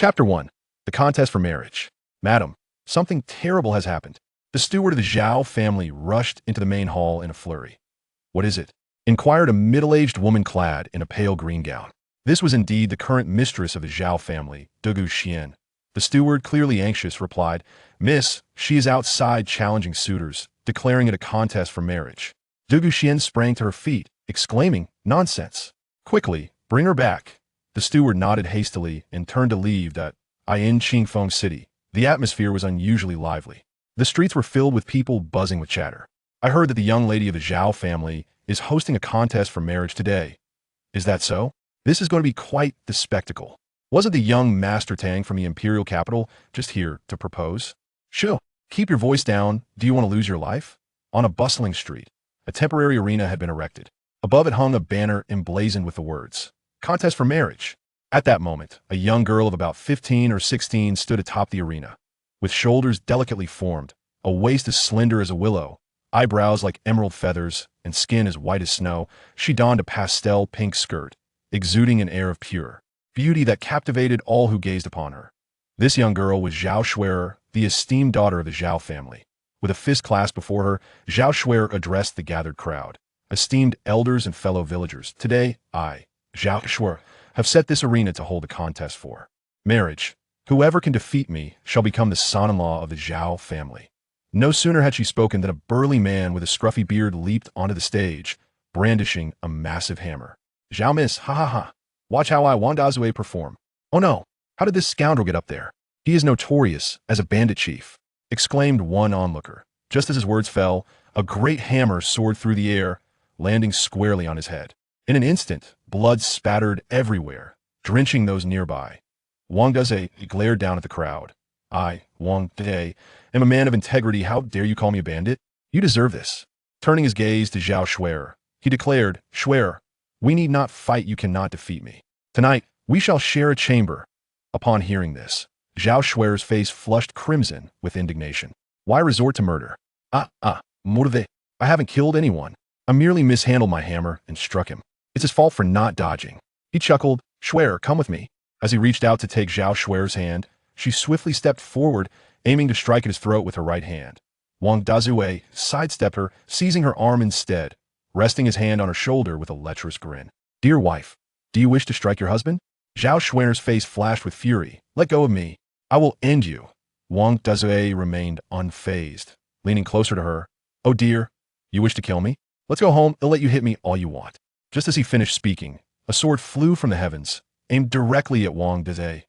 Chapter 1. The Contest for Marriage. Madam, something terrible has happened. The steward of the Zhao family rushed into the main hall in a flurry. What is it? Inquired a middle-aged woman clad in a pale green gown. This was indeed the current mistress of the Zhao family, Dugu Xian. The steward, clearly anxious, replied, Miss, she is outside challenging suitors, declaring it a contest for marriage. Dugu Xian sprang to her feet, exclaiming, Nonsense! Quickly, bring her back. The steward nodded hastily and turned to leave that in Qingfeng City. The atmosphere was unusually lively. The streets were filled with people buzzing with chatter. I heard that the young lady of the Zhao family is hosting a contest for marriage today. Is that so? This is going to be quite the spectacle. Wasn't the young Master Tang from the imperial capital just here to propose? Shoo, keep your voice down. Do you want to lose your life? On a bustling street, a temporary arena had been erected. Above it hung a banner emblazoned with the words, Contest for Marriage. At that moment, a young girl of about 15 or 16 stood atop the arena. With shoulders delicately formed, a waist as slender as a willow, eyebrows like emerald feathers, and skin as white as snow, she donned a pastel pink skirt, exuding an air of pure beauty that captivated all who gazed upon her. This young girl was Zhao Shuer, the esteemed daughter of the Zhao family. With a fist clasped before her, Zhao Shuer addressed the gathered crowd. Esteemed elders and fellow villagers, today, I, Zhao Shuer, have set this arena to hold a contest for marriage. Whoever can defeat me shall become the son-in-law of the Zhao family. No sooner had she spoken than a burly man with a scruffy beard leaped onto the stage, brandishing a massive hammer. Zhao Miss, ha ha ha. Watch how I Wang Dazue perform. Oh no, how did this scoundrel get up there? He is notorious as a bandit chief, exclaimed one onlooker. Just as his words fell, a great hammer soared through the air, landing squarely on his head. In an instant, blood spattered everywhere, drenching those nearby. Wang Daze glared down at the crowd. I, Wang Daze, am a man of integrity. How dare you call me a bandit? You deserve this. Turning his gaze to Zhao Shuer, he declared, Shuer, we need not fight. You cannot defeat me. Tonight, we shall share a chamber. Upon hearing this, Zhao Shuer's face flushed crimson with indignation. Why resort to murder? Motive. I haven't killed anyone. I merely mishandled my hammer and struck him. It's his fault for not dodging. He chuckled, Shuer, come with me. As he reached out to take Zhao Shuer's hand, she swiftly stepped forward, aiming to strike at his throat with her right hand. Wang Dazue sidestepped her, seizing her arm instead, resting his hand on her shoulder with a lecherous grin. Dear wife, do you wish to strike your husband? Zhao Shuer's face flashed with fury. Let go of me. I will end you. Wang Dazue remained unfazed, leaning closer to her. Oh dear, you wish to kill me? Let's go home. I'll let you hit me all you want. Just as he finished speaking, a sword flew from the heavens, aimed directly at Wang Daze.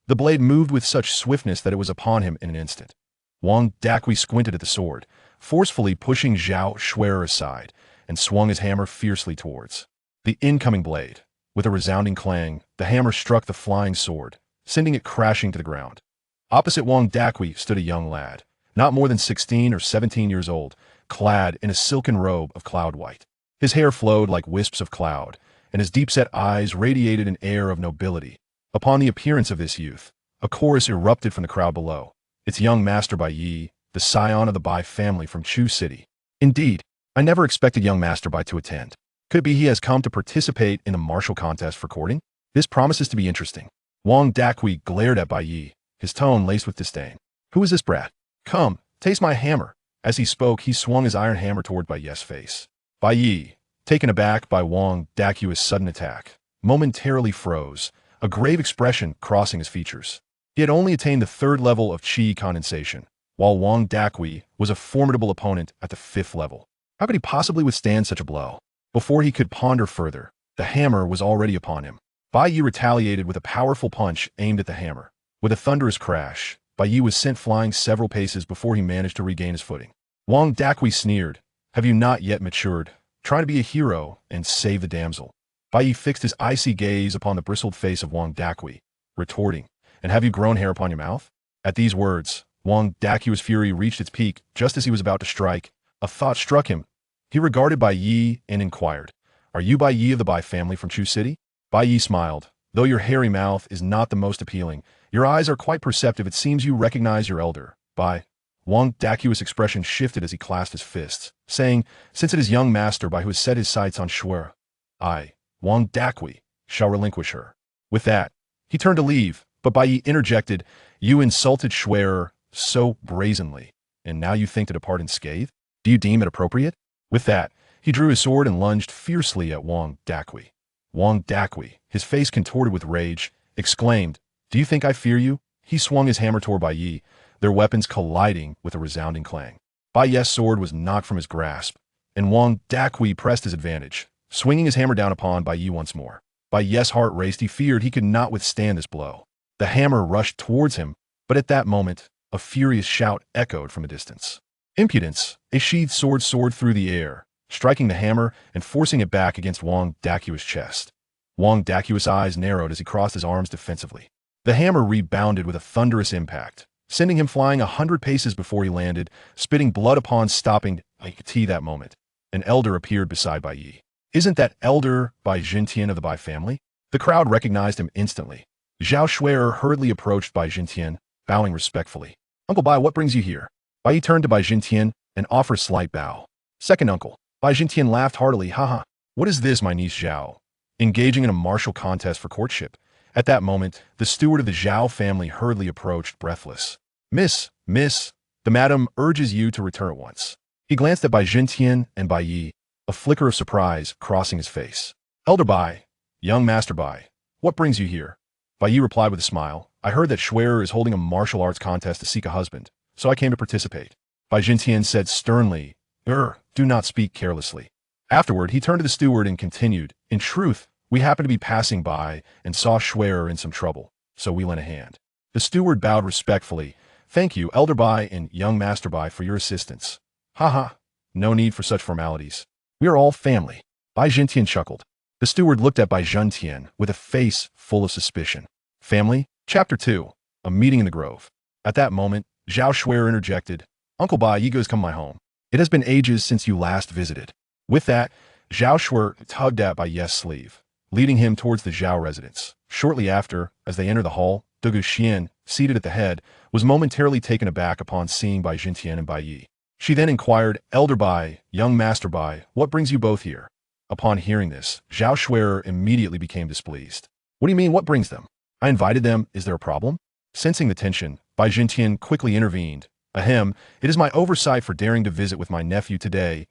The blade moved with such swiftness that it was upon him in an instant. Wang Dakui squinted at the sword, forcefully pushing Zhao Shuer aside, and swung his hammer fiercely towards the incoming blade. With a resounding clang, the hammer struck the flying sword, sending it crashing to the ground. Opposite Wang Dakui stood a young lad, not more than 16 or 17 years old, clad in a silken robe of cloud white. His hair flowed like wisps of cloud, and his deep-set eyes radiated an air of nobility. Upon the appearance of this youth, a chorus erupted from the crowd below. It's young Master Bai Yi, the scion of the Bai family from Chu City. Indeed, I never expected young Master Bai to attend. Could it be he has come to participate in the martial contest for courting? This promises to be interesting. Wang Dakui glared at Bai Yi, his tone laced with disdain. Who is this brat? Come, taste my hammer. As he spoke, he swung his iron hammer toward Bai Yi's face. Bai Yi, taken aback by Wang Dakui's sudden attack, momentarily froze, a grave expression crossing his features. He had only attained the 3rd level of Qi condensation, while Wang Dakui was a formidable opponent at the 5th level. How could he possibly withstand such a blow? Before he could ponder further, the hammer was already upon him. Bai Yi retaliated with a powerful punch aimed at the hammer. With a thunderous crash, Bai Yi was sent flying several paces before he managed to regain his footing. Wang Dakui sneered, Have you not yet matured? Try to be a hero and save the damsel. Bai Yi fixed his icy gaze upon the bristled face of Wang Dakui, retorting, And have you grown hair upon your mouth? At these words, Wang Dakui's fury reached its peak just as he was about to strike. A thought struck him. He regarded Bai Yi and inquired, Are you Bai Yi of the Bai family from Chu City? Bai Yi smiled. Though your hairy mouth is not the most appealing, your eyes are quite perceptive. It seems you recognize your elder, Bai. Wang Dakui's expression shifted as he clasped his fists, saying, Since it is young Master Bai who has set his sights on Shuer, I, Wang Dakui, shall relinquish her. With that, he turned to leave, But Bai Yi interjected, "You insulted Schwerer so brazenly, and now you think to depart unscathed? Do you deem it appropriate?" With that, he drew his sword and lunged fiercely at Wang Dakui. Wang Dakui, his face contorted with rage, exclaimed, "Do you think I fear you?" He swung his hammer toward Bai Yi, their weapons colliding with a resounding clang. Bai Yi's sword was knocked from his grasp, and Wang Dakui pressed his advantage, swinging his hammer down upon Bai Yi once more. Bai Yi's heart raced. He feared he could not withstand this blow. The hammer rushed towards him, but at that moment, a furious shout echoed from a distance. "Impudence!" A sheathed sword soared through the air, striking the hammer and forcing it back against Wang Dakui's chest. Wang Dakui's eyes narrowed as he crossed his arms defensively. The hammer rebounded with a thunderous impact, sending him flying 100 paces before he landed, spitting blood upon stopping Bai that moment. An elder appeared beside Bai Yi. "Isn't that elder Bai Jintian of the Bai family?" The crowd recognized him instantly. Zhao Schwerer hurriedly approached Bai Jintian, bowing respectfully. "Uncle Bai, what brings you here?" Bai Yi turned to Bai Jintian and offered a slight bow. "Second uncle." Bai Jintian laughed heartily. "Haha, what is this, my niece Zhao? Engaging in a martial contest for courtship?" At that moment, the steward of the Zhao family hurriedly approached, breathless. Miss, the madam urges you to return at once." He glanced at Bai Jintian and Bai Yi, a flicker of surprise crossing his face. "Elder Bai, young master Bai, what brings you here?" Bai Yi replied with a smile. "I heard that Schwerer is holding a martial arts contest to seek a husband, so I came to participate." Bai Jintian said sternly, Do not speak carelessly." Afterward, he turned to the steward and continued, "In truth, we happened to be passing by and saw Schwerer in some trouble, so we lent a hand." The steward bowed respectfully. "Thank you, Elder Bai and young Master Bai, for your assistance." "Haha, no need for such formalities. We are all family." Bai Jintian chuckled. The steward looked at Bai Jintian with a face full of suspicion. Family? Chapter 2. A Meeting in the Grove. At that moment, Zhao Schwerer interjected, "Uncle Bai, you guys come my home. It has been ages since you last visited." With that, Zhao Schwerer tugged at Bai Yi's sleeve, leading him towards the Zhao residence. Shortly after, as they entered the hall, Dugu Xian, seated at the head, was momentarily taken aback upon seeing Bai Jintian and Bai Yi. She then inquired, "Elder Bai, young Master Bai, what brings you both here?" Upon hearing this, Zhao Schwerer immediately became displeased. "What do you mean, what brings them? I invited them, is there a problem?" Sensing the tension, Bai Jintian quickly intervened. "Ahem, it is my oversight for daring to visit with my nephew today."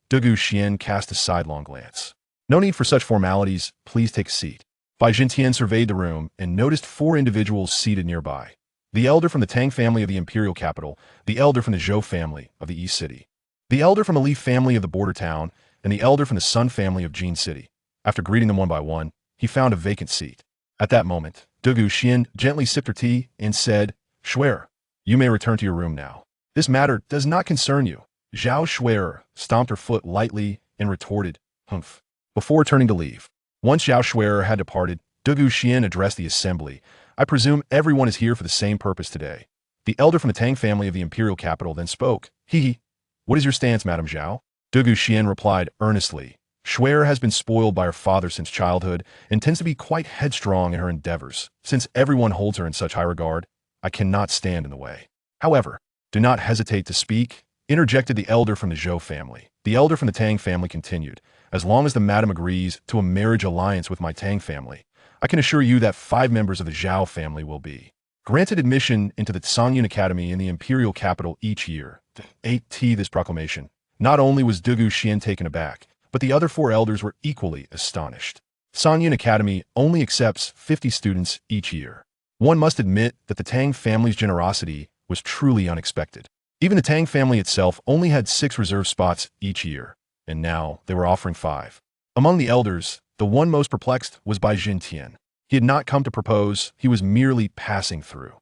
Dugu Xian cast a sidelong glance. "No need for such formalities, please take a seat." Bai Jintian surveyed the room and noticed 4 individuals seated nearby. The elder from the Tang family of the imperial capital, the elder from the Zhou family of the East City, the elder from the Li family of the border town, and the elder from the Sun family of Jin City. After greeting them one by one, he found a vacant seat. At that moment, Dugu Xian gently sipped her tea and said, "Schwerer, you may return to your room now. This matter does not concern you." Zhao Schwerer stomped her foot lightly and retorted, "Humph," before turning to leave. Once Zhao Schwerer had departed, Dugu Xian addressed the assembly. "I presume everyone is here for the same purpose today." The elder from the Tang family of the imperial capital then spoke. "Hee, what is your stance, Madame Zhao?" Dugu Xian replied earnestly, "Schwerer has been spoiled by her father since childhood and tends to be quite headstrong in her endeavors. Since everyone holds her in such high regard, I cannot stand in the way. However, do not hesitate to speak," interjected the elder from the Zhou family. The elder from the Tang family continued, "As long as the madam agrees to a marriage alliance with my Tang family, I can assure you that 5 members of the Zhao family will be granted admission into the Sangyun Academy in the imperial capital each year." This proclamation. Not only was Dugu Xian taken aback, but the other 4 elders were equally astonished. Sangyun Academy only accepts 50 students each year. One must admit that the Tang family's generosity was truly unexpected. Even the Tang family itself only had 6 reserved spots each year, and now they were offering 5. Among the elders, the one most perplexed was Bai Jintian. He had not come to propose, he was merely passing through.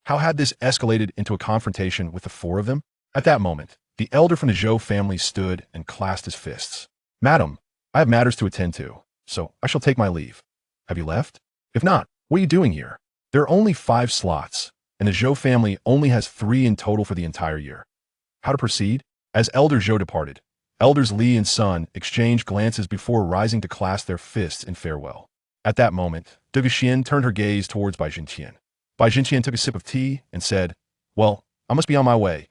How had this escalated into a confrontation with the 4 of them? At that moment, the elder from the Zhou family stood and clasped his fists. "Madam, I have matters to attend to, so I shall take my leave." "Have you left? If not, what are you doing here?" "There are only 5 slots, and the Zhou family only has 3 in total for the entire year." How to proceed? As Elder Zhou departed, Elders Li and Sun exchanged glances before rising to clasp their fists in farewell. At that moment, Dugu Xian turned her gaze towards Bai Jintian. Bai Jintian took a sip of tea and said, "Well, I must be on my way.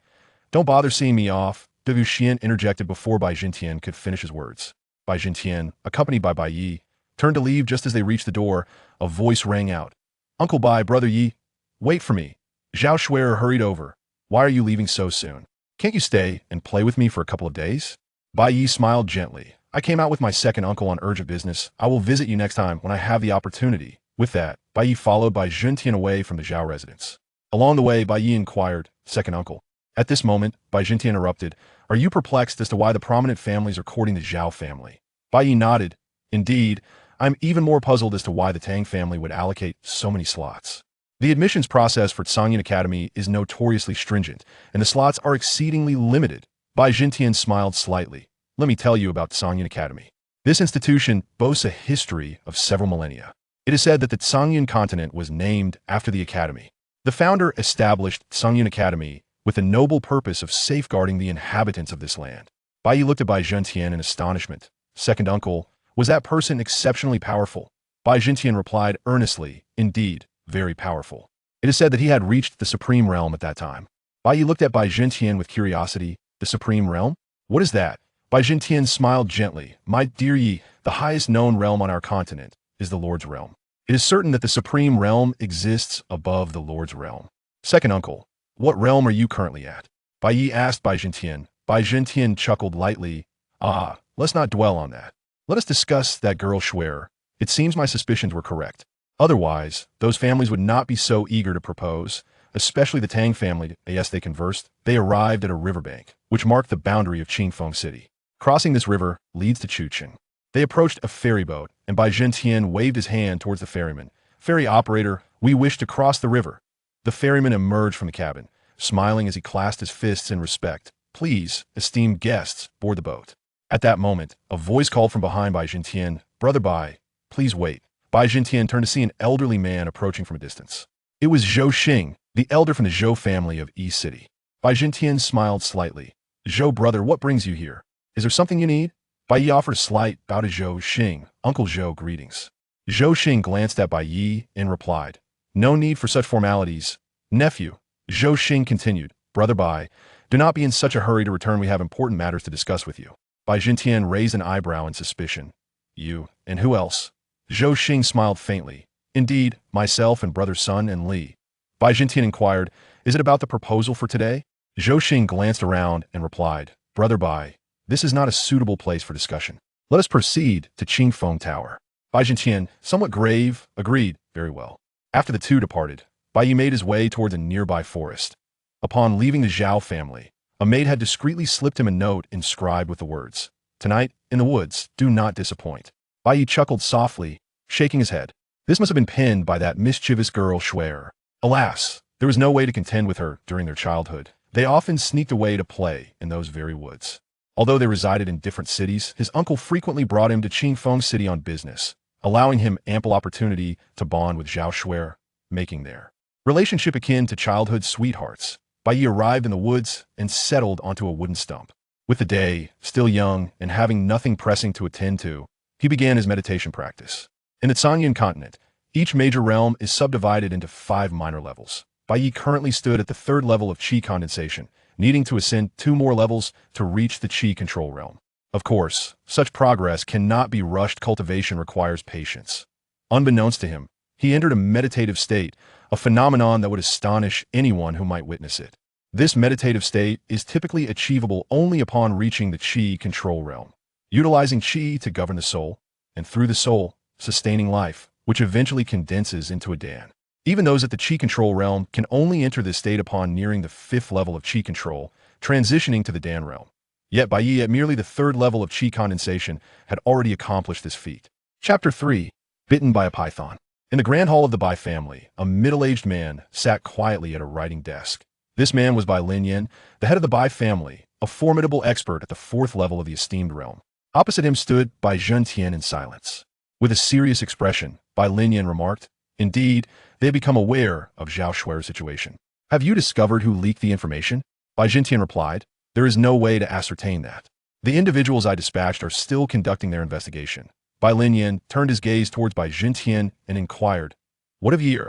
Don't bother seeing me off." Dugu Xian interjected before Bai Jintian could finish his words. Bai Jintian, accompanied by Bai Yi, turned to leave. Just as they reached the door, a voice rang out. Uncle Bai, Brother Yi, wait for me. Zhao Shuer hurried over. Why are you leaving so soon? Can't you stay and play with me for a couple of days? Bai Yi smiled gently. I came out with my second uncle on urgent business. I will visit you next time when I have the opportunity. With that, Bai Yi followed Bai Juntian away from the Zhao residence. Along the way, Bai Yi inquired, second uncle. At this moment, Bai Juntian interrupted, are you perplexed as to why the prominent families are courting the Zhao family? Bai Yi nodded. Indeed, I'm even more puzzled as to why the Tang family would allocate so many slots. The admissions process for Tsangyan Academy is notoriously stringent, and the slots are exceedingly limited. Bai Juntian smiled slightly. Let me tell you about Tsangyan Academy. This institution boasts a history of several millennia. It is said that the Tsangyan continent was named after the academy. The founder established Tsangyan Academy with the noble purpose of safeguarding the inhabitants of this land. Bai Yi looked at Bai Juntian in astonishment. Second uncle, was that person exceptionally powerful? Bai Juntian replied earnestly, indeed, very powerful. It is said that he had reached the supreme realm at that time. Bai Yi looked at Bai Juntian with curiosity. The supreme realm? What is that? Bai Juntian smiled gently. My dear Yi, the highest known realm on our continent is the Lord's realm. It is certain that the supreme realm exists above the Lord's realm. Second uncle, what realm are you currently at? Bai Yi asked Bai Juntian. Bai Juntian chuckled lightly. Ah, let's not dwell on that. Let us discuss that girl Shuer. It seems my suspicions were correct. Otherwise, those families would not be so eager to propose, especially the Tang family. Yes, they conversed. They arrived at a riverbank, which marked the boundary of Qingfeng City. Crossing this river leads to Chuqing. They approached a ferry boat, and Bai Juntian waved his hand towards the ferryman. Ferry operator, we wish to cross the river. The ferryman emerged from the cabin, smiling as he clasped his fists in respect. Please, esteemed guests, board the boat. At that moment, a voice called from behind Bai Juntian, Brother Bai, please wait. Bai Juntian turned to see an elderly man approaching from a distance. It was Zhou Xing, the elder from the Zhou family of Yi City. Bai Juntian smiled slightly. Zhou brother, what brings you here? Is there something you need? Bai Yi offered a slight bow to Zhou Xing. Uncle Zhou, greetings. Zhou Xing glanced at Bai Yi and replied, no need for such formalities. Nephew, Zhou Xing continued, Brother Bai, do not be in such a hurry to return. We have important matters to discuss with you. Bai Juntian raised an eyebrow in suspicion. You, and who else? Zhou Xing smiled faintly. Indeed, myself and Brother Sun and Li. Bai Juntian inquired, is it about the proposal for today? Zhou Xing glanced around and replied, Brother Bai, this is not a suitable place for discussion. Let us proceed to Qingfeng Tower. Bai Juntian, somewhat grave, agreed, very well. After the two departed, Bai Yi made his way towards a nearby forest. Upon leaving the Zhao family, a maid had discreetly slipped him a note inscribed with the words, tonight, in the woods, do not disappoint. Bai Yi chuckled softly, shaking his head. This must have been penned by that mischievous girl Shuer. Alas, there was no way to contend with her during their childhood. They often sneaked away to play in those very woods. Although they resided in different cities, his uncle frequently brought him to Qingfeng City on business, allowing him ample opportunity to bond with Zhao Shuer, making their relationship akin to childhood sweethearts. Bai Yi arrived in the woods and settled onto a wooden stump. With the day, still young and having nothing pressing to attend to, he began his meditation practice. In the Tsangyan continent, each major realm is subdivided into 5 minor levels. Bai Yi currently stood at the 3rd level of qi condensation, needing to ascend 2 more levels to reach the qi control realm. Of course, such progress cannot be rushed. Cultivation requires patience. Unbeknownst to him, he entered a meditative state, a phenomenon that would astonish anyone who might witness it. This meditative state is typically achievable only upon reaching the qi control realm, utilizing qi to govern the soul, and through the soul, sustaining life, which eventually condenses into a Dan. Even those at the qi control realm can only enter this state upon nearing the 5th level of qi control, transitioning to the Dan realm. Yet Bai Yi, at merely the 3rd level of qi condensation, had already accomplished this feat. Chapter 3. Bitten by a Python. In the grand hall of the Bai family, a middle-aged man sat quietly at a writing desk. This man was Bai Linyan, the head of the Bai family, a formidable expert at the 4th level of the esteemed realm. Opposite him stood Bai Juntian in silence. With a serious expression, Bai Linyan remarked, indeed, they had become aware of Zhao Shuer's situation. Have you discovered who leaked the information? Bai Juntian replied, there is no way to ascertain that. The individuals I dispatched are still conducting their investigation. Bai Linyan turned his gaze towards Bai Juntian and inquired, what of Yi?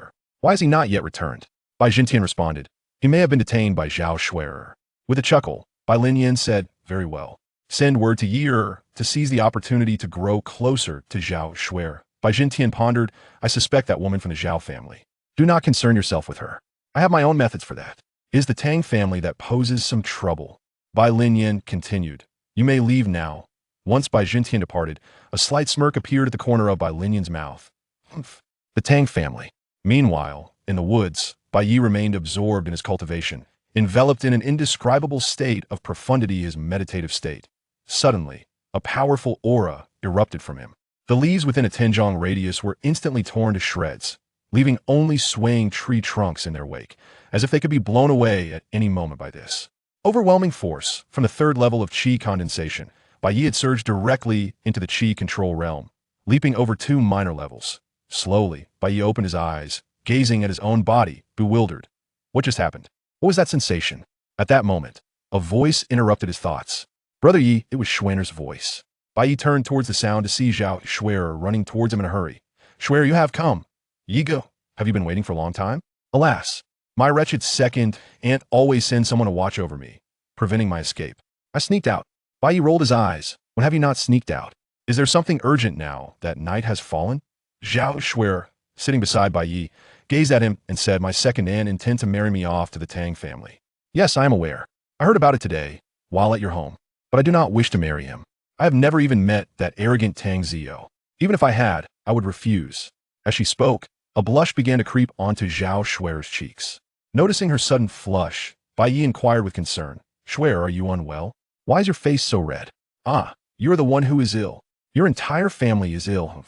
Why has he not yet returned? Bai Juntian responded, he may have been detained by Zhao Shuer. With a chuckle, Bai Linyan said, very well. Send word to Yi to seize the opportunity to grow closer to Zhao Shuer. Bai Juntian pondered, I suspect that woman from the Zhao family. Do not concern yourself with her. I have my own methods for that. It is the Tang family that poses some trouble. Bai Linyan continued. You may leave now. Once Bai Jintian departed, a slight smirk appeared at the corner of Bai Linyan's mouth. Humph. The Tang family. Meanwhile, in the woods, Bai Yi remained absorbed in his cultivation, enveloped in an indescribable state of profundity, his meditative state. Suddenly, a powerful aura erupted from him. The leaves within a 10-jong radius were instantly torn to shreds, leaving only swaying tree trunks in their wake, as if they could be blown away at any moment by this overwhelming force. From the third level of qi condensation, Bai Yi had surged directly into the qi control realm, leaping over 2 minor levels. Slowly, Bai Yi opened his eyes, gazing at his own body, bewildered. What just happened? What was that sensation? At that moment, a voice interrupted his thoughts. Brother Yi, it was Schwenner's voice. Bai Yi turned towards the sound to see Zhao Schwer running towards him in a hurry. Schwer, you have come. Yi go. Have you been waiting for a long time? Alas, my wretched second aunt always sends someone to watch over me, preventing my escape. I sneaked out. Bai Yi rolled his eyes. When have you not sneaked out? Is there something urgent now that night has fallen? Zhao Schwer, sitting beside Bai Yi, gazed at him and said, my second aunt intends to marry me off to the Tang family. Yes, I am aware. I heard about it today, while at your home. But I do not wish to marry him. I have never even met that arrogant Tang Zio. Even if I had, I would refuse. As she spoke, a blush began to creep onto Zhao Schwer's cheeks. Noticing her sudden flush, Bai Yi inquired with concern, Schwer, are you unwell? Why is your face so red? Ah, you are the one who is ill. Your entire family is ill.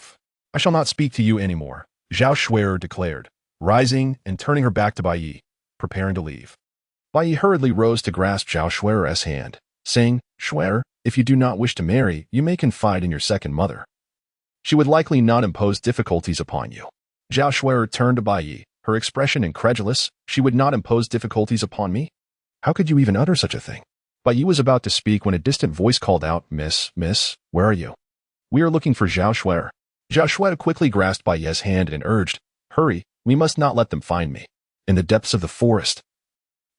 I shall not speak to you anymore, Zhao Schwer declared, rising and turning her back to Bai Yi, preparing to leave. Bai Yi hurriedly rose to grasp Zhao Schwer's hand, saying, Schwer, if you do not wish to marry, you may confide in your second mother. She would likely not impose difficulties upon you. Zhao Schwer turned to Bai Yi, her expression incredulous. She would not impose difficulties upon me? How could you even utter such a thing? Bai Yi was about to speak when a distant voice called out, Miss, where are you? We are looking for Zhao Schwer. Zhao Schwer quickly grasped Bai Yi's hand and urged, hurry, we must not let them find me. In the depths of the forest.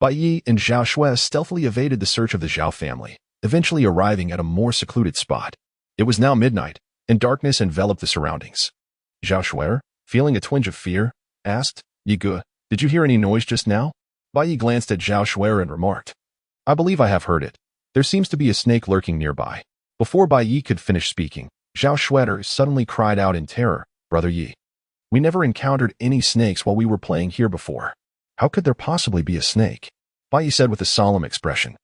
Bai Yi and Zhao Schwer stealthily evaded the search of the Zhao family, eventually arriving at a more secluded spot. It was now midnight, and darkness enveloped the surroundings. Zhao Schwer, feeling a twinge of fear, asked, Yi Ge, did you hear any noise just now? Bai Yi glanced at Zhao Schwer and remarked, I believe I have heard it. There seems to be a snake lurking nearby. Before Bai Yi could finish speaking, Zhao Schwer suddenly cried out in terror, Brother Yi. We never encountered any snakes while we were playing here before. How could there possibly be a snake? Bai Yi said with a solemn expression.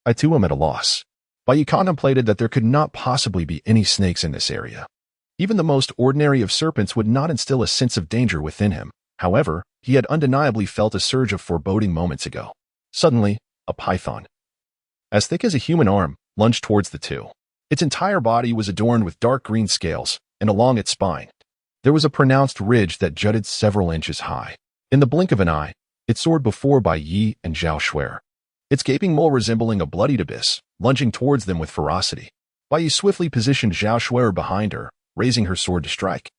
I too am at a loss. Bai Yi contemplated that there could not possibly be any snakes in this area. Even the most ordinary of serpents would not instill a sense of danger within him. However, he had undeniably felt a surge of foreboding moments ago. Suddenly, a python, as thick as a human arm, lunged towards the two. Its entire body was adorned with dark green scales, and along its spine, there was a pronounced ridge that jutted several inches high. In the blink of an eye, it soared before Bai Yi and Zhao Schwer, its gaping maw resembling a bloodied abyss, lunging towards them with ferocity. Bai Yi swiftly positioned Zhao Schwer behind her, raising her sword to strike.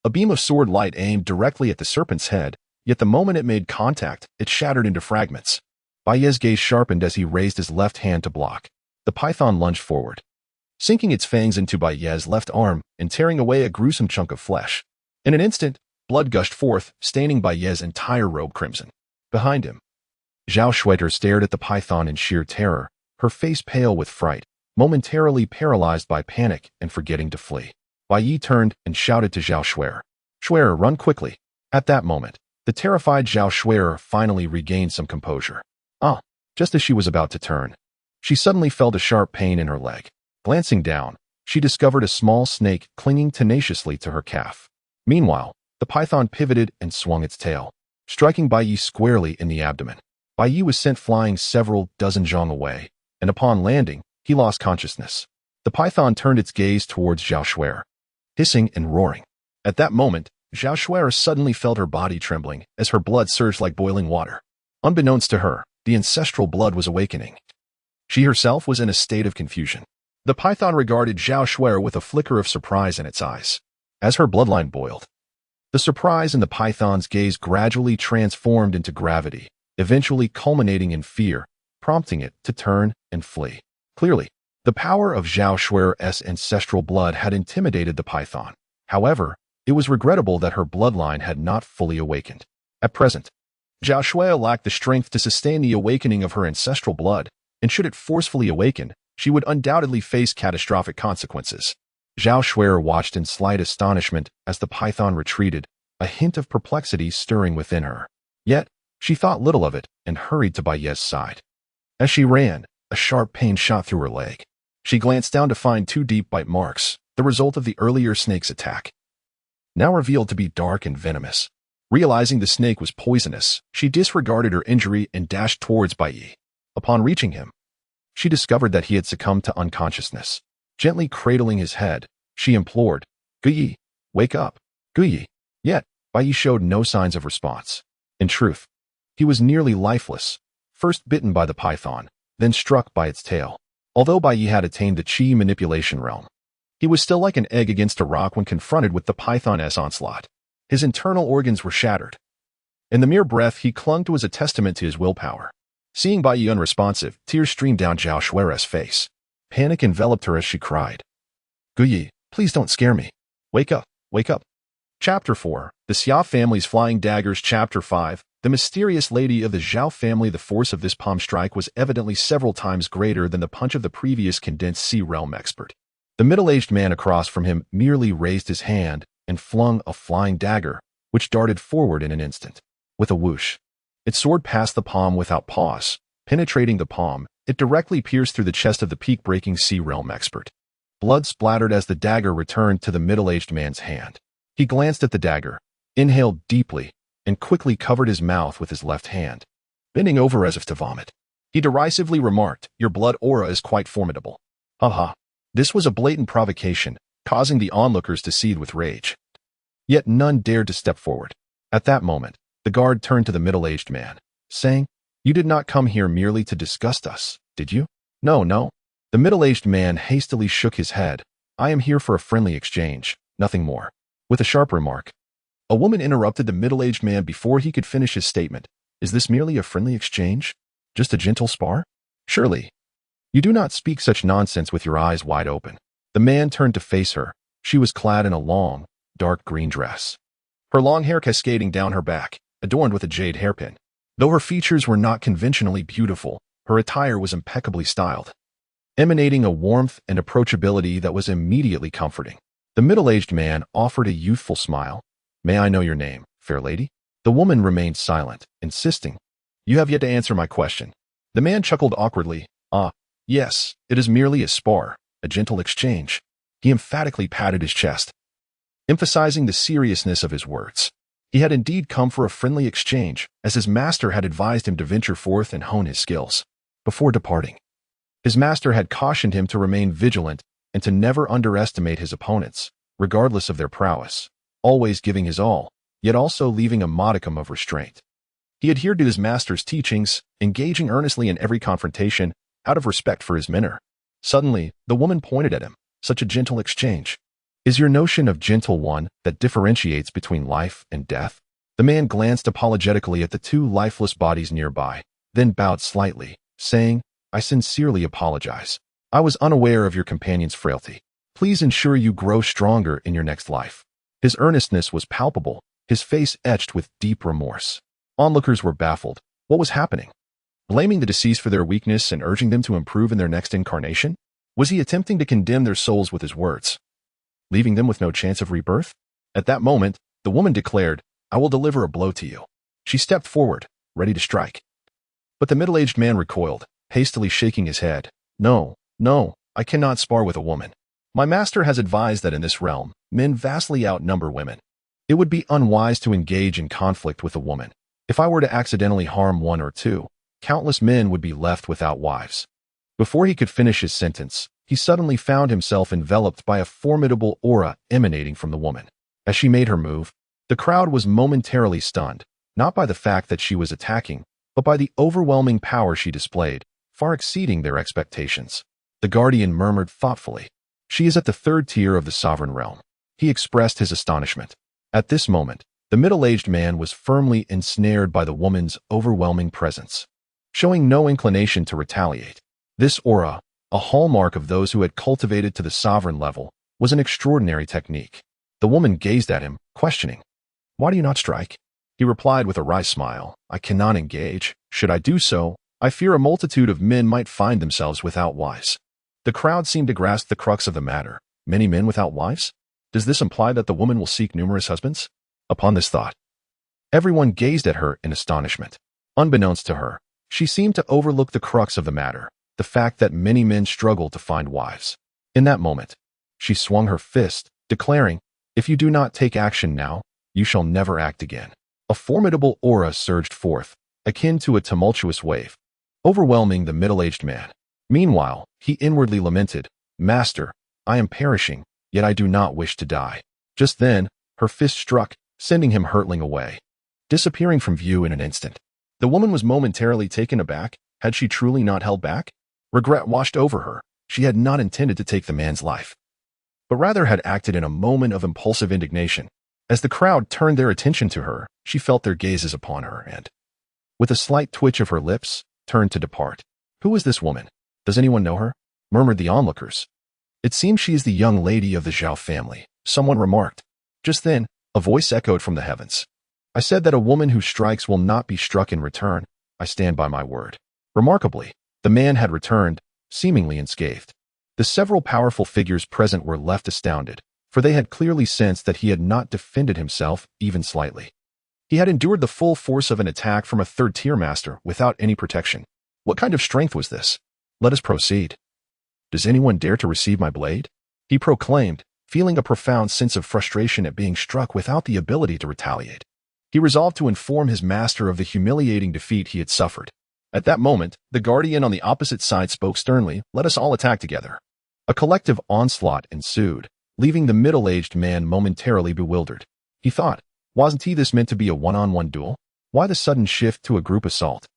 A beam of sword light aimed directly at the serpent's head, yet the moment it made contact, it shattered into fragments. Bai Yi's gaze sharpened as he raised his left hand to block. The python lunged forward, sinking its fangs into Bai Yi's left arm and tearing away a gruesome chunk of flesh. In an instant, blood gushed forth, staining Bai Yi's entire robe crimson. Behind him, Zhao Schwer stared at the python in sheer terror, her face pale with fright, momentarily paralyzed by panic and forgetting to flee. Bai Yi turned and shouted to Zhao Schwer, Schwer, run quickly. At that moment, the terrified Zhao Schwer finally regained some composure. Just as she was about to turn, she suddenly felt a sharp pain in her leg. Glancing down, she discovered a small snake clinging tenaciously to her calf. Meanwhile, the python pivoted and swung its tail, striking Bai Yi squarely in the abdomen. Bai Yi was sent flying several dozen zhong away, and upon landing, he lost consciousness. The python turned its gaze towards Zhao Schwer, hissing and roaring. At that moment, Zhao Schwer suddenly felt her body trembling as her blood surged like boiling water. Unbeknownst to her, the ancestral blood was awakening. She herself was in a state of confusion. The python regarded Zhao Schwer with a flicker of surprise in its eyes. As her bloodline boiled, the surprise in the python's gaze gradually transformed into gravity, eventually culminating in fear, prompting it to turn and flee. Clearly, the power of Zhao Schwer's ancestral blood had intimidated the python. However, it was regrettable that her bloodline had not fully awakened. At present, Zhao Shui lacked the strength to sustain the awakening of her ancestral blood, and should it forcefully awaken, she would undoubtedly face catastrophic consequences. Zhao Shui watched in slight astonishment as the python retreated, a hint of perplexity stirring within her. Yet, she thought little of it and hurried to Bai Ye's side. As she ran, a sharp pain shot through her leg. She glanced down to find 2 deep bite marks, the result of the earlier snake's attack, now revealed to be dark and venomous. Realizing the snake was poisonous, she disregarded her injury and dashed towards Bai Yi. Upon reaching him, she discovered that he had succumbed to unconsciousness. Gently cradling his head, she implored, "Gu Yi, wake up, Gu Yi." Yet, Bai Yi showed no signs of response. In truth, he was nearly lifeless, first bitten by the python, then struck by its tail. Although Bai Yi had attained the Qi manipulation realm, he was still like an egg against a rock when confronted with the python's onslaught. His internal organs were shattered. In the mere breath he clung to as a testament to his willpower. Seeing Bai Yi unresponsive, tears streamed down Zhao Shui's face. Panic enveloped her as she cried, "Gu Yi, please don't scare me. Wake up, wake up." Chapter 4, The Xia Family's Flying Daggers. Chapter 5, The Mysterious Lady of the Zhao Family. The force of this palm strike was evidently several times greater than the punch of the previous condensed sea realm expert. The middle-aged man across from him merely raised his hand and flung a flying dagger, which darted forward in an instant. With a whoosh, it soared past the palm without pause. Penetrating the palm, it directly pierced through the chest of the peak-breaking sea realm expert. Blood splattered as the dagger returned to the middle-aged man's hand. He glanced at the dagger, inhaled deeply, and quickly covered his mouth with his left hand. Bending over as if to vomit, he derisively remarked, "Your blood aura is quite formidable." Haha. This was a blatant provocation, causing the onlookers to seethe with rage. Yet none dared to step forward. At that moment, the guard turned to the middle-aged man, saying, "You did not come here merely to disgust us, did you?" "No, no." The middle-aged man hastily shook his head. "I am here for a friendly exchange, nothing more." With a sharp remark, a woman interrupted the middle-aged man before he could finish his statement. "Is this merely a friendly exchange? Just a gentle spar? Surely, you do not speak such nonsense with your eyes wide open." The man turned to face her. She was clad in a long, dark green dress, her long hair cascading down her back, adorned with a jade hairpin. Though her features were not conventionally beautiful, her attire was impeccably styled, emanating a warmth and approachability that was immediately comforting. The middle-aged man offered a youthful smile. "May I know your name, fair lady?" The woman remained silent, insisting, "You have yet to answer my question." The man chuckled awkwardly. "Ah, yes, it is merely a spar, a gentle exchange." He emphatically patted his chest, emphasizing the seriousness of his words. He had indeed come for a friendly exchange, as his master had advised him to venture forth and hone his skills. Before departing, his master had cautioned him to remain vigilant and to never underestimate his opponents, regardless of their prowess, always giving his all, yet also leaving a modicum of restraint. He adhered to his master's teachings, engaging earnestly in every confrontation, out of respect for his mentor. Suddenly, the woman pointed at him. "Such a gentle exchange. Is your notion of gentle one that differentiates between life and death?" The man glanced apologetically at the 2 lifeless bodies nearby, then bowed slightly, saying, "I sincerely apologize. I was unaware of your companion's frailty. Please ensure you grow stronger in your next life." His earnestness was palpable, his face etched with deep remorse. Onlookers were baffled. What was happening? Blaming the deceased for their weakness and urging them to improve in their next incarnation? Was he attempting to condemn their souls with his words, leaving them with no chance of rebirth? At that moment, the woman declared, "I will deliver a blow to you." She stepped forward, ready to strike. But the middle-aged man recoiled, hastily shaking his head. "No, no, I cannot spar with a woman. My master has advised that in this realm, men vastly outnumber women. It would be unwise to engage in conflict with a woman. If I were to accidentally harm 1 or 2, countless men would be left without wives." Before he could finish his sentence, he suddenly found himself enveloped by a formidable aura emanating from the woman. As she made her move, the crowd was momentarily stunned, not by the fact that she was attacking, but by the overwhelming power she displayed, far exceeding their expectations. The guardian murmured thoughtfully, "She is at the 3rd tier of the sovereign realm." He expressed his astonishment. At this moment, the middle-aged man was firmly ensnared by the woman's overwhelming presence, showing no inclination to retaliate. This aura, a hallmark of those who had cultivated to the sovereign level, was an extraordinary technique. The woman gazed at him, questioning, "Why do you not strike?" He replied with a wry smile, I cannot engage. Should I do so, I fear a multitude of men might find themselves without wives. The crowd seemed to grasp the crux of the matter. Many men without wives? Does this imply that the woman will seek numerous husbands? Upon this thought, everyone gazed at her in astonishment. Unbeknownst to her, she seemed to overlook the crux of the matter, the fact that many men struggle to find wives. In that moment, she swung her fist, declaring, if you do not take action now, you shall never act again. A formidable aura surged forth, akin to a tumultuous wave, overwhelming the middle-aged man. Meanwhile, he inwardly lamented, Master, I am perishing, yet I do not wish to die. Just then, her fist struck, sending him hurtling away, disappearing from view in an instant. The woman was momentarily taken aback. Had she truly not held back? Regret washed over her. She had not intended to take the man's life, but rather had acted in a moment of impulsive indignation. As the crowd turned their attention to her, she felt their gazes upon her and, with a slight twitch of her lips, turned to depart. Who is this woman? Does anyone know her? Murmured the onlookers. It seems she is the young lady of the Zhao family, someone remarked. Just then, a voice echoed from the heavens. I said that a woman who strikes will not be struck in return. I stand by my word. Remarkably, the man had returned, seemingly unscathed. The several powerful figures present were left astounded, for they had clearly sensed that he had not defended himself even slightly. He had endured the full force of an attack from a third-tier master without any protection. What kind of strength was this? Let us proceed. Does anyone dare to receive my blade? He proclaimed, feeling a profound sense of frustration at being struck without the ability to retaliate. He resolved to inform his master of the humiliating defeat he had suffered. At that moment, the guardian on the opposite side spoke sternly, let us all attack together. A collective onslaught ensued, leaving the middle-aged man momentarily bewildered. He thought, wasn't this meant to be a one-on-one duel? Why the sudden shift to a group assault?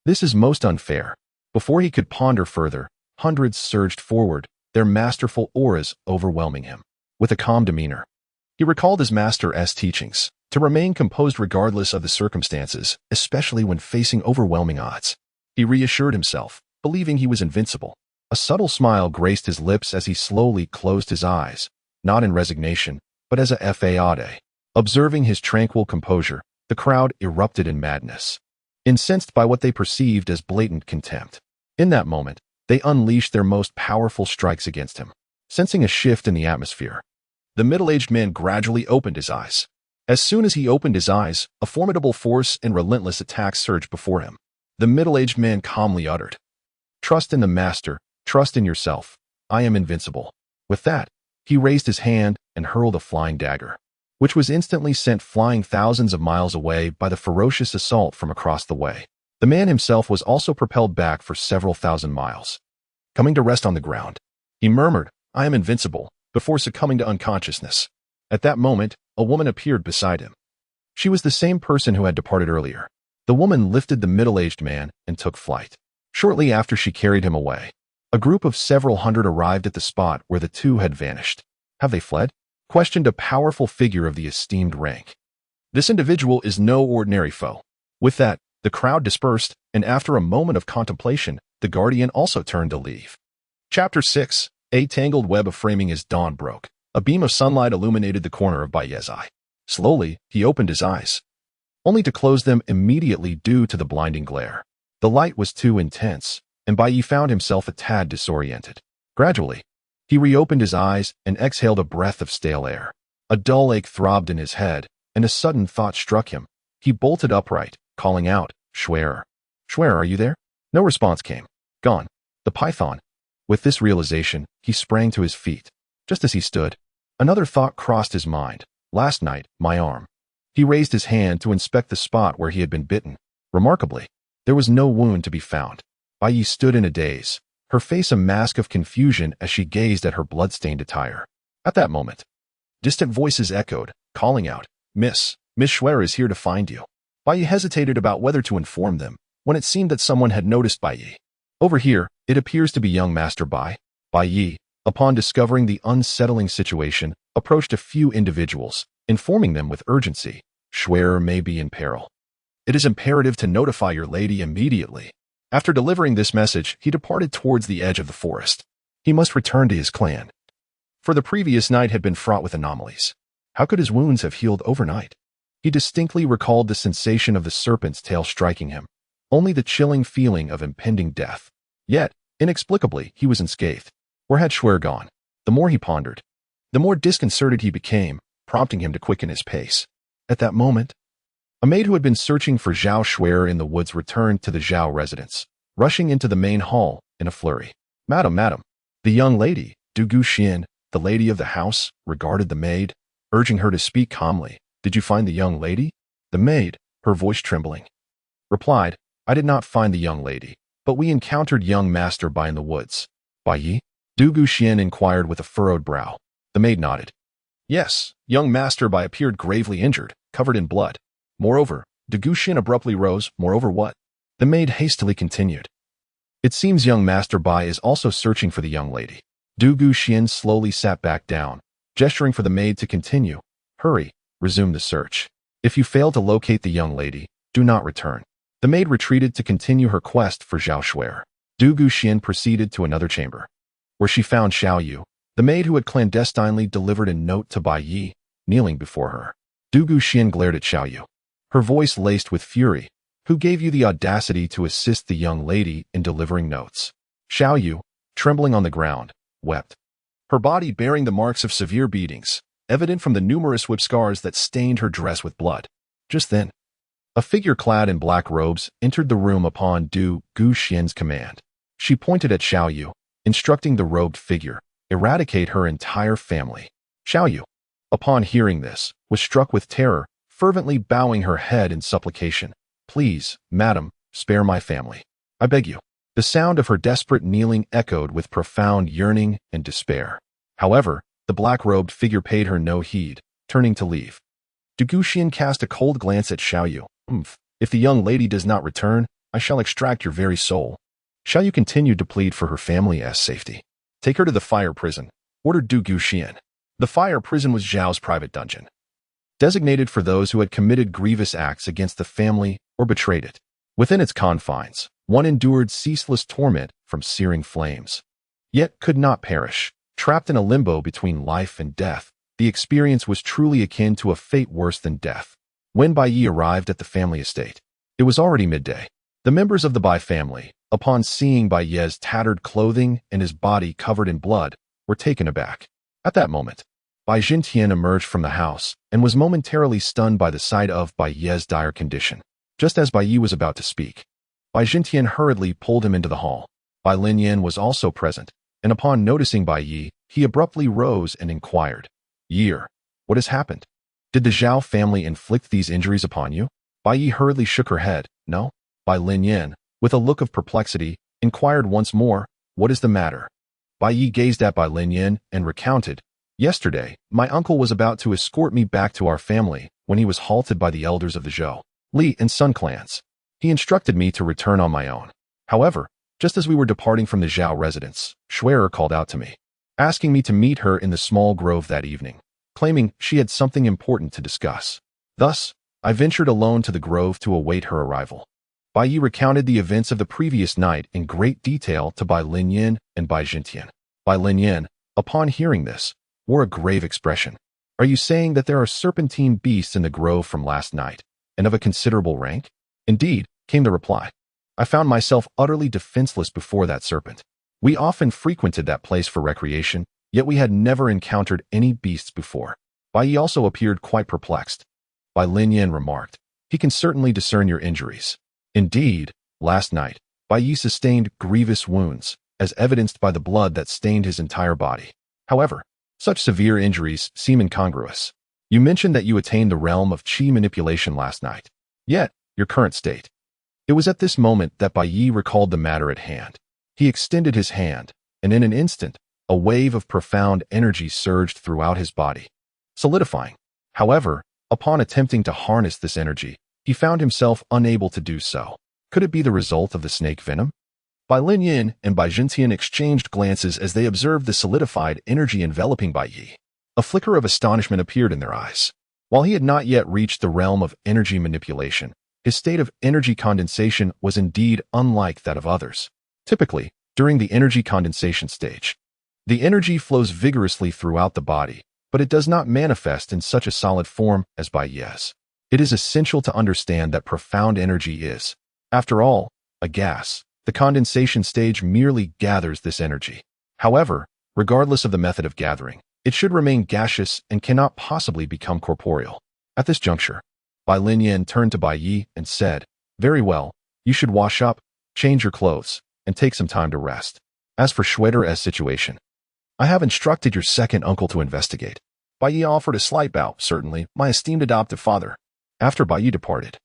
This is most unfair. Before he could ponder further, hundreds surged forward, their masterful auras overwhelming him. With a calm demeanor, he recalled his master's teachings, to remain composed regardless of the circumstances, especially when facing overwhelming odds. He reassured himself, believing he was invincible. A subtle smile graced his lips as he slowly closed his eyes, not in resignation, but as a fade. Observing his tranquil composure, the crowd erupted in madness, incensed by what they perceived as blatant contempt. In that moment, they unleashed their most powerful strikes against him. Sensing a shift in the atmosphere, the middle-aged man gradually opened his eyes. As soon as he opened his eyes, a formidable force and relentless attack surged before him. The middle-aged man calmly uttered, trust in the master, trust in yourself. I am invincible. With that, he raised his hand and hurled a flying dagger, which was instantly sent flying thousands of miles away by the ferocious assault from across the way. The man himself was also propelled back for several thousand miles. Coming to rest on the ground, he murmured, I am invincible, before succumbing to unconsciousness. At that moment, a woman appeared beside him. She was the same person who had departed earlier. The woman lifted the middle-aged man and took flight. Shortly after she carried him away, a group of several hundred arrived at the spot where the two had vanished. Have they fled? Questioned a powerful figure of the esteemed rank. This individual is no ordinary foe. With that, the crowd dispersed, and after a moment of contemplation, the guardian also turned to leave. Chapter 6. A tangled web of framing as dawn broke. A beam of sunlight illuminated the corner of Baiye's eye. Slowly, he opened his eyes, only to close them immediately due to the blinding glare. The light was too intense, and Baiye found himself a tad disoriented. Gradually, he reopened his eyes and exhaled a breath of stale air. A dull ache throbbed in his head, and a sudden thought struck him. He bolted upright, calling out, Schwerer. Schwerer, are you there? No response came. Gone. The python. With this realization, he sprang to his feet. Just as he stood, another thought crossed his mind. Last night, my arm. He raised his hand to inspect the spot where he had been bitten. Remarkably, there was no wound to be found. Baiye stood in a daze, her face a mask of confusion as she gazed at her blood-stained attire. At that moment, distant voices echoed, calling out, Miss Schwerer is here to find you. Baiye hesitated about whether to inform them, when it seemed that someone had noticed Baiye. Over here, it appears to be young Master Bai. Baiye, upon discovering the unsettling situation, approached a few individuals, informing them with urgency, Schwerer may be in peril. It is imperative to notify your lady immediately. After delivering this message, he departed towards the edge of the forest. He must return to his clan, for the previous night had been fraught with anomalies. How could his wounds have healed overnight? He distinctly recalled the sensation of the serpent's tail striking him, only the chilling feeling of impending death. Yet, inexplicably, he was unscathed. Where had Schwer gone? The more he pondered, the more disconcerted he became, prompting him to quicken his pace. At that moment, a maid who had been searching for Zhao Schwer in the woods returned to the Zhao residence, rushing into the main hall in a flurry. Madam, the young lady, Du Guxian, the lady of the house, regarded the maid, urging her to speak calmly. Did you find the young lady? The maid, her voice trembling, replied, I did not find the young lady, but we encountered young Master Bai in the woods. Bai Yi? Du Guxian inquired with a furrowed brow. The maid nodded. Yes, young Master Bai appeared gravely injured, covered in blood. Moreover, Du Guxian abruptly rose. Moreover what? The maid hastily continued. It seems young Master Bai is also searching for the young lady. Du Guxian slowly sat back down, gesturing for the maid to continue. Hurry, resume the search. If you fail to locate the young lady, do not return. The maid retreated to continue her quest for Zhao Schwer. Du Guxian proceeded to another chamber, where she found Xiao Yu, the maid who had clandestinely delivered a note to Bai Yi, kneeling before her. Du Guxian glared at Xiao Yu, her voice laced with fury. Who gave you the audacity to assist the young lady in delivering notes? Xiao Yu, trembling on the ground, wept, her body bearing the marks of severe beatings, evident from the numerous whip scars that stained her dress with blood. Just then, a figure clad in black robes entered the room upon Du Guxian's command. She pointed at Xiao Yu, instructing the robed figure, eradicate her entire family. Xiao Yu, upon hearing this, was struck with terror, fervently bowing her head in supplication. Please, madam, spare my family. I beg you. The sound of her desperate kneeling echoed with profound yearning and despair. However, the black-robed figure paid her no heed, turning to leave. Du Guxian cast a cold glance at Xiao Yu. If the young lady does not return, I shall extract your very soul. Xiao Yu continued to plead for her family's safety. Take her to the fire prison, ordered Du Guxian. The fire prison was Zhao's private dungeon, designated for those who had committed grievous acts against the family or betrayed it. Within its confines, one endured ceaseless torment from searing flames, yet could not perish. Trapped in a limbo between life and death, the experience was truly akin to a fate worse than death. When Bai Yi arrived at the family estate, it was already midday. The members of the Bai family, upon seeing Bai Ye's tattered clothing and his body covered in blood, were taken aback. At that moment, Bai Jintian emerged from the house and was momentarily stunned by the sight of Bai Ye's dire condition. Just as Bai Yi was about to speak, Bai Jintian hurriedly pulled him into the hall. Bai Linyan was also present, and upon noticing Bai Yi, he abruptly rose and inquired, Year, what has happened? Did the Zhao family inflict these injuries upon you? Bai Yi hurriedly shook her head. No. Bai Linyan, with a look of perplexity, inquired once more, what is the matter? Bai Yi gazed at Bai Linyan and recounted, Yesterday, my uncle was about to escort me back to our family when he was halted by the elders of the Zhou, Li, and Sun clans. He instructed me to return on my own. However, just as we were departing from the Zhao residence, Schwerer called out to me, asking me to meet her in the small grove that evening, claiming she had something important to discuss. Thus, I ventured alone to the grove to await her arrival. Bai Yi recounted the events of the previous night in great detail to Bai Linyan and Bai Jintian. Bai Linyan, upon hearing this, wore a grave expression. Are you saying that there are serpentine beasts in the grove from last night, and of a considerable rank? Indeed, came the reply. I found myself utterly defenseless before that serpent. We often frequented that place for recreation, yet we had never encountered any beasts before. Bai Yi also appeared quite perplexed. Bai Linyan remarked, he can certainly discern your injuries. Indeed, last night, Bai Yi sustained grievous wounds, as evidenced by the blood that stained his entire body. However, such severe injuries seem incongruous. You mentioned that you attained the realm of qi manipulation last night. Yet, your current state. It was at this moment that Bai Yi recalled the matter at hand. He extended his hand, and in an instant, a wave of profound energy surged throughout his body, solidifying. However, upon attempting to harness this energy, he found himself unable to do so. Could it be the result of the snake venom? Bai Linyan and Bai Jintian exchanged glances as they observed the solidified energy enveloping Bai Yi. A flicker of astonishment appeared in their eyes. While he had not yet reached the realm of energy manipulation, his state of energy condensation was indeed unlike that of others. Typically, during the energy condensation stage, the energy flows vigorously throughout the body, but it does not manifest in such a solid form as Bai Yi's. It is essential to understand that profound energy is, after all, a gas. The condensation stage merely gathers this energy. However, regardless of the method of gathering, it should remain gaseous and cannot possibly become corporeal. At this juncture, Bai Linyan turned to Bai Yi and said, "Very well, you should wash up, change your clothes, and take some time to rest. As for Schweder's situation, I have instructed your second uncle to investigate." Bai Yi offered a slight bow. "Certainly, my esteemed adoptive father." After Bai Yi departed,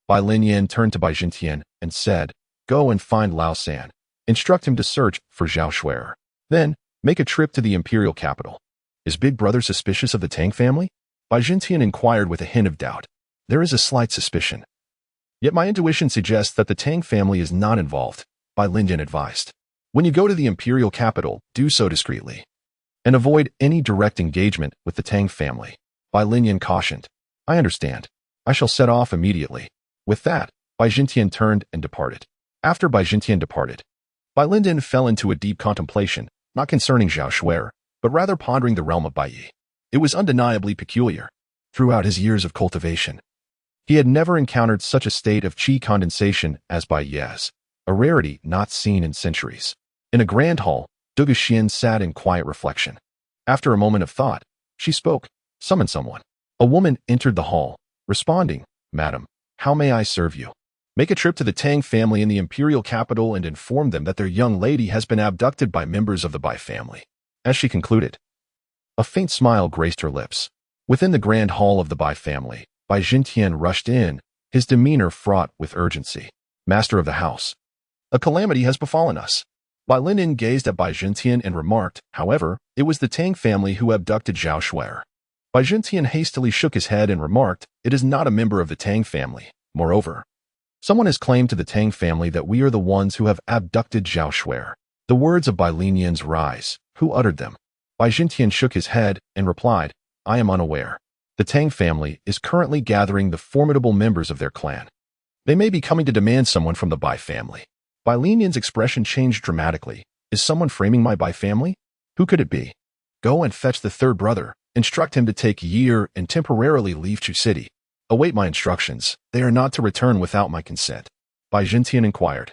Bai Linyan turned to Bai Jintian and said, "Go and find Lao San. Instruct him to search for Zhao Schwerer. Then, make a trip to the imperial capital." "Is Big Brother suspicious of the Tang family?" Bai Jintian inquired with a hint of doubt. "There is a slight suspicion. Yet my intuition suggests that the Tang family is not involved," Bai Linyan advised. "When you go to the imperial capital, do so discreetly, and avoid any direct engagement with the Tang family," Bai Linyan cautioned. "I understand. I shall set off immediately." With that, Bai Jintian turned and departed. After Bai Jintian departed, Bai Linyan fell into a deep contemplation, not concerning Zhao Schwerer, but rather pondering the realm of Bai Yi. It was undeniably peculiar. Throughout his years of cultivation, he had never encountered such a state of qi condensation as Bai Yi's, a rarity not seen in centuries. In a grand hall, Dugu Xian sat in quiet reflection. After a moment of thought, she spoke, "Summon someone." A woman entered the hall, responding, "Madam, how may I serve you?" "Make a trip to the Tang family in the imperial capital and inform them that their young lady has been abducted by members of the Bai family." As she concluded, a faint smile graced her lips. Within the grand hall of the Bai family, Bai Jintian rushed in, his demeanor fraught with urgency. "Master of the house, a calamity has befallen us." Bai Linyan gazed at Bai Jintian and remarked, "However, it was the Tang family who abducted Zhao Schwerer." Bai Jintian hastily shook his head and remarked, "It is not a member of the Tang family. Moreover, someone has claimed to the Tang family that we are the ones who have abducted Zhao Schwerer." The words of Bai Linyan's rise. Who uttered them? Bai Jintian shook his head and replied, "I am unaware. The Tang family is currently gathering the formidable members of their clan. They may be coming to demand someone from the Bai family." Bai Linyan's expression changed dramatically. "Is someone framing my Bai family? Who could it be?" "Go and fetch the third brother. Instruct him to take Year and temporarily leave Chu City. Await my instructions. They are not to return without my consent." Bai Jintian inquired.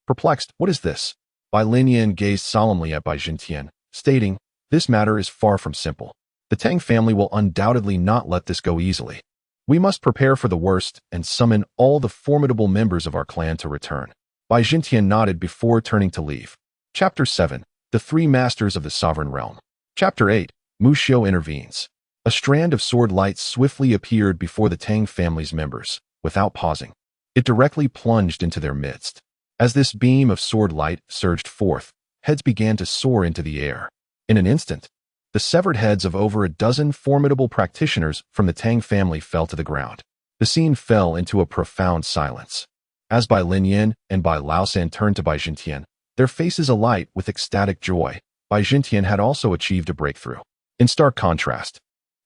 Perplexed, "What is this?" Bai Linyan gazed solemnly at Bai Jintian, stating, "This matter is far from simple. The Tang family will undoubtedly not let this go easily. We must prepare for the worst and summon all the formidable members of our clan to return." Bai Jintian nodded before turning to leave. Chapter 7. The Three Masters of the Sovereign Realm. Chapter 8. Mu Xiu intervenes. A strand of sword light swiftly appeared before the Tang family's members, without pausing. It directly plunged into their midst. As this beam of sword light surged forth, heads began to soar into the air. In an instant, the severed heads of over a dozen formidable practitioners from the Tang family fell to the ground. The scene fell into a profound silence. As Bai Linyan and Bai Laosan turned to Bai Jintian, their faces alight with ecstatic joy, Bai Jintian had also achieved a breakthrough. In stark contrast,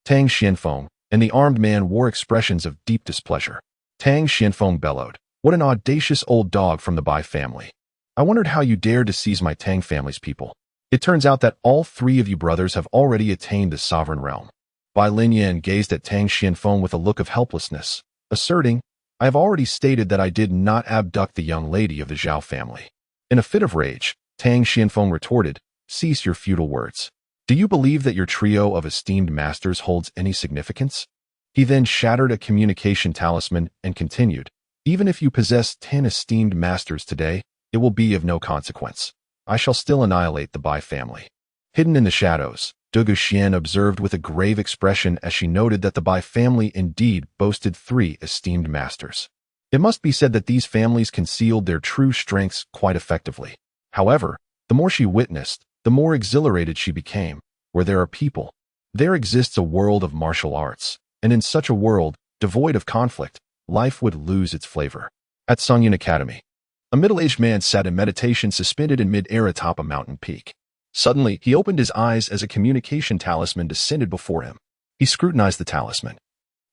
Tang Xianfeng and the armed man wore expressions of deep displeasure. Tang Xianfeng bellowed, "What an audacious old dog from the Bai family. I wondered how you dared to seize my Tang family's people. It turns out that all three of you brothers have already attained the sovereign realm." Bai Linyan gazed at Tang Xianfeng with a look of helplessness, asserting, "I have already stated that I did not abduct the young lady of the Zhao family." In a fit of rage, Tang Xianfeng retorted, "Cease your futile words. Do you believe that your trio of esteemed masters holds any significance?" He then shattered a communication talisman and continued, "Even if you possess 10 esteemed masters today, it will be of no consequence. I shall still annihilate the Bai family." Hidden in the shadows, Dugu Xian observed with a grave expression as she noted that the Bai family indeed boasted 3 esteemed masters. It must be said that these families concealed their true strengths quite effectively. However, the more she witnessed, the more exhilarated she became. Where there are people, there exists a world of martial arts, and in such a world, devoid of conflict, life would lose its flavor. At Songyun Academy, a middle-aged man sat in meditation suspended in mid-air atop a mountain peak. Suddenly, he opened his eyes as a communication talisman descended before him. He scrutinized the talisman,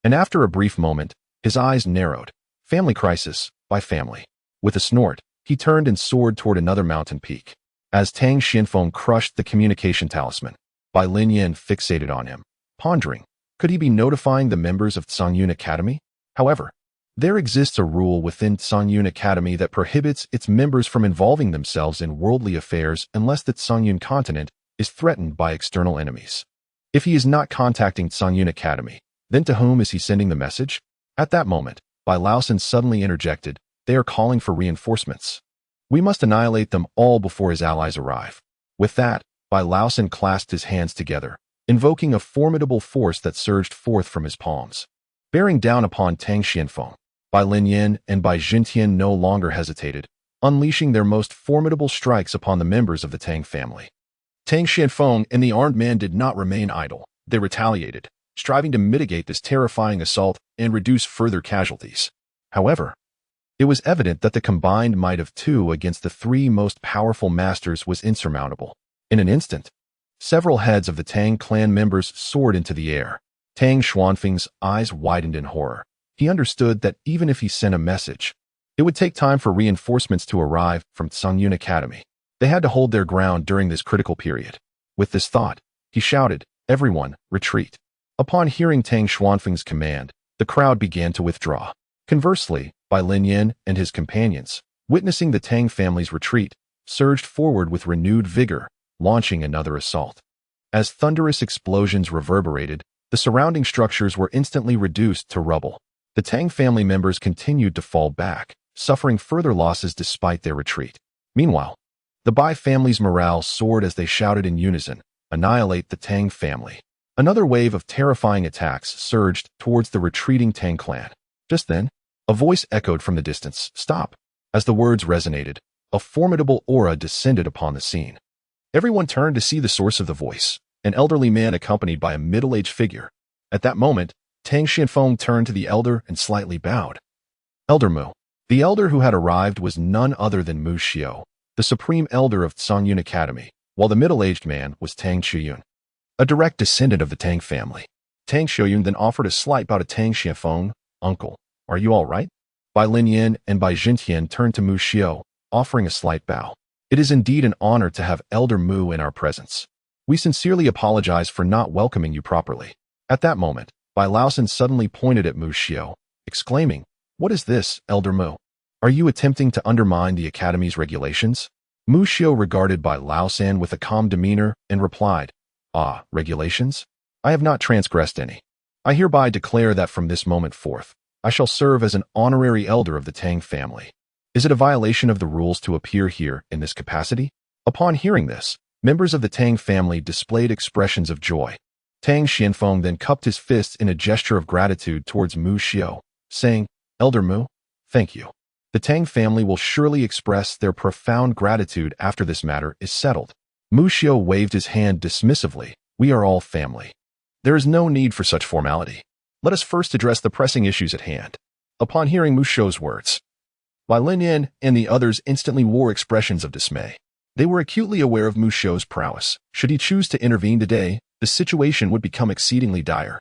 and after a brief moment, his eyes narrowed. Family crisis, by family. With a snort, he turned and soared toward another mountain peak. As Tang Xianfeng crushed the communication talisman, Bai Linyan fixated on him, pondering, Could he be notifying the members of Tsangyun Academy? However, there exists a rule within Tsangyun Academy that prohibits its members from involving themselves in worldly affairs unless the Tsangyun continent is threatened by external enemies. If he is not contacting Tsangyun Academy, then to whom is he sending the message? At that moment, Bai Laosen suddenly interjected, "They are calling for reinforcements. We must annihilate them all before his allies arrive." With that, Bai Laosen clasped his hands together, invoking a formidable force that surged forth from his palms. Bearing down upon Tang Xianfeng, Bai Linyan and Bai Jintian no longer hesitated, unleashing their most formidable strikes upon the members of the Tang family. Tang Xianfeng and the armed man did not remain idle. They retaliated, striving to mitigate this terrifying assault and reduce further casualties. However, it was evident that the combined might of two against the three most powerful masters was insurmountable. In an instant, several heads of the Tang clan members soared into the air. Tang Xuanfeng's eyes widened in horror. He understood that even if he sent a message, it would take time for reinforcements to arrive from Tsangyun Academy. They had to hold their ground during this critical period. With this thought, he shouted, "Everyone, retreat." Upon hearing Tang Xuanfeng's command, the crowd began to withdraw. Conversely, Bai Linyan and his companions, witnessing the Tang family's retreat, surged forward with renewed vigor, launching another assault. As thunderous explosions reverberated, the surrounding structures were instantly reduced to rubble. The Tang family members continued to fall back, suffering further losses despite their retreat. Meanwhile, the Bai family's morale soared as they shouted in unison, "Annihilate the Tang family." Another wave of terrifying attacks surged towards the retreating Tang clan. Just then, a voice echoed from the distance, "Stop." As the words resonated, a formidable aura descended upon the scene. Everyone turned to see the source of the voice, an elderly man accompanied by a middle-aged figure. At that moment, Tang Xianfeng turned to the elder and slightly bowed. "Elder Mu." The elder who had arrived was none other than Mu Xiao, the supreme elder of Tsangyun Academy, while the middle-aged man was Tang Qiuyun, a direct descendant of the Tang family. Tang Qiuyun then offered a slight bow to Tang Xianfeng. "Uncle, are you all right?" Bai Linyan and Bai Jintian turned to Mu Xiao, offering a slight bow. "It is indeed an honor to have Elder Mu in our presence. We sincerely apologize for not welcoming you properly." At that moment, Bai Laosen suddenly pointed at Mu Xiao, exclaiming, "What is this, Elder Mu? Are you attempting to undermine the Academy's regulations?" Mu Xiao regarded Bai Laosen with a calm demeanor and replied, "Ah, regulations? I have not transgressed any. I hereby declare that from this moment forth, I shall serve as an honorary elder of the Tang family. Is it a violation of the rules to appear here in this capacity?" Upon hearing this, members of the Tang family displayed expressions of joy. Tang Xianfeng then cupped his fists in a gesture of gratitude towards Mu Xiao, saying, "Elder Mu, thank you. The Tang family will surely express their profound gratitude after this matter is settled." Mu Xiao waved his hand dismissively. "We are all family. There is no need for such formality. Let us first address the pressing issues at hand." Upon hearing Mu Xiao's words, Bai Linyan and the others instantly wore expressions of dismay. They were acutely aware of Mu Xiao's prowess. Should he choose to intervene today, the situation would become exceedingly dire.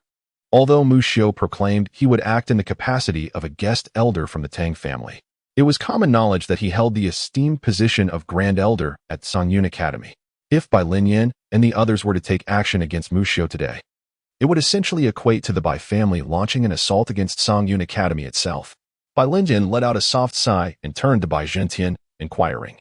Although Mu Xiao proclaimed he would act in the capacity of a guest elder from the Tang family, it was common knowledge that he held the esteemed position of Grand Elder at Tsangyun Academy. If Bai Linyan and the others were to take action against Mu Xiao today, it would essentially equate to the Bai family launching an assault against Tsangyun Academy itself. Bai Linyan let out a soft sigh and turned to Bai Jintian, inquiring,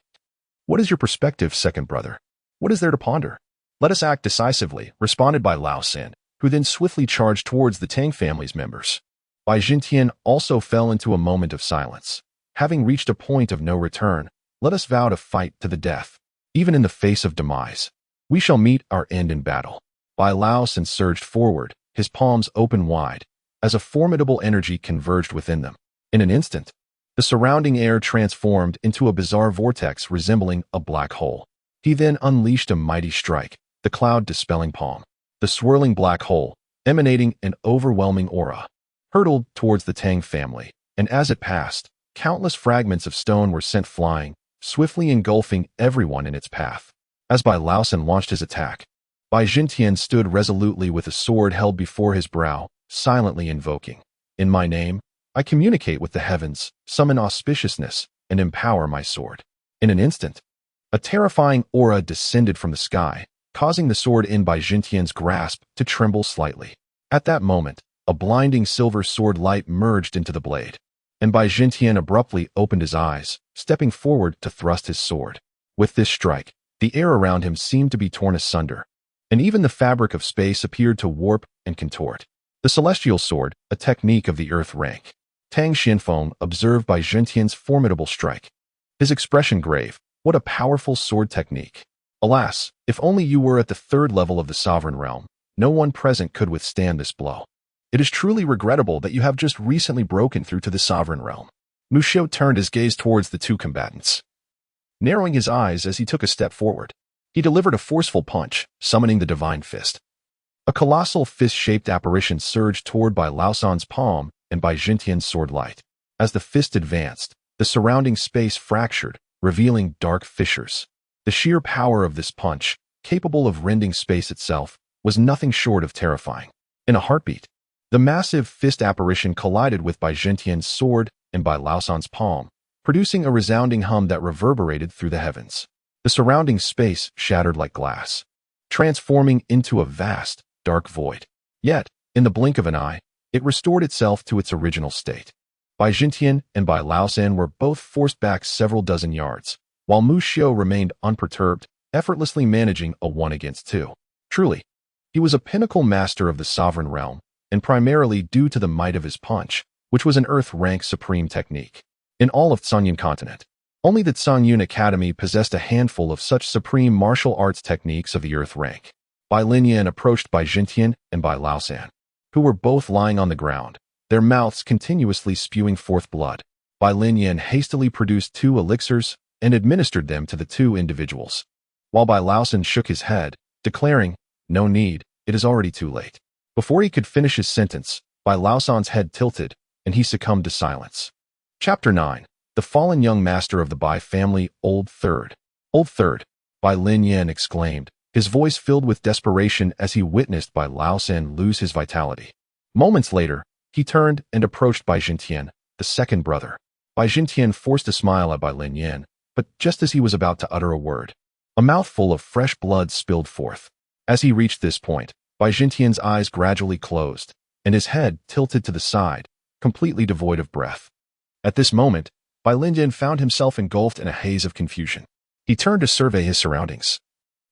"What is your perspective, second brother? What is there to ponder?" "Let us act decisively," responded Bai Laosen, who then swiftly charged towards the Tang family's members. Bai Jintian also fell into a moment of silence. Having reached a point of no return, let us vow to fight to the death, even in the face of demise. We shall meet our end in battle. Bai Laosen surged forward, his palms open wide, as a formidable energy converged within them. In an instant, the surrounding air transformed into a bizarre vortex resembling a black hole. He then unleashed a mighty strike, the cloud-dispelling palm. The swirling black hole, emanating an overwhelming aura, hurtled towards the Tang family, and as it passed, countless fragments of stone were sent flying, swiftly engulfing everyone in its path. As Bai Laosen launched his attack, Bai Jintian stood resolutely with a sword held before his brow, silently invoking, "In my name, I communicate with the heavens, summon auspiciousness, and empower my sword." In an instant, a terrifying aura descended from the sky, causing the sword in Bai Jintian's grasp to tremble slightly. At that moment, a blinding silver sword light merged into the blade, and Bai Jintian abruptly opened his eyes, stepping forward to thrust his sword. With this strike, the air around him seemed to be torn asunder, and even the fabric of space appeared to warp and contort. The celestial sword, a technique of the earth rank. Tang Xinfeng observed Bai Jintian's formidable strike. His expression grave. What a powerful sword technique. Alas, if only you were at the third level of the sovereign realm, no one present could withstand this blow. It is truly regrettable that you have just recently broken through to the sovereign realm. Mu Xiu turned his gaze towards the two combatants, narrowing his eyes as he took a step forward. He delivered a forceful punch, summoning the divine fist. A colossal fist-shaped apparition surged toward Bai Laosan's palm and Bai Jintian's sword light. As the fist advanced, the surrounding space fractured, revealing dark fissures. The sheer power of this punch, capable of rending space itself, was nothing short of terrifying. In a heartbeat, the massive fist apparition collided with Bai Jintian's sword and Bai Laosan's palm, producing a resounding hum that reverberated through the heavens. The surrounding space shattered like glass, transforming into a vast, dark void. Yet, in the blink of an eye, it restored itself to its original state. Bai Jintian and Bai Laosan were both forced back several dozen yards, while Mu Xiu remained unperturbed, effortlessly managing a 1-against-2. Truly, he was a pinnacle master of the sovereign realm, and primarily due to the might of his punch, which was an earth-rank supreme technique. In all of Cangyun continent, only the Cangyun Academy possessed a handful of such supreme martial arts techniques of the earth rank. Bai Linyan approached Bai Jintian and Bai Laosan, who were both lying on the ground, their mouths continuously spewing forth blood. Bai Linyan hastily produced 2 elixirs and administered them to the 2 individuals, while Bai Laosan shook his head, declaring, "No need, it is already too late." Before he could finish his sentence, Bai Laosan's head tilted, and he succumbed to silence. Chapter 9. The Fallen Young Master of the Bai Family, Old Third. Old Third, Bai Linyan exclaimed, his voice filled with desperation as he witnessed Bai Laosan lose his vitality. Moments later, he turned and approached Bai Jintian, the second brother. Bai Jintian forced a smile at Bai Linyan, but just as he was about to utter a word, a mouthful of fresh blood spilled forth. As he reached this point, Bai Jintian's eyes gradually closed, and his head tilted to the side, completely devoid of breath. At this moment, Bai Linyan found himself engulfed in a haze of confusion. He turned to survey his surroundings,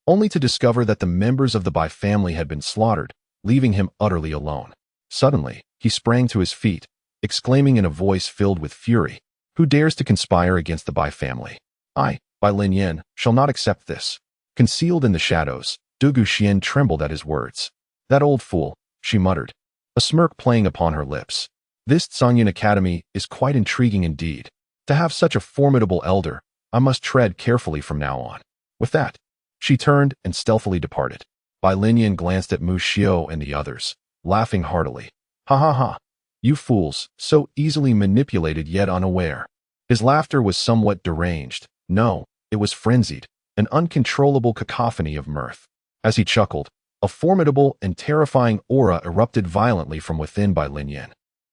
only to discover that the members of the Bai family had been slaughtered, leaving him utterly alone. Suddenly, he sprang to his feet, exclaiming in a voice filled with fury, "Who dares to conspire against the Bai family? I, Bai Linyan, shall not accept this." Concealed in the shadows, Du Guxian trembled at his words. "That old fool," she muttered, a smirk playing upon her lips. "This Cangyun Academy is quite intriguing indeed. To have such a formidable elder, I must tread carefully from now on." With that, she turned and stealthily departed. Bai Linyan glanced at Mu Xiu and the others, laughing heartily. "Ha ha ha! You fools, so easily manipulated yet unaware." His laughter was somewhat deranged. No, it was frenzied, an uncontrollable cacophony of mirth. As he chuckled, a formidable and terrifying aura erupted violently from within Bai Linyan.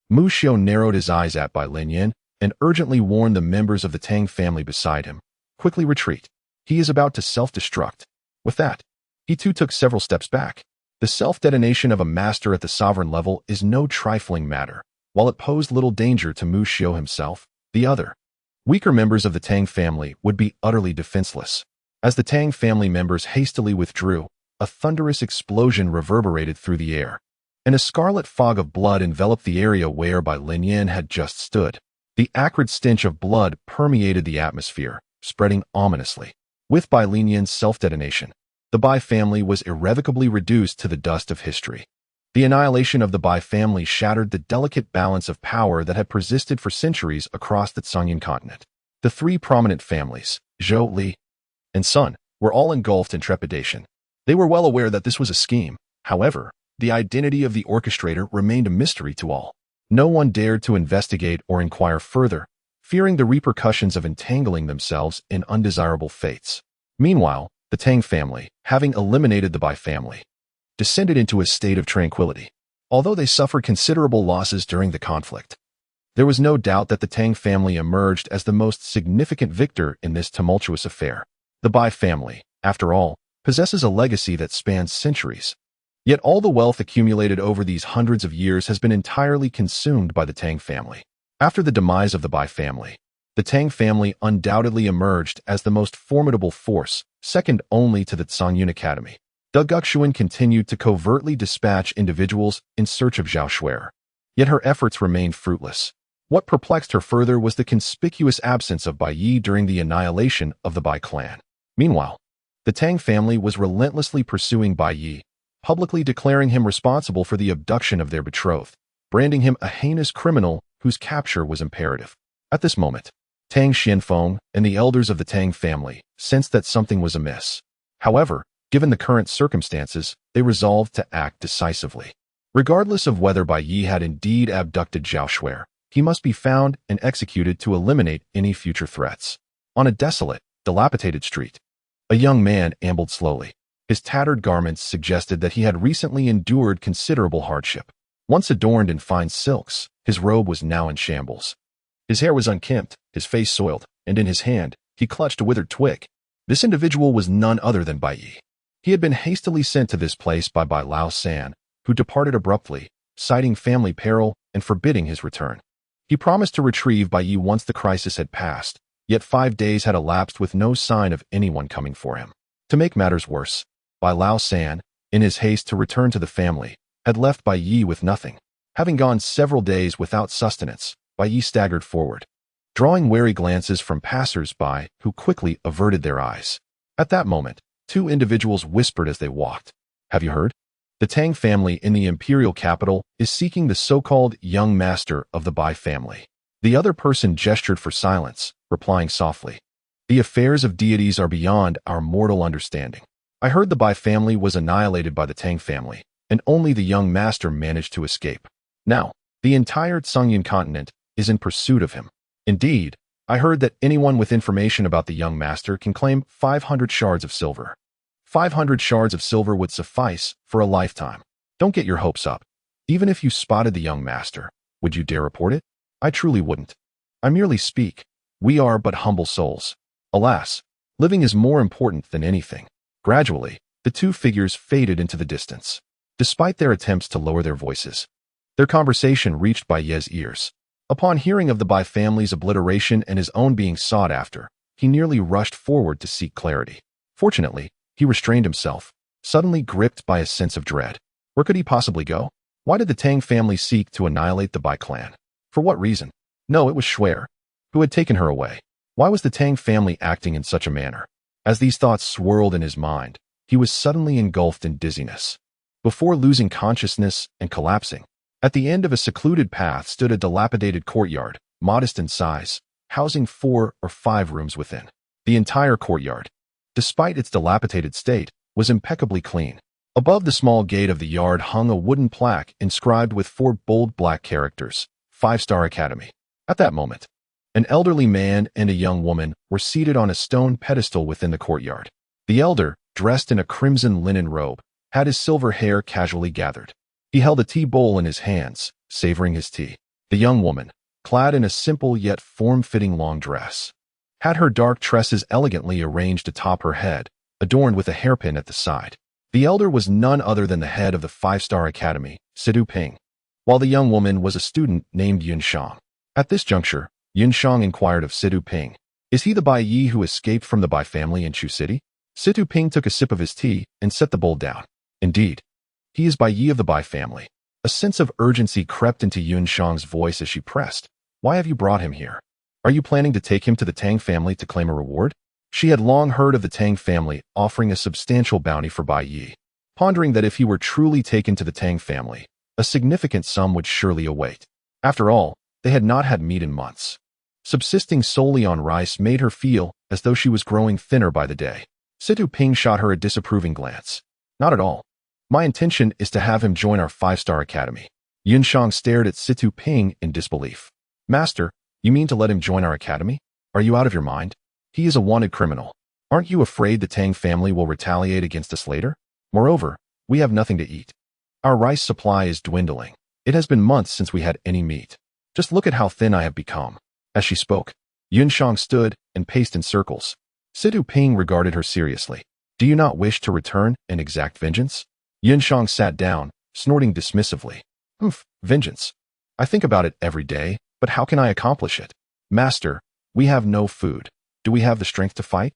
Mu Xiu narrowed his eyes at Bai Linyan and urgently warned the members of the Tang family beside him, "Quickly retreat. He is about to self-destruct." With that, he too took several steps back. The self-detonation of a master at the sovereign level is no trifling matter. While it posed little danger to Mu Xiu himself, the other, weaker members of the Tang family would be utterly defenseless. As the Tang family members hastily withdrew, a thunderous explosion reverberated through the air, and a scarlet fog of blood enveloped the area where Bai Linyan had just stood. The acrid stench of blood permeated the atmosphere, spreading ominously. With Bai Linyan's self-detonation, the Bai family was irrevocably reduced to the dust of history. The annihilation of the Bai family shattered the delicate balance of power that had persisted for centuries across the Cangyun continent. The 3 prominent families, Zhou, Li, and Sun, were all engulfed in trepidation. They were well aware that this was a scheme. However, the identity of the orchestrator remained a mystery to all. No one dared to investigate or inquire further, fearing the repercussions of entangling themselves in undesirable fates. Meanwhile, the Tang family, having eliminated the Bai family, descended into a state of tranquility. Although they suffered considerable losses during the conflict, there was no doubt that the Tang family emerged as the most significant victor in this tumultuous affair. The Bai family, after all, possesses a legacy that spans centuries, Yet all the wealth accumulated over these hundreds of years has been entirely consumed by the Tang family. After the demise of the Bai family, the Tang family undoubtedly emerged as the most formidable force, second only to the Songyun Academy. The Guxuan continued to covertly dispatch individuals in search of Zhao Shuer. Yet her efforts remained fruitless. What perplexed her further was the conspicuous absence of Bai Yi during the annihilation of the Bai clan. Meanwhile, the Tang family was relentlessly pursuing Bai Yi, publicly declaring him responsible for the abduction of their betrothed, branding him a heinous criminal whose capture was imperative. At this moment, Tang Xianfeng and the elders of the Tang family sensed that something was amiss. However, given the current circumstances, they resolved to act decisively. Regardless of whether Bai Yi had indeed abducted Zhao Shuer, he must be found and executed to eliminate any future threats. On a desolate, dilapidated street, a young man ambled slowly. His tattered garments suggested that he had recently endured considerable hardship. Once adorned in fine silks, his robe was now in shambles. His hair was unkempt, his face soiled, and in his hand, he clutched a withered twig. This individual was none other than Bai Yi. He had been hastily sent to this place by Bai Lao San, who departed abruptly, citing family peril and forbidding his return. He promised to retrieve Bai Yi once the crisis had passed, yet 5 days had elapsed with no sign of anyone coming for him. To make matters worse, Bai Lao San, in his haste to return to the family, had left Bai Yi with nothing. Having gone several days without sustenance, Bai Yi staggered forward, drawing wary glances from passers-by who quickly averted their eyes. At that moment, 2 individuals whispered as they walked. "Have you heard? The Tang family in the imperial capital is seeking the so-called young master of the Bai family." The other person gestured for silence, replying softly, "The affairs of deities are beyond our mortal understanding. I heard the Bai family was annihilated by the Tang family, and only the young master managed to escape. Now, the entire Songyun continent is in pursuit of him. Indeed, I heard that anyone with information about the young master can claim 500 shards of silver. 500 shards of silver would suffice for a lifetime. Don't get your hopes up. Even if you spotted the young master, would you dare report it? I truly wouldn't. I merely speak. We are but humble souls. Alas, living is more important than anything." Gradually, the 2 figures faded into the distance. Despite their attempts to lower their voices, their conversation reached Bai Ye's ears. Upon hearing of the Bai family's obliteration and his own being sought after, he nearly rushed forward to seek clarity. Fortunately, he restrained himself, suddenly gripped by a sense of dread. Where could he possibly go? Why did the Tang family seek to annihilate the Bai clan? For what reason? No, it was Shuer, who had taken her away. Why was the Tang family acting in such a manner? As these thoughts swirled in his mind, he was suddenly engulfed in dizziness. Before losing consciousness and collapsing, at the end of a secluded path stood a dilapidated courtyard, modest in size, housing 4 or 5 rooms within. The entire courtyard, despite its dilapidated state, was impeccably clean. Above the small gate of the yard hung a wooden plaque inscribed with 4 bold black characters, 5-Star Academy. At that moment, an elderly man and a young woman were seated on a stone pedestal within the courtyard. The elder, dressed in a crimson linen robe, had his silver hair casually gathered. He held a tea bowl in his hands, savoring his tea. The young woman, clad in a simple yet form-fitting long dress, had her dark tresses elegantly arranged atop her head, adorned with a hairpin at the side. The elder was none other than the head of the 5-Star Academy, Sidu Ping, while the young woman was a student named Yun Shang. At this juncture, Yun Shang inquired of Sidu Ping, "Is he the Bai Yi who escaped from the Bai family in Chu City?" Sidu Ping took a sip of his tea and set the bowl down. "Indeed, he is Bai Yi of the Bai family." A sense of urgency crept into Yun Shang's voice as she pressed, "Why have you brought him here? Are you planning to take him to the Tang family to claim a reward?" She had long heard of the Tang family offering a substantial bounty for Bai Yi, pondering that if he were truly taken to the Tang family, a significant sum would surely await. After all, they had not had meat in months. Subsisting solely on rice made her feel as though she was growing thinner by the day. Situ Ping shot her a disapproving glance. "Not at all. My intention is to have him join our 5-Star Academy." Yun Shang stared at Situ Ping in disbelief. "Master, you mean to let him join our academy? Are you out of your mind? He is a wanted criminal. Aren't you afraid the Tang family will retaliate against us later? Moreover, we have nothing to eat. Our rice supply is dwindling. It has been months since we had any meat. Just look at how thin I have become." As she spoke, Yun Shang stood and paced in circles. Situ Ping regarded her seriously. "Do you not wish to return and exact vengeance?" Yunshang sat down, snorting dismissively. Vengeance. I think about it every day, but how can I accomplish it? Master, we have no food. Do we have the strength to fight?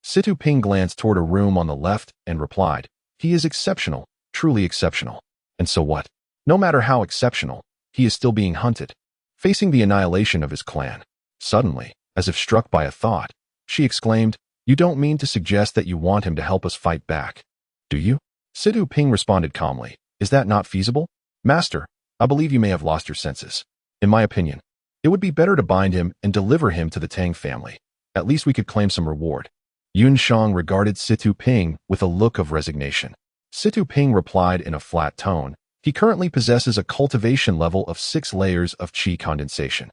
Situ Ping glanced toward a room on the left and replied, he is exceptional, truly exceptional. And so what? No matter how exceptional, he is still being hunted, facing the annihilation of his clan. Suddenly, as if struck by a thought, she exclaimed, you don't mean to suggest that you want him to help us fight back, do you? Situ Ping responded calmly, is that not feasible? Master, I believe you may have lost your senses. In my opinion, it would be better to bind him and deliver him to the Tang family. At least we could claim some reward. Yunshang regarded Situ Ping with a look of resignation. Situ Ping replied in a flat tone, he currently possesses a cultivation level of 6 layers of qi condensation.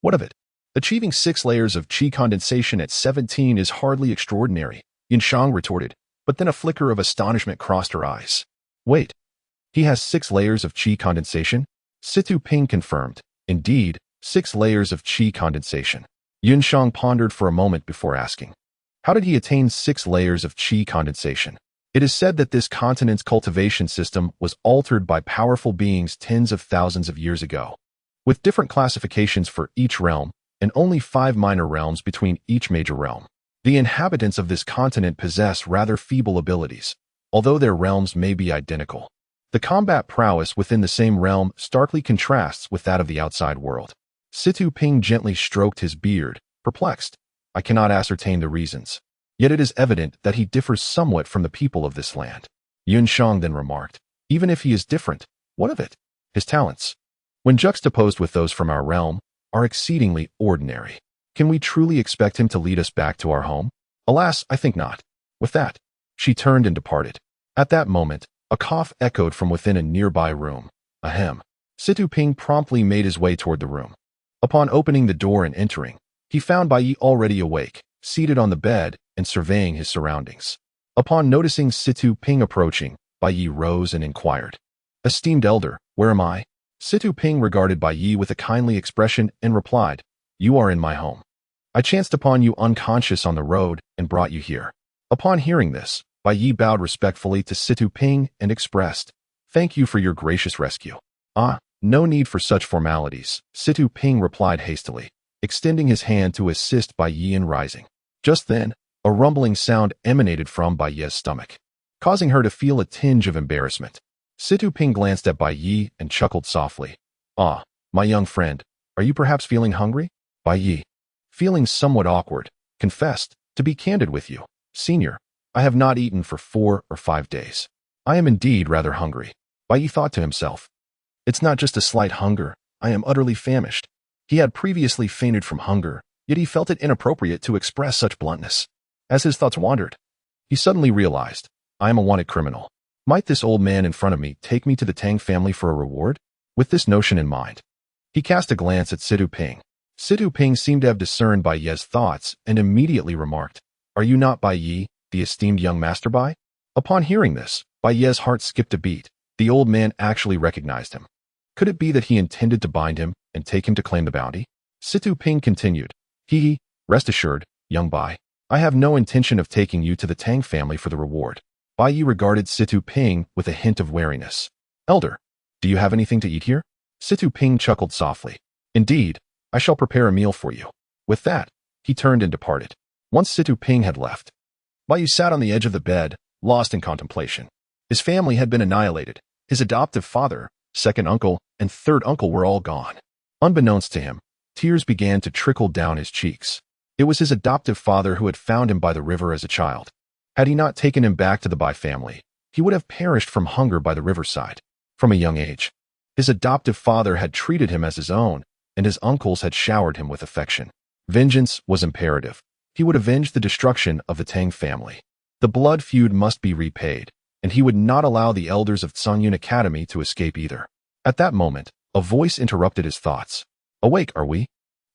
What of it? Achieving 6 layers of qi condensation at 17 is hardly extraordinary, Yunshang retorted, but then a flicker of astonishment crossed her eyes. Wait, he has 6 layers of qi condensation? Situ Ping confirmed, indeed, 6 layers of qi condensation. Yunshang pondered for a moment before asking, how did he attain 6 layers of qi condensation? It is said that this continent's cultivation system was altered by powerful beings tens of thousands of years ago, with different classifications for each realm and only 5 minor realms between each major realm. The inhabitants of this continent possess rather feeble abilities, although their realms may be identical. The combat prowess within the same realm starkly contrasts with that of the outside world. Situ Ping gently stroked his beard, perplexed. I cannot ascertain the reasons. Yet it is evident that he differs somewhat from the people of this land. Yunshang then remarked, even if he is different, what of it? His talents, when juxtaposed with those from our realm, are exceedingly ordinary. Can we truly expect him to lead us back to our home? Alas, I think not. With that, she turned and departed. At that moment, a cough echoed from within a nearby room. Ahem. Situ Ping promptly made his way toward the room. Upon opening the door and entering, he found Bai Yi already awake, seated on the bed and surveying his surroundings. Upon noticing Situ Ping approaching, Bai Yi rose and inquired, esteemed elder, where am I? Situ Ping regarded Bai Yi with a kindly expression and replied, you are in my home. I chanced upon you unconscious on the road and brought you here. Upon hearing this, Bai Yi bowed respectfully to Situ Ping and expressed, thank you for your gracious rescue. No need for such formalities, Situ Ping replied hastily, extending his hand to assist Bai Yi in rising. Just then, a rumbling sound emanated from Bai Yi's stomach, causing her to feel a tinge of embarrassment. Situ Ping glanced at Bai Yi and chuckled softly. My young friend, are you perhaps feeling hungry? Bai Yi, feeling somewhat awkward, confessed, to be candid with you, senior, I have not eaten for 4 or 5 days. I am indeed rather hungry. Bai Yi thought to himself, it's not just a slight hunger, I am utterly famished. He had previously fainted from hunger, yet he felt it inappropriate to express such bluntness. As his thoughts wandered, he suddenly realized, I am a wanted criminal. Might this old man in front of me take me to the Tang family for a reward? With this notion in mind, he cast a glance at Situ Ping. Situ Ping seemed to have discerned Bai Yi's thoughts and immediately remarked, are you not Bai Yi, the esteemed young master Bai? Upon hearing this, Bai Yi's heart skipped a beat. The old man actually recognized him. Could it be that he intended to bind him and take him to claim the bounty? Situ Ping continued, rest assured, young Bai, I have no intention of taking you to the Tang family for the reward. Bai Yi regarded Situ Ping with a hint of wariness. Elder, do you have anything to eat here? Situ Ping chuckled softly. Indeed, I shall prepare a meal for you. With that, he turned and departed. Once Situ Ping had left, Bai Yi sat on the edge of the bed, lost in contemplation. His family had been annihilated. His adoptive father, second uncle, and third uncle were all gone. Unbeknownst to him, tears began to trickle down his cheeks. It was his adoptive father who had found him by the river as a child. Had he not taken him back to the Bai family, he would have perished from hunger by the riverside. From a young age, his adoptive father had treated him as his own, and his uncles had showered him with affection. Vengeance was imperative. He would avenge the destruction of the Tang family. The blood feud must be repaid, and he would not allow the elders of Tsungyun Academy to escape either. At that moment, a voice interrupted his thoughts. Awake, are we?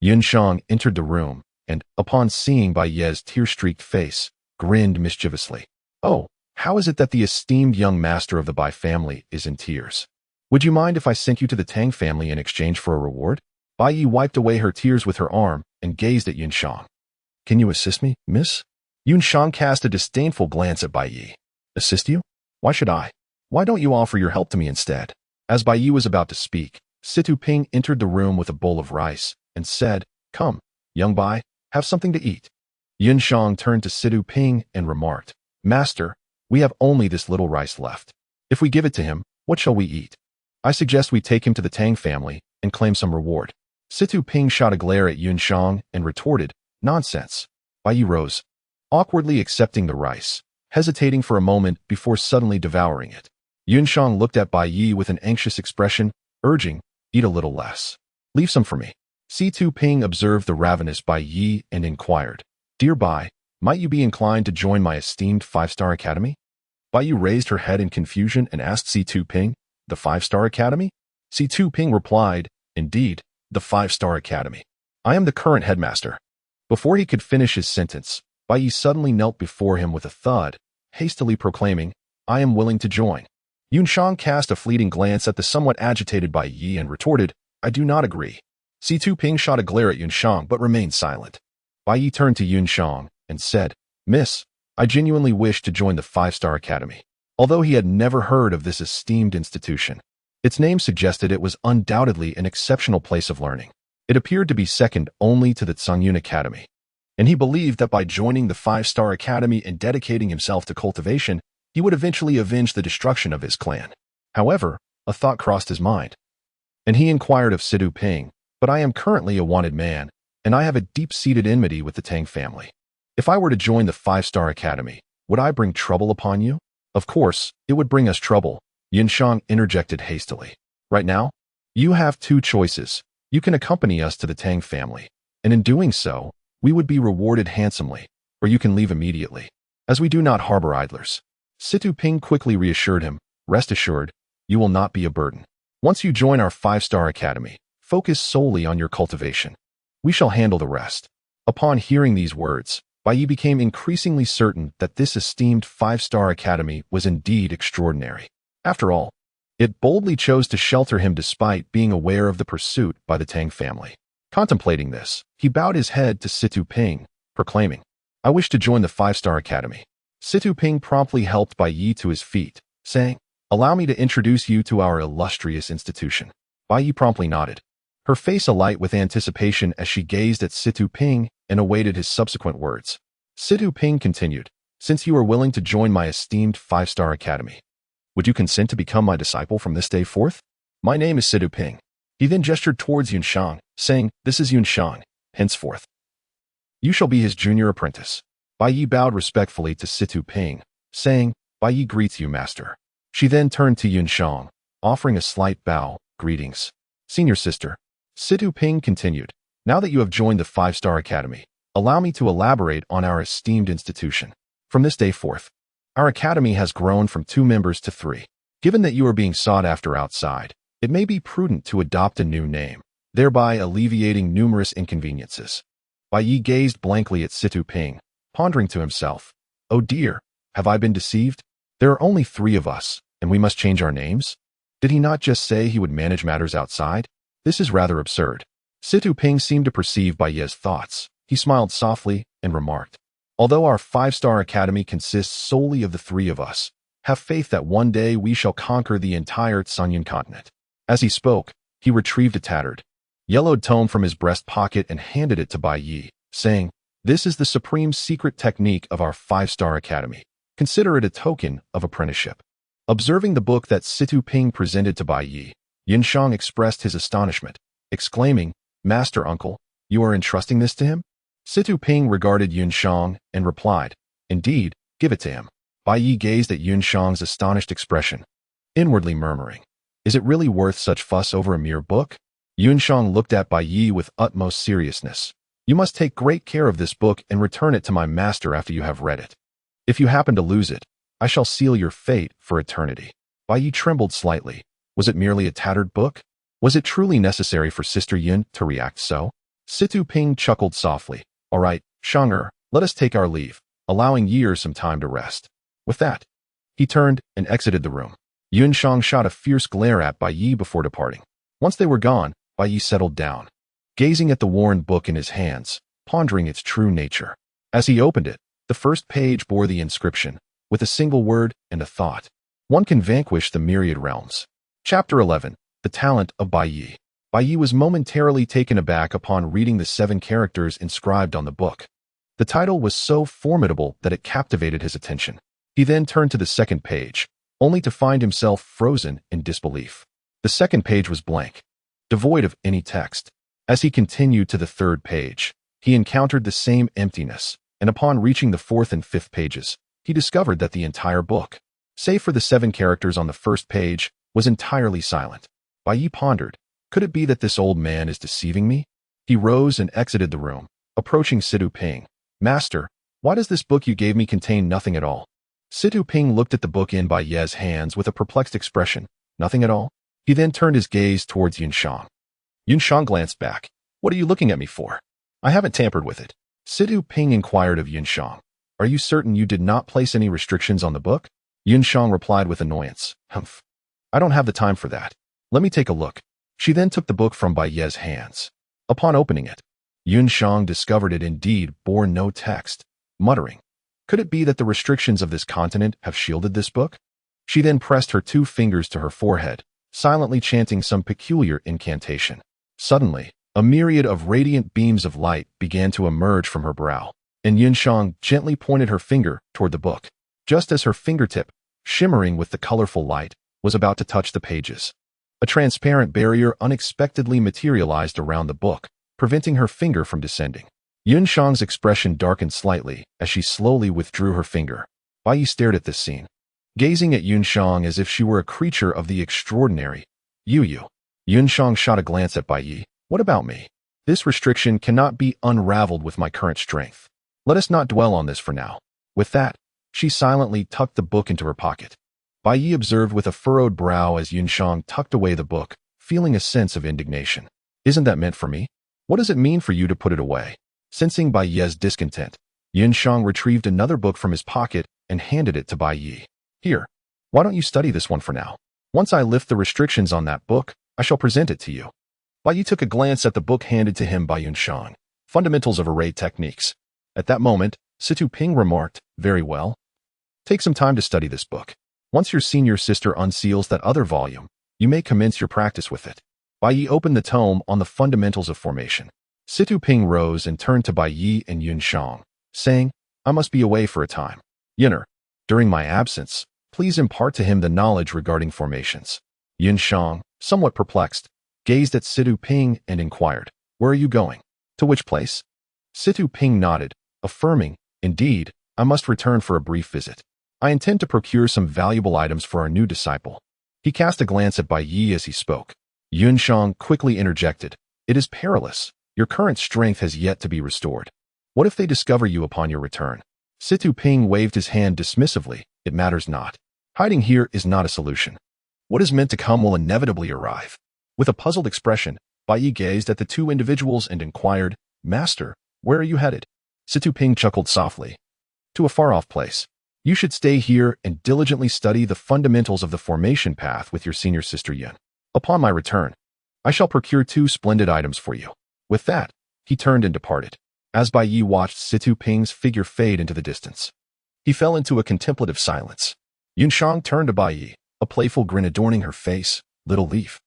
Yunshang entered the room, and, upon seeing Bai Yi's tear-streaked face, grinned mischievously. Oh, how is it that the esteemed young master of the Bai family is in tears? Would you mind if I sent you to the Tang family in exchange for a reward? Bai Yi wiped away her tears with her arm and gazed at Yunshang. Can you assist me, miss? Yunshang cast a disdainful glance at Bai Yi. Assist you? Why should I? Why don't you offer your help to me instead? As Bai Yi was about to speak, Situ Ping entered the room with a bowl of rice and said, "Come, young Bai, have something to eat." Yun Shang turned to Situ Ping and remarked, "Master, we have only this little rice left. If we give it to him, what shall we eat? I suggest we take him to the Tang family and claim some reward." Situ Ping shot a glare at Yun Shang and retorted, "Nonsense." Bai Yi rose, awkwardly accepting the rice, hesitating for a moment before suddenly devouring it. Yun Shang looked at Bai Yi with an anxious expression, urging, "Eat a little less. Leave some for me." Situ Ping observed the ravenous Bai Yi and inquired, "Dear Bai, might you be inclined to join my esteemed five-star academy?" Bai Yi raised her head in confusion and asked Situ Ping, "The five-star academy?" Situ Ping replied, "Indeed, the five-star academy. I am the current headmaster." Before he could finish his sentence, Bai Yi suddenly knelt before him with a thud, hastily proclaiming, "I am willing to join." Yun Shang cast a fleeting glance at the somewhat agitated Bai Yi and retorted, "I do not agree." Situ Ping shot a glare at Yun Shang but remained silent. Bai Yi turned to Yun Shang and said, "Miss, I genuinely wish to join the five-star academy." Although he had never heard of this esteemed institution, its name suggested it was undoubtedly an exceptional place of learning. It appeared to be second only to the Tsangyun Academy, and he believed that by joining the five-star academy and dedicating himself to cultivation, he would eventually avenge the destruction of his clan. However, a thought crossed his mind, and he inquired of Situ Ping, "But I am currently a wanted man, and I have a deep-seated enmity with the Tang family. If I were to join the five-star academy, would I bring trouble upon you?" "Of course, it would bring us trouble," Yun Shang interjected hastily. "Right now, you have two choices. You can accompany us to the Tang family, and in doing so, we would be rewarded handsomely, or you can leave immediately, as we do not harbor idlers." Situ Ping quickly reassured him, "Rest assured, you will not be a burden. Once you join our five-star academy, focus solely on your cultivation. We shall handle the rest." Upon hearing these words, Bai Yi became increasingly certain that this esteemed five-star academy was indeed extraordinary. After all, it boldly chose to shelter him despite being aware of the pursuit by the Tang family. Contemplating this, he bowed his head to Situ Ping, proclaiming, "I wish to join the five-star academy." Situ Ping promptly helped Bai Yi to his feet, saying, "Allow me to introduce you to our illustrious institution." Bai Yi promptly nodded, her face alight with anticipation as she gazed at Situ Ping and awaited his subsequent words. Situ Ping continued, "Since you are willing to join my esteemed five-star academy, would you consent to become my disciple from this day forth? My name is Situ Ping." He then gestured towards Yun Shang, saying, "This is Yun Shang. Henceforth, you shall be his junior apprentice." Bai Yi bowed respectfully to Situ Ping, saying, "Bai Yi greets you, master." She then turned to Yun Shang, offering a slight bow, "Greetings, senior sister." Situ Ping continued, "Now that you have joined the five-star academy, allow me to elaborate on our esteemed institution. From this day forth, our academy has grown from 2 members to 3. Given that you are being sought after outside, it may be prudent to adopt a new name, thereby alleviating numerous inconveniences." Bai Yi gazed blankly at Situ Ping, pondering to himself, "Oh dear, have I been deceived? There are only 3 of us, and we must change our names? Did he not just say he would manage matters outside? This is rather absurd." Situ Ping seemed to perceive Bai Yi's thoughts. He smiled softly and remarked, "Although our five-star academy consists solely of the 3 of us, have faith that one day we shall conquer the entire Tsangyun continent." As he spoke, he retrieved a tattered, yellowed tome from his breast pocket and handed it to Bai Yi, saying, "This is the supreme secret technique of our five-star academy. Consider it a token of apprenticeship." Observing the book that Situ Ping presented to Bai Yi, Yun Shang expressed his astonishment, exclaiming, "Master uncle, you are entrusting this to him?" Situ Ping regarded Yun Shang and replied, "Indeed, give it to him." Bai Yi gazed at Yun Shang's astonished expression, inwardly murmuring, "Is it really worth such fuss over a mere book?" Yun Shang looked at Bai Yi with utmost seriousness. "You must take great care of this book and return it to my master after you have read it. If you happen to lose it, I shall seal your fate for eternity." Bai Yi trembled slightly. Was it merely a tattered book? Was it truly necessary for Sister Yun to react so? Situ Ping chuckled softly. "All right, Shang-er, let us take our leave, allowing Yi some time to rest." With that, he turned and exited the room. Yun Shang shot a fierce glare at Bai Yi before departing. Once they were gone, Bai Yi settled down, gazing at the worn book in his hands, pondering its true nature. As he opened it, the first page bore the inscription, with a single word and a thought, one can vanquish the myriad realms. Chapter 11. The Talent of Bai Yi. Bai Yi was momentarily taken aback upon reading the 7 characters inscribed on the book. The title was so formidable that it captivated his attention. He then turned to the second page, only to find himself frozen in disbelief. The second page was blank, devoid of any text. As he continued to the third page, he encountered the same emptiness, and upon reaching the 4th and 5th pages, he discovered that the entire book, save for the 7 characters on the first page, was entirely silent. Bai Yi pondered, could it be that this old man is deceiving me? He rose and exited the room, approaching Situ Ping. Master, why does this book you gave me contain nothing at all? Situ Ping looked at the book in Bai Yi's hands with a perplexed expression. Nothing at all? He then turned his gaze towards Yunshang. Yunshang glanced back. What are you looking at me for? I haven't tampered with it. Situ Ping inquired of Yunshang. Are you certain you did not place any restrictions on the book? Yunshang replied with annoyance. Humph. I don't have the time for that. Let me take a look. She then took the book from Bai Yi's hands. Upon opening it, Yunshang discovered it indeed bore no text. Muttering, could it be that the restrictions of this continent have shielded this book? She then pressed her 2 fingers to her forehead, silently chanting some peculiar incantation. Suddenly, a myriad of radiant beams of light began to emerge from her brow, and Yunshang gently pointed her finger toward the book. Just as her fingertip, shimmering with the colorful light, was about to touch the pages, a transparent barrier unexpectedly materialized around the book, preventing her finger from descending. Yunshang's expression darkened slightly as she slowly withdrew her finger. Bai Yi stared at this scene, gazing at Yunshang as if she were a creature of the extraordinary. You. Yunshang shot a glance at Bai Yi. What about me? This restriction cannot be unraveled with my current strength. Let us not dwell on this for now. With that, she silently tucked the book into her pocket. Bai Yi observed with a furrowed brow as Yunshang tucked away the book, feeling a sense of indignation. Isn't that meant for me? What does it mean for you to put it away? Sensing Bai Yi's discontent, Yunshang retrieved another book from his pocket and handed it to Bai Yi. Here, why don't you study this one for now? Once I lift the restrictions on that book, I shall present it to you. Bai Yi took a glance at the book handed to him by Yunshang. Fundamentals of Array Techniques. At that moment, Situ Ping remarked, very well. Take some time to study this book. Once your senior sister unseals that other volume, you may commence your practice with it. Bai Yi opened the tome on the fundamentals of formation. Situ Ping rose and turned to Bai Yi and Yunshang, saying, I must be away for a time. Yunner, during my absence, please impart to him the knowledge regarding formations. Yunshang, somewhat perplexed, gazed at Situ Ping and inquired, where are you going? To which place? Situ Ping nodded, affirming, indeed, I must return for a brief visit. I intend to procure some valuable items for our new disciple. He cast a glance at Bai Yi as he spoke. Yunshang quickly interjected, it is perilous. Your current strength has yet to be restored. What if they discover you upon your return? Situ Ping waved his hand dismissively. It matters not. Hiding here is not a solution. What is meant to come will inevitably arrive. With a puzzled expression, Bai Yi gazed at the 2 individuals and inquired, Master, where are you headed? Situ Ping chuckled softly. To a far-off place. You should stay here and diligently study the fundamentals of the formation path with your senior sister Yun. Upon my return, I shall procure 2 splendid items for you. With that, he turned and departed. As Bai Yi watched Situ Ping's figure fade into the distance, he fell into a contemplative silence. Yunshang turned to Bai Yi, a playful grin adorning her face. Little leaf.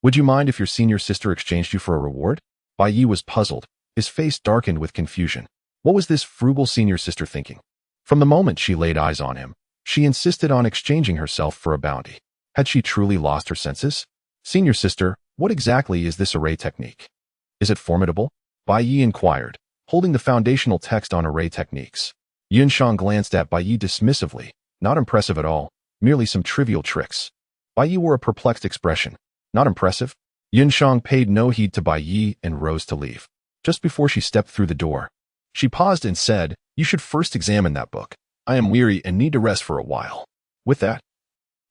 Would you mind if your senior sister exchanged you for a reward? Bai Yi was puzzled, his face darkened with confusion. What was this frugal senior sister thinking? From the moment she laid eyes on him, she insisted on exchanging herself for a bounty. Had she truly lost her senses? Senior sister, what exactly is this array technique? Is it formidable? Bai Yi inquired, holding the foundational text on array techniques. Yunshang glanced at Bai Yi dismissively. Not impressive at all, merely some trivial tricks. Bai Yi wore a perplexed expression. Not impressive? Yunshang paid no heed to Bai Yi and rose to leave. Just before she stepped through the door, she paused and said, you should first examine that book. I am weary and need to rest for a while. With that,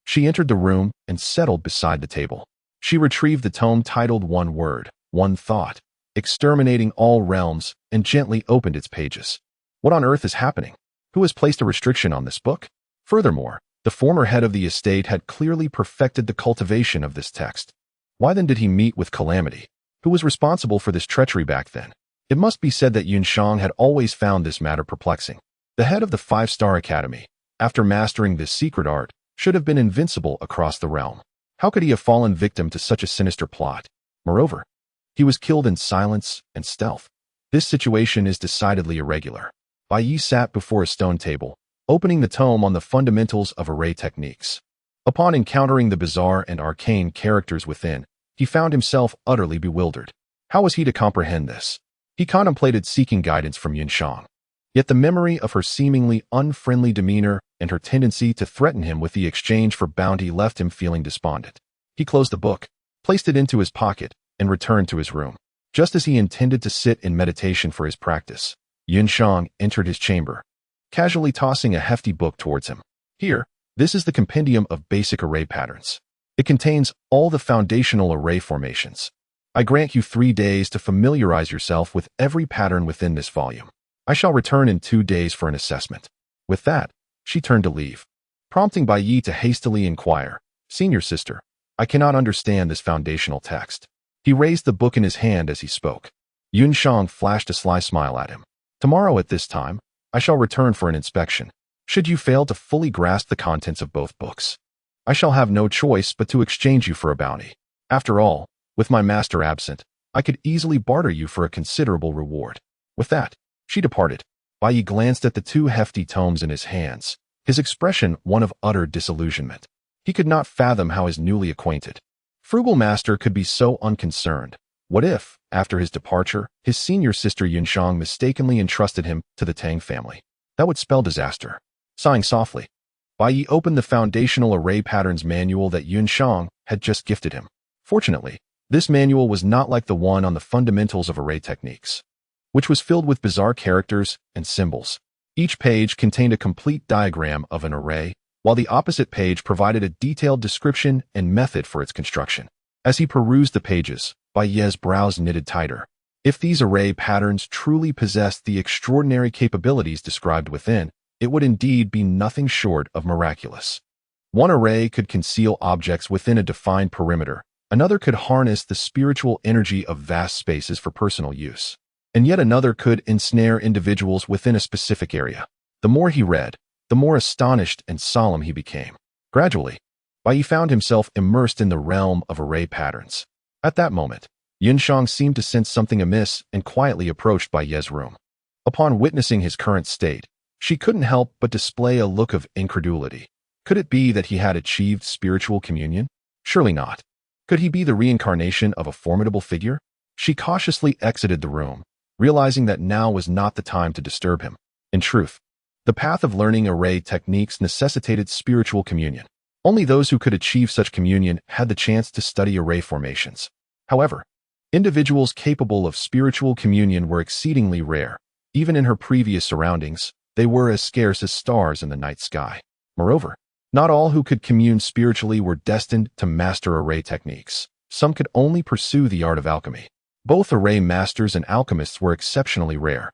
she entered the room and settled beside the table. She retrieved the tome titled One Word, One Thought, Exterminating All Realms, and gently opened its pages. What on earth is happening? Who has placed a restriction on this book? Furthermore, the former head of the estate had clearly perfected the cultivation of this text. Why then did he meet with Calamity? Who was responsible for this treachery back then? It must be said that Yunshang had always found this matter perplexing. The head of the 5-star academy, after mastering this secret art, should have been invincible across the realm. How could he have fallen victim to such a sinister plot? Moreover, he was killed in silence and stealth. This situation is decidedly irregular. Bai Yi sat before a stone table, opening the tome on the fundamentals of array techniques. Upon encountering the bizarre and arcane characters within, he found himself utterly bewildered. How was he to comprehend this? He contemplated seeking guidance from Yunshang. Yet the memory of her seemingly unfriendly demeanor and her tendency to threaten him with the exchange for bounty left him feeling despondent. He closed the book, placed it into his pocket, and returned to his room. Just as he intended to sit in meditation for his practice, Yunshang entered his chamber, casually tossing a hefty book towards him. Here, this is the compendium of basic array patterns. It contains all the foundational array formations. I grant you 3 days to familiarize yourself with every pattern within this volume. I shall return in 2 days for an assessment. With that, she turned to leave, prompting Bai Yi to hastily inquire, "Senior sister, I cannot understand this foundational text." He raised the book in his hand as he spoke. Yunshang flashed a sly smile at him. "Tomorrow at this time, I shall return for an inspection. Should you fail to fully grasp the contents of both books, I shall have no choice but to exchange you for a bounty. After all, with my master absent, I could easily barter you for a considerable reward." With that, she departed. Bai Yi glanced at the 2 hefty tomes in his hands, his expression one of utter disillusionment. He could not fathom how his newly acquainted, frugal master could be so unconcerned. What if, after his departure, his senior sister Yunshang mistakenly entrusted him to the Tang family? That would spell disaster. Sighing softly, Bai Yi opened the foundational array patterns manual that Yunshang had just gifted him. Fortunately, this manual was not like the one on the fundamentals of array techniques, which was filled with bizarre characters and symbols. Each page contained a complete diagram of an array, while the opposite page provided a detailed description and method for its construction. As he perused the pages, Bai Yi's brows knitted tighter. If these array patterns truly possessed the extraordinary capabilities described within, it would indeed be nothing short of miraculous. One array could conceal objects within a defined perimeter, another could harness the spiritual energy of vast spaces for personal use, and yet another could ensnare individuals within a specific area. The more he read, the more astonished and solemn he became. Gradually, Bai Yi found himself immersed in the realm of array patterns. At that moment, Yunshang seemed to sense something amiss and quietly approached Bai Yi's room. Upon witnessing his current state, she couldn't help but display a look of incredulity. Could it be that he had achieved spiritual communion? Surely not. Could he be the reincarnation of a formidable figure? She cautiously exited the room, realizing that now was not the time to disturb him. In truth, the path of learning array techniques necessitated spiritual communion. Only those who could achieve such communion had the chance to study array formations. However, individuals capable of spiritual communion were exceedingly rare. Even in her previous surroundings, they were as scarce as stars in the night sky. Moreover, not all who could commune spiritually were destined to master array techniques. Some could only pursue the art of alchemy. Both array masters and alchemists were exceptionally rare,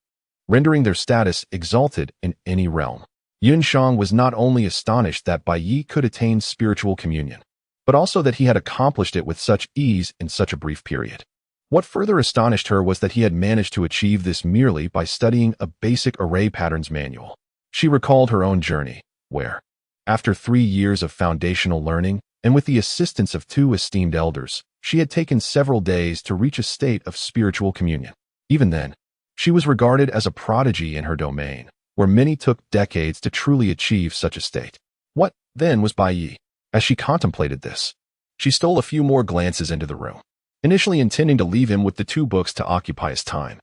rendering their status exalted in any realm. Yunshang was not only astonished that Bai Yi could attain spiritual communion, but also that he had accomplished it with such ease in such a brief period. What further astonished her was that he had managed to achieve this merely by studying a basic array patterns manual. She recalled her own journey, where, after 3 years of foundational learning, and with the assistance of 2 esteemed elders, she had taken several days to reach a state of spiritual communion. Even then, she was regarded as a prodigy in her domain, where many took decades to truly achieve such a state. What, then, was Bai Yi? As she contemplated this, she stole a few more glances into the room, initially intending to leave him with the 2 books to occupy his time.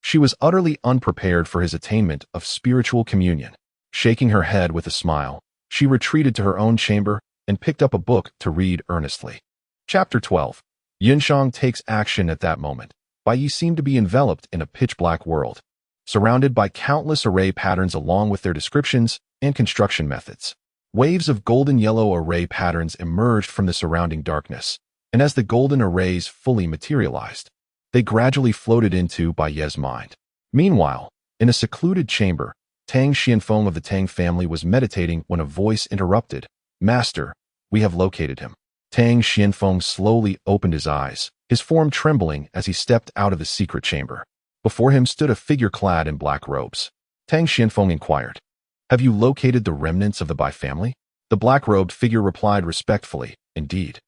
She was utterly unprepared for his attainment of spiritual communion. Shaking her head with a smile, she retreated to her own chamber and picked up a book to read earnestly. Chapter 12. Yunshang takes action. At that moment, Bai Yi seemed to be enveloped in a pitch-black world, surrounded by countless array patterns along with their descriptions and construction methods. Waves of golden yellow array patterns emerged from the surrounding darkness, and as the golden arrays fully materialized, they gradually floated into Bai Yi's mind. Meanwhile, in a secluded chamber, Tang Xianfeng of the Tang family was meditating when a voice interrupted. "Master, we have located him." Tang Xianfeng slowly opened his eyes, his form trembling as he stepped out of the secret chamber. Before him stood a figure clad in black robes. Tang Xianfeng inquired, "Have you located the remnants of the Bai family?" The black-robed figure replied respectfully, indeed.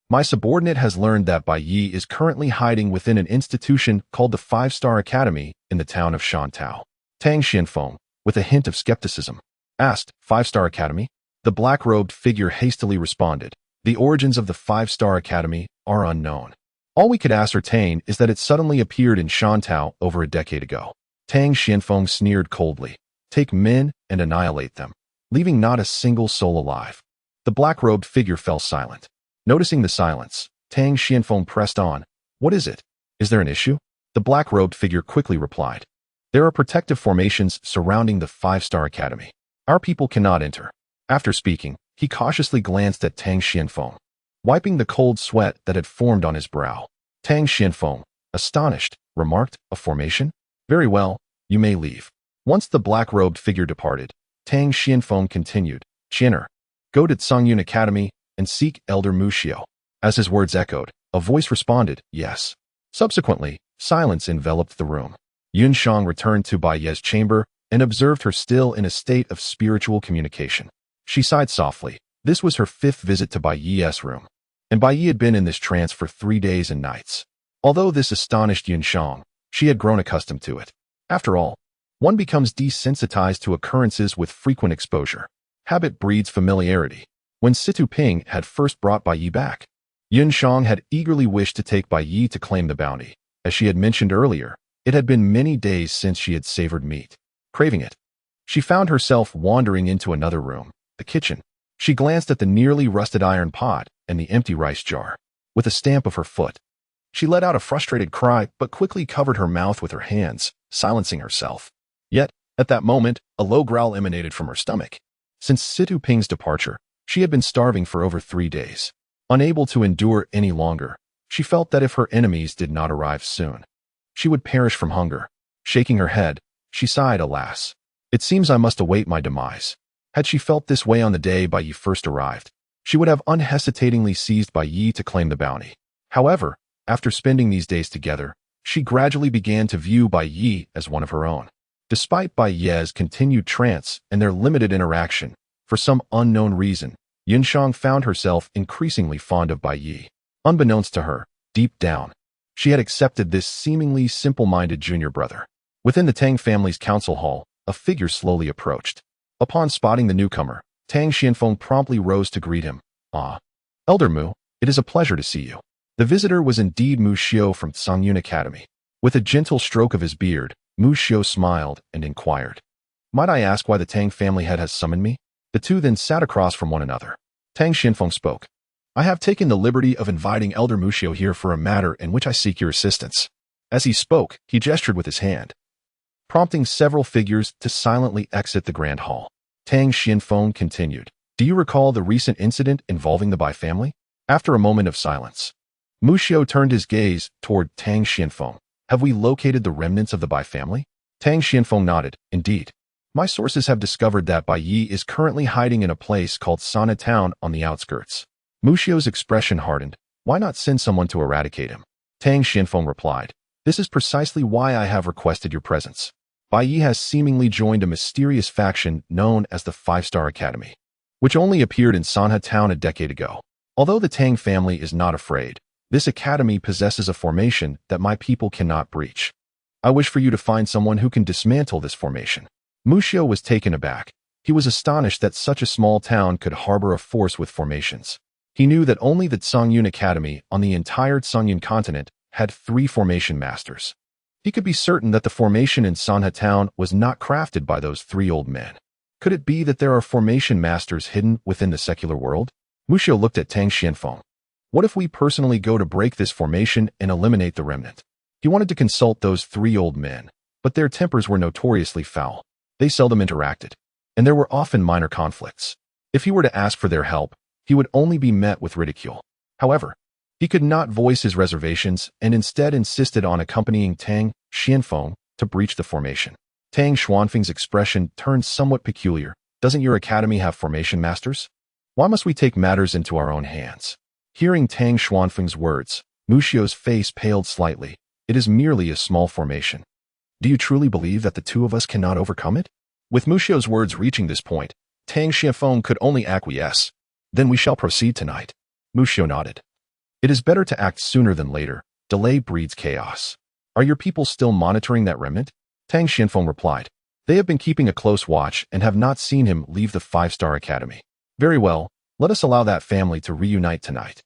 My subordinate has learned that Bai Yi is currently hiding within an institution called the Five-Star Academy in the town of Shantao. Tang Xianfeng, with a hint of skepticism, asked, Five-Star Academy? The black-robed figure hastily responded, the origins of the Five-Star Academy are unknown. All we could ascertain is that it suddenly appeared in Shantao over a decade ago. Tang Xianfeng sneered coldly, take men and annihilate them, leaving not a single soul alive. The black-robed figure fell silent. Noticing the silence, Tang Xianfeng pressed on, what is it? Is there an issue? The black-robed figure quickly replied, there are protective formations surrounding the Five-Star Academy. Our people cannot enter. After speaking, he cautiously glanced at Tang Xianfeng, wiping the cold sweat that had formed on his brow. Tang Xianfeng, astonished, remarked, a formation? Very well, you may leave. Once the black-robed figure departed, Tang Xianfeng continued, Chinner, go to Tsungyun Academy and seek Elder Mu Xiao. As his words echoed, a voice responded, yes. Subsequently, silence enveloped the room. Yun Shang returned to Bai Ye's chamber and observed her still in a state of spiritual communication. She sighed softly. This was her 5th visit to Bai Ye's room, and Bai Yi had been in this trance for 3 days and nights. Although this astonished Yun Shang, she had grown accustomed to it. After all, one becomes desensitized to occurrences with frequent exposure. Habit breeds familiarity. When Situ Ping had first brought Bai Yi back, Yun Shang had eagerly wished to take Bai Yi to claim the bounty. As she had mentioned earlier, it had been many days since she had savored meat. Craving it, she found herself wandering into another room, the kitchen. She glanced at the nearly rusted iron pot and the empty rice jar. With a stamp of her foot, she let out a frustrated cry but quickly covered her mouth with her hands, silencing herself. Yet, at that moment, a low growl emanated from her stomach. Since Situ Ping's departure, she had been starving for over 3 days. Unable to endure any longer, she felt that if her enemies did not arrive soon, she would perish from hunger. Shaking her head, she sighed, alas. It seems I must await my demise. Had she felt this way on the day Bai Yi first arrived, she would have unhesitatingly seized Bai Yi to claim the bounty. However, after spending these days together, she gradually began to view Bai Yi as one of her own. Despite Bai Ye's continued trance and their limited interaction, for some unknown reason, Yun Shang found herself increasingly fond of Bai Yi. Unbeknownst to her, deep down, she had accepted this seemingly simple-minded junior brother. Within the Tang family's council hall, a figure slowly approached. Upon spotting the newcomer, Tang Xianfeng promptly rose to greet him. Ah, Elder Mu, it is a pleasure to see you. The visitor was indeed Mu Xiao from Tsungyun Academy. With a gentle stroke of his beard, Mu Xiao smiled and inquired, might I ask why the Tang family head has summoned me? The two then sat across from one another. Tang Xianfeng spoke. I have taken the liberty of inviting Elder Mu Xiao here for a matter in which I seek your assistance. As he spoke, he gestured with his hand, prompting several figures to silently exit the grand hall. Tang Xianfeng continued, do you recall the recent incident involving the Bai family? After a moment of silence, Mu Xiao turned his gaze toward Tang Xianfeng. Have we located the remnants of the Bai family? Tang Xianfeng nodded, indeed. My sources have discovered that Bai Yi is currently hiding in a place called Sana Town on the outskirts. Mu Xiao's expression hardened. Why not send someone to eradicate him? Tang Xianfeng replied, this is precisely why I have requested your presence. Bai Yi has seemingly joined a mysterious faction known as the Five-Star Academy, which only appeared in Sanha Town a decade ago. Although the Tang family is not afraid, this academy possesses a formation that my people cannot breach. I wish for you to find someone who can dismantle this formation. Mu Xiao was taken aback. He was astonished that such a small town could harbor a force with formations. He knew that only the Tsungyun Academy on the entire Tsungyun continent had 3 formation masters. He could be certain that the formation in Sanha Town was not crafted by those 3 old men. Could it be that there are formation masters hidden within the secular world? Mu Xiao looked at Tang Xianfeng. What if we personally go to break this formation and eliminate the remnant? He wanted to consult those 3 old men, but their tempers were notoriously foul. They seldom interacted, and there were often minor conflicts. If he were to ask for their help, he would only be met with ridicule. However, he could not voice his reservations and instead insisted on accompanying Tang Xianfeng to breach the formation. Tang Xuanfeng's expression turned somewhat peculiar. Doesn't your academy have formation masters? Why must we take matters into our own hands? Hearing Tang Xuanfeng's words, Mu Xiao's face paled slightly. It is merely a small formation. Do you truly believe that the 2 of us cannot overcome it? With Mu Xiao's words reaching this point, Tang Xianfeng could only acquiesce. Then we shall proceed tonight. Mu Xiao nodded. It is better to act sooner than later. Delay breeds chaos. Are your people still monitoring that remnant? Tang Xianfeng replied. They have been keeping a close watch and have not seen him leave the 5-star academy. Very well, let us allow that family to reunite tonight.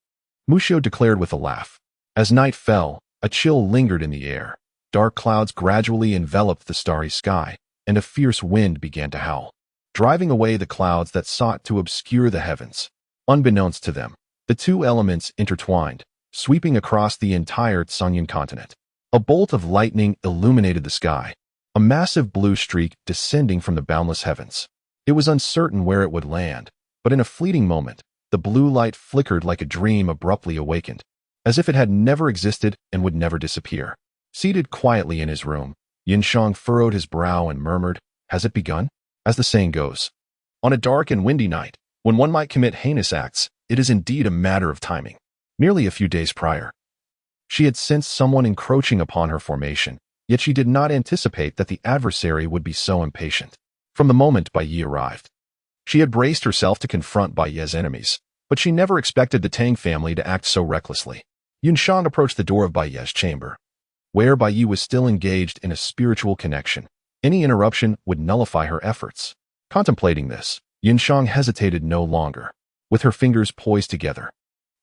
Mu Xiao declared with a laugh. As night fell, a chill lingered in the air. Dark clouds gradually enveloped the starry sky, and a fierce wind began to howl, driving away the clouds that sought to obscure the heavens. Unbeknownst to them, the two elements intertwined, sweeping across the entire Tsunyan continent. A bolt of lightning illuminated the sky, a massive blue streak descending from the boundless heavens. It was uncertain where it would land, but in a fleeting moment, the blue light flickered like a dream abruptly awakened, as if it had never existed and would never disappear. Seated quietly in his room, Yinshang furrowed his brow and murmured, "Has it begun?" As the saying goes, on a dark and windy night, when one might commit heinous acts, it is indeed a matter of timing. Merely a few days prior, she had sensed someone encroaching upon her formation, yet she did not anticipate that the adversary would be so impatient. From the moment Bai Yi arrived, she had braced herself to confront Bai Ye's enemies, but she never expected the Tang family to act so recklessly. Yunshang approached the door of Bai Ye's chamber, where Bai Yi was still engaged in a spiritual connection. Any interruption would nullify her efforts. Contemplating this, Yunshang hesitated no longer. With her fingers poised together,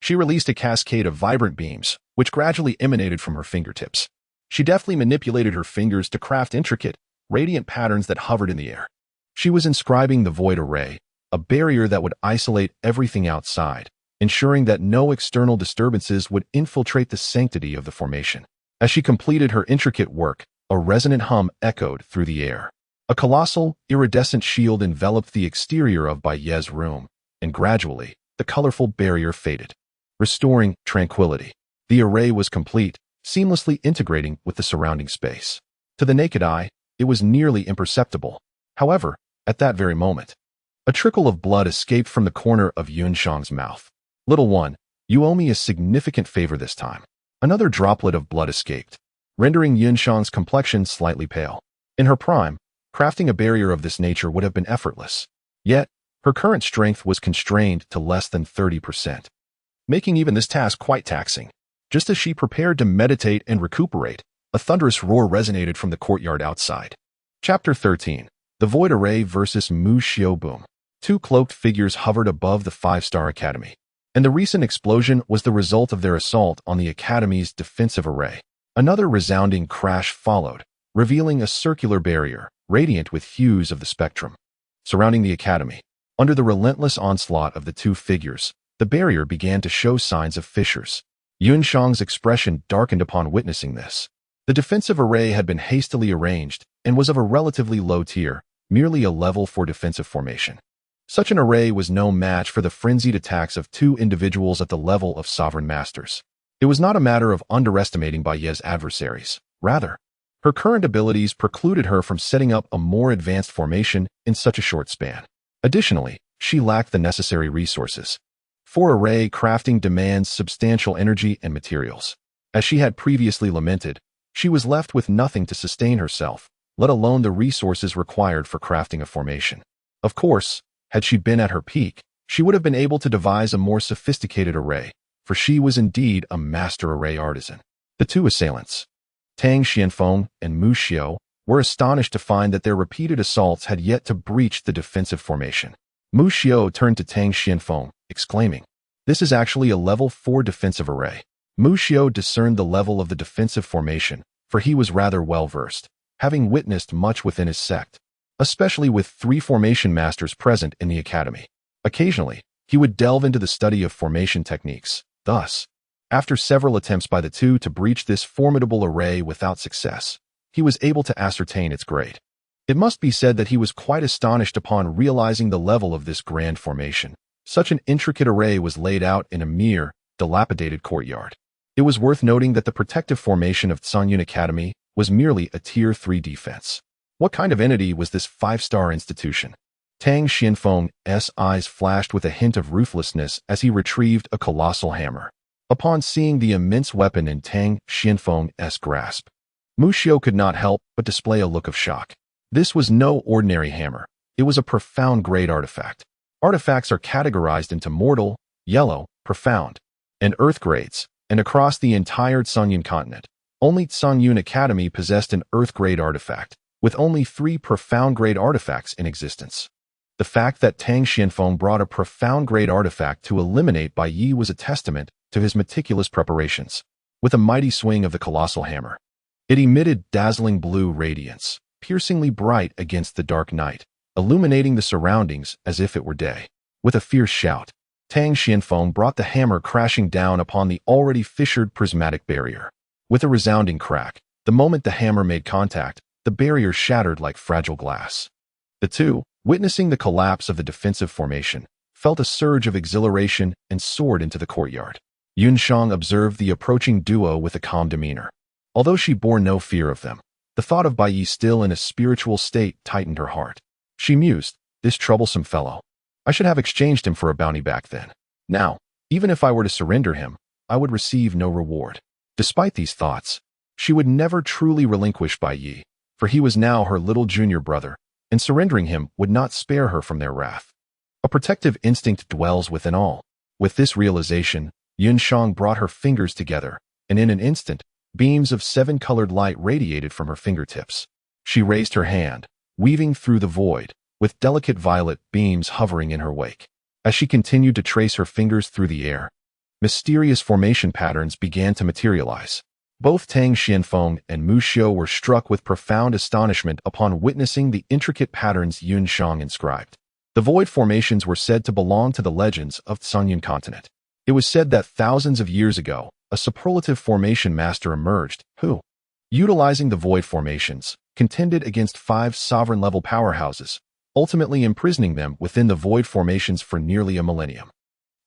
she released a cascade of vibrant beams, which gradually emanated from her fingertips. She deftly manipulated her fingers to craft intricate, radiant patterns that hovered in the air. She was inscribing the void array, a barrier that would isolate everything outside, ensuring that no external disturbances would infiltrate the sanctity of the formation. As she completed her intricate work, a resonant hum echoed through the air. A colossal, iridescent shield enveloped the exterior of Bai Ye's room, and gradually, the colorful barrier faded, restoring tranquility. The array was complete, seamlessly integrating with the surrounding space. To the naked eye, it was nearly imperceptible. However, at that very moment, a trickle of blood escaped from the corner of Yunshang's mouth. "Little one, you owe me a significant favor this time." Another droplet of blood escaped, rendering Yunshang's complexion slightly pale. In her prime, crafting a barrier of this nature would have been effortless. Yet, her current strength was constrained to less than 30%, making even this task quite taxing. Just as she prepared to meditate and recuperate, a thunderous roar resonated from the courtyard outside. Chapter 13. The Void Array versus Mu Xiao Boom. Two cloaked figures hovered above the 5-star academy, and the recent explosion was the result of their assault on the academy's defensive array. Another resounding crash followed, revealing a circular barrier, radiant with hues of the spectrum, surrounding the academy. Under the relentless onslaught of the two figures, the barrier began to show signs of fissures. Yunshang's expression darkened upon witnessing this. The defensive array had been hastily arranged and was of a relatively low tier, merely a level 4 defensive formation. Such an array was no match for the frenzied attacks of two individuals at the level of sovereign masters. It was not a matter of underestimating Bai Ye's adversaries. Rather, her current abilities precluded her from setting up a more advanced formation in such a short span. Additionally, she lacked the necessary resources. For array crafting demands substantial energy and materials. As she had previously lamented, she was left with nothing to sustain herself, let alone the resources required for crafting a formation. Of course, had she been at her peak, she would have been able to devise a more sophisticated array, for she was indeed a master array artisan. The two assailants, Tang Xianfeng and Mu Xiao, were astonished to find that their repeated assaults had yet to breach the defensive formation. Mu Xiao turned to Tang Xianfeng, exclaiming, "This is actually a level 4 defensive array." Mu Xiao discerned the level of the defensive formation, for he was rather well-versed, having witnessed much within his sect, especially with 3 formation masters present in the academy. Occasionally, he would delve into the study of formation techniques. Thus, after several attempts by the two to breach this formidable array without success, he was able to ascertain its grade. It must be said that he was quite astonished upon realizing the level of this grand formation. Such an intricate array was laid out in a mere, dilapidated courtyard. It was worth noting that the protective formation of Tsunyan Academy was merely a Tier 3 defense. What kind of entity was this 5-star institution? Tang Xianfeng's eyes flashed with a hint of ruthlessness as he retrieved a colossal hammer. Upon seeing the immense weapon in Tang Xianfeng's grasp, Mu Xiao could not help but display a look of shock. This was no ordinary hammer. It was a profound grade artifact. Artifacts are categorized into mortal, yellow, profound, and earth grades, and across the entire Tsungyun continent, only Tsungyun Academy possessed an earth grade artifact, with only 3 profound grade artifacts in existence. The fact that Tang Xianfeng brought a profound grade artifact to eliminate Bai Yi was a testament to his meticulous preparations. With a mighty swing of the colossal hammer, it emitted dazzling blue radiance, piercingly bright against the dark night, illuminating the surroundings as if it were day. With a fierce shout, Tang Xianfeng brought the hammer crashing down upon the already fissured prismatic barrier. With a resounding crack, the moment the hammer made contact, the barrier shattered like fragile glass. The two, witnessing the collapse of the defensive formation, felt a surge of exhilaration and soared into the courtyard. Yunshang observed the approaching duo with a calm demeanor. Although she bore no fear of them, the thought of Bai Yi still in a spiritual state tightened her heart. She mused, this troublesome fellow. I should have exchanged him for a bounty back then. Now, even if I were to surrender him, I would receive no reward. Despite these thoughts, she would never truly relinquish Bai Yi, for he was now her little junior brother, and surrendering him would not spare her from their wrath. A protective instinct dwells within all. With this realization, Yunshang brought her fingers together, and in an instant, beams of 7-colored light radiated from her fingertips. She raised her hand, weaving through the void, with delicate violet beams hovering in her wake. As she continued to trace her fingers through the air, mysterious formation patterns began to materialize. Both Tang Xianfeng and Mu Xiu were struck with profound astonishment upon witnessing the intricate patterns Yunshang inscribed. The void formations were said to belong to the legends of Tsungyun continent. It was said that thousands of years ago, a superlative formation master emerged, who, utilizing the void formations, contended against 5 sovereign-level powerhouses, ultimately imprisoning them within the void formations for nearly a millennium.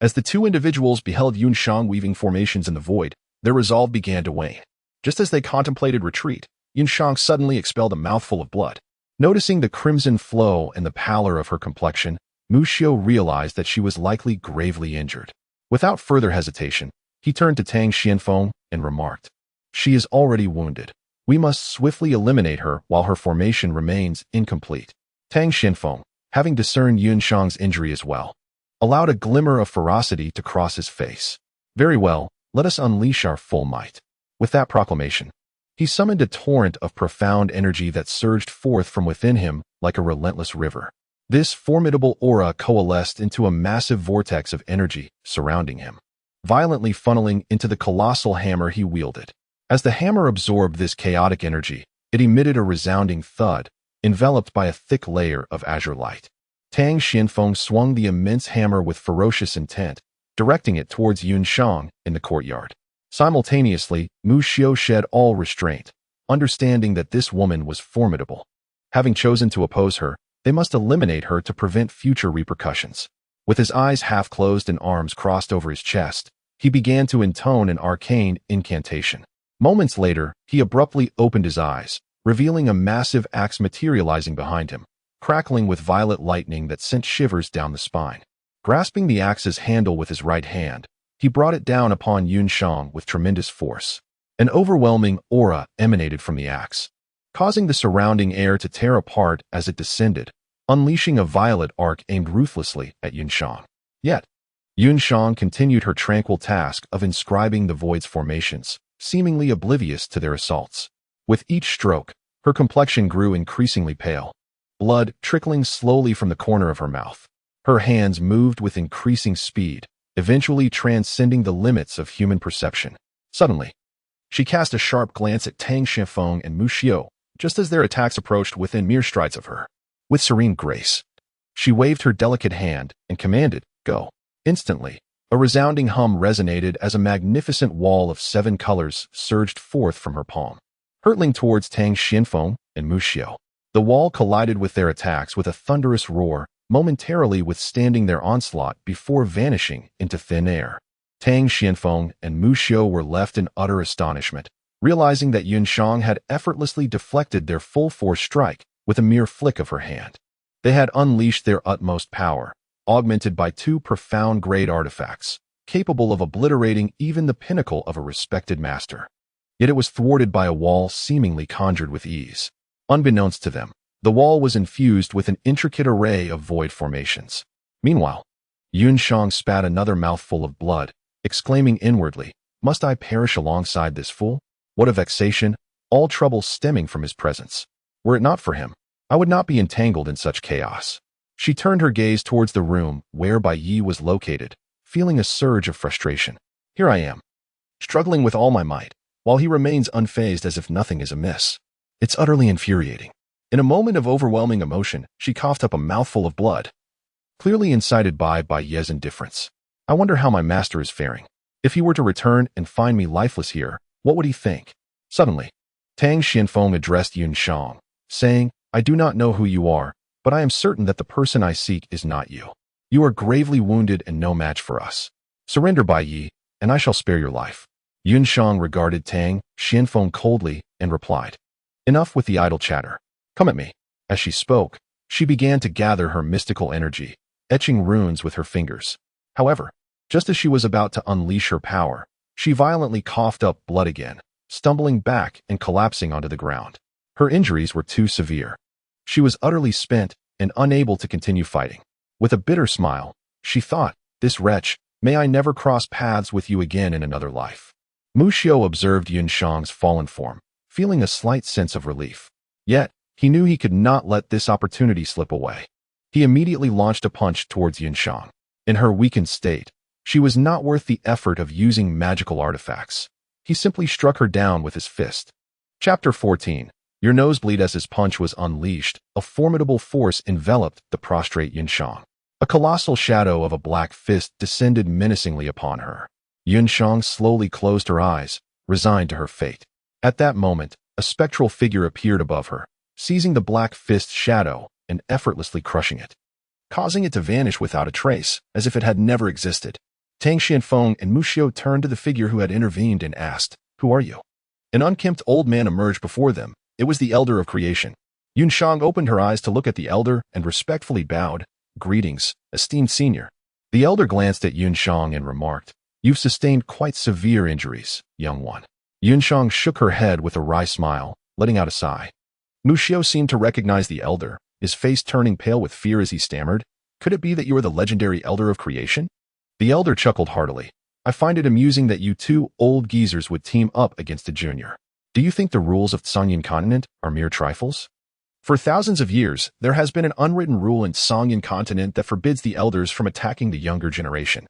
As the two individuals beheld Yunshang weaving formations in the void, their resolve began to wane. Just as they contemplated retreat, Yunshang suddenly expelled a mouthful of blood. Noticing the crimson flow and the pallor of her complexion, Mu Xiu realized that she was likely gravely injured. Without further hesitation, he turned to Tang Xianfeng and remarked, "She is already wounded. We must swiftly eliminate her while her formation remains incomplete." Tang Xianfeng, having discerned Yunshang's injury as well, allowed a glimmer of ferocity to cross his face. "Very well, let us unleash our full might." With that proclamation, he summoned a torrent of profound energy that surged forth from within him like a relentless river. This formidable aura coalesced into a massive vortex of energy surrounding him, violently funneling into the colossal hammer he wielded. As the hammer absorbed this chaotic energy, it emitted a resounding thud, enveloped by a thick layer of azure light. Tang Xianfeng swung the immense hammer with ferocious intent, directing it towards Yunshang in the courtyard. Simultaneously, Mu Xiu shed all restraint, understanding that this woman was formidable. Having chosen to oppose her, they must eliminate her to prevent future repercussions. With his eyes half closed and arms crossed over his chest, he began to intone an arcane incantation. Moments later, he abruptly opened his eyes, revealing a massive axe materializing behind him, crackling with violet lightning that sent shivers down the spine. Grasping the axe's handle with his right hand, he brought it down upon Yunshang with tremendous force. An overwhelming aura emanated from the axe, causing the surrounding air to tear apart as it descended, unleashing a violet arc aimed ruthlessly at Yunshang. Yet, Yunshang continued her tranquil task of inscribing the void's formations, seemingly oblivious to their assaults. With each stroke, her complexion grew increasingly pale, blood trickling slowly from the corner of her mouth. Her hands moved with increasing speed, eventually transcending the limits of human perception. Suddenly, she cast a sharp glance at Tang Xianfeng and Mu Xiu, just as their attacks approached within mere strides of her. With serene grace, she waved her delicate hand and commanded, "Go." Instantly, a resounding hum resonated as a magnificent wall of 7 colors surged forth from her palm, hurtling towards Tang Xianfeng and Mu Xiu. The wall collided with their attacks with a thunderous roar, momentarily withstanding their onslaught before vanishing into thin air. Tang Xianfeng and Mu Xiu were left in utter astonishment, realizing that Yunshang had effortlessly deflected their full force strike with a mere flick of her hand. They had unleashed their utmost power, augmented by 2 profound grade artifacts, capable of obliterating even the pinnacle of a respected master. Yet it was thwarted by a wall seemingly conjured with ease. Unbeknownst to them, The wall was infused with an intricate array of void formations. Meanwhile, Yun Shang spat another mouthful of blood, exclaiming inwardly, "Must I perish alongside this fool? What a vexation, all trouble stemming from his presence. Were it not for him, I would not be entangled in such chaos." She turned her gaze towards the room where Bai Yi was located, feeling a surge of frustration. Here I am, struggling with all my might, while he remains unfazed as if nothing is amiss. It's utterly infuriating. In a moment of overwhelming emotion, she coughed up a mouthful of blood, clearly incited by Bai Yi's indifference. I wonder how my master is faring. If he were to return and find me lifeless here, what would he think? Suddenly, Tang Xianfeng addressed Yun Shang, saying, "I do not know who you are, but I am certain that the person I seek is not you. You are gravely wounded and no match for us. Surrender, Bai Yi, and I shall spare your life." Yun Shang regarded Tang Xianfeng coldly and replied, "Enough with the idle chatter. Come at me." As she spoke, she began to gather her mystical energy, etching runes with her fingers. However, just as she was about to unleash her power, she violently coughed up blood again, stumbling back and collapsing onto the ground. Her injuries were too severe. She was utterly spent and unable to continue fighting. With a bitter smile, she thought, "This wretch, may I never cross paths with you again in another life." Mu Xiu observed Yun Shang's fallen form, feeling a slight sense of relief. Yet, he knew he could not let this opportunity slip away. He immediately launched a punch towards Yun Shang. In her weakened state, she was not worth the effort of using magical artifacts. He simply struck her down with his fist. Chapter 14. Your nosebleed. As his punch was unleashed, a formidable force enveloped the prostrate Yun Shang. A colossal shadow of a black fist descended menacingly upon her. Yun Shang slowly closed her eyes, resigned to her fate. At that moment, a spectral figure appeared above her, seizing the black fist's shadow and effortlessly crushing it, causing it to vanish without a trace, as if it had never existed. Tang Xianfeng and Mu Xiu turned to the figure who had intervened and asked, "Who are you?" An unkempt old man emerged before them. It was the Elder of Creation. Yun Shang opened her eyes to look at the Elder and respectfully bowed. "Greetings, esteemed senior." The Elder glanced at Yun Shang and remarked, "You've sustained quite severe injuries, young one." Yun Shang shook her head with a wry smile, letting out a sigh. Mu Xiu seemed to recognize the Elder, his face turning pale with fear as he stammered, "Could it be that you are the legendary Elder of Creation?" The Elder chuckled heartily. "I find it amusing that you two old geezers would team up against a junior. Do you think the rules of Songyan Continent are mere trifles? For thousands of years, there has been an unwritten rule in Songyan Continent that forbids the elders from attacking the younger generation,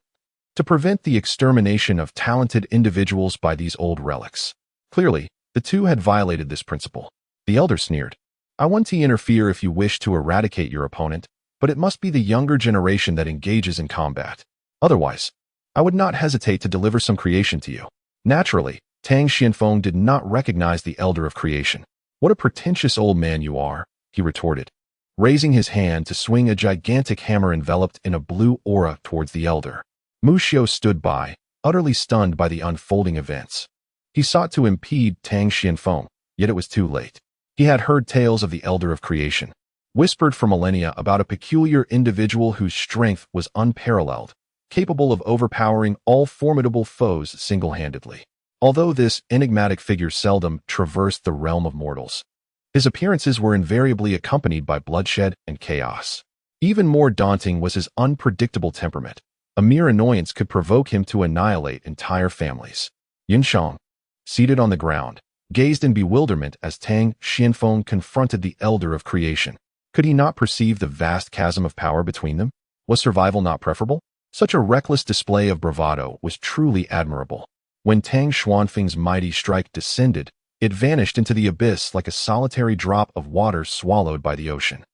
to prevent the extermination of talented individuals by these old relics." Clearly, the two had violated this principle. The Elder sneered, "I want to interfere if you wish to eradicate your opponent, but it must be the younger generation that engages in combat. Otherwise, I would not hesitate to deliver some creation to you." Naturally, Tang Xianfeng did not recognize the Elder of Creation. "What a pretentious old man you are," he retorted, raising his hand to swing a gigantic hammer enveloped in a blue aura towards the Elder. Mu Xiu stood by, utterly stunned by the unfolding events. He sought to impede Tang Xianfeng, yet it was too late. He had heard tales of the Elder of Creation, whispered for millennia about a peculiar individual whose strength was unparalleled, capable of overpowering all formidable foes single-handedly. Although this enigmatic figure seldom traversed the realm of mortals, his appearances were invariably accompanied by bloodshed and chaos. Even more daunting was his unpredictable temperament. A mere annoyance could provoke him to annihilate entire families. Yun Shang, seated on the ground, gazed in bewilderment as Tang Xianfeng confronted the Elder of Creation. Could he not perceive the vast chasm of power between them? Was survival not preferable? Such a reckless display of bravado was truly admirable. When Tang Xuanfeng's mighty strike descended, it vanished into the abyss like a solitary drop of water swallowed by the ocean.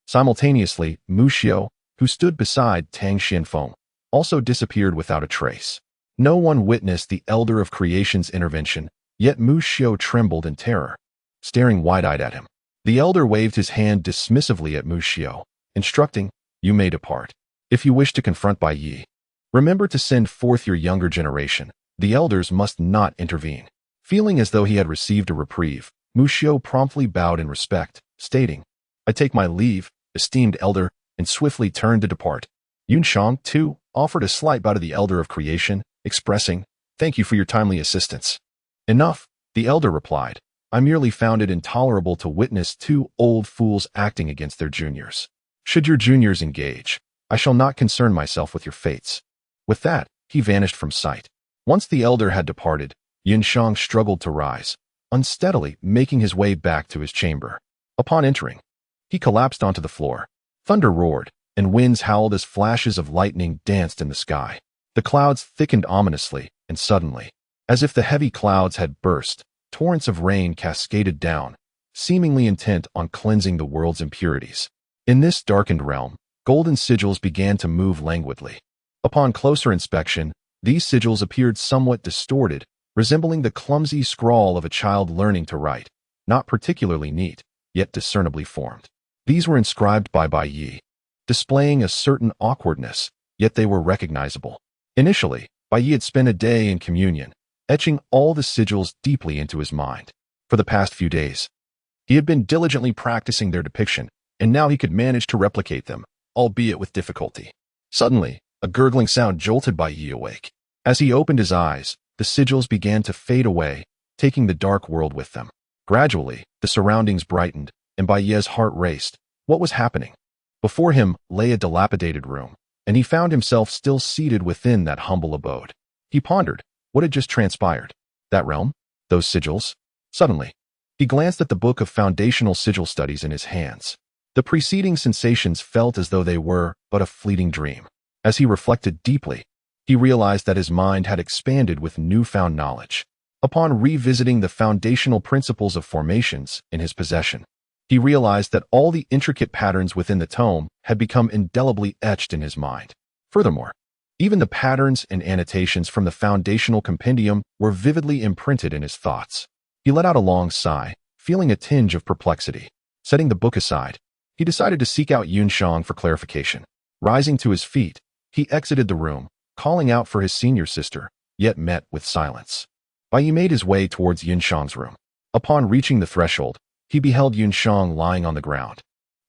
Simultaneously, Mu Xiu, who stood beside Tang Xianfeng, also disappeared without a trace. No one witnessed the Elder of Creation's intervention, yet Mu Xiu trembled in terror, staring wide-eyed at him. The Elder waved his hand dismissively at Mu Xiu, instructing, "You may depart. If you wish to confront Bai Yi, remember to send forth your younger generation. The elders must not intervene." Feeling as though he had received a reprieve, Mu Xiu promptly bowed in respect, stating, "I take my leave, esteemed Elder," and swiftly turned to depart. Yun Shang, too, offered a slight bow to the Elder of Creation, expressing, "Thank you for your timely assistance." "Enough," the Elder replied. I merely found it intolerable to witness two old fools acting against their juniors. Should your juniors engage, I shall not concern myself with your fates." With that, he vanished from sight. Once the elder had departed, Yunshang struggled to rise, unsteadily making his way back to his chamber. Upon entering, he collapsed onto the floor. Thunder roared, and winds howled as flashes of lightning danced in the sky. The clouds thickened ominously, and suddenly, as if the heavy clouds had burst, torrents of rain cascaded down, seemingly intent on cleansing the world's impurities. In this darkened realm, golden sigils began to move languidly. Upon closer inspection, these sigils appeared somewhat distorted, resembling the clumsy scrawl of a child learning to write, not particularly neat, yet discernibly formed. These were inscribed by Bai Yi, displaying a certain awkwardness, yet they were recognizable. Initially, Bai Yi had spent a day in communion, etching all the sigils deeply into his mind. For the past few days, he had been diligently practicing their depiction, and now he could manage to replicate them, albeit with difficulty. Suddenly, a gurgling sound jolted Bai Yi awake. As he opened his eyes, the sigils began to fade away, taking the dark world with them. Gradually, the surroundings brightened, and Bai Yi's heart raced. What was happening? Before him lay a dilapidated room, and he found himself still seated within that humble abode. He pondered what had just transpired. That realm? Those sigils? Suddenly, he glanced at the book of foundational sigil studies in his hands. The preceding sensations felt as though they were but a fleeting dream. As he reflected deeply, he realized that his mind had expanded with newfound knowledge. Upon revisiting the foundational principles of formations in his possession, he realized that all the intricate patterns within the tome had become indelibly etched in his mind. Furthermore, even the patterns and annotations from the foundational compendium were vividly imprinted in his thoughts. He let out a long sigh, feeling a tinge of perplexity. Setting the book aside, he decided to seek out Yunshang for clarification. Rising to his feet, he exited the room, calling out for his senior sister, yet met with silence. Bai Yi made his way towards Yunshang's room. Upon reaching the threshold, he beheld Yunshang lying on the ground,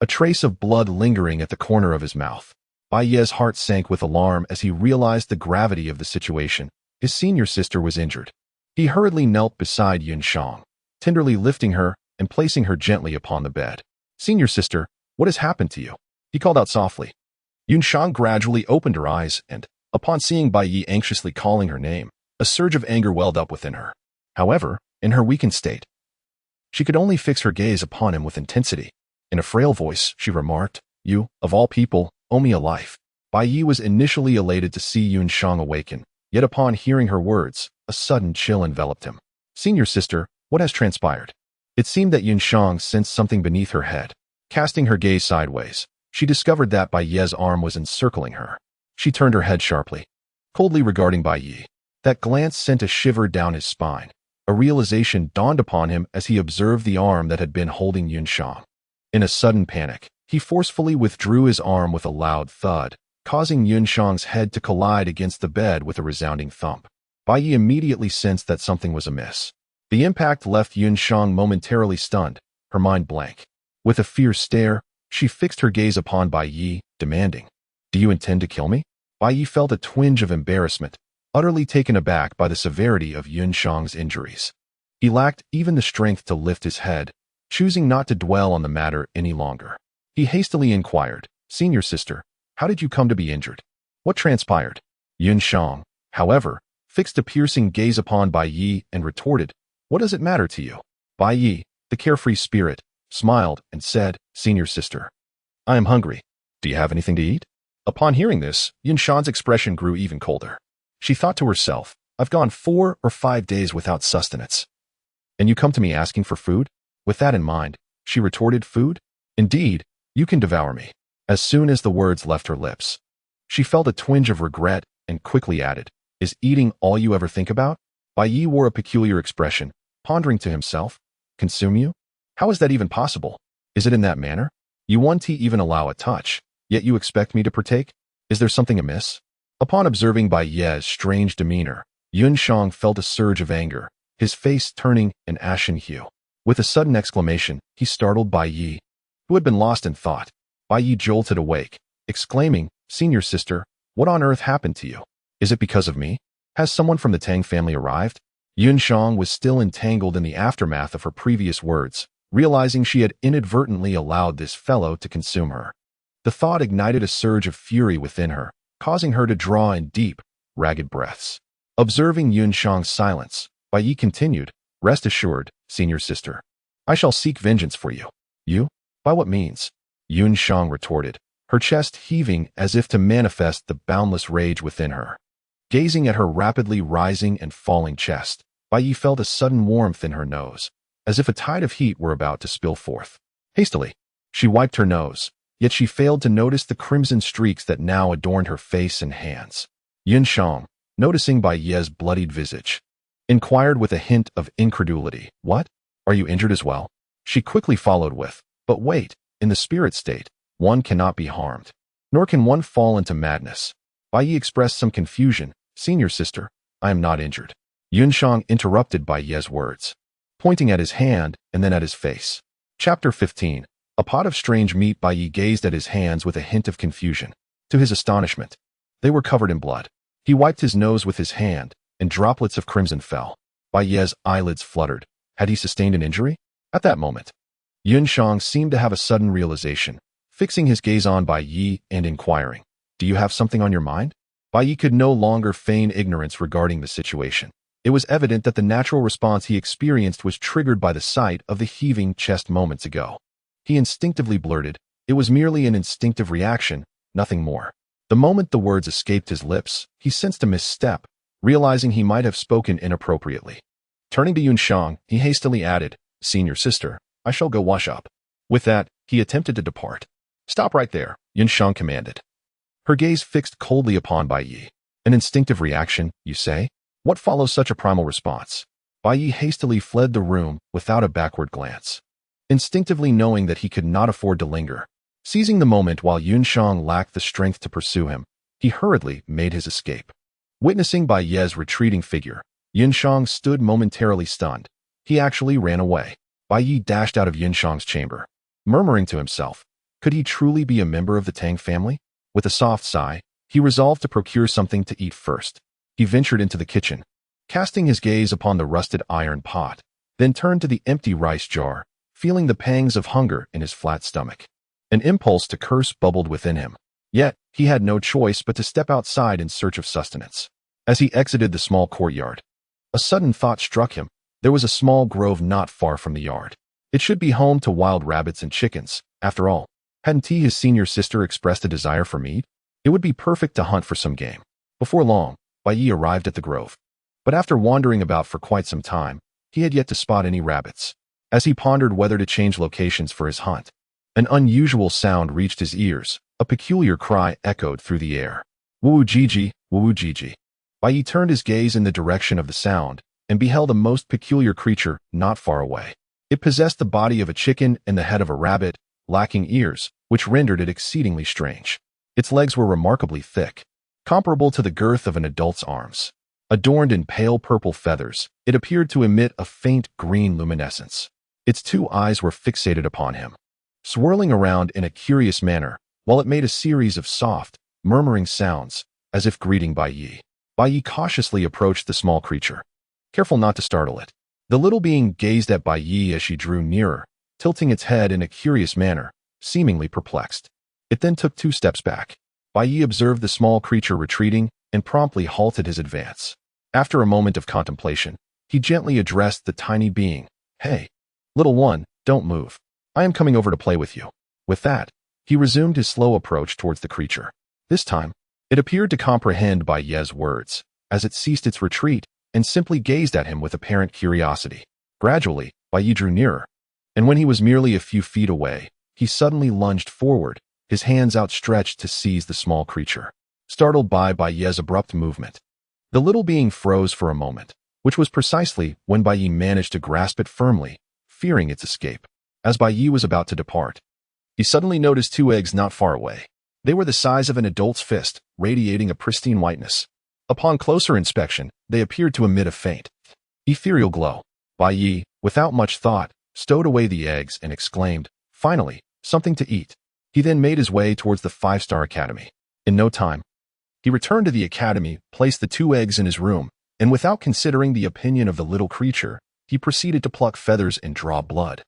a trace of blood lingering at the corner of his mouth. Bai Yi's heart sank with alarm as he realized the gravity of the situation. His senior sister was injured. He hurriedly knelt beside Yunshang, tenderly lifting her and placing her gently upon the bed. "Senior sister, what has happened to you?" he called out softly. Yunshang gradually opened her eyes and, upon seeing Bai Yi anxiously calling her name, a surge of anger welled up within her. However, in her weakened state, she could only fix her gaze upon him with intensity. In a frail voice, she remarked, "You, of all people, owe me a life." Bai Yi was initially elated to see Yunshang awaken, yet upon hearing her words, a sudden chill enveloped him. "Senior sister, what has transpired?" It seemed that Yunshang sensed something beneath her head. Casting her gaze sideways, she discovered that Bai Yi's arm was encircling her. She turned her head sharply, coldly regarding Bai Yi. That glance sent a shiver down his spine. A realization dawned upon him as he observed the arm that had been holding Yunshang. In a sudden panic, he forcefully withdrew his arm with a loud thud, causing Yunshang's head to collide against the bed with a resounding thump. Bai Yi immediately sensed that something was amiss. The impact left Yunshang momentarily stunned, her mind blank. With a fierce stare, she fixed her gaze upon Bai Yi, demanding, "Do you intend to kill me?" Bai Yi felt a twinge of embarrassment, utterly taken aback by the severity of Yunshang's injuries. He lacked even the strength to lift his head, choosing not to dwell on the matter any longer. He hastily inquired, "Senior sister, how did you come to be injured? What transpired?" Yunshang, however, fixed a piercing gaze upon Bai Yi and retorted, "What does it matter to you?" Bai Yi, the carefree spirit, smiled and said, "Senior sister, I am hungry. Do you have anything to eat?" Upon hearing this, Yunshang's expression grew even colder. She thought to herself, "I've gone 4 or 5 days without sustenance, and you come to me asking for food?" With that in mind, she retorted, "Food? Indeed, you can devour me." As soon as the words left her lips, she felt a twinge of regret and quickly added, "Is eating all you ever think about?" Bai Yi wore a peculiar expression, pondering to himself, "Consume you? How is that even possible? Is it in that manner? You won't even allow a touch, yet you expect me to partake? Is there something amiss?" Upon observing Bai Yi's strange demeanor, Yunshang felt a surge of anger, his face turning an ashen hue. With a sudden exclamation, he startled Bai Yi, who had been lost in thought. Bai Yi jolted awake, exclaiming, "Senior sister, what on earth happened to you? Is it because of me? Has someone from the Tang family arrived?" Yunxiang was still entangled in the aftermath of her previous words, realizing she had inadvertently allowed this fellow to consume her. The thought ignited a surge of fury within her, causing her to draw in deep, ragged breaths. Observing Yunxiang's silence, Bai Yi continued, "Rest assured, senior sister. I shall seek vengeance for you." "You? By what means?" Yunxiang retorted, her chest heaving as if to manifest the boundless rage within her. Gazing at her rapidly rising and falling chest, Bai Yi felt a sudden warmth in her nose, as if a tide of heat were about to spill forth. Hastily, she wiped her nose, yet she failed to notice the crimson streaks that now adorned her face and hands. Yunxiang, noticing Bai Yi's bloodied visage, inquired with a hint of incredulity, "What? Are you injured as well?" She quickly followed with, "But wait, in the spirit state, one cannot be harmed, nor can one fall into madness." Bai Yi expressed some confusion, "Senior sister, I am not injured." Yunxiang interrupted Bai Yi's words, pointing at his hand and then at his face. Chapter 15. A pot of strange meat. Bai Yi gazed at his hands with a hint of confusion. To his astonishment, they were covered in blood. He wiped his nose with his hand, and droplets of crimson fell. Bai Yi's eyelids fluttered. Had he sustained an injury? At that moment, Yunxiang seemed to have a sudden realization, fixing his gaze on Bai Yi and inquiring, "Do you have something on your mind?" Bai Yi could no longer feign ignorance regarding the situation. It was evident that the natural response he experienced was triggered by the sight of the heaving chest moments ago. He instinctively blurted, "It was merely an instinctive reaction, nothing more." The moment the words escaped his lips, he sensed a misstep, realizing he might have spoken inappropriately. Turning to Yunxiang, he hastily added, "Senior sister, I shall go wash up." With that, he attempted to depart. "Stop right there," Yunxiang commanded, her gaze fixed coldly upon Bai Yi. "An instinctive reaction, you say? What follows such a primal response?" Bai Yi hastily fled the room without a backward glance, instinctively knowing that he could not afford to linger. Seizing the moment while Yunxiang lacked the strength to pursue him, he hurriedly made his escape. Witnessing Bai Yi's retreating figure, Yunxiang stood momentarily stunned. He actually ran away. Bai Yi dashed out of Yunxiang's chamber, murmuring to himself, could he truly be a member of the Tang family? With a soft sigh, he resolved to procure something to eat first. He ventured into the kitchen, casting his gaze upon the rusted iron pot, then turned to the empty rice jar, feeling the pangs of hunger in his flat stomach. An impulse to curse bubbled within him. Yet, he had no choice but to step outside in search of sustenance. As he exited the small courtyard, a sudden thought struck him. There was a small grove not far from the yard. It should be home to wild rabbits and chickens. After all, hadn't he, his senior sister, expressed a desire for meat? It would be perfect to hunt for some game. Before long, Bai Yi arrived at the grove. But after wandering about for quite some time, he had yet to spot any rabbits. As he pondered whether to change locations for his hunt, an unusual sound reached his ears. A peculiar cry echoed through the air. "Woo Gigi, woo Gigi." Bai Yi turned his gaze in the direction of the sound and beheld a most peculiar creature not far away. It possessed the body of a chicken and the head of a rabbit, lacking ears, which rendered it exceedingly strange. Its legs were remarkably thick, comparable to the girth of an adult's arms. Adorned in pale purple feathers, it appeared to emit a faint green luminescence. Its two eyes were fixated upon him, swirling around in a curious manner, while it made a series of soft, murmuring sounds, as if greeting Bai Yi. Bai Yi cautiously approached the small creature, careful not to startle it. The little being gazed at Bai Yi as she drew nearer, tilting its head in a curious manner, seemingly perplexed. It then took 2 steps back. Bai Yi observed the small creature retreating and promptly halted his advance. After a moment of contemplation, he gently addressed the tiny being. "Hey, little one, don't move. I am coming over to play with you." With that, he resumed his slow approach towards the creature. This time, it appeared to comprehend Bai Yi's words, as it ceased its retreat and simply gazed at him with apparent curiosity. Gradually, Bai Yi drew nearer, and when he was merely a few feet away, he suddenly lunged forward, his hands outstretched to seize the small creature. Startled by Bai Yi's abrupt movement, the little being froze for a moment, which was precisely when Bai Yi managed to grasp it firmly, fearing its escape. As Bai Yi was about to depart, he suddenly noticed 2 eggs not far away. They were the size of an adult's fist, radiating a pristine whiteness. Upon closer inspection, they appeared to emit a faint, ethereal glow. Bai Yi, without much thought, stowed away the eggs and exclaimed, "Finally, something to eat." He then made his way towards the 5-star academy. In no time, he returned to the academy, placed the 2 eggs in his room, and without considering the opinion of the little creature, he proceeded to pluck feathers and draw blood,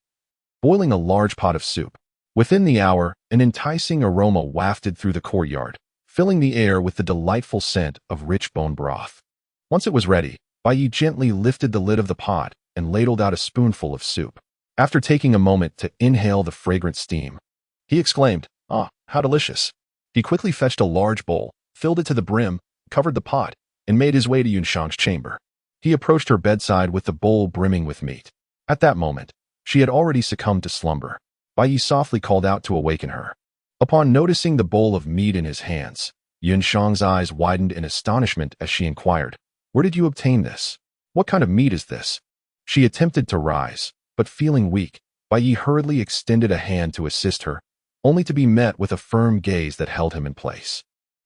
boiling a large pot of soup. Within the hour, an enticing aroma wafted through the courtyard, filling the air with the delightful scent of rich bone broth. Once it was ready, Bai Yi gently lifted the lid of the pot and ladled out a spoonful of soup. After taking a moment to inhale the fragrant steam, he exclaimed, "Ah, how delicious!" He quickly fetched a large bowl, filled it to the brim, covered the pot, and made his way to Yunshang's chamber. He approached her bedside with the bowl brimming with meat. At that moment, she had already succumbed to slumber. Bai Yi softly called out to awaken her. Upon noticing the bowl of meat in his hands, Yunshang's eyes widened in astonishment as she inquired, "Where did you obtain this? What kind of meat is this?" She attempted to rise, but feeling weak, Bai Yi hurriedly extended a hand to assist her, only to be met with a firm gaze that held him in place.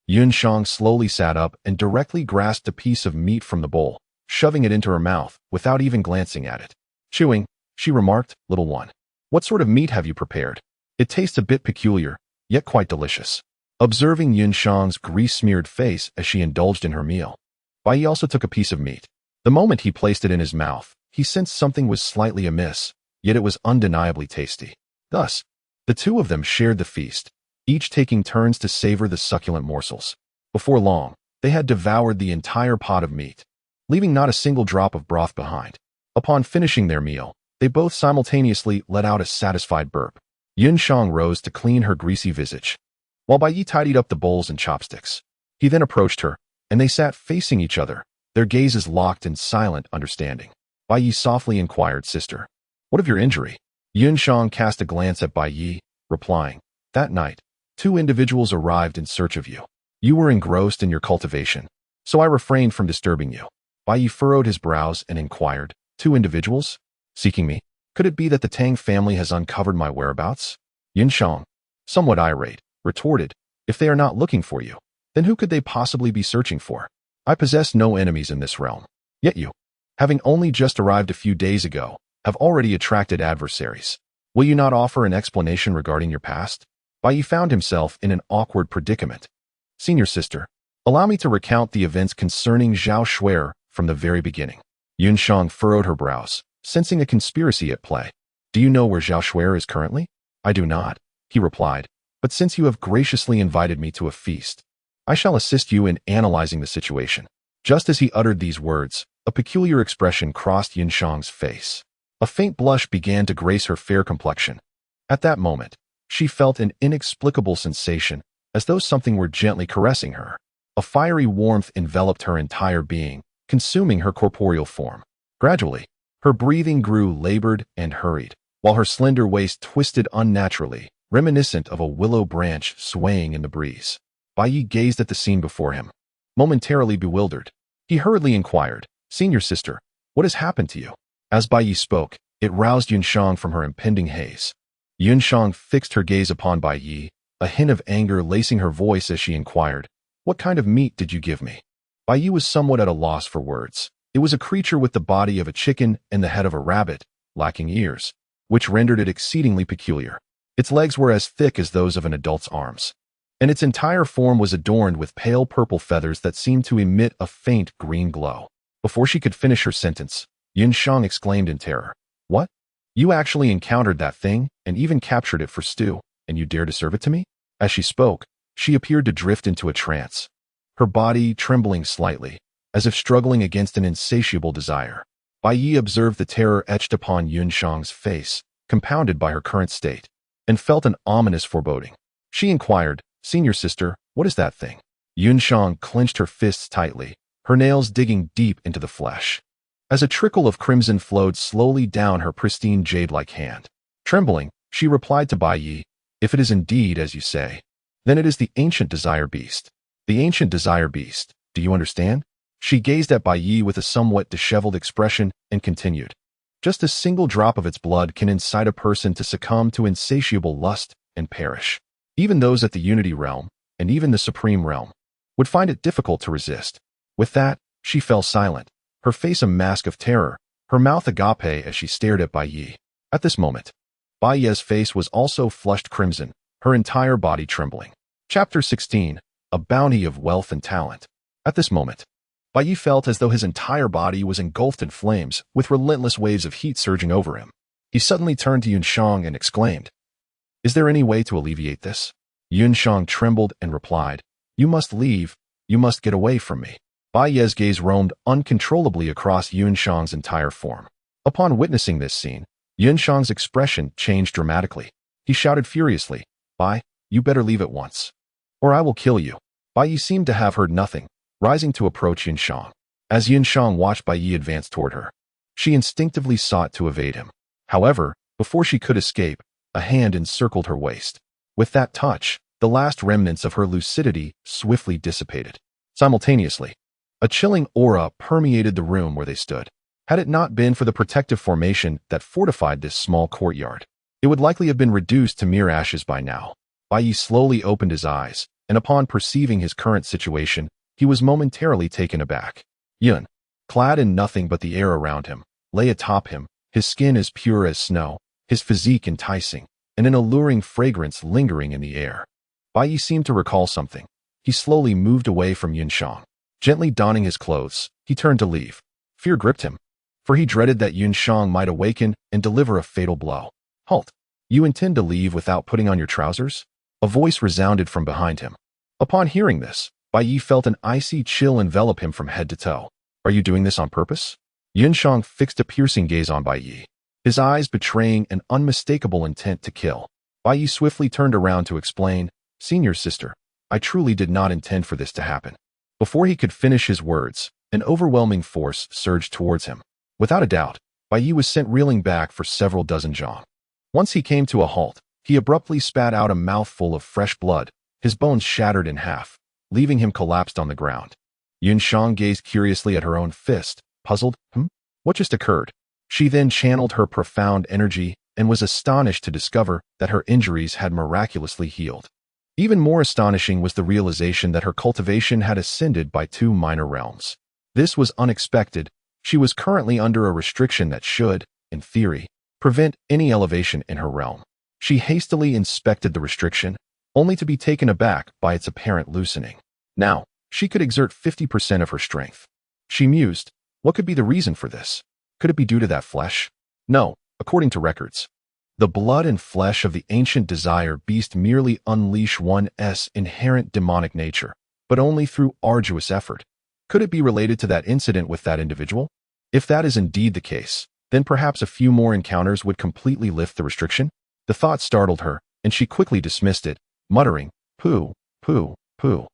Yunshang slowly sat up and directly grasped a piece of meat from the bowl, shoving it into her mouth without even glancing at it. Chewing, she remarked, "Little one, what sort of meat have you prepared? It tastes a bit peculiar, yet quite delicious." Observing Yunshang's grease-smeared face as she indulged in her meal, Bai Yi also took a piece of meat. The moment he placed it in his mouth, he sensed something was slightly amiss, yet it was undeniably tasty. Thus, the two of them shared the feast, each taking turns to savor the succulent morsels. Before long, they had devoured the entire pot of meat, leaving not a single drop of broth behind. Upon finishing their meal, they both simultaneously let out a satisfied burp. Yunshang rose to clean her greasy visage, while Bai Yi tidied up the bowls and chopsticks. He then approached her, and they sat facing each other, their gazes locked in silent understanding. Bai Yi softly inquired, "Sister, what of your injury?" Yunshang cast a glance at Bai Yi, replying, "That night, two individuals arrived in search of you. You were engrossed in your cultivation, so I refrained from disturbing you." Bai Yi furrowed his brows and inquired, "Two individuals? Seeking me? Could it be that the Tang family has uncovered my whereabouts?" Yunshang, somewhat irate, retorted, "If they are not looking for you, then who could they possibly be searching for? I possess no enemies in this realm. Yet you, having only just arrived a few days ago, have already attracted adversaries. Will you not offer an explanation regarding your past?" Bai Yi found himself in an awkward predicament. "Senior sister, allow me to recount the events concerning Zhao Shuer from the very beginning." Yunshang furrowed her brows, sensing a conspiracy at play. "Do you know where Zhao Shuer is currently?" "I do not," he replied, "but since you have graciously invited me to a feast, I shall assist you in analyzing the situation." Just as he uttered these words, a peculiar expression crossed Yunshang's face. A faint blush began to grace her fair complexion. At that moment, she felt an inexplicable sensation, as though something were gently caressing her. A fiery warmth enveloped her entire being, consuming her corporeal form. Gradually, her breathing grew labored and hurried, while her slender waist twisted unnaturally, reminiscent of a willow branch swaying in the breeze. Bai Yi gazed at the scene before him. Momentarily bewildered, he hurriedly inquired, "Senior sister, what has happened to you?" As Bai Yi spoke, it roused Yunshang from her impending haze. Yunshang fixed her gaze upon Bai Yi, a hint of anger lacing her voice as she inquired, "What kind of meat did you give me?" Bai Yi was somewhat at a loss for words. It was a creature with the body of a chicken and the head of a rabbit, lacking ears, which rendered it exceedingly peculiar. Its legs were as thick as those of an adult's arms, and its entire form was adorned with pale purple feathers that seemed to emit a faint green glow. Before she could finish her sentence, Yunshang exclaimed in terror, "What? You actually encountered that thing and even captured it for stew, and you dare to serve it to me?" As she spoke, she appeared to drift into a trance, her body trembling slightly, as if struggling against an insatiable desire. Bai Yi observed the terror etched upon Yunshang's face, compounded by her current state, and felt an ominous foreboding. She inquired, "Senior sister, what is that thing?" Yunshang clenched her fists tightly, her nails digging deep into the flesh, as a trickle of crimson flowed slowly down her pristine jade-like hand. Trembling, she replied to Bai Yi, "If it is indeed as you say, then it is the ancient desire beast." "The ancient desire beast, do you understand?" She gazed at Bai Yi with a somewhat disheveled expression and continued, "Just a single drop of its blood can incite a person to succumb to insatiable lust and perish. Even those at the unity realm, and even the supreme realm, would find it difficult to resist." With that, she fell silent, her face a mask of terror, her mouth agape as she stared at Bai Yi. At this moment, Bai Yi's face was also flushed crimson, her entire body trembling. Chapter 16, A Bounty of Wealth and Talent. At this moment, Bai Yi felt as though his entire body was engulfed in flames, with relentless waves of heat surging over him. He suddenly turned to Yunshang and exclaimed, "Is there any way to alleviate this?" Yunshang trembled and replied, "You must leave. You must get away from me." Bai Yi's gaze roamed uncontrollably across Yunshang's entire form. Upon witnessing this scene, Yunshang's expression changed dramatically. He shouted furiously, "Bai, you better leave at once, or I will kill you." Bai Yi seemed to have heard nothing, rising to approach Yunshang. As Yunshang watched Bai Yi advance toward her, she instinctively sought to evade him. However, before she could escape, a hand encircled her waist. With that touch, the last remnants of her lucidity swiftly dissipated. Simultaneously, a chilling aura permeated the room where they stood. Had it not been for the protective formation that fortified this small courtyard, it would likely have been reduced to mere ashes by now. Bai Yi slowly opened his eyes, and upon perceiving his current situation, he was momentarily taken aback. Yun, clad in nothing but the air around him, lay atop him, his skin as pure as snow, his physique enticing, and an alluring fragrance lingering in the air. Bai Yi seemed to recall something. He slowly moved away from Yunshang. Gently donning his clothes, he turned to leave. Fear gripped him, for he dreaded that Yunshang might awaken and deliver a fatal blow. "Halt! You intend to leave without putting on your trousers?" A voice resounded from behind him. Upon hearing this, Bai Yi felt an icy chill envelop him from head to toe. "Are you doing this on purpose?" Yunshang fixed a piercing gaze on Bai Yi, his eyes betraying an unmistakable intent to kill. Bai Yi swiftly turned around to explain, "Senior sister, I truly did not intend for this to happen." Before he could finish his words, an overwhelming force surged towards him. Without a doubt, Bai Yi was sent reeling back for several dozen zhang. Once he came to a halt, he abruptly spat out a mouthful of fresh blood, his bones shattered in half, leaving him collapsed on the ground. Yunshang gazed curiously at her own fist, puzzled. What just occurred? She then channeled her profound energy and was astonished to discover that her injuries had miraculously healed. Even more astonishing was the realization that her cultivation had ascended by 2 minor realms. This was unexpected. She was currently under a restriction that should, in theory, prevent any elevation in her realm. She hastily inspected the restriction, only to be taken aback by its apparent loosening. Now, she could exert 50% of her strength. She mused, what could be the reason for this? Could it be due to that flesh? No, according to records. The blood and flesh of the ancient desire beast merely unleash one's inherent demonic nature, but only through arduous effort. Could it be related to that incident with that individual? If that is indeed the case, then perhaps a few more encounters would completely lift the restriction? The thought startled her, and she quickly dismissed it, muttering, "Pooh, pooh, pooh.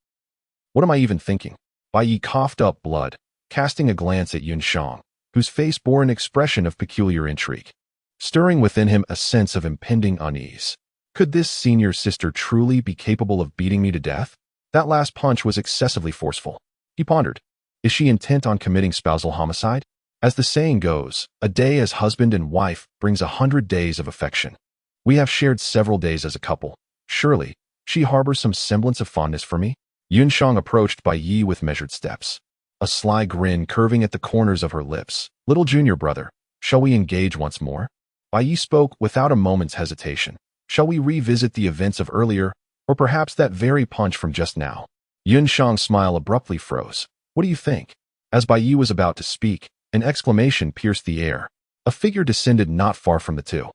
What am I even thinking?" Bai Yi coughed up blood, casting a glance at Yunshang, whose face bore an expression of peculiar intrigue, stirring within him a sense of impending unease. Could this senior sister truly be capable of beating me to death? That last punch was excessively forceful. He pondered. Is she intent on committing spousal homicide? As the saying goes, a day as husband and wife brings 100 days of affection. We have shared several days as a couple. Surely, she harbors some semblance of fondness for me? Yunshang approached Bai Yi with measured steps, a sly grin curving at the corners of her lips. "Little junior brother, shall we engage once more?" Bai Yi spoke without a moment's hesitation. "Shall we revisit the events of earlier, or perhaps that very punch from just now?" Yunshang's smile abruptly froze. "What do you think?" As Bai Yi was about to speak, an exclamation pierced the air. A figure descended not far from the two.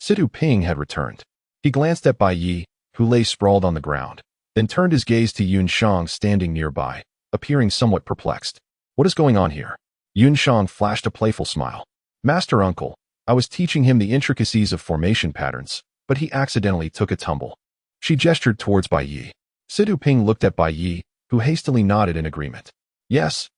Situ Ping had returned. He glanced at Bai Yi, who lay sprawled on the ground, then turned his gaze to Yunshang standing nearby, appearing somewhat perplexed. "What is going on here?" Yunshang flashed a playful smile. "Master Uncle, I was teaching him the intricacies of formation patterns, but he accidentally took a tumble." She gestured towards Bai Yi. Situ Ping looked at Bai Yi, who hastily nodded in agreement. Yes,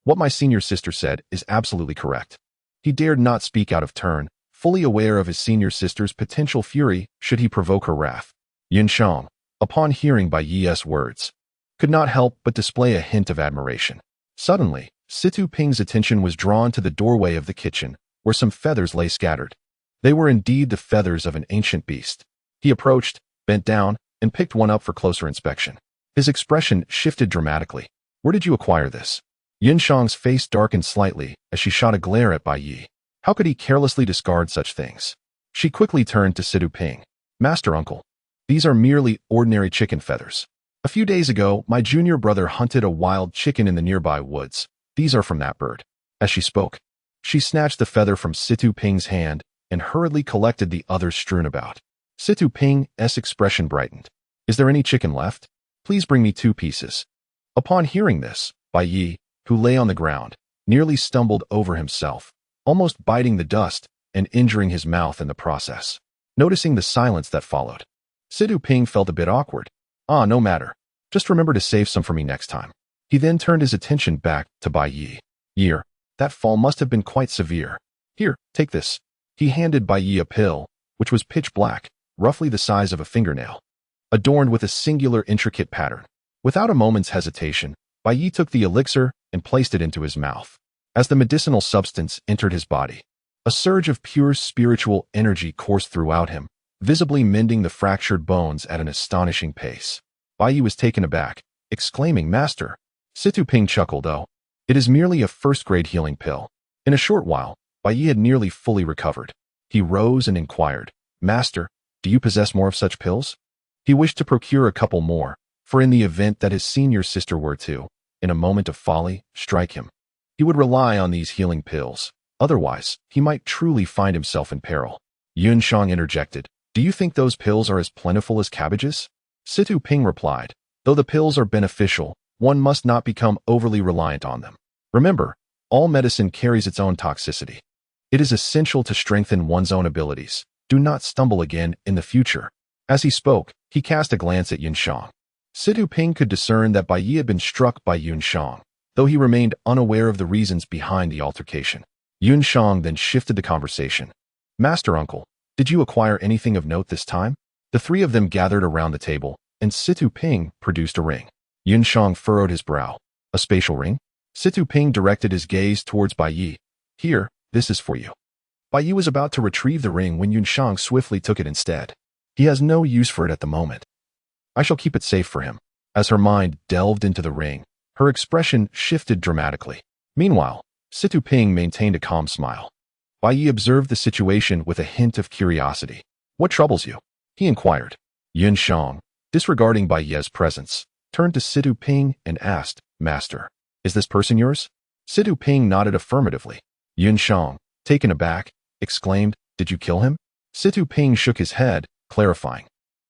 what my senior sister said is absolutely correct." He dared not speak out of turn, fully aware of his senior sister's potential fury should he provoke her wrath. Yunshang, upon hearing Bai Yi's words, could not help but display a hint of admiration. Suddenly, Situ Ping's attention was drawn to the doorway of the kitchen, where some feathers lay scattered. They were indeed the feathers of an ancient beast. He approached, bent down, and picked one up for closer inspection. His expression shifted dramatically. "Where did you acquire this?" Yunshang's face darkened slightly as she shot a glare at Bai Yi. How could he carelessly discard such things? She quickly turned to Situ Ping. "Master Uncle, these are merely ordinary chicken feathers. A few days ago, my junior brother hunted a wild chicken in the nearby woods. These are from that bird. As she spoke, she snatched the feather from Situ Ping's hand and hurriedly collected the others strewn about. Situ Ping's expression brightened. Is there any chicken left? Please bring me 2 pieces. Upon hearing this, Bai Yi, who lay on the ground, nearly stumbled over himself, almost biting the dust and injuring his mouth in the process. Noticing the silence that followed, Situ Ping felt a bit awkward. Ah, no matter. Just remember to save some for me next time. He then turned his attention back to Bai Yi. Year, that fall must have been quite severe. Here, take this. He handed Bai Yi a pill, which was pitch black, roughly the size of a fingernail, adorned with a singular intricate pattern. Without a moment's hesitation, Bai Yi took the elixir and placed it into his mouth. As the medicinal substance entered his body, a surge of pure spiritual energy coursed throughout him, visibly mending the fractured bones at an astonishing pace. Bai Yi was taken aback, exclaiming, "Master." Situ Ping chuckled, "Oh, it is merely a first-grade healing pill." In a short while, Bai Yi had nearly fully recovered. He rose and inquired, "Master, do you possess more of such pills?" He wished to procure a couple more, for in the event that his senior sister were to, in a moment of folly, strike him, he would rely on these healing pills. Otherwise, he might truly find himself in peril. Yun Shang interjected, "Do you think those pills are as plentiful as cabbages?" Situ Ping replied, "Though the pills are beneficial, one must not become overly reliant on them. Remember, all medicine carries its own toxicity. It is essential to strengthen one's own abilities. Do not stumble again in the future." As he spoke, he cast a glance at Yun Shang. Situ Ping could discern that Bai Yi had been struck by Yun Shang, though he remained unaware of the reasons behind the altercation. Yun Shang then shifted the conversation. "Master Uncle, did you acquire anything of note this time?" The 3 of them gathered around the table, and Situ Ping produced a ring. Yun Shang furrowed his brow. "A spatial ring?" Situ Ping directed his gaze towards Bai Yi. "Here, this is for you." Bai Yi was about to retrieve the ring when Yun Shang swiftly took it instead. "He has no use for it at the moment. I shall keep it safe for him." As her mind delved into the ring, her expression shifted dramatically. Meanwhile, Situ Ping maintained a calm smile. Bai Yi observed the situation with a hint of curiosity. "What troubles you?" he inquired. Yun Shang, disregarding Bai Yi's presence, turned to Situ Ping and asked, "Master, is this person yours?" Situ Ping nodded affirmatively. Yun Shang, taken aback, exclaimed, "Did you kill him?" Situ Ping shook his head, clarifying,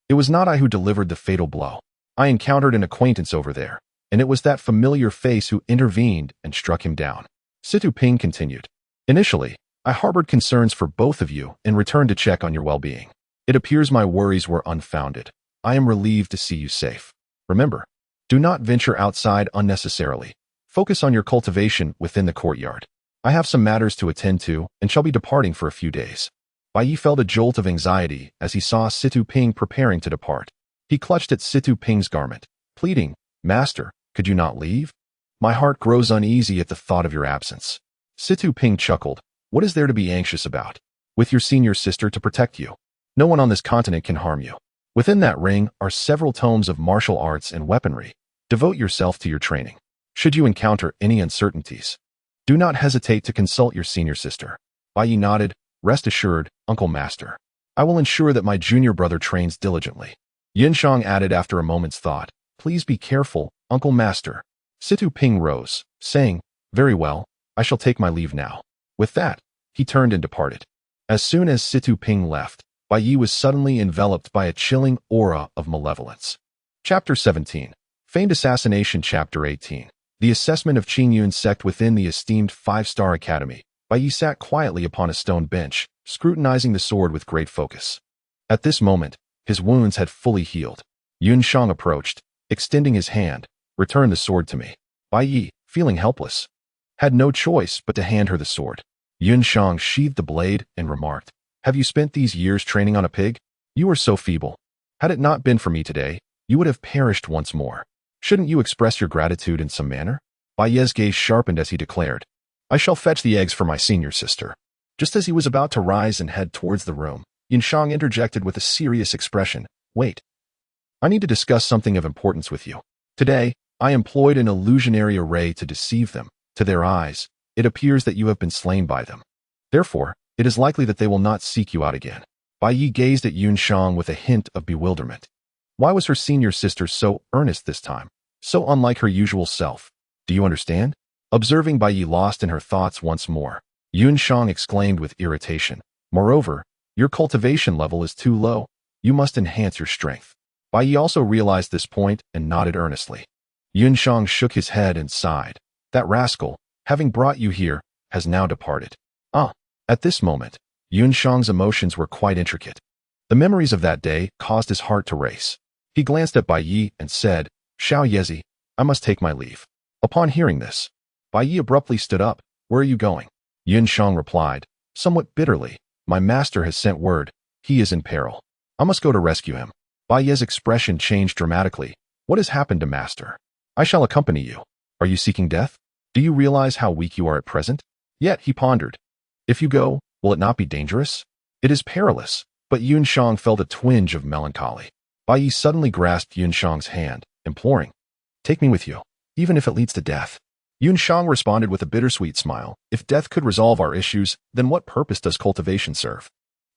"It was not I who delivered the fatal blow. I encountered an acquaintance over there, and it was that familiar face who intervened and struck him down." Situ Ping continued, "Initially, I harbored concerns for both of you and returned to check on your well-being. It appears my worries were unfounded. I am relieved to see you safe. Remember, do not venture outside unnecessarily. Focus on your cultivation within the courtyard. I have some matters to attend to and shall be departing for a few days." Bai Yi felt a jolt of anxiety as he saw Situ Ping preparing to depart. He clutched at Situ Ping's garment, pleading, "Master, could you not leave? My heart grows uneasy at the thought of your absence." Situ Ping chuckled, "What is there to be anxious about? With your senior sister to protect you, no one on this continent can harm you. Within that ring are several tomes of martial arts and weaponry. Devote yourself to your training. Should you encounter any uncertainties, do not hesitate to consult your senior sister." Bai Yi nodded. "Rest assured, Uncle Master. I will ensure that my junior brother trains diligently." Yun Shang added after a moment's thought, "Please be careful, Uncle Master." Situ Ping rose, saying, "Very well, I shall take my leave now." With that, he turned and departed. As soon as Situ Ping left, Bai Yi was suddenly enveloped by a chilling aura of malevolence. Chapter 17. Feigned Assassination. Chapter 18. The assessment of Qing Yun's sect within the esteemed 5-star academy. Bai Yi sat quietly upon a stone bench, scrutinizing the sword with great focus. At this moment, his wounds had fully healed. Yun Shang approached, extending his hand. "Return the sword to me." Bai Yi, feeling helpless, had no choice but to hand her the sword. Yun Shang sheathed the blade and remarked, "Have you spent these years training on a pig? You are so feeble. Had it not been for me today, you would have perished once more. Shouldn't you express your gratitude in some manner?" Bai Yi's gaze sharpened as he declared, "I shall fetch the eggs for my senior sister." Just as he was about to rise and head towards the room, Yun Shang interjected with a serious expression, "Wait. I need to discuss something of importance with you. Today, I employed an illusionary array to deceive them. To their eyes, it appears that you have been slain by them. Therefore, it is likely that they will not seek you out again." Bai Yi gazed at Yun Shang with a hint of bewilderment. Why was her senior sister so earnest this time? So unlike her usual self. Do you understand? Observing Bai Yi lost in her thoughts once more, Yun Shang exclaimed with irritation. Moreover, your cultivation level is too low. You must enhance your strength. Bai Yi also realized this point and nodded earnestly. Yun Shang shook his head and sighed. That rascal, having brought you here, has now departed. At this moment, Yun Shang's emotions were quite intricate. The memories of that day caused his heart to race. He glanced at Bai Yi and said, Xiao Yezi, I must take my leave. Upon hearing this, Bai Yi abruptly stood up. Where are you going? Yun Shang replied, somewhat bitterly, my master has sent word. He is in peril. I must go to rescue him. Bai Yi's expression changed dramatically. What has happened to master? I shall accompany you. Are you seeking death? Do you realize how weak you are at present? Yet he pondered. If you go, will it not be dangerous? It is perilous. But Yun Shang felt a twinge of melancholy. Bai Yi suddenly grasped Yun Shang's hand, imploring, take me with you, even if it leads to death. Yun Shang responded with a bittersweet smile. If death could resolve our issues, then what purpose does cultivation serve?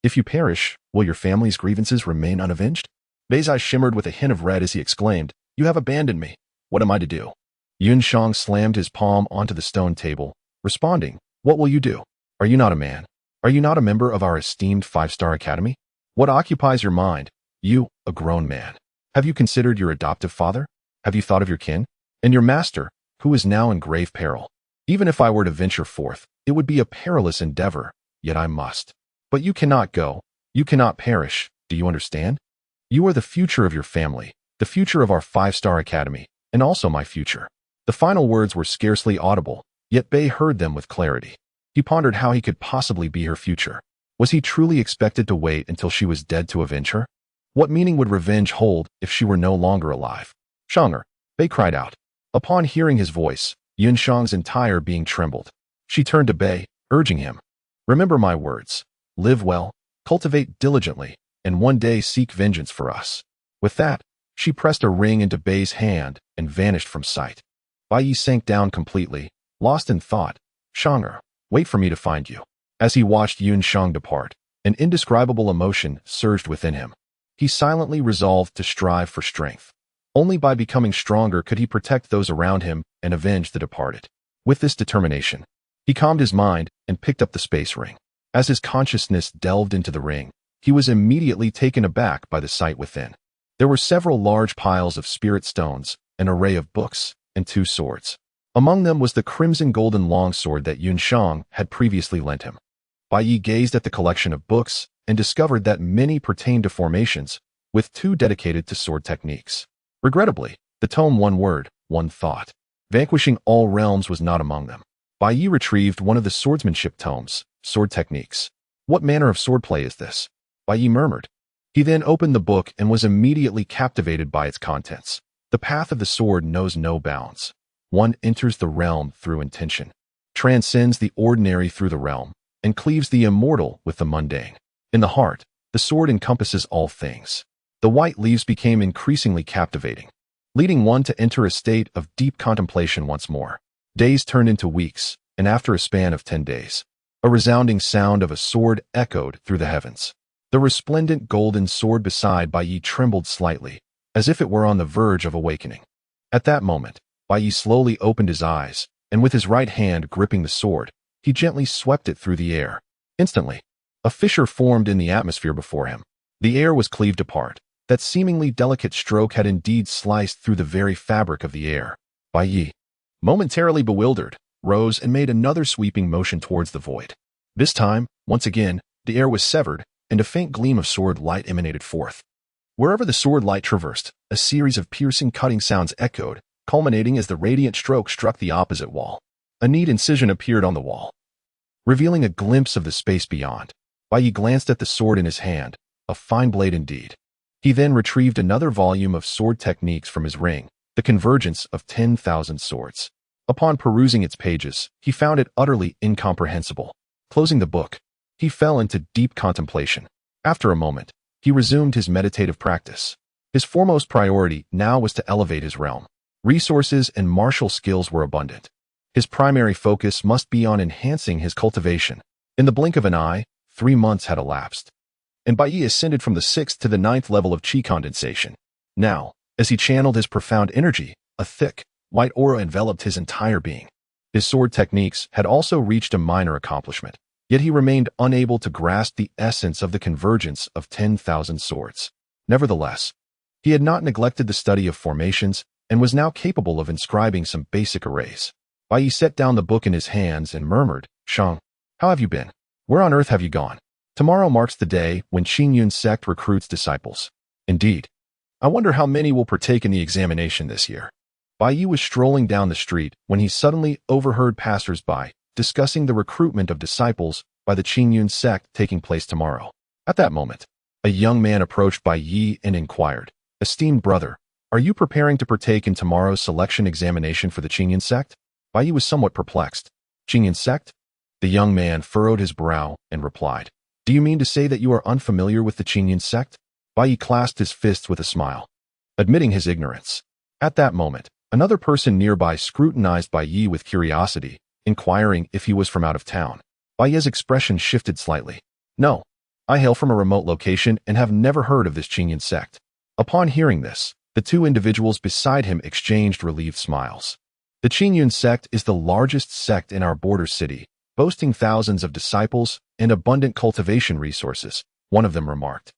If you perish, will your family's grievances remain unavenged? Bai's eyes shimmered with a hint of red as he exclaimed, you have abandoned me. What am I to do? Yun Shang slammed his palm onto the stone table, responding, what will you do? Are you not a man? Are you not a member of our esteemed 5-star academy? What occupies your mind? You, a grown man. Have you considered your adoptive father? Have you thought of your kin? And your master, who is now in grave peril? Even if I were to venture forth, it would be a perilous endeavor, yet I must. But you cannot go. You cannot perish. Do you understand? You are the future of your family, the future of our 5-star academy, and also my future. The final words were scarcely audible, yet Bai heard them with clarity. He pondered how he could possibly be her future. Was he truly expected to wait until she was dead to avenge her? What meaning would revenge hold if she were no longer alive? Shanger, Bai cried out. Upon hearing his voice, Yun Shang's entire being trembled. She turned to Bai, urging him. Remember my words. Live well, cultivate diligently, and one day seek vengeance for us. With that, she pressed a ring into Bai's hand and vanished from sight. Bai Yi sank down completely, lost in thought. Shanger, wait for me to find you. As he watched Yun Shang depart, an indescribable emotion surged within him. He silently resolved to strive for strength. Only by becoming stronger could he protect those around him and avenge the departed. With this determination, he calmed his mind and picked up the space ring. As his consciousness delved into the ring, he was immediately taken aback by the sight within. There were several large piles of spirit stones, an array of books, and 2 swords. Among them was the crimson golden longsword that Yun Shang had previously lent him. Bai Yi gazed at the collection of books and discovered that many pertained to formations, with 2 dedicated to sword techniques. Regrettably, the tome One Word, One Thought, Vanquishing All Realms was not among them. Bai Yi retrieved one of the swordsmanship tomes, Sword Techniques. What manner of swordplay is this? Bai Yi murmured. He then opened the book and was immediately captivated by its contents. The path of the sword knows no bounds. One enters the realm through intention, transcends the ordinary through the realm, and cleaves the immortal with the mundane. In the heart, the sword encompasses all things. The white leaves became increasingly captivating, leading one to enter a state of deep contemplation once more. Days turned into weeks, and after a span of 10 days, a resounding sound of a sword echoed through the heavens. The resplendent golden sword beside Bai Yi trembled slightly, as if it were on the verge of awakening. At that moment, Bai Yi slowly opened his eyes, and with his right hand gripping the sword, he gently swept it through the air. Instantly, a fissure formed in the atmosphere before him. The air was cleaved apart. That seemingly delicate stroke had indeed sliced through the very fabric of the air. Bai Yi, momentarily bewildered, rose and made another sweeping motion towards the void. This time, once again, the air was severed, and a faint gleam of sword light emanated forth. Wherever the sword light traversed, a series of piercing cutting sounds echoed, culminating as the radiant stroke struck the opposite wall. A neat incision appeared on the wall, revealing a glimpse of the space beyond. Bai Yi glanced at the sword in his hand, a fine blade indeed. He then retrieved another volume of sword techniques from his ring, The Convergence of 10,000 Swords. Upon perusing its pages, he found it utterly incomprehensible. Closing the book, he fell into deep contemplation. After a moment, he resumed his meditative practice. His foremost priority now was to elevate his realm. Resources and martial skills were abundant. His primary focus must be on enhancing his cultivation. In the blink of an eye, 3 months had elapsed, and Bai Yi ascended from the 6th to the 9th level of qi condensation. Now, as he channeled his profound energy, a thick, white aura enveloped his entire being. His sword techniques had also reached a minor accomplishment, yet he remained unable to grasp the essence of the convergence of 10,000 swords. Nevertheless, he had not neglected the study of formations and was now capable of inscribing some basic arrays. Bai Yi set down the book in his hands and murmured, "Shang, how have you been? Where on earth have you gone? Tomorrow marks the day when Qingyun sect recruits disciples. Indeed. I wonder how many will partake in the examination this year." Bai Yi was strolling down the street when he suddenly overheard passers-by discussing the recruitment of disciples by the Qingyun sect taking place tomorrow. At that moment, a young man approached Bai Yi and inquired, "Esteemed brother, are you preparing to partake in tomorrow's selection examination for the Qingyun sect?" Bai Yi was somewhat perplexed. "Qingyun sect?" The young man furrowed his brow and replied, "Do you mean to say that you are unfamiliar with the Qingyun sect?" Bai Yi clasped his fists with a smile, admitting his ignorance. At that moment, another person nearby scrutinized Bai Yi with curiosity, inquiring if he was from out of town. Bai Yi's expression shifted slightly. "No, I hail from a remote location and have never heard of this Qingyun sect." Upon hearing this, the two individuals beside him exchanged relieved smiles. The Qingyun sect is the largest sect in our border city, boasting thousands of disciples and abundant cultivation resources, one of them remarked.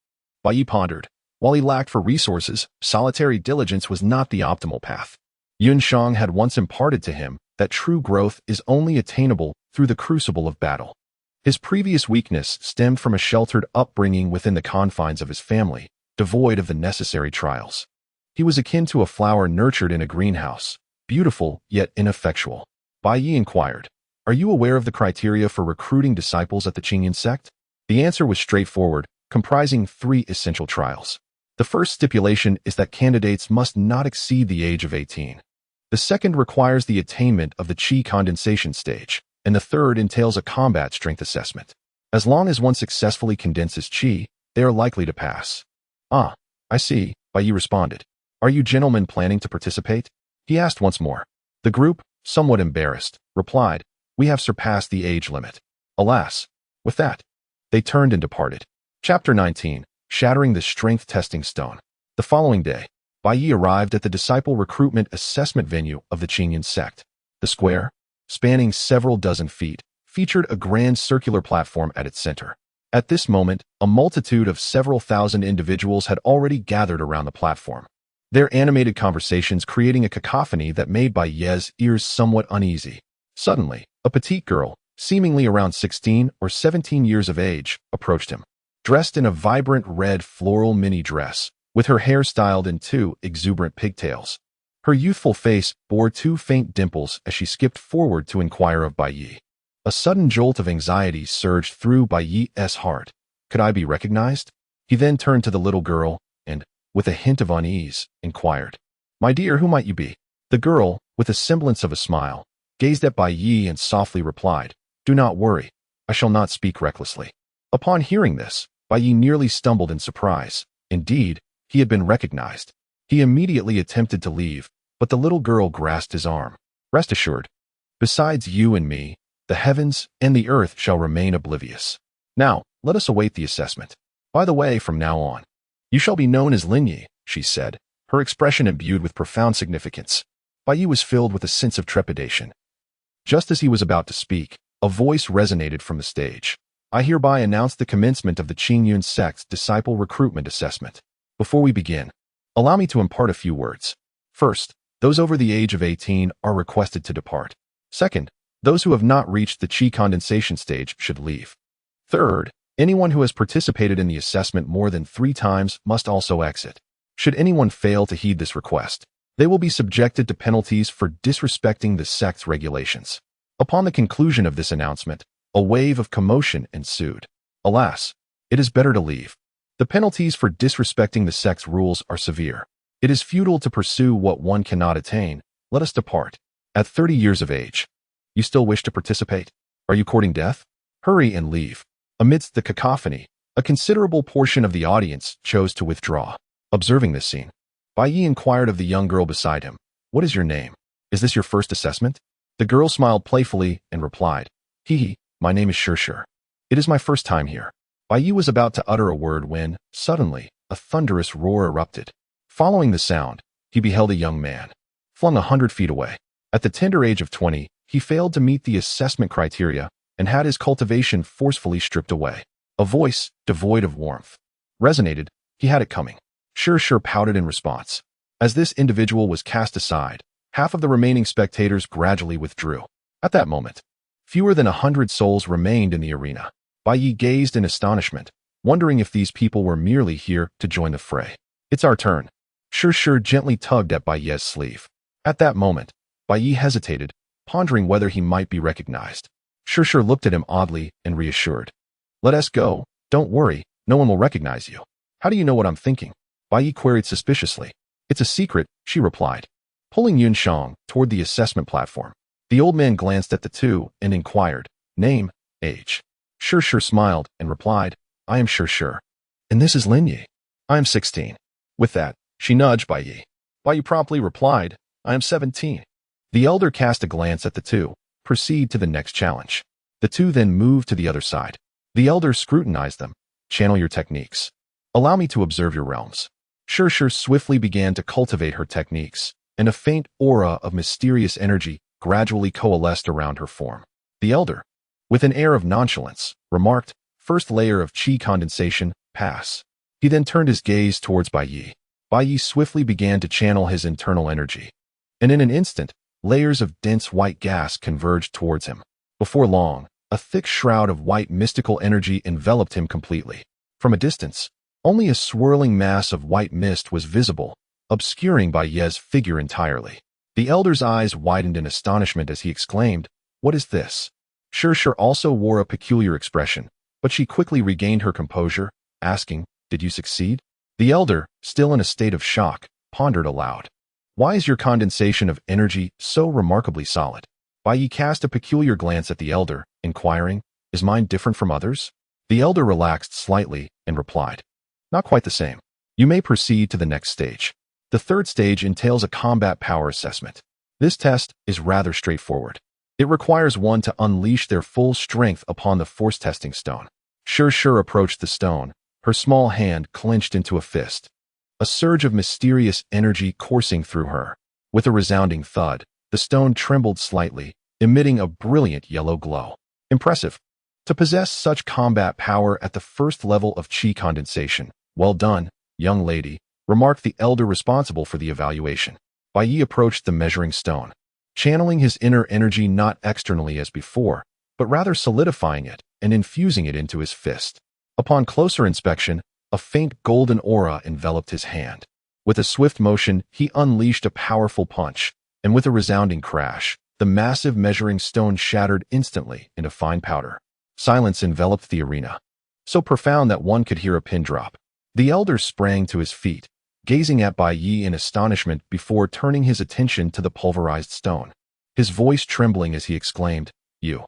Bai Yi pondered. While he lacked for resources, solitary diligence was not the optimal path. Yun Shang had once imparted to him that true growth is only attainable through the crucible of battle. His previous weakness stemmed from a sheltered upbringing within the confines of his family, devoid of the necessary trials. He was akin to a flower nurtured in a greenhouse, beautiful yet ineffectual. Bai Yi inquired, "Are you aware of the criteria for recruiting disciples at the Qingyun sect?" The answer was straightforward, comprising 3 essential trials. The first stipulation is that candidates must not exceed the age of 18. The second requires the attainment of the qi condensation stage, and the third entails a combat strength assessment. As long as one successfully condenses qi, they are likely to pass. "Ah, I see," Bai Yi responded. "Are you gentlemen planning to participate?" He asked once more. The group, somewhat embarrassed, replied, "We have surpassed the age limit." Alas! With that, they turned and departed. Chapter 19. Shattering the Strength Testing Stone. The following day, Bai Yi arrived at the disciple recruitment assessment venue of the Qingyun sect. The square, spanning several dozen feet, featured a grand circular platform at its center. At this moment, a multitude of several thousand individuals had already gathered around the platform, their animated conversations creating a cacophony that made Bai Yi's ears somewhat uneasy. Suddenly, a petite girl, seemingly around 16 or 17 years of age, approached him. Dressed in a vibrant red floral mini dress, with her hair styled in 2 exuberant pigtails. Her youthful face bore 2 faint dimples as she skipped forward to inquire of Bai Yi. A sudden jolt of anxiety surged through Bai Yi's heart. Could I be recognized? He then turned to the little girl and, with a hint of unease, inquired, "My dear, who might you be?" The girl, with a semblance of a smile, gazed at Bai Yi and softly replied, "Do not worry, I shall not speak recklessly." Upon hearing this, Bai Yi nearly stumbled in surprise. Indeed, he had been recognized. He immediately attempted to leave, but the little girl grasped his arm. "Rest assured, besides you and me, the heavens and the earth shall remain oblivious. Now, let us await the assessment. By the way, from now on, you shall be known as Lin Yi," she said, her expression imbued with profound significance. Bai Yi was filled with a sense of trepidation. Just as he was about to speak, a voice resonated from the stage. "I hereby announce the commencement of the Qingyun sect's disciple recruitment assessment. Before we begin, allow me to impart a few words. First, those over the age of 18 are requested to depart. Second, those who have not reached the qi condensation stage should leave. Third, anyone who has participated in the assessment more than 3 times must also exit. Should anyone fail to heed this request, they will be subjected to penalties for disrespecting the sect's regulations." Upon the conclusion of this announcement, a wave of commotion ensued. Alas, it is better to leave. The penalties for disrespecting the sect's rules are severe. It is futile to pursue what one cannot attain. Let us depart. At 30 years of age, you still wish to participate? Are you courting death? Hurry and leave. Amidst the cacophony, a considerable portion of the audience chose to withdraw. Observing this scene, Bai Yi inquired of the young girl beside him, "What is your name? Is this your first assessment?" The girl smiled playfully and replied, "Hee, my name is Shir. It is my first time here." Bai Yi was about to utter a word when, suddenly, a thunderous roar erupted. Following the sound, he beheld a young man, flung 100 feet away. At the tender age of 20, he failed to meet the assessment criteria and had his cultivation forcefully stripped away. A voice, devoid of warmth, resonated. He had it coming. Sure pouted in response. As this individual was cast aside, half of the remaining spectators gradually withdrew. At that moment, fewer than 100 souls remained in the arena. Bai Yi gazed in astonishment, wondering if these people were merely here to join the fray. It's our turn. Sure gently tugged at Bai Yi's sleeve. At that moment, Bai Yi hesitated, pondering whether he might be recognized. Sure looked at him oddly and reassured. Let us go. Don't worry, no one will recognize you. How do you know what I'm thinking? Bai Yi queried suspiciously. It's a secret, she replied, pulling Yun Shang toward the assessment platform. The old man glanced at the two and inquired, name, age. Sure smiled and replied, I am Sure. And this is Lin Yi. I am 16. With that, she nudged Bai Yi. Bai Yi promptly replied, I am 17. The elder cast a glance at the two. Proceed to the next challenge. The two then moved to the other side. The elder scrutinized them. Channel your techniques. Allow me to observe your realms. Sure swiftly began to cultivate her techniques, and a faint aura of mysterious energy gradually coalesced around her form. The elder, with an air of nonchalance, remarked, first layer of qi condensation, pass. He then turned his gaze towards Bai Yi. Bai Yi swiftly began to channel his internal energy, and in an instant, layers of dense white gas converged towards him. Before long, a thick shroud of white mystical energy enveloped him completely. From a distance, only a swirling mass of white mist was visible, obscuring Bai Yi's figure entirely. The elder's eyes widened in astonishment as he exclaimed, what is this? Sure also wore a peculiar expression, but she quickly regained her composure, asking, did you succeed? The elder, still in a state of shock, pondered aloud. Why is your condensation of energy so remarkably solid? Bai Yi cast a peculiar glance at the elder, inquiring, is mine different from others? The elder relaxed slightly and replied, not quite the same. You may proceed to the next stage. The third stage entails a combat power assessment. This test is rather straightforward. It requires one to unleash their full strength upon the force testing stone. Sure approached the stone, her small hand clenched into a fist. A surge of mysterious energy coursing through her. With a resounding thud, the stone trembled slightly, emitting a brilliant yellow glow. Impressive. To possess such combat power at the first level of qi condensation. Well done, young lady, remarked the elder responsible for the evaluation. Bai Yi approached the measuring stone, channeling his inner energy not externally as before, but rather solidifying it and infusing it into his fist. Upon closer inspection, a faint golden aura enveloped his hand. With a swift motion, he unleashed a powerful punch, and with a resounding crash, the massive measuring stone shattered instantly into fine powder. Silence enveloped the arena, so profound that one could hear a pin drop. The elder sprang to his feet, gazing at Bai Yi in astonishment before turning his attention to the pulverized stone. His voice trembling as he exclaimed, You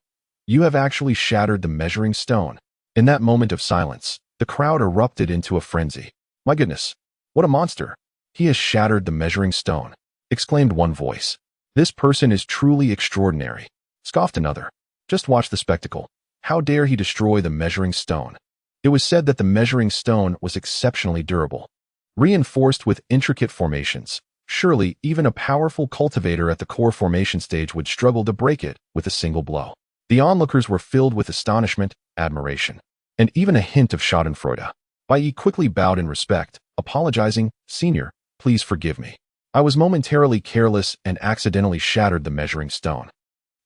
have actually shattered the measuring stone. In that moment of silence, the crowd erupted into a frenzy. My goodness, what a monster! He has shattered the measuring stone, exclaimed one voice. This person is truly extraordinary, scoffed another. Just watch the spectacle. How dare he destroy the measuring stone? It was said that the measuring stone was exceptionally durable, reinforced with intricate formations. Surely, even a powerful cultivator at the core formation stage would struggle to break it with a single blow. The onlookers were filled with astonishment, admiration, and even a hint of schadenfreude. Bai Yi quickly bowed in respect, apologizing, Senior, please forgive me. I was momentarily careless and accidentally shattered the measuring stone.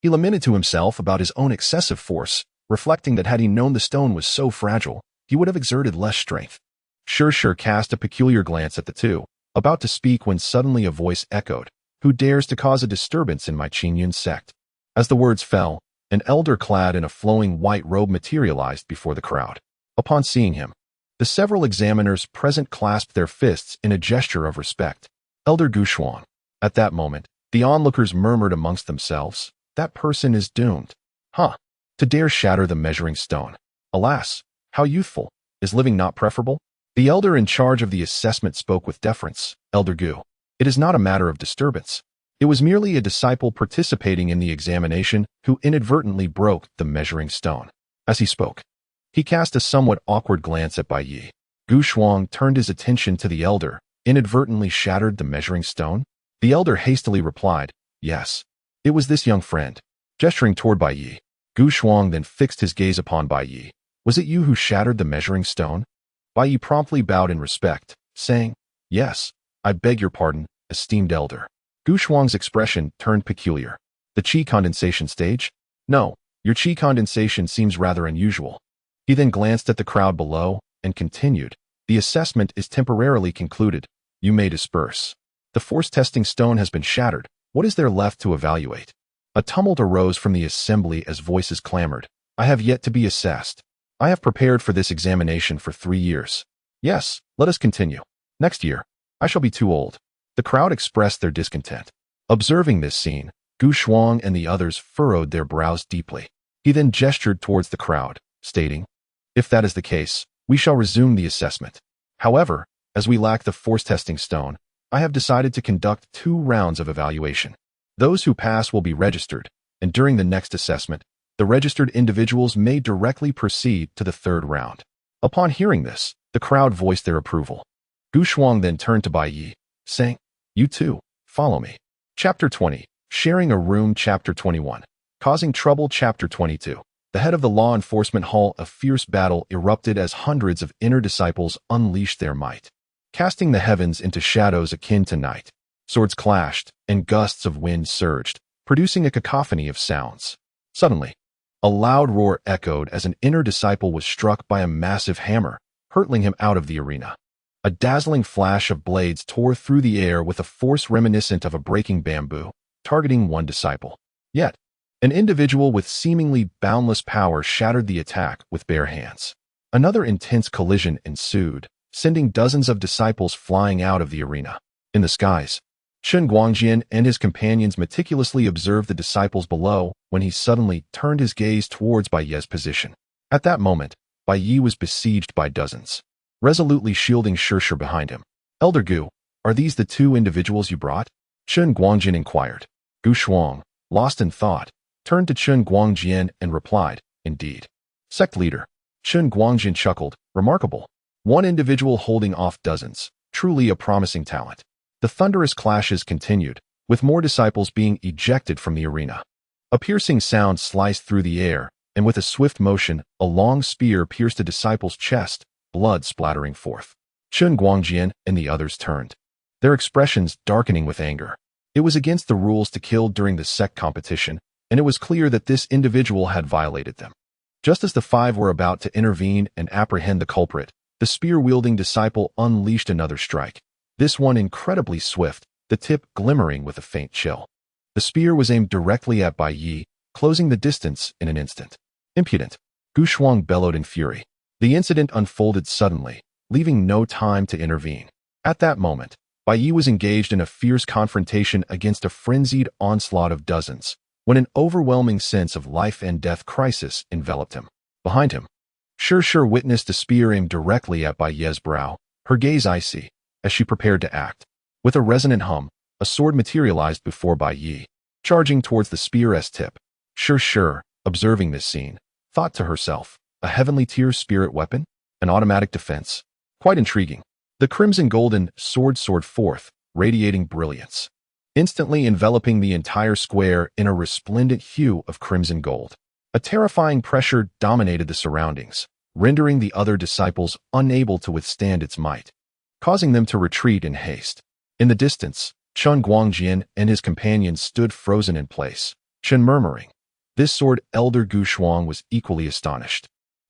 He lamented to himself about his own excessive force, reflecting that had he known the stone was so fragile, he would have exerted less strength. Sure cast a peculiar glance at the two, about to speak when suddenly a voice echoed, Who dares to cause a disturbance in my Qingyun sect? As the words fell, an elder clad in a flowing white robe materialized before the crowd. Upon seeing him, the several examiners present clasped their fists in a gesture of respect. Elder Gushuang. At that moment, the onlookers murmured amongst themselves, That person is doomed. To dare shatter the measuring stone. Alas, how youthful. Is living not preferable? The elder in charge of the assessment spoke with deference. Elder Gu. It is not a matter of disturbance. It was merely a disciple participating in the examination who inadvertently broke the measuring stone. As he spoke, he cast a somewhat awkward glance at Bai Yi. Gu Shuang turned his attention to the elder, inadvertently shattered the measuring stone? The elder hastily replied, yes. It was this young friend. Gesturing toward Bai Yi, Gu Shuang then fixed his gaze upon Bai Yi. Was it you who shattered the measuring stone? Bai Yi promptly bowed in respect, saying, yes, I beg your pardon, esteemed elder. Gu Shuang's expression turned peculiar. The qi condensation stage? No, your qi condensation seems rather unusual. He then glanced at the crowd below and continued, the assessment is temporarily concluded. You may disperse. The force testing stone has been shattered. What is there left to evaluate? A tumult arose from the assembly as voices clamored. I have yet to be assessed. I have prepared for this examination for 3 years. Yes, let us continue. Next year, I shall be too old. The crowd expressed their discontent. Observing this scene, Gu Shuang and the others furrowed their brows deeply. He then gestured towards the crowd, stating, if that is the case, we shall resume the assessment. However, as we lack the force testing stone, I have decided to conduct 2 rounds of evaluation. Those who pass will be registered, and during the next assessment, the registered individuals may directly proceed to the 3rd round. Upon hearing this, the crowd voiced their approval. Gu Shuang then turned to Bai Yi, saying, you too, follow me. Chapter 20, Sharing a Room. Chapter 21, Causing Trouble. Chapter 22, the head of the law enforcement hall, a fierce battle erupted as hundreds of inner disciples unleashed their might, casting the heavens into shadows akin to night. Swords clashed, and gusts of wind surged, producing a cacophony of sounds. Suddenly, a loud roar echoed as an inner disciple was struck by a massive hammer, hurtling him out of the arena. A dazzling flash of blades tore through the air with a force reminiscent of a breaking bamboo, targeting one disciple. Yet, an individual with seemingly boundless power shattered the attack with bare hands. Another intense collision ensued, sending dozens of disciples flying out of the arena. In the skies, Chen Guangjian and his companions meticulously observed the disciples below when he suddenly turned his gaze towards Bai Yi's position. At that moment, Bai Yi was besieged by dozens, resolutely shielding Shirshir behind him. Elder Gu, are these the 2 individuals you brought? Chen Guangjian inquired. Gu Shuang, lost in thought, turned to Chen Guangjian and replied, indeed. Sect leader. Chen Guangjian chuckled, remarkable. One individual holding off dozens, truly a promising talent. The thunderous clashes continued, with more disciples being ejected from the arena. A piercing sound sliced through the air, and with a swift motion, a long spear pierced a disciple's chest, blood splattering forth. Chen Guangjian and the others turned, their expressions darkening with anger. It was against the rules to kill during the sect competition, and it was clear that this individual had violated them. Just as the 5 were about to intervene and apprehend the culprit, the spear-wielding disciple unleashed another strike. This one incredibly swift, the tip glimmering with a faint chill. The spear was aimed directly at Bai Yi, closing the distance in an instant. Impudent! Gu Shuang bellowed in fury. The incident unfolded suddenly, leaving no time to intervene. At that moment, Bai Yi was engaged in a fierce confrontation against a frenzied onslaught of dozens, when an overwhelming sense of life and death crisis enveloped him. Behind him, Shirshir witnessed a spear aimed directly at Bai Yi's brow, her gaze icy, as she prepared to act. With a resonant hum, a sword materialized before Bai Yi, charging towards the spear's tip. Shirshir, observing this scene, thought to herself, a heavenly tier spirit weapon? An automatic defense? Quite intriguing. The crimson golden sword soared forth, radiating brilliance, instantly enveloping the entire square in a resplendent hue of crimson gold. A terrifying pressure dominated the surroundings, rendering the other disciples unable to withstand its might, causing them to retreat in haste. In the distance, Chen Guangjian and his companions stood frozen in place, Chen murmuring. This sword elder Gu Shuang was equally astonished,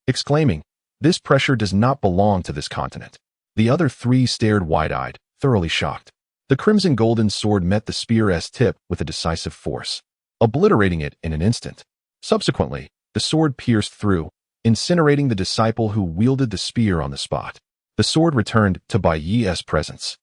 exclaiming, this pressure does not belong to this continent. The other 3 stared wide-eyed, thoroughly shocked. The crimson golden sword met the spear's tip with a decisive force, obliterating it in an instant. Subsequently, the sword pierced through, incinerating the disciple who wielded the spear on the spot. The sword returned to Bai Yi's presence,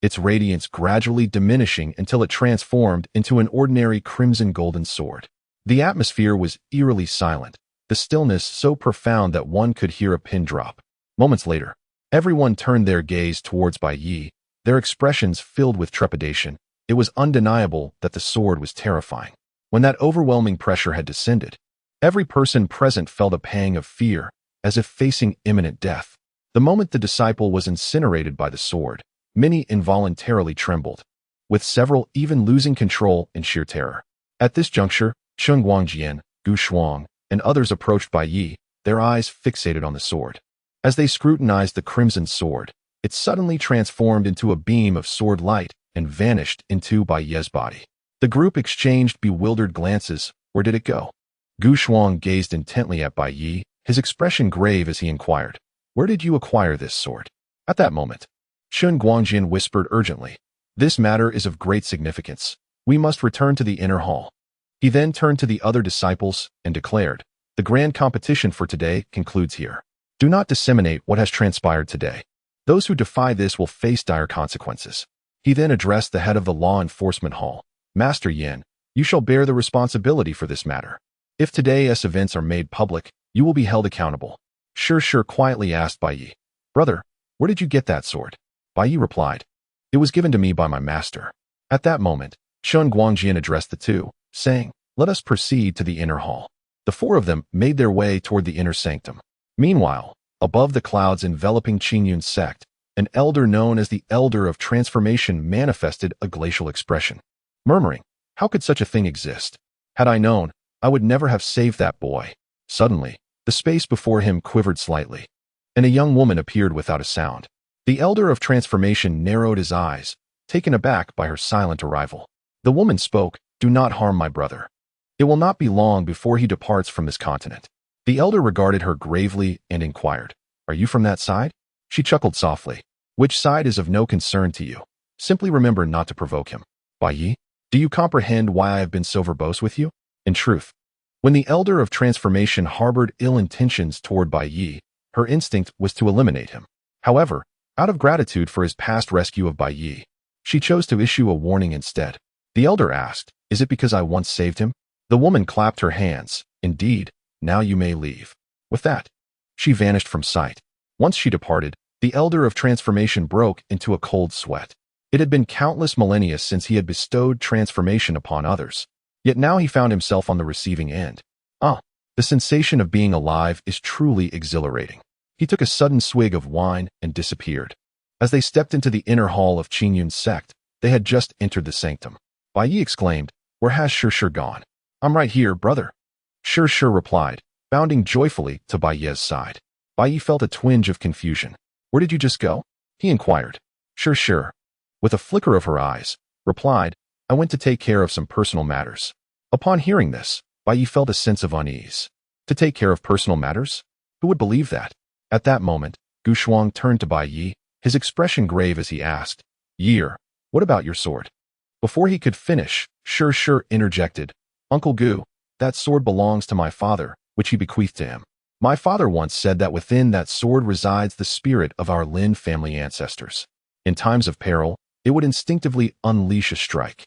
its radiance gradually diminishing until it transformed into an ordinary crimson golden sword. The atmosphere was eerily silent, the stillness so profound that one could hear a pin drop. Moments later, everyone turned their gaze towards Bai Yi, their expressions filled with trepidation. It was undeniable that the sword was terrifying. When that overwhelming pressure had descended, every person present felt a pang of fear, as if facing imminent death. The moment the disciple was incinerated by the sword, Many involuntarily trembled, with several even losing control in sheer terror. At this juncture, Chen Guangjian, Gu Shuang, and others approached Bai Yi, their eyes fixated on the sword. As they scrutinized the crimson sword, it suddenly transformed into a beam of sword light and vanished into Bai Yi's body. The group exchanged bewildered glances. Where did it go? Gu Shuang gazed intently at Bai Yi, his expression grave as he inquired, "Where did you acquire this sword?" At that moment, Chen Guangjian whispered urgently, "This matter is of great significance. We must return to the inner hall." He then turned to the other disciples and declared, "The grand competition for today concludes here. Do not disseminate what has transpired today. Those who defy this will face dire consequences." He then addressed the head of the law enforcement hall, "Master Yin, you shall bear the responsibility for this matter. If today's events are made public, you will be held accountable." Sure quietly asked Bai Yi, "Brother, where did you get that sword?" Bai Yi replied, "It was given to me by my master." At that moment, Chen Guangjian addressed the two, saying, "Let us proceed to the inner hall." The four of them made their way toward the inner sanctum. Meanwhile, above the clouds enveloping Qingyun's sect, an elder known as the Elder of Transformation manifested a glacial expression, murmuring, "How could such a thing exist? Had I known, I would never have saved that boy." Suddenly, the space before him quivered slightly, and a young woman appeared without a sound. The Elder of Transformation narrowed his eyes, taken aback by her silent arrival. The woman spoke, "Do not harm my brother. It will not be long before he departs from this continent." The elder regarded her gravely and inquired, "Are you from that side?" She chuckled softly. "Which side is of no concern to you. Simply remember not to provoke him." "Bai Yi, do you comprehend why I have been so verbose with you?" In truth, when the Elder of Transformation harbored ill intentions toward Bai Yi, her instinct was to eliminate him. However, out of gratitude for his past rescue of Bai Yi, she chose to issue a warning instead. The elder asked, "Is it because I once saved him?" The woman clapped her hands. "Indeed, now you may leave." With that, she vanished from sight. Once she departed, the Elder of Transformation broke into a cold sweat. It had been countless millennia since he had bestowed transformation upon others, yet now he found himself on the receiving end. The sensation of being alive is truly exhilarating. He took a sudden swig of wine and disappeared. As they stepped into the inner hall of Qingyun's sect, they had just entered the sanctum. Bai Yi exclaimed, "Where has Sure gone?" "I'm right here, brother," Sure replied, bounding joyfully to Bai Yi's side. Bai Yi felt a twinge of confusion. "Where did you just go?" he inquired. Sure, with a flicker of her eyes, replied, "I went to take care of some personal matters." Upon hearing this, Bai Yi felt a sense of unease. To take care of personal matters? Who would believe that? At that moment, Gu Shuang turned to Bai Yi, his expression grave as he asked, "Yi, what about your sword?" Before he could finish, Sure interjected, "Uncle Gu, that sword belongs to my father, which he bequeathed to him. My father once said that within that sword resides the spirit of our Lin family ancestors. In times of peril, it would instinctively unleash a strike.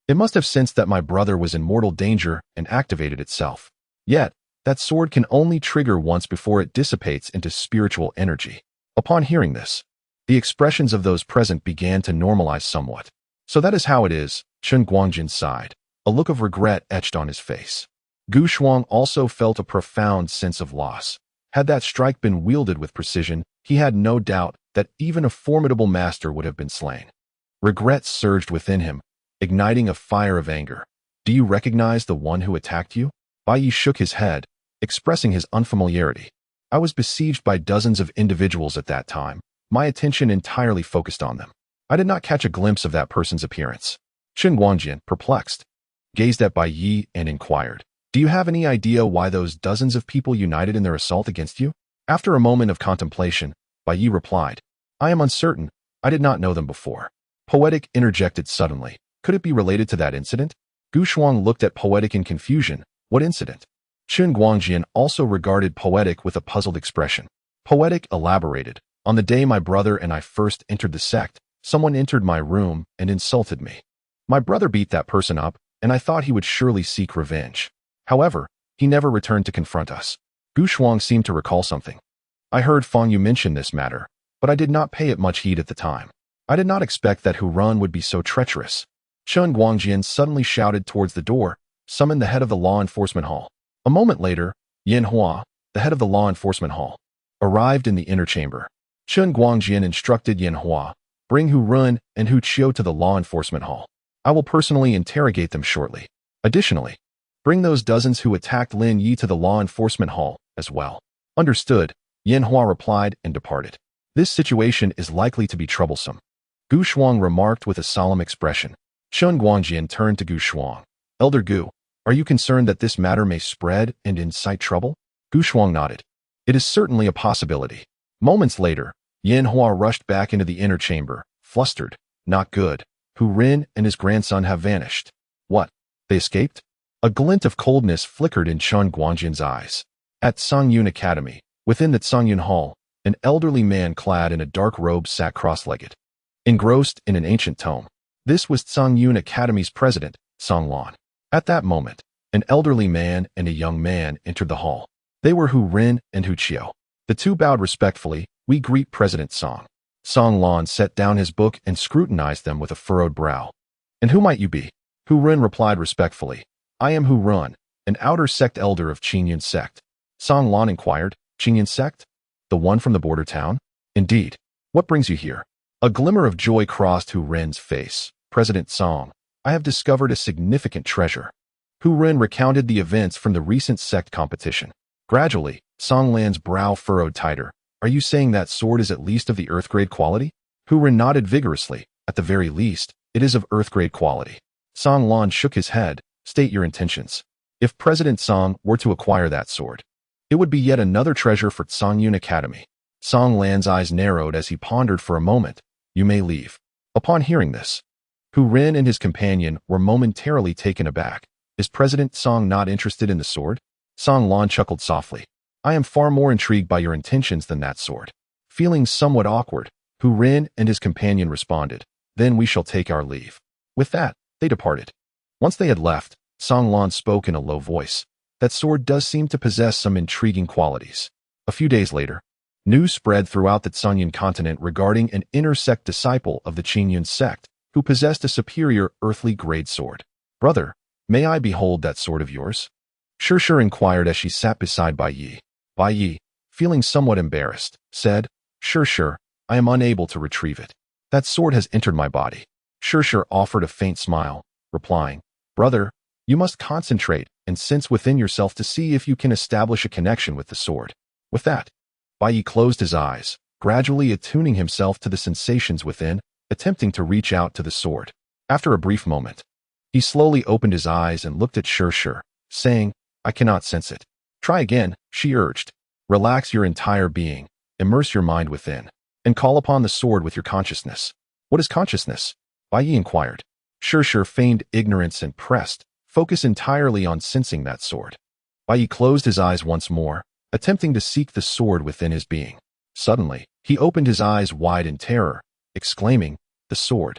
It must have sensed that my brother was in mortal danger and activated itself. Yet, that sword can only trigger once before it dissipates into spiritual energy." Upon hearing this, the expressions of those present began to normalize somewhat. "So that is how it is," Chen Guangjian sighed, a look of regret etched on his face. Gu Shuang also felt a profound sense of loss. Had that strike been wielded with precision, he had no doubt that even a formidable master would have been slain. Regret surged within him, igniting a fire of anger. "Do you recognize the one who attacked you?" Bai Yi shook his head, expressing his unfamiliarity. "I was besieged by dozens of individuals at that time, my attention entirely focused on them. I did not catch a glimpse of that person's appearance." Chen Guangjian, perplexed, gazed at Bai Yi and inquired, "Do you have any idea why those dozens of people united in their assault against you?" After a moment of contemplation, Bai Yi replied, "I am uncertain. I did not know them before." Poetic interjected suddenly, "Could it be related to that incident?" Gu Shuang looked at Poetic in confusion. "What incident?" Chen Guangjian also regarded Poetic with a puzzled expression. Poetic elaborated, "On the day my brother and I first entered the sect, someone entered my room and insulted me. My brother beat that person up, and I thought he would surely seek revenge. However, he never returned to confront us." Gu Shuang seemed to recall something. "I heard Fang Yu mention this matter, but I did not pay it much heed at the time. I did not expect that Hu Run would be so treacherous." Chen Guangjian suddenly shouted towards the door, "Summon the head of the law enforcement hall." A moment later, Yin Hua, the head of the law enforcement hall, arrived in the inner chamber. Chen Guangjian instructed Yin Hua, Bring Hu Run and Hu Chiu to the law enforcement hall. I will personally interrogate them shortly. Additionally, bring those dozens who attacked Lin Yi to the law enforcement hall as well. Understood, Yin Hua replied and departed. This situation is likely to be troublesome, Gu Shuang remarked with a solemn expression. Shun Guangjian turned to Gu Shuang. Elder Gu, are you concerned that this matter may spread and incite trouble? Gu Shuang nodded. It is certainly a possibility. Moments later, Yin Hua rushed back into the inner chamber, flustered. Not good. Hu Rin and his grandson have vanished. What? They escaped? A glint of coldness flickered in Shun Guangjian's eyes. At Songyun Academy, within the Songyun Hall, an elderly man clad in a dark robe sat cross-legged, engrossed in an ancient tome. This was Songyun Academy's president, Song Lan. At that moment, an elderly man and a young man entered the hall. They were Hu Rin and Hu Chiu. The two bowed respectfully. We greet President Song. Song Lan set down his book and scrutinized them with a furrowed brow. And who might you be? Hu Rin replied respectfully. I am Hu Run, an outer sect elder of Qingyun sect. Song Lan inquired. Qingyun sect? The one from the border town? Indeed. What brings you here? A glimmer of joy crossed Hu Rin's face. President Song, I have discovered a significant treasure. Hu Rin recounted the events from the recent sect competition. Gradually, Song Lan's brow furrowed tighter. Are you saying that sword is at least of the earth-grade quality? Hu Rin nodded vigorously. At the very least, it is of earth-grade quality. Song Lan shook his head. State your intentions. If President Song were to acquire that sword, it would be yet another treasure for Songyun Academy. Song Lan's eyes narrowed as he pondered for a moment. You may leave. Upon hearing this, Hu Rin and his companion were momentarily taken aback. Is President Song not interested in the sword? Song Lan chuckled softly. I am far more intrigued by your intentions than that sword. Feeling somewhat awkward, Hu Rin and his companion responded. Then we shall take our leave. With that, they departed. Once they had left, Song Lan spoke in a low voice. That sword does seem to possess some intriguing qualities. A few days later, news spread throughout the Songyun continent regarding an inner-sect disciple of the Qingyun sect who possessed a superior earthly-grade sword. Brother, may I behold that sword of yours? Shir inquired as she sat beside Bai Yi. Bai Yi, feeling somewhat embarrassed, said, Shir, I am unable to retrieve it. That sword has entered my body. Shir offered a faint smile, replying, Brother, you must concentrate and sense within yourself to see if you can establish a connection with the sword. With that, Bai Yi closed his eyes, gradually attuning himself to the sensations within, attempting to reach out to the sword. After a brief moment, he slowly opened his eyes and looked at Shir, saying, I cannot sense it. Try again, she urged. Relax your entire being, immerse your mind within, and call upon the sword with your consciousness. What is consciousness? Bai Yi inquired. Shir feigned ignorance and pressed, focus entirely on sensing that sword. Bai Yi closed his eyes once more, attempting to seek the sword within his being. Suddenly, he opened his eyes wide in terror, exclaiming, The sword.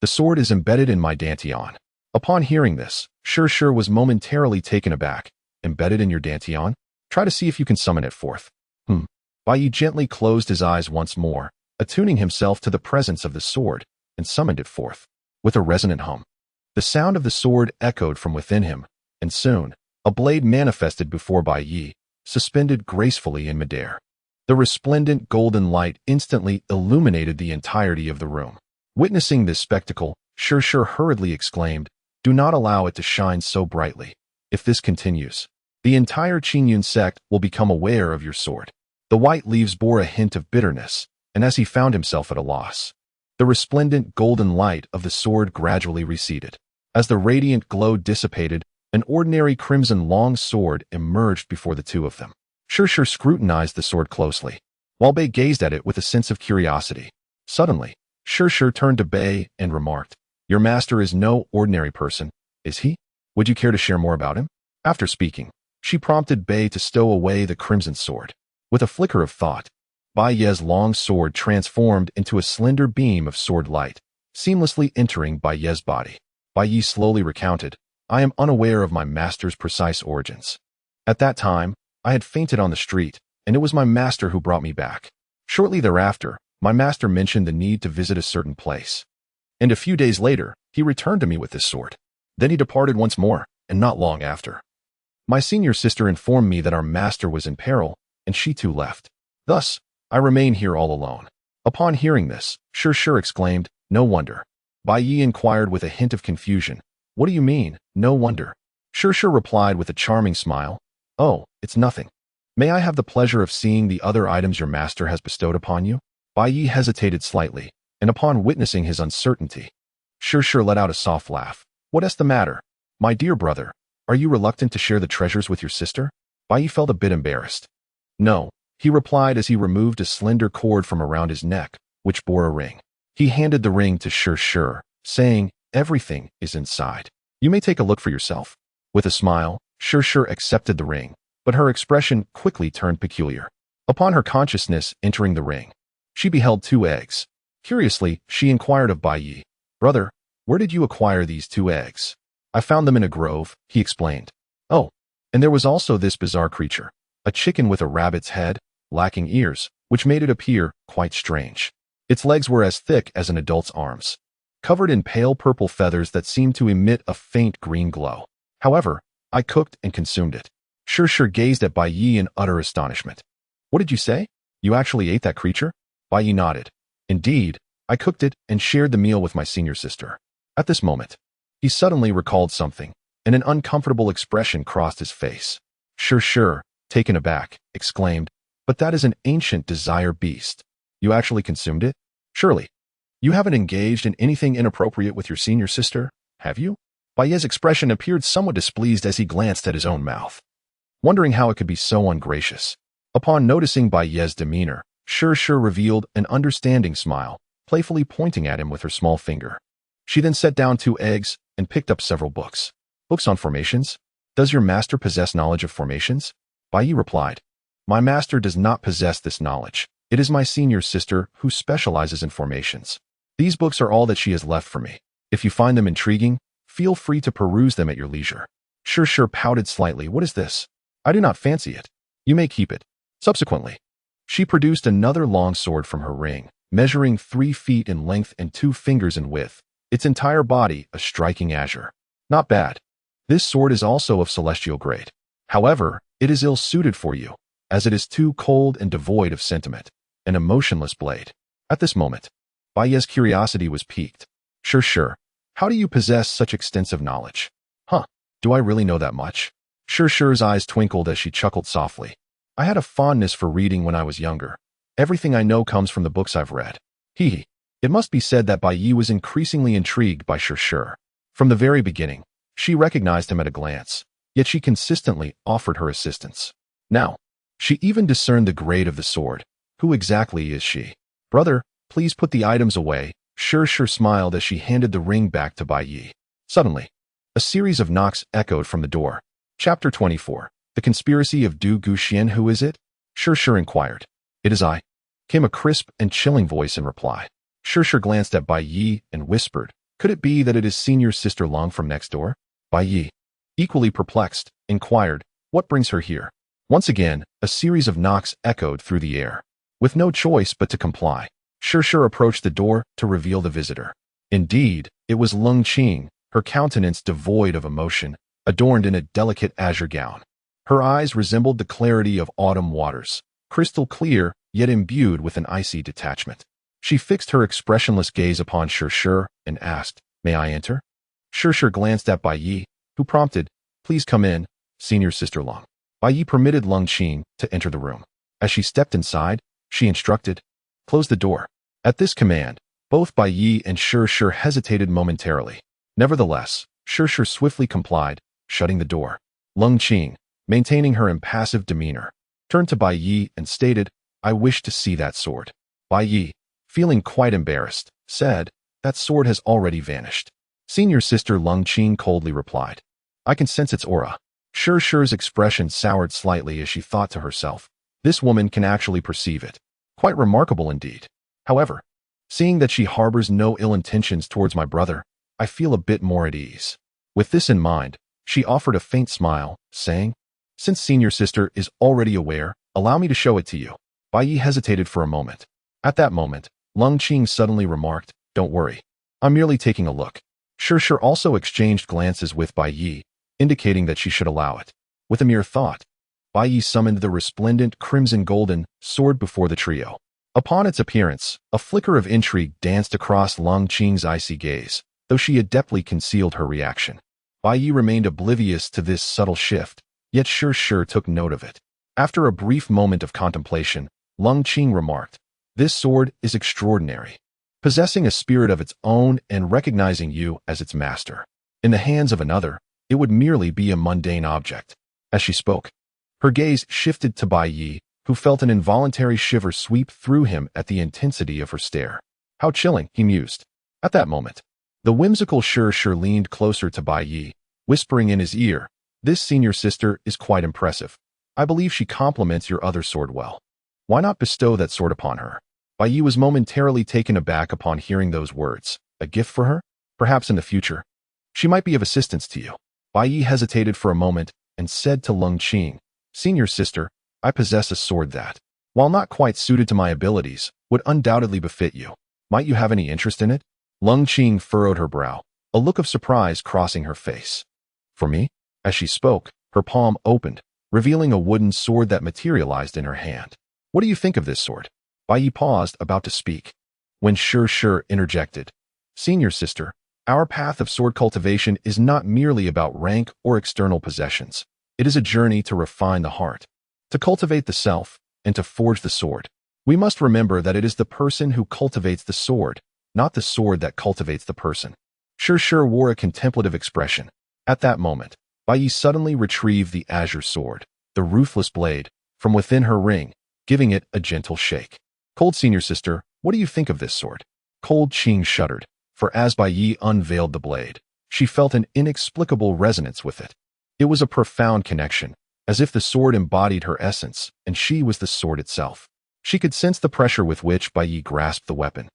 The sword is embedded in my dantian. Upon hearing this, Shir was momentarily taken aback. Embedded in your dantian? Try to see if you can summon it forth. Bai Yi gently closed his eyes once more, attuning himself to the presence of the sword, and summoned it forth. With a resonant hum, the sound of the sword echoed from within him, and soon, a blade manifested before Bai Yi, suspended gracefully in midair. The resplendent golden light instantly illuminated the entirety of the room. Witnessing this spectacle, Shir hurriedly exclaimed, Do not allow it to shine so brightly. If this continues, the entire Qingyun sect will become aware of your sword. The white leaves bore a hint of bitterness, and as he found himself at a loss, the resplendent golden light of the sword gradually receded. As the radiant glow dissipated, an ordinary crimson long sword emerged before the two of them. Shir scrutinized the sword closely, while Bei gazed at it with a sense of curiosity. Suddenly, Shir turned to Bei and remarked, Your master is no ordinary person, is he? Would you care to share more about him? After speaking, she prompted Bei to stow away the crimson sword. With a flicker of thought, Bai Ye's long sword transformed into a slender beam of sword light, seamlessly entering Bai Ye's body. Bai Yi slowly recounted, I am unaware of my master's precise origins. At that time, I had fainted on the street, and it was my master who brought me back. Shortly thereafter, my master mentioned the need to visit a certain place. And a few days later, he returned to me with this sword. Then he departed once more, and not long after. My senior sister informed me that our master was in peril, and she too left. Thus, I remain here all alone. Upon hearing this, Sure exclaimed, "No wonder." Bai Yi inquired with a hint of confusion, "What do you mean, no wonder?" Sure replied with a charming smile, "Oh, it's nothing. May I have the pleasure of seeing the other items your master has bestowed upon you?" Bai Yi hesitated slightly, and upon witnessing his uncertainty, Sure let out a soft laugh. "What's the matter? My dear brother, are you reluctant to share the treasures with your sister?" Bai Yi felt a bit embarrassed. "No," he replied as he removed a slender cord from around his neck, which bore a ring. He handed the ring to Sure, saying, "Everything is inside. You may take a look for yourself." With a smile, Sure accepted the ring, but her expression quickly turned peculiar. Upon her consciousness entering the ring, she beheld 2 eggs. Curiously, she inquired of Bai Yi, "Brother, where did you acquire these 2 eggs?" "I found them in a grove," he explained. "Oh, and there was also this bizarre creature, a chicken with a rabbit's head, lacking ears, which made it appear quite strange. Its legs were as thick as an adult's arms, covered in pale purple feathers that seemed to emit a faint green glow. However, I cooked and consumed it." Sure gazed at Bai Yi in utter astonishment. "What did you say? You actually ate that creature?" Bai Yi nodded. "Indeed, I cooked it and shared the meal with my senior sister." At this moment, he suddenly recalled something, and an uncomfortable expression crossed his face. Sure, taken aback, exclaimed, "But that is an ancient desire beast. You actually consumed it? Surely, you haven't engaged in anything inappropriate with your senior sister, have you?" Bai Yi's expression appeared somewhat displeased as he glanced at his own mouth, wondering how it could be so ungracious. Upon noticing Bai Yi's demeanor, Sure revealed an understanding smile, playfully pointing at him with her small finger. She then set down 2 eggs and picked up several books. "Books on formations? Does your master possess knowledge of formations?" Bai Yi replied, "My master does not possess this knowledge. It is my senior sister who specializes in formations. These books are all that she has left for me. If you find them intriguing, feel free to peruse them at your leisure." Sure pouted slightly. "What is this? I do not fancy it. You may keep it." Subsequently, she produced another long sword from her ring, measuring 3 feet in length and 2 fingers in width, its entire body a striking azure. "Not bad. This sword is also of celestial grade. However, it is ill-suited for you, as it is too cold and devoid of sentiment, an emotionless blade." At this moment, Bai Yi's curiosity was piqued. Sure, how do you possess such extensive knowledge?" "Huh, do I really know that much?" Sure's eyes twinkled as she chuckled softly. "I had a fondness for reading when I was younger. Everything I know comes from the books I've read." Hee. It must be said that Bai Yi was increasingly intrigued by Sure. From the very beginning, she recognized him at a glance, yet she consistently offered her assistance. Now, she even discerned the grade of the sword. Who exactly is she? "Brother, please put the items away." Sure smiled as she handed the ring back to Bai Yi. Suddenly, a series of knocks echoed from the door. Chapter 24. The Conspiracy of Du Guxian. "Who is it?" Sure inquired. "It is I," came a crisp and chilling voice in reply. Sure glanced at Bai Yi and whispered, "Could it be that it is senior sister Long from next door?" Bai Yi, equally perplexed, inquired, "What brings her here?" Once again, a series of knocks echoed through the air. With no choice but to comply, Sure approached the door to reveal the visitor. Indeed, it was Lung Qing, her countenance devoid of emotion, adorned in a delicate azure gown. Her eyes resembled the clarity of autumn waters, crystal clear, yet imbued with an icy detachment. She fixed her expressionless gaze upon Sure and asked, "May I enter?" Sure glanced at Bai Yi, who prompted, "Please come in, senior sister Long." Bai Yi permitted Lung Qing to enter the room. As she stepped inside, she instructed, "Close the door." At this command, both Bai Yi and Sure hesitated momentarily. Nevertheless, Sure swiftly complied, shutting the door. Lung Qing, maintaining her impassive demeanor, turned to Bai Yi and stated, "I wish to see that sword." Bai Yi, feeling quite embarrassed, said, "That sword has already vanished." Senior sister Lung Qing coldly replied, "I can sense its aura." Sure's expression soured slightly as she thought to herself, "This woman can actually perceive it. Quite remarkable indeed. However, seeing that she harbors no ill intentions towards my brother, I feel a bit more at ease." With this in mind, she offered a faint smile, saying, "Since senior sister is already aware, allow me to show it to you." Bai Yi hesitated for a moment. At that moment, Lung Qing suddenly remarked, "Don't worry. I'm merely taking a look." Sure also exchanged glances with Bai Yi, indicating that she should allow it. With a mere thought, Bai Yi summoned the resplendent crimson-golden sword before the trio. Upon its appearance, a flicker of intrigue danced across Lung Qing's icy gaze, though she adeptly concealed her reaction. Bai Yi remained oblivious to this subtle shift, yet Shi took note of it. After a brief moment of contemplation, Lung Qing remarked, "This sword is extraordinary, possessing a spirit of its own and recognizing you as its master. In the hands of another, it would merely be a mundane object." As she spoke, her gaze shifted to Bai Yi, who felt an involuntary shiver sweep through him at the intensity of her stare. How chilling, he mused. At that moment, the whimsical Shi leaned closer to Bai Yi, whispering in his ear, "This senior sister is quite impressive. I believe she complements your other sword well. Why not bestow that sword upon her?" Bai Yi was momentarily taken aback upon hearing those words. A gift for her? Perhaps in the future. She might be of assistance to you. Bai Yi hesitated for a moment and said to Lung Qing, "Senior sister, I possess a sword that, while not quite suited to my abilities, would undoubtedly befit you. Might you have any interest in it?" Lung Qing furrowed her brow, a look of surprise crossing her face. "For me?" As she spoke, her palm opened, revealing a wooden sword that materialized in her hand. "What do you think of this sword?" Bai Yi paused, about to speak, when Shi interjected, "Senior sister, our path of sword cultivation is not merely about rank or external possessions. It is a journey to refine the heart, to cultivate the self, and to forge the sword. We must remember that it is the person who cultivates the sword, not the sword that cultivates the person." Shi wore a contemplative expression. At that moment, Bai Yi suddenly retrieved the azure sword, the ruthless blade, from within her ring, giving it a gentle shake. "Cold senior sister, what do you think of this sword?" Cold Qing shuddered, for as Bai Yi unveiled the blade, she felt an inexplicable resonance with it. It was a profound connection, as if the sword embodied her essence, and she was the sword itself. She could sense the pressure with which Bai Yi grasped the weapon.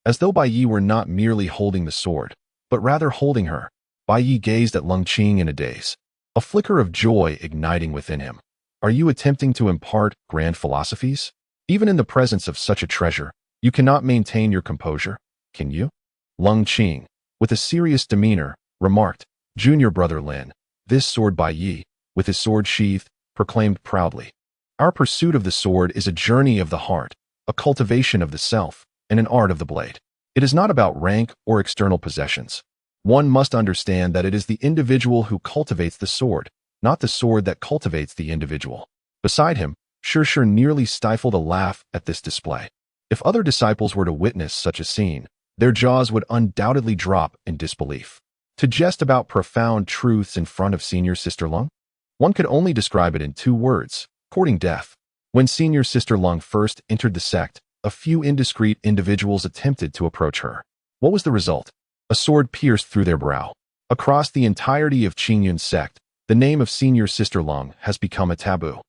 As though Bai Yi were not merely holding the sword, but rather holding her, Bai Yi gazed at Lung Qing in a daze, a flicker of joy igniting within him. "Are you attempting to impart grand philosophies? Even in the presence of such a treasure, you cannot maintain your composure, can you?" Lung Qing, with a serious demeanor, remarked, "Junior brother Lin, this sword," Bai Yi, with his sword sheathed, proclaimed proudly. "Our pursuit of the sword is a journey of the heart, a cultivation of the self, and an art of the blade. It is not about rank or external possessions. One must understand that it is the individual who cultivates the sword, not the sword that cultivates the individual." Beside him, Shi nearly stifled a laugh at this display. If other disciples were to witness such a scene, their jaws would undoubtedly drop in disbelief. To jest about profound truths in front of senior sister Lung? One could only describe it in 2 words, courting death. When senior sister Lung first entered the sect, a few indiscreet individuals attempted to approach her. What was the result? A sword pierced through their brow. Across the entirety of Qingyun's sect, the name of senior sister Lung has become a taboo.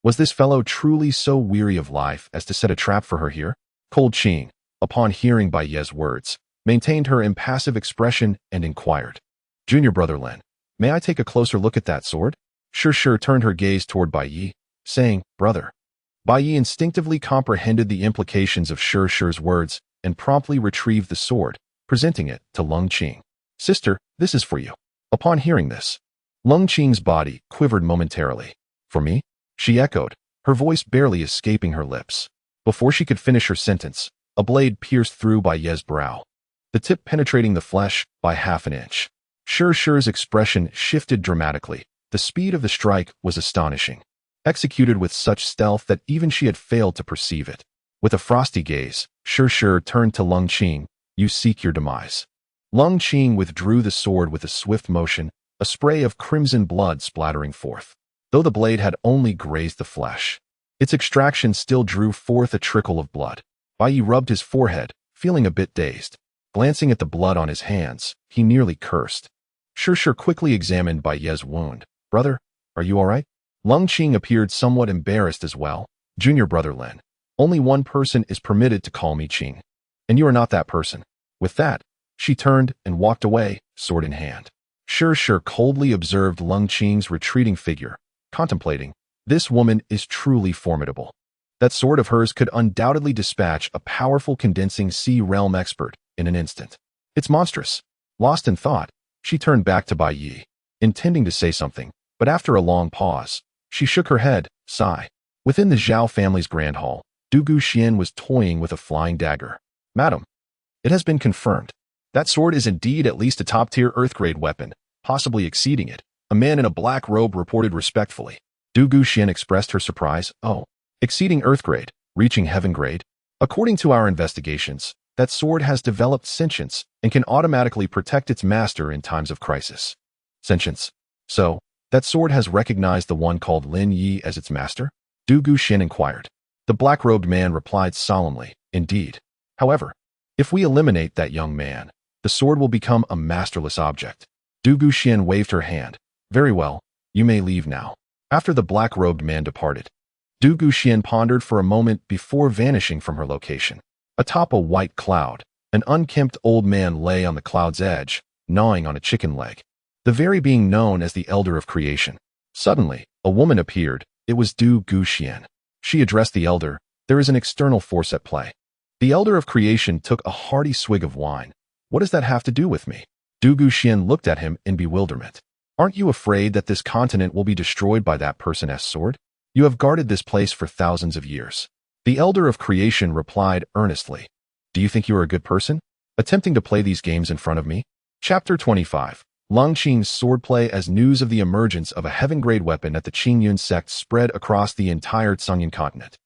Was this fellow truly so weary of life as to set a trap for her here? Cold Qing, upon hearing Bai Yi's words, maintained her impassive expression and inquired, "Junior brother Lin, may I take a closer look at that sword?" Shi turned her gaze toward Bai Yi, saying, "Brother." Bai Yi instinctively comprehended the implications of Shi's words and promptly retrieved the sword, presenting it to Lung Qing. "Sister, this is for you." Upon hearing this, Lung Qing's body quivered momentarily. "For me?" she echoed, her voice barely escaping her lips. Before she could finish her sentence, a blade pierced through Bai Yi's brow, the tip penetrating the flesh by half an inch. Shi's expression shifted dramatically. The speed of the strike was astonishing, executed with such stealth that even she had failed to perceive it. With a frosty gaze, Shi turned to Lung Qing, "You seek your demise." Lung Qing withdrew the sword with a swift motion, a spray of crimson blood splattering forth. Though the blade had only grazed the flesh, its extraction still drew forth a trickle of blood. Bai Yi rubbed his forehead, feeling a bit dazed. Glancing at the blood on his hands, he nearly cursed. Shi quickly examined Bai Yi's wound. "Brother, are you all right?" Lung Qing appeared somewhat embarrassed as well. "Junior brother Lin, only one person is permitted to call me Qing, and you are not that person." With that, she turned and walked away, sword in hand. Shi coldly observed Lung Qing's retreating figure, contemplating, "This woman is truly formidable. That sword of hers could undoubtedly dispatch a powerful condensing sea realm expert in an instant. It's monstrous." Lost in thought, she turned back to Bai Yi, intending to say something, but after a long pause, she shook her head, sigh. Within the Zhao family's grand hall, Du Guxian was toying with a flying dagger. Madam, it has been confirmed. That sword is indeed at least a top-tier Earth-grade weapon, possibly exceeding it. A man in a black robe reported respectfully. Du Guxian expressed her surprise. Oh, exceeding Earth-grade, reaching Heaven-grade. According to our investigations, that sword has developed sentience and can automatically protect its master in times of crisis. Sentience. So, that sword has recognized the one called Lin Yi as its master? Du Guxian inquired. The black-robed man replied solemnly, indeed. However, if we eliminate that young man, the sword will become a masterless object. Du Guxian waved her hand. Very well, you may leave now. After the black-robed man departed, Du Guxian pondered for a moment before vanishing from her location. Atop a white cloud, an unkempt old man lay on the cloud's edge, gnawing on a chicken leg. The very being known as the Elder of Creation. Suddenly, a woman appeared. It was Du Guxian. She addressed the elder. There is an external force at play. The Elder of Creation took a hearty swig of wine. What does that have to do with me? Du Guxian looked at him in bewilderment. Aren't you afraid that this continent will be destroyed by that person's sword? You have guarded this place for thousands of years. The Elder of Creation replied earnestly. Do you think you are a good person, attempting to play these games in front of me? Chapter 25. Lung Qing's swordplay. As news of the emergence of a heaven-grade weapon at the Qingyun sect spread across the entire Cunyan continent.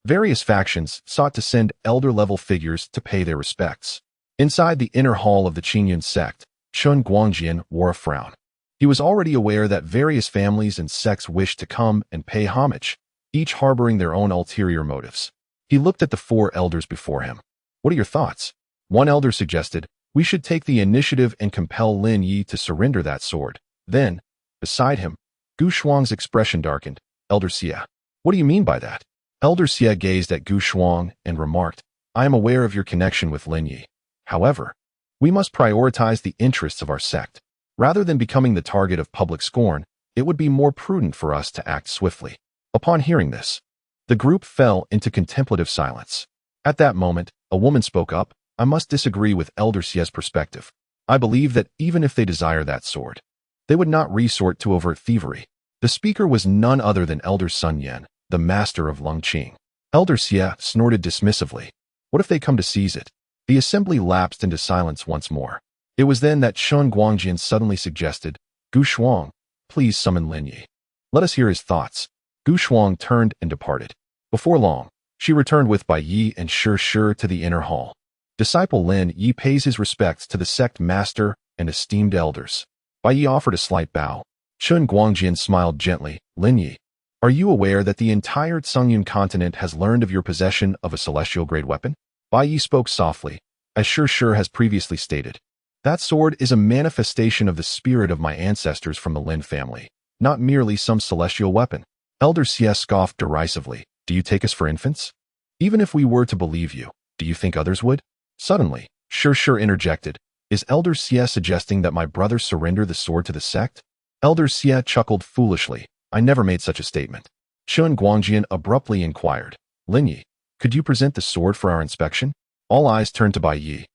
Various factions sought to send elder-level figures to pay their respects. Inside the inner hall of the Qingyun sect, Chun Guangjian wore a frown. He was already aware that various families and sects wished to come and pay homage, each harboring their own ulterior motives. He looked at the four elders before him. What are your thoughts? One elder suggested, we should take the initiative and compel Lin Yi to surrender that sword. Then, beside him, Gu Shuang's expression darkened. Elder Xie. What do you mean by that? Elder Xie gazed at Gu Shuang and remarked, I am aware of your connection with Lin Yi. However, we must prioritize the interests of our sect. Rather than becoming the target of public scorn, it would be more prudent for us to act swiftly. Upon hearing this, the group fell into contemplative silence. At that moment, a woman spoke up. I must disagree with Elder Xie's perspective. I believe that even if they desire that sword, they would not resort to overt thievery. The speaker was none other than Elder Sun Yan, the master of Lung Qing. Elder Xie snorted dismissively. What if they come to seize it? The assembly lapsed into silence once more. It was then that Chun Guangjian suddenly suggested, Gu Shuang, please summon Lin Yi. Let us hear his thoughts. Gu Shuang turned and departed. Before long, she returned with Bai Yi and Shi to the inner hall. Disciple Lin Yi pays his respects to the sect master and esteemed elders. Bai Yi offered a slight bow. Chun Guangjian smiled gently. Lin Yi, are you aware that the entire Cunyan continent has learned of your possession of a celestial-grade weapon? Bai Yi spoke softly, as Shi has previously stated. That sword is a manifestation of the spirit of my ancestors from the Lin family, not merely some celestial weapon. Elder Xie scoffed derisively. Do you take us for infants? Even if we were to believe you, do you think others would? Suddenly, Shi interjected. Is Elder Xie suggesting that my brother surrender the sword to the sect? Elder Xie chuckled foolishly. I never made such a statement. Chun Guangjian abruptly inquired. Lin Yi, could you present the sword for our inspection? All eyes turned to Bai Yi,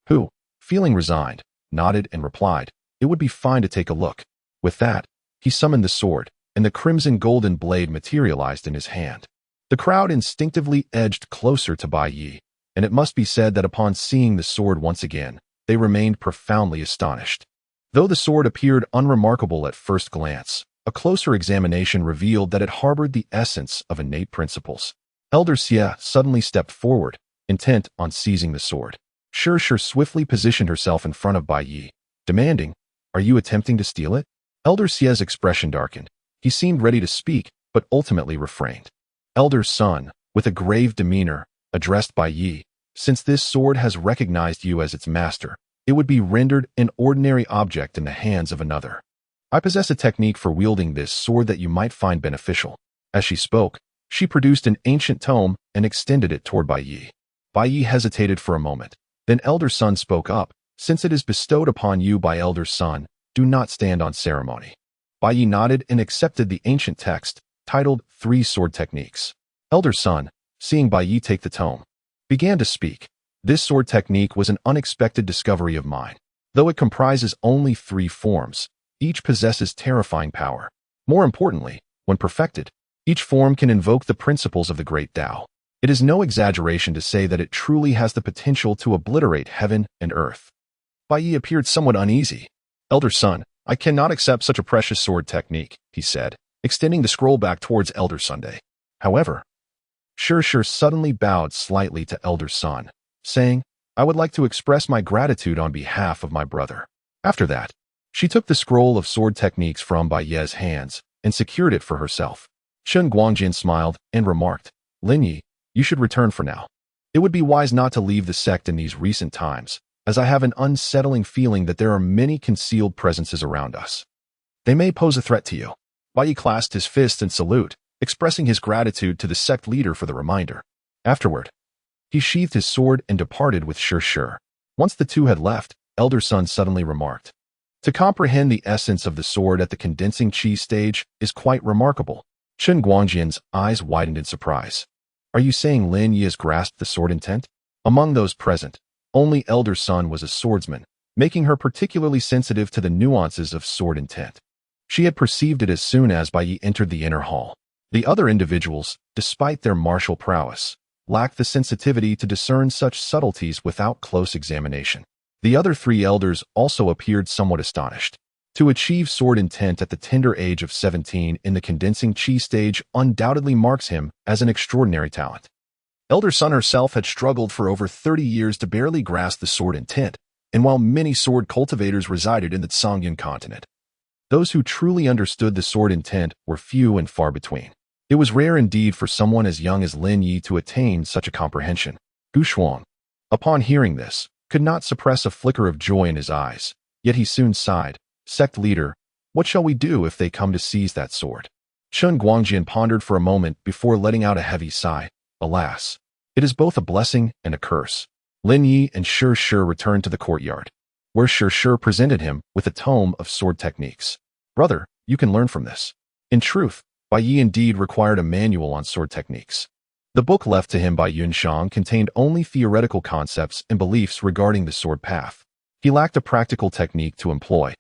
who, feeling resigned, nodded and replied, it would be fine to take a look. With that, he summoned the sword, and the crimson golden blade materialized in his hand. The crowd instinctively edged closer to Bai Yi, and it must be said that upon seeing the sword once again, they remained profoundly astonished. Though the sword appeared unremarkable at first glance, a closer examination revealed that it harbored the essence of innate principles. Elder Xie suddenly stepped forward, intent on seizing the sword. Shi swiftly positioned herself in front of Bai Yi, demanding, Are you attempting to steal it? Elder Xie's expression darkened. He seemed ready to speak, but ultimately refrained. Elder Sun, with a grave demeanor, addressed Bai Yi, since this sword has recognized you as its master, it would be rendered an ordinary object in the hands of another. I possess a technique for wielding this sword that you might find beneficial. As she spoke, she produced an ancient tome and extended it toward Bai Yi. Bai Yi hesitated for a moment. Then Elder Sun spoke up. Since it is bestowed upon you by Elder Sun, do not stand on ceremony. Bai Yi nodded and accepted the ancient text, titled 3 Sword Techniques. Elder Sun, seeing Bai Yi take the tome, began to speak. This sword technique was an unexpected discovery of mine. Though it comprises only 3 forms, each possesses terrifying power. More importantly, when perfected, each form can invoke the principles of the great Tao. It is no exaggeration to say that it truly has the potential to obliterate heaven and earth. Bai Yi appeared somewhat uneasy. Elder Son, I cannot accept such a precious sword technique, he said, extending the scroll back towards Elder Sunday. However, Shir suddenly bowed slightly to Elder Son, saying, I would like to express my gratitude on behalf of my brother. After that, she took the scroll of sword techniques from Bai Ye's hands and secured it for herself. Chen Guangjin smiled and remarked, Lin Yi, you should return for now. It would be wise not to leave the sect in these recent times, as I have an unsettling feeling that there are many concealed presences around us. They may pose a threat to you. Bai Yi clasped his fist in salute, expressing his gratitude to the sect leader for the reminder. Afterward, he sheathed his sword and departed with Shir. Once the two had left, Elder Son suddenly remarked, to comprehend the essence of the sword at the condensing chi stage is quite remarkable. Chen Guangjin's eyes widened in surprise. Are you saying Lin Yi has grasped the sword intent? Among those present, only Elder Son was a swordsman, making her particularly sensitive to the nuances of sword intent. She had perceived it as soon as Bai Yi entered the inner hall. The other individuals, despite their martial prowess, lacked the sensitivity to discern such subtleties without close examination. The other three elders also appeared somewhat astonished. To achieve sword intent at the tender age of 17 in the condensing chi stage undoubtedly marks him as an extraordinary talent. Elder Sun herself had struggled for over 30 years to barely grasp the sword intent, and while many sword cultivators resided in the Tsangyan continent, those who truly understood the sword intent were few and far between. It was rare indeed for someone as young as Lin Yi to attain such a comprehension. Gu Shuang, upon hearing this, could not suppress a flicker of joy in his eyes, yet he soon sighed. Sect leader, what shall we do if they come to seize that sword? Chen Guangjin pondered for a moment before letting out a heavy sigh. Alas, it is both a blessing and a curse. Lin Yi and Shir returned to the courtyard, where Shir presented him with a tome of sword techniques. Brother, you can learn from this. In truth, Bai Yi indeed required a manual on sword techniques. The book left to him by Yunshang contained only theoretical concepts and beliefs regarding the sword path. He lacked a practical technique to employ,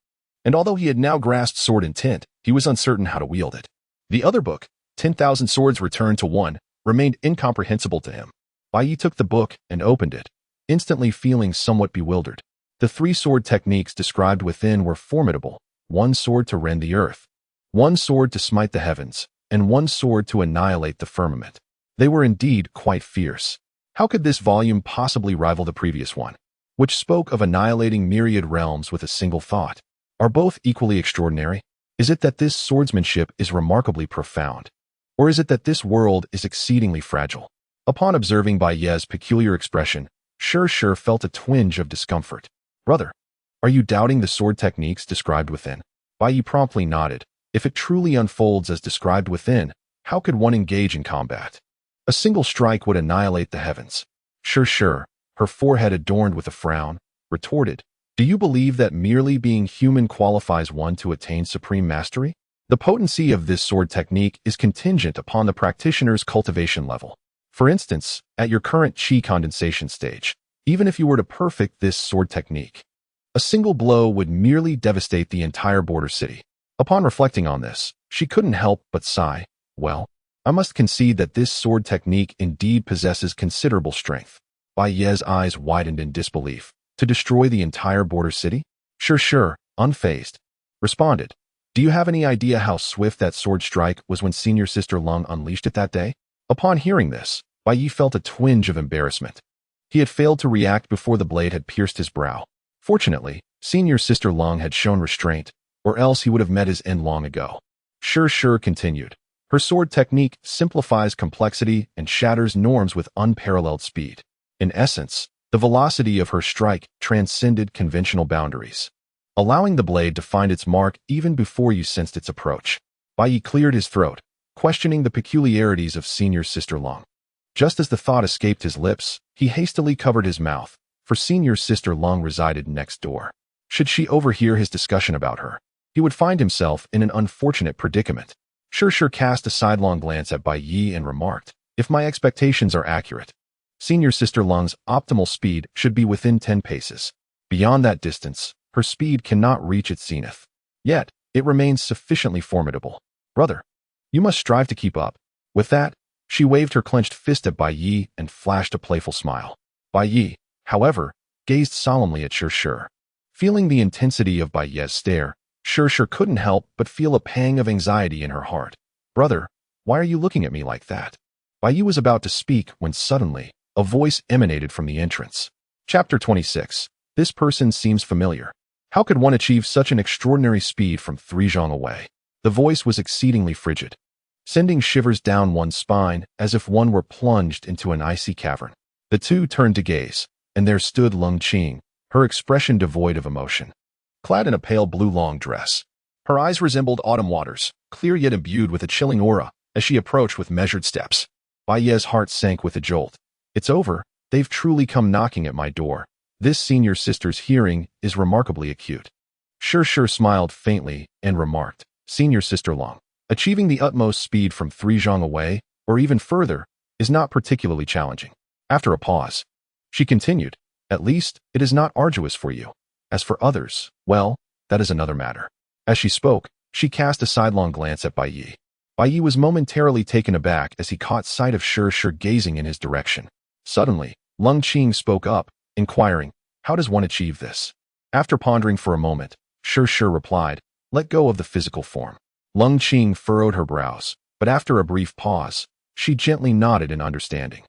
and although he had now grasped sword intent, he was uncertain how to wield it. The other book, 10,000 Swords Returned to One, remained incomprehensible to him. Bai Yi took the book and opened it, instantly feeling somewhat bewildered. The three sword techniques described within were formidable: one sword to rend the earth, one sword to smite the heavens, and one sword to annihilate the firmament. They were indeed quite fierce. How could this volume possibly rival the previous one, which spoke of annihilating myriad realms with a single thought? Are both equally extraordinary? Is it that this swordsmanship is remarkably profound? Or is it that this world is exceedingly fragile? Upon observing Bai Ye's peculiar expression, Shir felt a twinge of discomfort. Brother, are you doubting the sword techniques described within? Bai Yi promptly nodded. If it truly unfolds as described within, how could one engage in combat? A single strike would annihilate the heavens. Shir, her forehead adorned with a frown, retorted, do you believe that merely being human qualifies one to attain supreme mastery? The potency of this sword technique is contingent upon the practitioner's cultivation level. For instance, at your current chi condensation stage, even if you were to perfect this sword technique, a single blow would merely devastate the entire border city. Upon reflecting on this, she couldn't help but sigh. Well, I must concede that this sword technique indeed possesses considerable strength. Bai Ye's eyes widened in disbelief. To destroy the entire border city? Shir, unfazed, responded, do you have any idea how swift that sword strike was when Senior Sister Lung unleashed it that day? Upon hearing this, Bai Yi felt a twinge of embarrassment. He had failed to react before the blade had pierced his brow. Fortunately, Senior Sister Lung had shown restraint, or else he would have met his end long ago. Shir continued. Her sword technique simplifies complexity and shatters norms with unparalleled speed. In essence, the velocity of her strike transcended conventional boundaries, allowing the blade to find its mark even before you sensed its approach. Bai Yi cleared his throat, questioning the peculiarities of Senior Sister Lung. Just as the thought escaped his lips, he hastily covered his mouth, for Senior Sister Lung resided next door. Should she overhear his discussion about her, he would find himself in an unfortunate predicament. Shir cast a sidelong glance at Bai Yi and remarked, if my expectations are accurate, Senior Sister Lung's optimal speed should be within 10 paces. Beyond that distance, her speed cannot reach its zenith. Yet, it remains sufficiently formidable. Brother, you must strive to keep up. With that, She waved her clenched fist at Bai Yi and flashed a playful smile. Bai Yi, however, gazed solemnly at Shir. Feeling the intensity of Bai Yi's stare, Shir couldn't help but feel a pang of anxiety in her heart. Brother, why are you looking at me like that? Bai Yi was about to speak when suddenly, a voice emanated from the entrance. Chapter 26. This person seems familiar. How could one achieve such an extraordinary speed from 3 zhang away? The voice was exceedingly frigid, sending shivers down one's spine as if one were plunged into an icy cavern. The two turned to gaze, and there stood Lung Qing, her expression devoid of emotion. Clad in a pale blue long dress, her eyes resembled autumn waters, clear yet imbued with a chilling aura, as she approached with measured steps. Bai Yi's heart sank with a jolt. It's over, they've truly come knocking at my door. This senior sister's hearing is remarkably acute. Shir smiled faintly and remarked, Senior Sister Long, achieving the utmost speed from 3 zhang away, or even further, is not particularly challenging. After a pause, she continued, At least, it is not arduous for you. As for others, well, that is another matter. As she spoke, she cast a sidelong glance at Bai Yi. Bai Yi was momentarily taken aback as he caught sight of Shir gazing in his direction. Suddenly, Lung Qing spoke up, inquiring, How does one achieve this? After pondering for a moment, Shir replied, Let go of the physical form. Lung Qing furrowed her brows, but after a brief pause, she gently nodded in understanding.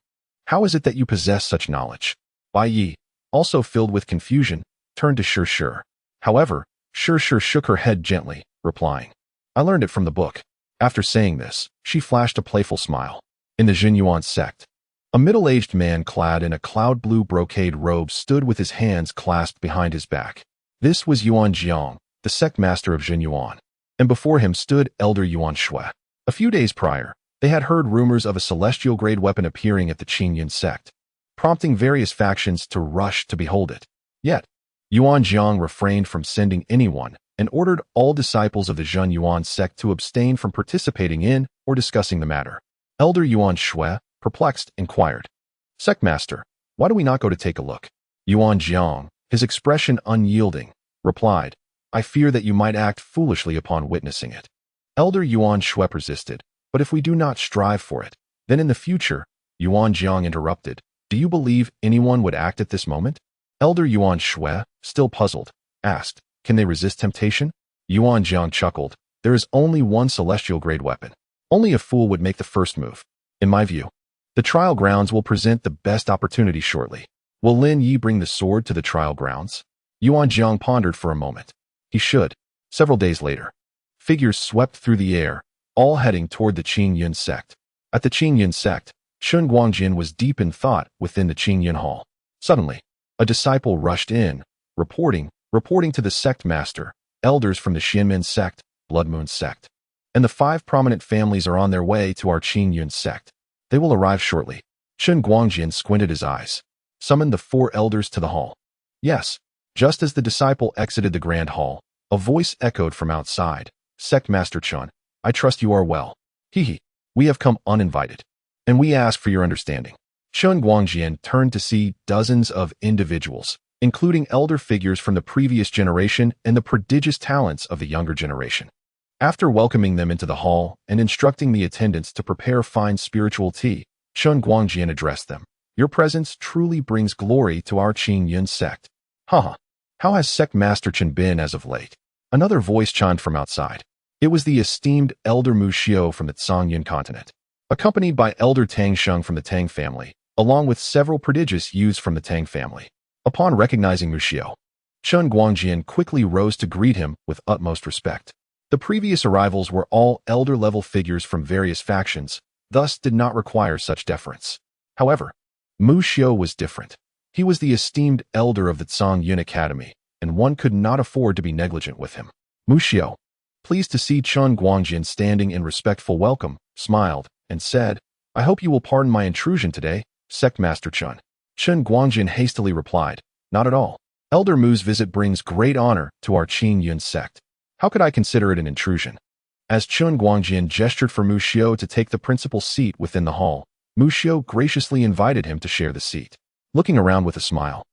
How is it that you possess such knowledge? Bai Yi, also filled with confusion, turned to Shir. However, Shir shook her head gently, replying, I learned it from the book. After saying this, she flashed a playful smile. In the Jinyuan sect, a middle-aged man clad in a cloud-blue brocade robe stood with his hands clasped behind his back. This was Yuan Jiang, the sect master of Jinyuan, and before him stood Elder Yuan Shui. A few days prior, they had heard rumors of a celestial-grade weapon appearing at the Qingyun sect, prompting various factions to rush to behold it. Yet, Yuan Jiang refrained from sending anyone and ordered all disciples of the Zhen Yuan sect to abstain from participating in or discussing the matter. Elder Yuan Shui, perplexed, inquired, Sect Master, why do we not go to take a look? Yuan Jiang, his expression unyielding, replied, I fear that you might act foolishly upon witnessing it. Elder Yuan Shui persisted, but if we do not strive for it, then in the future, Yuan Jiang interrupted, do you believe anyone would act at this moment? Elder Yuan Shui, still puzzled, asked, Can they resist temptation? Yuan Jiang chuckled, There is only one celestial-grade weapon. Only a fool would make the first move. In my view, the trial grounds will present the best opportunity shortly. Will Lin Yi bring the sword to the trial grounds? Yuan Jiang pondered for a moment. He should. Several days later, figures swept through the air, all heading toward the Qingyun sect. At the Qingyun sect, Chun Guangjin was deep in thought within the Qingyun hall. Suddenly, a disciple rushed in, reporting to the sect master, elders from the Xianmen sect, Blood Moon sect, and the 5 prominent families are on their way to our Qingyun sect. They will arrive shortly. Chun Guangjin squinted his eyes, summoned the 4 elders to the hall. Yes, just as the disciple exited the grand hall, a voice echoed from outside, Sect Master Chun, I trust you are well. We have come uninvited, and we ask for your understanding. Chun Guangjin turned to see dozens of individuals, including elder figures from the previous generation and the prodigious talents of the younger generation. After welcoming them into the hall and instructing the attendants to prepare fine spiritual tea, Chun Guangjin addressed them. Your presence truly brings glory to our Qingyun sect. How has Sect Master Chen been as of late? Another voice chimed from outside. It was the esteemed Elder Mu Xiu from the Zongyun continent, accompanied by Elder Tang Sheng from the Tang family, along with several prodigious youths from the Tang family. Upon recognizing Mu Xiu, Chun Guangjin quickly rose to greet him with utmost respect. The previous arrivals were all elder-level figures from various factions, thus did not require such deference. However, Mu Xiu was different. He was the esteemed elder of the Zongyun Academy, and one could not afford to be negligent with him. Mu Xiu, pleased to see Chun Guangjin standing in respectful welcome, smiled, and said, I hope you will pardon my intrusion today, Sect Master Chun. Chun Guangjin hastily replied, Not at all. Elder Mu's visit brings great honor to our Qingyun sect. How could I consider it an intrusion? As Chun Guangjin gestured for Mu Xiu to take the principal seat within the hall, Mu Xiu graciously invited him to share the seat. Looking around with a smile,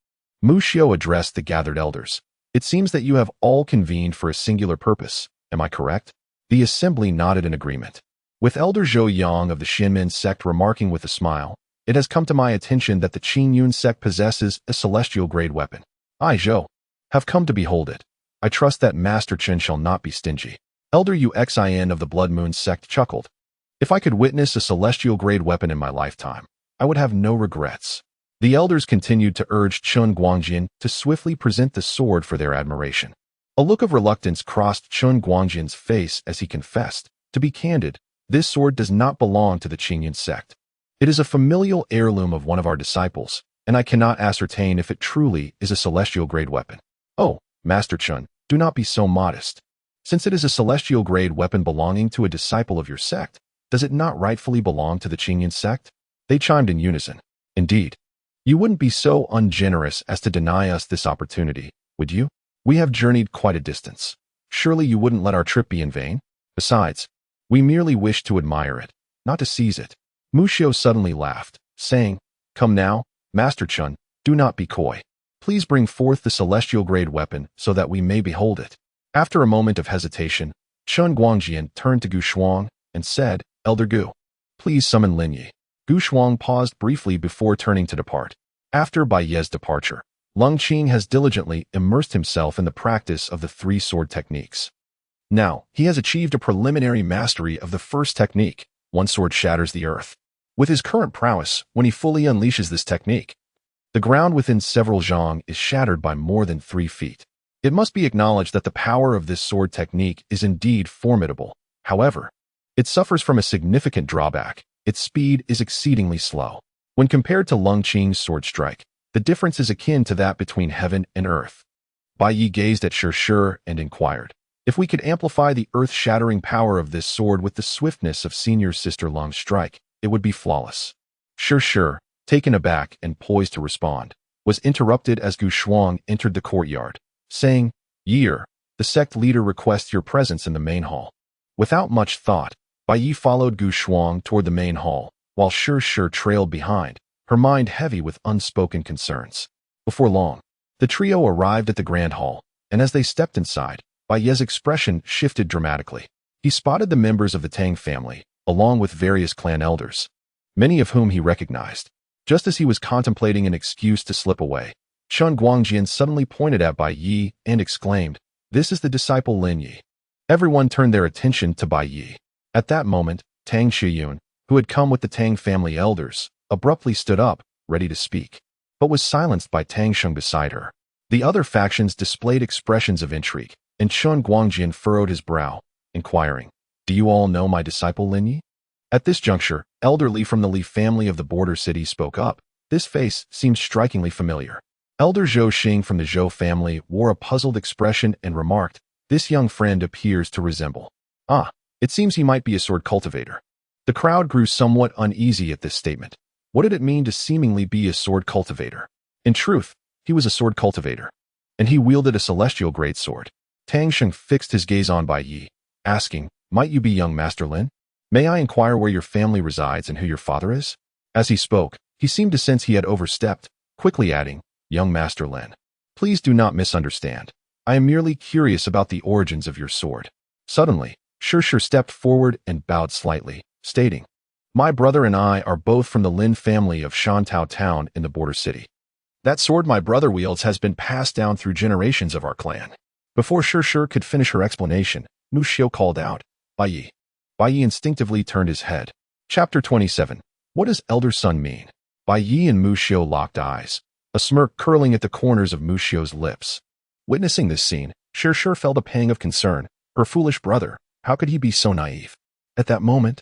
Mu Xiu addressed the gathered elders. It seems that you have all convened for a singular purpose, am I correct? The assembly nodded in agreement. With Elder Zhou Yang of the Xinmin sect remarking with a smile, "It has come to my attention that the Qing Yun sect possesses a celestial-grade weapon. I, Zhou, have come to behold it. I trust that Master Chen shall not be stingy." Elder Uxin of the Blood Moon sect chuckled. "If I could witness a celestial-grade weapon in my lifetime, I would have no regrets." The elders continued to urge Chun Guangjian to swiftly present the sword for their admiration. A look of reluctance crossed Chun Guangjian's face as he confessed, "To be candid, this sword does not belong to the Qingyun sect. It is a familial heirloom of one of our disciples, and I cannot ascertain if it truly is a celestial-grade weapon." "Oh, Master Chun, do not be so modest. Since it is a celestial-grade weapon belonging to a disciple of your sect, does it not rightfully belong to the Qingyun sect?" They chimed in unison. "Indeed. You wouldn't be so ungenerous as to deny us this opportunity, would you? We have journeyed quite a distance. Surely you wouldn't let our trip be in vain? Besides, we merely wish to admire it, not to seize it." Mu Xiu suddenly laughed, saying, "Come now, Master Chun, do not be coy. Please bring forth the celestial-grade weapon so that we may behold it." After a moment of hesitation, Chun Guangjian turned to Gu Shuang and said, "Elder Gu, please summon Lin Yi." Gu Shuang paused briefly before turning to depart. After Bai Ye's departure, Lung Qing has diligently immersed himself in the practice of the three-sword techniques. Now, he has achieved a preliminary mastery of the first technique, one sword shatters the earth. With his current prowess, when he fully unleashes this technique, the ground within several zhang is shattered by more than 3 feet. It must be acknowledged that the power of this sword technique is indeed formidable. However, it suffers from a significant drawback. Its speed is exceedingly slow. When compared to Lung Qing's sword strike, the difference is akin to that between heaven and earth. Bai Yi gazed at Shi and inquired, "If we could amplify the earth-shattering power of this sword with the swiftness of senior sister Lung's strike, it would be flawless." Shi, taken aback and poised to respond, was interrupted as Gu Shuang entered the courtyard, saying, "Year, the sect leader requests your presence in the main hall." Without much thought, Bai Yi followed Gu Shuang toward the main hall, while Shi trailed behind, her mind heavy with unspoken concerns. Before long, the trio arrived at the grand hall, and as they stepped inside, Bai Ye's expression shifted dramatically. He spotted the members of the Tang family, along with various clan elders, many of whom he recognized. Just as he was contemplating an excuse to slip away, Chun Guangjian suddenly pointed at Bai Yi and exclaimed, "This is the disciple Lin Yi." Everyone turned their attention to Bai Yi. At that moment, Tang Shiyun, who had come with the Tang family elders, abruptly stood up, ready to speak, but was silenced by Tang Sheng beside her. The other factions displayed expressions of intrigue, and Chun Guangjian furrowed his brow, inquiring, "Do you all know my disciple Lin Yi?" At this juncture, Elder Li from the Li family of the border city spoke up. This face seemed strikingly familiar. Elder Zhou Xing from the Zhou family wore a puzzled expression and remarked, "This young friend appears to resemble. It seems he might be a sword cultivator." The crowd grew somewhat uneasy at this statement. What did it mean to seemingly be a sword cultivator? In truth, he was a sword cultivator, and he wielded a celestial greatsword. Tang Sheng fixed his gaze on Bai Yi, asking, "Might you be young Master Lin? May I inquire where your family resides and who your father is?" As he spoke, he seemed to sense he had overstepped, quickly adding, "Young Master Lin, please do not misunderstand. I am merely curious about the origins of your sword." Suddenly, Shi stepped forward and bowed slightly, stating, "My brother and I are both from the Lin family of Shantao Town in the border city. That sword my brother wields has been passed down through generations of our clan." Before Shi could finish her explanation, Mu Xiu called out, "Bai Yi." Bai Yi instinctively turned his head. Chapter 27. What does elder son mean? Bai Yi and Mu Xiu locked eyes, a smirk curling at the corners of Mu Xiu's lips. Witnessing this scene, Shi felt a pang of concern. Her foolish brother, how could he be so naive? At that moment,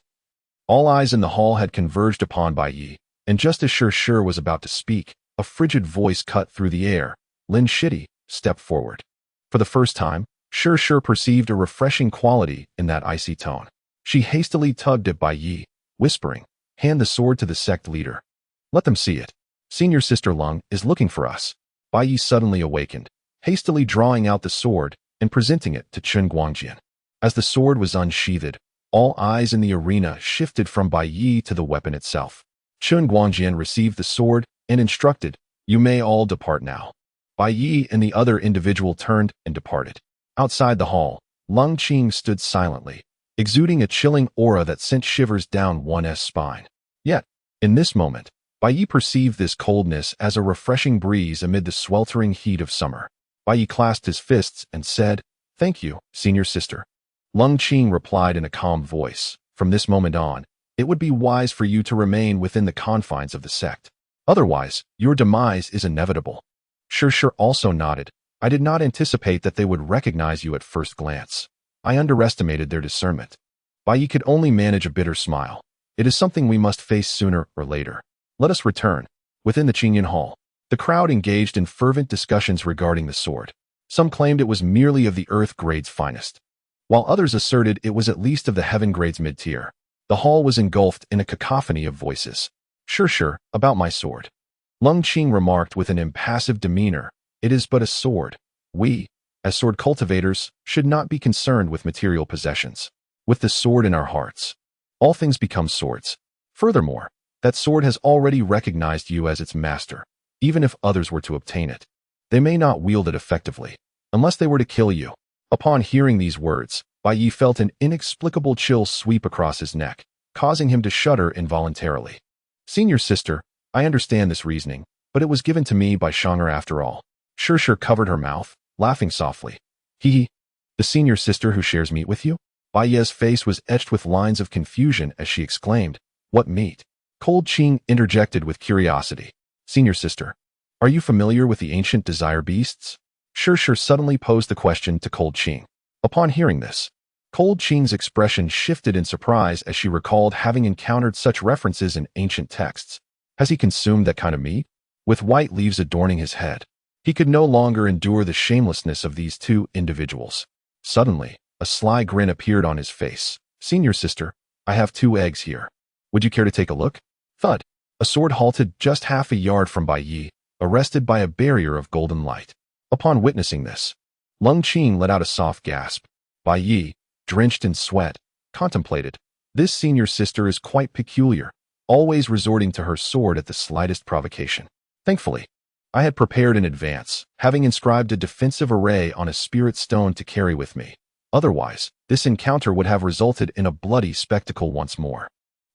all eyes in the hall had converged upon Bai Yi, and just as Shi was about to speak, a frigid voice cut through the air. Lin Shitty stepped forward. For the first time, Shi perceived a refreshing quality in that icy tone. She hastily tugged at Bai Yi, whispering, "Hand the sword to the sect leader. Let them see it. Senior Sister Lung is looking for us." Bai Yi suddenly awakened, hastily drawing out the sword and presenting it to Chun Guangjian. As the sword was unsheathed, all eyes in the arena shifted from Bai Yi to the weapon itself. Chun Guangjian received the sword and instructed, "You may all depart now." Bai Yi and the other individual turned and departed. Outside the hall, Lung Qing stood silently, exuding a chilling aura that sent shivers down one's spine. Yet, in this moment, Bai Yi perceived this coldness as a refreshing breeze amid the sweltering heat of summer. Bai Yi clasped his fists and said, "Thank you, senior sister." Lung Qing replied in a calm voice, "From this moment on, it would be wise for you to remain within the confines of the sect. Otherwise, your demise is inevitable." Shi also nodded. "I did not anticipate that they would recognize you at first glance. I underestimated their discernment." Bai Yi could only manage a bitter smile. "It is something we must face sooner or later. Let us return." Within the Qingyan Hall, the crowd engaged in fervent discussions regarding the sword. Some claimed it was merely of the Earth Grade's finest, while others asserted it was at least of the Heaven Grade's mid-tier. The hall was engulfed in a cacophony of voices. Sure, about my sword." Lung Qing remarked with an impassive demeanor, "It is but a sword. We, as sword cultivators, should not be concerned with material possessions. With the sword in our hearts, all things become swords. Furthermore, that sword has already recognized you as its master. Even if others were to obtain it, they may not wield it effectively, unless they were to kill you." Upon hearing these words, Bai Yi felt an inexplicable chill sweep across his neck, causing him to shudder involuntarily. "Senior sister, I understand this reasoning, but it was given to me by Shang'er after all." Shi covered her mouth, laughing softly. "The senior sister who shares meat with you?" Bai Yi's face was etched with lines of confusion as she exclaimed, "What meat?" Cold Qing interjected with curiosity. "Senior sister, are you familiar with the ancient desire beasts?" Shi suddenly posed the question to Cold Qing. Upon hearing this, Cold Qing's expression shifted in surprise as she recalled having encountered such references in ancient texts. Has he consumed that kind of meat? With white leaves adorning his head, he could no longer endure the shamelessness of these two individuals. Suddenly, a sly grin appeared on his face. "Senior sister, I have 2 eggs here. Would you care to take a look?" Thud. A sword halted just half a yard from Bai Yi, arrested by a barrier of golden light. Upon witnessing this, Lung Qing let out a soft gasp. Bai Yi, drenched in sweat, contemplated. This senior sister is quite peculiar, always resorting to her sword at the slightest provocation. Thankfully, I had prepared in advance, having inscribed a defensive array on a spirit stone to carry with me. Otherwise, this encounter would have resulted in a bloody spectacle once more.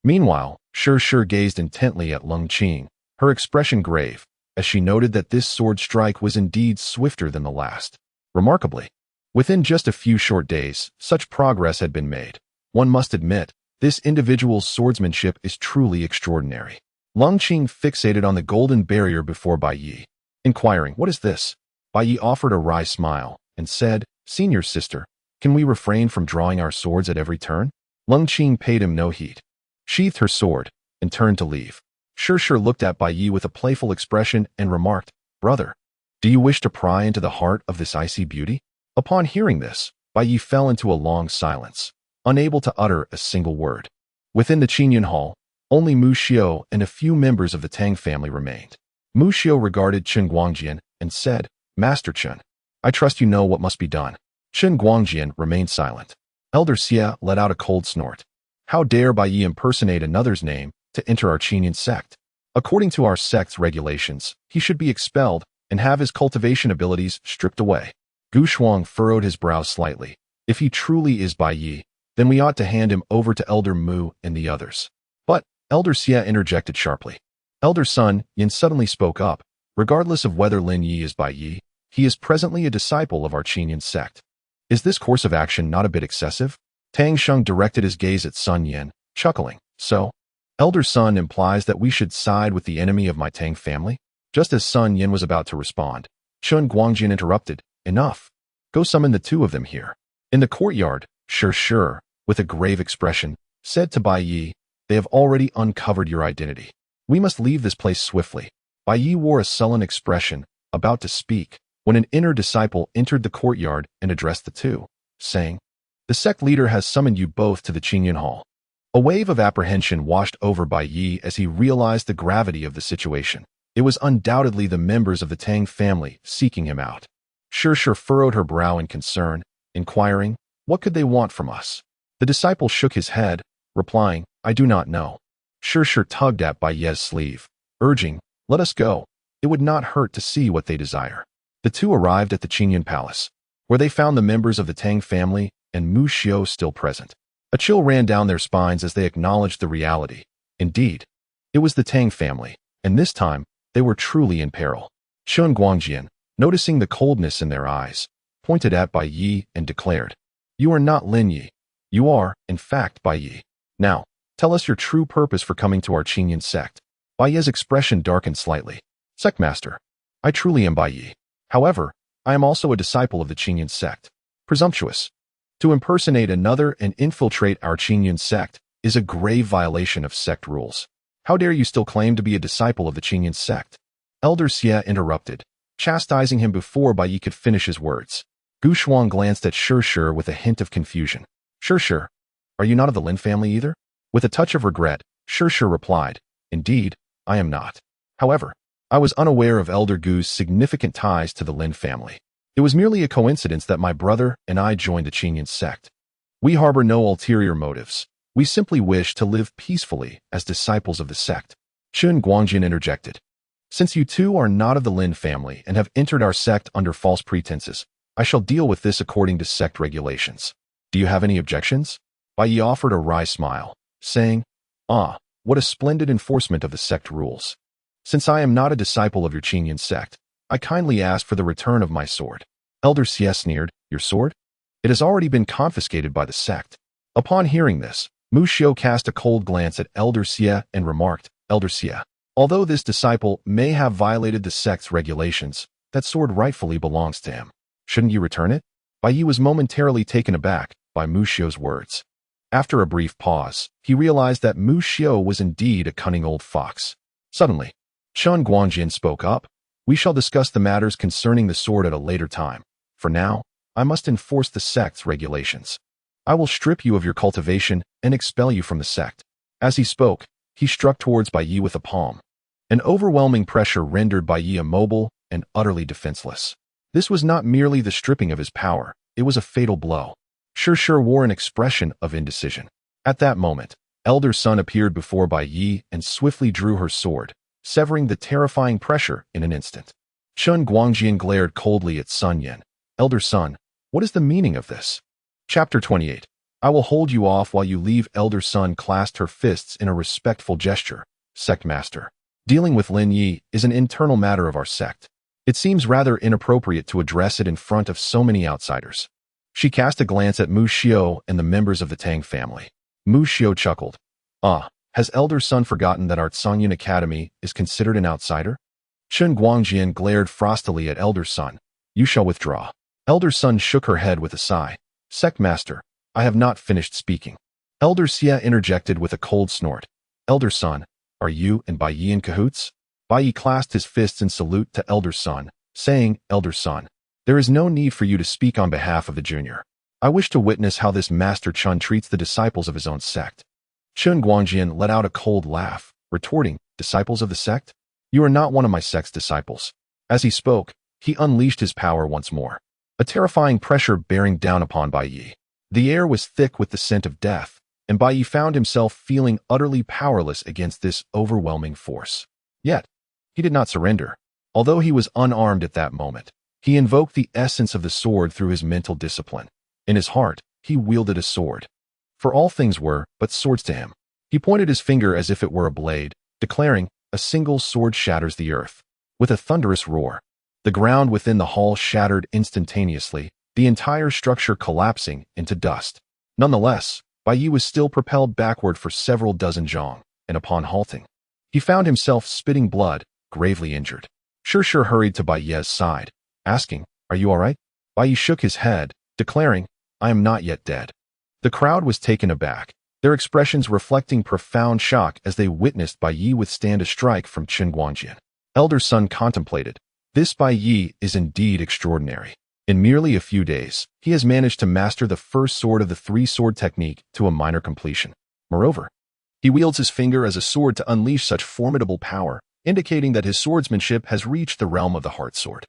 Meanwhile, Shi gazed intently at Lung Qing, her expression grave, as she noted that this sword strike was indeed swifter than the last. Remarkably, within just a few short days, such progress had been made. One must admit, this individual's swordsmanship is truly extraordinary. Lung Qing fixated on the golden barrier before Bai Yi, inquiring, "What is this?" Bai Yi offered a wry smile and said, "Senior sister, can we refrain from drawing our swords at every turn?" Lung Qing paid him no heed, sheathed her sword, and turned to leave. Shi looked at Bai Yi with a playful expression and remarked, "Brother, do you wish to pry into the heart of this icy beauty?" Upon hearing this, Bai Yi fell into a long silence, unable to utter a single word. Within the Qingyan Hall, only Mu Xiao and a few members of the Tang family remained. Mu Xiao regarded Chen Guangjian and said, "Master Chen, I trust you know what must be done." Chen Guangjian remained silent. Elder Xia let out a cold snort. "How dare Bai Yi impersonate another's name to enter our Qingyan sect? According to our sect's regulations, he should be expelled and have his cultivation abilities stripped away." Gu Shuang furrowed his brow slightly. "If he truly is Bai Yi, then we ought to hand him over to Elder Mu and the others." But Elder Xia interjected sharply. Elder Sun Yin suddenly spoke up. "Regardless of whether Lin Yi is Bai Yi, he is presently a disciple of our Qingyan sect. Is this course of action not a bit excessive?" Tang Sheng directed his gaze at Sun Yin, chuckling. "So, Elder Sun implies that we should side with the enemy of my Tang family?" Just as Sun Yin was about to respond, Chen Guangjian interrupted. "Enough. Go summon the 2 of them here." In the courtyard, Shi, with a grave expression, said to Bai Yi, "They have already uncovered your identity. We must leave this place swiftly." Bai Yi wore a sullen expression, about to speak, when an inner disciple entered the courtyard and addressed the 2, saying, "The sect leader has summoned you both to the Qingyan Hall." A wave of apprehension washed over Bai Yi as he realized the gravity of the situation. It was undoubtedly the members of the Tang family seeking him out. Shi furrowed her brow in concern, inquiring, "What could they want from us?" The disciple shook his head, replying, "I do not know." Shi tugged at Bai Yi's sleeve, urging, "Let us go. It would not hurt to see what they desire." The 2 arrived at the Qingyan Palace, where they found the members of the Tang family and Mu Xiao still present. A chill ran down their spines as they acknowledged the reality. Indeed, it was the Tang family, and this time, they were truly in peril. Chun Guangjian, noticing the coldness in their eyes, pointed at Bai Yi and declared, "You are not Lin Yi. You are, in fact, Bai Yi. Now, tell us your true purpose for coming to our Qingyan sect." Bai Yi's expression darkened slightly. "Sectmaster, I truly am Bai Yi. However, I am also a disciple of the Qingyan sect. Presumptuous. To impersonate another and infiltrate our Qingyan sect is a grave violation of sect rules. How dare you still claim to be a disciple of the Qingyan sect?" Elder Xie interrupted, chastising him before Bai Yi could finish his words. Gu Shuang glanced at Shi with a hint of confusion. "Shi, are you not of the Lin family either?" With a touch of regret, Shi replied, "Indeed, I am not. However, I was unaware of Elder Gu's significant ties to the Lin family. It was merely a coincidence that my brother and I joined the Qingyan sect. We harbor no ulterior motives. We simply wish to live peacefully as disciples of the sect." Chun Guangjian interjected. "Since you two are not of the Lin family and have entered our sect under false pretenses, I shall deal with this according to sect regulations. Do you have any objections?" Bai Yi offered a wry smile, saying, "Ah, what a splendid enforcement of the sect rules. Since I am not a disciple of your Qingyan sect, I kindly ask for the return of my sword." Elder Xie sneered, "Your sword? It has already been confiscated by the sect." Upon hearing this, Mu Xiu cast a cold glance at Elder Xie and remarked, "Elder Xie, although this disciple may have violated the sect's regulations, that sword rightfully belongs to him. Shouldn't you return it?" Bai Yi was momentarily taken aback by Mu Xiu's words. After a brief pause, he realized that Mu Xiu was indeed a cunning old fox. Suddenly, Chun Guangjian spoke up, "We shall discuss the matters concerning the sword at a later time. For now, I must enforce the sect's regulations. I will strip you of your cultivation and expel you from the sect." As he spoke, he struck towards Bai Yi with a palm. An overwhelming pressure rendered Bai Yi immobile and utterly defenseless. This was not merely the stripping of his power, it was a fatal blow. Shi wore an expression of indecision. At that moment, Elder Sun appeared before Bai Yi and swiftly drew her sword, severing the terrifying pressure in an instant. Chun Guangjian glared coldly at Sun Yin. "Elder Sun, what is the meaning of this?" Chapter 28. "I will hold you off while you leave." Elder Sun clasped her fists in a respectful gesture. "Sectmaster, dealing with Lin Yi is an internal matter of our sect. It seems rather inappropriate to address it in front of so many outsiders." She cast a glance at Mu Xiu and the members of the Tang family. Mu Xiu chuckled. "Ah, has Elder Sun forgotten that our Tsangyan Academy is considered an outsider?" Chun Guangjian glared frostily at Elder Sun. "You shall withdraw." Elder Sun shook her head with a sigh. "Sectmaster, I have not finished speaking." Elder Xie interjected with a cold snort. "Elder Sun, are you and Bai Yi in cahoots?" Bai Yi clasped his fists in salute to Elder Sun, saying, "Elder Sun, there is no need for you to speak on behalf of the junior. I wish to witness how this Master Chun treats the disciples of his own sect." Chun Guangjian let out a cold laugh, retorting, "Disciples of the sect? You are not one of my sect's disciples." As he spoke, he unleashed his power once more. A terrifying pressure bearing down upon Bai Yi. The air was thick with the scent of death, and Bai Yi found himself feeling utterly powerless against this overwhelming force. Yet, he did not surrender. Although he was unarmed at that moment, he invoked the essence of the sword through his mental discipline. In his heart, he wielded a sword. For all things were but swords to him. He pointed his finger as if it were a blade, declaring, "A single sword shatters the earth." With a thunderous roar, the ground within the hall shattered instantaneously, the entire structure collapsing into dust. Nonetheless, Bai Yi was still propelled backward for several dozen zhang, and upon halting, he found himself spitting blood, gravely injured. Shi hurried to Bai Yi's side, asking, "Are you all right?" Bai Yi shook his head, declaring, "I am not yet dead." The crowd was taken aback, their expressions reflecting profound shock as they witnessed Bai Yi withstand a strike from Chun Guangjian. Elder Sun contemplated, "This Bai Yi is indeed extraordinary. In merely a few days, he has managed to master the first sword of the three-sword technique to a minor completion. Moreover, he wields his finger as a sword to unleash such formidable power, indicating that his swordsmanship has reached the realm of the heart sword."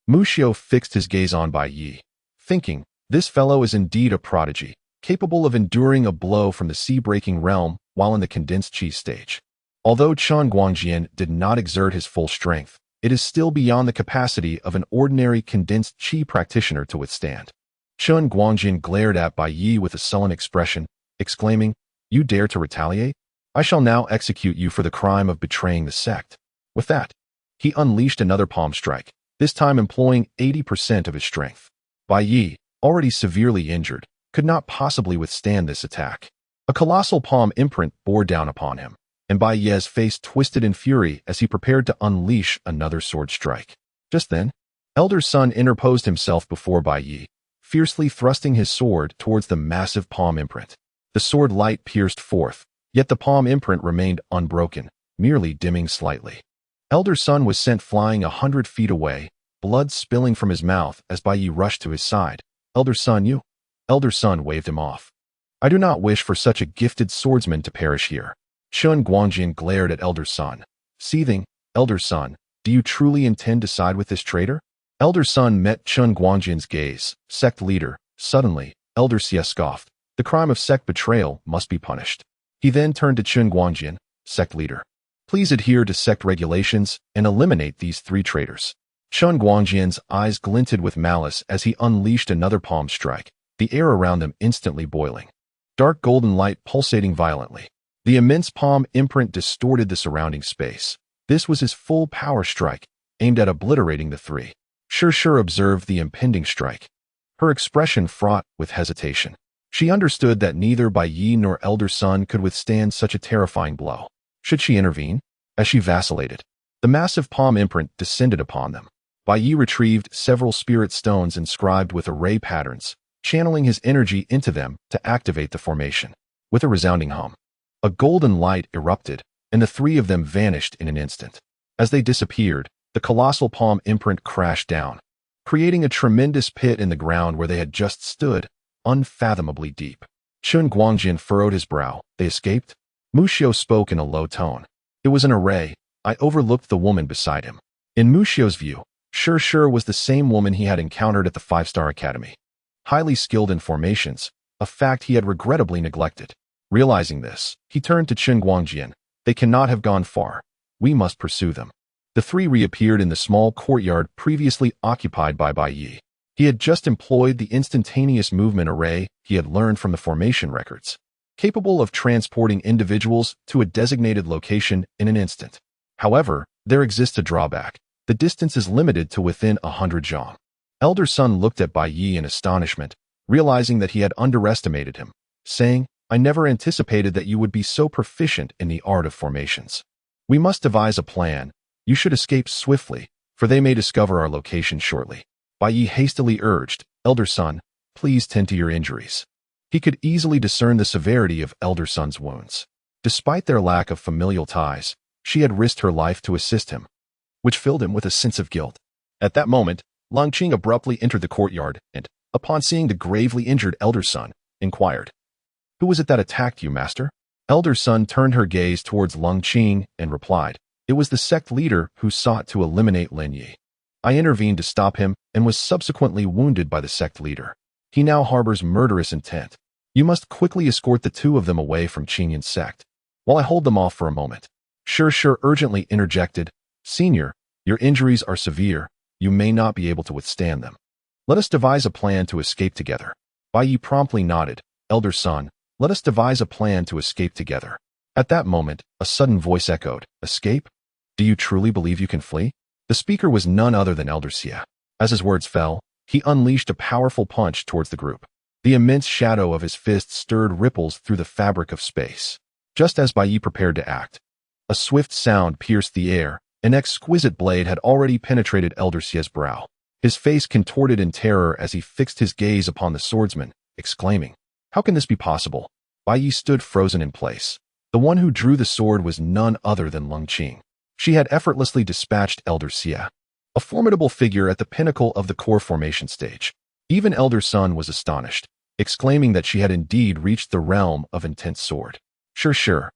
Mu Xiu fixed his gaze on Bai Yi, thinking, "This fellow is indeed a prodigy, capable of enduring a blow from the sea-breaking realm while in the condensed chi stage." Although Chun Guangjian did not exert his full strength, it is still beyond the capacity of an ordinary condensed chi practitioner to withstand. Chun Guangjian glared at Bai Yi with a sullen expression, exclaiming, "You dare to retaliate? I shall now execute you for the crime of betraying the sect." With that, he unleashed another palm strike, this time employing 80% of his strength. Bai Yi, already severely injured, could not possibly withstand this attack. A colossal palm imprint bore down upon him, and Bai Yi's face twisted in fury as he prepared to unleash another sword strike. Just then, Elder Sun interposed himself before Bai Yi, fiercely thrusting his sword towards the massive palm imprint. The sword light pierced forth, yet the palm imprint remained unbroken, merely dimming slightly. Elder Sun was sent flying 100 feet away, blood spilling from his mouth as Bai Yi rushed to his side. "Elder Sun, you?" Elder Sun waved him off. "I do not wish for such a gifted swordsman to perish here." Chun Guangjian glared at Elder Sun, seething. "Elder Sun, do you truly intend to side with this traitor?" Elder Sun met Chun Guangjian's gaze. "Sect leader." Suddenly, Elder Xie scoffed. "The crime of sect betrayal must be punished." He then turned to Chun Guangjian. "Sect leader, please adhere to sect regulations and eliminate these 3 traitors." Chun Guangjian's eyes glinted with malice as he unleashed another palm strike, the air around them instantly boiling. Dark golden light pulsating violently. The immense palm imprint distorted the surrounding space. This was his full power strike, aimed at obliterating the 3. Sure observed the impending strike, her expression fraught with hesitation. She understood that neither Bai Yi nor Elder Sun could withstand such a terrifying blow. Should she intervene? As she vacillated, the massive palm imprint descended upon them. Bai Yi retrieved several spirit stones inscribed with array patterns, channeling his energy into them to activate the formation. With a resounding hum, a golden light erupted, and the 3 of them vanished in an instant. As they disappeared, the colossal palm imprint crashed down, creating a tremendous pit in the ground where they had just stood, unfathomably deep. Chun Guangjian furrowed his brow. "They escaped?" Mu Xiu spoke in a low tone. "It was an array. I overlooked the woman beside him." In Mu Xiu's view, Sure was the same woman he had encountered at the 5-star academy. Highly skilled in formations, a fact he had regrettably neglected. Realizing this, he turned to Chun Guangjian. "They cannot have gone far. We must pursue them." The 3 reappeared in the small courtyard previously occupied by Bai Yi. He had just employed the instantaneous movement array he had learned from the formation records, capable of transporting individuals to a designated location in an instant. However, there exists a drawback. The distance is limited to within 100 zhang. Elder Sun looked at Bai Yi in astonishment, realizing that he had underestimated him, saying, "I never anticipated that you would be so proficient in the art of formations. We must devise a plan. You should escape swiftly, for they may discover our location shortly." Bai Yi hastily urged, "Elder Sun, please tend to your injuries." He could easily discern the severity of Elder Sun's wounds. Despite their lack of familial ties, she had risked her life to assist him, which filled him with a sense of guilt. At that moment, Lang Qing abruptly entered the courtyard and, upon seeing the gravely injured Elder Sun, inquired, "Who was it that attacked you, master?" Elder Sun turned her gaze towards Lang Qing and replied, "It was the sect leader who sought to eliminate Lin Yi. I intervened to stop him and was subsequently wounded by the sect leader. He now harbors murderous intent. You must quickly escort the 2 of them away from Qingyan's sect, while I hold them off for a moment." Sure urgently interjected, "Senior, your injuries are severe. You may not be able to withstand them. Let us devise a plan to escape together." Bai Yi promptly nodded. "Elder Sun, let us devise a plan to escape together." At that moment, a sudden voice echoed, "Escape? Do you truly believe you can flee?" The speaker was none other than Elder Xie. As his words fell, he unleashed a powerful punch towards the group. The immense shadow of his fist stirred ripples through the fabric of space. Just as Bai Yi prepared to act, a swift sound pierced the air. An exquisite blade had already penetrated Elder Xie's brow. His face contorted in terror as he fixed his gaze upon the swordsman, exclaiming, "How can this be possible?" Bai Yi stood frozen in place. The one who drew the sword was none other than Lang Qing. She had effortlessly dispatched Elder Xie, a formidable figure at the pinnacle of the core formation stage. Even Elder Sun was astonished, exclaiming that she had indeed reached the realm of intense sword. Sure,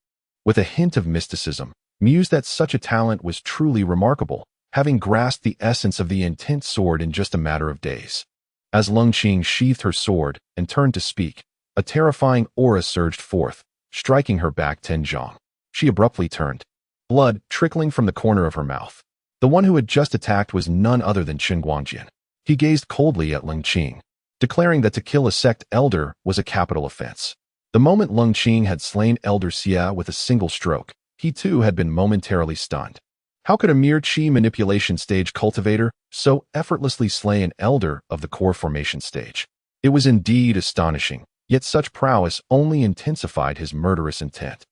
with a hint of mysticism, mused that such a talent was truly remarkable, having grasped the essence of the intense sword in just a matter of days. As Lang Qing sheathed her sword and turned to speak, a terrifying aura surged forth, striking her back 10 zhang. She abruptly turned, blood trickling from the corner of her mouth. The one who had just attacked was none other than Chun Guangjian. He gazed coldly at Lang Qing, declaring that to kill a sect elder was a capital offense. The moment Lung Qing had slain Elder Xia with a single stroke, he too had been momentarily stunned. How could a mere Qi manipulation stage cultivator so effortlessly slay an elder of the core formation stage? It was indeed astonishing, yet such prowess only intensified his murderous intent.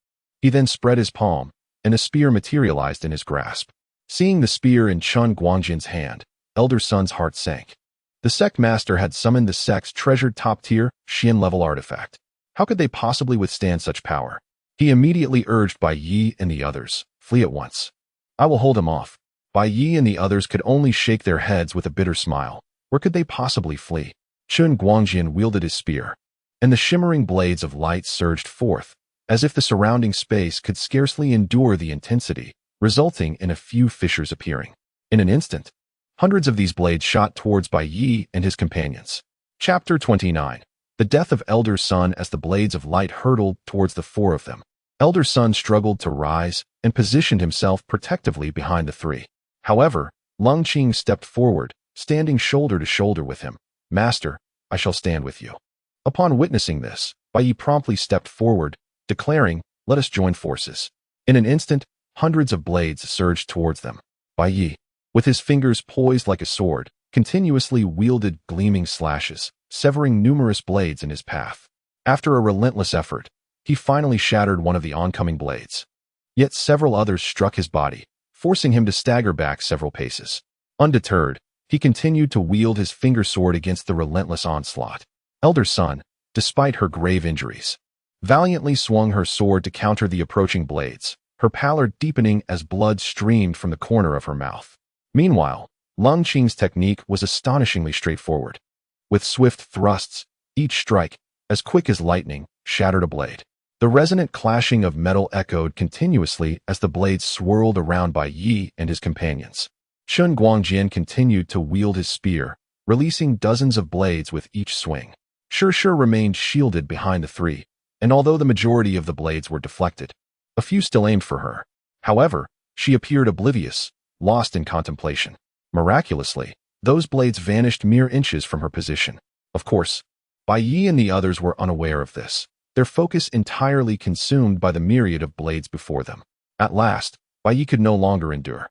He then spread his palm, and a spear materialized in his grasp. Seeing the spear in Chun Guangjin's hand, Elder Sun's heart sank. The sect master had summoned the sect's treasured top-tier, Xian-level artifact. How could they possibly withstand such power? He immediately urged Bai Yi and the others, "Flee at once. I will hold him off." Bai Yi and the others could only shake their heads with a bitter smile. Where could they possibly flee? Chun Guangjin wielded his spear, and the shimmering blades of light surged forth, as if the surrounding space could scarcely endure the intensity, resulting in a few fissures appearing. In an instant, hundreds of these blades shot towards Bai Yi and his companions. Chapter 29. The death of Elder Sun. As the blades of light hurtled towards the four of them, Elder Sun struggled to rise and positioned himself protectively behind the three. However, Lung Qing stepped forward, standing shoulder to shoulder with him. "Master, I shall stand with you." Upon witnessing this, Bai Yi promptly stepped forward, declaring, "Let us join forces." In an instant, hundreds of blades surged towards them. Bai Yi, with his fingers poised like a sword, continuously wielded gleaming slashes, severing numerous blades in his path. After a relentless effort, he finally shattered one of the oncoming blades. Yet several others struck his body, forcing him to stagger back several paces. Undeterred, he continued to wield his finger sword against the relentless onslaught. Elder Sun, despite her grave injuries, valiantly swung her sword to counter the approaching blades, her pallor deepening as blood streamed from the corner of her mouth. Meanwhile, Lung Qing's technique was astonishingly straightforward. With swift thrusts, each strike, as quick as lightning, shattered a blade. The resonant clashing of metal echoed continuously as the blades swirled around Bai Yi and his companions. Chun Guangjin continued to wield his spear, releasing dozens of blades with each swing. Shi remained shielded behind the three, and although the majority of the blades were deflected, a few still aimed for her. However, she appeared oblivious, lost in contemplation. Miraculously, those blades vanished mere inches from her position. Of course, Bai Yi and the others were unaware of this, their focus entirely consumed by the myriad of blades before them. At last, Bai Yi could no longer endure.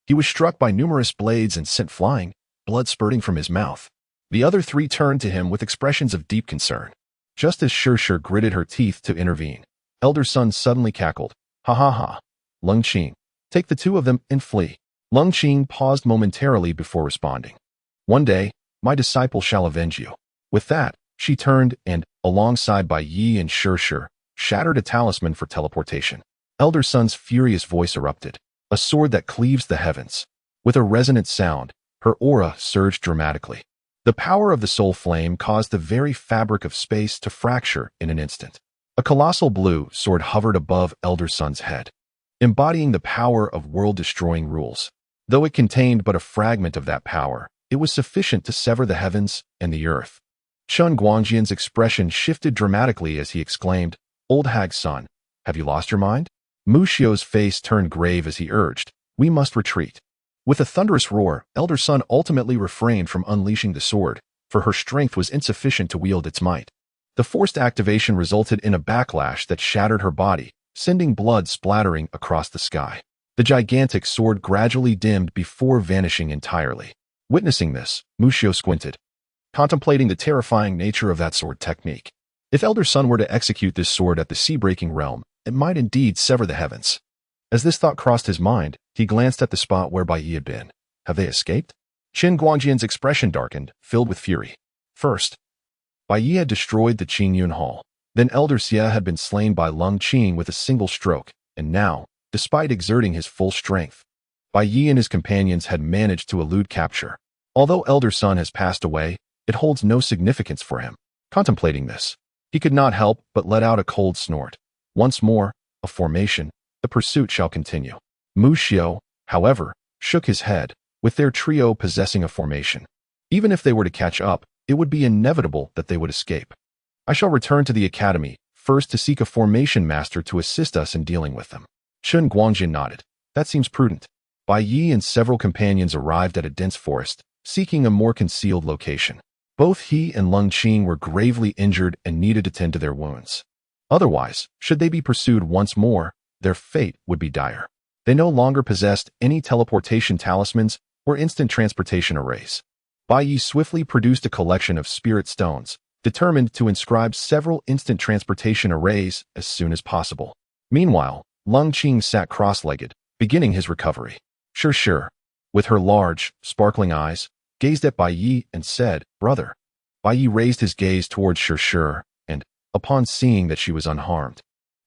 He was struck by numerous blades and sent flying, blood spurting from his mouth. The other three turned to him with expressions of deep concern. Just as Shi gritted her teeth to intervene, Elder Sun suddenly cackled, "Ha ha ha. Lung Qing, take the two of them and flee." Lung Qing paused momentarily before responding. "One day, my disciple shall avenge you." With that, she turned and, alongside Bai Yi and Shi, shattered a talisman for teleportation. Elder Sun's furious voice erupted, "A sword that cleaves the heavens." With a resonant sound, her aura surged dramatically. The power of the soul flame caused the very fabric of space to fracture in an instant. A colossal blue sword hovered above Elder Sun's head, embodying the power of world-destroying rules. Though it contained but a fragment of that power, it was sufficient to sever the heavens and the earth. Chun Guangjin's expression shifted dramatically as he exclaimed, "Old hag's son, have you lost your mind?" Mu Xiu's face turned grave as he urged, "We must retreat." With a thunderous roar, Elder Sun ultimately refrained from unleashing the sword, for her strength was insufficient to wield its might. The forced activation resulted in a backlash that shattered her body, sending blood splattering across the sky. The gigantic sword gradually dimmed before vanishing entirely. Witnessing this, Mu Xiu squinted, contemplating the terrifying nature of that sword technique. If Elder Sun were to execute this sword at the sea-breaking realm, it might indeed sever the heavens. As this thought crossed his mind, he glanced at the spot where Bai Yi had been. Have they escaped? Chun Guangjin's expression darkened, filled with fury. First, Bai Yi had destroyed the Qingyun Hall. Then Elder Xia had been slain by Lung Qing with a single stroke, and now, despite exerting his full strength, Bai Yi and his companions had managed to elude capture. Although Elder Sun has passed away, it holds no significance for him. Contemplating this, he could not help but let out a cold snort. Once more, a formation, the pursuit shall continue. Mu Xiu, however, shook his head, with their trio possessing a formation. Even if they were to catch up, it would be inevitable that they would escape. I shall return to the academy, first to seek a formation master to assist us in dealing with them. Chun Guangjin nodded. That seems prudent. Bai Yi and several companions arrived at a dense forest, seeking a more concealed location. Both he and Lung Qing were gravely injured and needed to tend to their wounds. Otherwise, should they be pursued once more, their fate would be dire. They no longer possessed any teleportation talismans or instant transportation arrays. Bai Yi swiftly produced a collection of spirit stones, determined to inscribe several instant transportation arrays as soon as possible. Meanwhile, Lung Qing sat cross-legged, beginning his recovery. Sure, with her large, sparkling eyes, gazed at Bai Yi and said, "Brother." Bai Yi raised his gaze towards Sure, and, upon seeing that she was unharmed,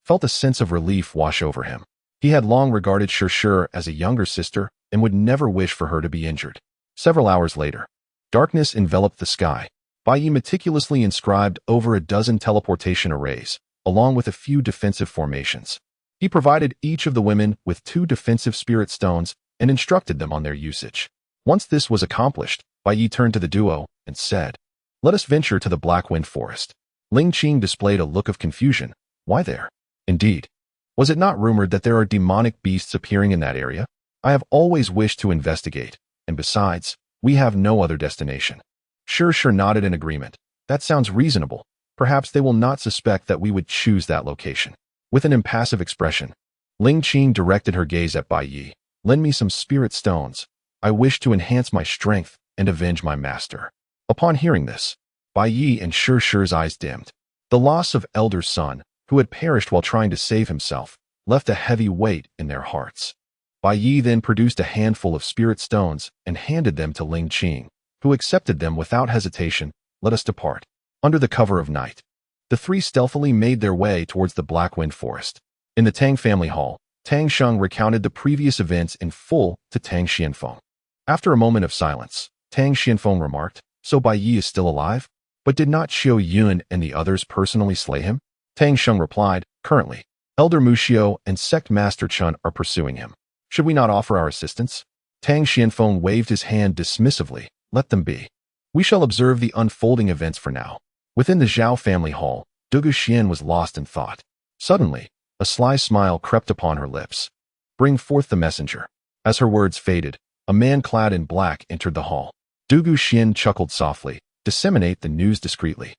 felt a sense of relief wash over him. He had long regarded Sure as a younger sister and would never wish for her to be injured. Several hours later, darkness enveloped the sky. Bai Yi meticulously inscribed over a dozen teleportation arrays, along with a few defensive formations. He provided each of the women with 2 defensive spirit stones and instructed them on their usage. Once this was accomplished, Bai Yi turned to the duo and said, "Let us venture to the Black Wind Forest." Ling Qing displayed a look of confusion. Why there? Indeed. Was it not rumored that there are demonic beasts appearing in that area? I have always wished to investigate, and besides, we have no other destination. Sure nodded in agreement. That sounds reasonable. Perhaps they will not suspect that we would choose that location. With an impassive expression, Ling Qing directed her gaze at Bai Yi. "Lend me some spirit stones. I wish to enhance my strength and avenge my master." Upon hearing this, Bai Yi and Sure's eyes dimmed. The loss of Elder's son, who had perished while trying to save himself, left a heavy weight in their hearts. Bai Yi then produced a handful of spirit stones and handed them to Ling Qing, who accepted them without hesitation. "Let us depart." Under the cover of night, the 3 stealthily made their way towards the Black Wind Forest. In the Tang family hall, Tang Sheng recounted the previous events in full to Tang Xianfeng. After a moment of silence, Tang Xianfeng remarked, "So Bai Yi is still alive? But did not Xiao Yun and the others personally slay him?" Tang Sheng replied, "Currently, Elder Mu Xiao and Sect Master Chun are pursuing him. Should we not offer our assistance?" Tang Xianfeng waved his hand dismissively. "Let them be. We shall observe the unfolding events for now." Within the Zhao family hall, Dugu Xian was lost in thought. Suddenly, a sly smile crept upon her lips. "Bring forth the messenger." As her words faded, a man clad in black entered the hall. Dugu Xian chuckled softly. "Disseminate the news discreetly.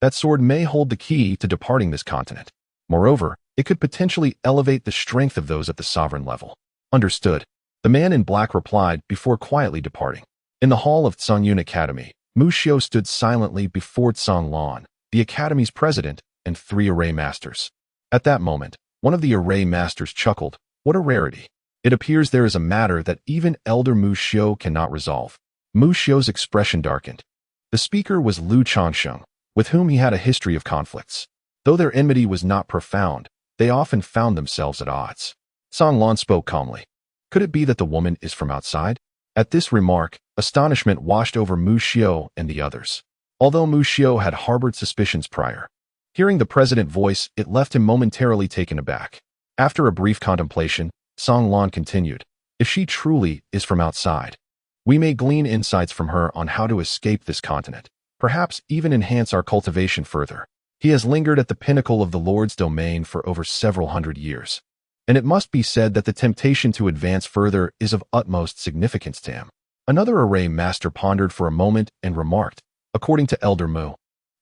That sword may hold the key to departing this continent. Moreover, it could potentially elevate the strength of those at the sovereign level." "Understood," the man in black replied before quietly departing. In the hall of Tsangyun Academy, Mu Xiao stood silently before Tsang Lan, the academy's president, and 3 array masters. At that moment, one of the array masters chuckled. "What a rarity. It appears there is a matter that even Elder Mu Xiao cannot resolve." Mu Xiao's expression darkened. The speaker was Lu Changsheng, with whom he had a history of conflicts. Though their enmity was not profound, they often found themselves at odds. Tsang Lan spoke calmly. "Could it be that the woman is from outside?" At this remark, astonishment washed over Mu Xiao and the others. Although Mu Xiao had harbored suspicions prior, hearing the president's voice, it left him momentarily taken aback. After a brief contemplation, Tsang Lan continued, "If she truly is from outside, we may glean insights from her on how to escape this continent, perhaps even enhance our cultivation further. He has lingered at the pinnacle of the Lord's domain for over several hundred years, and it must be said that the temptation to advance further is of utmost significance to him." Another array master pondered for a moment and remarked, "According to Elder Mu,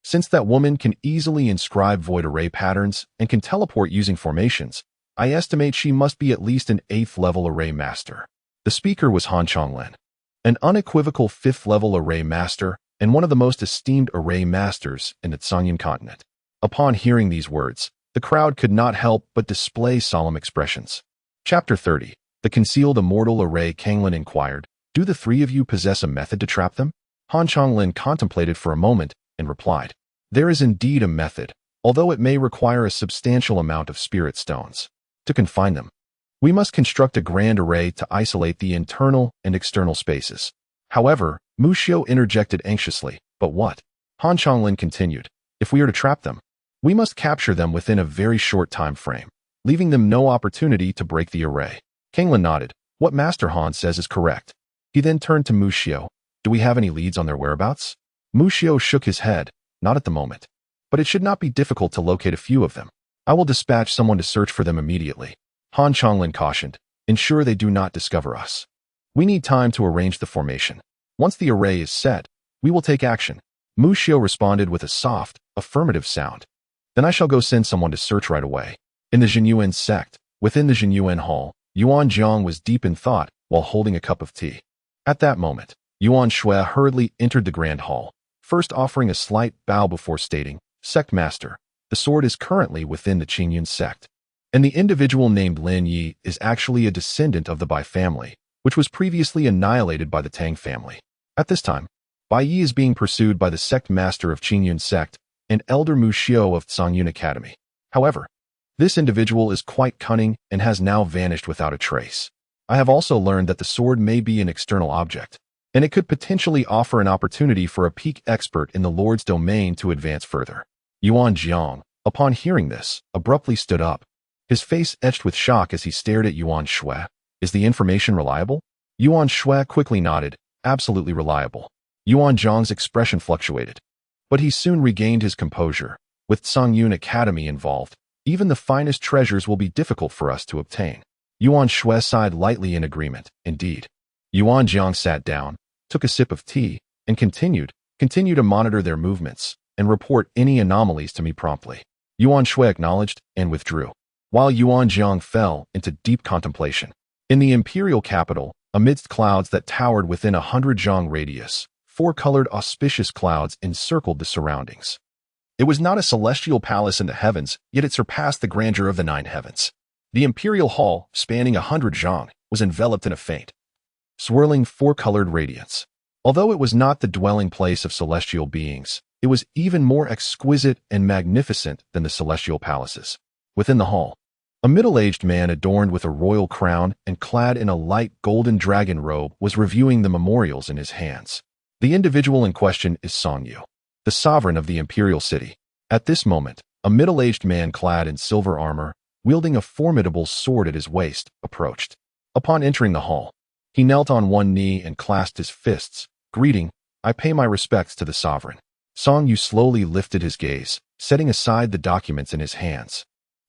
since that woman can easily inscribe void array patterns and can teleport using formations, I estimate she must be at least an 8th-level array master." The speaker was Han Chonglin, an unequivocal 5th-level array master and one of the most esteemed array masters in the Tsangyun continent. Upon hearing these words, the crowd could not help but display solemn expressions. Chapter 30. The Concealed Immortal Array. Kanglin inquired, "Do the 3 of you possess a method to trap them?" Han Chonglin contemplated for a moment and replied, "There is indeed a method, although it may require a substantial amount of spirit stones. To confine them, we must construct a grand array to isolate the internal and external spaces." However, Mu Xiao interjected anxiously, "But what?" Han Chonglin continued, "If we are to trap them, we must capture them within a very short time frame, leaving them no opportunity to break the array." Kanglin nodded. "What Master Han says is correct." He then turned to Mu Xiao. "Do we have any leads on their whereabouts?" Mu Xiao shook his head. "Not at the moment, but it should not be difficult to locate a few of them. I will dispatch someone to search for them immediately." Han Chonglin cautioned, "Ensure they do not discover us. We need time to arrange the formation. Once the array is set, we will take action." Mu Xiao responded with a soft, affirmative sound. Then I shall go send someone to search right away. In the Jinyuan sect, within the Jinyuan hall, Yuan Jiang was deep in thought while holding a cup of tea. At that moment, Yuan Shui hurriedly entered the grand hall, first offering a slight bow before stating, "Sect Master, the sword is currently within the Qingyun sect, and the individual named Lin Yi is actually a descendant of the Bai family, which was previously annihilated by the Tang family. At this time, Bai Yi is being pursued by the sect master of Qingyun sect and Elder Mu Xiao of Songyun Academy. However, this individual is quite cunning and has now vanished without a trace. I have also learned that the sword may be an external object, and it could potentially offer an opportunity for a peak expert in the Lord's domain to advance further." Yuan Jiang, upon hearing this, abruptly stood up, his face etched with shock as he stared at Yuan Shui. "Is the information reliable?" Yuan Shui quickly nodded, "Absolutely reliable." Yuan Jiang's expression fluctuated, but he soon regained his composure. "With Songyun Academy involved, even the finest treasures will be difficult for us to obtain." Yuan Shui sighed lightly in agreement. "Indeed." Yuan Jiang sat down, took a sip of tea, and continued to monitor their movements and report any anomalies to me promptly. Yuan Shui acknowledged and withdrew, while Yuan Jiang fell into deep contemplation. In the imperial capital, amidst clouds that towered within 100 zhang radius, four-colored auspicious clouds encircled the surroundings. It was not a celestial palace in the heavens, yet it surpassed the grandeur of the 9 heavens. The imperial hall, spanning 100 zhang, was enveloped in a faint, swirling four-colored radiance. Although it was not the dwelling place of celestial beings, it was even more exquisite and magnificent than the celestial palaces. Within the hall, a middle-aged man adorned with a royal crown and clad in a light golden dragon robe was reviewing the memorials in his hands. The individual in question is Songyu, the sovereign of the imperial city. At this moment, a middle-aged man clad in silver armor, wielding a formidable sword at his waist, approached. Upon entering the hall, he knelt on one knee and clasped his fists, greeting, "I pay my respects to the sovereign." Songyu slowly lifted his gaze, setting aside the documents in his hands,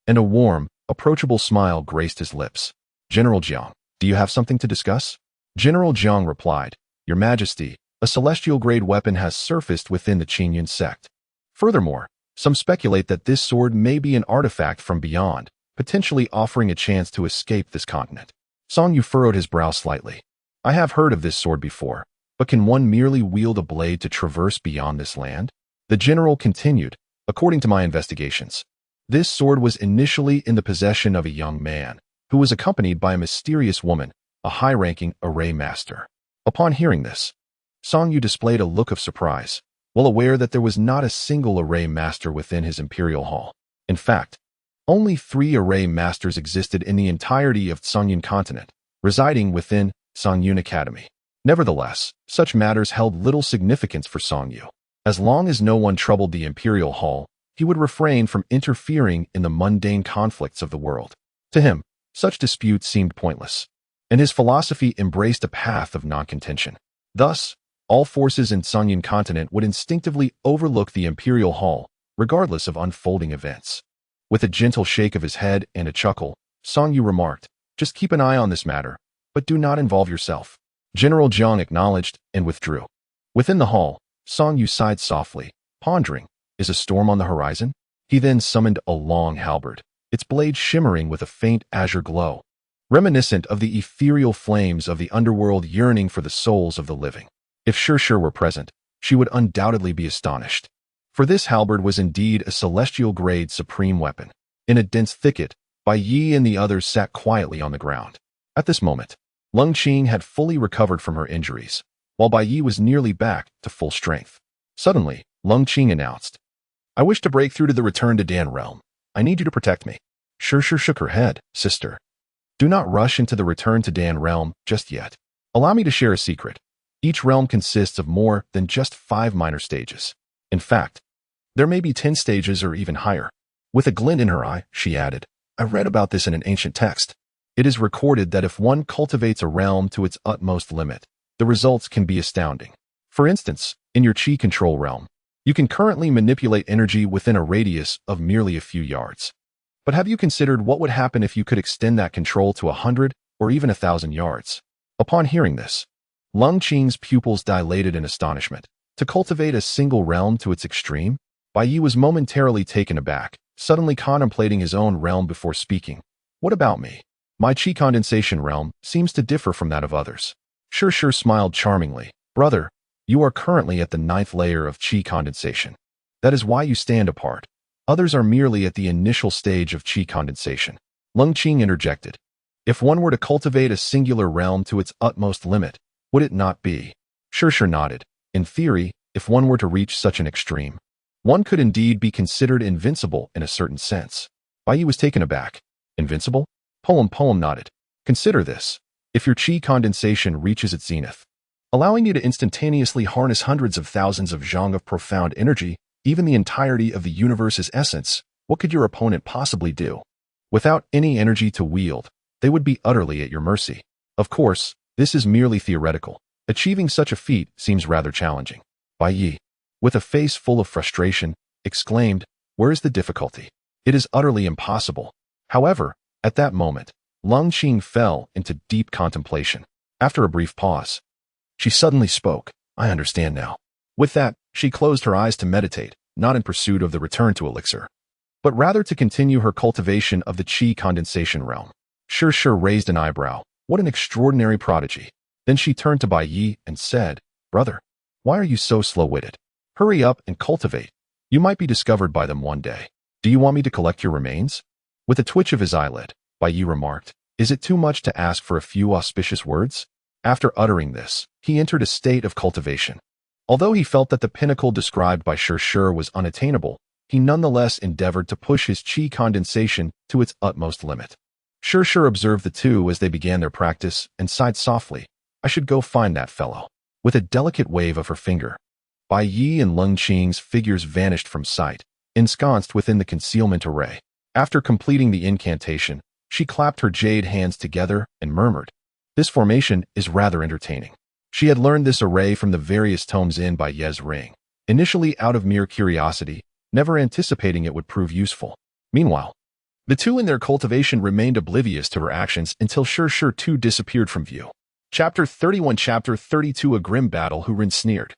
and a warm, approachable smile graced his lips. "General Jiang, do you have something to discuss?" General Jiang replied, "Your Majesty, a celestial-grade weapon has surfaced within the Qingyun sect. Furthermore, some speculate that this sword may be an artifact from beyond, potentially offering a chance to escape this continent." Songyu furrowed his brow slightly. "I have heard of this sword before, but can one merely wield a blade to traverse beyond this land?" The general continued, "According to my investigations, this sword was initially in the possession of a young man, who was accompanied by a mysterious woman, a high-ranking array master." Upon hearing this, Songyu displayed a look of surprise, well aware that there was not a single array master within his imperial hall. In fact, only 3 array masters existed in the entirety of Songyun continent, residing within Songyun Academy. Nevertheless, such matters held little significance for Songyu. As long as no one troubled the imperial hall, he would refrain from interfering in the mundane conflicts of the world. To him, such disputes seemed pointless, and his philosophy embraced a path of non-contention. Thus, all forces in Songyun continent would instinctively overlook the imperial hall, regardless of unfolding events. With a gentle shake of his head and a chuckle, Songyu remarked, "Just keep an eye on this matter, but do not involve yourself." General Jiang acknowledged and withdrew. Within the hall, Songyu sighed softly, pondering, "Is a storm on the horizon?" He then summoned a long halberd, its blade shimmering with a faint azure glow, reminiscent of the ethereal flames of the underworld yearning for the souls of the living. If Shir were present, she would undoubtedly be astonished, for this halberd was indeed a celestial-grade supreme weapon. In a dense thicket, Bai Yi and the others sat quietly on the ground. At this moment, Lung Qing had fully recovered from her injuries, while Bai Yi was nearly back to full strength. Suddenly, Lung Qing announced, "I wish to break through to the Return to Dan realm. I need you to protect me." Shir shook her head. "Sister, do not rush into the Return to Dan realm just yet. Allow me to share a secret. Each realm consists of more than just 5 minor stages. In fact, there may be 10 stages or even higher." With a glint in her eye, she added, "I read about this in an ancient text. It is recorded that if one cultivates a realm to its utmost limit, the results can be astounding. For instance, in your Qi control realm, you can currently manipulate energy within a radius of merely a few yards. But have you considered what would happen if you could extend that control to 100 or even 1,000 yards?" Upon hearing this, Lung Qing's pupils dilated in astonishment. To cultivate a single realm to its extreme? Bai Yi was momentarily taken aback, suddenly contemplating his own realm before speaking. What about me? My chi condensation realm seems to differ from that of others. Sure smiled charmingly. Brother, you are currently at the 9th layer of chi condensation. That is why you stand apart. Others are merely at the initial stage of chi condensation. Lung Qing interjected. If one were to cultivate a singular realm to its utmost limit, would it not be? Sure nodded. In theory, if one were to reach such an extreme, one could indeed be considered invincible in a certain sense. Bai Yi was taken aback. Invincible? Poem nodded. Consider this. If your chi condensation reaches its zenith, allowing you to instantaneously harness hundreds of thousands of zhang of profound energy, even the entirety of the universe's essence, what could your opponent possibly do? Without any energy to wield, they would be utterly at your mercy. Of course, this is merely theoretical. Achieving such a feat seems rather challenging. Bai Yi, with a face full of frustration, exclaimed, where is the difficulty? It is utterly impossible. However, at that moment, Lung Qing fell into deep contemplation. After a brief pause, she suddenly spoke. I understand now. With that, she closed her eyes to meditate, not in pursuit of the return to elixir, but rather to continue her cultivation of the chi condensation realm. Sure raised an eyebrow. What an extraordinary prodigy. Then she turned to Bai Yi and said, Brother, why are you so slow-witted? Hurry up and cultivate. You might be discovered by them one day. Do you want me to collect your remains? With a twitch of his eyelid, Bai Yi remarked, is it too much to ask for a few auspicious words? After uttering this, he entered a state of cultivation. Although he felt that the pinnacle described by Sure was unattainable, he nonetheless endeavored to push his chi condensation to its utmost limit. Sure observed the two as they began their practice and sighed softly. I should go find that fellow. With a delicate wave of her finger, Bai Yi and Lung Qing's figures vanished from sight, ensconced within the concealment array. After completing the incantation, she clapped her jade hands together and murmured, this formation is rather entertaining. She had learned this array from the various tomes in Bai Ye's ring, initially out of mere curiosity, never anticipating it would prove useful. Meanwhile, the two in their cultivation remained oblivious to her actions until Sure too disappeared from view. Chapter 31 Chapter 32 A Grim Battle. Hu sneered.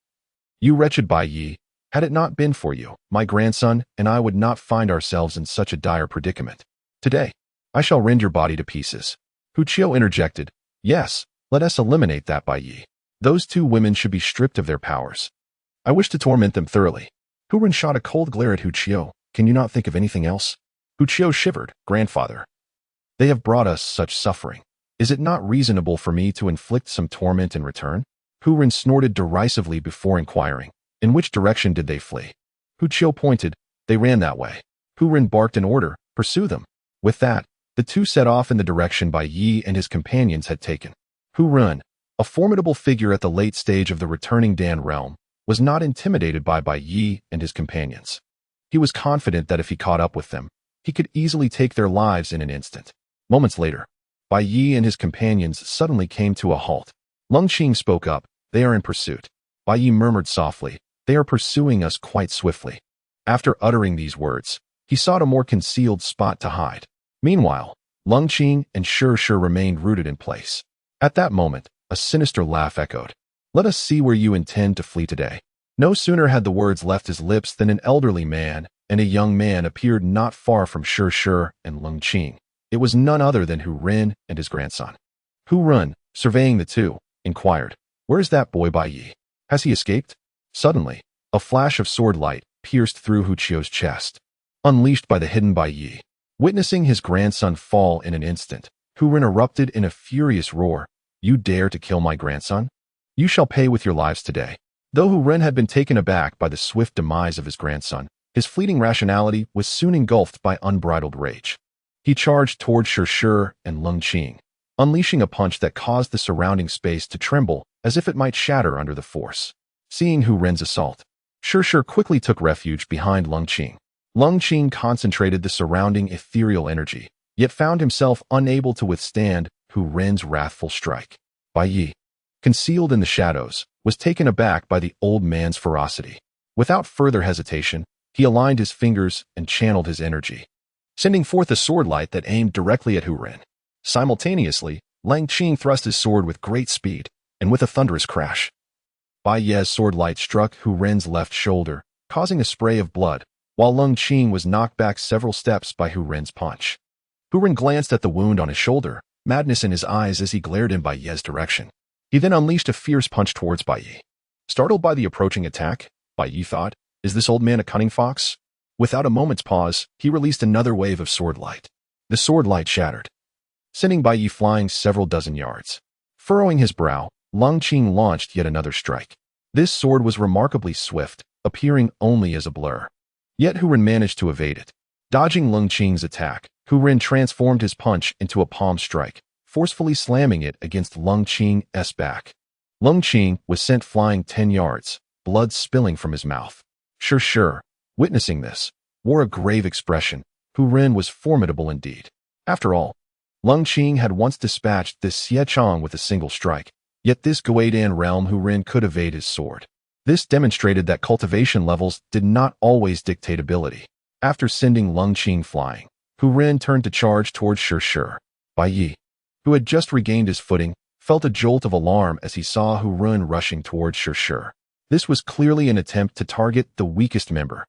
You wretched Bai Yi, had it not been for you, my grandson and I would not find ourselves in such a dire predicament. Today, I shall rend your body to pieces. Hu Qiu interjected. Yes, let us eliminate that Bai Yi. Those two women should be stripped of their powers. I wish to torment them thoroughly. Hu Ren shot a cold glare at Hu Qiu. Can you not think of anything else? Hu Qiu shivered. Grandfather, they have brought us such suffering. Is it not reasonable for me to inflict some torment in return? Hu Ren snorted derisively before inquiring, in which direction did they flee? Hu Qiu pointed. They ran that way. Hu Ren barked an order. Pursue them. With that, the two set off in the direction Bai Yi and his companions had taken. Hu Ren, a formidable figure at the late stage of the returning Dan realm, was not intimidated by Bai Yi and his companions. He was confident that if he caught up with them, he could easily take their lives in an instant. Moments later, Bai Yi and his companions suddenly came to a halt. Lung Qing spoke up. They are in pursuit. Bai Yi murmured softly. They are pursuing us quite swiftly. After uttering these words, he sought a more concealed spot to hide. Meanwhile, Lung Qing and Sure remained rooted in place. At that moment, a sinister laugh echoed. Let us see where you intend to flee today. No sooner had the words left his lips than an elderly man and a young man appeared not far from Sure and Lung Qing. It was none other than Hu Ren and his grandson. Hu Ren, surveying the two, inquired, where is that boy Bai Yi? Has he escaped? Suddenly, a flash of sword light pierced through Hu Qiu's chest, unleashed by the hidden Bai Yi. Witnessing his grandson fall in an instant, Hu Ren erupted in a furious roar. You dare to kill my grandson? You shall pay with your lives today. Though Hu Ren had been taken aback by the swift demise of his grandson, his fleeting rationality was soon engulfed by unbridled rage. He charged toward Sure and Lung Qing, unleashing a punch that caused the surrounding space to tremble as if it might shatter under the force. Seeing Hu Ren's assault, Sure quickly took refuge behind Lung Qing. Lung Qing concentrated the surrounding ethereal energy, yet found himself unable to withstand Hu Ren's wrathful strike. Bai Yi, concealed in the shadows, was taken aback by the old man's ferocity. Without further hesitation, he aligned his fingers and channeled his energy, sending forth a sword light that aimed directly at Hu Ren. Simultaneously, Lung Qing thrust his sword with great speed, and with a thunderous crash, Bai Ye's sword light struck Hu Ren's left shoulder, causing a spray of blood, while Lung Qing was knocked back several steps by Hu Ren's punch. Hu Ren glanced at the wound on his shoulder, madness in his eyes as he glared in Bai Ye's direction. He then unleashed a fierce punch towards Bai Yi. Startled by the approaching attack, Bai Yi thought, "Is this old man a cunning fox?" Without a moment's pause, he released another wave of sword light. The sword light shattered, sending Bai Yi flying several dozen yards. Furrowing his brow, Lung Qing launched yet another strike. This sword was remarkably swift, appearing only as a blur. Yet Hu Ren managed to evade it. Dodging Lung Qing's attack, Hu Ren transformed his punch into a palm strike, forcefully slamming it against Lung Qing's back. Lung Qing was sent flying 10 yards, blood spilling from his mouth. Sure, witnessing this, wore a grave expression. Hu Ren was formidable indeed. After all, Lung Qing had once dispatched this Xie Chong with a single strike, yet this Guodan realm Hu Ren could evade his sword. This demonstrated that cultivation levels did not always dictate ability. After sending Lung Qing flying, Hu Ren turned to charge towards Shi. Bai Yi, who had just regained his footing, felt a jolt of alarm as he saw Hu Ren rushing towards Shi. This was clearly an attempt to target the weakest member.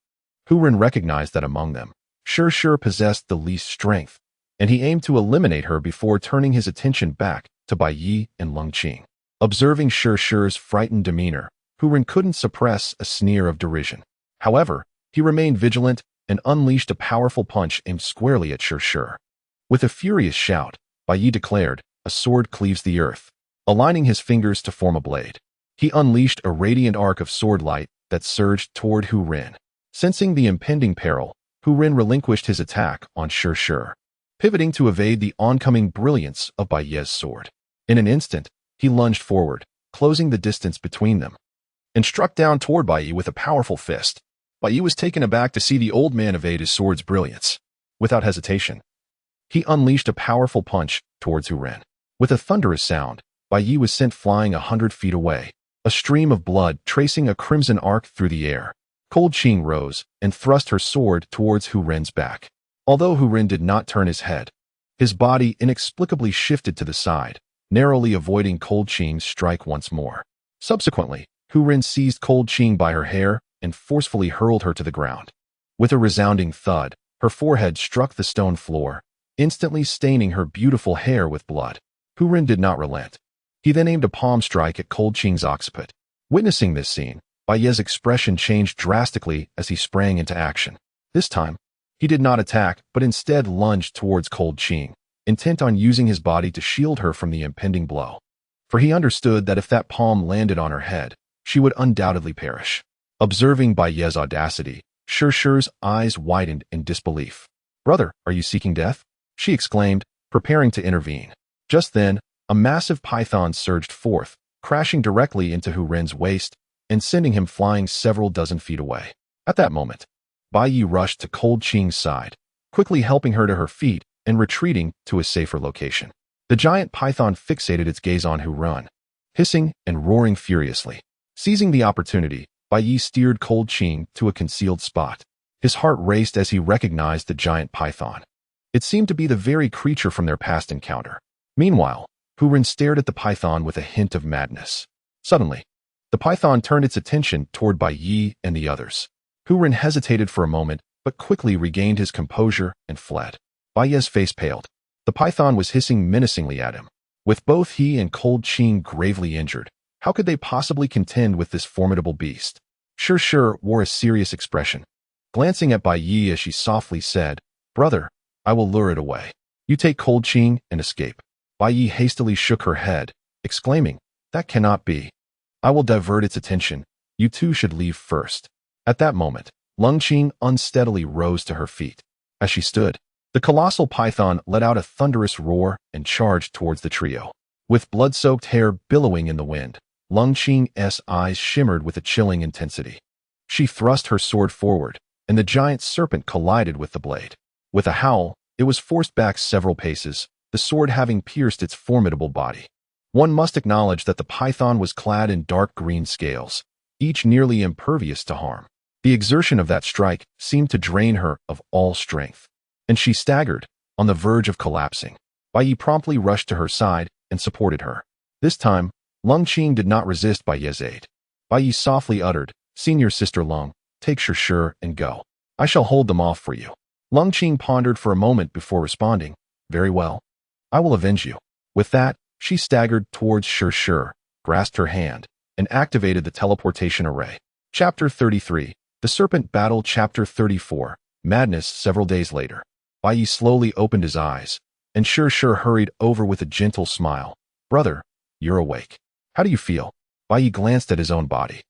Hu Ren recognized that among them, Shi possessed the least strength, and he aimed to eliminate her before turning his attention back to Bai Yi and Lung Qing. Observing Shi's frightened demeanor, Hu Ren couldn't suppress a sneer of derision. However, he remained vigilant and unleashed a powerful punch aimed squarely at Shi. With a furious shout, Bai Yi declared, "A sword cleaves the earth," aligning his fingers to form a blade. He unleashed a radiant arc of sword light that surged toward Hu Ren. Sensing the impending peril, Hu Ren relinquished his attack on Shi, pivoting to evade the oncoming brilliance of Bai Ye's sword. In an instant, he lunged forward, closing the distance between them, and struck down toward Bai Yi with a powerful fist. Bai Yi was taken aback to see the old man evade his sword's brilliance. Without hesitation, he unleashed a powerful punch towards Hu Ren. With a thunderous sound, Bai Yi was sent flying 100 feet away, a stream of blood tracing a crimson arc through the air. Cold Qing rose and thrust her sword towards Hu Ren's back. Although Hu Ren did not turn his head, his body inexplicably shifted to the side, narrowly avoiding Cold Qing's strike once more. Subsequently, Hu Ren seized Cold Qing by her hair and forcefully hurled her to the ground. With a resounding thud, her forehead struck the stone floor, instantly staining her beautiful hair with blood. Hu Ren did not relent. He then aimed a palm strike at Cold Qing's occiput. Witnessing this scene, Bai Ye's expression changed drastically as he sprang into action. This time, he did not attack, but instead lunged towards Cold Qing, intent on using his body to shield her from the impending blow. For he understood that if that palm landed on her head, she would undoubtedly perish. Observing Bai Ye's audacity, Shi's eyes widened in disbelief. "Brother, are you seeking death?" she exclaimed, preparing to intervene. Just then, a massive python surged forth, crashing directly into Hu Ren's waist and sending him flying several dozen feet away. At that moment, Bai Yi rushed to Cold Qing's side, quickly helping her to her feet and retreating to a safer location. The giant python fixated its gaze on Hu Ren, hissing and roaring furiously. Seizing the opportunity, Bai Yi steered Cold Qing to a concealed spot. His heart raced as he recognized the giant python. It seemed to be the very creature from their past encounter. Meanwhile, Hu Ren stared at the python with a hint of madness. Suddenly, the python turned its attention toward Bai Yi and the others. Hu Ren hesitated for a moment, but quickly regained his composure and fled. Bai Ye's face paled. The python was hissing menacingly at him. With both he and Cold Qing gravely injured, how could they possibly contend with this formidable beast? Shi wore a serious expression. Glancing at Bai Yi as she softly said, "Brother, I will lure it away. You take Cold Qing and escape." Bai Yi hastily shook her head, exclaiming, "That cannot be. I will divert its attention. You two should leave first." At that moment, Lung Qing unsteadily rose to her feet. As she stood, the colossal python let out a thunderous roar and charged towards the trio. With blood-soaked hair billowing in the wind, Lung Qing's eyes shimmered with a chilling intensity. She thrust her sword forward, and the giant serpent collided with the blade. With a howl, it was forced back several paces, the sword having pierced its formidable body. One must acknowledge that the python was clad in dark green scales, each nearly impervious to harm. The exertion of that strike seemed to drain her of all strength, and she staggered, on the verge of collapsing. Bai Yi promptly rushed to her side and supported her. This time, Lung Qing did not resist Bai Ye's aid. Bai Yi softly uttered, "Senior Sister Lung, take Shur and go. I shall hold them off for you. Lung Qing pondered for a moment before responding, very well. I will avenge you. With that, she staggered towards Shur, grasped her hand, and activated the teleportation array. Chapter 33, The Serpent Battle. Chapter 34, Madness. Several days later, Bai Yi slowly opened his eyes, and Shur hurried over with a gentle smile. Brother, you're awake. How do you feel? Bai Yi glanced at his own body,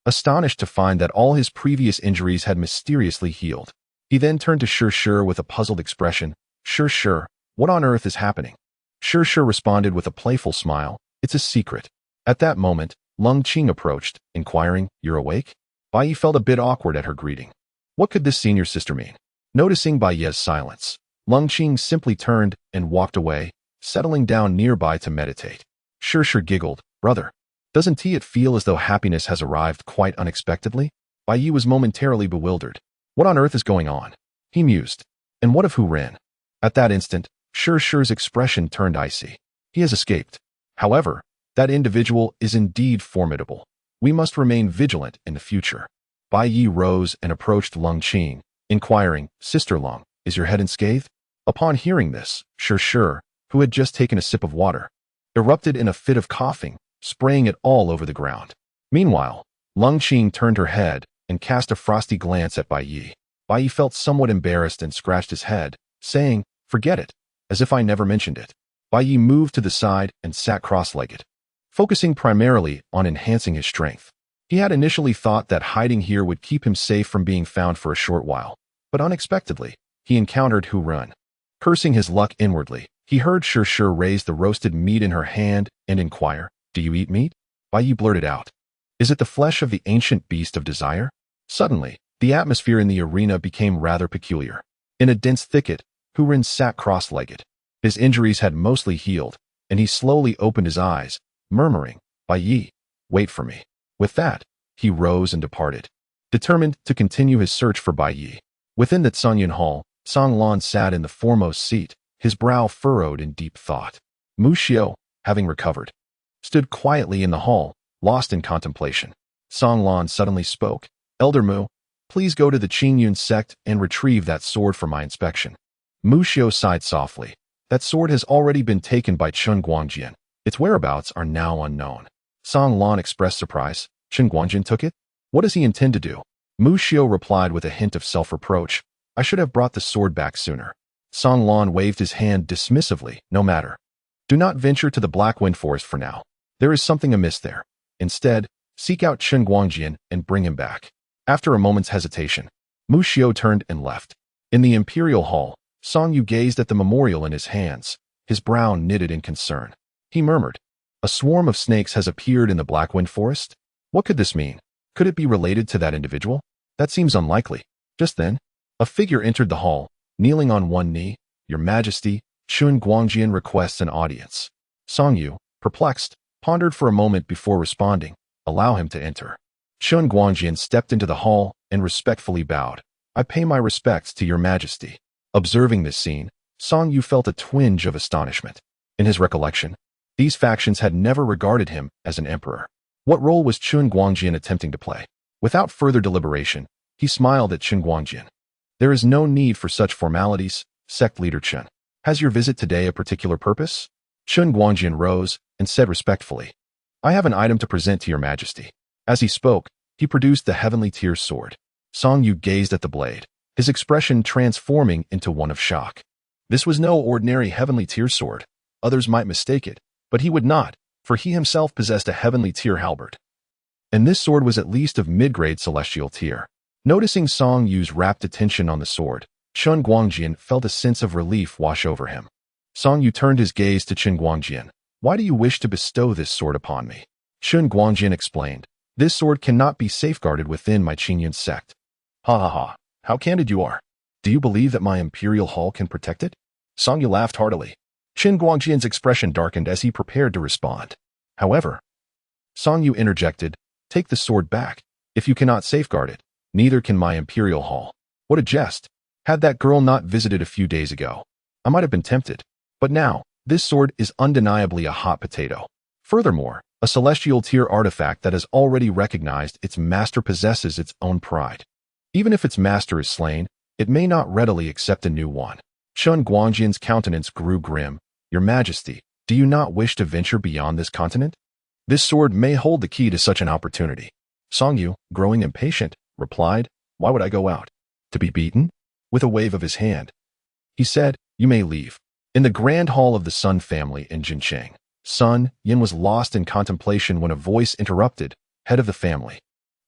astonished to find that all his previous injuries had mysteriously healed. He then turned to Shur with a puzzled expression. Shur, what on earth is happening? Shur responded with a playful smile. It's a secret. At that moment, Lung Qing approached, inquiring, you're awake? Bai Yi felt a bit awkward at her greeting. What could this senior sister mean? Noticing Bai Yi's silence, Lung Qing simply turned and walked away, settling down nearby to meditate. Shur giggled. Brother, doesn't it feel as though happiness has arrived quite unexpectedly? Bai Yi was momentarily bewildered. What on earth is going on? He mused. And what of Hu Ren? At that instant, Shur's expression turned icy. He has escaped. However, that individual is indeed formidable. We must remain vigilant in the future. Bai Yi rose and approached Lung Qing, inquiring, Sister Lung, is your head unscathed? Upon hearing this, Shur, who had just taken a sip of water, erupted in a fit of coughing, spraying it all over the ground. Meanwhile, Lung Qing turned her head and cast a frosty glance at Bai Yi. Bai Yi felt somewhat embarrassed and scratched his head, saying, forget it, as if I never mentioned it. Bai Yi moved to the side and sat cross-legged, focusing primarily on enhancing his strength. He had initially thought that hiding here would keep him safe from being found for a short while, but unexpectedly, he encountered Hu Ren. Cursing his luck inwardly, he heard Shur raise the roasted meat in her hand and inquire, do you eat meat? Bai Yi blurted out. Is it the flesh of the ancient beast of desire? Suddenly, the atmosphere in the arena became rather peculiar. In a dense thicket, Hu Ren sat cross-legged. His injuries had mostly healed, and he slowly opened his eyes, murmuring, Bai Yi, wait for me. With that, he rose and departed, determined to continue his search for Bai Yi. Within the Tsunyan Hall, Song Lan sat in the foremost seat, his brow furrowed in deep thought. Mu Xiao, having recovered, stood quietly in the hall, lost in contemplation. Song Lan suddenly spoke. Elder Mu, please go to the Qingyun sect and retrieve that sword for my inspection. Mu Xiao sighed softly. That sword has already been taken by Chen Guangjian. Its whereabouts are now unknown. Song Lan expressed surprise. Chen Guangjian took it? What does he intend to do? Mu Xiao replied with a hint of self-reproach. I should have brought the sword back sooner. Song Lan waved his hand dismissively. No matter. Do not venture to the Black Wind Forest for now. There is something amiss there. Instead, seek out Chen Guangjian and bring him back. After a moment's hesitation, Mu Xiao turned and left. In the Imperial Hall, Song Yu gazed at the memorial in his hands, his brow knitted in concern. He murmured, a swarm of snakes has appeared in the Black Wind Forest? What could this mean? Could it be related to that individual? That seems unlikely. Just then, a figure entered the hall, kneeling on one knee. Your Majesty, Chen Guangjian requests an audience. Song Yu, perplexed, pondered for a moment before responding. Allow him to enter. Chen Guangjian stepped into the hall and respectfully bowed. I pay my respects to your Majesty. Observing this scene, Song Yu felt a twinge of astonishment. In his recollection, these factions had never regarded him as an emperor. What role was Chen Guangjian attempting to play? Without further deliberation, he smiled at Chen Guangjian. There is no need for such formalities, sect leader Chen. Has your visit today a particular purpose? Chen Guangjian rose and said respectfully, I have an item to present to your Majesty. As he spoke, he produced the Heavenly Tears sword. Song Yu gazed at the blade, his expression transforming into one of shock. This was no ordinary Heavenly Tears sword. Others might mistake it, but he would not, for he himself possessed a Heavenly Tier halberd. And this sword was at least of mid-grade celestial tier. Noticing Song Yu's rapt attention on the sword, Chen Guangjian felt a sense of relief wash over him. Song Yu turned his gaze to Chen Guangjian. Why do you wish to bestow this sword upon me? Chen Guangjian explained. This sword cannot be safeguarded within my Qingyun sect. Ha ha ha, how candid you are. Do you believe that my Imperial Hall can protect it? Song Yu laughed heartily. Chen Guangjian's expression darkened as he prepared to respond. However, Song Yu interjected, take the sword back. If you cannot safeguard it, neither can my Imperial Hall. What a jest. Had that girl not visited a few days ago, I might have been tempted. But now, this sword is undeniably a hot potato. Furthermore, a celestial tier artifact that has already recognized its master possesses its own pride. Even if its master is slain, it may not readily accept a new one. Chun Guangjian's countenance grew grim. Your Majesty, do you not wish to venture beyond this continent? This sword may hold the key to such an opportunity. Song Yu, growing impatient, replied, Why would I go out? To be beaten? With a wave of his hand. He said, You may leave. In the grand hall of the Sun family in Jincheng, Sun Yin was lost in contemplation when a voice interrupted, Head of the family.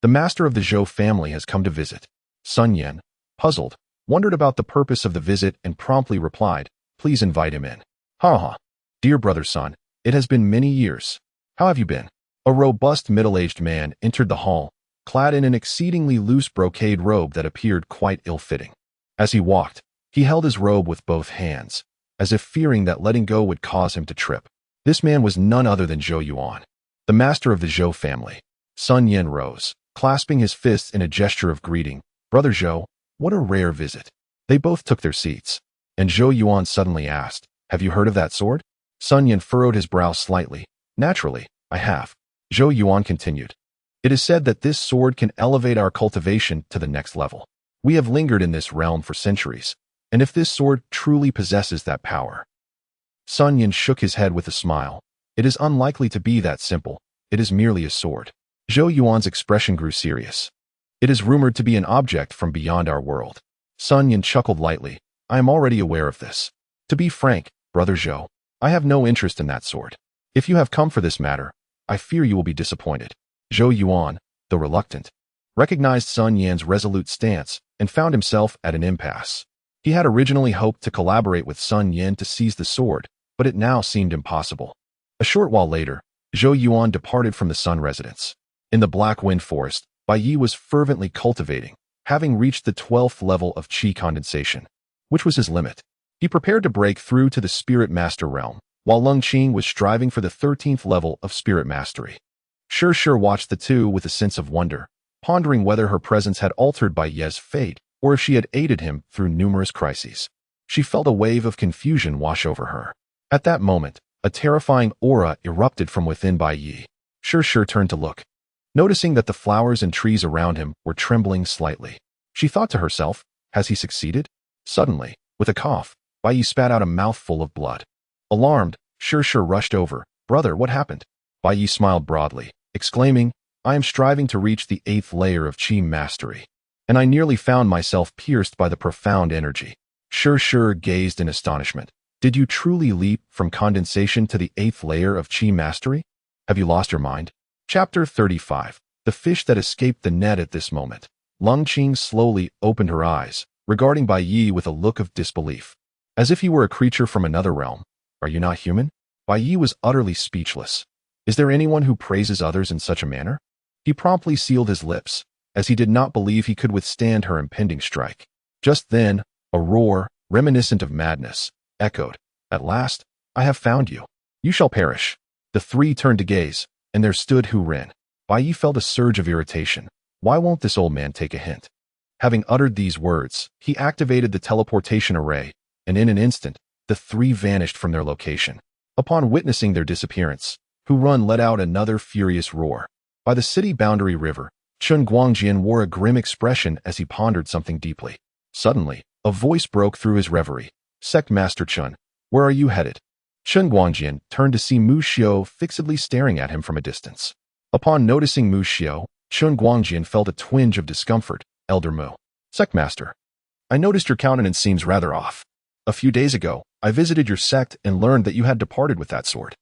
The master of the Zhou family has come to visit. Sun Yin, puzzled, wondered about the purpose of the visit and promptly replied, Please invite him in. Ha ha. Dear brother Sun, it has been many years. How have you been? A robust middle-aged man entered the hall, clad in an exceedingly loose brocade robe that appeared quite ill-fitting. As he walked, he held his robe with both hands, as if fearing that letting go would cause him to trip. This man was none other than Zhou Yuan, the master of the Zhou family. Sun Yin rose, clasping his fists in a gesture of greeting. Brother Zhou, what a rare visit. They both took their seats, and Zhou Yuan suddenly asked, Have you heard of that sword? Sun Yin furrowed his brow slightly. Naturally, I have. Zhou Yuan continued. It is said that this sword can elevate our cultivation to the next level. We have lingered in this realm for centuries, and if this sword truly possesses that power. Sun Yin shook his head with a smile. It is unlikely to be that simple. It is merely a sword. Zhou Yuan's expression grew serious. It is rumored to be an object from beyond our world. Sun Yin chuckled lightly. I am already aware of this. To be frank, brother Zhou, I have no interest in that sword. If you have come for this matter, I fear you will be disappointed. Zhou Yuan, though reluctant, recognized Sun Yan's resolute stance and found himself at an impasse. He had originally hoped to collaborate with Sun Yin to seize the sword, but it now seemed impossible. A short while later, Zhou Yuan departed from the Sun residence. In the Black Wind Forest, Bai Yi was fervently cultivating, having reached the 12th level of qi condensation, which was his limit. He prepared to break through to the Spirit Master realm, while Lung Qing was striving for the 13th level of Spirit Mastery. Shi watched the two with a sense of wonder, pondering whether her presence had altered Bai Yi's fate or if she had aided him through numerous crises. She felt a wave of confusion wash over her. At that moment, a terrifying aura erupted from within Bai Yi. Shi turned to look, noticing that the flowers and trees around him were trembling slightly. She thought to herself, Has he succeeded? Suddenly, with a cough, Bai Yi spat out a mouthful of blood. Alarmed, Shi rushed over. Brother, what happened? Bai Yi smiled broadly, exclaiming, I am striving to reach the 8th layer of qi mastery, and I nearly found myself pierced by the profound energy. Shi gazed in astonishment. Did you truly leap from condensation to the 8th layer of qi mastery? Have you lost your mind? Chapter 35. The fish that escaped the net. At this moment, Lung Qing slowly opened her eyes, regarding Bai Yi with a look of disbelief, as if he were a creature from another realm. Are you not human? Bai Yi was utterly speechless. Is there anyone who praises others in such a manner? He promptly sealed his lips, as he did not believe he could withstand her impending strike. Just then, a roar, reminiscent of madness, echoed. At last, I have found you. You shall perish. The three turned to gaze, and there stood Hu Ren. Bai Yi felt a surge of irritation. Why won't this old man take a hint? Having uttered these words, he activated the teleportation array, and in an instant, the three vanished from their location. Upon witnessing their disappearance, Hu Ren let out another furious roar. By the city boundary river, Chun Guangjian wore a grim expression as he pondered something deeply. Suddenly, a voice broke through his reverie. Sect Master Chun, where are you headed? Chun Guangjian turned to see Mu Xiao fixedly staring at him from a distance. Upon noticing Mu Xiao, Chun Guangjian felt a twinge of discomfort. Elder Mu. Sect Master, I noticed your countenance seems rather off. A few days ago, I visited your sect and learned that you had departed with that sword.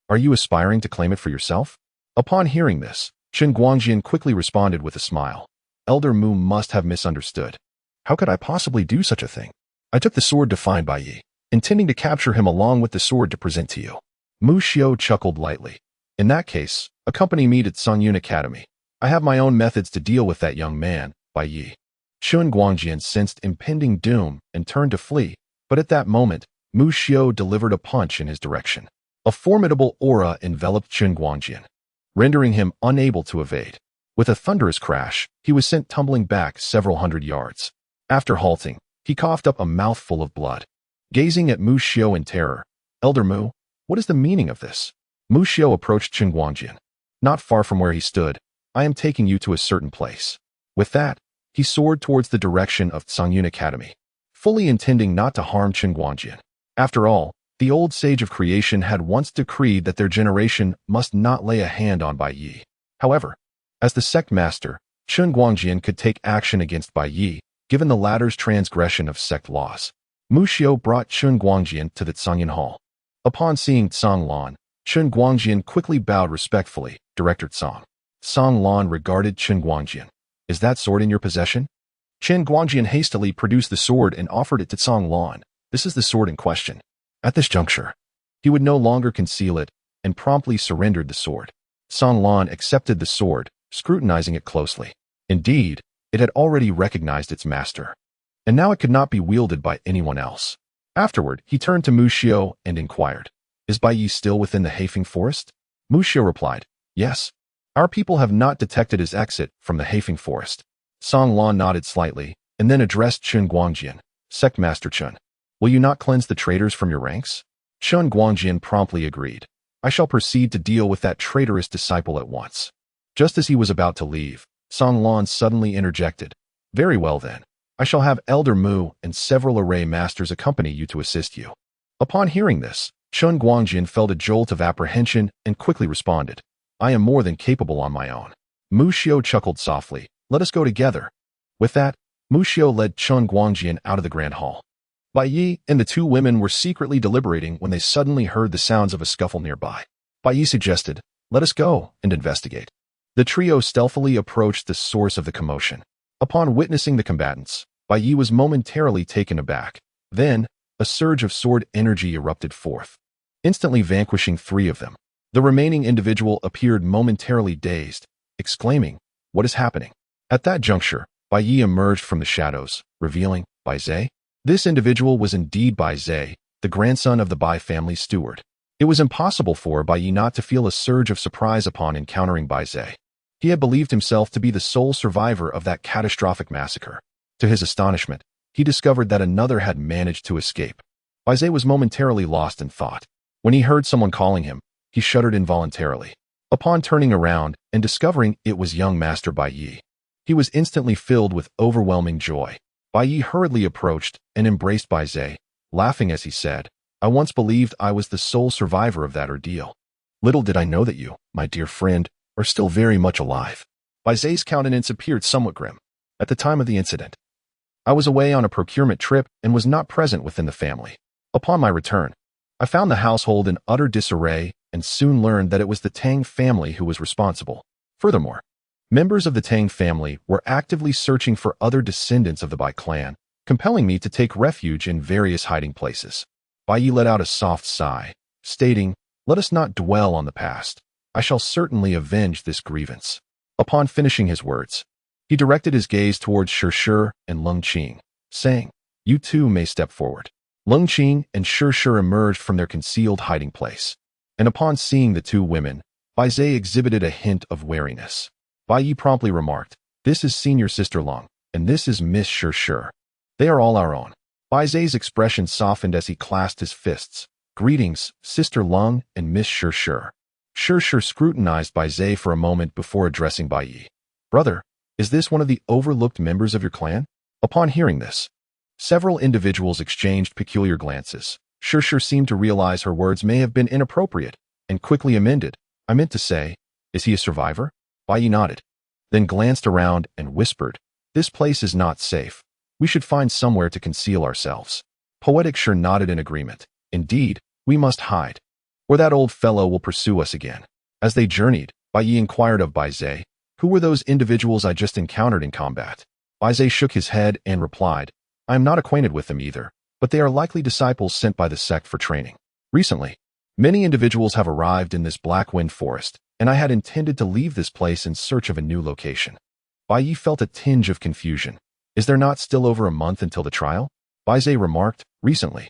Are you aspiring to claim it for yourself? Upon hearing this, Chun Guangjian quickly responded with a smile. Elder Mu must have misunderstood. How could I possibly do such a thing? I took the sword to find Bai Yi, intending to capture him along with the sword to present to you. Mu Xiao chuckled lightly. In that case, accompany me to Songyun Academy. I have my own methods to deal with that young man, Bai Yi. Chun Guangjian sensed impending doom and turned to flee, but at that moment, Mu Xiao delivered a punch in his direction. A formidable aura enveloped Chun Guangjian, rendering him unable to evade. With a thunderous crash, he was sent tumbling back several hundred yards. After halting, he coughed up a mouthful of blood. Gazing at Mu Xiao in terror, Elder Mu, what is the meaning of this? Mu Xiao approached Chun Guangjian. Not far from where he stood, I am taking you to a certain place. With that, he soared towards the direction of Tsangyun Academy, fully intending not to harm Chen Guangjian. After all, the old sage of creation had once decreed that their generation must not lay a hand on Bai Yi. However, as the sect master, Chen Guangjian could take action against Bai Yi, given the latter's transgression of sect laws. Mu Xiao brought Chen Guangjian to the Tsangyun Hall. Upon seeing Tsang Lan, Chen Guangjian quickly bowed respectfully. Director Tsang. Tsang Lan regarded Chen Guangjian. Is that sword in your possession? Chen Guangjian hastily produced the sword and offered it to Tsang Lan. This is the sword in question. At this juncture, he would no longer conceal it and promptly surrendered the sword. Tsang Lan accepted the sword, scrutinizing it closely. Indeed, it had already recognized its master, and now it could not be wielded by anyone else. Afterward, he turned to Mu Xiao and inquired, "Is Bai Yi still within the Haifeng forest?" Mu Xiao replied, "Yes. Our people have not detected his exit from the Haifeng forest." Tsang Lan nodded slightly and then addressed Chen Guangjian. "Sect Master Chen, will you not cleanse the traitors from your ranks?" Chen Guangjian promptly agreed. "I shall proceed to deal with that traitorous disciple at once." Just as he was about to leave, Tsang Lan suddenly interjected, "Very well then. I shall have Elder Mu and several array masters accompany you to assist you." Upon hearing this, Chen Guangjian felt a jolt of apprehension and quickly responded, "I am more than capable on my own." Mu Xiao chuckled softly, "Let us go together." With that, Mu Xiao led Chen Guangjian out of the grand hall. Bai Yi and the two women were secretly deliberating when they suddenly heard the sounds of a scuffle nearby. Bai Yi suggested, "Let us go and investigate." The trio stealthily approached the source of the commotion. Upon witnessing the combatants, Bai Yi was momentarily taken aback. Then, a surge of sword energy erupted forth, instantly vanquishing three of them. The remaining individual appeared momentarily dazed, exclaiming, "What is happening?" At that juncture, Bai Yi emerged from the shadows, revealing Bai Zhe. This individual was indeed Bai Zhe, the grandson of the Bai family steward. It was impossible for Bai Yi not to feel a surge of surprise upon encountering Bai Zhe. He had believed himself to be the sole survivor of that catastrophic massacre. To his astonishment, he discovered that another had managed to escape. Bai Zhe was momentarily lost in thought. When he heard someone calling him, he shuddered involuntarily. Upon turning around and discovering it was young Master Bai Yi, he was instantly filled with overwhelming joy. Bai Yi hurriedly approached and embraced Bai Zhe, laughing as he said, "I once believed I was the sole survivor of that ordeal. Little did I know that you, my dear friend, are still very much alive." Bai Zhe's countenance appeared somewhat grim. "At the time of the incident, I was away on a procurement trip and was not present within the family. Upon my return, I found the household in utter disarray and soon learned that it was the Tang family who was responsible. Furthermore, members of the Tang family were actively searching for other descendants of the Bai clan, compelling me to take refuge in various hiding places." Bai Yi let out a soft sigh, stating, "Let us not dwell on the past. I shall certainly avenge this grievance." Upon finishing his words, he directed his gaze towards Shi and Lung Qing, saying, "You two may step forward." Lung Qing and Shi emerged from their concealed hiding place, and upon seeing the two women, Bai Zhe exhibited a hint of wariness. Bai Yi promptly remarked, "This is Senior Sister Lung, and this is Miss Shi. They are all our own." Bai Zhe's expression softened as he clasped his fists. "Greetings, Sister Lung and Miss Shi." Shi scrutinized Bai Zhe for a moment before addressing Bai Yi. "Brother, is this one of the overlooked members of your clan?" Upon hearing this, several individuals exchanged peculiar glances. Shi seemed to realize her words may have been inappropriate and quickly amended, "I meant to say, is he a survivor?" Bai Yi nodded, then glanced around and whispered, "This place is not safe. We should find somewhere to conceal ourselves." Poetic Shi nodded in agreement. "Indeed, we must hide, or that old fellow will pursue us again." As they journeyed, Bai Yi inquired of Bai Zhe, "Who were those individuals I just encountered in combat?" Bai Zhe shook his head and replied, "I am not acquainted with them either, but they are likely disciples sent by the sect for training. Recently, many individuals have arrived in this Black Wind Forest, and I had intended to leave this place in search of a new location." Bai Yi felt a tinge of confusion. "Is there not still over a month until the trial?" Bai Zhe remarked, "Recently,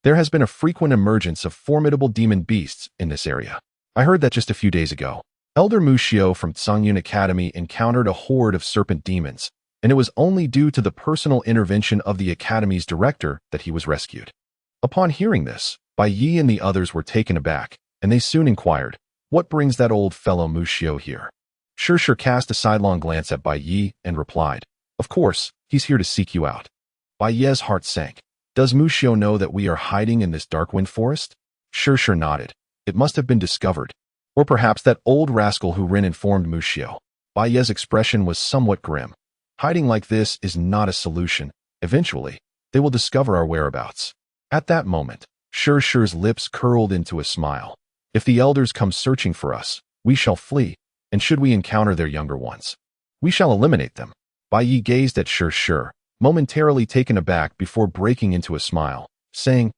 there has been a frequent emergence of formidable demon beasts in this area. I heard that just a few days ago. Elder Mu Xiao from Tsangyun Academy encountered a horde of serpent demons, and it was only due to the personal intervention of the Academy's director that he was rescued." Upon hearing this, Bai Yi and the others were taken aback, and they soon inquired, "What brings that old fellow Mu Xiao here?" Shi cast a sidelong glance at Bai Yi and replied, Of course, he's here to seek you out. Bai Ye's heart sank. Does Muxio know that we are hiding in this dark wind forest? Sure nodded. It must have been discovered. Or perhaps that old rascal who Rin informed Muxio. Bai Ye's expression was somewhat grim. Hiding like this is not a solution. Eventually, they will discover our whereabouts. At that moment, Shu's lips curled into a smile. If the elders come searching for us, we shall flee, and should we encounter their younger ones, we shall eliminate them. Bai Ye gazed at Shu, momentarily taken aback before breaking into a smile, saying,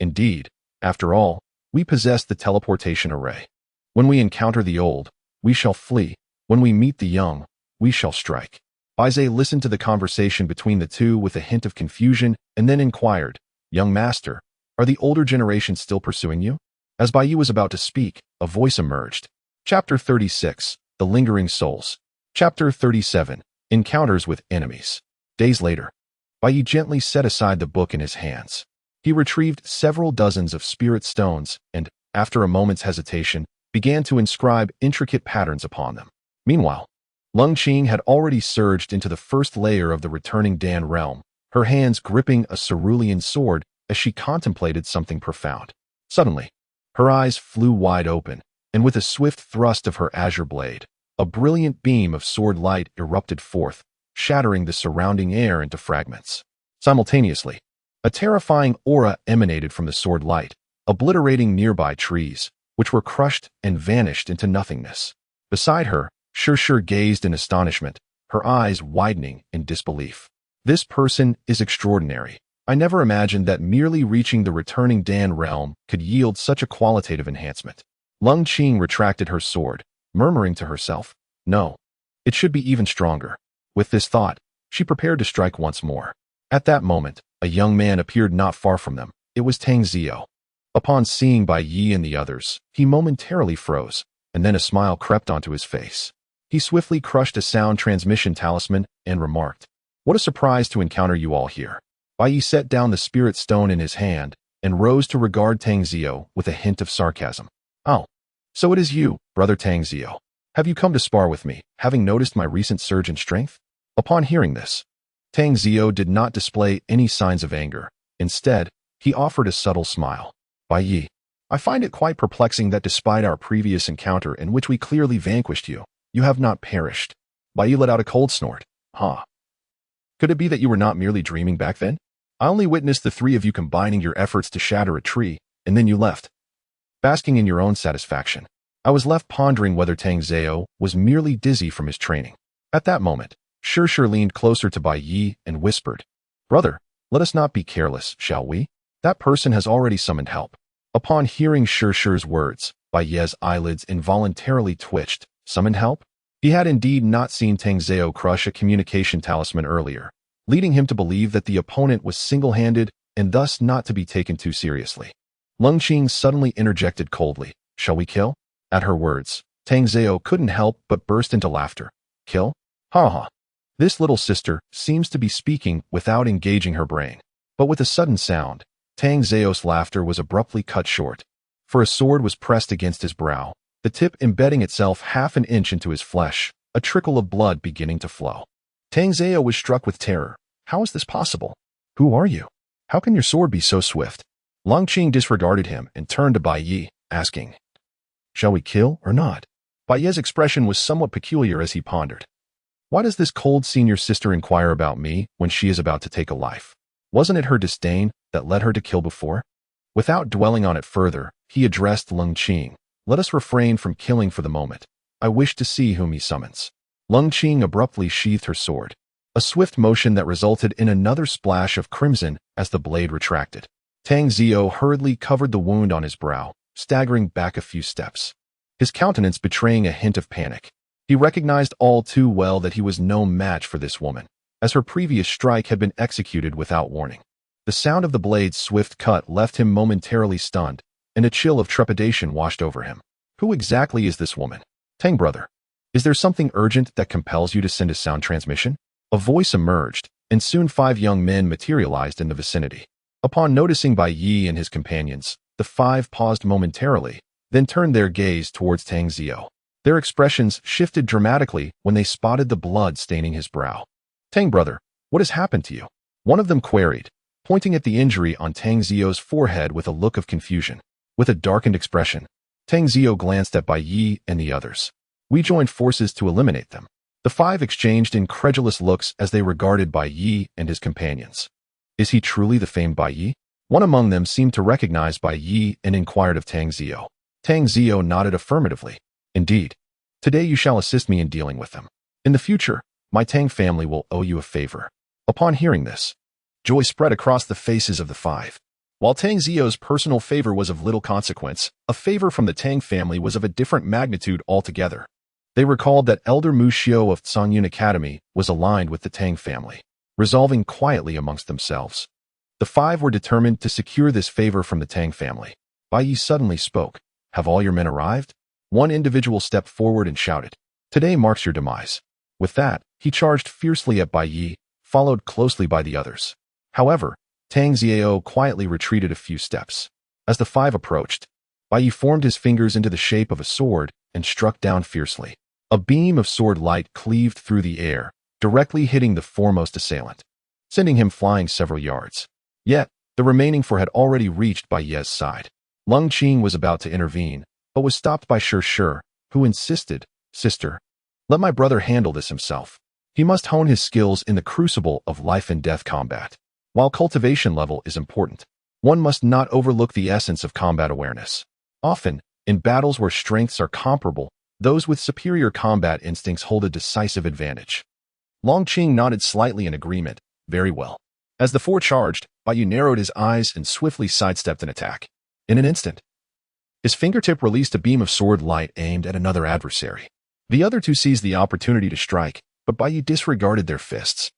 indeed, after all, we possess the teleportation array. When we encounter the old, we shall flee. When we meet the young, we shall strike. Bai Ye listened to the conversation between the two with a hint of confusion and then inquired, Young master, are the older generation still pursuing you? As Bai Ye was about to speak, a voice emerged. Chapter 36, The Lingering Souls. Chapter 37, Encounters with Enemies. Days later, Bai Ye gently set aside the book in his hands. He retrieved several dozens of spirit stones and, after a moment's hesitation, began to inscribe intricate patterns upon them. Meanwhile, Lung Qing had already surged into the first layer of the returning Dan realm, her hands gripping a cerulean sword as she contemplated something profound. Suddenly, her eyes flew wide open, and with a swift thrust of her azure blade, a brilliant beam of sword light erupted forth, shattering the surrounding air into fragments. Simultaneously, a terrifying aura emanated from the sword light, obliterating nearby trees, which were crushed and vanished into nothingness. Beside her, Shu gazed in astonishment, her eyes widening in disbelief. This person is extraordinary. I never imagined that merely reaching the returning Dan realm could yield such a qualitative enhancement. Lung Qing retracted her sword, murmuring to herself, No, it should be even stronger. With this thought, she prepared to strike once more. At that moment, a young man appeared not far from them. It was Tang Zio. Upon seeing Bai Ye and the others, he momentarily froze, and then a smile crept onto his face. He swiftly crushed a sound transmission talisman and remarked, What a surprise to encounter you all here. Bai Ye set down the spirit stone in his hand and rose to regard Tang Zio with a hint of sarcasm. Oh, so it is you, brother Tang Zio. Have you come to spar with me, having noticed my recent surge in strength? Upon hearing this, Tang Zio did not display any signs of anger. Instead, he offered a subtle smile. Bai Ye, I find it quite perplexing that despite our previous encounter in which we clearly vanquished you, you have not perished. Bai Ye let out a cold snort. Huh. Could it be that you were not merely dreaming back then? I only witnessed the three of you combining your efforts to shatter a tree, and then you left. Basking in your own satisfaction, I was left pondering whether Tang Zio was merely dizzy from his training. At that moment, Shu leaned closer to Bai Ye and whispered, Brother, let us not be careless, shall we? That person has already summoned help. Upon hearing Shu's words, Bai Ye's eyelids involuntarily twitched. Summoned help? He had indeed not seen Tang Zio crush a communication talisman earlier, leading him to believe that the opponent was single-handed and thus not to be taken too seriously. Lung Qing suddenly interjected coldly, Shall we kill? At her words, Tang Zio couldn't help but burst into laughter. Kill? Ha ha. This little sister seems to be speaking without engaging her brain. But with a sudden sound, Tang Zio's laughter was abruptly cut short, for a sword was pressed against his brow, the tip embedding itself half an inch into his flesh, a trickle of blood beginning to flow. Tang Zio was struck with terror. How is this possible? Who are you? How can your sword be so swift? Lung Qing disregarded him and turned to Bai Ye, asking, Shall we kill or not? Bai Ye's expression was somewhat peculiar as he pondered. Why does this cold senior sister inquire about me when she is about to take a life? Wasn't it her disdain that led her to kill before? Without dwelling on it further, he addressed Lung Qing. Let us refrain from killing for the moment. I wish to see whom he summons. Lung Qing abruptly sheathed her sword, a swift motion that resulted in another splash of crimson as the blade retracted. Tang Zio hurriedly covered the wound on his brow, staggering back a few steps, his countenance betraying a hint of panic. He recognized all too well that he was no match for this woman, as her previous strike had been executed without warning. The sound of the blade's swift cut left him momentarily stunned, and a chill of trepidation washed over him. Who exactly is this woman? Tang brother, is there something urgent that compels you to send a sound transmission? A voice emerged, and soon 5 young men materialized in the vicinity. Upon noticing Bai Ye and his companions, the 5 paused momentarily, then turned their gaze towards Tang Zio. Their expressions shifted dramatically when they spotted the blood staining his brow. Tang brother, what has happened to you? One of them queried, pointing at the injury on Tang Zio's forehead with a look of confusion. With a darkened expression, Tang Zio glanced at Bai Yi and the others. We joined forces to eliminate them. The five exchanged incredulous looks as they regarded Bai Yi and his companions. Is he truly the famed Bai Yi? One among them seemed to recognize Bai Yi and inquired of Tang Zio. Tang Zio nodded affirmatively. Indeed. Today you shall assist me in dealing with them. In the future, my Tang family will owe you a favor. Upon hearing this, joy spread across the faces of the five. While Tang Zio's personal favor was of little consequence, a favor from the Tang family was of a different magnitude altogether. They recalled that Elder Mu Xiao of Cangyun Academy was aligned with the Tang family, resolving quietly amongst themselves. The five were determined to secure this favor from the Tang family. Bai Yi suddenly spoke. Have all your men arrived? One individual stepped forward and shouted, Today marks your demise. With that, he charged fiercely at Bai Yi, followed closely by the others. However, Tang Zio quietly retreated a few steps. As the five approached, Bai Yi formed his fingers into the shape of a sword and struck down fiercely. A beam of sword light cleaved through the air, directly hitting the foremost assailant, sending him flying several yards. Yet, the remaining four had already reached Bai Yi's side. Lung Qing was about to intervene, but was stopped by Shi, who insisted, Sister, let my brother handle this himself. He must hone his skills in the crucible of life and death combat. While cultivation level is important, one must not overlook the essence of combat awareness. Often, in battles where strengths are comparable, those with superior combat instincts hold a decisive advantage. Long Qing nodded slightly in agreement. Very well. As the four charged, Bai Yi narrowed his eyes and swiftly sidestepped an attack. In an instant, his fingertip released a beam of sword light aimed at another adversary. The other two seized the opportunity to strike, but Bai Yi disregarded their fists.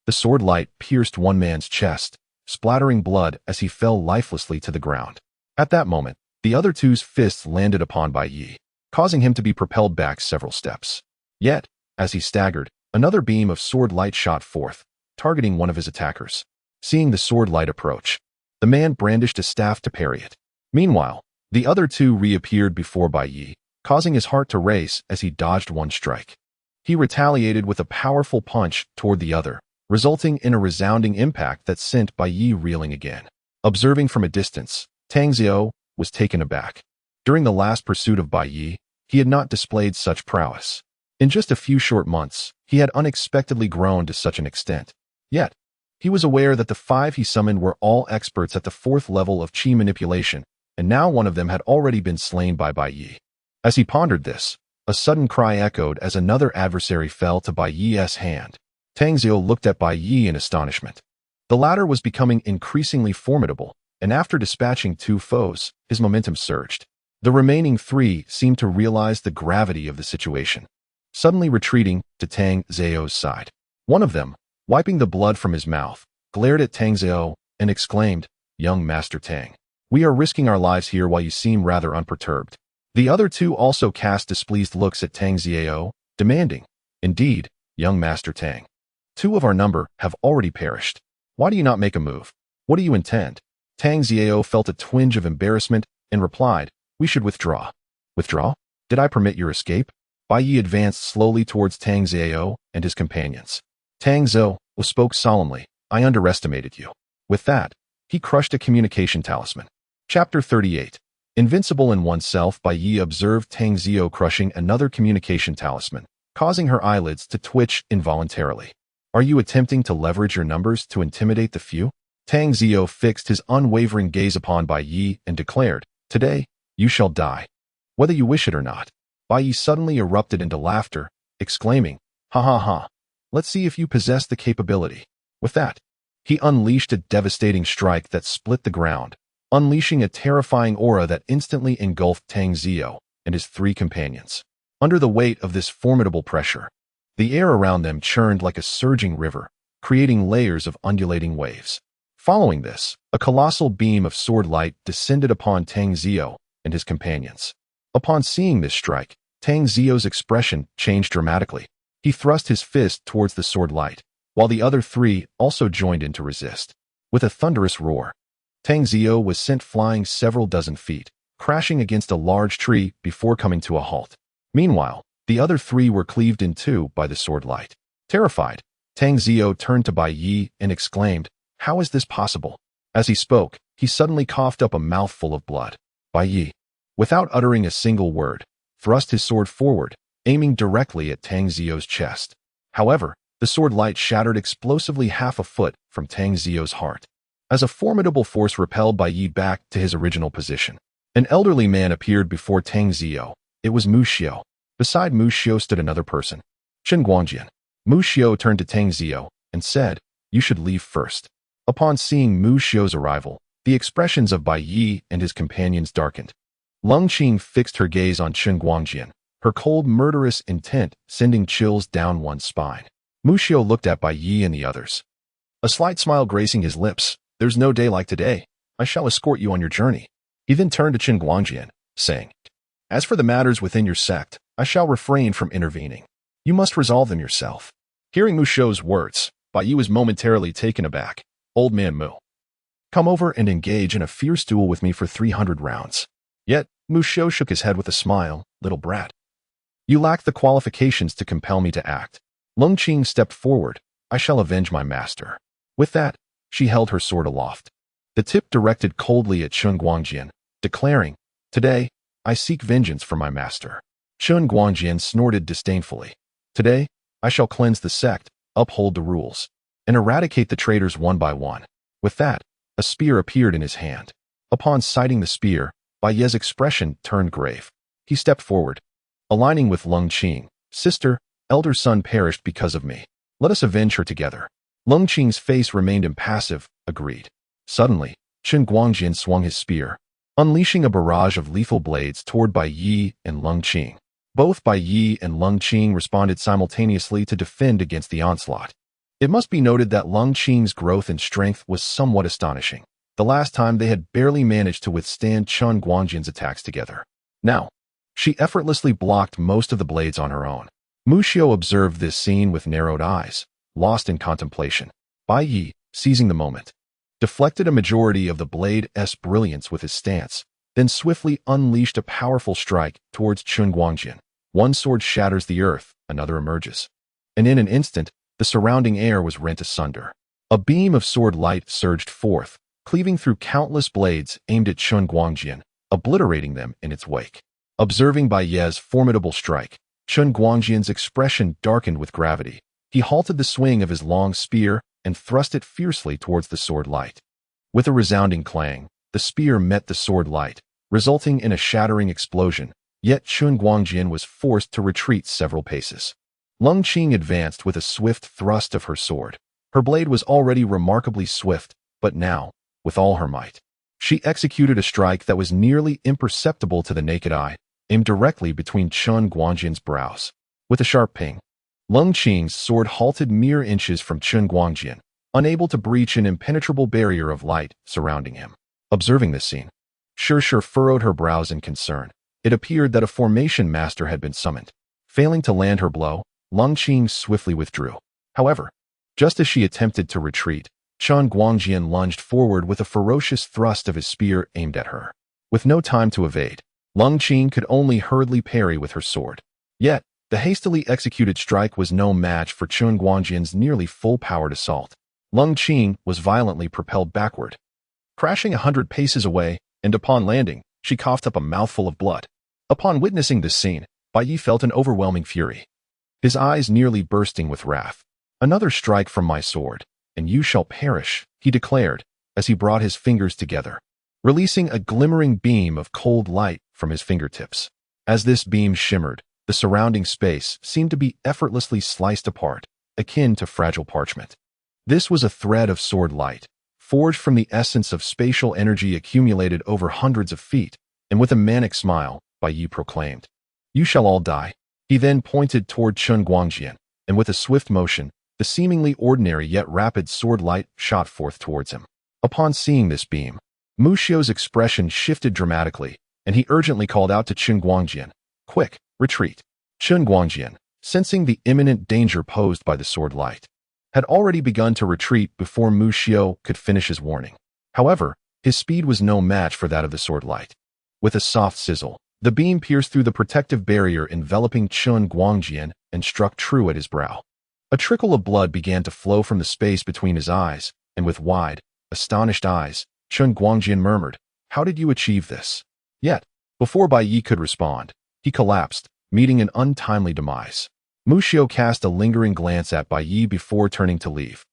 The sword light pierced one man's chest, splattering blood as he fell lifelessly to the ground. At that moment, the other two's fists landed upon Bai Yi, causing him to be propelled back several steps. Yet, as he staggered, another beam of sword light shot forth, targeting one of his attackers. Seeing the sword light approach, the man brandished a staff to parry it. Meanwhile, the other two reappeared before Bai Yi, causing his heart to race as he dodged one strike. He retaliated with a powerful punch toward the other, resulting in a resounding impact that sent Bai Yi reeling again. Observing from a distance, Tang Zio was taken aback. During the last pursuit of Bai Yi, he had not displayed such prowess. In just a few short months, he had unexpectedly grown to such an extent. Yet, he was aware that the five he summoned were all experts at the 4th level of Qi manipulation, and now one of them had already been slain by Bai Yi. As he pondered this, a sudden cry echoed as another adversary fell to Bai Yi's hand. Tang Zio looked at Bai Yi in astonishment. The latter was becoming increasingly formidable, and after dispatching two foes, his momentum surged. The remaining three seemed to realize the gravity of the situation, suddenly retreating to Tang Zio's side. One of them, wiping the blood from his mouth, glared at Tang Zio and exclaimed, Young Master Tang, we are risking our lives here while you seem rather unperturbed. The other two also cast displeased looks at Tang Zio, demanding, Indeed, young Master Tang. 2 of our number have already perished. Why do you not make a move? What do you intend? Tang Zio felt a twinge of embarrassment and replied, We should withdraw. Withdraw? Did I permit your escape? Bai Yi advanced slowly towards Tang Zio and his companions. Tang Zio spoke solemnly, I underestimated you. With that, he crushed a communication talisman. Chapter 38. Invincible in oneself. Bai Yi observed Tang Zio crushing another communication talisman, causing her eyelids to twitch involuntarily. Are you attempting to leverage your numbers to intimidate the few? Tang Zio fixed his unwavering gaze upon Bai Yi and declared, Today, you shall die, whether you wish it or not. Bai Yi suddenly erupted into laughter, exclaiming, Ha ha ha, let's see if you possess the capability. With that, he unleashed a devastating strike that split the ground, unleashing a terrifying aura that instantly engulfed Tang Zio and his 3 companions. Under the weight of this formidable pressure, the air around them churned like a surging river, creating layers of undulating waves. Following this, a colossal beam of sword light descended upon Tang Zio and his companions. Upon seeing this strike, Tang Zio's expression changed dramatically. He thrust his fist towards the sword light, while the other 3 also joined in to resist. With a thunderous roar, Tang Zio was sent flying several dozen feet, crashing against a large tree before coming to a halt. Meanwhile, the other 3 were cleaved in two by the sword light. Terrified, Tang Ziyo turned to Bai Yi and exclaimed, "How is this possible?" As he spoke, he suddenly coughed up a mouthful of blood. Bai Yi, without uttering a single word, thrust his sword forward, aiming directly at Tang Ziyo's chest. However, the sword light shattered explosively half a foot from Tang Ziyo's heart. As a formidable force repelled Bai Yi back to his original position, an elderly man appeared before Tang Ziyo. It was Mu Xiao. Beside Mu Xiao stood another person, Chen Guangjian. Mu Xiao turned to Tang Ziyo and said, "You should leave first." Upon seeing Mu Xiao's arrival, the expressions of Bai Yi and his companions darkened. Lung Qing fixed her gaze on Chen Guangjian, her cold, murderous intent sending chills down one's spine. Mu Xiao looked at Bai Yi and the others, a slight smile gracing his lips. "There's no day like today. I shall escort you on your journey." He then turned to Chen Guangjian, saying, "As for the matters within your sect, I shall refrain from intervening. You must resolve them yourself." Hearing Mu Xiao's words, Bai Yi was momentarily taken aback. "Old man Mu, come over and engage in a fierce duel with me for 300 rounds. Yet, Mu Xiao shook his head with a smile. "Little brat, you lack the qualifications to compel me to act." Lung Qing stepped forward. "I shall avenge my master." With that, she held her sword aloft, the tip directed coldly at Chen Guangjian, declaring, "Today, I seek vengeance for my master." Chen Guangjian snorted disdainfully. "Today, I shall cleanse the sect, uphold the rules, and eradicate the traitors one by one." With that, a spear appeared in his hand. Upon sighting the spear, Bai Yi's expression turned grave. He stepped forward, aligning with Lung Qing. "Sister, elder son perished because of me. Let us avenge her together." Lung Qing's face remained impassive. "Agreed." Suddenly, Chen Guangjian swung his spear, unleashing a barrage of lethal blades toward Bai Yi and Lung Qing. Both Bai Yi and Lung Qing responded simultaneously to defend against the onslaught. It must be noted that Lung Qing's growth and strength was somewhat astonishing. The last time they had barely managed to withstand Chen Guangjian's attacks together. Now, she effortlessly blocked most of the blades on her own. Mu Xiao observed this scene with narrowed eyes, lost in contemplation. Bai Yi, seizing the moment, deflected a majority of the blade's brilliance with his stance, then swiftly unleashed a powerful strike towards Chen Guangjian. One sword shatters the earth, another emerges, and in an instant, the surrounding air was rent asunder. A beam of sword light surged forth, cleaving through countless blades aimed at Chen Guangjian, obliterating them in its wake. Observing Bai Yi's formidable strike, Chen Guangjian's expression darkened with gravity. He halted the swing of his long spear and thrust it fiercely towards the sword light. With a resounding clang, the spear met the sword light, resulting in a shattering explosion, yet Chen Guangjian was forced to retreat several paces. Lung Qing advanced with a swift thrust of her sword. Her blade was already remarkably swift, but now, with all her might, she executed a strike that was nearly imperceptible to the naked eye, aimed directly between Chen Guangjian's brows. With a sharp ping, Lung Qing's sword halted mere inches from Chen Guangjian, unable to breach an impenetrable barrier of light surrounding him. Observing this scene, Shi furrowed her brows in concern. It appeared that a formation master had been summoned. Failing to land her blow, Lung Qing swiftly withdrew. However, just as she attempted to retreat, Chen Guangjian lunged forward with a ferocious thrust of his spear aimed at her. With no time to evade, Lung Qing could only hurriedly parry with her sword. Yet, the hastily executed strike was no match for Chen Guangjian's nearly full-powered assault. Lung Qing was violently propelled backward, crashing 100 paces away, and upon landing, she coughed up a mouthful of blood. Upon witnessing this scene, Bai Yi felt an overwhelming fury, his eyes nearly bursting with wrath. "Another strike from my sword, and you shall perish," he declared, as he brought his fingers together, releasing a glimmering beam of cold light from his fingertips. As this beam shimmered, the surrounding space seemed to be effortlessly sliced apart, akin to fragile parchment. This was a thread of sword light, forged from the essence of spatial energy accumulated over hundreds of feet, and with a manic smile, Bai Yi proclaimed, "You shall all die." He then pointed toward Chen Guangjian, and with a swift motion, the seemingly ordinary yet rapid sword light shot forth towards him. Upon seeing this beam, Mu Xiao's expression shifted dramatically, and he urgently called out to Chen Guangjian, "Quick, retreat." Chen Guangjian, sensing the imminent danger posed by the sword light, had already begun to retreat before Mu Xiao could finish his warning. However, his speed was no match for that of the sword light. With a soft sizzle, the beam pierced through the protective barrier enveloping Chen Guangjian and struck true at his brow. A trickle of blood began to flow from the space between his eyes, and with wide, astonished eyes, Chen Guangjian murmured, "How did you achieve this?" Yet, before Bai Yi could respond, he collapsed, meeting an untimely demise. Mu Xiu cast a lingering glance at Bai Yi before turning to leave.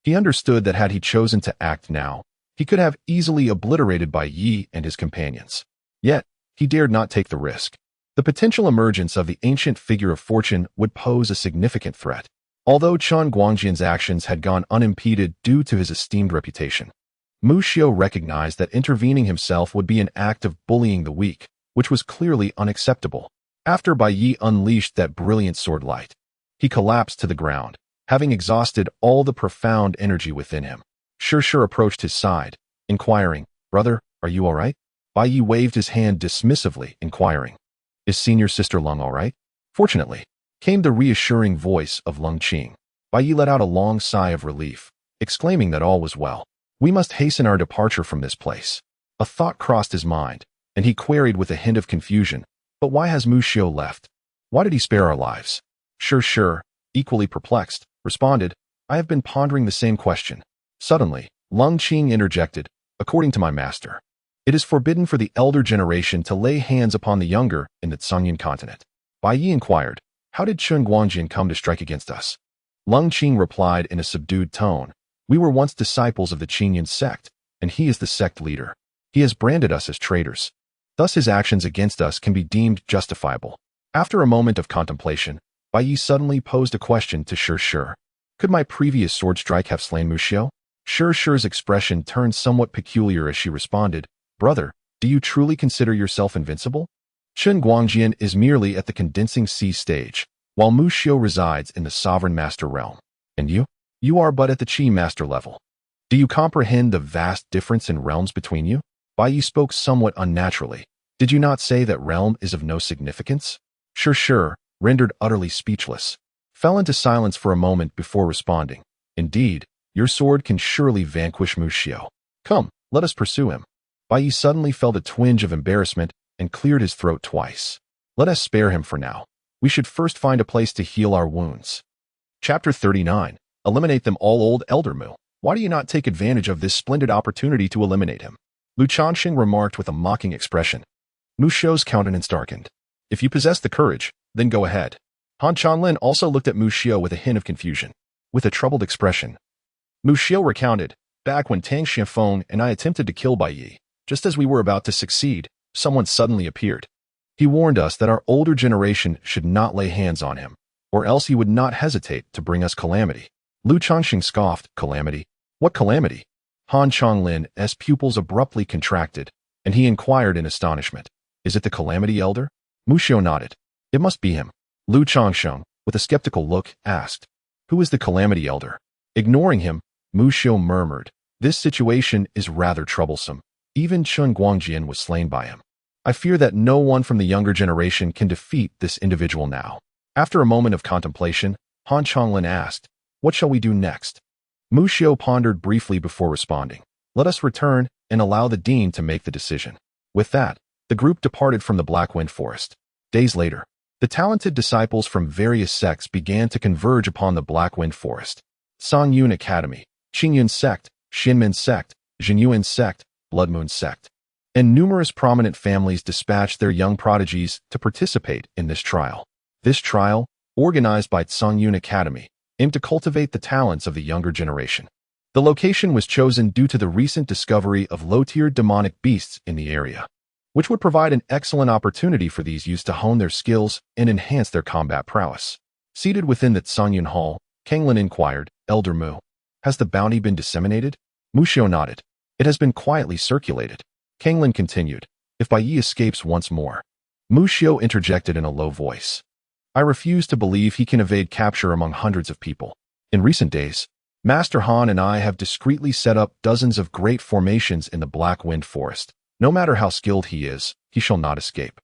He understood that had he chosen to act now, he could have easily obliterated Bai Yi and his companions. Yet, he dared not take the risk. The potential emergence of the ancient figure of fortune would pose a significant threat. Although Chen Guangjian's actions had gone unimpeded due to his esteemed reputation, Mu Xiu recognized that intervening himself would be an act of bullying the weak, which was clearly unacceptable. After Bai Yi unleashed that brilliant sword light, he collapsed to the ground, having exhausted all the profound energy within him. Shi approached his side, inquiring, "Brother, are you all right?" Bai Yi waved his hand dismissively, inquiring, "Is senior sister Lung all right?" Fortunately, came the reassuring voice of Lung Qing. Bai Yi let out a long sigh of relief, exclaiming that all was well. "We must hasten our departure from this place." A thought crossed his mind, and he queried with a hint of confusion, "But why has Mu Xiu left? Why did he spare our lives?" Shi, equally perplexed, responded, "I have been pondering the same question." Suddenly, Lung Qing interjected, "According to my master, it is forbidden for the elder generation to lay hands upon the younger in the Tsangyan continent." Bai Yi inquired, "How did Chen Guangjian come to strike against us?" Lung Qing replied in a subdued tone, "We were once disciples of the Qingyan sect, and he is the sect leader. He has branded us as traitors. Thus his actions against us can be deemed justifiable." After a moment of contemplation, Bai Yi suddenly posed a question to Shi. "Could my previous sword strike have slain Mu Xiu?" Shi's expression turned somewhat peculiar as she responded, "Brother, do you truly consider yourself invincible? Chen Guangjian is merely at the condensing sea stage, while Mu Xiu resides in the sovereign master realm. And you? You are but at the Qi master level. Do you comprehend the vast difference in realms between you?" Bai Yi spoke somewhat unnaturally. "Did you not say that realm is of no significance?" Shi, rendered utterly speechless, fell into silence for a moment before responding, "Indeed, your sword can surely vanquish Mu Xiu. Come, let us pursue him." Bai Yi suddenly felt a twinge of embarrassment and cleared his throat twice. "Let us spare him for now. We should first find a place to heal our wounds." Chapter 39. Eliminate them all. Old Elder Mu, why do you not take advantage of this splendid opportunity to eliminate him?" Lu Changxing remarked with a mocking expression. Mu Xiu's countenance darkened. "If you possess the courage, then go ahead." Han Chanlin also looked at Mu Xiu with a hint of confusion. With a troubled expression, Mu Xiu recounted, "Back when Tang Xianfeng and I attempted to kill Bai Yi, just as we were about to succeed, someone suddenly appeared. He warned us that our older generation should not lay hands on him, or else he would not hesitate to bring us calamity." Lu Changxing scoffed, "Calamity? What calamity?" Han Changlin's pupils abruptly contracted, and he inquired in astonishment, "Is it the calamity elder?" Mu Xiu nodded. "It must be him." Lu Changxing, with a skeptical look, asked, "Who is the calamity elder?" Ignoring him, Mu Xiu murmured, "This situation is rather troublesome. Even Chen Guangjian was slain by him. I fear that no one from the younger generation can defeat this individual now." After a moment of contemplation, Han Changlin asked, "What shall we do next?" Mu Xiu pondered briefly before responding, "Let us return and allow the dean to make the decision." With that, the group departed from the Black Wind Forest. Days later, the talented disciples from various sects began to converge upon the Black Wind Forest. Sangyun Academy, Qingyun Sect, Xinmin Sect, Jinyuan Sect, Blood Moon Sect, and numerous prominent families dispatched their young prodigies to participate in this trial. This trial, organized by Sangyun Academy, aimed to cultivate the talents of the younger generation. The location was chosen due to the recent discovery of low-tier demonic beasts in the area, which would provide an excellent opportunity for these youths to hone their skills and enhance their combat prowess. Seated within the Sangyun Hall, Kanglin inquired, "Elder Mu, has the bounty been disseminated?" Mu Xiu nodded. "It has been quietly circulated." Kanglin continued, "If Bai Yi escapes once more." Mu Xiu interjected in a low voice, "I refuse to believe he can evade capture among hundreds of people. In recent days, Master Han and I have discreetly set up dozens of great formations in the Black Wind Forest. No matter how skilled he is, he shall not escape."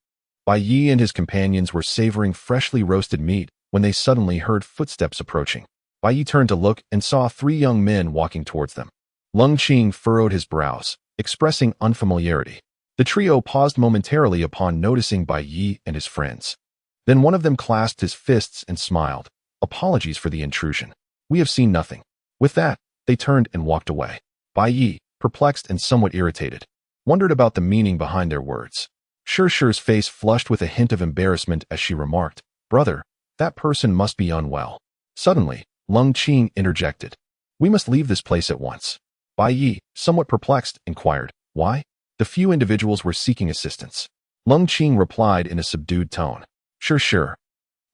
Bai Yi and his companions were savoring freshly roasted meat when they suddenly heard footsteps approaching. Bai Yi turned to look and saw 3 young men walking towards them. Lung Qing furrowed his brows, expressing unfamiliarity. The trio paused momentarily upon noticing Bai Yi and his friends. Then one of them clasped his fists and smiled. Apologies for the intrusion. We have seen nothing. With that, they turned and walked away. Bai Yi, perplexed and somewhat irritated, wondered about the meaning behind their words. Shirshi's face flushed with a hint of embarrassment as she remarked, "Brother, that person must be unwell." Suddenly, Lung Qing interjected, "We must leave this place at once." Bai Yi, somewhat perplexed, inquired, "Why?" The few individuals were seeking assistance. Lung Qing replied in a subdued tone. Sure.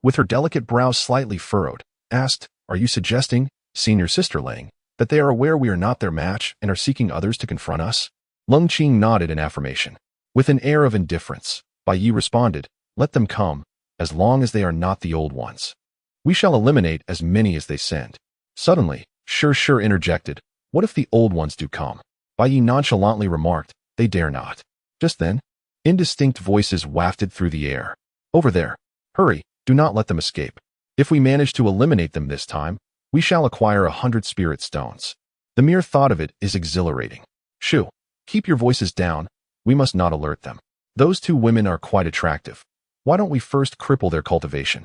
With her delicate brows slightly furrowed, asked, "Are you suggesting, Senior Sister Lang, that they are aware we are not their match and are seeking others to confront us?" Lung Qing nodded in affirmation. With an air of indifference, Bai Yi responded, "Let them come, as long as they are not the old ones. We shall eliminate as many as they send." Suddenly, Sure interjected, "What if the old ones do come?" Bai Yi nonchalantly remarked, "They dare not." Just then, indistinct voices wafted through the air. "Over there. Hurry, do not let them escape. If we manage to eliminate them this time, we shall acquire 100 spirit stones. The mere thought of it is exhilarating. Shoo, keep your voices down. We must not alert them. Those two women are quite attractive. Why don't we first cripple their cultivation?"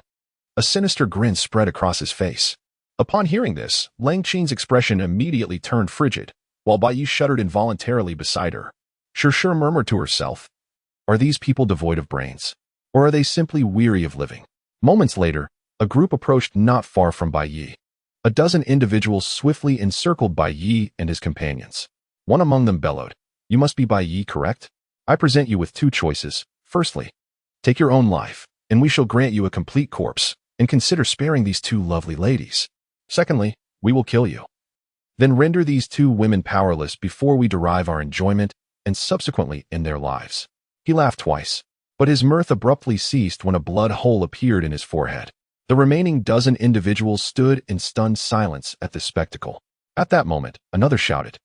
A sinister grin spread across his face. Upon hearing this, Lang Qing's expression immediately turned frigid, while Bai Yi shuddered involuntarily beside her. Sure murmured to herself, "Are these people devoid of brains? Or are they simply weary of living?" Moments later, a group approached not far from Bai Yi. A dozen individuals swiftly encircled Bai Yi and his companions. One among them bellowed, "You must be Bai Yi, correct? I present you with two choices. Firstly, take your own life, and we shall grant you a complete corpse, and consider sparing these two lovely ladies. Secondly, we will kill you. Then render these two women powerless before we derive our enjoyment, and subsequently end their lives." He laughed twice, but his mirth abruptly ceased when a blood hole appeared in his forehead. The remaining dozen individuals stood in stunned silence at this spectacle. At that moment, another shouted,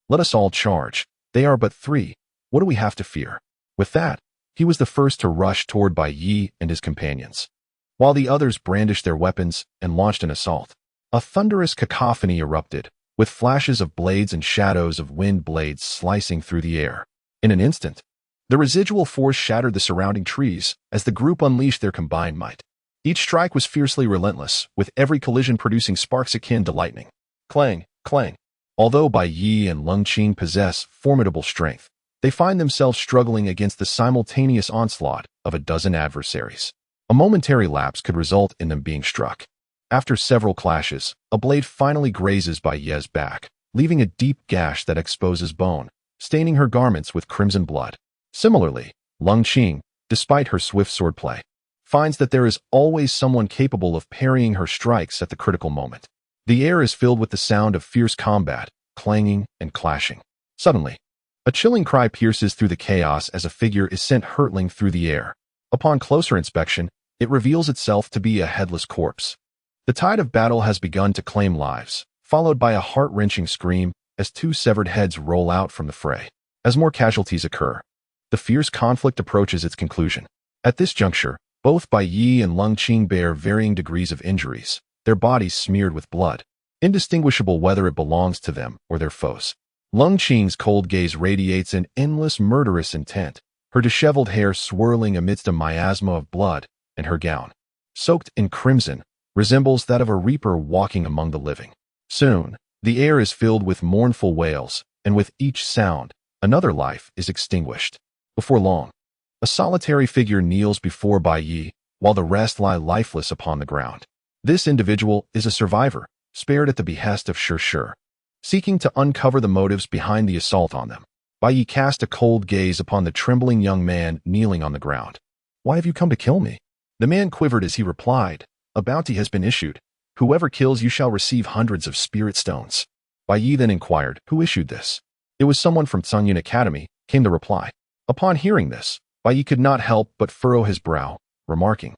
"Let us all charge. They are but 3. What do we have to fear?" With that, he was the first to rush toward Bai Yi and his companions, while the others brandished their weapons and launched an assault. A thunderous cacophony erupted, with flashes of blades and shadows of wind blades slicing through the air. In an instant, the residual force shattered the surrounding trees as the group unleashed their combined might. Each strike was fiercely relentless, with every collision producing sparks akin to lightning. Clang, clang. Although Bai Yi and Lung Qing possess formidable strength, they find themselves struggling against the simultaneous onslaught of a dozen adversaries. A momentary lapse could result in them being struck. After several clashes, a blade finally grazes Bai Yi's back, leaving a deep gash that exposes bone, staining her garments with crimson blood. Similarly, Lung Qing, despite her swift swordplay, finds that there is always someone capable of parrying her strikes at the critical moment. The air is filled with the sound of fierce combat, clanging and clashing. Suddenly, a chilling cry pierces through the chaos as a figure is sent hurtling through the air. Upon closer inspection, it reveals itself to be a headless corpse. The tide of battle has begun to claim lives, followed by a heart-wrenching scream as two severed heads roll out from the fray. As more casualties occur, the fierce conflict approaches its conclusion. At this juncture, both Bai Yi and Lung Qing bear varying degrees of injuries, their bodies smeared with blood, indistinguishable whether it belongs to them or their foes. Lung Qing's cold gaze radiates an endless murderous intent, her disheveled hair swirling amidst a miasma of blood, and her gown, soaked in crimson, resembles that of a reaper walking among the living. Soon, the air is filled with mournful wails, and with each sound, another life is extinguished. Before long, a solitary figure kneels before Bai Yi, while the rest lie lifeless upon the ground. This individual is a survivor, spared at the behest of Sure. Seeking to uncover the motives behind the assault on them, Bai Yi cast a cold gaze upon the trembling young man kneeling on the ground. "Why have you come to kill me?" The man quivered as he replied, "A bounty has been issued. Whoever kills you shall receive hundreds of spirit stones." Bai Yi then inquired, "Who issued this?" "It was someone from Tsungyun Academy," came the reply. Upon hearing this, Bai Yi could not help but furrow his brow, remarking,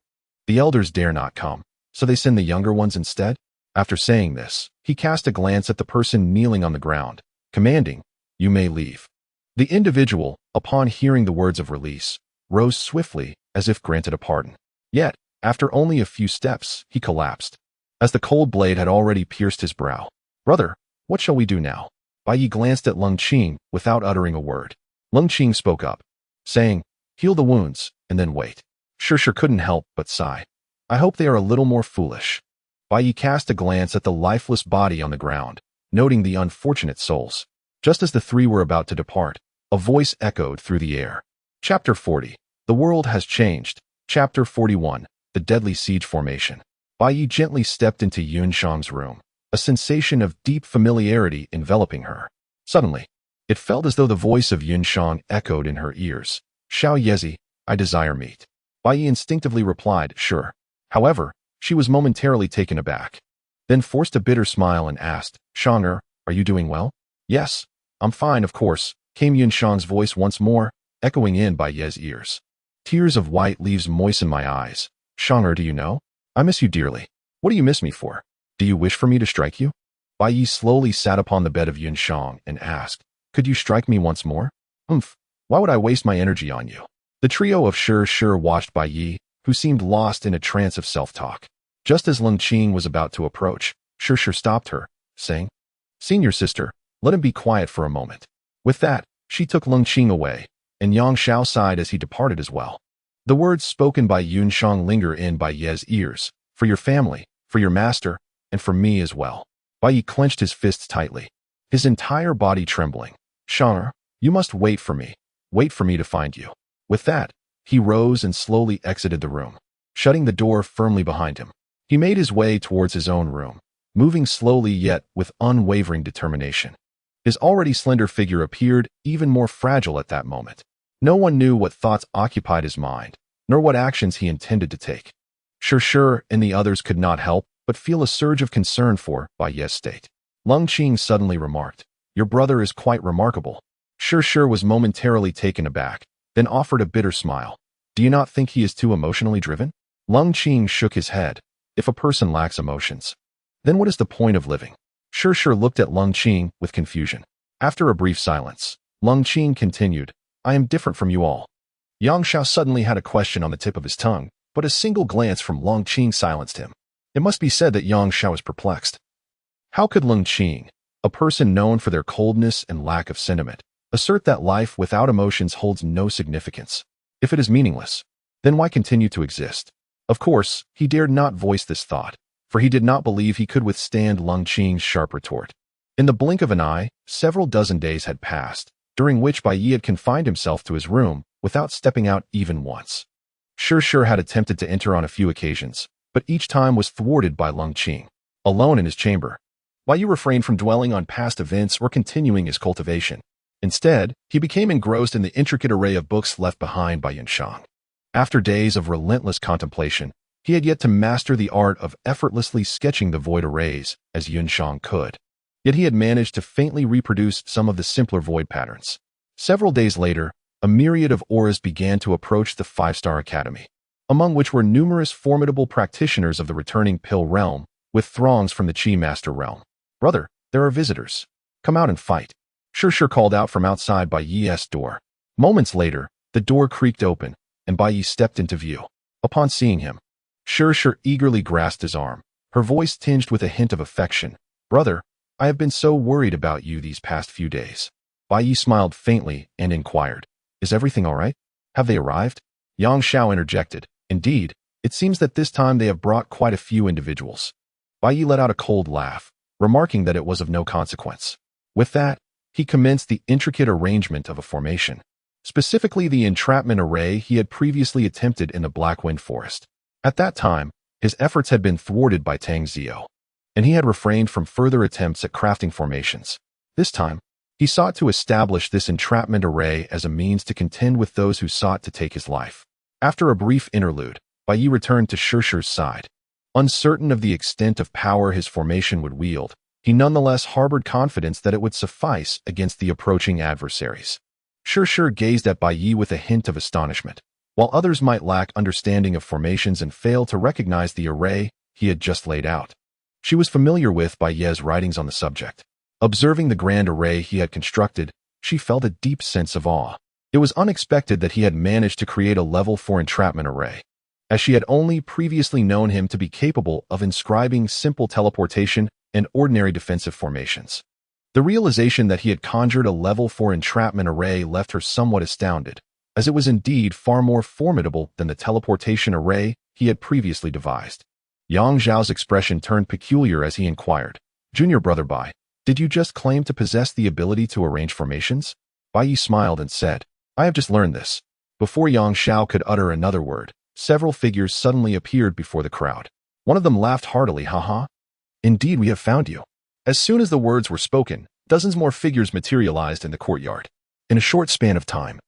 "The elders dare not come, so they send the younger ones instead?" After saying this, he cast a glance at the person kneeling on the ground, commanding, "You may leave." The individual, upon hearing the words of release, rose swiftly as if granted a pardon. Yet, after only a few steps, he collapsed, as the cold blade had already pierced his brow. "Brother, what shall we do now?" Bai Yi glanced at Lung Qing without uttering a word. Lung Qing spoke up, saying, "Heal the wounds, and then wait." Sure couldn't help but sigh. "I hope they are a little more foolish." Bai Yi cast a glance at the lifeless body on the ground, noting the unfortunate souls. Just as the three were about to depart, a voice echoed through the air. Chapter 40. The world has changed. Chapter 41. The deadly siege formation. Bai Yi gently stepped into Yunshang's room, a sensation of deep familiarity enveloping her. Suddenly, it felt as though the voice of Yunshang echoed in her ears. Xiao Yezi, I desire meat. Bai Yi instinctively replied, sure. However, she was momentarily taken aback, then forced a bitter smile and asked, Shang, are you doing well? Yes, I'm fine, of course, came Yunshang's voice once more, echoing in Bai Yi's ears. Tears of white leaves moisten my eyes. Shang, do you know? I miss you dearly. What do you miss me for? Do you wish for me to strike you? Bai Yi slowly sat upon the bed of Yunshang and asked, could you strike me once more? Why would I waste my energy on you? The trio of Shi watched Bai Yi, who seemed lost in a trance of self-talk. Just as Leng Qing was about to approach, Shi stopped her, saying, Senior sister, let him be quiet for a moment. With that, she took Leng Qing away, and Yang Xiao sighed as he departed as well. The words spoken by Yunshang linger in Bai Yi's ears, for your family, for your master, and for me as well. Bai Yi clenched his fists tightly, his entire body trembling. Shang, you must wait for me to find you. With that, he rose and slowly exited the room, shutting the door firmly behind him. He made his way towards his own room, moving slowly yet with unwavering determination. His already slender figure appeared even more fragile at that moment. No one knew what thoughts occupied his mind, nor what actions he intended to take. Shi and the others could not help but feel a surge of concern for Bai Yi's state. Leng Qing suddenly remarked, your brother is quite remarkable. Shi was momentarily taken aback, then offered a bitter smile. Do you not think he is too emotionally driven? Leng Qing shook his head. If a person lacks emotions, then what is the point of living? Shi looked at Leng Qing with confusion. After a brief silence, Leng Qing continued, I am different from you all. Yang Xiao suddenly had a question on the tip of his tongue, but a single glance from Leng Qing silenced him. It must be said that Yang Xiao was perplexed. How could Leng Qing, a person known for their coldness and lack of sentiment, assert that life without emotions holds no significance? If it is meaningless, then why continue to exist? Of course, he dared not voice this thought, for he did not believe he could withstand Leng Qing's sharp retort. In the blink of an eye, several dozen days had passed, during which Bai Yi had confined himself to his room without stepping out even once. Shi had attempted to enter on a few occasions, but each time was thwarted by Leng Qing. Alone in his chamber, Bai Yi refrained from dwelling on past events or continuing his cultivation. Instead, he became engrossed in the intricate array of books left behind by Yunshang. After days of relentless contemplation, he had yet to master the art of effortlessly sketching the void arrays as Yunshang could. Yet he had managed to faintly reproduce some of the simpler void patterns. Several days later, a myriad of auras began to approach the 5-star academy, among which were numerous formidable practitioners of the returning pill realm, with throngs from the Qi Master realm. Brother, there are visitors. Come out and fight. Shi called out from outside Bai Yi's door. Moments later, the door creaked open, and Bai Yi stepped into view. Upon seeing him, Shi eagerly grasped his arm, her voice tinged with a hint of affection. Brother, I have been so worried about you these past few days. Bai Yi smiled faintly and inquired, is everything all right? Have they arrived? Yang Xiao interjected, indeed, it seems that this time they have brought quite a few individuals. Bai Yi let out a cold laugh, remarking that it was of no consequence. With that, he commenced the intricate arrangement of a formation, specifically the entrapment array he had previously attempted in the Black Wind Forest. At that time, his efforts had been thwarted by Tang Zio, and he had refrained from further attempts at crafting formations. This time, he sought to establish this entrapment array as a means to contend with those who sought to take his life. After a brief interlude, Bai Yi returned to Shi's side. Uncertain of the extent of power his formation would wield, he nonetheless harbored confidence that it would suffice against the approaching adversaries. Shi gazed at Bai Yi with a hint of astonishment. While others might lack understanding of formations and fail to recognize the array he had just laid out, she was familiar with Bai Yi's writings on the subject. Observing the grand array he had constructed, she felt a deep sense of awe. It was unexpected that he had managed to create a level 4 entrapment array, as she had only previously known him to be capable of inscribing simple teleportation and ordinary defensive formations. The realization that he had conjured a level 4 entrapment array left her somewhat astounded, as it was indeed far more formidable than the teleportation array he had previously devised. Yang Zhao's expression turned peculiar as he inquired, "Junior brother Bai, did you just claim to possess the ability to arrange formations?" Bai Yi smiled and said, "I have just learned this." Before Yang Zhao could utter another word, several figures suddenly appeared before the crowd. One of them laughed heartily, "Haha. Indeed, we have found you." As soon as the words were spoken, dozens more figures materialized in the courtyard. In a short span of time,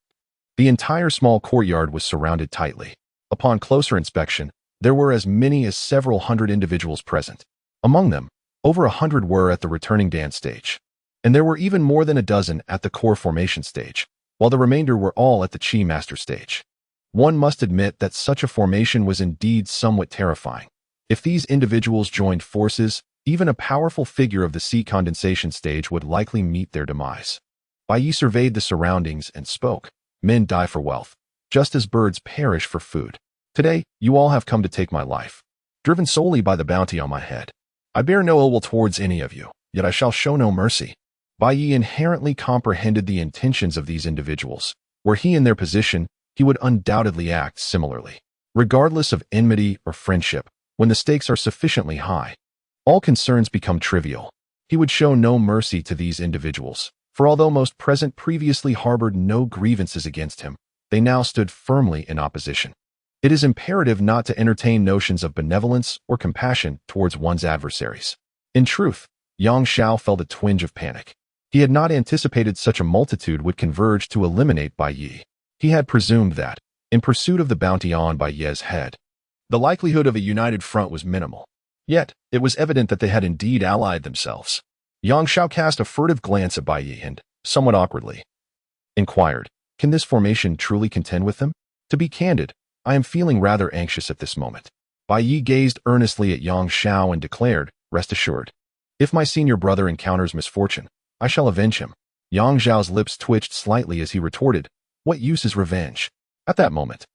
the entire small courtyard was surrounded tightly. Upon closer inspection, there were as many as several hundred individuals present. Among them, over 100 were at the returning dance stage. And there were even more than a dozen at the core formation stage, while the remainder were all at the Chi Master stage. One must admit that such a formation was indeed somewhat terrifying. If these individuals joined forces, even a powerful figure of the sea condensation stage would likely meet their demise. Bai Yi surveyed the surroundings and spoke, "Men die for wealth, just as birds perish for food. Today, you all have come to take my life, driven solely by the bounty on my head. I bear no ill will towards any of you, yet I shall show no mercy." Bai Yi inherently comprehended the intentions of these individuals. Were he in their position, he would undoubtedly act similarly. Regardless of enmity or friendship, when the stakes are sufficiently high, all concerns become trivial. He would show no mercy to these individuals, for although most present previously harbored no grievances against him, they now stood firmly in opposition. It is imperative not to entertain notions of benevolence or compassion towards one's adversaries. In truth, Yang Xiao felt a twinge of panic. He had not anticipated such a multitude would converge to eliminate Bai Yi. He had presumed that, in pursuit of the bounty on Bai Yi's head, the likelihood of a united front was minimal. Yet, it was evident that they had indeed allied themselves. Yang Xiao cast a furtive glance at Bai Yi and, somewhat awkwardly, inquired, "Can this formation truly contend with them? To be candid, I am feeling rather anxious at this moment." Bai Yi gazed earnestly at Yang Xiao and declared, "Rest assured, if my senior brother encounters misfortune, I shall avenge him." Yang Zhao's lips twitched slightly as he retorted, "What use is revenge?" At that moment,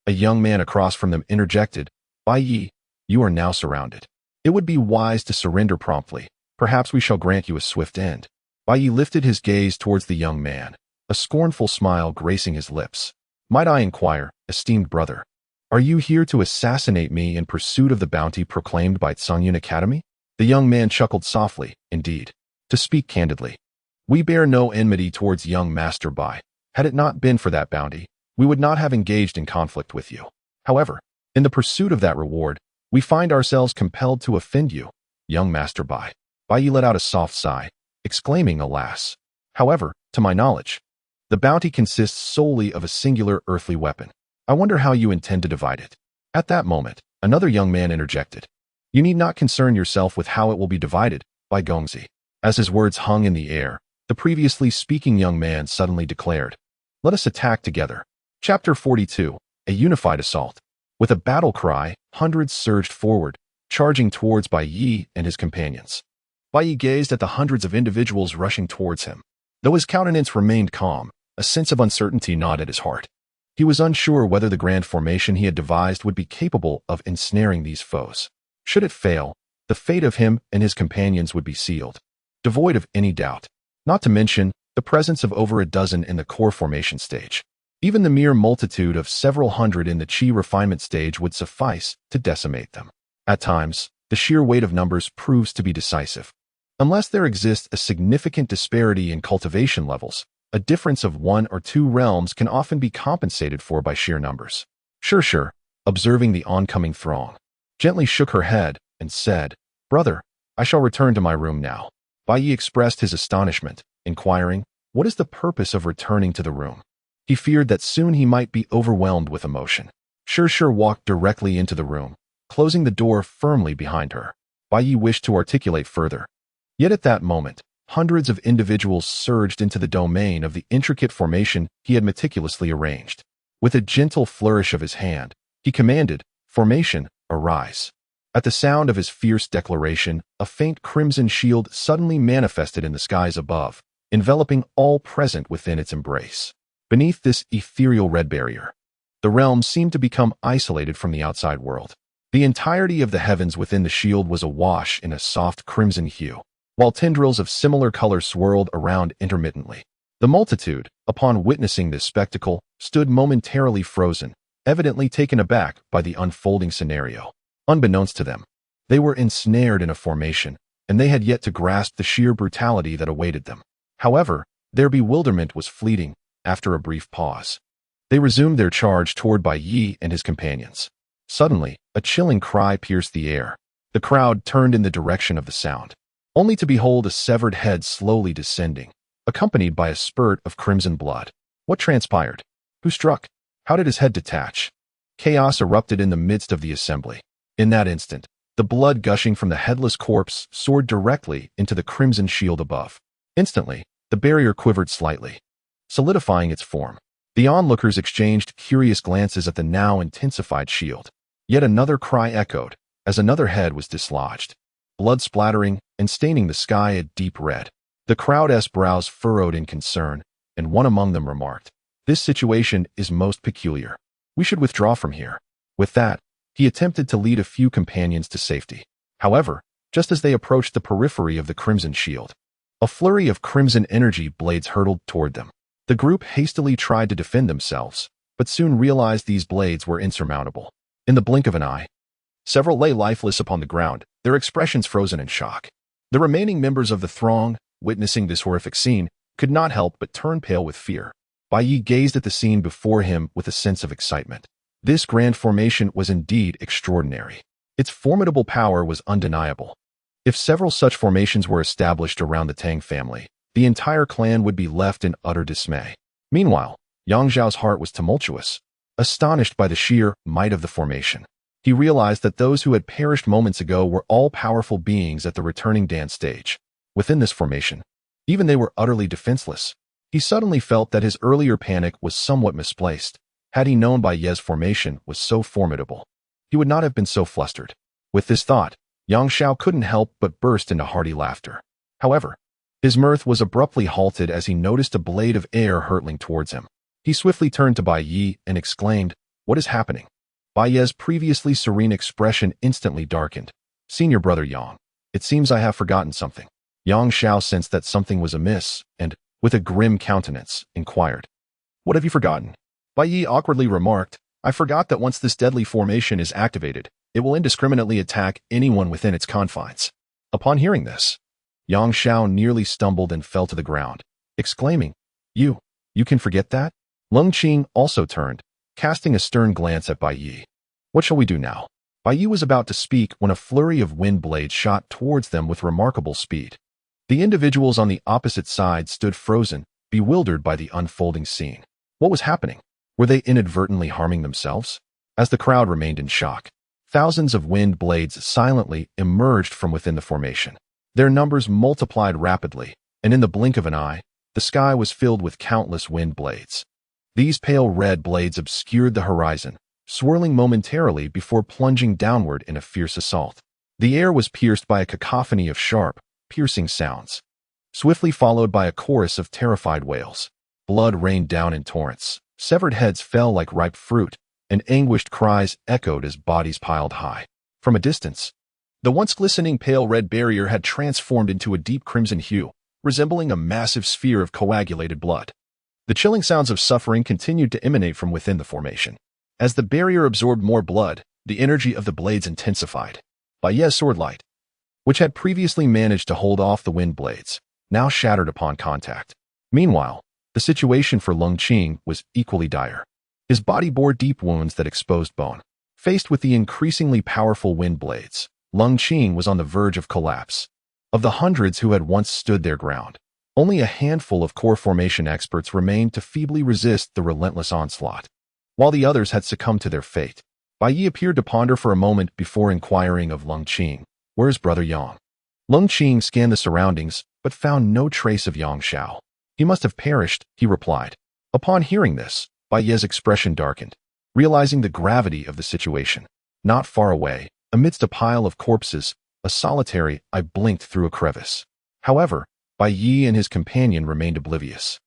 a young man across from them interjected, "Bai Yi, you are now surrounded. It would be wise to surrender promptly. Perhaps we shall grant you a swift end." Bai Yi lifted his gaze towards the young man, a scornful smile gracing his lips. "Might I inquire, esteemed brother, are you here to assassinate me in pursuit of the bounty proclaimed by Tsungyun Academy?" The young man chuckled softly, "Indeed. To speak candidly, we bear no enmity towards young Master Bai. Had it not been for that bounty, we would not have engaged in conflict with you. However, in the pursuit of that reward, we find ourselves compelled to offend you, young Master Bai." Bai Yi let out a soft sigh, exclaiming, "Alas! However, to my knowledge, the bounty consists solely of a singular earthly weapon. I wonder how you intend to divide it." At that moment, another young man interjected, "You need not concern yourself with how it will be divided, Bai Gongzi." As his words hung in the air, the previously speaking young man suddenly declared, "Let us attack together." Chapter 42, A Unified Assault. With a battle cry, hundreds surged forward, charging towards Bai Yi and his companions. Bai Yi gazed at the hundreds of individuals rushing towards him. Though his countenance remained calm, a sense of uncertainty gnawed at his heart. He was unsure whether the grand formation he had devised would be capable of ensnaring these foes. Should it fail, the fate of him and his companions would be sealed, devoid of any doubt, not to mention the presence of over a dozen in the core formation stage. Even the mere multitude of several hundred in the Chi refinement stage would suffice to decimate them. At times, the sheer weight of numbers proves to be decisive. Unless there exists a significant disparity in cultivation levels, a difference of 1 or 2 realms can often be compensated for by sheer numbers. Sure, observing the oncoming throng, gently shook her head and said, "Brother, I shall return to my room now." Bai Yi expressed his astonishment, inquiring, "What is the purpose of returning to the room?" He feared that soon he might be overwhelmed with emotion. Sure walked directly into the room, closing the door firmly behind her. Bai Yi wished to articulate further. Yet at that moment, hundreds of individuals surged into the domain of the intricate formation he had meticulously arranged. With a gentle flourish of his hand, he commanded, "Formation, arise." At the sound of his fierce declaration, a faint crimson shield suddenly manifested in the skies above, enveloping all present within its embrace. Beneath this ethereal red barrier, the realm seemed to become isolated from the outside world. The entirety of the heavens within the shield was awash in a soft crimson hue, while tendrils of similar color swirled around intermittently. The multitude, upon witnessing this spectacle, stood momentarily frozen, evidently taken aback by the unfolding scenario. Unbeknownst to them, They were ensnared in a formation, and they had yet to grasp the sheer brutality that awaited them. However, their bewilderment was fleeting after a brief pause. They resumed their charge toward Bai Yi and his companions. Suddenly, a chilling cry pierced the air. The crowd turned in the direction of the sound, only to behold a severed head slowly descending, accompanied by a spurt of crimson blood. What transpired? Who struck? How did his head detach? Chaos erupted in the midst of the assembly. In that instant, the blood gushing from the headless corpse soared directly into the crimson shield above. Instantly, the barrier quivered slightly, solidifying its form. The onlookers exchanged curious glances at the now intensified shield. Yet another cry echoed as another head was dislodged, blood splattering and staining the sky a deep red. The crowd's brows furrowed in concern, and one among them remarked, "This situation is most peculiar. We should withdraw from here." With that, he attempted to lead a few companions to safety. However, just as they approached the periphery of the crimson shield, a flurry of crimson energy blades hurtled toward them. The group hastily tried to defend themselves, but soon realized these blades were insurmountable. In the blink of an eye, several lay lifeless upon the ground, their expressions frozen in shock. The remaining members of the throng, witnessing this horrific scene, could not help but turn pale with fear. Bai Yi gazed at the scene before him with a sense of excitement. This grand formation was indeed extraordinary. Its formidable power was undeniable. If several such formations were established around the Tang family, the entire clan would be left in utter dismay. Meanwhile, Yang Zhao's heart was tumultuous, astonished by the sheer might of the formation. He realized that those who had perished moments ago were all-powerful beings at the returning dance stage. Within this formation, even they were utterly defenseless. He suddenly felt that his earlier panic was somewhat misplaced. Had he known Bai Ye's formation was so formidable, he would not have been so flustered. With this thought, Yang Zhao couldn't help but burst into hearty laughter. However, his mirth was abruptly halted as he noticed a blade of air hurtling towards him. He swiftly turned to Bai Yi and exclaimed, "What is happening?" Bai Ye's previously serene expression instantly darkened. "Senior brother Yang, it seems I have forgotten something." Yang Zhao sensed that something was amiss and, with a grim countenance, inquired, "What have you forgotten?" Bai Yi awkwardly remarked, "I forgot that once this deadly formation is activated, it will indiscriminately attack anyone within its confines." Upon hearing this, Yang Zhao nearly stumbled and fell to the ground, exclaiming, You can forget that?" Lung Qing also turned, casting a stern glance at Bai Yi. "What shall we do now?" Bai Yi was about to speak when a flurry of wind blades shot towards them with remarkable speed. The individuals on the opposite side stood frozen, bewildered by the unfolding scene. What was happening? Were they inadvertently harming themselves? As the crowd remained in shock, thousands of wind blades silently emerged from within the formation. Their numbers multiplied rapidly, and in the blink of an eye, the sky was filled with countless wind blades. These pale red blades obscured the horizon, swirling momentarily before plunging downward in a fierce assault. The air was pierced by a cacophony of sharp, piercing sounds, swiftly followed by a chorus of terrified wails. Blood rained down in torrents, severed heads fell like ripe fruit, and anguished cries echoed as bodies piled high. From a distance, the once glistening pale red barrier had transformed into a deep crimson hue, resembling a massive sphere of coagulated blood. The chilling sounds of suffering continued to emanate from within the formation. As the barrier absorbed more blood, the energy of the blades intensified. Bai Ye's sword light, which had previously managed to hold off the wind blades, now shattered upon contact. Meanwhile, the situation for Lung Qing was equally dire. His body bore deep wounds that exposed bone. Faced with the increasingly powerful wind blades, Lung Qing was on the verge of collapse. Of the hundreds who had once stood their ground, only a handful of core formation experts remained to feebly resist the relentless onslaught. While the others had succumbed to their fate, Bai Yi appeared to ponder for a moment before inquiring of Lung Qing, "Where's Brother Yang?" Lung Qing scanned the surroundings, but found no trace of Yang Zhao. "He must have perished," he replied. Upon hearing this, Bai Ye's expression darkened, realizing the gravity of the situation. Not far away, amidst a pile of corpses, a solitary eye blinked through a crevice. However, Bai Yi and his companion remained oblivious,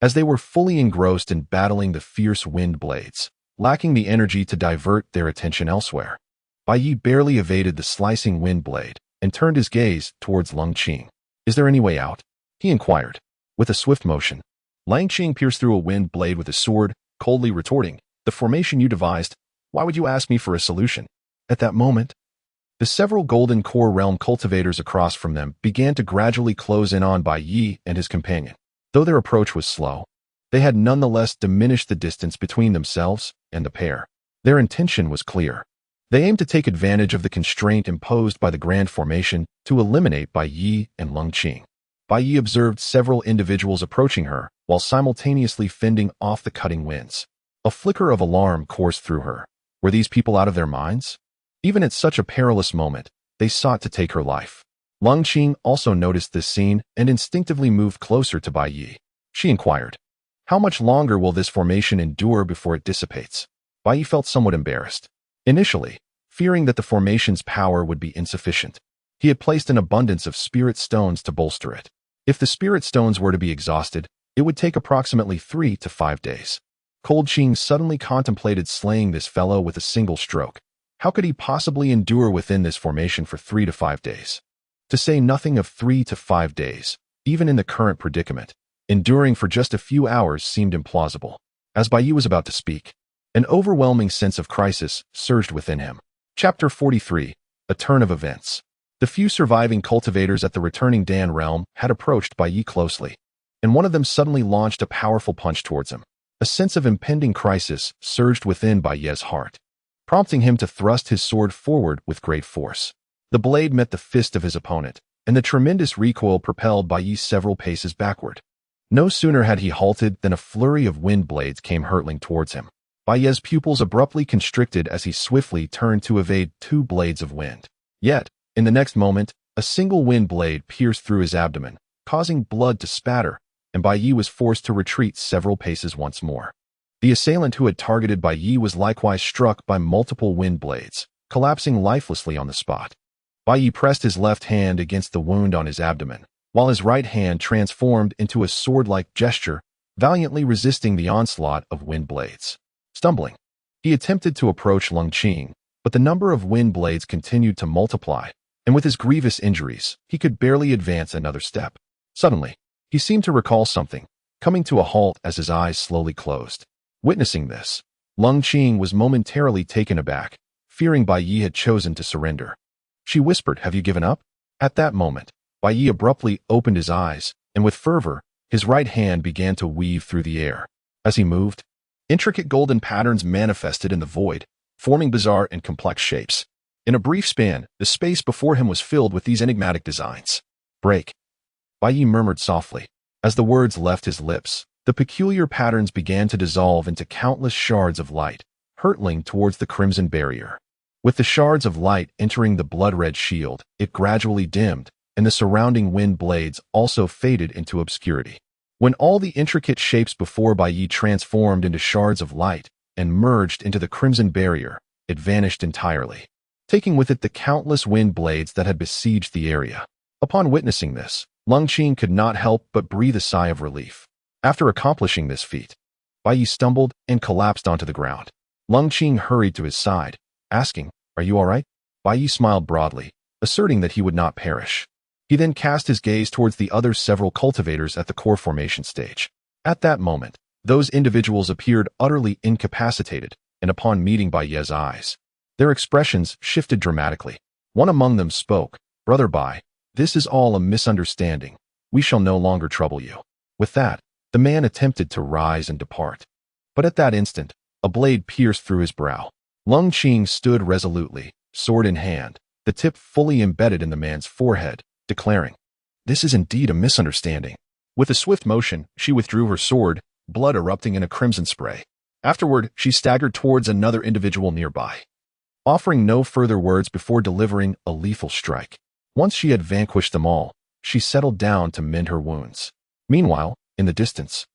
as they were fully engrossed in battling the fierce wind blades, lacking the energy to divert their attention elsewhere. Bai Yi barely evaded the slicing wind blade and turned his gaze towards Lung Qing. "Is there any way out?" he inquired. With a swift motion, Lung Qing pierced through a wind blade with his sword, coldly retorting, "The formation you devised, why would you ask me for a solution?" At that moment, The several golden core realm cultivators across from them began to gradually close in on Bai Yi and his companion. Though their approach was slow, they had nonetheless diminished the distance between themselves and the pair. Their intention was clear. They aimed to take advantage of the constraint imposed by the Grand Formation to eliminate Bai Yi and Lung Qing. Bai Yi observed several individuals approaching her while simultaneously fending off the cutting winds. A flicker of alarm coursed through her. Were these people out of their minds? Even at such a perilous moment, they sought to take her life. Lung Qing also noticed this scene and instinctively moved closer to Bai Yi. She inquired, "How much longer will this formation endure before it dissipates?" Bai Yi felt somewhat embarrassed. Initially, fearing that the formation's power would be insufficient, he had placed an abundance of spirit stones to bolster it. If the spirit stones were to be exhausted, it would take approximately 3 to 5 days. Cold Qing suddenly contemplated slaying this fellow with a single stroke. How could he possibly endure within this formation for 3 to 5 days? To say nothing of 3 to 5 days, even in the current predicament, enduring for just a few hours seemed implausible. As Bai Yi was about to speak, an overwhelming sense of crisis surged within him. Chapter 43, A Turn of Events. The few surviving cultivators at the returning Dan realm had approached Bai Yi closely, and one of them suddenly launched a powerful punch towards him. A sense of impending crisis surged within Bai Yi's heart, prompting him to thrust his sword forward with great force. The blade met the fist of his opponent, and the tremendous recoil propelled Bai Yi several paces backward. No sooner had he halted than a flurry of wind blades came hurtling towards him. Bai Yi's pupils abruptly constricted as he swiftly turned to evade 2 blades of wind. Yet, in the next moment, a single wind blade pierced through his abdomen, causing blood to spatter, and Bai Yi was forced to retreat several paces once more. The assailant who had targeted Bai Yi was likewise struck by multiple wind blades, collapsing lifelessly on the spot. Bai Yi pressed his left hand against the wound on his abdomen, while his right hand transformed into a sword-like gesture, valiantly resisting the onslaught of wind blades. Stumbling, he attempted to approach Lung Qing, but the number of wind blades continued to multiply, and with his grievous injuries, he could barely advance another step. Suddenly, he seemed to recall something, coming to a halt as his eyes slowly closed. Witnessing this, Lung Qing was momentarily taken aback, fearing Bai Yi had chosen to surrender. She whispered, "Have you given up?" At that moment, Bai Yi abruptly opened his eyes, and with fervor, his right hand began to weave through the air. As he moved, intricate golden patterns manifested in the void, forming bizarre and complex shapes. In a brief span, the space before him was filled with these enigmatic designs. "Break," Bai Yi murmured softly. As the words left his lips, the peculiar patterns began to dissolve into countless shards of light, hurtling towards the crimson barrier. With the shards of light entering the blood-red shield, it gradually dimmed, and the surrounding wind blades also faded into obscurity. When all the intricate shapes before Bai Yi transformed into shards of light and merged into the crimson barrier, it vanished entirely, taking with it the countless wind blades that had besieged the area. Upon witnessing this, Lung Qing could not help but breathe a sigh of relief. After accomplishing this feat, Bai Yi stumbled and collapsed onto the ground. Lung Qing hurried to his side, asking, "Are you all right?" Bai Yi smiled broadly, asserting that he would not perish. He then cast his gaze towards the other several cultivators at the core formation stage. At that moment, those individuals appeared utterly incapacitated, and upon meeting Bai Yi's eyes, their expressions shifted dramatically. One among them spoke, "Brother Bai, this is all a misunderstanding. We shall no longer trouble you." With that, the man attempted to rise and depart. But at that instant, a blade pierced through his brow. Lung Qing stood resolutely, sword in hand, the tip fully embedded in the man's forehead, declaring, "This is indeed a misunderstanding." With a swift motion, she withdrew her sword, blood erupting in a crimson spray. Afterward, she staggered towards another individual nearby, offering no further words before delivering a lethal strike. Once she had vanquished them all, she settled down to mend her wounds. Meanwhile, in the distance,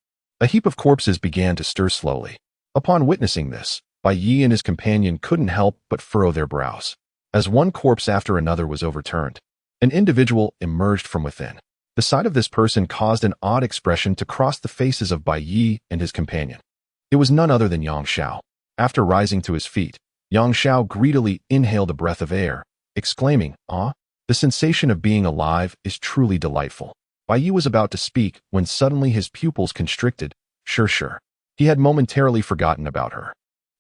a heap of corpses began to stir slowly. Upon witnessing this, Bai Yi and his companion couldn't help but furrow their brows. As one corpse after another was overturned, an individual emerged from within. The sight of this person caused an odd expression to cross the faces of Bai Yi and his companion. It was none other than Yang Xiao. After rising to his feet, Yang Xiao greedily inhaled a breath of air, exclaiming, "Ah, the sensation of being alive is truly delightful." Bai Yi was about to speak when suddenly his pupils constricted. Sure. He had momentarily forgotten about her,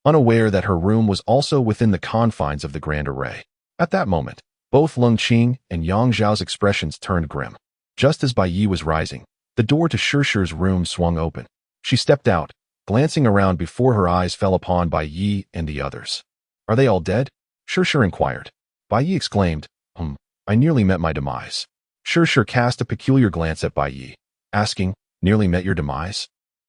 unaware that her room was also within the confines of the grand array. At that moment, both Lung Qing and Yang Zhao's expressions turned grim. Just as Bai Yi was rising, the door to Shirshi's room swung open. She stepped out, glancing around before her eyes fell upon Bai Yi and the others. "Are they all dead?" Shirshir inquired. Bai Yi exclaimed, I nearly met my demise." Shirshir cast a peculiar glance at Bai Yi, asking, "Nearly met your demise?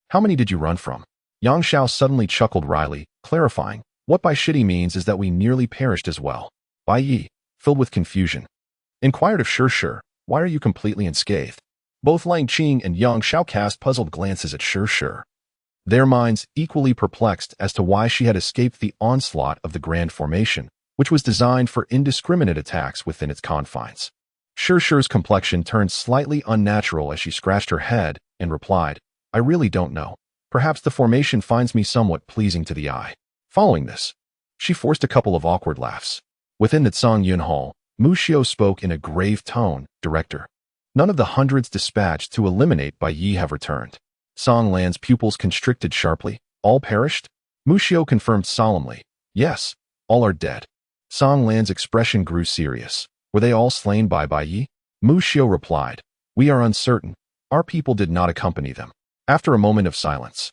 How many did you run from?" Yang Xiao suddenly chuckled wryly, clarifying, "What by shitty means is that we nearly perished as well." Bai Yi, filled with confusion, inquired of Shirshir, "Why are you completely unscathed?" Both Lang Qing and Yang Xiao cast puzzled glances at Shirshir, their minds equally perplexed as to why she had escaped the onslaught of the Grand Formation, which was designed for indiscriminate attacks within its confines. Shirshir's complexion turned slightly unnatural as she scratched her head and replied, "I really don't know. Perhaps the formation finds me somewhat pleasing to the eye." Following this, she forced a couple of awkward laughs. Within the Zhongyun Hall, Mu Xiu spoke in a grave tone, "Director, none of the hundreds dispatched to eliminate Bai Yi have returned." Song Lan's pupils constricted sharply. "All perished?" Mu Xiu confirmed solemnly, "Yes, all are dead." Song Lan's expression grew serious. "Were they all slain by Bai Yi?" Mu Xiu replied, "We are uncertain. Our people did not accompany them." After a moment of silence,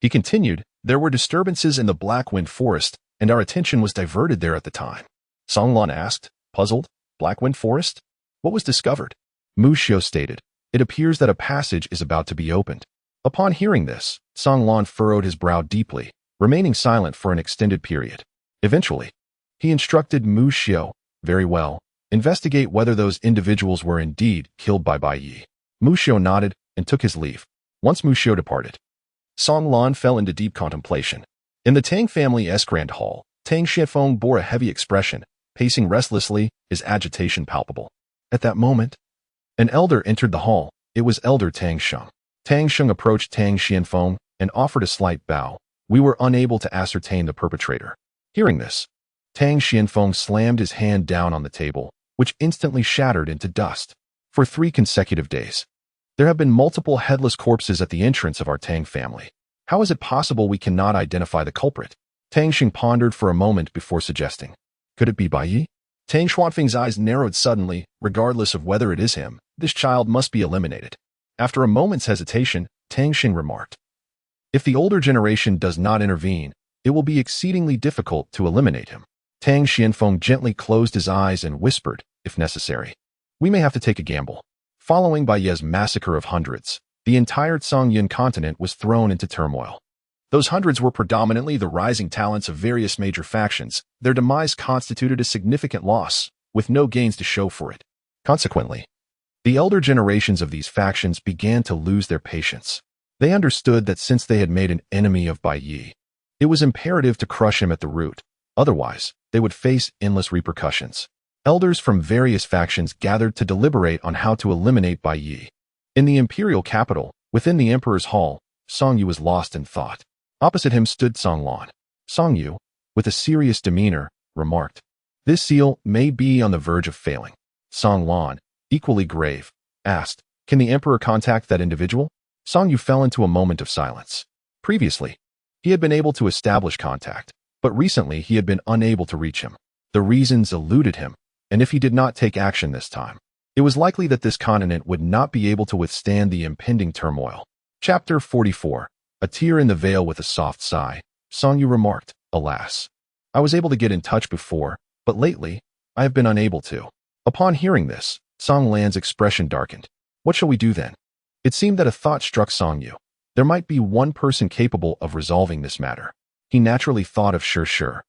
he continued, "There were disturbances in the Black Wind Forest, and our attention was diverted there at the time." Song Lan asked, puzzled, "Black Wind Forest? What was discovered?" Mu Xiu stated, "It appears that a passage is about to be opened." Upon hearing this, Song Lan furrowed his brow deeply, remaining silent for an extended period. Eventually, he instructed Mu Xiu, "Very well, investigate whether those individuals were indeed killed by Bai Yi." Mu Xiu nodded and took his leave. Once Mu Xiu departed, Song Lan fell into deep contemplation. In the Tang family's Grand Hall, Tang Xianfeng bore a heavy expression, pacing restlessly, his agitation palpable. At that moment, an elder entered the hall. It was Elder Tang Sheng. Tang Sheng approached Tang Xianfeng and offered a slight bow. "We were unable to ascertain the perpetrator." Hearing this, Tang Xianfeng slammed his hand down on the table, which instantly shattered into dust. "For 3 consecutive days, there have been multiple headless corpses at the entrance of our Tang family. How is it possible we cannot identify the culprit?" Tang Xing pondered for a moment before suggesting, "Could it be Bai Yi?" Tang Xuanfeng's eyes narrowed suddenly. "Regardless of whether it is him, this child must be eliminated." After a moment's hesitation, Tang Xing remarked, "If the older generation does not intervene, it will be exceedingly difficult to eliminate him." Tang Xianfeng gently closed his eyes and whispered, "If necessary, we may have to take a gamble." Following Bai Yi's massacre of hundreds, the entire Zhongyun continent was thrown into turmoil. Those hundreds were predominantly the rising talents of various major factions. Their demise constituted a significant loss, with no gains to show for it. Consequently, the elder generations of these factions began to lose their patience. They understood that since they had made an enemy of Bai Yi, it was imperative to crush him at the root. Otherwise, they would face endless repercussions. Elders from various factions gathered to deliberate on how to eliminate Bai Yi. In the imperial capital, within the emperor's hall, Song Yu was lost in thought. Opposite him stood Song Lan. Song Yu, with a serious demeanor, remarked, "This seal may be on the verge of failing." Song Lan, equally grave, asked, "Can the emperor contact that individual?" Song Yu fell into a moment of silence. Previously, he had been able to establish contact, but recently he had been unable to reach him. The reasons eluded him, and if he did not take action this time, it was likely that this continent would not be able to withstand the impending turmoil. Chapter 44. A tear in the veil. With a soft sigh, Song Yu remarked, "Alas, I was able to get in touch before, but lately, I have been unable to." Upon hearing this, Song Lan's expression darkened. "What shall we do then?" It seemed that a thought struck Song Yu. There might be one person capable of resolving this matter. He naturally thought of Shirshir,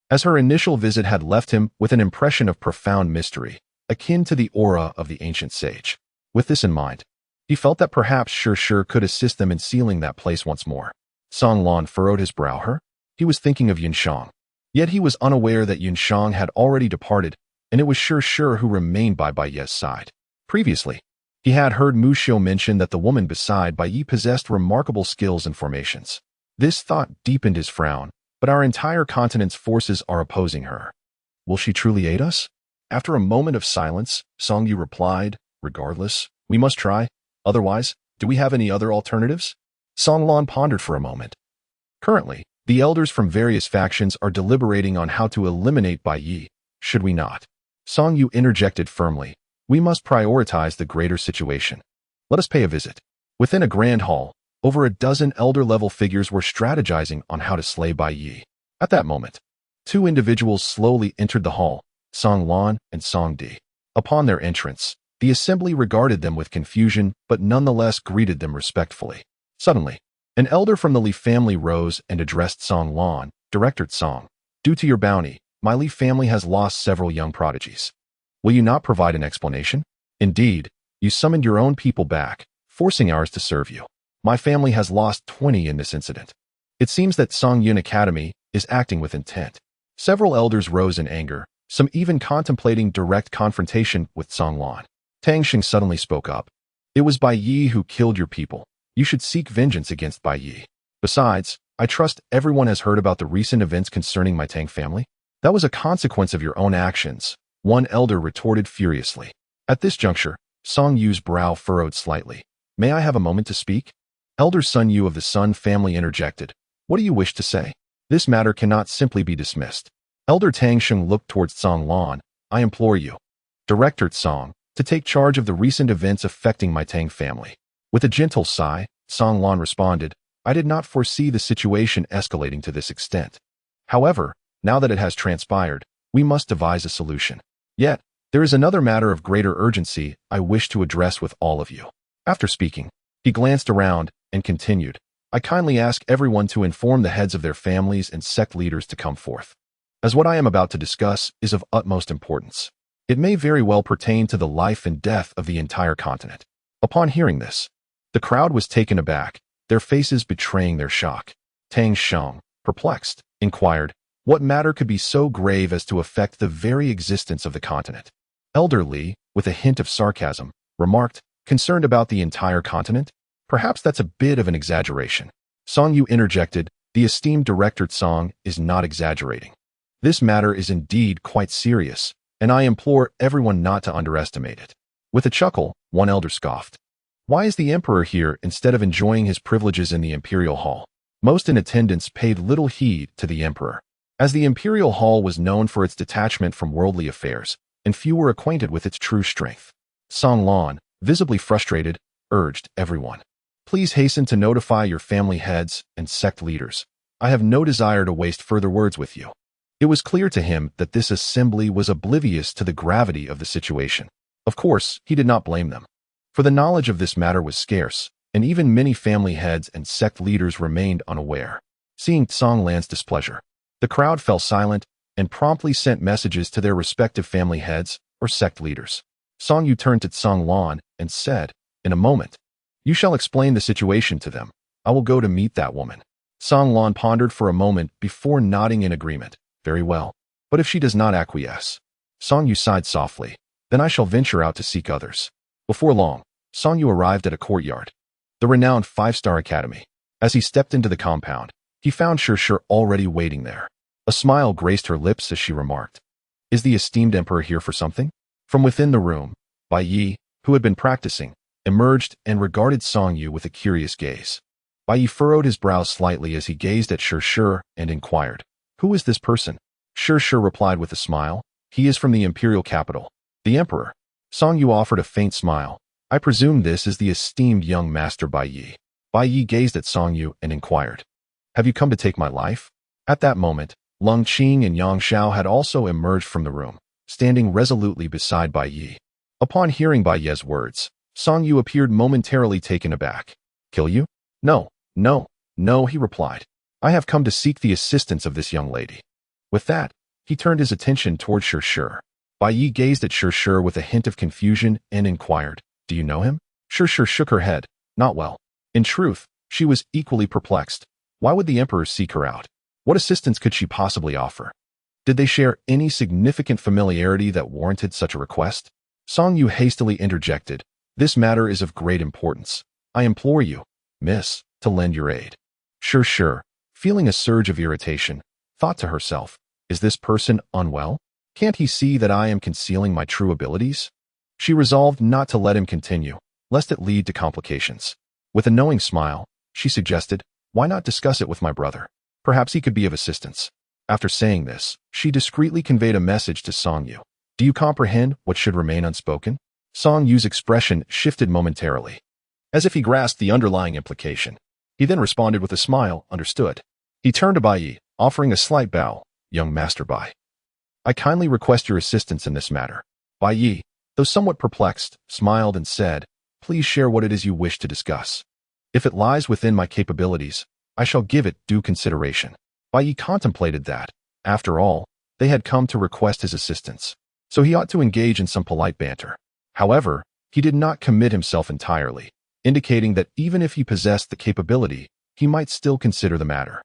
as her initial visit had left him with an impression of profound mystery, akin to the aura of the ancient sage. With this in mind, he felt that perhaps Shirshir could assist them in sealing that place once more. Song Lan furrowed his brow. He was thinking of Yunshang. Yet he was unaware that Yunshang had already departed, and it was Shirshir who remained by Bai Yi's side. Previously, he had heard Mu Xiu mention that the woman beside Bai Yi possessed remarkable skills and formations. This thought deepened his frown, but our entire continent's forces are opposing her. Will she truly aid us? After a moment of silence, Song Yu replied, "Regardless, we must try. Otherwise, do we have any other alternatives?" Song Lan pondered for a moment. Currently, the elders from various factions are deliberating on how to eliminate Bai Yi. Should we not Song Yu interjected firmly. We must prioritize the greater situation. Let us pay a visit. Within a grand hall, over a dozen elder-level figures were strategizing on how to slay Bai Yi. At that moment, two individuals slowly entered the hall, Song Lan and Song Di. Upon their entrance, the assembly regarded them with confusion but nonetheless greeted them respectfully. Suddenly, an elder from the Li family rose and addressed Song Lan, Director Song. Due to your bounty, my Li family has lost several young prodigies. Will you not provide an explanation? Indeed, you summoned your own people back, forcing ours to serve you. My family has lost 20 in this incident. It seems that Song Yun Academy is acting with intent. Several elders rose in anger, some even contemplating direct confrontation with Song Lan. Tang Xing suddenly spoke up. It was Bai Yi who killed your people. You should seek vengeance against Bai Yi. Besides, I trust everyone has heard about the recent events concerning my Tang family. That was a consequence of your own actions, one elder retorted furiously. At this juncture, Song Yu's brow furrowed slightly. May I have a moment to speak? Elder Sun Yu of the Sun family interjected. What do you wish to say? This matter cannot simply be dismissed. Elder Tang Xing looked towards Song Lan. I implore you, Director Song, to take charge of the recent events affecting my Tang family. With a gentle sigh, Song Lan responded, I did not foresee the situation escalating to this extent. However, now that it has transpired, we must devise a solution. Yet, there is another matter of greater urgency I wish to address with all of you. After speaking, he glanced around and continued, I kindly ask everyone to inform the heads of their families and sect leaders to come forth, as what I am about to discuss is of utmost importance. It may very well pertain to the life and death of the entire continent. Upon hearing this, the crowd was taken aback, their faces betraying their shock. Tang Sheng, perplexed, inquired, what matter could be so grave as to affect the very existence of the continent? Elder Li, with a hint of sarcasm, remarked, concerned about the entire continent? Perhaps that's a bit of an exaggeration. Song Yu interjected, the esteemed Director Song is not exaggerating. This matter is indeed quite serious, and I implore everyone not to underestimate it. With a chuckle, one elder scoffed. Why is the emperor here instead of enjoying his privileges in the imperial hall? Most in attendance paid little heed to the emperor, as the imperial hall was known for its detachment from worldly affairs, and few were acquainted with its true strength. Song Lan, visibly frustrated, urged everyone. Please hasten to notify your family heads and sect leaders. I have no desire to waste further words with you. It was clear to him that this assembly was oblivious to the gravity of the situation. Of course, he did not blame them, for the knowledge of this matter was scarce, and even many family heads and sect leaders remained unaware. Seeing Song Lan's displeasure, the crowd fell silent and promptly sent messages to their respective family heads or sect leaders. Song Yu turned to Song Lan and said, in a moment, you shall explain the situation to them. I will go to meet that woman. Song Lan pondered for a moment before nodding in agreement. Very well. But if she does not acquiesce? Song Yu sighed softly. Then I shall venture out to seek others. Before long, Song Yu arrived at a courtyard, the renowned 5-star academy. As he stepped into the compound, he found Shir already waiting there. A smile graced her lips as she remarked, is the esteemed emperor here for something? From within the room, Bai Yi, who had been practicing, emerged and regarded Song Yu with a curious gaze. Bai Yi furrowed his brow slightly as he gazed at Shir and inquired, who is this person? Shir replied with a smile, he is from the imperial capital, the emperor. Song Yu offered a faint smile. I presume this is the esteemed young master Bai Yi. Bai Yi gazed at Song Yu and inquired, have you come to take my life? At that moment, Lung Qing and Yang Xiao had also emerged from the room, standing resolutely beside Bai Yi. Upon hearing Bai Yi's words, Song Yu appeared momentarily taken aback. Kill you? No, he replied. I have come to seek the assistance of this young lady. With that, he turned his attention toward Shir. Bai Yi gazed at Shir with a hint of confusion and inquired, do you know him? Shir shook her head, not well. In truth, she was equally perplexed. Why would the emperor seek her out? What assistance could she possibly offer? Did they share any significant familiarity that warranted such a request? Song Yu hastily interjected, this matter is of great importance. I implore you, miss, to lend your aid. Shir, feeling a surge of irritation, thought to herself, is this person unwell? Can't he see that I am concealing my true abilities? She resolved not to let him continue, lest it lead to complications. With a knowing smile, she suggested, why not discuss it with my brother? Perhaps he could be of assistance. After saying this, she discreetly conveyed a message to Song Yu. Do you comprehend what should remain unspoken? Song Yu's expression shifted momentarily, as if he grasped the underlying implication. He then responded with a smile, understood. He turned to Bai Yi, offering a slight bow. Young Master Bai, I kindly request your assistance in this matter. Bai Yi, though somewhat perplexed, smiled and said, please share what it is you wish to discuss. If it lies within my capabilities, I shall give it due consideration. Bai Yi contemplated that, after all, they had come to request his assistance, so he ought to engage in some polite banter. However, he did not commit himself entirely, indicating that even if he possessed the capability, he might still consider the matter.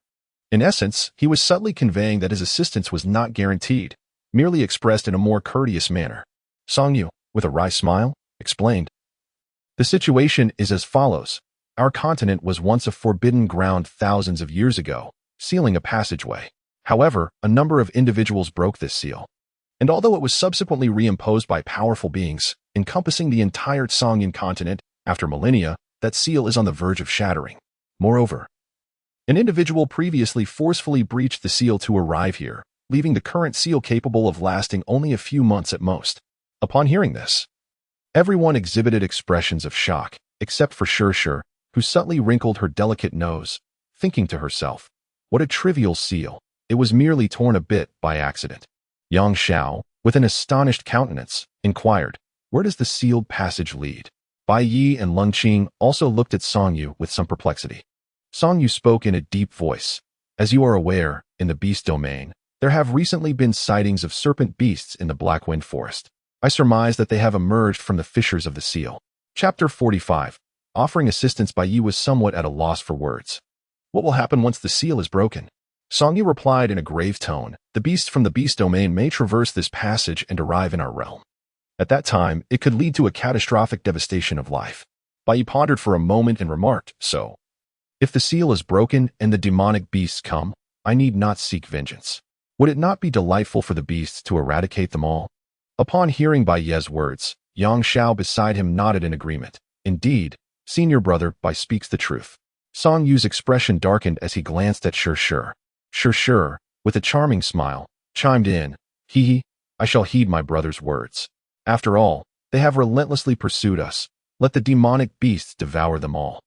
In essence, he was subtly conveying that his assistance was not guaranteed, merely expressed in a more courteous manner. Song Yu, with a wry smile, explained, the situation is as follows. Our continent was once a forbidden ground thousands of years ago, sealing a passageway. However, a number of individuals broke this seal. And although it was subsequently reimposed by powerful beings, encompassing the entire Songyun continent, after millennia, that seal is on the verge of shattering. Moreover, an individual previously forcefully breached the seal to arrive here, leaving the current seal capable of lasting only a few months at most. Upon hearing this, everyone exhibited expressions of shock, except for Shir, who subtly wrinkled her delicate nose, thinking to herself, what a trivial seal, it was merely torn a bit by accident. Yang Xiao, with an astonished countenance, inquired, where does the sealed passage lead? Bai Yi and Lung Qing also looked at Song Yu with some perplexity. Song Yu spoke in a deep voice. As you are aware, in the beast domain, there have recently been sightings of serpent beasts in the Black Wind Forest. I surmise that they have emerged from the fissures of the seal. Chapter 45. Offering assistance, Bai Yi was somewhat at a loss for words. What will happen once the seal is broken? Song Yu replied in a grave tone, the beasts from the beast domain may traverse this passage and arrive in our realm. At that time, it could lead to a catastrophic devastation of life. Bai Yi pondered for a moment and remarked, so, if the seal is broken and the demonic beasts come, I need not seek vengeance. Would it not be delightful for the beasts to eradicate them all? Upon hearing Bai Ye's words, Yang Xiao beside him nodded in agreement. Indeed, senior brother Bai speaks the truth. Song Yu's expression darkened as he glanced at Shir. Shir, with a charming smile, chimed in, hee, I shall heed my brother's words. After all, they have relentlessly pursued us. Let the demonic beasts devour them all.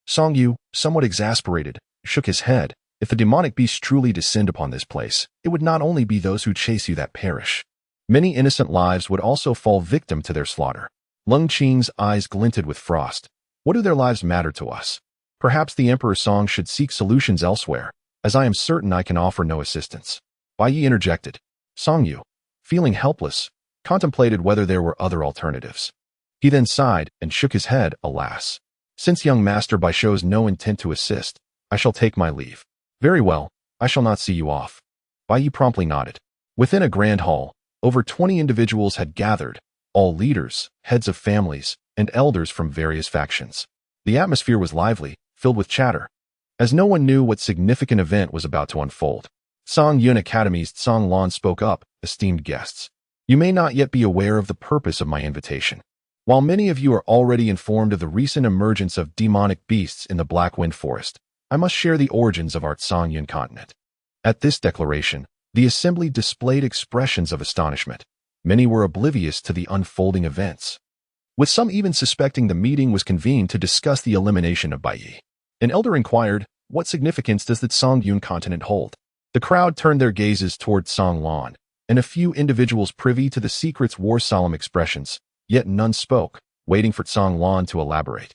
Song Yu, somewhat exasperated, shook his head. If the demonic beasts truly descend upon this place, it would not only be those who chase you that perish. Many innocent lives would also fall victim to their slaughter. Lung Qing's eyes glinted with frost. What do their lives matter to us? Perhaps the Emperor Song should seek solutions elsewhere, as I am certain I can offer no assistance. Bai Yi interjected. Song Yu, feeling helpless, contemplated whether there were other alternatives. He then sighed and shook his head, alas. Since young Master Bai shows no intent to assist, I shall take my leave. Very well, I shall not see you off. Bai Yi promptly nodded. Within a grand hall, over 20 individuals had gathered, all leaders, heads of families, and elders from various factions. The atmosphere was lively, filled with chatter, as no one knew what significant event was about to unfold. Songyun Academy's Song Lan spoke up, esteemed guests. You may not yet be aware of the purpose of my invitation. While many of you are already informed of the recent emergence of demonic beasts in the Black Wind Forest, I must share the origins of our Songyun continent. At this declaration, the assembly displayed expressions of astonishment. Many were oblivious to the unfolding events, with some even suspecting the meeting was convened to discuss the elimination of Bai Yi. An elder inquired, what significance does the Songyun continent hold? The crowd turned their gazes toward Song Lan, and a few individuals privy to the secrets wore solemn expressions, yet none spoke, waiting for Song Lan to elaborate.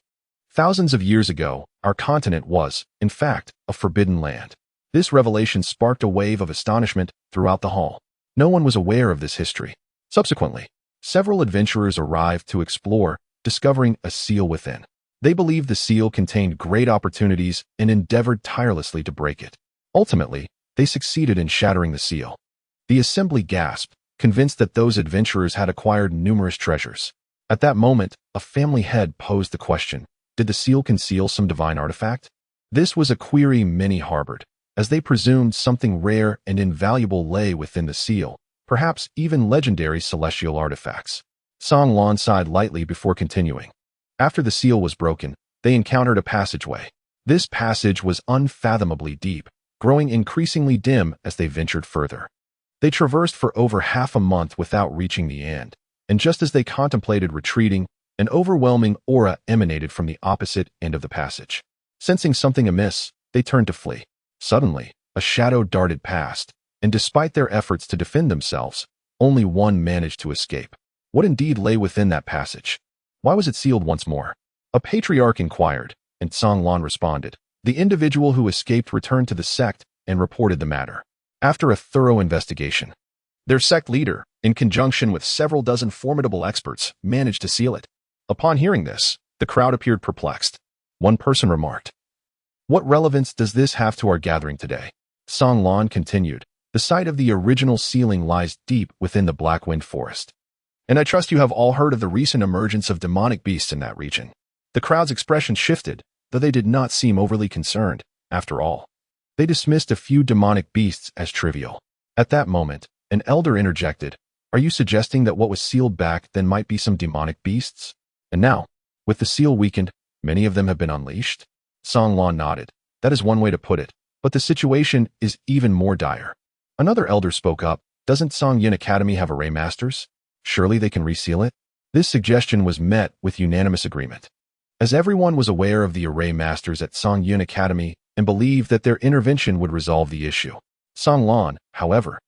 Thousands of years ago, our continent was, in fact, a forbidden land. This revelation sparked a wave of astonishment throughout the hall. No one was aware of this history. Subsequently, several adventurers arrived to explore, discovering a seal within. They believed the seal contained great opportunities and endeavored tirelessly to break it. Ultimately, they succeeded in shattering the seal. The assembly gasped, convinced that those adventurers had acquired numerous treasures. At that moment, a family head posed the question, did the seal conceal some divine artifact? This was a query many harbored, as they presumed something rare and invaluable lay within the seal, perhaps even legendary celestial artifacts. Song Lan sighed lightly before continuing. After the seal was broken, they encountered a passageway. This passage was unfathomably deep, growing increasingly dim as they ventured further. They traversed for over half a month without reaching the end, and just as they contemplated retreating, an overwhelming aura emanated from the opposite end of the passage. Sensing something amiss, they turned to flee. Suddenly, a shadow darted past, and despite their efforts to defend themselves, only one managed to escape. What indeed lay within that passage? Why was it sealed once more? A patriarch inquired, and Song Lan responded. The individual who escaped returned to the sect and reported the matter. After a thorough investigation, their sect leader, in conjunction with several dozen formidable experts, managed to seal it. Upon hearing this, the crowd appeared perplexed. One person remarked, "What relevance does this have to our gathering today?" Song Lan continued, "The site of the original sealing lies deep within the Blackwind Forest. And I trust you have all heard of the recent emergence of demonic beasts in that region." The crowd's expression shifted, though they did not seem overly concerned. After all, they dismissed a few demonic beasts as trivial. At that moment, an elder interjected, "Are you suggesting that what was sealed back then might be some demonic beasts? And now, with the seal weakened, many of them have been unleashed?" Song Lan nodded. "That is one way to put it, but the situation is even more dire." Another elder spoke up. "Doesn't Song Yin Academy have array masters? Surely they can reseal it?" This suggestion was met with unanimous agreement, as everyone was aware of the array masters at Song Yin Academy and believed that their intervention would resolve the issue. Song Lan, however,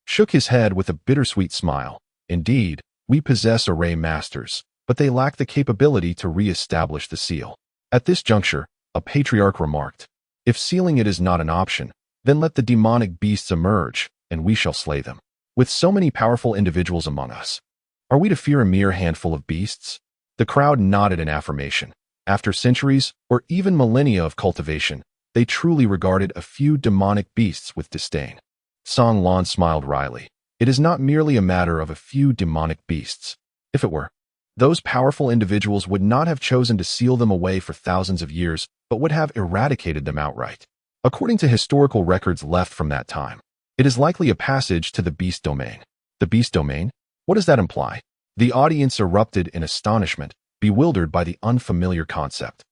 shook his head with a bittersweet smile. "Indeed, we possess array masters, but they lack the capability to re-establish the seal." At this juncture, a patriarch remarked, "If sealing it is not an option, then let the demonic beasts emerge, and we shall slay them. With so many powerful individuals among us, are we to fear a mere handful of beasts?" The crowd nodded in affirmation. After centuries, or even millennia of cultivation, they truly regarded a few demonic beasts with disdain. Song Lan smiled wryly. "It is not merely a matter of a few demonic beasts. If it were, those powerful individuals would not have chosen to seal them away for thousands of years, but would have eradicated them outright. According to historical records left from that time, it is likely a passage to the beast domain." The beast domain? What does that imply? The audience erupted in astonishment, bewildered by the unfamiliar concept.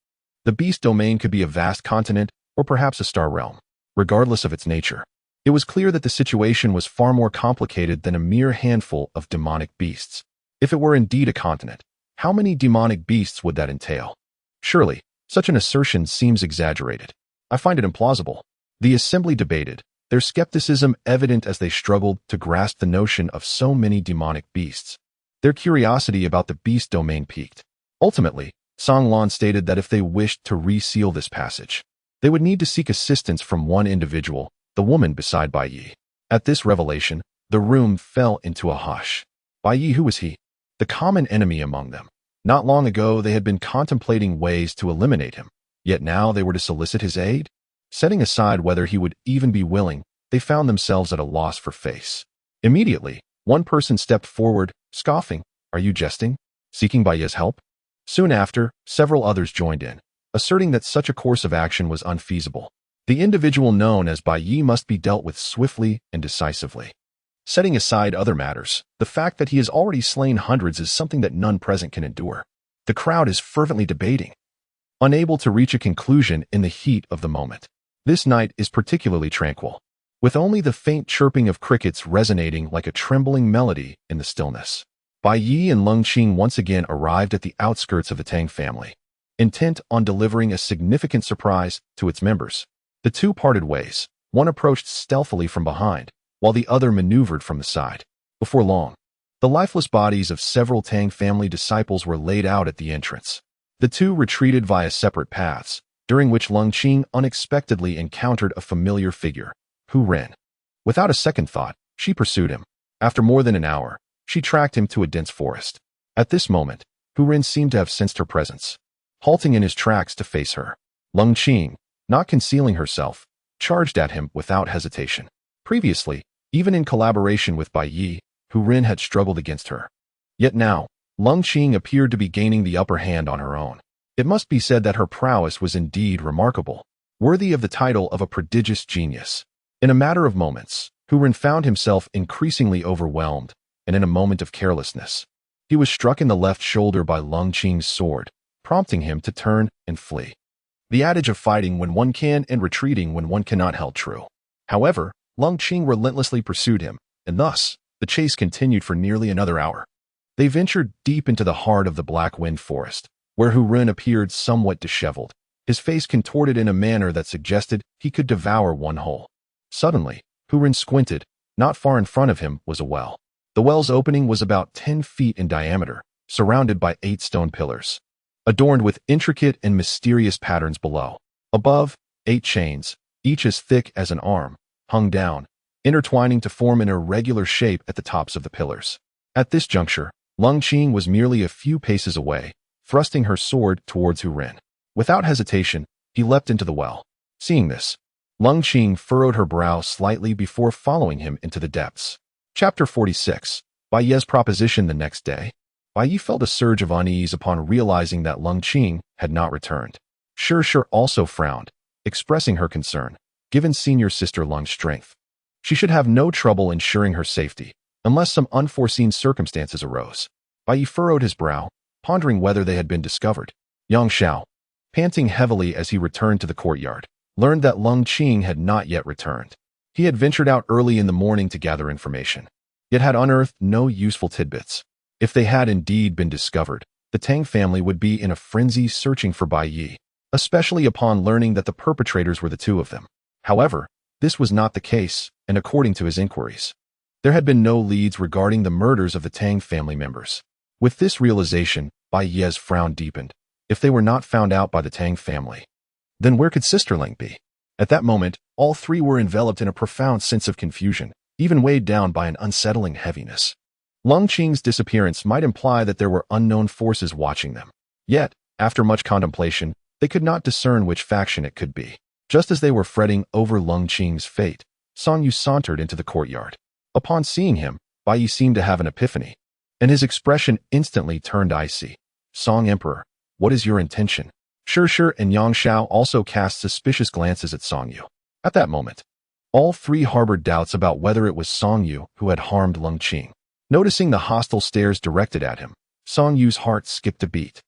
The beast domain could be a vast continent or perhaps a star realm. Regardless of its nature, it was clear that the situation was far more complicated than a mere handful of demonic beasts. If it were indeed a continent, how many demonic beasts would that entail? Surely, such an assertion seems exaggerated. I find it implausible. The assembly debated, their skepticism evident as they struggled to grasp the notion of so many demonic beasts. Their curiosity about the beast domain piqued. Ultimately, Song Lan stated that if they wished to reseal this passage, they would need to seek assistance from one individual, the woman beside Bai Yi. At this revelation, the room fell into a hush. Bai Yi, who was he? The common enemy among them. Not long ago, they had been contemplating ways to eliminate him, yet now they were to solicit his aid? Setting aside whether he would even be willing, they found themselves at a loss for face. Immediately, one person stepped forward, scoffing, "Are you jesting? Seeking Bai Yi's help?" Soon after, several others joined in, asserting that such a course of action was unfeasible. The individual known as Bai Yi must be dealt with swiftly and decisively. Setting aside other matters, the fact that he has already slain hundreds is something that none present can endure. The crowd is fervently debating, unable to reach a conclusion in the heat of the moment. This night is particularly tranquil, with only the faint chirping of crickets resonating like a trembling melody in the stillness. Bai Yi and Lung Qing once again arrived at the outskirts of the Tang family, intent on delivering a significant surprise to its members. The two parted ways. One approached stealthily from behind, while the other maneuvered from the side. Before long, the lifeless bodies of several Tang family disciples were laid out at the entrance. The two retreated via separate paths, during which Lung Qing unexpectedly encountered a familiar figure, Hu Ren. Without a second thought, she pursued him. After more than an hour, she tracked him to a dense forest. At this moment, Hu Ren seemed to have sensed her presence. Halting in his tracks to face her, Lung Qing, not concealing herself, charged at him without hesitation. Previously, even in collaboration with Bai Yi, Hu Ren had struggled against her. Yet now, Lung Qing appeared to be gaining the upper hand on her own. It must be said that her prowess was indeed remarkable, worthy of the title of a prodigious genius. In a matter of moments, Hu Ren found himself increasingly overwhelmed, and in a moment of carelessness, he was struck in the left shoulder by Lung Qing's sword, prompting him to turn and flee. The adage of fighting when one can and retreating when one cannot held true. However, Lung Qing relentlessly pursued him, and thus, the chase continued for nearly another hour. They ventured deep into the heart of the Black Wind Forest, where Hu-Ren appeared somewhat disheveled, his face contorted in a manner that suggested he could devour one whole. Suddenly, Hu-Ren squinted. Not far in front of him was a well. The well's opening was about 10 feet in diameter, surrounded by 8 stone pillars, adorned with intricate and mysterious patterns below. Above, 8 chains, each as thick as an arm, hung down, intertwining to form an irregular shape at the tops of the pillars. At this juncture, Lung Qing was merely a few paces away, thrusting her sword towards Hu-Ren. Without hesitation, he leapt into the well. Seeing this, Lung Qing furrowed her brow slightly before following him into the depths. Chapter 46. Bai Ye's proposition the next day. Bai Ye felt a surge of unease upon realizing that Lung Qing had not returned. Shi also frowned, expressing her concern. Given senior sister Lung's strength, she should have no trouble ensuring her safety, unless some unforeseen circumstances arose. Bai Ye furrowed his brow, pondering whether they had been discovered. Yang Xiao, panting heavily as he returned to the courtyard, learned that Lung Qing had not yet returned. He had ventured out early in the morning to gather information, yet had unearthed no useful tidbits. If they had indeed been discovered, the Tang family would be in a frenzy searching for Bai Ye, especially upon learning that the perpetrators were the two of them. However, this was not the case, and according to his inquiries, there had been no leads regarding the murders of the Tang family members. With this realization, Bai Ye's frown deepened. If they were not found out by the Tang family, then where could Sister Ling be? At that moment, all three were enveloped in a profound sense of confusion, even weighed down by an unsettling heaviness. Lung Qing's disappearance might imply that there were unknown forces watching them. Yet, after much contemplation, they could not discern which faction it could be. Just as they were fretting over Lung Qing's fate, Song Yu sauntered into the courtyard. Upon seeing him, Bai Ye seemed to have an epiphany, and his expression instantly turned icy. Song Emperor, what is your intention? Shi and Yang Xiao also cast suspicious glances at Song Yu. At that moment, all three harbored doubts about whether it was Song Yu who had harmed Lung Qing. Noticing the hostile stares directed at him, Song Yu's heart skipped a beat.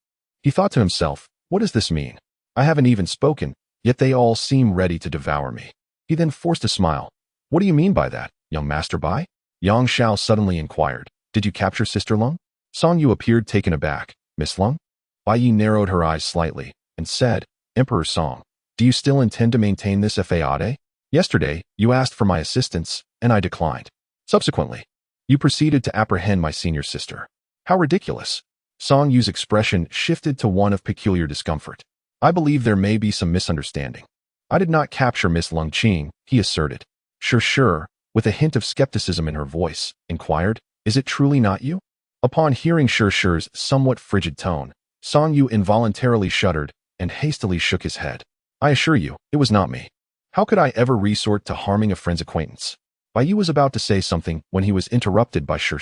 He thought to himself, what does this mean? I haven't even spoken, yet they all seem ready to devour me. He then forced a smile. What do you mean by that, young Master Bai? Yang Xiao suddenly inquired. Did you capture Sister Lung? Song Yu appeared taken aback. Miss Lung? Bai Ye narrowed her eyes slightly and said, Emperor Song, do you still intend to maintain this fade? Yesterday, you asked for my assistance, and I declined. Subsequently, you proceeded to apprehend my senior sister. How ridiculous. Song Yu's expression shifted to one of peculiar discomfort. I believe there may be some misunderstanding. I did not capture Miss Lung Qing, he asserted. Sure, with a hint of skepticism in her voice, inquired, is it truly not you? Upon hearing Shi's somewhat frigid tone, Song Yu involuntarily shuddered and hastily shook his head. I assure you, it was not me. How could I ever resort to harming a friend's acquaintance? Bai Ye was about to say something when he was interrupted by Shi.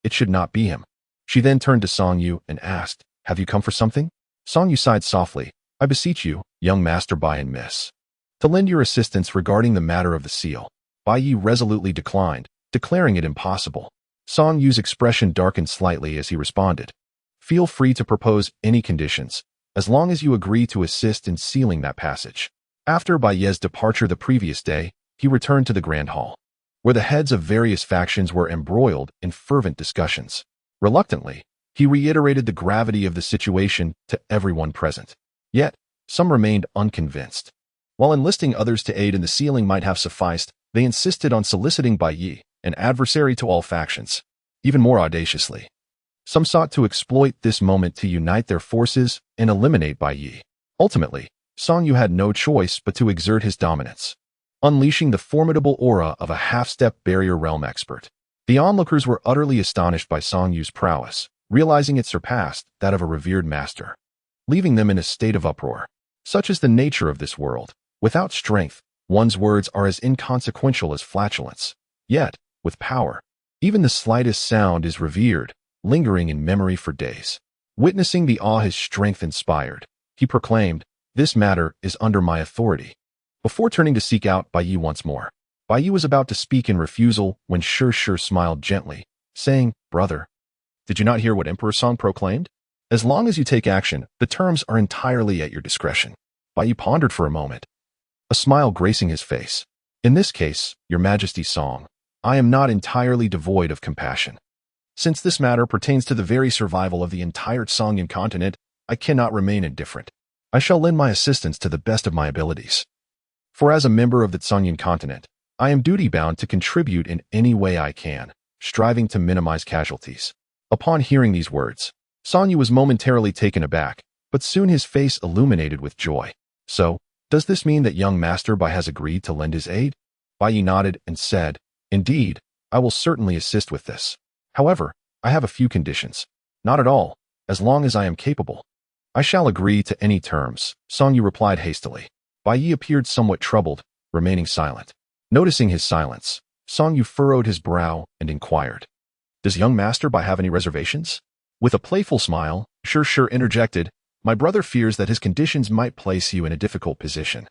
It should not be him. She then turned to Song Yu and asked, have you come for something? Song Yu sighed softly. I beseech you, young Master Bai and Miss, to lend your assistance regarding the matter of the seal. Bai Ye resolutely declined, declaring it impossible. Song Yu's expression darkened slightly as he responded. Feel free to propose any conditions, as long as you agree to assist in sealing that passage. After Bai Ye's departure the previous day, he returned to the Grand Hall, where the heads of various factions were embroiled in fervent discussions. Reluctantly, he reiterated the gravity of the situation to everyone present. Yet, some remained unconvinced. While enlisting others to aid in the sealing might have sufficed, they insisted on soliciting Bai Ye, an adversary to all factions, even more audaciously. Some sought to exploit this moment to unite their forces and eliminate Bai Ye. Ultimately, Song Yu had no choice but to exert his dominance, unleashing the formidable aura of a half-step barrier realm expert. The onlookers were utterly astonished by Song Yu's prowess, realizing it surpassed that of a revered master, leaving them in a state of uproar. Such is the nature of this world. Without strength, one's words are as inconsequential as flatulence. Yet, with power, even the slightest sound is revered, lingering in memory for days. Witnessing the awe his strength inspired, he proclaimed, this matter is under my authority. Before turning to seek out Bai Ye once more, Bai Ye was about to speak in refusal when Shi smiled gently, saying, Brother, did you not hear what Emperor Song proclaimed? As long as you take action, the terms are entirely at your discretion. Bai Ye pondered for a moment, a smile gracing his face. In this case, your Majesty's Song, I am not entirely devoid of compassion. Since this matter pertains to the very survival of the entire Songyan continent, I cannot remain indifferent. I shall lend my assistance to the best of my abilities. For as a member of the Songyan continent, I am duty-bound to contribute in any way I can, striving to minimize casualties. Upon hearing these words, Songyu was momentarily taken aback, but soon his face illuminated with joy. So, does this mean that young Master Bai has agreed to lend his aid? Bai nodded and said, Indeed, I will certainly assist with this. However, I have a few conditions. Not at all, as long as I am capable. I shall agree to any terms, Songyu replied hastily. Bai appeared somewhat troubled, remaining silent. Noticing his silence, Songyu furrowed his brow and inquired, Does young Master Bai have any reservations? With a playful smile, Sure interjected, My brother fears that his conditions might place you in a difficult position.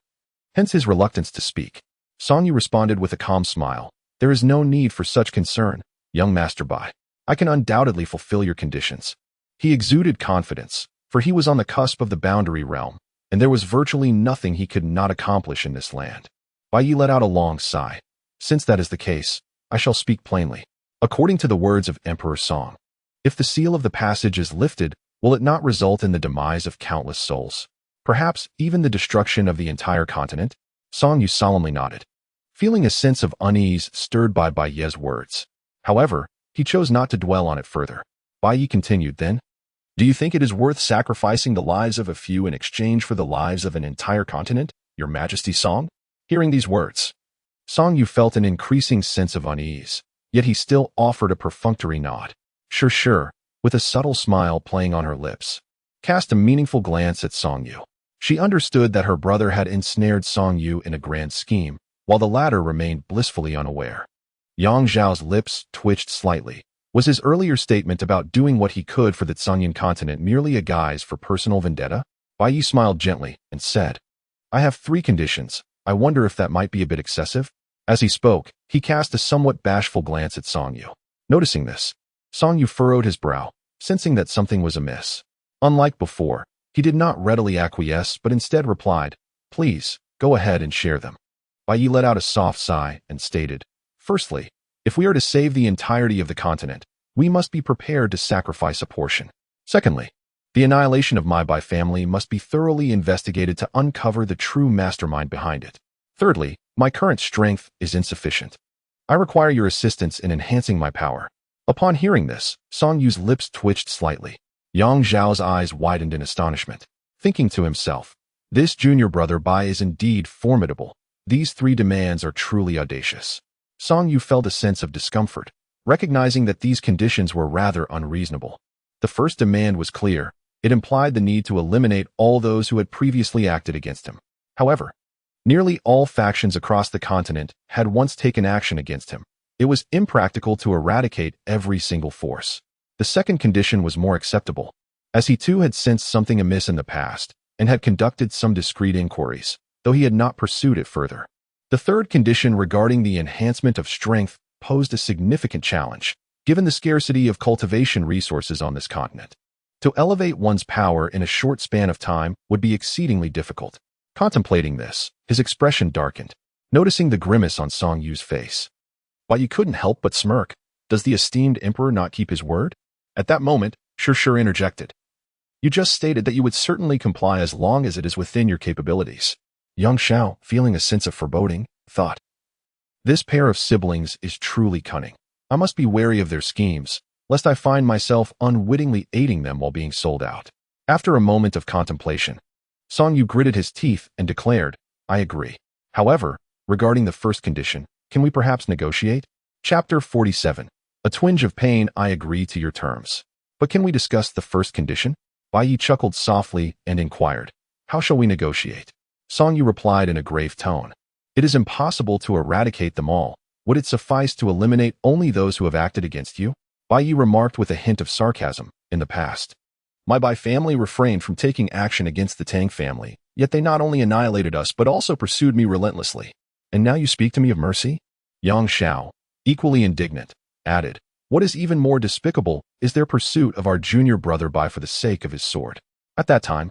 Hence his reluctance to speak. Songyu responded with a calm smile, There is no need for such concern, young Master Bai. I can undoubtedly fulfill your conditions. He exuded confidence, for he was on the cusp of the boundary realm, and there was virtually nothing he could not accomplish in this land. Bai let out a long sigh. Since that is the case, I shall speak plainly. According to the words of Emperor Song, if the seal of the passage is lifted, will it not result in the demise of countless souls? Perhaps even the destruction of the entire continent? Songyu solemnly nodded, feeling a sense of unease stirred by Bai's words. However, he chose not to dwell on it further. Bai continued then, Do you think it is worth sacrificing the lives of a few in exchange for the lives of an entire continent, Your Majesty Song? Hearing these words, Songyu felt an increasing sense of unease, yet he still offered a perfunctory nod. Sure, with a subtle smile playing on her lips. Cast a meaningful glance at Songyu. She understood that her brother had ensnared Songyu in a grand scheme, while the latter remained blissfully unaware. Yang Zhao's lips twitched slightly. Was his earlier statement about doing what he could for the Songyan continent merely a guise for personal vendetta? Bai smiled gently and said, I have 3 conditions. I wonder if that might be a bit excessive? As he spoke, he cast a somewhat bashful glance at Songyu. Noticing this, Songyu furrowed his brow, sensing that something was amiss. Unlike before, he did not readily acquiesce but instead replied, Please, go ahead and share them. Bai let out a soft sigh and stated, Firstly, if we are to save the entirety of the continent, we must be prepared to sacrifice a portion. Secondly, the annihilation of my Bai family must be thoroughly investigated to uncover the true mastermind behind it. Thirdly, my current strength is insufficient. I require your assistance in enhancing my power. Upon hearing this, Songyu's lips twitched slightly. Yang Zhao's eyes widened in astonishment, thinking to himself, This junior brother Bai is indeed formidable. These 3 demands are truly audacious. Songyu felt a sense of discomfort, recognizing that these conditions were rather unreasonable. The first demand was clear. It implied the need to eliminate all those who had previously acted against him. However, nearly all factions across the continent had once taken action against him. It was impractical to eradicate every single force. The second condition was more acceptable, as he too had sensed something amiss in the past and had conducted some discreet inquiries, though he had not pursued it further. The third condition regarding the enhancement of strength posed a significant challenge, given the scarcity of cultivation resources on this continent. To elevate one's power in a short span of time would be exceedingly difficult. Contemplating this, his expression darkened, noticing the grimace on Songyu's face. While you couldn't help but smirk, does the esteemed emperor not keep his word? At that moment, Sure interjected. You just stated that you would certainly comply as long as it is within your capabilities. Yang Zhao, feeling a sense of foreboding, thought, This pair of siblings is truly cunning. I must be wary of their schemes, lest I find myself unwittingly aiding them while being sold out. After a moment of contemplation, Songyu gritted his teeth and declared, I agree. However, regarding the first condition, can we perhaps negotiate? Chapter 47. A twinge of pain. I agree to your terms. But can we discuss the first condition? Bai chuckled softly and inquired, How shall we negotiate? Songyu replied in a grave tone, It is impossible to eradicate them all. Would it suffice to eliminate only those who have acted against you? Bai remarked with a hint of sarcasm. In the past, my Bai family refrained from taking action against the Tang family, yet they not only annihilated us but also pursued me relentlessly. And now you speak to me of mercy? Yang Zhao, equally indignant, added, What is even more despicable is their pursuit of our junior brother Bai for the sake of his sword. At that time,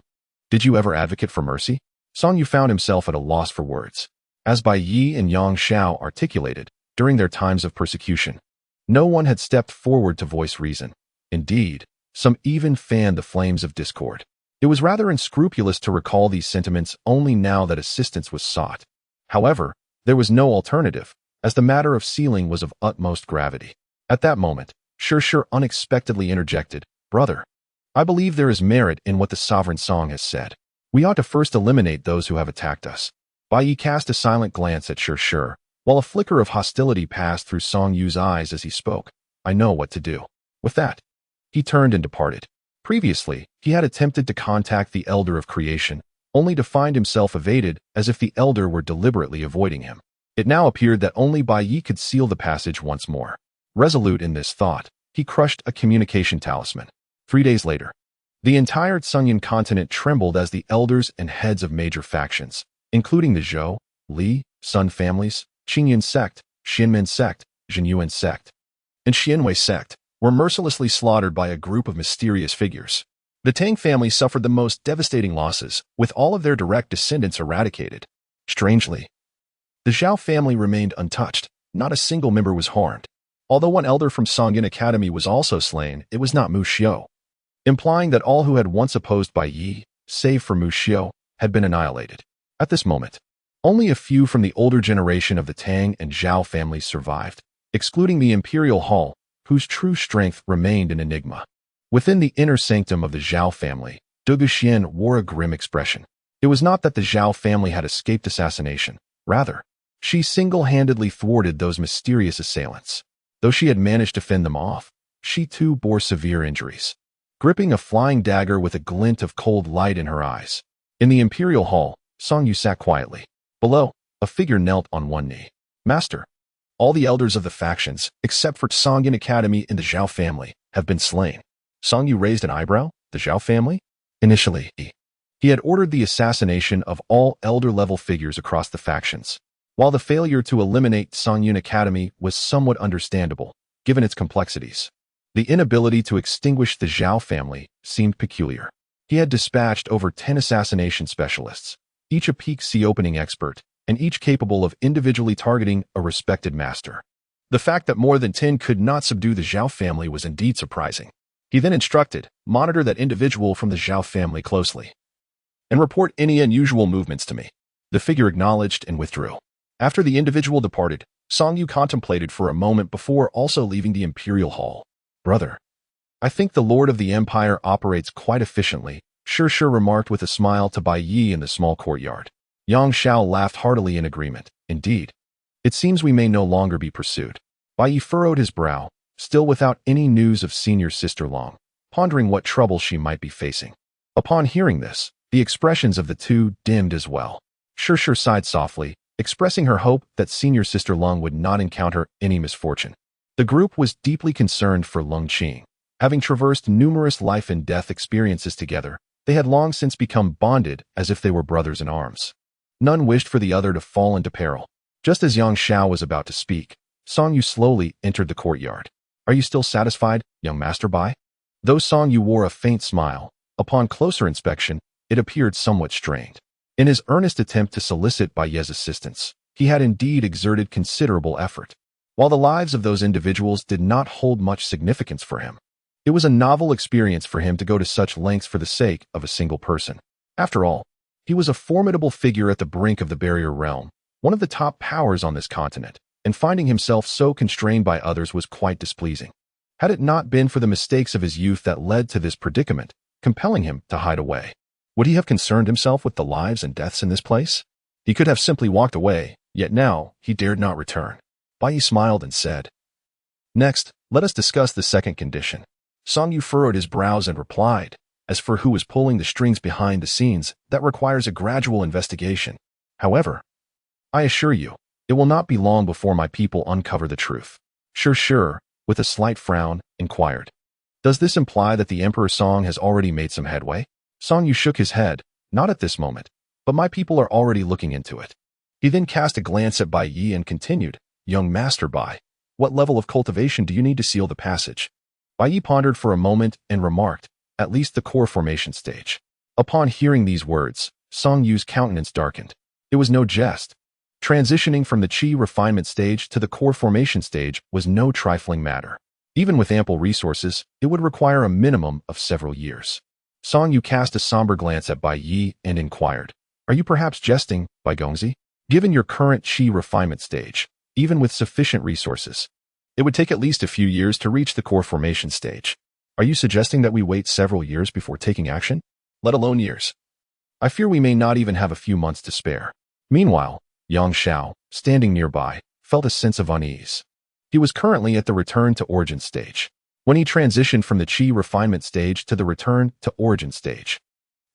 did you ever advocate for mercy? Songyu found himself at a loss for words. As Bai Yi and Yang Zhao articulated, during their times of persecution. No one had stepped forward to voice reason. Indeed, some even fanned the flames of discord. It was rather unscrupulous to recall these sentiments only now that assistance was sought. However, there was no alternative, as the matter of sealing was of utmost gravity. At that moment, Shur unexpectedly interjected, "Brother, I believe there is merit in what the sovereign song has said. We ought to first eliminate those who have attacked us." Bai Yi cast a silent glance at Shur, while a flicker of hostility passed through Song Yu's eyes as he spoke. "I know what to do." With that, he turned and departed. Previously, he had attempted to contact the Elder of Creation, only to find himself evaded as if the Elder were deliberately avoiding him. It now appeared that only Bai Yi could seal the passage once more. Resolute in this thought, he crushed a communication talisman. 3 days later, the entire Tsunyan continent trembled as the elders and heads of major factions, including the Zhou, Li, Sun families, Qingyan sect, Xianmen sect, Zhenyuan sect, and Xianwei sect, were mercilessly slaughtered by a group of mysterious figures. The Tang family suffered the most devastating losses, with all of their direct descendants eradicated. Strangely, the Zhao family remained untouched. Not a single member was harmed. Although one elder from Songyan Academy was also slain, it was not Mu Xiu, implying that all who had once opposed Bai Yi, save for Mu Xiu, had been annihilated. At this moment, only a few from the older generation of the Tang and Zhao families survived, excluding the Imperial Hall, whose true strength remained an enigma. Within the inner sanctum of the Zhao family, Dugu Xian wore a grim expression. It was not that the Zhao family had escaped assassination. Rather, she single-handedly thwarted those mysterious assailants. Though she had managed to fend them off, she too bore severe injuries. Gripping a flying dagger with a glint of cold light in her eyes. In the Imperial Hall, Song Yu sat quietly. Below, a figure knelt on one knee. "Master, all the elders of the factions, except for Songyan Academy and the Zhao family, have been slain." Song Yu raised an eyebrow. The Zhao family? Initially, he had ordered the assassination of all elder-level figures across the factions. While the failure to eliminate Songyun Academy was somewhat understandable, given its complexities, the inability to extinguish the Zhao family seemed peculiar. He had dispatched over 10 assassination specialists, each a peak sea-opening expert, and each capable of individually targeting a respected master. The fact that more than 10 could not subdue the Zhao family was indeed surprising. He then instructed, "Monitor that individual from the Zhao family closely, and report any unusual movements to me." The figure acknowledged and withdrew. After the individual departed, Song Yu contemplated for a moment before also leaving the Imperial Hall. "Brother, I think the Lord of the Empire operates quite efficiently," Shur remarked with a smile to Bai Yi in the small courtyard. Yang Xiao laughed heartily in agreement. "Indeed, it seems we may no longer be pursued." Bai Yi furrowed his brow, still without any news of senior sister Long, pondering what trouble she might be facing. Upon hearing this, the expressions of the two dimmed as well. Shur sighed softly, expressing her hope that senior sister Lung would not encounter any misfortune. The group was deeply concerned for Lung Qing. Having traversed numerous life and death experiences together, they had long since become bonded as if they were brothers in arms. None wished for the other to fall into peril. Just as Yang Xiao was about to speak, Song Yu slowly entered the courtyard. "Are you still satisfied, young Master Bai?" Though Song Yu wore a faint smile, upon closer inspection, it appeared somewhat strained. In his earnest attempt to solicit Bai Ye's assistance, he had indeed exerted considerable effort. While the lives of those individuals did not hold much significance for him, it was a novel experience for him to go to such lengths for the sake of a single person. After all, he was a formidable figure at the brink of the barrier realm, one of the top powers on this continent, and finding himself so constrained by others was quite displeasing. Had it not been for the mistakes of his youth that led to this predicament, compelling him to hide away, would he have concerned himself with the lives and deaths in this place? He could have simply walked away, yet now he dared not return. Bai Yi smiled and said, "Next, let us discuss the second condition." Song Yu furrowed his brows and replied, "As for who is pulling the strings behind the scenes, that requires a gradual investigation. However, I assure you, it will not be long before my people uncover the truth." Shur, with a slight frown, inquired, "Does this imply that the Emperor Song has already made some headway?" Song Yu shook his head. "Not at this moment, but my people are already looking into it." He then cast a glance at Bai Yi and continued, "Young Master Bai, what level of cultivation do you need to seal the passage?" Bai Yi pondered for a moment and remarked, "At least the core formation stage." Upon hearing these words, Song Yu's countenance darkened. It was no jest. Transitioning from the chi refinement stage to the core formation stage was no trifling matter. Even with ample resources, it would require a minimum of several years. Song Yu cast a somber glance at Bai Yi and inquired, "Are you perhaps jesting, Bai Gongzi? Given your current chi refinement stage, even with sufficient resources, it would take at least a few years to reach the core formation stage. Are you suggesting that we wait several years before taking action? Let alone years. I fear we may not even have a few months to spare." Meanwhile, Yang Xiao, standing nearby, felt a sense of unease. He was currently at the return to origin stage. When he transitioned from the chi refinement stage to the return to origin stage,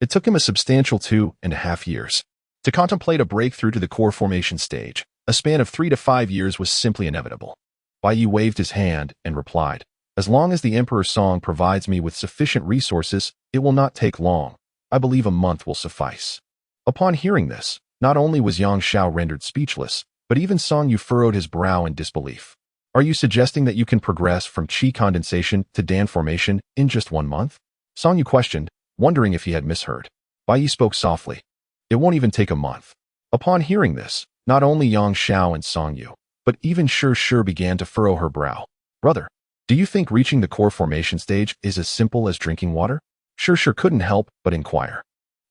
it took him a substantial 2.5 years. To contemplate a breakthrough to the core formation stage, a span of 3 to 5 years was simply inevitable. Bai Yi waved his hand and replied, "As long as the Emperor Song provides me with sufficient resources, it will not take long. I believe a month will suffice." Upon hearing this, not only was Yang Xiao rendered speechless, but even Song Yu furrowed his brow in disbelief. "Are you suggesting that you can progress from chi condensation to Dan formation in just 1 month?" Song Yu questioned, wondering if he had misheard. Bai Yi spoke softly, "It won't even take a month." Upon hearing this, not only Yang Xiao and Song Yu, but even Shi began to furrow her brow. "Brother, do you think reaching the core formation stage is as simple as drinking water?" Shi couldn't help but inquire.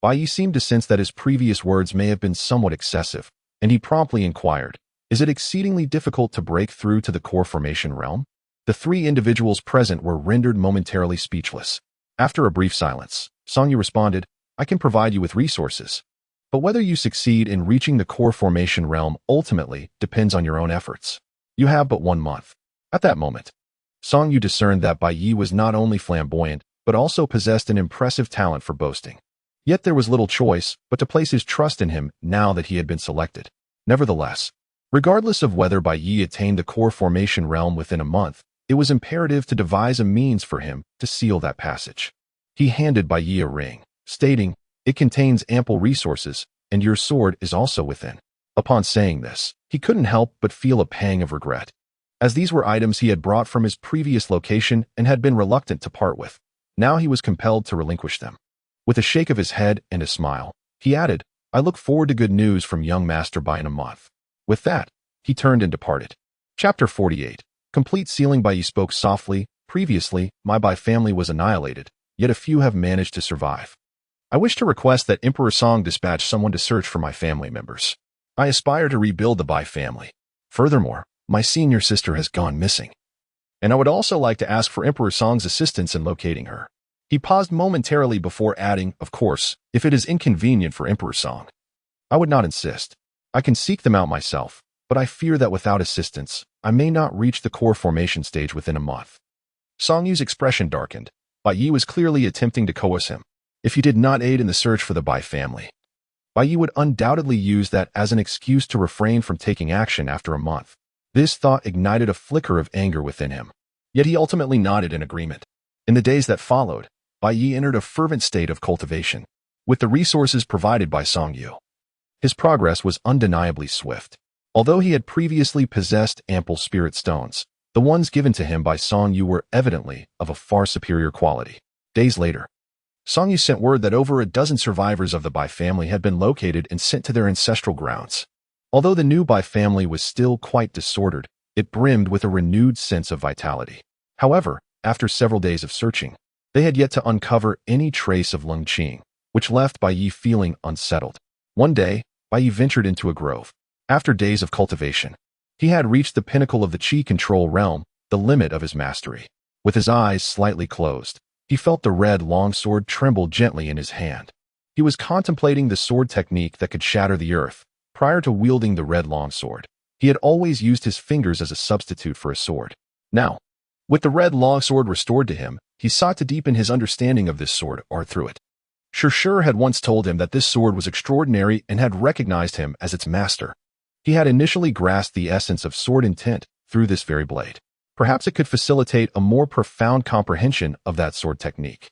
Bai Yi seemed to sense that his previous words may have been somewhat excessive, and he promptly inquired, "Is it exceedingly difficult to break through to the core formation realm?" The 3 individuals present were rendered momentarily speechless. After a brief silence, Song Yu responded, "I can provide you with resources, but whether you succeed in reaching the core formation realm ultimately depends on your own efforts. You have but 1 month." At that moment, Song Yu discerned that Bai Yi was not only flamboyant, but also possessed an impressive talent for boasting. Yet there was little choice but to place his trust in him now that he had been selected. Nevertheless, regardless of whether Bai Yi attained the core formation realm within a month, it was imperative to devise a means for him to seal that passage. He handed Bai Yi a ring, stating, "It contains ample resources, and your sword is also within." Upon saying this, he couldn't help but feel a pang of regret, as these were items he had brought from his previous location and had been reluctant to part with. Now he was compelled to relinquish them. With a shake of his head and a smile, he added, "I look forward to good news from young Master Bai in a month." With that, he turned and departed. Chapter 48. Complete sealing. Bai Yi spoke softly. "Previously, my Bai family was annihilated, yet a few have managed to survive. I wish to request that Emperor Song dispatch someone to search for my family members. I aspire to rebuild the Bai family. Furthermore, my senior sister has gone missing, and I would also like to ask for Emperor Song's assistance in locating her." He paused momentarily before adding, "Of course, if it is inconvenient for Emperor Song, I would not insist. I can seek them out myself, but I fear that without assistance, I may not reach the core formation stage within a month." Song Yu's expression darkened. Bai Yi was clearly attempting to coerce him. If he did not aid in the search for the Bai family, Bai Yi would undoubtedly use that as an excuse to refrain from taking action after a month. This thought ignited a flicker of anger within him. Yet he ultimately nodded in agreement. In the days that followed, Bai Yi entered a fervent state of cultivation. With the resources provided by Song Yu, his progress was undeniably swift. Although he had previously possessed ample spirit stones, the ones given to him by Song Yu were evidently of a far superior quality. Days later, Song Yu sent word that over a dozen survivors of the Bai family had been located and sent to their ancestral grounds. Although the new Bai family was still quite disordered, it brimmed with a renewed sense of vitality. However, after several days of searching, they had yet to uncover any trace of Lung Qing, which left Bai Yi feeling unsettled. One day, Bai Yi ventured into a grove. After days of cultivation, he had reached the pinnacle of the Qi control realm, the limit of his mastery. With his eyes slightly closed, he felt the red longsword tremble gently in his hand. He was contemplating the sword technique that could shatter the earth. Prior to wielding the red longsword, he had always used his fingers as a substitute for a sword. Now, with the red longsword restored to him, he sought to deepen his understanding of this sword art through it. Shi had once told him that this sword was extraordinary and had recognized him as its master. He had initially grasped the essence of sword intent through this very blade. Perhaps it could facilitate a more profound comprehension of that sword technique.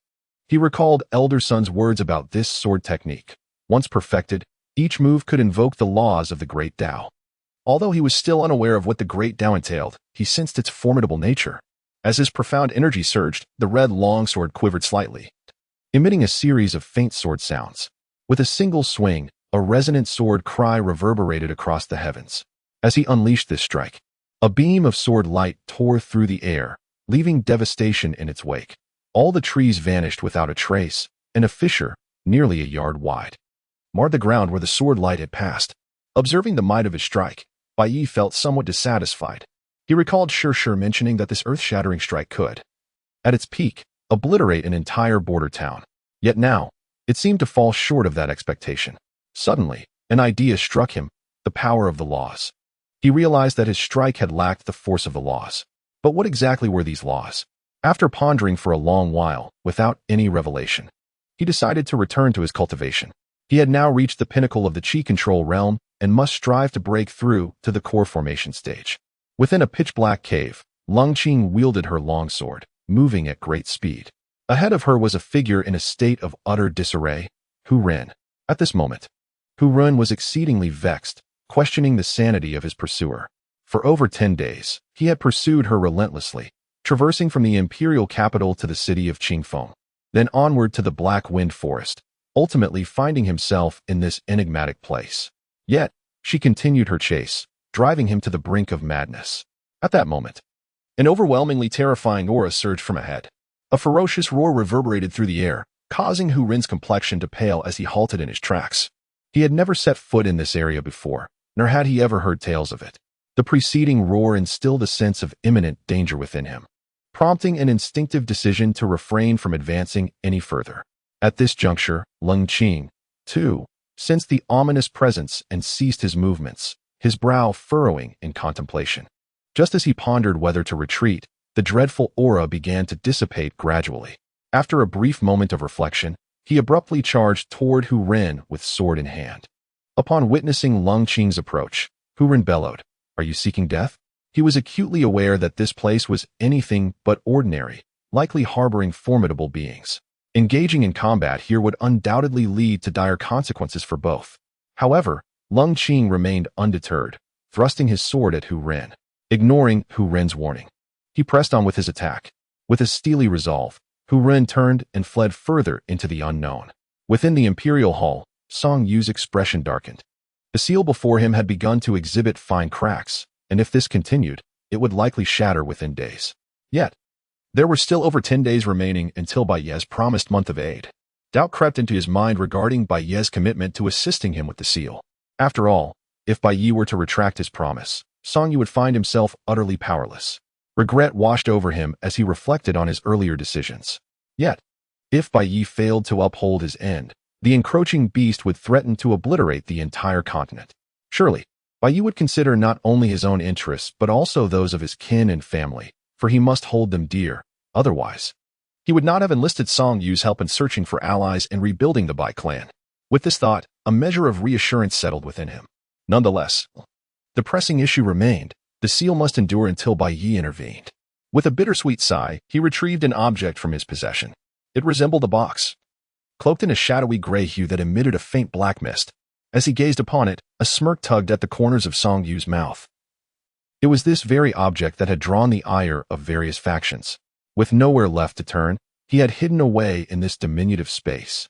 He recalled Elder Sun's words about this sword technique. Once perfected, each move could invoke the laws of the Great Tao. Although he was still unaware of what the Great Tao entailed, he sensed its formidable nature. As his profound energy surged, the red longsword quivered slightly, emitting a series of faint sword sounds. With a single swing, A resonant sword cry reverberated across the heavens. As he unleashed this strike, a beam of sword light tore through the air, leaving devastation in its wake. All the trees vanished without a trace, and a fissure, nearly a yard wide, marred the ground where the sword light had passed. Observing the might of his strike, Bai Yi felt somewhat dissatisfied. He recalled Shir mentioning that this earth-shattering strike could, at its peak, obliterate an entire border town. Yet now, it seemed to fall short of that expectation. Suddenly, an idea struck him: the power of the laws. He realized that his strike had lacked the force of the laws. But what exactly were these laws? After pondering for a long while, without any revelation, he decided to return to his cultivation. He had now reached the pinnacle of the Qi control realm and must strive to break through to the core formation stage. Within a pitch-black cave, Lung Qing wielded her long sword, moving at great speed. Ahead of her was a figure in a state of utter disarray, Hu Ren. At this moment, Hu Ren was exceedingly vexed, questioning the sanity of his pursuer. For over 10 days, he had pursued her relentlessly, traversing from the imperial capital to the city of Qingfeng, then onward to the Black Wind Forest, ultimately finding himself in this enigmatic place. Yet, she continued her chase, driving him to the brink of madness. At that moment, an overwhelmingly terrifying aura surged from ahead. A ferocious roar reverberated through the air, causing Hu Ren's complexion to pale as he halted in his tracks. He had never set foot in this area before, nor had he ever heard tales of it. The preceding roar instilled a sense of imminent danger within him, prompting an instinctive decision to refrain from advancing any further. At this juncture, Lung Qing, too, sensed the ominous presence and ceased his movements, his brow furrowing in contemplation. Just as he pondered whether to retreat, the dreadful aura began to dissipate gradually. After a brief moment of reflection, he abruptly charged toward Hu Ren with sword in hand. Upon witnessing Lung Qing's approach, Hu Ren bellowed, "Are you seeking death?" He was acutely aware that this place was anything but ordinary, likely harboring formidable beings. Engaging in combat here would undoubtedly lead to dire consequences for both. However, Lung Qing remained undeterred, thrusting his sword at Hu Ren. Ignoring Hu Ren's warning, he pressed on with his attack. With a steely resolve, Hu Ren turned and fled further into the unknown. Within the imperial hall, Song Yu's expression darkened. The seal before him had begun to exhibit fine cracks, and if this continued, it would likely shatter within days. Yet, there were still over 10 days remaining until Bai Ye's promised month of aid. Doubt crept into his mind regarding Bai Ye's commitment to assisting him with the seal. After all, if Bai Ye were to retract his promise, Song Yu would find himself utterly powerless. Regret washed over him as he reflected on his earlier decisions. Yet, if Bai Ye failed to uphold his end, the encroaching beast would threaten to obliterate the entire continent. Surely, Bai Ye would consider not only his own interests but also those of his kin and family, for he must hold them dear. Otherwise, he would not have enlisted Song Yu's help in searching for allies and rebuilding the Bai clan. With this thought, a measure of reassurance settled within him. Nonetheless, the pressing issue remained. The seal must endure until Bai Ye intervened. With a bittersweet sigh, he retrieved an object from his possession. It resembled a box, cloaked in a shadowy gray hue that emitted a faint black mist. As he gazed upon it, a smirk tugged at the corners of Song Yu's mouth. It was this very object that had drawn the ire of various factions. With nowhere left to turn, he had hidden away in this diminutive space,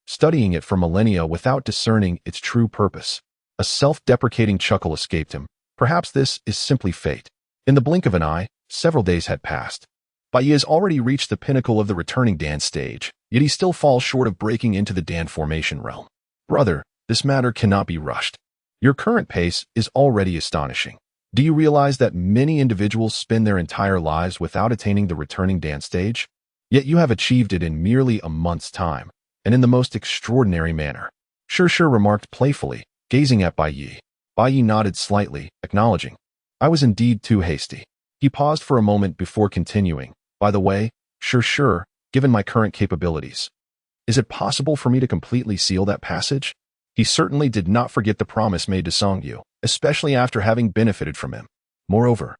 studying it for millennia without discerning its true purpose. A self-deprecating chuckle escaped him. Perhaps this is simply fate. In the blink of an eye, several days had passed. Bai Ye has already reached the pinnacle of the returning Dan stage, yet he still falls short of breaking into the Dan formation realm. Brother, this matter cannot be rushed. Your current pace is already astonishing. Do you realize that many individuals spend their entire lives without attaining the returning Dan stage? Yet you have achieved it in merely a month's time, and in the most extraordinary manner. Shir remarked playfully, gazing at Bai Ye. Bai Ye nodded slightly, acknowledging, "I was indeed too hasty." He paused for a moment before continuing. "By the way, Shir, given my current capabilities, is it possible for me to completely seal that passage?" He certainly did not forget the promise made to Song Yu, especially after having benefited from him. Moreover,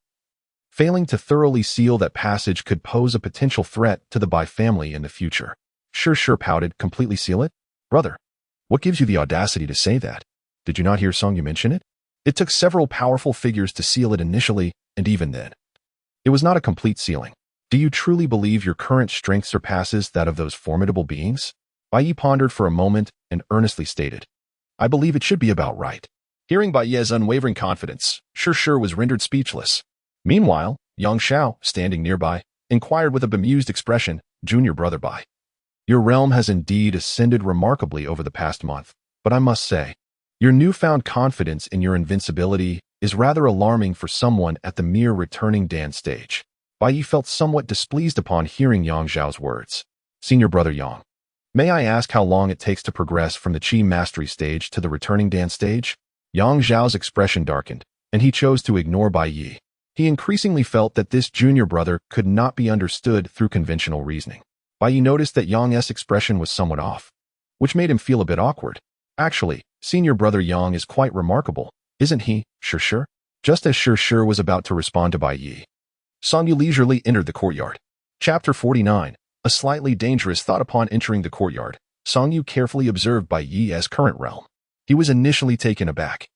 failing to thoroughly seal that passage could pose a potential threat to the Bai family in the future. Shir pouted, "Completely seal it? Brother, what gives you the audacity to say that? Did you not hear Song Yu mention it? It took several powerful figures to seal it initially, and even then, it was not a complete sealing. Do you truly believe your current strength surpasses that of those formidable beings?" Bai Ye pondered for a moment and earnestly stated, I believe it should be about right. Hearing Bai Ye's unwavering confidence, Shi was rendered speechless. Meanwhile, Yang Xiao, standing nearby, inquired with a bemused expression, Junior brother Bai. Your realm has indeed ascended remarkably over the past month, but I must say, your newfound confidence in your invincibility is rather alarming for someone at the mere returning Dan stage. Bai Yi felt somewhat displeased upon hearing Yang Xiao's words. Senior brother Yang, may I ask how long it takes to progress from the Qi mastery stage to the returning Dan stage? Yang Xiao's expression darkened, and he chose to ignore Bai Yi. He increasingly felt that this junior brother could not be understood through conventional reasoning. Bai Yi noticed that Yang's expression was somewhat off, which made him feel a bit awkward. Actually, senior brother Yang is quite remarkable, isn't he, Shi? Just as Shi was about to respond to Bai Yi, Song Yu leisurely entered the courtyard. Chapter 49. A slightly dangerous thought. Upon entering the courtyard, Song Yu carefully observed Bai Yi's current realm. He was initially taken aback,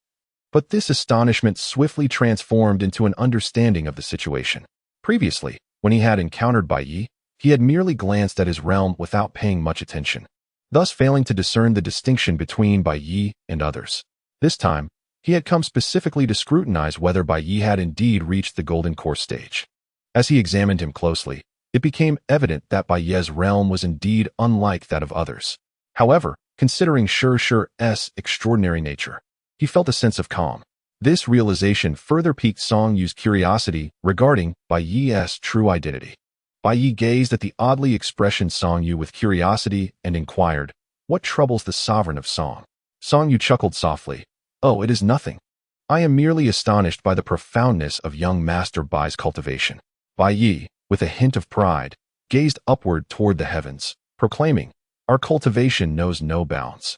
but this astonishment swiftly transformed into an understanding of the situation. Previously, when he had encountered Bai Yi, he had merely glanced at his realm without paying much attention, thus failing to discern the distinction between Bai Yi and others. This time, he had come specifically to scrutinize whether Bai Yi had indeed reached the Golden Core stage. As he examined him closely, it became evident that Bai Yi's realm was indeed unlike that of others. However, considering Shi's extraordinary nature, he felt a sense of calm. This realization further piqued Song Yu's curiosity regarding Bai Yi's true identity. Bai Yi gazed at the oddly expressioned Song Yu with curiosity and inquired, "What troubles the sovereign of Song?" Song Yu chuckled softly. "Oh, it is nothing. I am merely astonished by the profoundness of young Master Bai's cultivation." Bai Yi, with a hint of pride, gazed upward toward the heavens, proclaiming, "Our cultivation knows no bounds."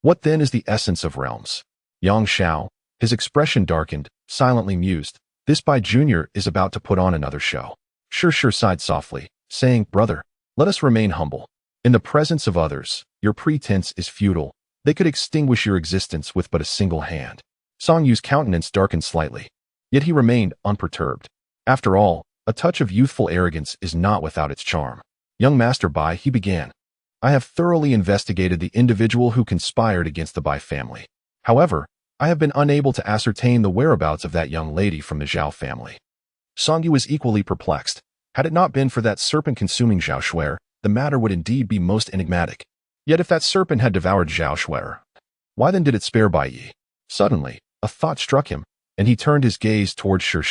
What then is the essence of realms? Yang Xiao, his expression darkened, silently mused, "This Bai Jr. is about to put on another show." Shi sighed softly, saying, "Brother, let us remain humble. In the presence of others, your pretense is futile. They could extinguish your existence with but a single hand." Song Yu's countenance darkened slightly, yet he remained unperturbed. After all, a touch of youthful arrogance is not without its charm. "Young Master Bai," he began, "I have thoroughly investigated the individual who conspired against the Bai family. However, I have been unable to ascertain the whereabouts of that young lady from the Zhao family." Song Yu was equally perplexed. Had it not been for that serpent-consuming Zhao Shuer, the matter would indeed be most enigmatic. Yet if that serpent had devoured Zhao Shuer, why then did it spare Bai Yi? Suddenly, a thought struck him, and he turned his gaze toward Shi.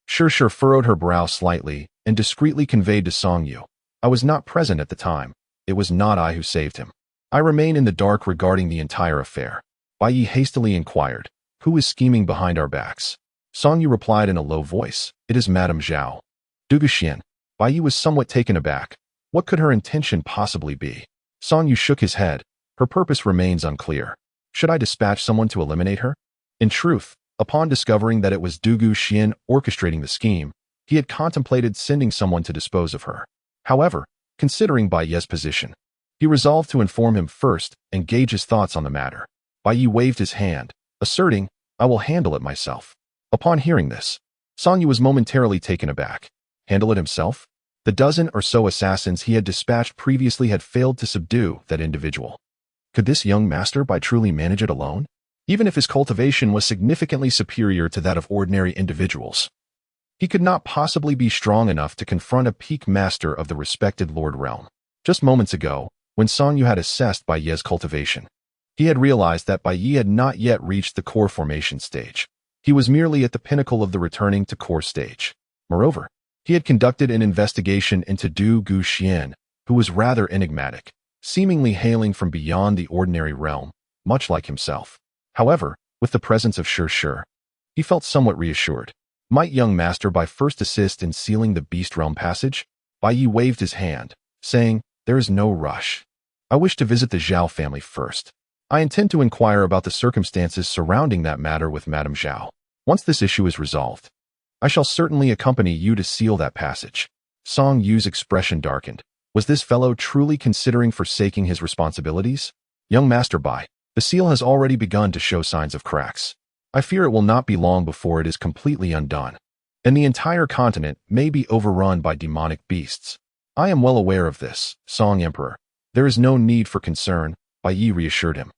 Shi furrowed her brow slightly and discreetly conveyed to Song Yu, "I was not present at the time. It was not I who saved him. I remain in the dark regarding the entire affair." Bai Yi hastily inquired, "Who is scheming behind our backs?" Song Yu replied in a low voice, "It is Madame Zhao." Dugu Xian. Bai Yi was somewhat taken aback. What could her intention possibly be? Song Yu shook his head. "Her purpose remains unclear. Should I dispatch someone to eliminate her?" In truth, upon discovering that it was Dugu Xian orchestrating the scheme, he had contemplated sending someone to dispose of her. However, considering Bai Yi's position, he resolved to inform him first and gauge his thoughts on the matter. Bai Yi waved his hand, asserting, "I will handle it myself." Upon hearing this, Song Yu was momentarily taken aback. Handle it himself? The dozen or so assassins he had dispatched previously had failed to subdue that individual. Could this young Master Bai truly manage it alone? Even if his cultivation was significantly superior to that of ordinary individuals, he could not possibly be strong enough to confront a peak master of the respected Lord Realm. Just moments ago, when Song Yu had assessed Bai Yi's cultivation, he had realized that Bai Yi had not yet reached the core formation stage. He was merely at the pinnacle of the returning to core stage. Moreover, he had conducted an investigation into Dugu Xian, who was rather enigmatic, seemingly hailing from beyond the ordinary realm, much like himself. However, with the presence of Shi, he felt somewhat reassured. Might young Master Bai first assist in sealing the Beast Realm passage? Bai Yi waved his hand, saying, "There is no rush. I wish to visit the Zhao family first. I intend to inquire about the circumstances surrounding that matter with Madame Zhao. Once this issue is resolved, I shall certainly accompany you to seal that passage." Song Yu's expression darkened. Was this fellow truly considering forsaking his responsibilities? "Young Master Bai, the seal has already begun to show signs of cracks. I fear it will not be long before it is completely undone, and the entire continent may be overrun by demonic beasts. I am well aware of this, Song Emperor. There is no need for concern," Bai Yi reassured him.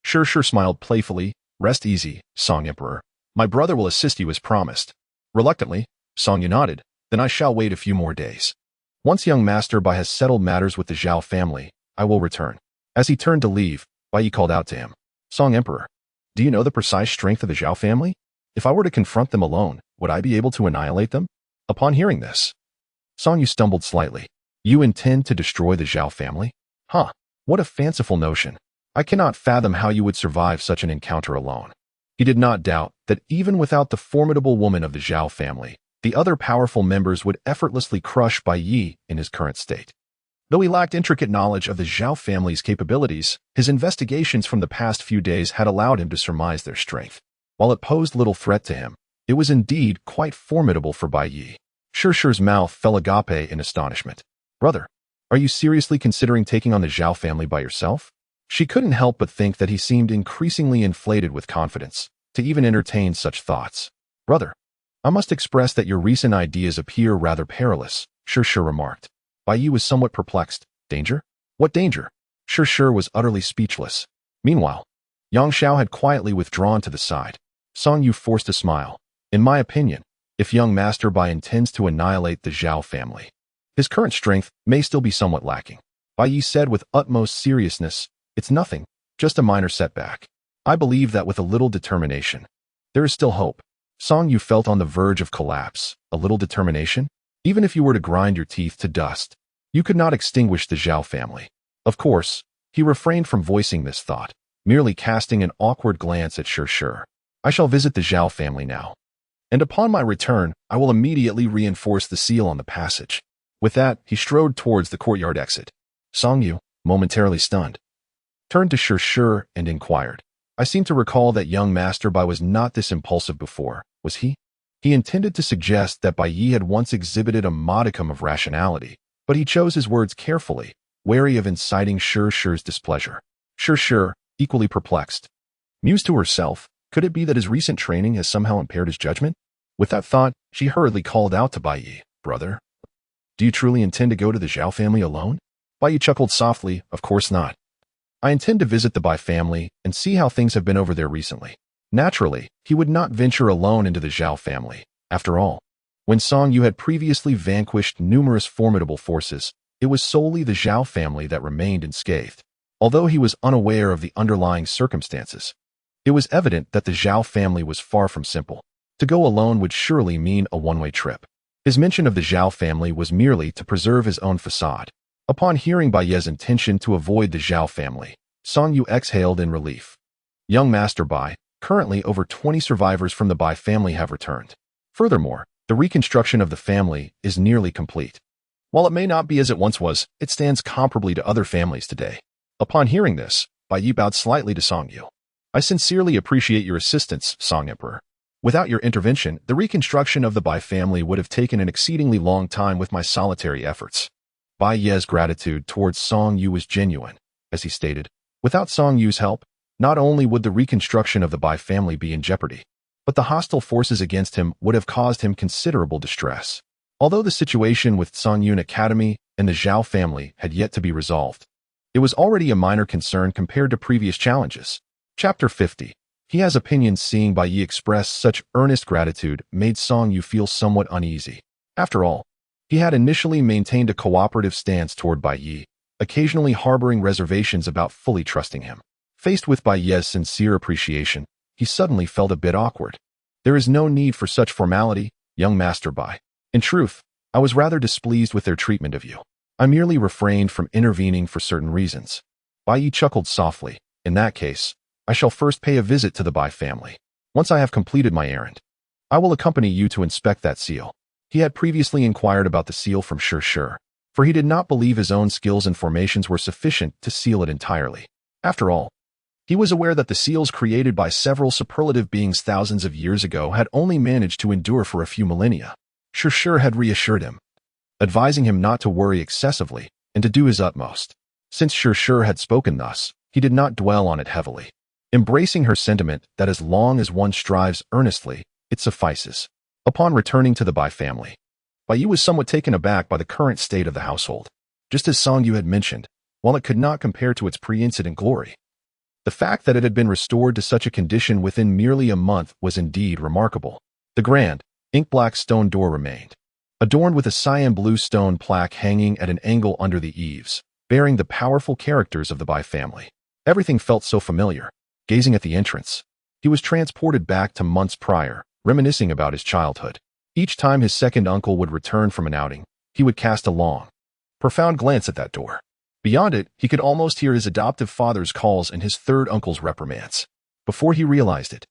Sure smiled playfully. Rest easy, Song Emperor. My brother will assist you as promised. Reluctantly, Song Yu nodded. Then I shall wait a few more days. Once young Master Bai has settled matters with the Zhao family, I will return. As he turned to leave, Bai Yi called out to him. Song Emperor, do you know the precise strength of the Zhao family? If I were to confront them alone, would I be able to annihilate them? Upon hearing this, Song Yu stumbled slightly. You intend to destroy the Zhao family? Huh, what a fanciful notion. I cannot fathom how you would survive such an encounter alone. He did not doubt that even without the formidable woman of the Zhao family, the other powerful members would effortlessly crush Bai Yi in his current state. Though he lacked intricate knowledge of the Zhao family's capabilities, his investigations from the past few days had allowed him to surmise their strength. While it posed little threat to him, it was indeed quite formidable for Bai Yi. Shure's mouth fell agape in astonishment. Brother, are you seriously considering taking on the Zhao family by yourself? She couldn't help but think that he seemed increasingly inflated with confidence to even entertain such thoughts. Brother, I must express that your recent ideas appear rather perilous, Shure remarked. Bai Yi was somewhat perplexed. Danger? What danger? Shure was utterly speechless. Meanwhile, Yang Xiao had quietly withdrawn to the side. Song Yu forced a smile. In my opinion, if young Master Bai intends to annihilate the Zhao family, his current strength may still be somewhat lacking. Bai Yi said with utmost seriousness, it's nothing, just a minor setback. I believe that with a little determination, there is still hope. Song Yu felt on the verge of collapse. A little determination? Even if you were to grind your teeth to dust, you could not extinguish the Zhao family. Of course, he refrained from voicing this thought, merely casting an awkward glance at Shure. I shall visit the Zhao family now. And upon my return, I will immediately reinforce the seal on the passage. With that, he strode towards the courtyard exit. Song Yu, momentarily stunned, turned to Shure and inquired. I seem to recall that young Master Bai was not this impulsive before, was he? He intended to suggest that Bai Yi had once exhibited a modicum of rationality, but he chose his words carefully, wary of inciting Shure's displeasure. Shure, equally perplexed, mused to herself, could it be that his recent training has somehow impaired his judgment? With that thought, she hurriedly called out to Bai Yi, Brother, do you truly intend to go to the Zhao family alone? Bai Yi chuckled softly, Of course not. I intend to visit the Bai family and see how things have been over there recently. Naturally, he would not venture alone into the Zhao family. After all, when Song Yu had previously vanquished numerous formidable forces, it was solely the Zhao family that remained unscathed. Although he was unaware of the underlying circumstances, it was evident that the Zhao family was far from simple. To go alone would surely mean a one-way trip. His mention of the Zhao family was merely to preserve his own facade. Upon hearing Bai Yi's intention to avoid the Zhao family, Song Yu exhaled in relief. Young Master Bai, currently over 20 survivors from the Bai family have returned. Furthermore, the reconstruction of the family is nearly complete. While it may not be as it once was, it stands comparably to other families today. Upon hearing this, Bai Yi bowed slightly to Song Yu. I sincerely appreciate your assistance, Song Emperor. Without your intervention, the reconstruction of the Bai family would have taken an exceedingly long time with my solitary efforts. Bai Yi's gratitude towards Song Yu was genuine, as he stated. Without Song Yu's help, not only would the reconstruction of the Bai family be in jeopardy, but the hostile forces against him would have caused him considerable distress. Although the situation with Sanyun Academy and the Zhao family had yet to be resolved, it was already a minor concern compared to previous challenges. Chapter 50. He has opinions. Seeing Bai Yi express such earnest gratitude made Song Yu feel somewhat uneasy. After all, he had initially maintained a cooperative stance toward Bai Yi, occasionally harboring reservations about fully trusting him. Faced with Bai Yi's sincere appreciation, he suddenly felt a bit awkward. There is no need for such formality, young Master Bai. In truth, I was rather displeased with their treatment of you. I merely refrained from intervening for certain reasons. Bai Yi chuckled softly. In that case, I shall first pay a visit to the Bai family. Once I have completed my errand, I will accompany you to inspect that seal. He had previously inquired about the seal from Shure, for he did not believe his own skills and formations were sufficient to seal it entirely. After all, he was aware that the seals created by several superlative beings thousands of years ago had only managed to endure for a few millennia. Shure had reassured him, advising him not to worry excessively and to do his utmost. Since Shure had spoken thus, he did not dwell on it heavily, embracing her sentiment that as long as one strives earnestly, it suffices. Upon returning to the Bai family, Bai Yi was somewhat taken aback by the current state of the household. Just as Song Yu had mentioned, while it could not compare to its pre-incident glory, The fact that it had been restored to such a condition within merely a month was indeed remarkable. The grand, ink-black stone door remained, adorned with a cyan blue stone plaque hanging at an angle under the eaves, bearing the powerful characters of the Bai family. Everything felt so familiar. Gazing at the entrance, he was transported back to months prior, reminiscing about his childhood. Each time his second uncle would return from an outing, he would cast a long, profound glance at that door. Beyond it, he could almost hear his adoptive father's calls and his third uncle's reprimands. Before he realized it,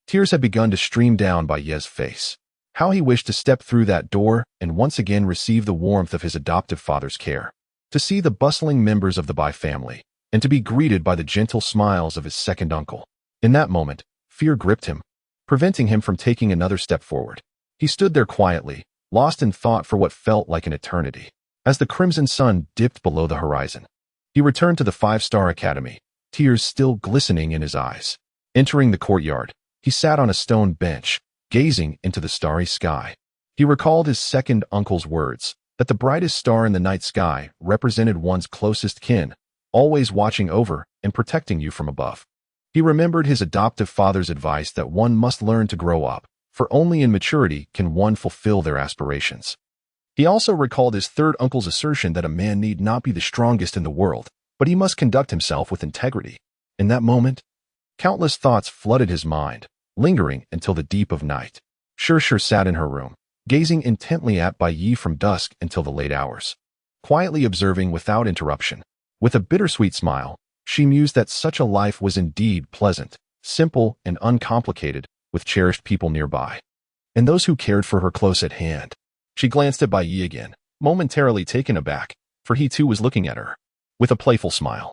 tears had begun to stream down Bai Ye's face. How he wished to step through that door and once again receive the warmth of his adoptive father's care. To see the bustling members of the Bai family, and to be greeted by the gentle smiles of his second uncle. In that moment, fear gripped him, preventing him from taking another step forward. He stood there quietly, lost in thought for what felt like an eternity. As the crimson sun dipped below the horizon, he returned to the 5-Star Academy, tears still glistening in his eyes. Entering the courtyard, he sat on a stone bench, gazing into the starry sky. He recalled his second uncle's words, that the brightest star in the night sky represented one's closest kin, always watching over and protecting you from above. He remembered his adoptive father's advice that one must learn to grow up, for only in maturity can one fulfill their aspirations. He also recalled his third uncle's assertion that a man need not be the strongest in the world, but he must conduct himself with integrity. In that moment, countless thoughts flooded his mind, lingering until the deep of night. Shirshir sat in her room, gazing intently at Bai Yi from dusk until the late hours, quietly observing without interruption. With a bittersweet smile, she mused that such a life was indeed pleasant, simple, and uncomplicated, with cherished people nearby, and those who cared for her close at hand. She glanced at Bai Yi again, momentarily taken aback, for he too was looking at her. With a playful smile,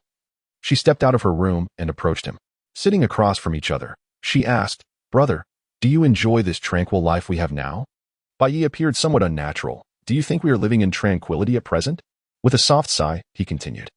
she stepped out of her room and approached him. Sitting across from each other, she asked, "Brother, do you enjoy this tranquil life we have now?" Bai Yi appeared somewhat unnatural. "Do you think we are living in tranquility at present?" With a soft sigh, he continued.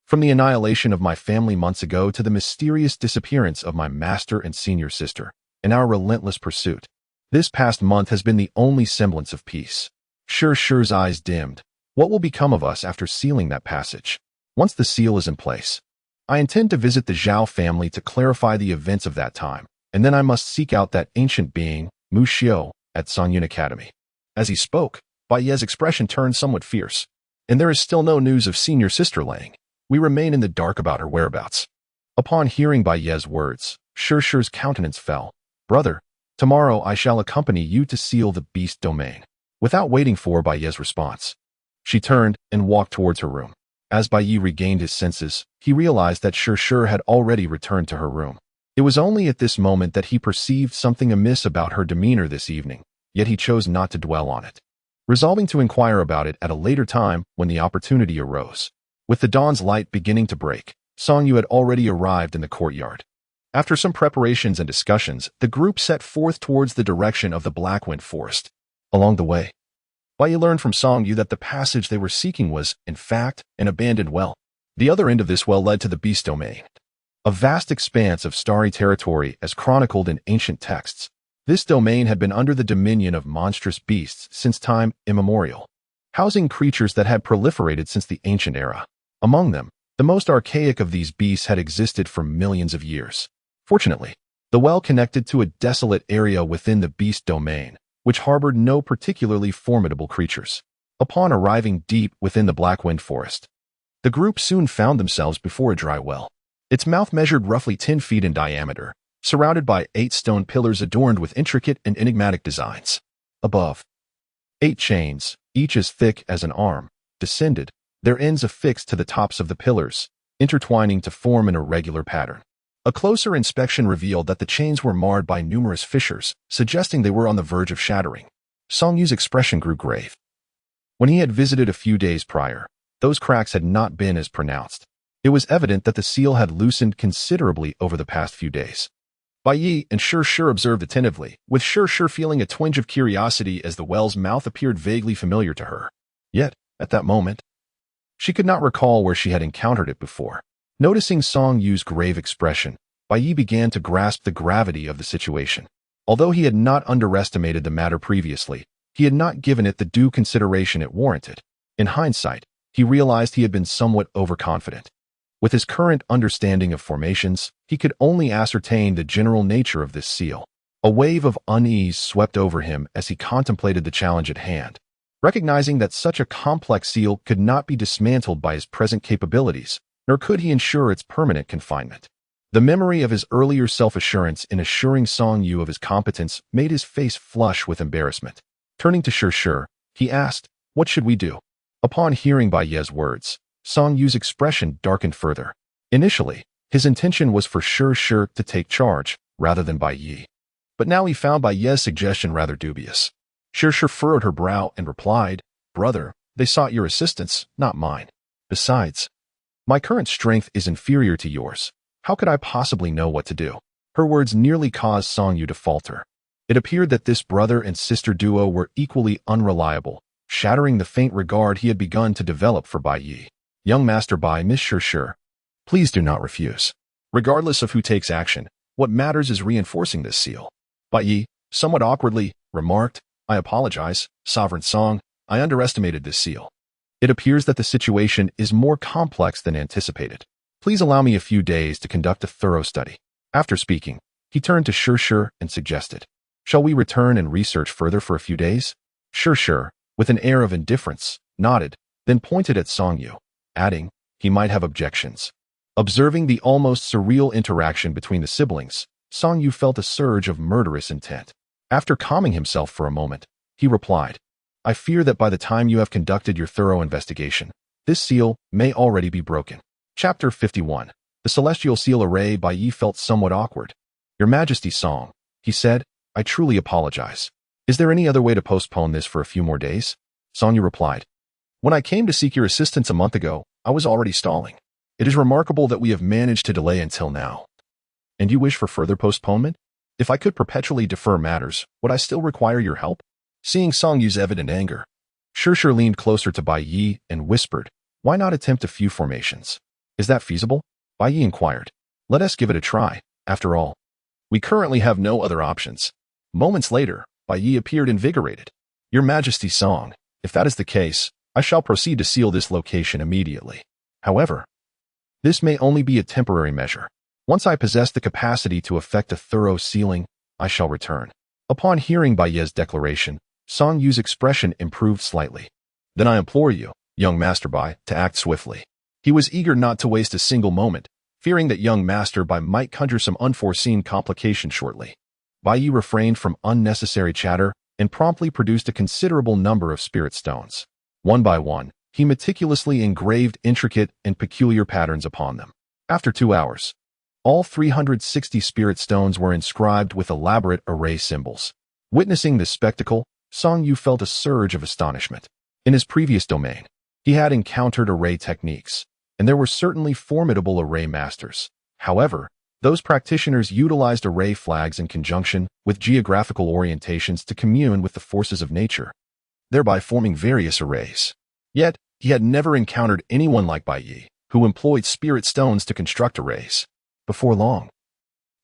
"From the annihilation of my family months ago to the mysterious disappearance of my master and senior sister, and our relentless pursuit, this past month has been the only semblance of peace." Shirshir's eyes dimmed. "What will become of us after sealing that passage? Once the seal is in place, I intend to visit the Zhao family to clarify the events of that time, and then I must seek out that ancient being, Mu Xiao, at Songyun Academy." As he spoke, Bai Ye's expression turned somewhat fierce. "And there is still no news of senior sister Lang. We remain in the dark about her whereabouts." Upon hearing Bai Ye's words, Shirshir's countenance fell. "Brother, tomorrow I shall accompany you to seal the beast domain." Without waiting for Bai Ye's response, she turned and walked towards her room. As Bai Yi regained his senses, he realized that Shirshir had already returned to her room. It was only at this moment that he perceived something amiss about her demeanor this evening, yet he chose not to dwell on it, resolving to inquire about it at a later time when the opportunity arose. With the dawn's light beginning to break, Songyu had already arrived in the courtyard. After some preparations and discussions, the group set forth towards the direction of the Blackwind Forest. Along the way, Bai Yi learned from Songyu that the passage they were seeking was, in fact, an abandoned well. The other end of this well led to the beast domain, a vast expanse of starry territory as chronicled in ancient texts. This domain had been under the dominion of monstrous beasts since time immemorial, housing creatures that had proliferated since the ancient era. Among them, the most archaic of these beasts had existed for millions of years. Fortunately, the well connected to a desolate area within the beast domain, which harbored no particularly formidable creatures. Upon arriving deep within the Blackwind Forest, the group soon found themselves before a dry well. Its mouth measured roughly 10 feet in diameter, surrounded by 8 stone pillars adorned with intricate and enigmatic designs. Above, 8 chains, each as thick as an arm, descended, their ends affixed to the tops of the pillars, intertwining to form an irregular pattern. A closer inspection revealed that the chains were marred by numerous fissures, suggesting they were on the verge of shattering. Songyu's expression grew grave. When he had visited a few days prior, those cracks had not been as pronounced. It was evident that the seal had loosened considerably over the past few days. Bai Yi and Shirshir observed attentively, with Shirshir feeling a twinge of curiosity as the well's mouth appeared vaguely familiar to her. Yet, at that moment, she could not recall where she had encountered it before. Noticing Songyu's grave expression, Bai Yi began to grasp the gravity of the situation. Although he had not underestimated the matter previously, he had not given it the due consideration it warranted. In hindsight, he realized he had been somewhat overconfident. With his current understanding of formations, he could only ascertain the general nature of this seal. A wave of unease swept over him as he contemplated the challenge at hand. Recognizing that such a complex seal could not be dismantled by his present capabilities, nor could he ensure its permanent confinement. The memory of his earlier self-assurance in assuring Song Yu of his competence made his face flush with embarrassment. Turning to Shi, he asked, "What should we do?" Upon hearing Bai Ye's words, Song Yu's expression darkened further. Initially, his intention was for Shi to take charge, rather than Bai Ye. But now he found Bai Ye's suggestion rather dubious. Shi furrowed her brow and replied, "Brother, they sought your assistance, not mine. Besides, my current strength is inferior to yours. How could I possibly know what to do?" Her words nearly caused Song Yu to falter. It appeared that this brother and sister duo were equally unreliable, shattering the faint regard he had begun to develop for Bai Ye. "Young Master Bai, Miss Shi, please do not refuse. Regardless of who takes action, what matters is reinforcing this seal." Bai Ye, somewhat awkwardly, remarked, "I apologize, Sovereign Song, I underestimated this seal. It appears that the situation is more complex than anticipated. Please allow me a few days to conduct a thorough study." After speaking, he turned to Shi and suggested, "Shall we return and research further for a few days?" Shi, with an air of indifference, nodded, then pointed at Song Yu, adding, he might have objections. Observing the almost surreal interaction between the siblings, Song Yu felt a surge of murderous intent. After calming himself for a moment, he replied, "I fear that by the time you have conducted your thorough investigation, this seal may already be broken." Chapter 51. The Celestial Seal Array. Bai Ye felt somewhat awkward. "Your Majesty Song," he said, "I truly apologize. Is there any other way to postpone this for a few more days?" Song Yu replied, "When I came to seek your assistance a month ago, I was already stalling. It is remarkable that we have managed to delay until now. And you wish for further postponement? If I could perpetually defer matters, would I still require your help?" Seeing Song Yu's evident anger, Shi leaned closer to Bai Ye and whispered, "Why not attempt a few formations? Is that feasible?" Bai Ye inquired. "Let us give it a try. After all, we currently have no other options." Moments later, Bai Ye appeared invigorated. "Your Majesty Song, if that is the case, I shall proceed to seal this location immediately. However, this may only be a temporary measure. Once I possess the capacity to effect a thorough sealing, I shall return." Upon hearing Bai Ye's declaration, Song Yu's expression improved slightly. "Then I implore you, young Master Bai, to act swiftly." He was eager not to waste a single moment, fearing that young Master Bai might conjure some unforeseen complication shortly. Bai Ye refrained from unnecessary chatter and promptly produced a considerable number of spirit stones. One by one, he meticulously engraved intricate and peculiar patterns upon them. After 2 hours, all 360 spirit stones were inscribed with elaborate array symbols. Witnessing this spectacle, Song Yu felt a surge of astonishment. In his previous domain, he had encountered array techniques, and there were certainly formidable array masters. However, those practitioners utilized array flags in conjunction with geographical orientations to commune with the forces of nature, thereby forming various arrays. Yet, he had never encountered anyone like Bai Ye, who employed spirit stones to construct arrays. Before long,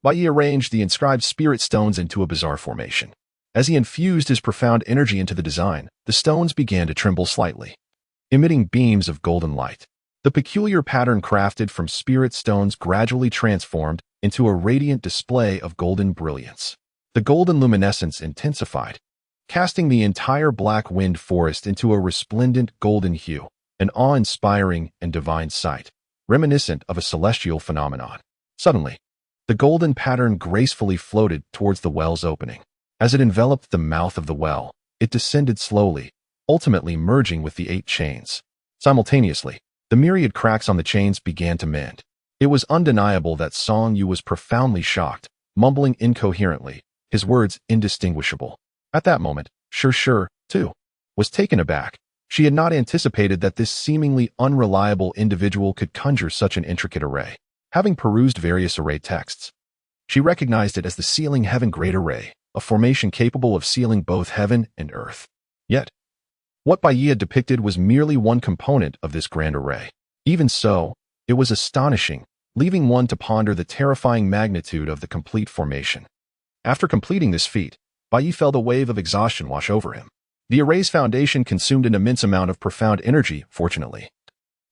Bai Ye arranged the inscribed spirit stones into a bizarre formation. As he infused his profound energy into the design, the stones began to tremble slightly, emitting beams of golden light. The peculiar pattern crafted from spirit stones gradually transformed into a radiant display of golden brilliance. The golden luminescence intensified, casting the entire black wind forest into a resplendent golden hue, an awe-inspiring and divine sight, reminiscent of a celestial phenomenon. Suddenly, the golden pattern gracefully floated towards the well's opening. As it enveloped the mouth of the well, it descended slowly, ultimately merging with the 8 chains. Simultaneously, the myriad cracks on the chains began to mend. It was undeniable that Song Yu was profoundly shocked, mumbling incoherently, his words indistinguishable. At that moment, Shi, too, was taken aback. She had not anticipated that this seemingly unreliable individual could conjure such an intricate array. Having perused various array texts, she recognized it as the Sealing Heaven Great Array, a formation capable of sealing both heaven and earth. Yet, what Bai Ye had depicted was merely one component of this grand array. Even so, it was astonishing, leaving one to ponder the terrifying magnitude of the complete formation. After completing this feat, Bai Ye felt a wave of exhaustion wash over him. The array's foundation consumed an immense amount of profound energy, fortunately.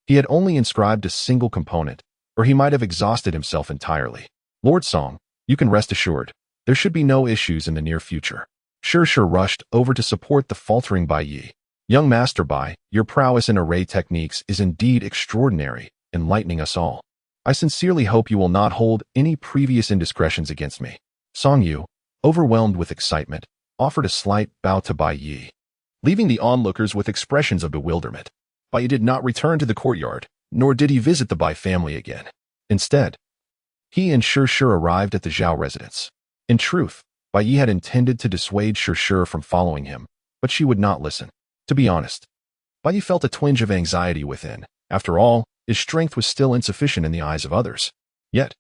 He had only inscribed a single component, or he might have exhausted himself entirely. Lord Song, you can rest assured. There should be no issues in the near future. Shir rushed over to support the faltering Bai Yi. Young Master Bai, your prowess in array techniques is indeed extraordinary, enlightening us all. I sincerely hope you will not hold any previous indiscretions against me. Song Yu, overwhelmed with excitement, offered a slight bow to Bai Yi, leaving the onlookers with expressions of bewilderment. Bai Yi did not return to the courtyard, nor did he visit the Bai family again. Instead, he and Shir arrived at the Zhao residence. In truth, Bai Yi had intended to dissuade Shir from following him, but she would not listen. To be honest, Bai Yi felt a twinge of anxiety within. After all, his strength was still insufficient in the eyes of others. Yet,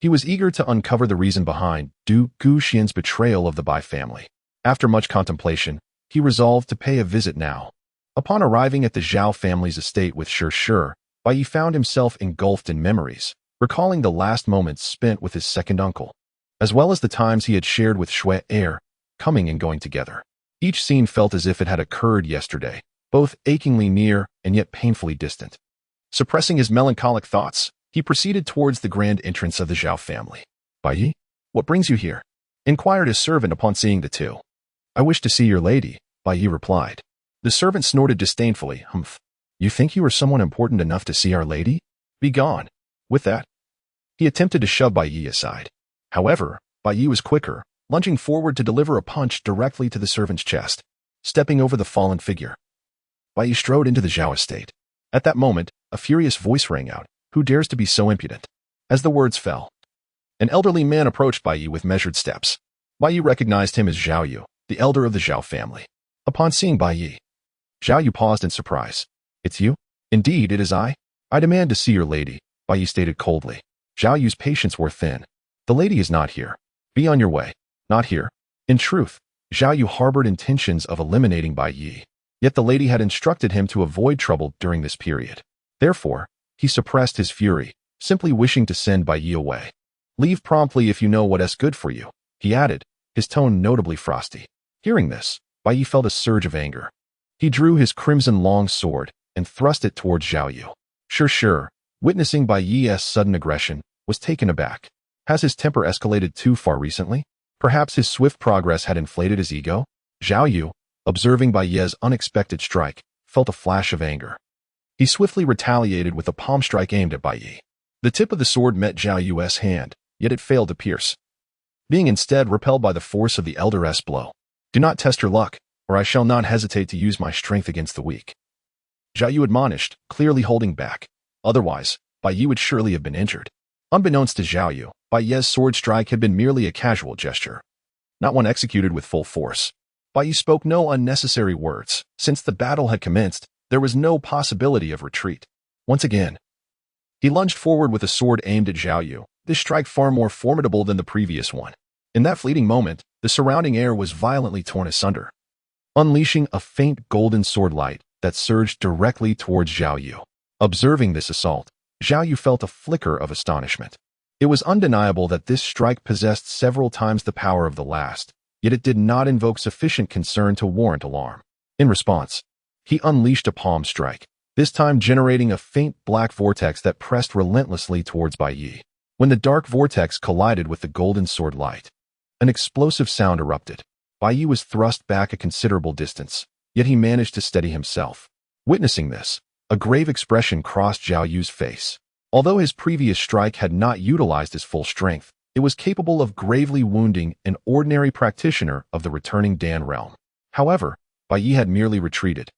he was eager to uncover the reason behind Du Guxian's betrayal of the Bai family. After much contemplation, he resolved to pay a visit now. Upon arriving at the Zhao family's estate with Shir, Bai Yi found himself engulfed in memories, recalling the last moments spent with his second uncle, as well as the times he had shared with Shui coming and going together. Each scene felt as if it had occurred yesterday, both achingly near and yet painfully distant. Suppressing his melancholic thoughts, he proceeded towards the grand entrance of the Zhao family. Bai Yi, what brings you here? Inquired his servant upon seeing the two. I wish to see your lady, Bai Yi replied. The servant snorted disdainfully. Humph. You think you are someone important enough to see our lady? Be gone. With that, he attempted to shove Bai Yi aside. However, Bai Yi was quicker, lunging forward to deliver a punch directly to the servant's chest, stepping over the fallen figure. Bai Yi strode into the Zhao estate. At that moment, a furious voice rang out. Who dares to be so impudent? As the words fell, an elderly man approached Bai Yi with measured steps. Bai Yi recognized him as Zhao Yu, the elder of the Zhao family. Upon seeing Bai Yi, Zhao Yu paused in surprise. It's you? Indeed, it is I. I demand to see your lady, Bai Yi stated coldly. Zhao Yu's patience wore thin. The lady is not here. Be on your way. Not here. In truth, Zhao Yu harbored intentions of eliminating Bai Yi, yet the lady had instructed him to avoid trouble during this period. Therefore, he suppressed his fury, simply wishing to send Bai Yi away. Leave promptly if you know what is good for you, he added, his tone notably frosty. Hearing this, Bai Yi felt a surge of anger. He drew his crimson long sword and thrust it towards Zhao Yu. Shir, witnessing Bai Yi's sudden aggression, was taken aback. Has his temper escalated too far recently? Perhaps his swift progress had inflated his ego? Zhao Yu, observing Bai Yi's unexpected strike, felt a flash of anger. He swiftly retaliated with a palm strike aimed at Bai Yi. The tip of the sword met Zhao Yu's hand, yet it failed to pierce, being instead repelled by the force of the elder's blow. Do not test your luck, or I shall not hesitate to use my strength against the weak, Zhao Yu admonished, clearly holding back. Otherwise, Bai Yi would surely have been injured. Unbeknownst to Zhao Yu, Bai Yi's sword strike had been merely a casual gesture, not one executed with full force. Bai Yi spoke no unnecessary words. Since the battle had commenced, there was no possibility of retreat. Once again, he lunged forward with a sword aimed at Zhao Yu, this strike far more formidable than the previous one. In that fleeting moment, the surrounding air was violently torn asunder, unleashing a faint golden sword light that surged directly towards Zhao Yu. Observing this assault, Zhao Yu felt a flicker of astonishment. It was undeniable that this strike possessed several times the power of the last, yet it did not invoke sufficient concern to warrant alarm. In response, he unleashed a palm strike, this time generating a faint black vortex that pressed relentlessly towards Bai Yi. When the dark vortex collided with the golden sword light, an explosive sound erupted. Bai Yi was thrust back a considerable distance, yet he managed to steady himself. Witnessing this, a grave expression crossed Zhao Yu's face. Although his previous strike had not utilized his full strength, it was capable of gravely wounding an ordinary practitioner of the returning Dan realm. However, Bai Yi had merely retreated,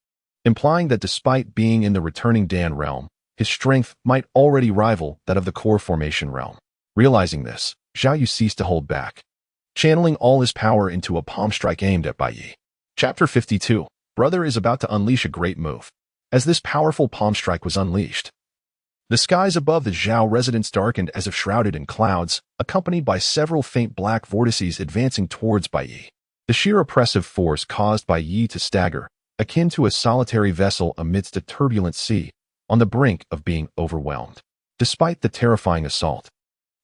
implying that despite being in the returning Dan realm, his strength might already rival that of the core formation realm. Realizing this, Zhao Yu ceased to hold back, channeling all his power into a palm strike aimed at Bai Yi. Chapter 52. Brother is about to unleash a great move. As this powerful palm strike was unleashed, the skies above the Zhao residence darkened as if shrouded in clouds, accompanied by several faint black vortices advancing towards Bai Yi. The sheer oppressive force caused Bai Yi to stagger, akin to a solitary vessel amidst a turbulent sea, on the brink of being overwhelmed. Despite the terrifying assault,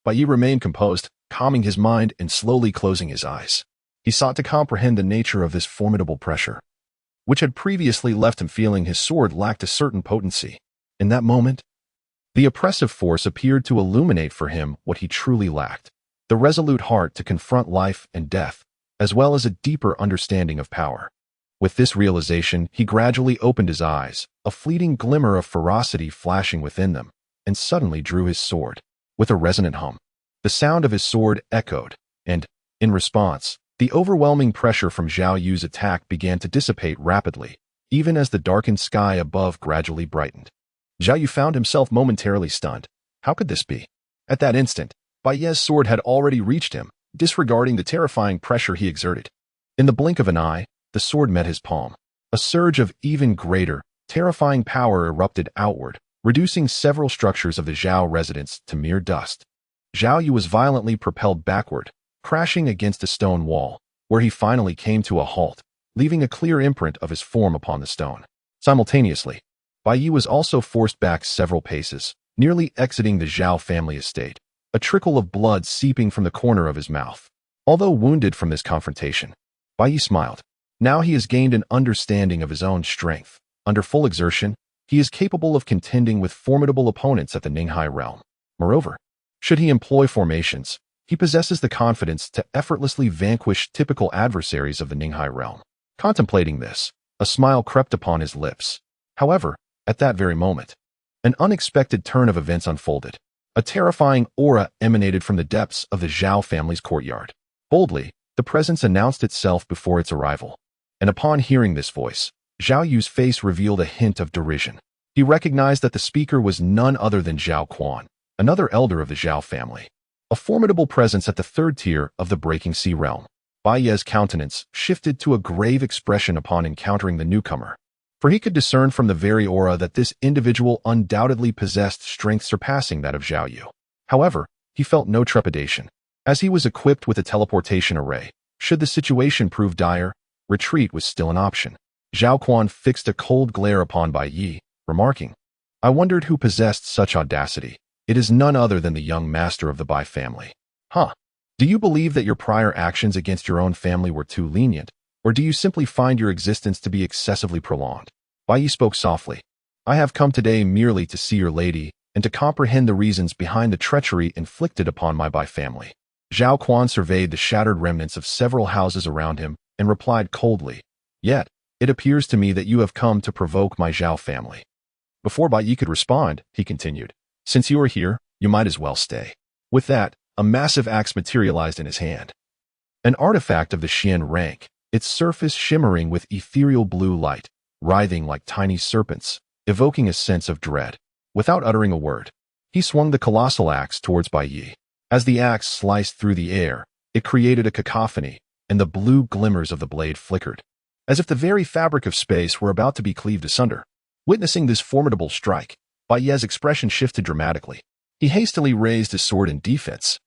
Bai Yi remained composed, calming his mind and slowly closing his eyes. He sought to comprehend the nature of this formidable pressure, which had previously left him feeling his sword lacked a certain potency. In that moment, The oppressive force appeared to illuminate for him what he truly lacked: the resolute heart to confront life and death, as well as a deeper understanding of power. With this realization, he gradually opened his eyes, a fleeting glimmer of ferocity flashing within them, and suddenly drew his sword. With a resonant hum, the sound of his sword echoed, and, in response, the overwhelming pressure from Zhao Yu's attack began to dissipate rapidly, even as the darkened sky above gradually brightened. Zhao Yu found himself momentarily stunned. How could this be? At that instant, Bai Ye's sword had already reached him, disregarding the terrifying pressure he exerted. In the blink of an eye, the sword met his palm. A surge of even greater, terrifying power erupted outward, reducing several structures of the Zhao residence to mere dust. Zhao Yu was violently propelled backward, crashing against a stone wall, where he finally came to a halt, leaving a clear imprint of his form upon the stone. Simultaneously, Bai Yi was also forced back several paces, nearly exiting the Zhao family estate, a trickle of blood seeping from the corner of his mouth. Although wounded from this confrontation, Bai Yi smiled. Now he has gained an understanding of his own strength. Under full exertion, he is capable of contending with formidable opponents at the Ninghai realm. Moreover, should he employ formations, he possesses the confidence to effortlessly vanquish typical adversaries of the Ninghai realm. Contemplating this, a smile crept upon his lips. However, at that very moment, an unexpected turn of events unfolded. A terrifying aura emanated from the depths of the Zhao family's courtyard. Boldly, the presence announced itself before its arrival. And upon hearing this voice, Zhao Yu's face revealed a hint of derision. He recognized that the speaker was none other than Zhao Quan, another elder of the Zhao family, a formidable presence at the third tier of the Breaking Sea realm. Bai Ye's countenance shifted to a grave expression upon encountering the newcomer, for he could discern from the very aura that this individual undoubtedly possessed strength surpassing that of Zhao Yu. However, he felt no trepidation, as he was equipped with a teleportation array. Should the situation prove dire, retreat was still an option. Zhao Quan fixed a cold glare upon Bai Yi, remarking, "I wondered who possessed such audacity. It is none other than the young master of the Bai family." Huh. Do you believe that your prior actions against your own family were too lenient, or do you simply find your existence to be excessively prolonged? Bai Yi spoke softly. "I have come today merely to see your lady and to comprehend the reasons behind the treachery inflicted upon my Bai family." Zhao Quan surveyed the shattered remnants of several houses around him and replied coldly, "Yet, it appears to me that you have come to provoke my Zhao family." Before Bai Yi could respond, he continued, "Since you are here, you might as well stay." With that, a massive axe materialized in his hand. An artifact of the Xian rank, its surface shimmering with ethereal blue light, writhing like tiny serpents, evoking a sense of dread. Without uttering a word, he swung the colossal axe towards Bai Yi. As the axe sliced through the air, it created a cacophony, and the blue glimmers of the blade flickered, as if the very fabric of space were about to be cleaved asunder. Witnessing this formidable strike, Bai Yi's expression shifted dramatically. He hastily raised his sword in defense,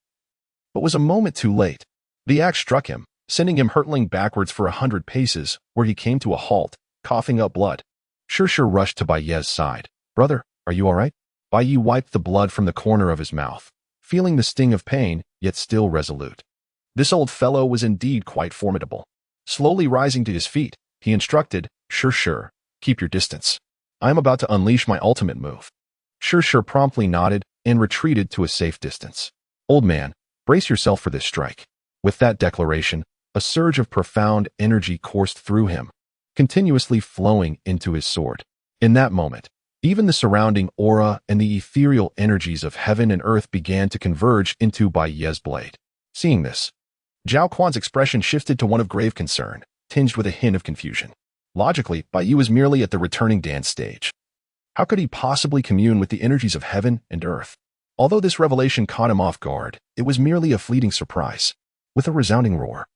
but was a moment too late. The axe struck him, sending him hurtling backwards for 100 paces, where he came to a halt, coughing up blood. Shir rushed to Bai Yi's side. "Brother, are you all right?" Bai Yi wiped the blood from the corner of his mouth, feeling the sting of pain, yet still resolute. This old fellow was indeed quite formidable. Slowly rising to his feet, he instructed, Shir, keep your distance. I am about to unleash my ultimate move." Shir promptly nodded and retreated to a safe distance. "Old man, brace yourself for this strike." With that declaration, a surge of profound energy coursed through him, continuously flowing into his sword. In that moment, even the surrounding aura and the ethereal energies of heaven and earth began to converge into Bai Yi's blade. Seeing this, Zhao Quan's expression shifted to one of grave concern, tinged with a hint of confusion. Logically, Bai Yi was merely at the returning dance stage. How could he possibly commune with the energies of heaven and earth? Although this revelation caught him off guard, it was merely a fleeting surprise. With a resounding roar,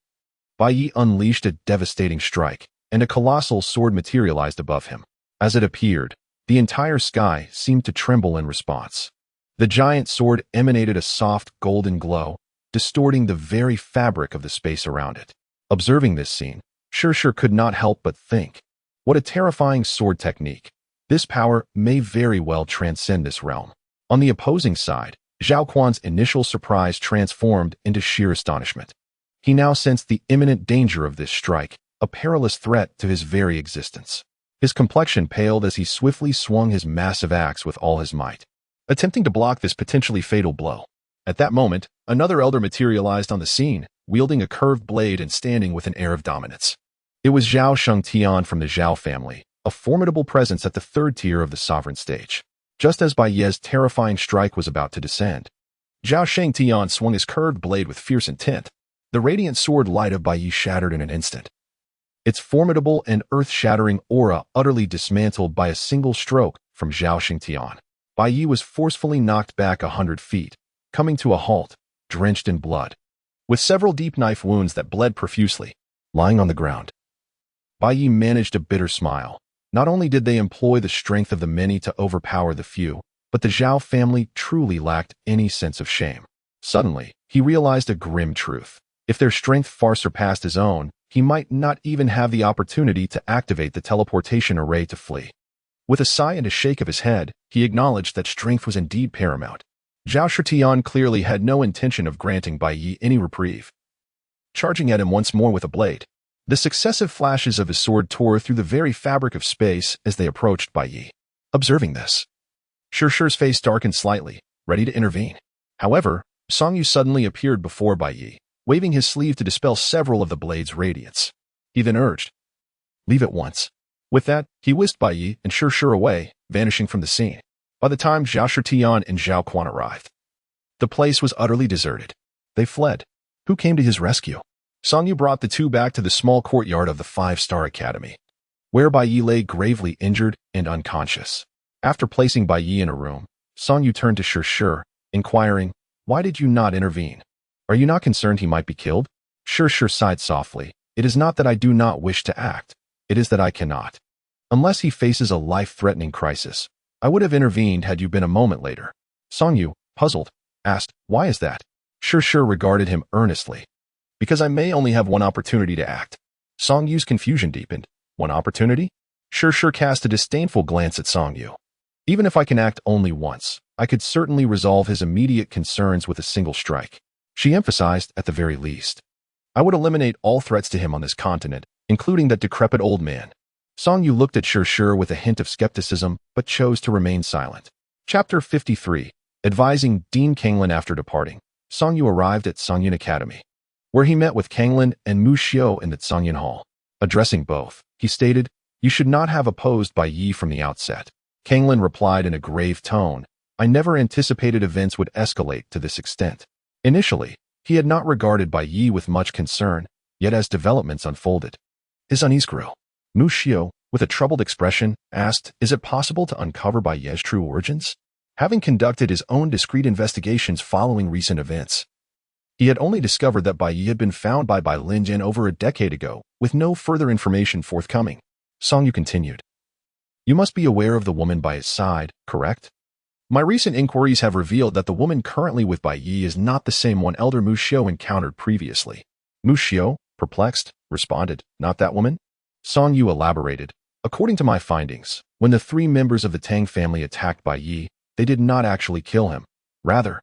Bai Yi unleashed a devastating strike, and a colossal sword materialized above him. As it appeared, the entire sky seemed to tremble in response. The giant sword emanated a soft golden glow, distorting the very fabric of the space around it. Observing this scene, Shir could not help but think, what a terrifying sword technique. This power may very well transcend this realm. On the opposing side, Zhao Quan's initial surprise transformed into sheer astonishment. He now sensed the imminent danger of this strike, a perilous threat to his very existence. His complexion paled as he swiftly swung his massive axe with all his might. attempting to block this potentially fatal blow. At that moment, another elder materialized on the scene, wielding a curved blade and standing with an air of dominance. It was Zhao Shengtian from the Zhao family, a formidable presence at the third tier of the sovereign stage. Just as Bai Ye's terrifying strike was about to descend, Zhao Shengtian swung his curved blade with fierce intent. The radiant sword light of Bai Yi shattered in an instant. Its formidable and earth-shattering aura utterly dismantled by a single stroke from Zhao Shengtian. Bai Yi was forcefully knocked back 100 feet, coming to a halt, drenched in blood, with several deep knife wounds that bled profusely, lying on the ground. Bai Yi managed a bitter smile. Not only did they employ the strength of the many to overpower the few, but the Zhao family truly lacked any sense of shame. Suddenly, he realized a grim truth. If their strength far surpassed his own, he might not even have the opportunity to activate the teleportation array to flee. With a sigh and a shake of his head, he acknowledged that strength was indeed paramount. Zhao Shengtian clearly had no intention of granting Bai Yi any reprieve. Charging at him once more with a blade, the successive flashes of his sword tore through the very fabric of space as they approached Bai Yi. Observing this, Shishi's face darkened slightly, ready to intervene. However, Song Yu suddenly appeared before Bai Yi, waving his sleeve to dispel several of the blade's radiance. He then urged, "Leave at once." With that, he whisked Bai Yi and Shishi away, vanishing from the scene. By the time Zhao Shengtian and Zhao Quan arrived, the place was utterly deserted. They fled. Who came to his rescue? Song Yu brought the two back to the small courtyard of the 5-star academy, where Bai Yi lay gravely injured and unconscious. After placing Bai Yi in a room, Song Yu turned to Shishi, inquiring, "Why did you not intervene? Are you not concerned he might be killed?" Shishi sighed softly. "It is not that I do not wish to act. It is that I cannot. Unless he faces a life-threatening crisis, I would have intervened had you been a moment later." Song Yu, puzzled, asked, "Why is that?" Shishi regarded him earnestly. "Because I may only have one opportunity to act." Song Yu's confusion deepened. "One opportunity?" Shishi cast a disdainful glance at Song Yu. "Even if I can act only once, I could certainly resolve his immediate concerns with a single strike." She emphasized, "At the very least, I would eliminate all threats to him on this continent, including that decrepit old man." Song Yu looked at Shishi with a hint of skepticism, but chose to remain silent. Chapter 53. Advising Dean Kanglin after departing. Song Yu arrived at Songyun Academy, where he met with Kanglin and Mu Xiao in the Songyun Hall. Addressing both, he stated, "You should not have opposed Bai Yi from the outset." Kanglin replied in a grave tone, "I never anticipated events would escalate to this extent." Initially, he had not regarded Bai Yi with much concern, yet as developments unfolded, his unease grew. Mu Xiao, with a troubled expression, asked, "Is it possible to uncover Bai Yi's true origins?" Having conducted his own discreet investigations following recent events, he had only discovered that Bai Yi had been found by Bai Linjin over a decade ago, with no further information forthcoming. Song Yu continued, "You must be aware of the woman by his side, correct? My recent inquiries have revealed that the woman currently with Bai Yi is not the same one Elder Mu Xiao encountered previously." Mu Xiao, perplexed, responded, "Not that woman?" Song Yu elaborated, "According to my findings, when the 3 members of the Tang family attacked Bai Yi, they did not actually kill him. Rather,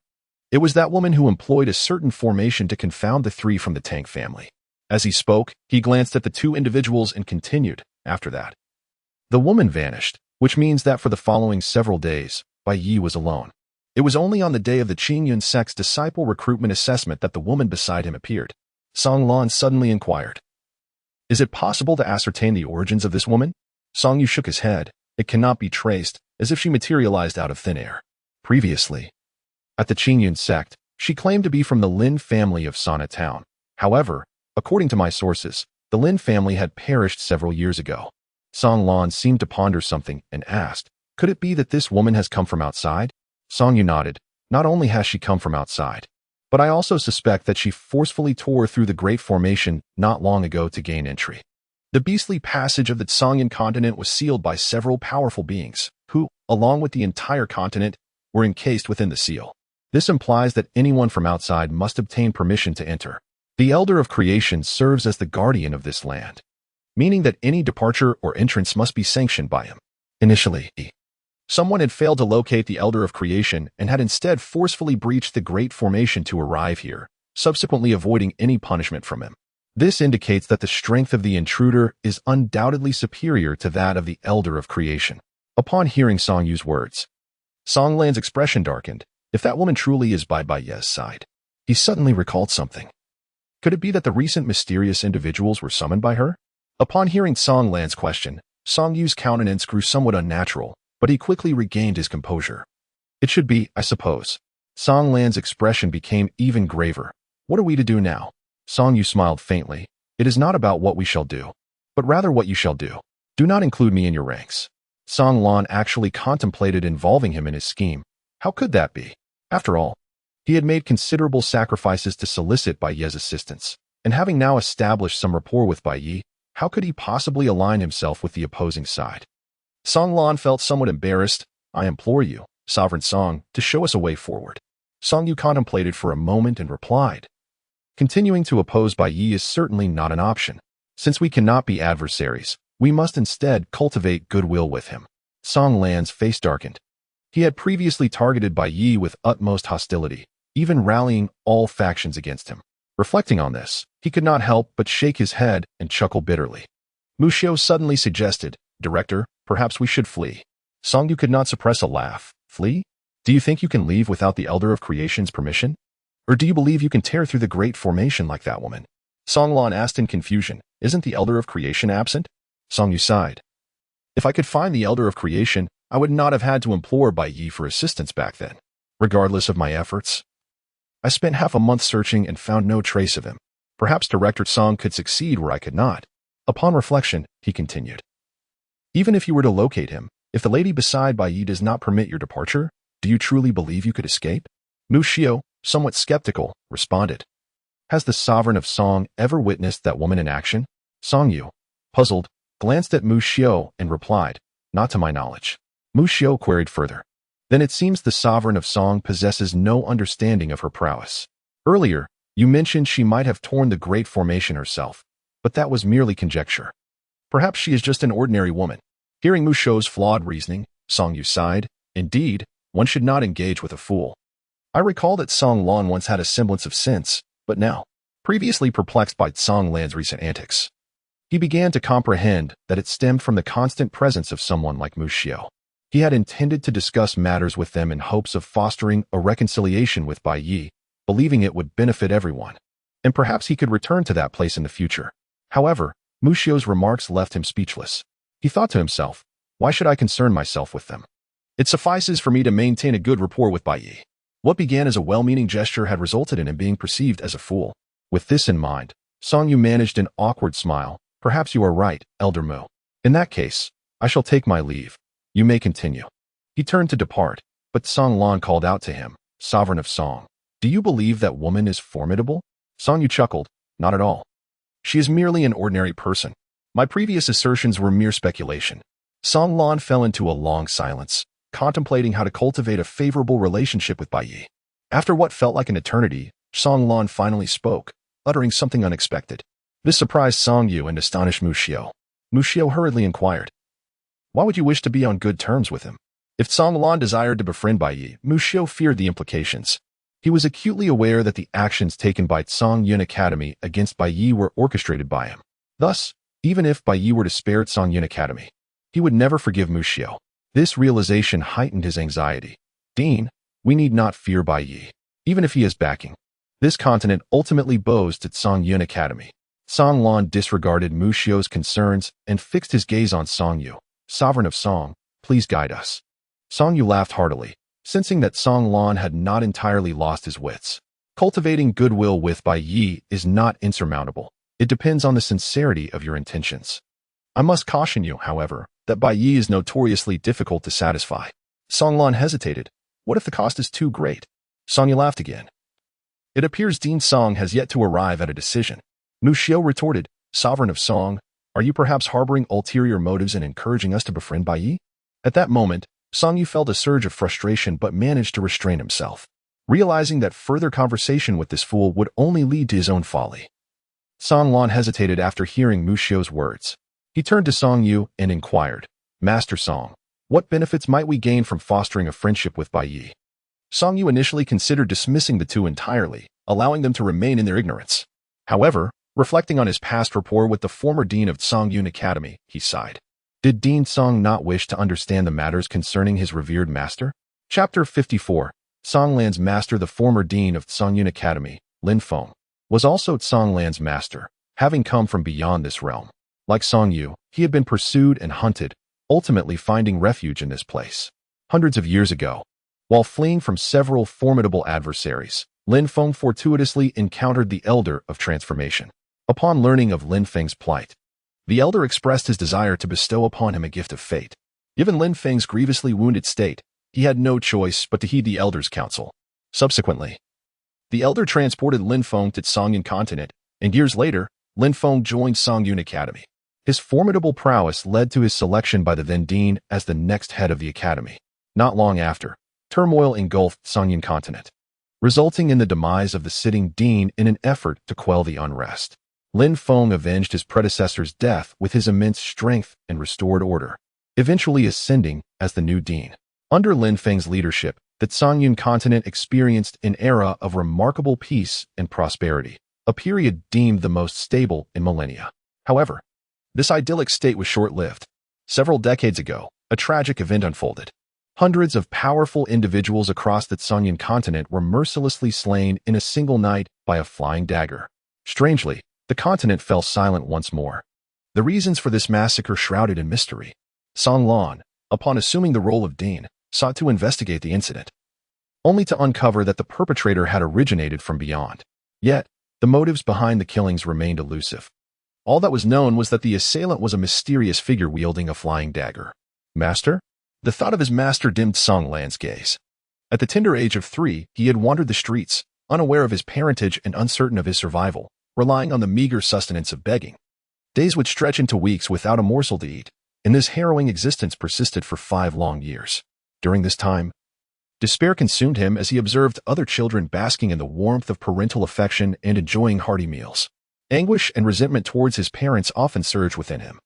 it was that woman who employed a certain formation to confound the 3 from the Tang family." As he spoke, he glanced at the 2 individuals and continued, "After that, the woman vanished, which means that for the following several days, Bai Yi was alone. It was only on the day of the Qingyun sect's disciple recruitment assessment that the woman beside him appeared." Song Lan suddenly inquired, "Is it possible to ascertain the origins of this woman?" Song Yu shook his head. "It cannot be traced, as if she materialized out of thin air." Previously, at the Qingyun sect, she claimed to be from the Lin family of Sana Town. However, according to my sources, the Lin family had perished several years ago. Song Lan seemed to ponder something and asked, "Could it be that this woman has come from outside?" Song Yu nodded. "Not only has she come from outside, but I also suspect that she forcefully tore through the Great Formation not long ago to gain entry. The beastly passage of the Songyun continent was sealed by several powerful beings, who, along with the entire continent, were encased within the seal. This implies that anyone from outside must obtain permission to enter. The Elder of Creation serves as the guardian of this land, meaning that any departure or entrance must be sanctioned by him. Initially, someone had failed to locate the Elder of Creation and had instead forcefully breached the Great Formation to arrive here, subsequently avoiding any punishment from him. This indicates that the strength of the intruder is undoubtedly superior to that of the Elder of Creation." Upon hearing Song Yu's words, Song Lan's expression darkened. If that woman truly is by Ye's side. He suddenly recalled something. Could it be that the recent mysterious individuals were summoned by her? Upon hearing Song Lan's question, Song Yu's countenance grew somewhat unnatural, but he quickly regained his composure. It should be, I suppose. Song Lan's expression became even graver. What are we to do now? Song Yu smiled faintly. It is not about what we shall do, but rather what you shall do. Do not include me in your ranks. Song Lan actually contemplated involving him in his scheme. How could that be? After all, he had made considerable sacrifices to solicit Bai Ye's assistance, and having now established some rapport with Bai Ye, how could he possibly align himself with the opposing side? Song Lan felt somewhat embarrassed. I implore you, Sovereign Song, to show us a way forward. Song Yu contemplated for a moment and replied. Continuing to oppose Bai Ye is certainly not an option. Since we cannot be adversaries, we must instead cultivate goodwill with him. Song Lan's face darkened. He had previously targeted Bai Ye with utmost hostility, even rallying all factions against him. Reflecting on this, he could not help but shake his head and chuckle bitterly. Mu Xiu suddenly suggested, Director, perhaps we should flee. Song Yu could not suppress a laugh. Flee? Do you think you can leave without the Elder of Creation's permission? Or do you believe you can tear through the great formation like that woman? Song Lan asked in confusion, Isn't the Elder of Creation absent? Song Yu sighed. If I could find the Elder of Creation, I would not have had to implore Bai Ye for assistance back then. Regardless of my efforts, I spent half a month searching and found no trace of him. Perhaps Director Song could succeed where I could not. Upon reflection, he continued. Even if you were to locate him, if the lady beside Bai Ye does not permit your departure, do you truly believe you could escape? Mu Xiu, somewhat skeptical, responded. Has the Sovereign of Song ever witnessed that woman in action? Song Yu, puzzled, glanced at Mu Xiu and replied, Not to my knowledge. Mu Xiu queried further. Then it seems the Sovereign of Song possesses no understanding of her prowess. Earlier, you mentioned she might have torn the Great Formation herself, but that was merely conjecture. Perhaps she is just an ordinary woman. Hearing Mu Xiu's flawed reasoning, Song Yu sighed. Indeed, one should not engage with a fool. I recall that Song Lan once had a semblance of sense, but now, previously perplexed by Song Lan's recent antics, he began to comprehend that it stemmed from the constant presence of someone like Mu Xiu. He had intended to discuss matters with them in hopes of fostering a reconciliation with Bai Ye, believing it would benefit everyone, and perhaps he could return to that place in the future. However, Mu Xiu's remarks left him speechless. He thought to himself, why should I concern myself with them? It suffices for me to maintain a good rapport with Bai Ye. What began as a well-meaning gesture had resulted in him being perceived as a fool. With this in mind, Song Yu managed an awkward smile. Perhaps you are right, Elder Mu. In that case, I shall take my leave. You may continue. He turned to depart, but Song Lan called out to him, Sovereign of Song, do you believe that woman is formidable? Song Yu chuckled, not at all. She is merely an ordinary person. My previous assertions were mere speculation. Song Lan fell into a long silence, contemplating how to cultivate a favorable relationship with Bai Ye. After what felt like an eternity, Song Lan finally spoke, uttering something unexpected. This surprised Song Yu and astonished Mu Xiu. Mu Xiu hurriedly inquired, why would you wish to be on good terms with him? If Song Lan desired to befriend Bai Ye, Mu Xiu feared the implications. He was acutely aware that the actions taken by Song Yun Academy against Bai Ye were orchestrated by him. Thus, even if Bai Ye were to spare Song Yun Academy, he would never forgive Mu Xiu. This realization heightened his anxiety. Dean, we need not fear Bai Ye, even if he is backing. This continent ultimately bows to Song Yun Academy. Song Lan disregarded Mu Xiu's concerns and fixed his gaze on Song Yu. Sovereign of Song, please guide us. Song Yu laughed heartily, sensing that Song Lan had not entirely lost his wits. Cultivating goodwill with Bai Ye is not insurmountable. It depends on the sincerity of your intentions. I must caution you, however, that Bai Ye is notoriously difficult to satisfy. Song Lan hesitated. What if the cost is too great? Song Yu laughed again. It appears Dean Song has yet to arrive at a decision. Mu Xiu retorted, Sovereign of Song, are you perhaps harboring ulterior motives in encouraging us to befriend Bai Ye? At that moment, Song Yu felt a surge of frustration but managed to restrain himself, realizing that further conversation with this fool would only lead to his own folly. Song Lan hesitated after hearing Mu Xiu's words. He turned to Song Yu and inquired, Master Song, what benefits might we gain from fostering a friendship with Bai Ye? Song Yu initially considered dismissing the two entirely, allowing them to remain in their ignorance. However, reflecting on his past rapport with the former dean of Song Yun Academy, he sighed. Did Dean Song not wish to understand the matters concerning his revered master? Chapter 54. Songlan's master. The former dean of Songyun Academy, Lin Feng, was also Songlan's master, having come from beyond this realm. Like Songyu, he had been pursued and hunted, ultimately finding refuge in this place. Hundreds of years ago, while fleeing from several formidable adversaries, Lin Feng fortuitously encountered the Elder of Transformation. Upon learning of Lin Feng's plight, the Elder expressed his desire to bestow upon him a gift of fate. Given Lin Feng's grievously wounded state, he had no choice but to heed the Elder's counsel. Subsequently, the Elder transported Lin Feng to Songyun continent, and years later, Lin Feng joined Songyun Academy. His formidable prowess led to his selection by the then dean as the next head of the academy. Not long after, turmoil engulfed Songyun continent, resulting in the demise of the sitting dean in an effort to quell the unrest. Lin Feng avenged his predecessor's death with his immense strength and restored order, eventually ascending as the new dean. Under Lin Feng's leadership, the Songyun continent experienced an era of remarkable peace and prosperity, a period deemed the most stable in millennia. However, this idyllic state was short-lived. Several decades ago, a tragic event unfolded. Hundreds of powerful individuals across the Songyun continent were mercilessly slain in a single night by a flying dagger. Strangely, the continent fell silent once more. The reasons for this massacre shrouded in mystery. Song Lan, upon assuming the role of dean, sought to investigate the incident, only to uncover that the perpetrator had originated from beyond. Yet, the motives behind the killings remained elusive. All that was known was that the assailant was a mysterious figure wielding a flying dagger. Master? The thought of his master dimmed Song Lan's gaze. At the tender age of 3, he had wandered the streets, unaware of his parentage and uncertain of his survival, relying on the meager sustenance of begging. Days would stretch into weeks without a morsel to eat, and this harrowing existence persisted for 5 long years. During this time, despair consumed him as he observed other children basking in the warmth of parental affection and enjoying hearty meals. Anguish and resentment towards his parents often surged within him,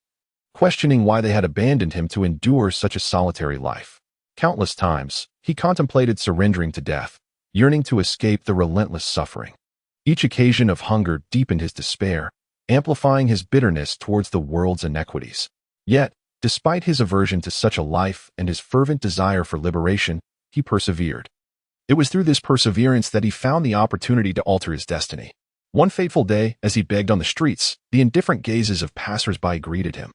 questioning why they had abandoned him to endure such a solitary life. Countless times, he contemplated surrendering to death, yearning to escape the relentless suffering. Each occasion of hunger deepened his despair, amplifying his bitterness towards the world's inequities. Yet, despite his aversion to such a life and his fervent desire for liberation, he persevered. It was through this perseverance that he found the opportunity to alter his destiny. One fateful day, as he begged on the streets, the indifferent gazes of passers-by greeted him,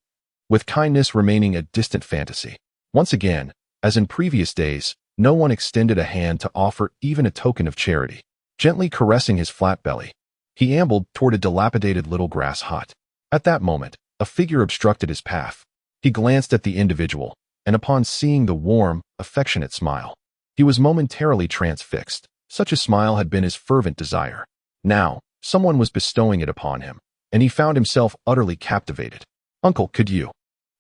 with kindness remaining a distant fantasy. Once again, as in previous days, no one extended a hand to offer even a token of charity. Gently caressing his flat belly, he ambled toward a dilapidated little grass hut. At that moment, a figure obstructed his path. He glanced at the individual, and upon seeing the warm, affectionate smile, he was momentarily transfixed. Such a smile had been his fervent desire. Now, someone was bestowing it upon him, and he found himself utterly captivated. "Uncle, could you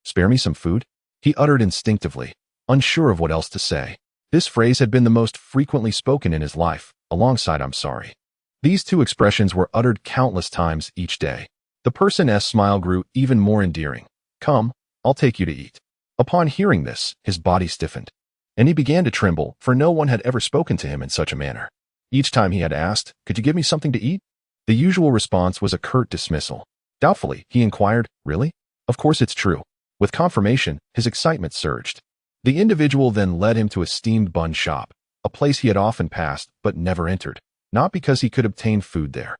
spare me some food?" he uttered instinctively, unsure of what else to say. This phrase had been the most frequently spoken in his life, alongside "I'm sorry." These two expressions were uttered countless times each day. The person's smile grew even more endearing. "Come, I'll take you to eat." Upon hearing this, his body stiffened, and he began to tremble, for no one had ever spoken to him in such a manner. Each time he had asked, "Could you give me something to eat?" the usual response was a curt dismissal. Doubtfully, he inquired, "Really?" "Of course it's true." With confirmation, his excitement surged. The individual then led him to a steamed bun shop, a place he had often passed but never entered, not because he could obtain food there,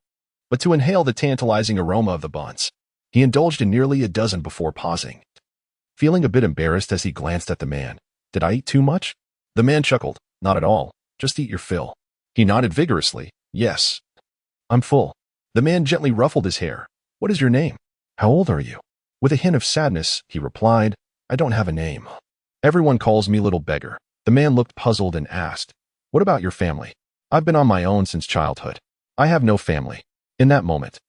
but to inhale the tantalizing aroma of the buns. He indulged in nearly a dozen before pausing, feeling a bit embarrassed as he glanced at the man. "Did I eat too much?" The man chuckled. "Not at all. Just eat your fill." He nodded vigorously. "Yes, I'm full." The man gently ruffled his hair. "What is your name? How old are you?" With a hint of sadness, he replied, "I don't have a name. Everyone calls me Little Beggar." The man looked puzzled and asked, "What about your family?" "I've been on my own since childhood. I have no family." In that moment,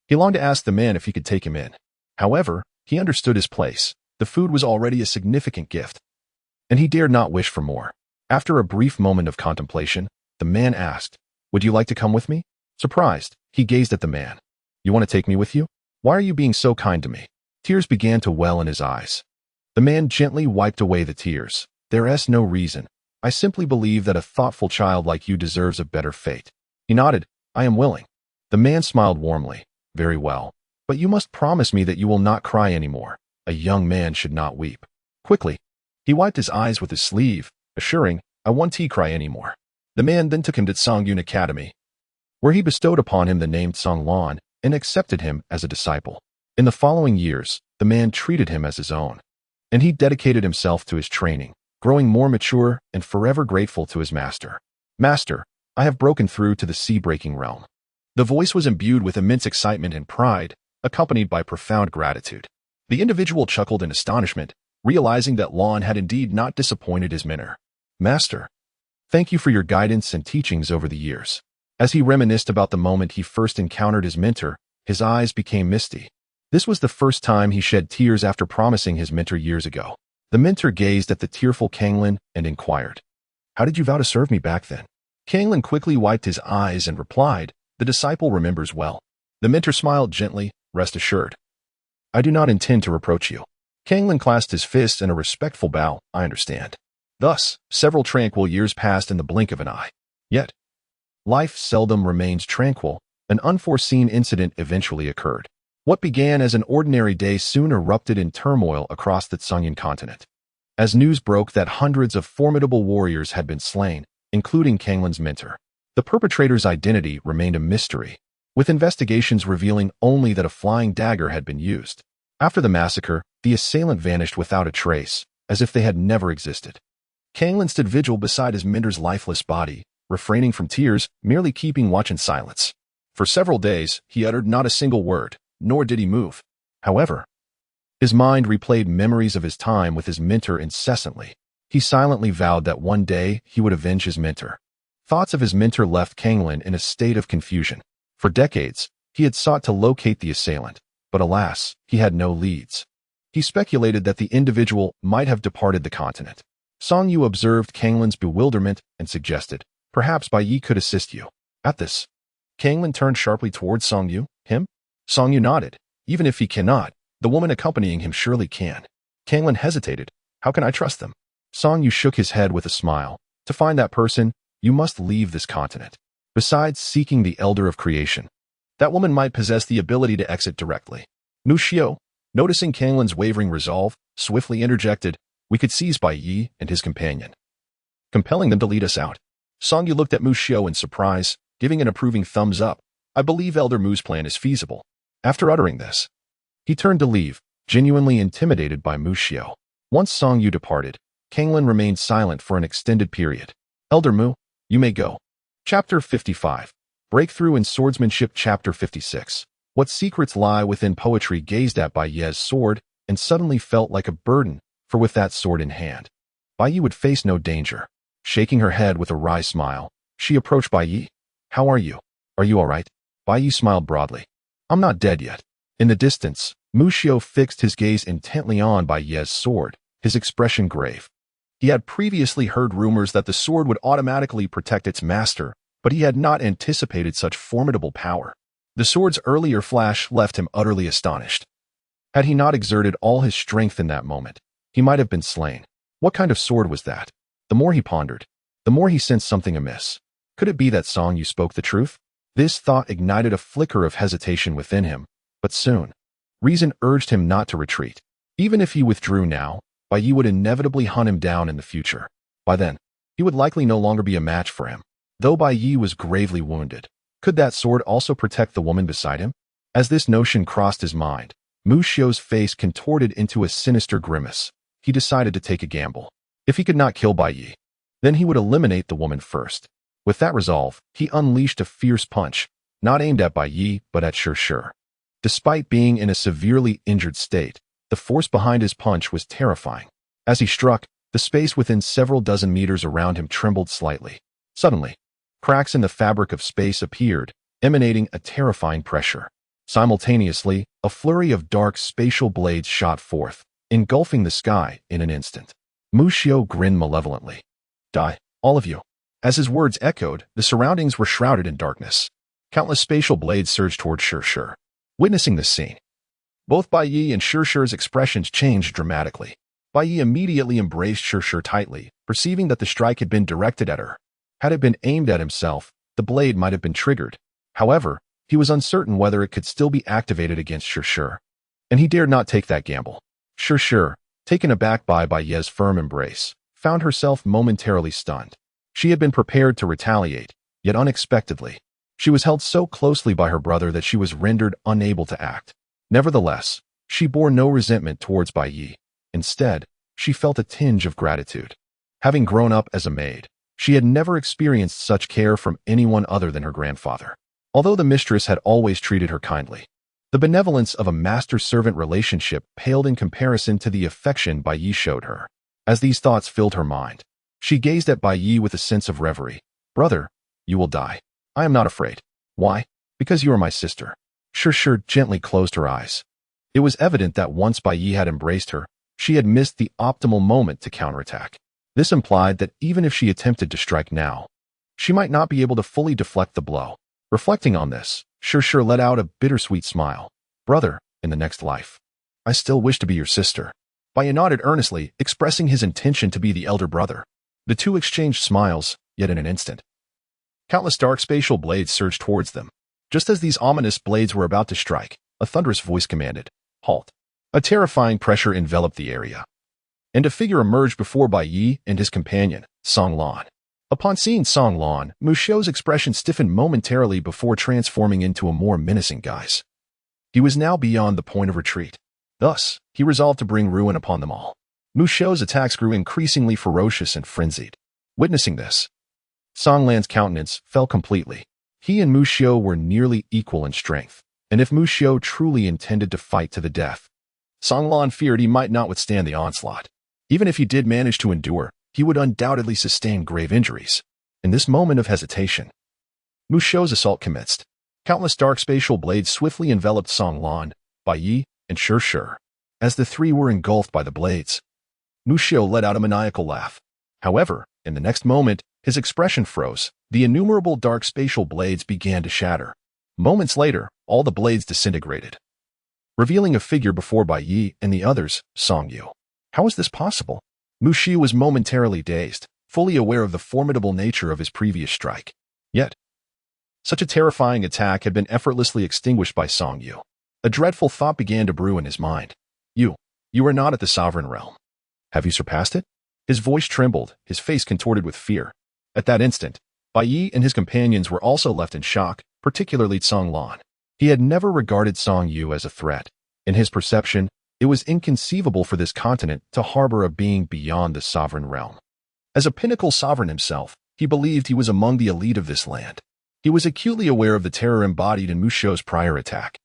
he longed to ask the man if he could take him in. However, he understood his place. The food was already a significant gift, and he dared not wish for more. After a brief moment of contemplation, the man asked, "Would you like to come with me?" Surprised, he gazed at the man. "You want to take me with you? Why are you being so kind to me?" Tears began to well in his eyes. The man gently wiped away the tears. "There's no reason. I simply believe that a thoughtful child like you deserves a better fate." He nodded. "I am willing." The man smiled warmly. "Very well. But you must promise me that you will not cry anymore. A young man should not weep." Quickly, he wiped his eyes with his sleeve, assuring, I won't cry anymore. The man then took him to Songyun Academy, where he bestowed upon him the name Songlan and accepted him as a disciple. In the following years, the man treated him as his own, and he dedicated himself to his training, growing more mature and forever grateful to his master. Master, I have broken through to the sea-breaking realm. The voice was imbued with immense excitement and pride, accompanied by profound gratitude. The individual chuckled in astonishment, realizing that Lan had indeed not disappointed his mentor. Master, thank you for your guidance and teachings over the years. As he reminisced about the moment he first encountered his mentor, his eyes became misty. This was the first time he shed tears after promising his mentor years ago. The mentor gazed at the tearful Kanglin and inquired, "How did you vow to serve me back then?" Kanglin quickly wiped his eyes and replied, "The disciple remembers well." The mentor smiled gently, "Rest assured, I do not intend to reproach you." Kanglin clasped his fists in a respectful bow, "I understand." Thus, several tranquil years passed in the blink of an eye. Yet, life seldom remains tranquil. An unforeseen incident eventually occurred. What began as an ordinary day soon erupted in turmoil across the Tsungyan continent. As news broke that hundreds of formidable warriors had been slain, including Kanglin's mentor, the perpetrator's identity remained a mystery, with investigations revealing only that a flying dagger had been used. After the massacre, the assailant vanished without a trace, as if they had never existed. Kanglin stood vigil beside his mentor's lifeless body, refraining from tears, merely keeping watch in silence. For several days, he uttered not a single word, nor did he move. However, his mind replayed memories of his time with his mentor incessantly. He silently vowed that one day he would avenge his mentor. Thoughts of his mentor left Kanglin in a state of confusion. For decades, he had sought to locate the assailant, but alas, he had no leads. He speculated that the individual might have departed the continent. Song Yu observed Kanglin's bewilderment and suggested, "Perhaps Bai Yi could assist you." At this, Kanglin turned sharply towards Song Yu. "Him?" Song Yu nodded. "Even if he cannot, the woman accompanying him surely can." Kanglin hesitated. "How can I trust them?" Song Yu shook his head with a smile. "To find that person, you must leave this continent. Besides seeking the Elder of Creation, that woman might possess the ability to exit directly." Mu Xiao, noticing Kanglin's wavering resolve, swiftly interjected, "We could seize Bai Yi and his companion, compelling them to lead us out." Song Yu looked at Mu Xiao in surprise, giving an approving thumbs up. "I believe Elder Mu's plan is feasible." After uttering this, he turned to leave, genuinely intimidated by Mu Xiao. Once Song Yu departed, Kanglin remained silent for an extended period. "Elder Mu, you may go." Chapter 55. Breakthrough in Swordsmanship. Chapter 56. What secrets lie within poetry? Gazed at Bai Yi's sword and suddenly felt like a burden, for with that sword in hand, Bai Yi would face no danger. Shaking her head with a wry smile, she approached Bai Yi. "How are you? Are you all right?" Bai Yi smiled broadly. "I'm not dead yet." In the distance, Mu Xiao fixed his gaze intently on Bai Yi's sword, his expression grave. He had previously heard rumors that the sword would automatically protect its master, but he had not anticipated such formidable power. The sword's earlier flash left him utterly astonished. Had he not exerted all his strength in that moment, he might have been slain. What kind of sword was that? The more he pondered, the more he sensed something amiss. Could it be that Song Yu spoke the truth? This thought ignited a flicker of hesitation within him, but soon, reason urged him not to retreat. Even if he withdrew now, Bai Yi would inevitably hunt him down in the future. By then, he would likely no longer be a match for him. Though Bai Yi was gravely wounded, could that sword also protect the woman beside him? As this notion crossed his mind, Mu Xiao's face contorted into a sinister grimace. He decided to take a gamble. If he could not kill Bai Yi, then he would eliminate the woman first. With that resolve, he unleashed a fierce punch, not aimed at Bai Yi, but at Shi. Despite being in a severely injured state, the force behind his punch was terrifying. As he struck, the space within several dozen meters around him trembled slightly. Suddenly, cracks in the fabric of space appeared, emanating a terrifying pressure. Simultaneously, a flurry of dark spatial blades shot forth, engulfing the sky in an instant. Mu Xiao grinned malevolently. "Die, all of you." As his words echoed, the surroundings were shrouded in darkness. Countless spatial blades surged toward Shi. Witnessing this scene, both Bai Yi and Shi's expressions changed dramatically. Bai Yi immediately embraced Shi tightly, perceiving that the strike had been directed at her. Had it been aimed at himself, the blade might have been triggered. However, he was uncertain whether it could still be activated against Shi, and he dared not take that gamble. Shi, taken aback by Bai Yi's firm embrace, found herself momentarily stunned. She had been prepared to retaliate, yet unexpectedly, she was held so closely by her brother that she was rendered unable to act. Nevertheless, she bore no resentment towards Bai Yi. Instead, she felt a tinge of gratitude. Having grown up as a maid, she had never experienced such care from anyone other than her grandfather. Although the mistress had always treated her kindly, the benevolence of a master-servant relationship paled in comparison to the affection Bai Yi showed her. As these thoughts filled her mind, she gazed at Bai Yi with a sense of reverie. "Brother, you will die. I am not afraid." "Why?" "Because you are my sister." Sure gently closed her eyes. It was evident that once Bai Yi had embraced her, she had missed the optimal moment to counterattack. This implied that even if she attempted to strike now, she might not be able to fully deflect the blow. Reflecting on this, Sure let out a bittersweet smile. "Brother, in the next life, I still wish to be your sister." Bai Yi nodded earnestly, expressing his intention to be the elder brother. The two exchanged smiles, yet in an instant, countless dark spatial blades surged towards them. Just as these ominous blades were about to strike, a thunderous voice commanded, "Halt." A terrifying pressure enveloped the area, and a figure emerged before Bai Yi and his companion, Song Lan. Upon seeing Song Lan, Mu Xiu's expression stiffened momentarily before transforming into a more menacing guise. He was now beyond the point of retreat. Thus, he resolved to bring ruin upon them all. Mu Xiu's attacks grew increasingly ferocious and frenzied. Witnessing this, Song Lan's countenance fell completely. He and Mu Xiu were nearly equal in strength, and if Mu Xiu truly intended to fight to the death, Song Lan feared he might not withstand the onslaught. Even if he did manage to endure, he would undoubtedly sustain grave injuries. In this moment of hesitation, Mu Xiu's assault commenced. Countless dark spatial blades swiftly enveloped Song Lan, Bai Yi, and Sure. As the three were engulfed by the blades, Mu Xiu let out a maniacal laugh. However, in the next moment, his expression froze. The innumerable dark spatial blades began to shatter. Moments later, all the blades disintegrated, revealing a figure before Bai Yi and the others, Song Yu. How was this possible? Mu Xiu was momentarily dazed, fully aware of the formidable nature of his previous strike. Yet, such a terrifying attack had been effortlessly extinguished by Song Yu. A dreadful thought began to brew in his mind. You are not at the sovereign realm. Have you surpassed it?" His voice trembled, his face contorted with fear. At that instant, Bai Yi and his companions were also left in shock, particularly Song Lan. He had never regarded Song Yu as a threat. In his perception, it was inconceivable for this continent to harbor a being beyond the sovereign realm. As a pinnacle sovereign himself, he believed he was among the elite of this land. He was acutely aware of the terror embodied in Mu Xiu's prior attack.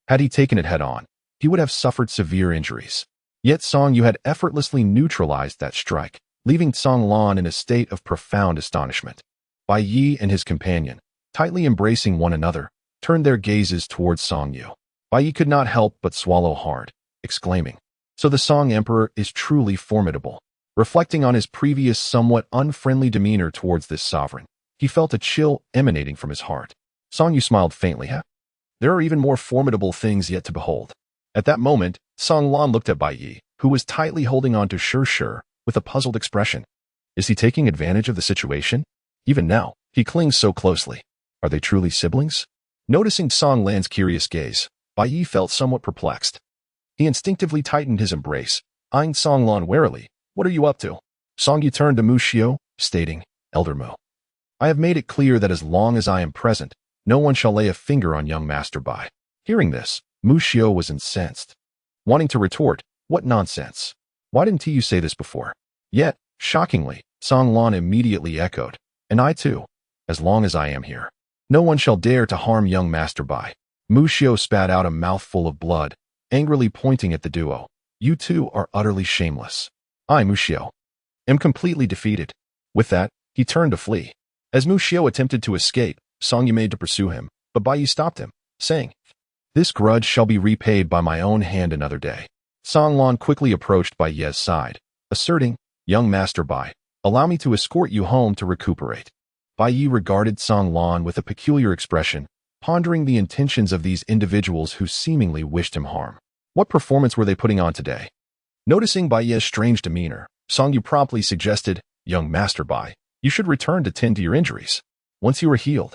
Had he taken it head-on, he would have suffered severe injuries. Yet Song Yu had effortlessly neutralized that strike, leaving Song Lan in a state of profound astonishment. Bai Yi and his companion, tightly embracing one another, turned their gazes towards Song Yu. Bai Yi could not help but swallow hard, exclaiming, "So the Song Emperor is truly formidable." Reflecting on his previous somewhat unfriendly demeanor towards this sovereign, he felt a chill emanating from his heart. Song Yu smiled faintly. There are even more formidable things yet to behold. At that moment, Song Lan looked at Bai Yi, who was tightly holding on to Sure, with a puzzled expression. Is he taking advantage of the situation? Even now, he clings so closely. Are they truly siblings? Noticing Song Lan's curious gaze, Bai Yi felt somewhat perplexed. He instinctively tightened his embrace, eyeing Song Lan warily. "What are you up to?" Song Yu turned to Mu Xiu, stating, "Elder Mu, I have made it clear that as long as I am present, no one shall lay a finger on young Master Bai." Hearing this, Mu Xiu was incensed, wanting to retort, "What nonsense? Why didn't you say this before?" Yet, shockingly, Song Lan immediately echoed, "And I too, as long as I am here. No one shall dare to harm young Master Bai." Mu Xiu spat out a mouthful of blood, angrily pointing at the duo. "You two are utterly shameless. I, Mu Xiu, am completely defeated." With that, he turned to flee. As Mu Xiu attempted to escape, Song Yu made to pursue him, but Bai Yi stopped him, saying, "This grudge shall be repaid by my own hand another day." Song Lan quickly approached Bai Yi's side, asserting, "Young Master Bai, allow me to escort you home to recuperate." Bai Yi regarded Song Lan with a peculiar expression, pondering the intentions of these individuals who seemingly wished him harm. What performance were they putting on today? Noticing Bai Yi's strange demeanor, Song Yu promptly suggested, "Young Master Bai, you should return to tend to your injuries. Once you are healed,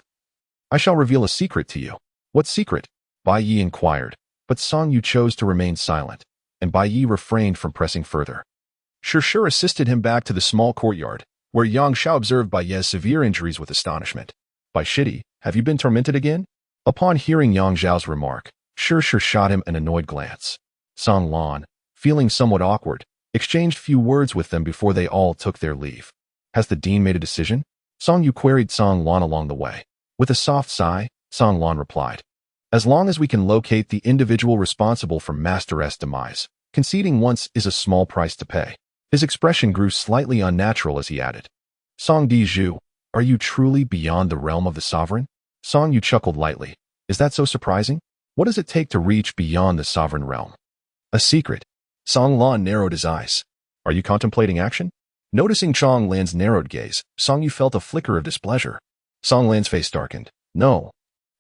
I shall reveal a secret to you." "What secret?" Bai Yi inquired, but Song Yu chose to remain silent, and Bai Yi refrained from pressing further. Shir assisted him back to the small courtyard, where Yang Xiao observed Bai Ye's severe injuries with astonishment. Bai Shidi, have you been tormented again? Upon hearing Yang Xiao's remark, Shir shot him an annoyed glance. Song Lan, feeling somewhat awkward, exchanged few words with them before they all took their leave. Has the dean made a decision? Song Yu queried Song Lan along the way. With a soft sigh, Song Lan replied, as long as we can locate the individual responsible for Master S's demise, conceding once is a small price to pay. His expression grew slightly unnatural as he added, Song Di Zhu, are you truly beyond the realm of the sovereign? Song Yu chuckled lightly. Is that so surprising? What does it take to reach beyond the sovereign realm? A secret. Song Lan narrowed his eyes. Are you contemplating action? Noticing Chong Lan's narrowed gaze, Song Yu felt a flicker of displeasure. Song Lan's face darkened. No.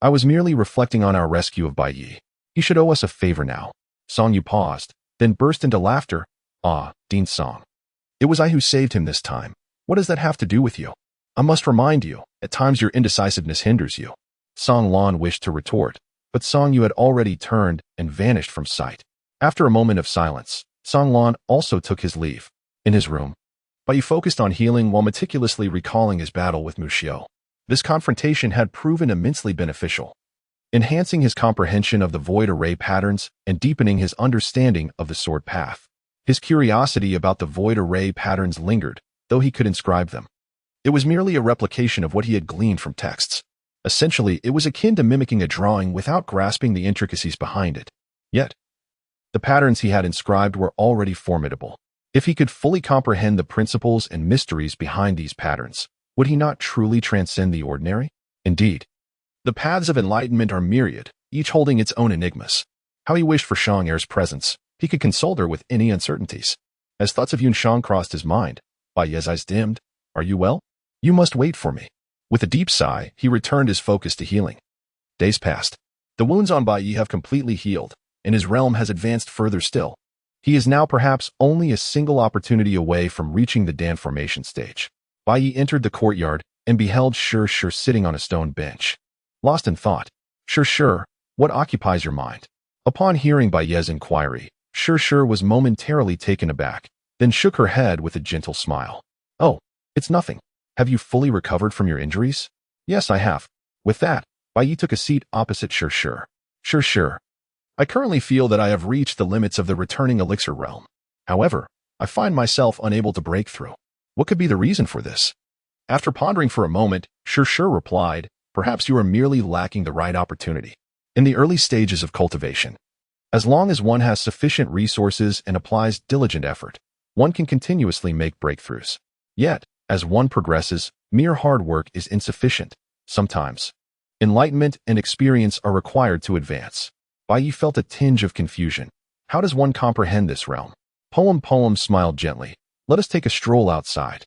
I was merely reflecting on our rescue of Bai Yi. He should owe us a favor now. Song Yu paused, then burst into laughter. Ah, Dean Song. It was I who saved him this time. What does that have to do with you? I must remind you, at times your indecisiveness hinders you. Song Lan wished to retort, but Song Yu had already turned and vanished from sight. After a moment of silence, Song Lan also took his leave. In his room, Bai Yi focused on healing while meticulously recalling his battle with Mu Xiu. This confrontation had proven immensely beneficial, enhancing his comprehension of the void array patterns and deepening his understanding of the sword path. His curiosity about the void array patterns lingered, though he could inscribe them. It was merely a replication of what he had gleaned from texts. Essentially, it was akin to mimicking a drawing without grasping the intricacies behind it. Yet, the patterns he had inscribed were already formidable. If he could fully comprehend the principles and mysteries behind these patterns, would he not truly transcend the ordinary? Indeed, the paths of enlightenment are myriad, each holding its own enigmas. How he wished for Shang Er's presence. He could console her with any uncertainties. As thoughts of Yun Shang crossed his mind, Bai Ye's eyes dimmed. Are you well? You must wait for me. With a deep sigh, he returned his focus to healing. Days passed. The wounds on Bai Yi have completely healed, and his realm has advanced further still. He is now perhaps only a single opportunity away from reaching the Dan formation stage. Bai Yi entered the courtyard and beheld Shir sitting on a stone bench. Lost in thought, Shir, what occupies your mind? Upon hearing Bai Ye's inquiry, Shir was momentarily taken aback, then shook her head with a gentle smile. Oh, it's nothing. Have you fully recovered from your injuries? Yes, I have. With that, Bai Yi took a seat opposite Shir. Shir, I currently feel that I have reached the limits of the returning elixir realm. However, I find myself unable to break through. What could be the reason for this? After pondering for a moment, Shir replied, perhaps you are merely lacking the right opportunity. In the early stages of cultivation, as long as one has sufficient resources and applies diligent effort, one can continuously make breakthroughs. Yet, as one progresses, mere hard work is insufficient. Sometimes, enlightenment and experience are required to advance. Bai Yi felt a tinge of confusion. How does one comprehend this realm? Poem smiled gently. Let us take a stroll outside.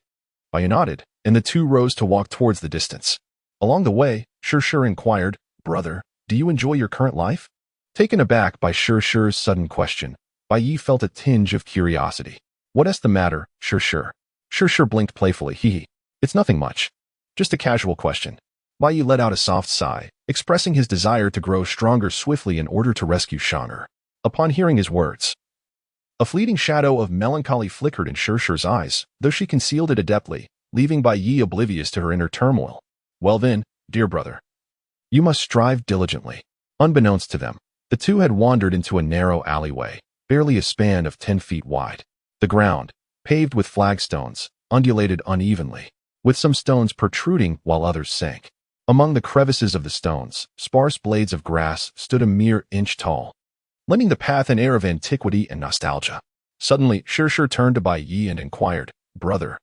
Bai Yi nodded, and the two rose to walk towards the distance. Along the way, Shir inquired, Brother, do you enjoy your current life? Taken aback by Shir's sudden question, Bai Yi felt a tinge of curiosity. What is the matter, Shir? Shir blinked playfully. It's nothing much. Just a casual question. Bai Yi let out a soft sigh, expressing his desire to grow stronger swiftly in order to rescue Shang. Upon hearing his words, a fleeting shadow of melancholy flickered in Shir's eyes, though she concealed it adeptly, leaving Bai Yi oblivious to her inner turmoil. Well then, dear brother, you must strive diligently. Unbeknownst to them, the two had wandered into a narrow alleyway, barely a span of 10 feet wide. The ground, paved with flagstones, undulated unevenly, with some stones protruding while others sank. Among the crevices of the stones, sparse blades of grass stood a mere inch tall, lending the path an air of antiquity and nostalgia. Suddenly, Shir turned to Bai Yi and inquired, Brother,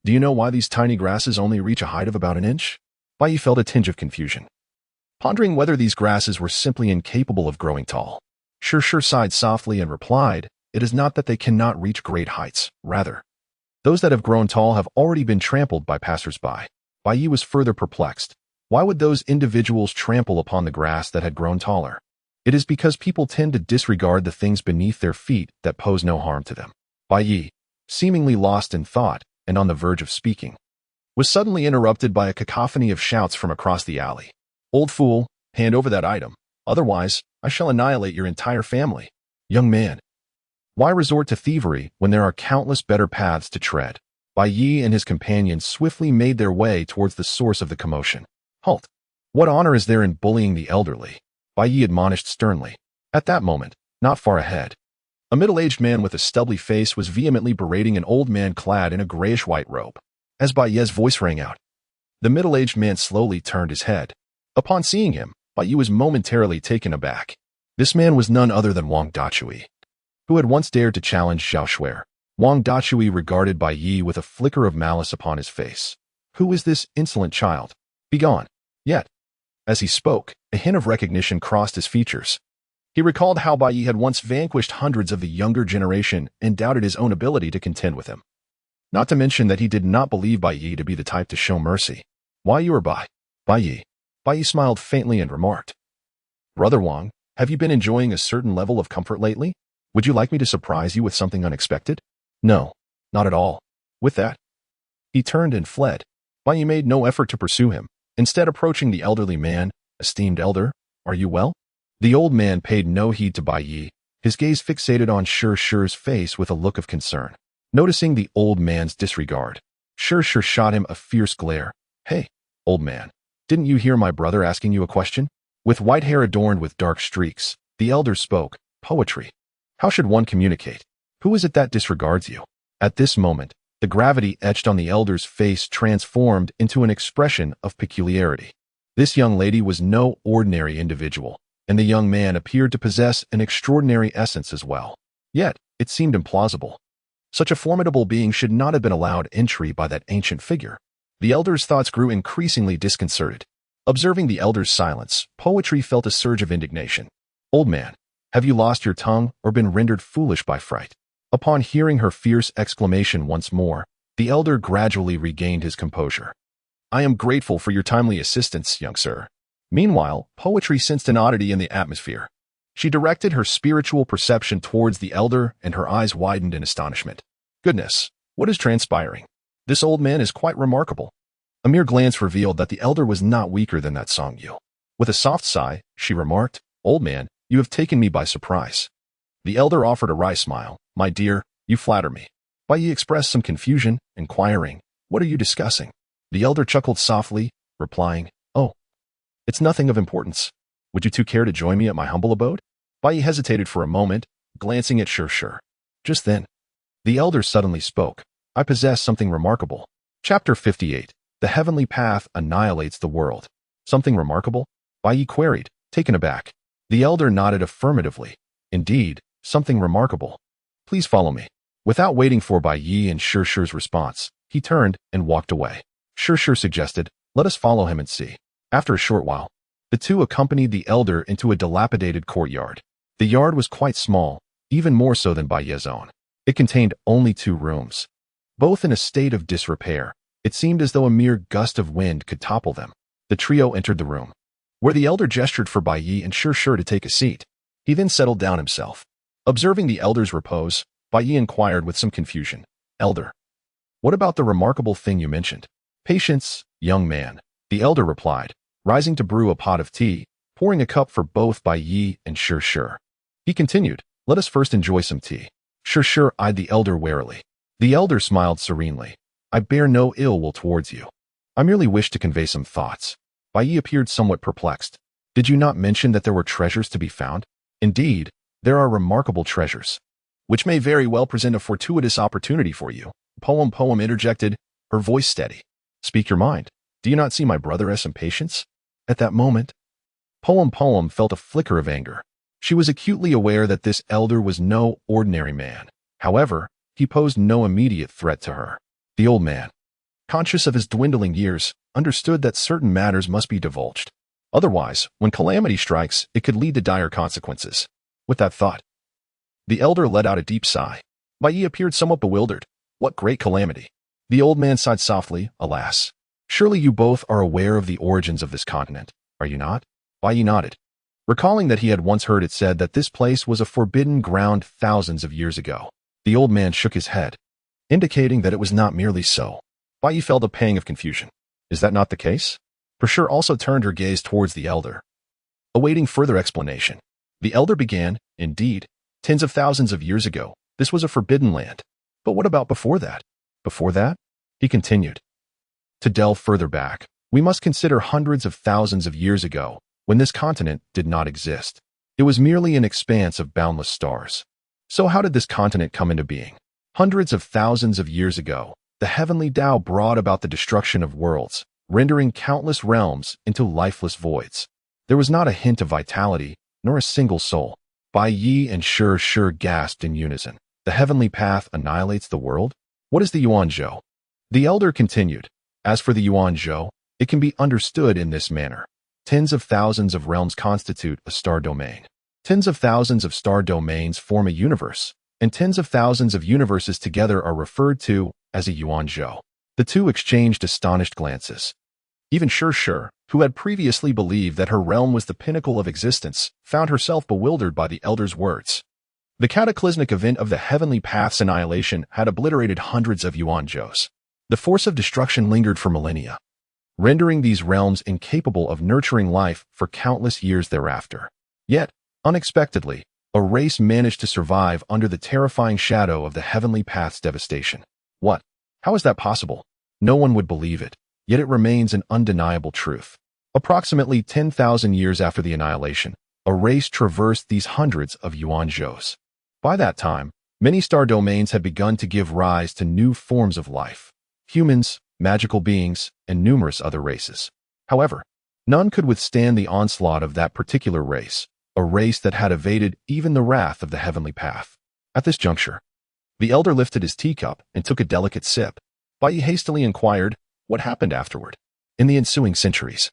do you know why these tiny grasses only reach a height of about an inch? Bai Yi felt a tinge of confusion, pondering whether these grasses were simply incapable of growing tall. Shir sighed softly and replied, it is not that they cannot reach great heights, rather, those that have grown tall have already been trampled by passers-by. Bai Yi was further perplexed. Why would those individuals trample upon the grass that had grown taller? It is because people tend to disregard the things beneath their feet that pose no harm to them. Bai Yi, seemingly lost in thought and on the verge of speaking, was suddenly interrupted by a cacophony of shouts from across the alley. Old fool, hand over that item. Otherwise, I shall annihilate your entire family. Young man, Why resort to thievery when there are countless better paths to tread? Bai Yi and his companions swiftly made their way towards the source of the commotion. Halt! What honor is there in bullying the elderly? Bai Yi admonished sternly. At that moment, not far ahead, a middle-aged man with a stubbly face was vehemently berating an old man clad in a grayish-white robe. As Bai Yi's voice rang out, the middle-aged man slowly turned his head. Upon seeing him, Bai Yi was momentarily taken aback. This man was none other than Wang Dachui, who had once dared to challenge Zhao Shuer. Wang Dachui regarded Bai Yi with a flicker of malice upon his face. Who is this insolent child? Begone. Yet, as he spoke, a hint of recognition crossed his features. He recalled how Bai Yi had once vanquished hundreds of the younger generation and doubted his own ability to contend with him. Not to mention that he did not believe Bai Yi to be the type to show mercy. Why you are Bai Yi? Bai Yi smiled faintly and remarked, Brother Wang, have you been enjoying a certain level of comfort lately? Would you like me to surprise you with something unexpected? No, not at all. With that, he turned and fled. Bai Yi made no effort to pursue him, instead approaching the elderly man. Esteemed elder, are you well? The old man paid no heed to Bai Yi, his gaze fixated on Shu's face with a look of concern. Noticing the old man's disregard, Shu shot him a fierce glare. Hey, old man, didn't you hear my brother asking you a question? With white hair adorned with dark streaks, the elder spoke. Poetry. How should one communicate? Who is it that disregards you? At this moment, the gravity etched on the elder's face transformed into an expression of peculiarity. This young lady was no ordinary individual, and the young man appeared to possess an extraordinary essence as well. Yet, it seemed implausible. Such a formidable being should not have been allowed entry by that ancient figure. The elder's thoughts grew increasingly disconcerted. Observing the elder's silence, Poetry felt a surge of indignation. Old man, have you lost your tongue or been rendered foolish by fright? Upon hearing her fierce exclamation once more, the elder gradually regained his composure. I am grateful for your timely assistance, young sir. Meanwhile, Poetry sensed an oddity in the atmosphere. She directed her spiritual perception towards the elder and her eyes widened in astonishment. Goodness, what is transpiring? This old man is quite remarkable. A mere glance revealed that the elder was not weaker than that Songyu. With a soft sigh, she remarked, Old man, you have taken me by surprise. The elder offered a wry smile. My dear, you flatter me. Bai Yi expressed some confusion, inquiring, What are you discussing? The elder chuckled softly, replying, Oh, it's nothing of importance. Would you two care to join me at my humble abode? Bai Yi hesitated for a moment, glancing at Shu. Just then, the elder suddenly spoke. I possess something remarkable. Chapter 58. The heavenly path annihilates the world. Something remarkable? Bai Yi queried, taken aback. The elder nodded affirmatively. Indeed, something remarkable. Please follow me. Without waiting for Bai Yi and Shu's response, he turned and walked away. Shu suggested, let us follow him and see. After a short while, the two accompanied the elder into a dilapidated courtyard. The yard was quite small, even more so than Bai Yi's own. It contained only 2 rooms, both in a state of disrepair. It seemed as though a mere gust of wind could topple them. The trio entered the room, where the elder gestured for Bai Yi and Shu to take a seat. He then settled down himself. Observing the elder's repose, Bai Yi inquired with some confusion, Elder, what about the remarkable thing you mentioned? Patience, young man, the elder replied, rising to brew a pot of tea, pouring a cup for both Bai Yi and Shu. He continued, let us first enjoy some tea. Shu eyed the elder warily. The elder smiled serenely. I bear no ill will towards you. I merely wish to convey some thoughts. Bai Yi appeared somewhat perplexed. Did you not mention that there were treasures to be found? Indeed, there are remarkable treasures, which may very well present a fortuitous opportunity for you. Poem interjected, her voice steady. Speak your mind. Do you not see my brother's impatience? At that moment, Poem felt a flicker of anger. She was acutely aware that this elder was no ordinary man. However, he posed no immediate threat to her. The old man, conscious of his dwindling years, understood that certain matters must be divulged. Otherwise, when calamity strikes, it could lead to dire consequences. With that thought, the elder let out a deep sigh. Bai Yi appeared somewhat bewildered. What great calamity! The old man sighed softly, alas. Surely you both are aware of the origins of this continent, are you not? Bai Yi nodded, recalling that he had once heard it said that this place was a forbidden ground thousands of years ago. The old man shook his head, indicating that it was not merely so. Bai Yi felt a pang of confusion. Is that not the case? Shu also turned her gaze towards the elder, awaiting further explanation. The elder began, indeed, tens of thousands of years ago, This was a forbidden land. But what about before that? Before that? He continued. To delve further back, we must consider hundreds of thousands of years ago, when this continent did not exist. It was merely an expanse of boundless stars. So how did this continent come into being? Hundreds of thousands of years ago, the heavenly Tao brought about the destruction of worlds, rendering countless realms into lifeless voids. There was not a hint of vitality, nor a single soul. Bai Yi and Shi gasped in unison. The heavenly path annihilates the world? What is the Yuanzhou? The elder continued. As for the Yuanzhou, it can be understood in this manner. Tens of thousands of realms constitute a star domain. Tens of thousands of star domains form a universe, and tens of thousands of universes together are referred to as a Yuanzhou. The two exchanged astonished glances. Even Shi, who had previously believed that her realm was the pinnacle of existence, found herself bewildered by the elder's words. The cataclysmic event of the heavenly path's annihilation had obliterated hundreds of Yuanzhous. The force of destruction lingered for millennia, rendering these realms incapable of nurturing life for countless years thereafter. Yet, unexpectedly, a race managed to survive under the terrifying shadow of the heavenly path's devastation. What? How is that possible? No one would believe it, yet it remains an undeniable truth. Approximately 10,000 years after the annihilation, a race traversed these hundreds of Yuanzhous. By that time, many star domains had begun to give rise to new forms of life. Humans, magical beings, and numerous other races. However, none could withstand the onslaught of that particular race, a race that had evaded even the wrath of the heavenly path. At this juncture, the elder lifted his teacup and took a delicate sip. Bai Yi hastily inquired, what happened afterward? In the ensuing centuries,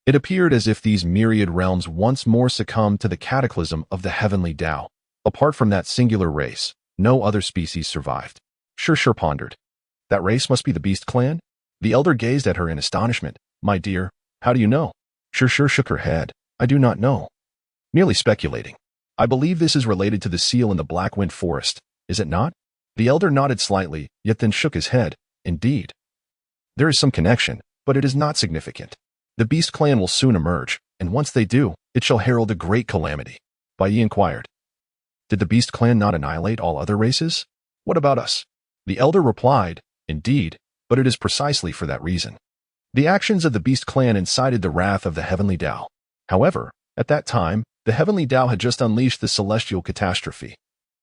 it appeared as if these myriad realms once more succumbed to the cataclysm of the heavenly Tao. Apart from that singular race, no other species survived. Shi pondered. That race must be the Beast clan? The elder gazed at her in astonishment. My dear, how do you know? Shi shook her head. I do not know. Merely speculating. I believe this is related to the seal in the Black Wind Forest, is it not? The elder nodded slightly, yet then shook his head. Indeed. There is some connection, but it is not significant. The Beast clan will soon emerge, and once they do, it shall herald a great calamity. Bai Yi inquired. Did the Beast clan not annihilate all other races? What about us? The elder replied, Indeed, but it is precisely for that reason. The actions of the Beast clan incited the wrath of the heavenly Tao. However, at that time, the heavenly Tao had just unleashed the celestial catastrophe,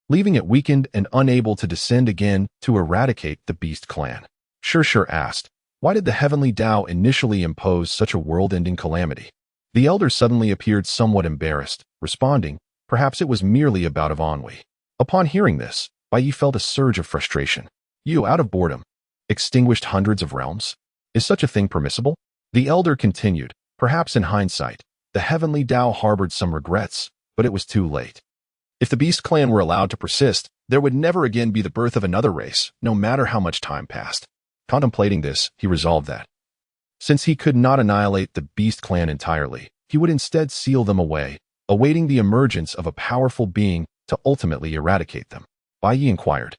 leaving it weakened and unable to descend again to eradicate the Beast clan. Shi asked, why did the heavenly Tao initially impose such a world-ending calamity? The elder suddenly appeared somewhat embarrassed, responding, perhaps it was merely a bout of ennui. Upon hearing this, Bai Yi felt a surge of frustration. You, out of boredom, extinguished hundreds of realms? Is such a thing permissible? The elder continued, perhaps in hindsight, the heavenly Tao harbored some regrets, but it was too late. If the Beast clan were allowed to persist, there would never again be the birth of another race, no matter how much time passed. Contemplating this, he resolved that, since he could not annihilate the Beast clan entirely, he would instead seal them away, awaiting the emergence of a powerful being to ultimately eradicate them. Bai Yi inquired,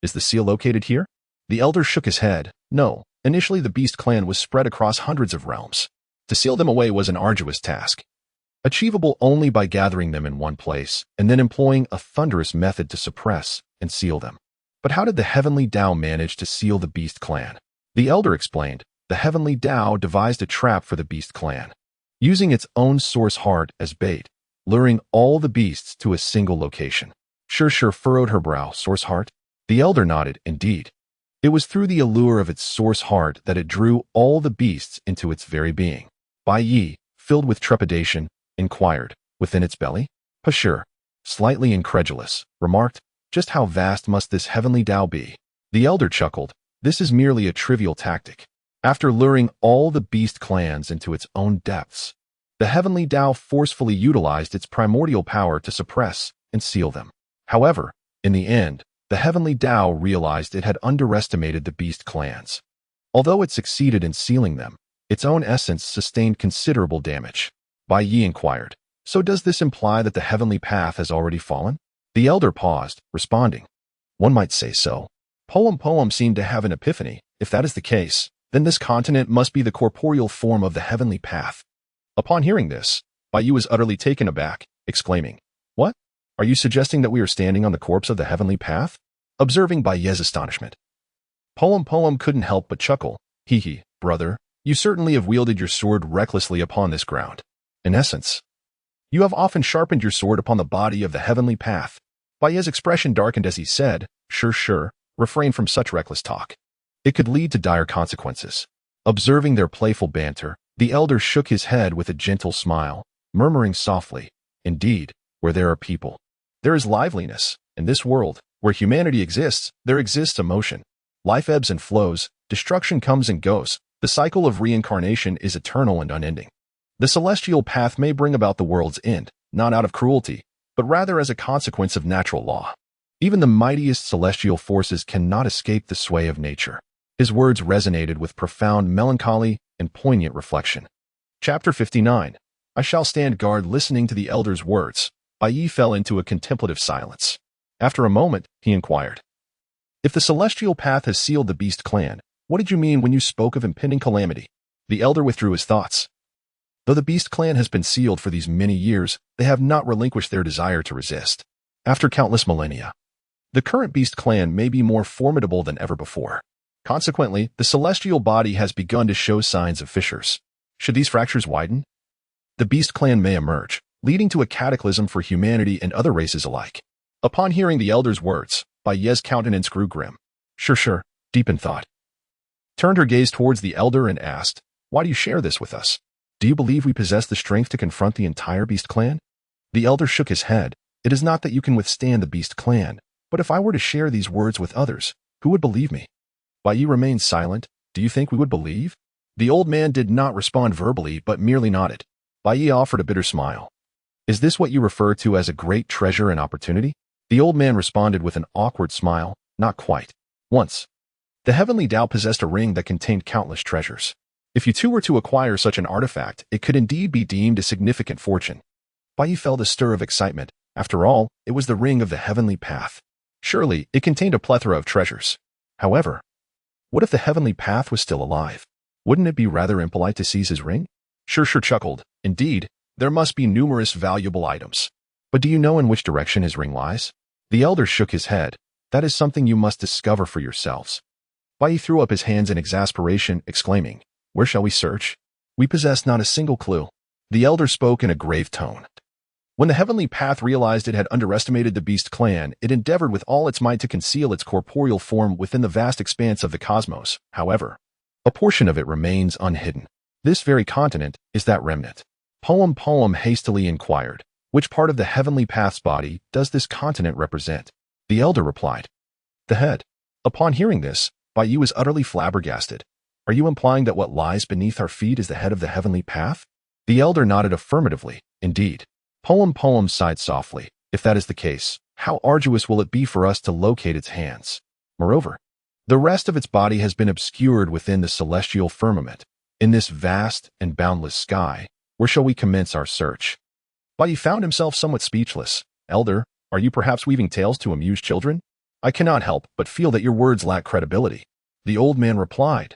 is the seal located here? The elder shook his head. No, initially the Beast clan was spread across hundreds of realms. To seal them away was an arduous task, achievable only by gathering them in one place and then employing a thunderous method to suppress and seal them. But how did the heavenly Tao manage to seal the Beast clan? The elder explained, the heavenly Tao devised a trap for the Beast clan, using its own source heart as bait, luring all the beasts to a single location. Shi furrowed her brow. Source heart? The elder nodded. Indeed. It was through the allure of its source heart that it drew all the beasts into its very being. Bai Yi, filled with trepidation, inquired, within its belly? Shi, slightly incredulous, remarked, just how vast must this heavenly Tao be? The elder chuckled, this is merely a trivial tactic. After luring all the Beast clans into its own depths, the heavenly Tao forcefully utilized its primordial power to suppress and seal them. However, in the end, the heavenly Tao realized it had underestimated the Beast clans. Although it succeeded in sealing them, its own essence sustained considerable damage. Bai Yi inquired, so does this imply that the heavenly path has already fallen? The elder paused, responding, one might say so. Poem seemed to have an epiphany. If that is the case, then this continent must be the corporeal form of the heavenly path. Upon hearing this, Bai Yi was utterly taken aback, exclaiming, what? Are you suggesting that we are standing on the corpse of the heavenly path? Observing Bai Ye's astonishment. Poem couldn't help but chuckle. Hee, brother, you certainly have wielded your sword recklessly upon this ground. In essence, you have often sharpened your sword upon the body of the heavenly path. Bai Ye's expression darkened as he said, Sure, refrain from such reckless talk. It could lead to dire consequences. Observing their playful banter, the elder shook his head with a gentle smile, murmuring softly, Indeed, where there are people, there is liveliness. In this world, where humanity exists, there exists emotion. Life ebbs and flows, destruction comes and goes. The cycle of reincarnation is eternal and unending. The celestial path may bring about the world's end, not out of cruelty, but rather as a consequence of natural law. Even the mightiest celestial forces cannot escape the sway of nature. His words resonated with profound melancholy and poignant reflection. Chapter 59. I shall stand guard. Listening to the elder's words, Bai Yi fell into a contemplative silence. After a moment, he inquired, If the celestial path has sealed the beast clan, what did you mean when you spoke of impending calamity? The elder withdrew his thoughts. Though the beast clan has been sealed for these many years, they have not relinquished their desire to resist. After countless millennia, the current beast clan may be more formidable than ever before. Consequently, the celestial body has begun to show signs of fissures. Should these fractures widen, the beast clan may emerge, leading to a cataclysm for humanity and other races alike. Upon hearing the elder's words, Bai Ye's countenance grew grim. Sure, deep in thought, turned her gaze towards the elder and asked, Why do you share this with us? Do you believe we possess the strength to confront the entire beast clan? The elder shook his head. It is not that you can withstand the beast clan, but if I were to share these words with others, who would believe me? Bai Yi remained silent. Do you think we would believe? The old man did not respond verbally, but merely nodded. Bai Yi offered a bitter smile. Is this what you refer to as a great treasure and opportunity? The old man responded with an awkward smile. Not quite. Once, the heavenly Tao possessed a ring that contained countless treasures. If you two were to acquire such an artifact, it could indeed be deemed a significant fortune. Bai Yi felt a stir of excitement. After all, it was the ring of the heavenly path. Surely, it contained a plethora of treasures. However, what if the heavenly path was still alive? Wouldn't it be rather impolite to seize his ring? Sure chuckled. Indeed, there must be numerous valuable items. But do you know in which direction his ring lies? The elder shook his head. That is something you must discover for yourselves. Bai Yi threw up his hands in exasperation, exclaiming, Where shall we search? We possess not a single clue. The elder spoke in a grave tone. When the heavenly path realized it had underestimated the beast clan, it endeavored with all its might to conceal its corporeal form within the vast expanse of the cosmos. However, a portion of it remains unhidden. This very continent is that remnant. Poem hastily inquired, Which part of the heavenly path's body does this continent represent? The elder replied, The head. Upon hearing this, Bai Yi was utterly flabbergasted. Are you implying that what lies beneath our feet is the head of the heavenly path? The elder nodded affirmatively. Indeed. Poem sighed softly. If that is the case, how arduous will it be for us to locate its hands? Moreover, the rest of its body has been obscured within the celestial firmament. In this vast and boundless sky, where shall we commence our search? Bai Yi found himself somewhat speechless. Elder, are you perhaps weaving tales to amuse children? I cannot help but feel that your words lack credibility. The old man replied,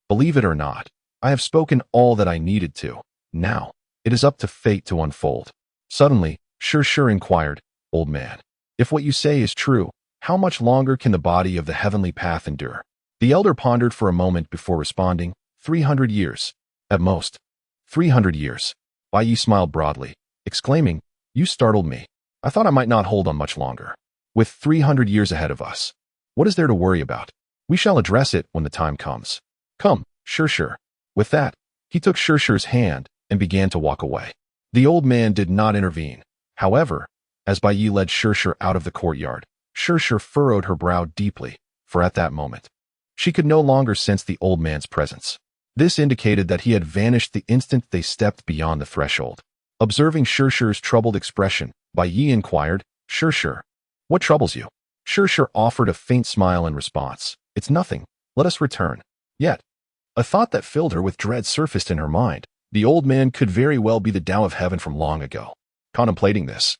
Believe it or not, I have spoken all that I needed to. Now, it is up to fate to unfold. Suddenly, Sure inquired, Old man, if what you say is true, how much longer can the body of the heavenly path endure? The elder pondered for a moment before responding, 300 years. At most. 300 years. Bai Yi smiled broadly, exclaiming, You startled me. I thought I might not hold on much longer. With 300 years ahead of us, what is there to worry about? We shall address it when the time comes. Come, Sure. With that, he took Sure's hand and began to walk away. The old man did not intervene. However, as Bai Yi led Sure out of the courtyard, Sure furrowed her brow deeply, for at that moment, she could no longer sense the old man's presence. This indicated that he had vanished the instant they stepped beyond the threshold. Observing Sure's troubled expression, Bai Yi inquired, Sure, what troubles you? Sure offered a faint smile in response. It's nothing. Let us return. Yet, a thought that filled her with dread surfaced in her mind. The old man could very well be the Tao of heaven from long ago. Contemplating this,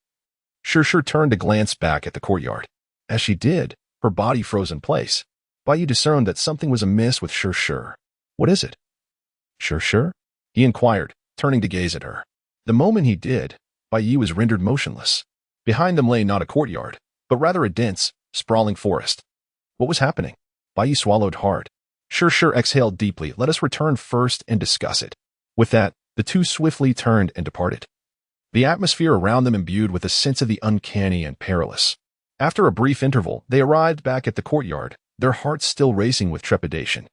Sure turned to glance back at the courtyard. As she did, her body froze in place. Bai Yi discerned that something was amiss with Sure. What is it? Sure? He inquired, turning to gaze at her. The moment he did, Bai Yi was rendered motionless. Behind them lay not a courtyard, but rather a dense, sprawling forest. What was happening? Bai Yi swallowed hard. Sure, exhaled deeply. Let us return first and discuss it. With that, the two swiftly turned and departed. The atmosphere around them imbued with a sense of the uncanny and perilous. After a brief interval, they arrived back at the courtyard, their hearts still racing with trepidation.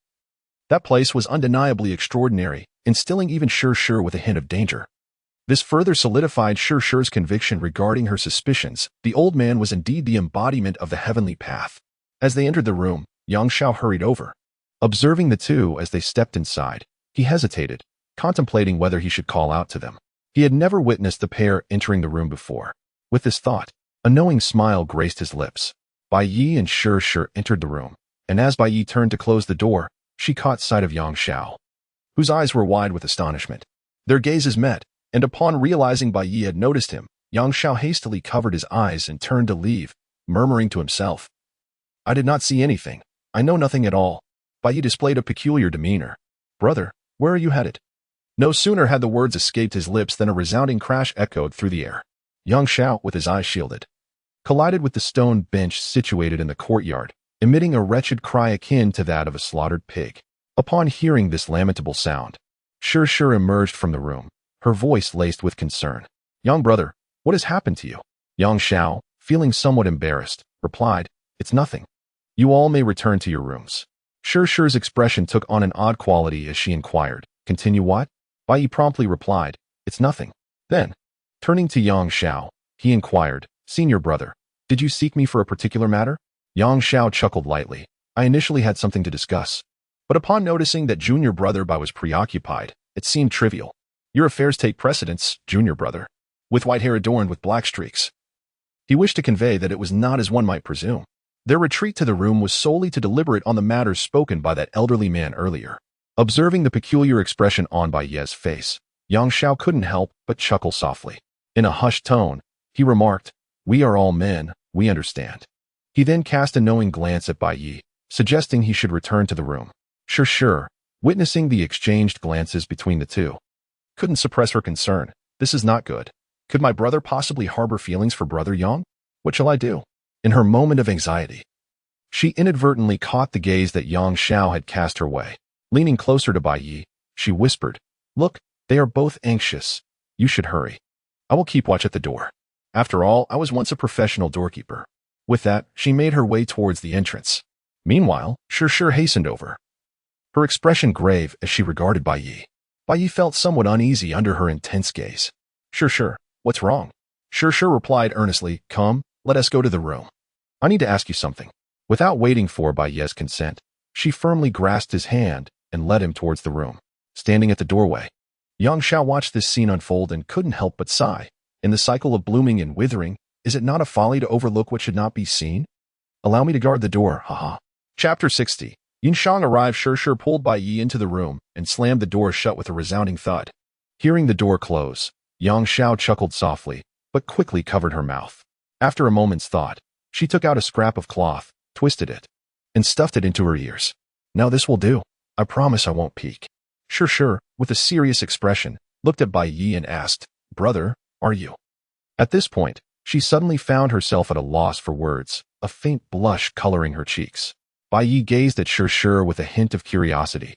That place was undeniably extraordinary, instilling even Sure with a hint of danger. This further solidified Sure's conviction regarding her suspicions. The old man was indeed the embodiment of the heavenly path. As they entered the room, Yang Xiao hurried over. Observing the two as they stepped inside, he hesitated, contemplating whether he should call out to them. He had never witnessed the pair entering the room before. With this thought, a knowing smile graced his lips. Bai Yi and Sure entered the room, and as Bai Yi turned to close the door, she caught sight of Yang Xiao, whose eyes were wide with astonishment. Their gazes met, and upon realizing Bai Yi had noticed him, Yang Xiao hastily covered his eyes and turned to leave, murmuring to himself, "I did not see anything. I know nothing at all." Bai Yi displayed a peculiar demeanor. "Brother, where are you headed?" No sooner had the words escaped his lips than a resounding crash echoed through the air. Yang Xiao, with his eyes shielded, collided with the stone bench situated in the courtyard, emitting a wretched cry akin to that of a slaughtered pig. Upon hearing this lamentable sound, Sure emerged from the room, her voice laced with concern. "Young brother, what has happened to you?" Yang Xiao, feeling somewhat embarrassed, replied, "It's nothing. You all may return to your rooms." Sure's expression took on an odd quality as she inquired, "Continue what?" Bai Yi promptly replied, "It's nothing." Then, turning to Yang Xiao, he inquired, "Senior brother, did you seek me for a particular matter?" Yang Xiao chuckled lightly. "I initially had something to discuss, but upon noticing that junior brother Bai was preoccupied, it seemed trivial. Your affairs take precedence, junior brother." With white hair adorned with black streaks. He wished to convey that it was not as one might presume. Their retreat to the room was solely to deliberate on the matters spoken by that elderly man earlier. Observing the peculiar expression on Bai Yi's face, Yang Xiao couldn't help but chuckle softly. In a hushed tone, he remarked, "We are all men, we understand." He then cast a knowing glance at Bai Yi, suggesting he should return to the room. Sure, witnessing the exchanged glances between the two, couldn't suppress her concern. "This is not good. Could my brother possibly harbor feelings for brother Yang? What shall I do?" In her moment of anxiety, she inadvertently caught the gaze that Yang Xiao had cast her way. Leaning closer to Bai Yi, she whispered, "Look, they are both anxious. You should hurry. I will keep watch at the door. After all, I was once a professional doorkeeper." With that, she made her way towards the entrance. Meanwhile, Sure hastened over, her expression grave as she regarded Bai Yi. Bai Yi felt somewhat uneasy under her intense gaze. Sure, what's wrong?" Sure replied earnestly, "Come, let us go to the room. I need to ask you something." Without waiting for Bai Yi's consent, she firmly grasped his hand and led him towards the room. Standing at the doorway, Yang Xiao watched this scene unfold and couldn't help but sigh. In the cycle of blooming and withering, is it not a folly to overlook what should not be seen? "Allow me to guard the door, haha." Chapter 60. Yinshang arrived. Sure pulled Bai Yi into the room and slammed the door shut with a resounding thud. Hearing the door close, Yang Xiao chuckled softly, but quickly covered her mouth. After a moment's thought, she took out a scrap of cloth, twisted it, and stuffed it into her ears. "Now this will do. I promise I won't peek." Sure, with a serious expression, looked at Bai Yi and asked, "Brother, are you?" At this point, she suddenly found herself at a loss for words, a faint blush coloring her cheeks. Bai Yi gazed at Sure with a hint of curiosity,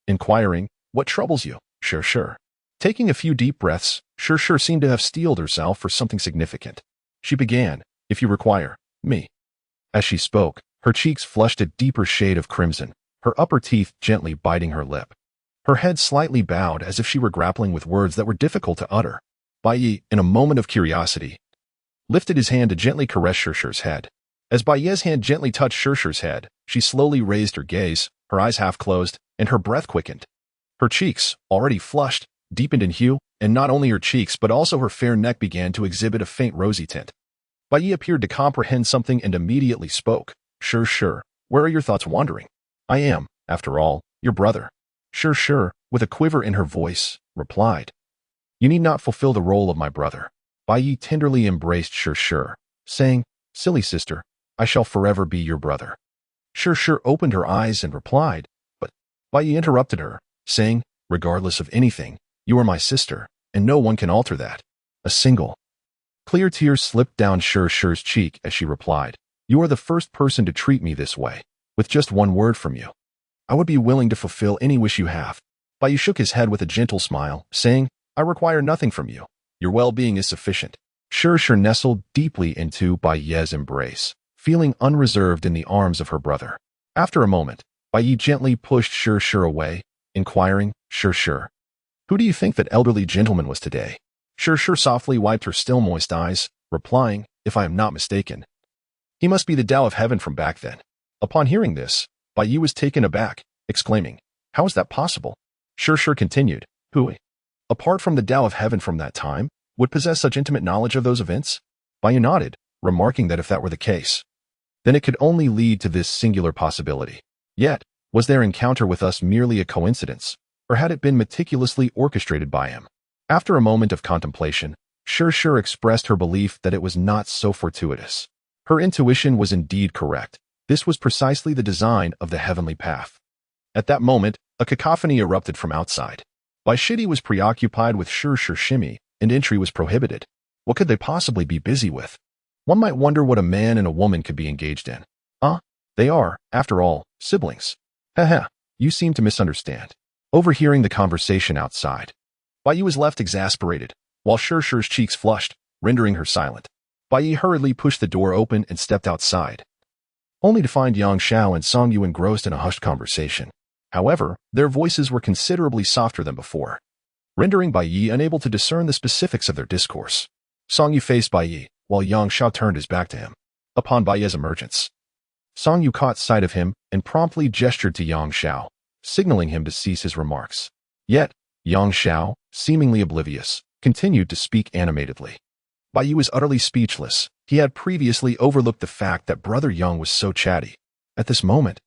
inquiring, "What troubles you, Sure?" Taking a few deep breaths, Sure seemed to have steeled herself for something significant. She began, "If you require me." As she spoke, her cheeks flushed a deeper shade of crimson, her upper teeth gently biting her lip. Her head slightly bowed as if she were grappling with words that were difficult to utter. Bai Yi, in a moment of curiosity, lifted his hand to gently caress Sure's head. As Bai Yi's hand gently touched Sure's head, she slowly raised her gaze, her eyes half closed, and her breath quickened. Her cheeks, already flushed, deepened in hue, and not only her cheeks but also her fair neck began to exhibit a faint rosy tint. Bai Yi appeared to comprehend something and immediately spoke. Sure, where are your thoughts wandering? I am, after all, your brother." Sure, with a quiver in her voice, replied, "You need not fulfill the role of my brother." Bai Yi tenderly embraced Sure, saying, "Silly sister, I shall forever be your brother." Sure opened her eyes and replied, "But..." Bai Yi interrupted her, saying, "Regardless of anything, you are my sister, and no one can alter that. A single Clear tears slipped down Shir's cheek as she replied, "You are the first person to treat me this way, with just one word from you. I would be willing to fulfill any wish you have." Bai shook his head with a gentle smile, saying, "I require nothing from you. Your well-being is sufficient." Shir nestled deeply into Bai's embrace, feeling unreserved in the arms of her brother. After a moment, Bai gently pushed Shir away, inquiring, Shir, who do you think that elderly gentleman was today?" Shir softly wiped her still moist eyes, replying, "If I am not mistaken, he must be the Tao of Heaven from back then." Upon hearing this, Bai was taken aback, exclaiming, "How is that possible?" Shir continued, "Who, apart from the Tao of Heaven from that time, would possess such intimate knowledge of those events?" Bai nodded, remarking that if that were the case, then it could only lead to this singular possibility. Yet, was their encounter with us merely a coincidence, or had it been meticulously orchestrated by him? After a moment of contemplation, Shir expressed her belief that it was not so fortuitous. Her intuition was indeed correct. This was precisely the design of the heavenly path. At that moment, a cacophony erupted from outside. Bai was preoccupied with Shir shimmy, and entry was prohibited. What could they possibly be busy with? One might wonder what a man and a woman could be engaged in. They are, after all, siblings. You seem to misunderstand. Overhearing the conversation outside, Bai was left exasperated, while Shir's cheeks flushed, rendering her silent. Bai hurriedly pushed the door open and stepped outside, only to find Yang Xiao and Song Yu engrossed in a hushed conversation. However, their voices were considerably softer than before, rendering Bai unable to discern the specifics of their discourse. Song Yu faced Bai, while Yang Xiao turned his back to him. Upon Bai's emergence, Song Yu caught sight of him and promptly gestured to Yang Xiao, signaling him to cease his remarks. Yet, Yang Xiao, seemingly oblivious, continued to speak animatedly. Bai was utterly speechless. He had previously overlooked the fact that Brother Yang was so chatty. At this moment,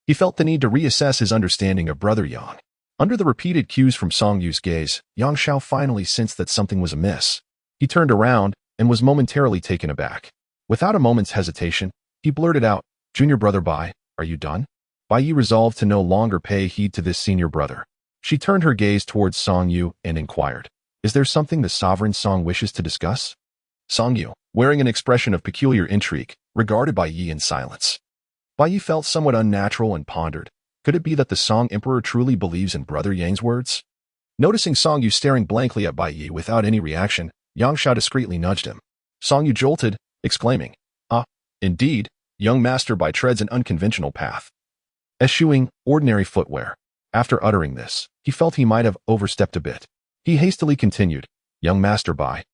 he felt the need to reassess his understanding of Brother Yang. Under the repeated cues from Song Yu's gaze, Yang Xiao finally sensed that something was amiss. He turned around and was momentarily taken aback. Without a moment's hesitation, he blurted out, "Junior brother Bai, are you done?" Bai resolved to no longer pay heed to this senior brother. She turned her gaze towards Song Yu and inquired, "Is there something the sovereign Song wishes to discuss?" Song Yu, wearing an expression of peculiar intrigue, regarded Bai in silence. Bai felt somewhat unnatural and pondered. Could it be that the Song Emperor truly believes in Brother Yang's words? Noticing Song Yu staring blankly at Bai without any reaction, Yang Xiao discreetly nudged him. Song Yu jolted, exclaiming, Indeed, young master Bai treads an unconventional path, eschewing ordinary footwear." After uttering this, he felt he might have overstepped a bit. He hastily continued, "Young master Bai,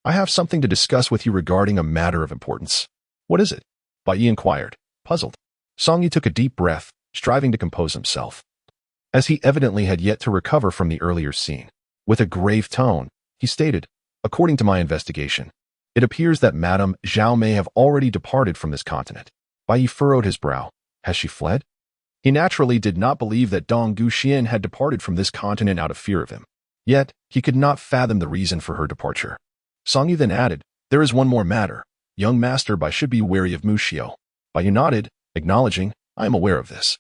I have something to discuss with you regarding a matter of importance." "What is it?" Bai inquired, puzzled. Song Yu took a deep breath, striving to compose himself, as he evidently had yet to recover from the earlier scene. With a grave tone, he stated, "According to my investigation, it appears that Madame Zhao may have already departed from this continent." Bai furrowed his brow. "Has she fled?" He naturally did not believe that Dong Guxian had departed from this continent out of fear of him. Yet, he could not fathom the reason for her departure. Song Yu then added, "There is one more matter. Young master Bai should be wary of Muxiao." Bai nodded, acknowledging, "I am aware of this."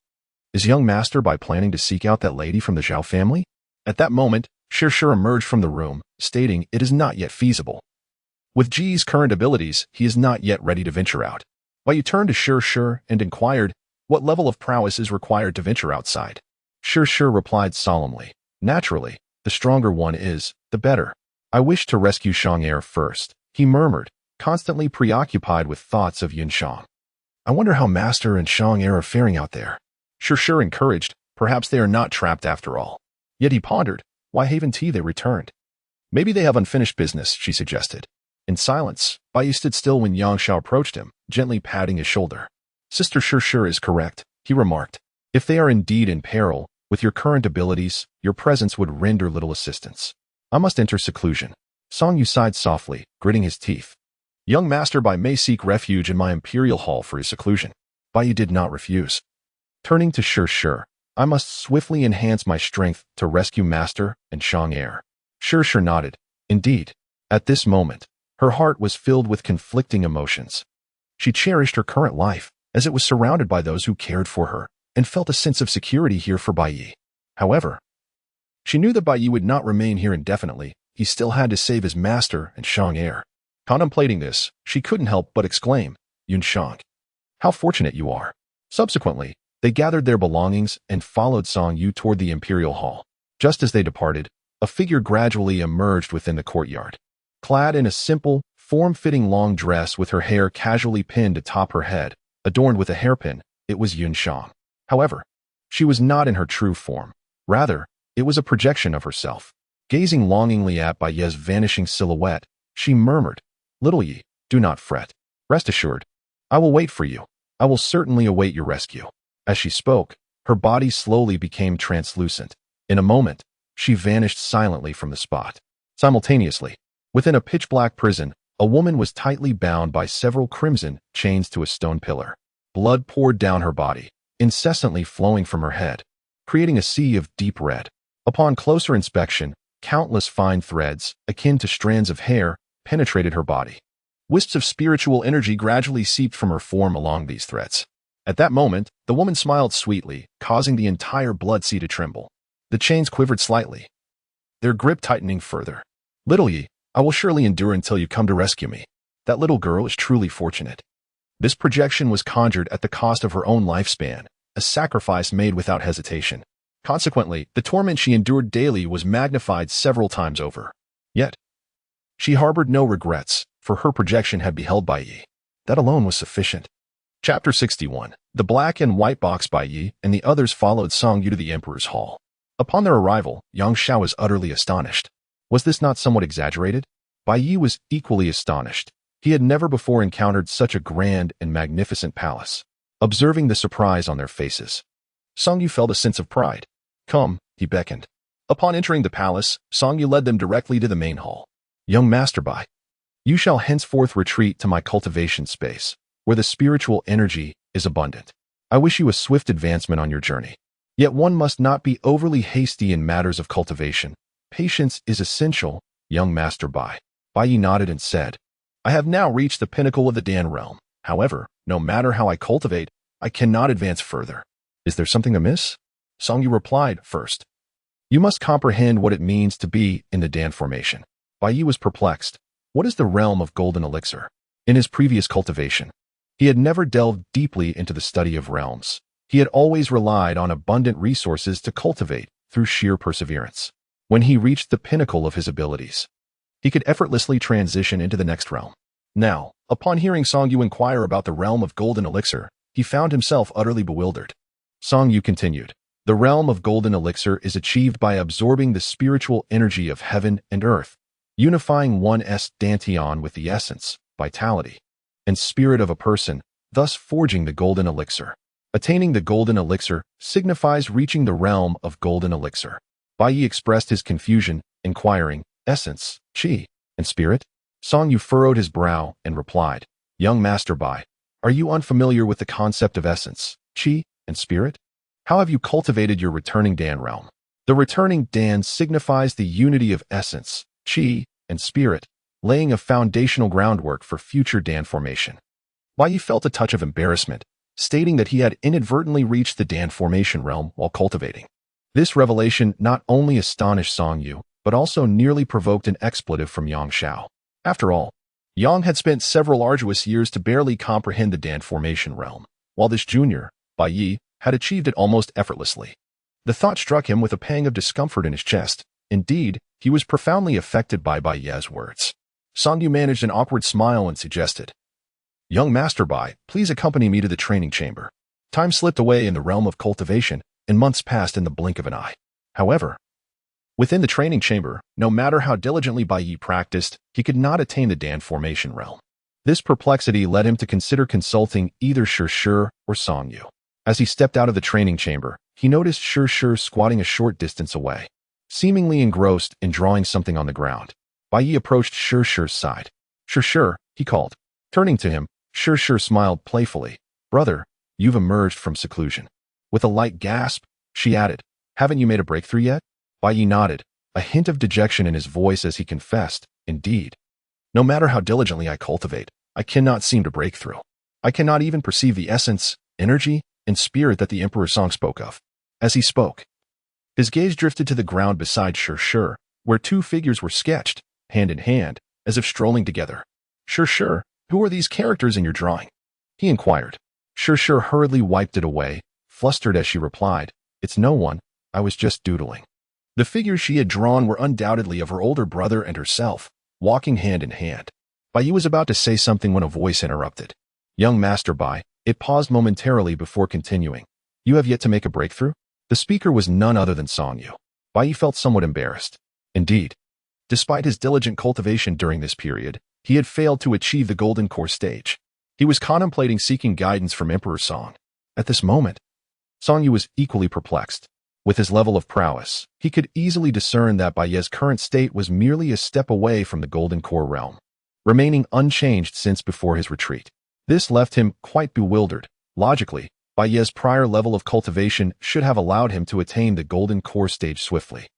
"Is young master Bai planning to seek out that lady from the Zhao family?" At that moment, Shir emerged from the room, stating it is not yet feasible. With Ji's current abilities, he is not yet ready to venture out. Bai turned to Shir and inquired, "What level of prowess is required to venture outside?" Shir replied solemnly, "Naturally, the stronger one is, the better. I wish to rescue Shang first," he murmured, constantly preoccupied with thoughts of Yunshang. "I wonder how Master and Shang are faring out there." Shir encouraged, "Perhaps they are not trapped after all." Yet he pondered, why haven't they returned? "Maybe they have unfinished business," she suggested. In silence, Bai stood still when Yang Xiao approached him, gently patting his shoulder. "Sister Shir is correct," he remarked. "If they are indeed in peril, with your current abilities, your presence would render little assistance. I must enter seclusion." Song Yu sighed softly, gritting his teeth. "Young master Bai may seek refuge in my imperial hall for his seclusion." Bai did not refuse. Turning to Shir, "I must swiftly enhance my strength to rescue master and Shang. Shir nodded. Indeed, at this moment, her heart was filled with conflicting emotions. She cherished her current life, as it was surrounded by those who cared for her, and felt a sense of security here for Bai. However, she knew that Bai would not remain here indefinitely. He still had to save his master and Shang. Contemplating this, she couldn't help but exclaim, Yunshang, how fortunate you are. Subsequently, they gathered their belongings and followed Song Yu toward the imperial hall. Just as they departed, a figure gradually emerged within the courtyard. Clad in a simple, form-fitting long dress with her hair casually pinned atop her head, adorned with a hairpin, it was Yunshang. However, she was not in her true form. Rather, it was a projection of herself. Gazing longingly at Bai Ye's vanishing silhouette, she murmured, Little Yi, do not fret. Rest assured, I will wait for you. I will certainly await your rescue. As she spoke, her body slowly became translucent. In a moment, she vanished silently from the spot. Simultaneously, within a pitch-black prison, a woman was tightly bound by several crimson chains to a stone pillar. Blood poured down her body, incessantly flowing from her head, creating a sea of deep red. Upon closer inspection, countless fine threads, akin to strands of hair, penetrated her body. Wisps of spiritual energy gradually seeped from her form along these threads. At that moment, the woman smiled sweetly, causing the entire blood sea to tremble. The chains quivered slightly, their grip tightening further. Little Yi, I will surely endure until you come to rescue me. That little girl is truly fortunate. This projection was conjured at the cost of her own lifespan, a sacrifice made without hesitation. Consequently, the torment she endured daily was magnified several times over. Yet, she harbored no regrets, for her projection had beheld Bai Yi. That alone was sufficient. Chapter 61. The black and white box. Bai Yi and the others followed Song Yu to the emperor's hall. Upon their arrival, Yang Xiao was utterly astonished. Was this not somewhat exaggerated? Bai Yi was equally astonished. He had never before encountered such a grand and magnificent palace. Observing the surprise on their faces, Song Yu felt a sense of pride. Come, he beckoned. Upon entering the palace, Song Yu led them directly to the main hall. Young Master Bai, you shall henceforth retreat to my cultivation space, where the spiritual energy is abundant. I wish you a swift advancement on your journey. Yet one must not be overly hasty in matters of cultivation. Patience is essential, young Master Bai. Bai Yi nodded and said, I have now reached the pinnacle of the Dan realm. However, no matter how I cultivate, I cannot advance further. Is there something amiss? Song Yu replied, First, you must comprehend what it means to be in the Dan formation. Bai Yi was perplexed. What is the realm of golden elixir? In his previous cultivation, he had never delved deeply into the study of realms. He had always relied on abundant resources to cultivate through sheer perseverance. When he reached the pinnacle of his abilities, he could effortlessly transition into the next realm. Now, upon hearing Song Yu inquire about the realm of golden elixir, he found himself utterly bewildered. Song Yu continued, The realm of golden elixir is achieved by absorbing the spiritual energy of heaven and earth, unifying one's dantian with the essence, vitality, and spirit of a person, thus forging the golden elixir. Attaining the golden elixir signifies reaching the realm of golden elixir. Bai Yi expressed his confusion, inquiring, Essence, qi, and spirit? Song Yu furrowed his brow and replied, Young Master Bai, are you unfamiliar with the concept of essence, qi, and spirit? How have you cultivated your returning Dan realm? The returning Dan signifies the unity of essence, qi, and spirit, laying a foundational groundwork for future Dan formation. Bai Yi felt a touch of embarrassment, stating that he had inadvertently reached the Dan formation realm while cultivating. This revelation not only astonished Song Yu, but also nearly provoked an expletive from Yang Xiao. After all, Yang had spent several arduous years to barely comprehend the Dan formation realm, while this junior, Bai Yi, had achieved it almost effortlessly. The thought struck him with a pang of discomfort in his chest. Indeed, he was profoundly affected by Bai Ye's words. Song Yu managed an awkward smile and suggested, Young Master Bai, please accompany me to the training chamber. Time slipped away in the realm of cultivation, and months passed in the blink of an eye. However, within the training chamber, no matter how diligently Bai Yi practiced, he could not attain the Dan formation realm. This perplexity led him to consider consulting either Shi or Song Yu. As he stepped out of the training chamber, he noticed Shi squatting a short distance away, seemingly engrossed in drawing something on the ground. Bai Yi approached Shi's side. Shi, he called. Turning to him, Shi smiled playfully. Brother, you've emerged from seclusion. With a light gasp, she added, Haven't you made a breakthrough yet? Bai Yi nodded, a hint of dejection in his voice as he confessed, Indeed. No matter how diligently I cultivate, I cannot seem to break through. I cannot even perceive the essence, energy, and spirit that the Emperor's song spoke of. As he spoke, his gaze drifted to the ground beside Shi, where two figures were sketched, hand in hand, as if strolling together. Sure. Who are these characters in your drawing? He inquired. Sure hurriedly wiped it away, flustered as she replied, It's no one, I was just doodling. The figures she had drawn were undoubtedly of her older brother and herself, walking hand in hand. Bai was about to say something when a voice interrupted. Young Master Bai, it paused momentarily before continuing. You have yet to make a breakthrough? The speaker was none other than Song Yu. Bai felt somewhat embarrassed. Indeed, despite his diligent cultivation during this period, he had failed to achieve the Golden Core stage. He was contemplating seeking guidance from Emperor Song. At this moment, Song Yu was equally perplexed. With his level of prowess, he could easily discern that Bai's current state was merely a step away from the Golden Core realm, remaining unchanged since before his retreat. This left him quite bewildered. Logically, Bai's prior level of cultivation should have allowed him to attain the Golden Core stage swiftly.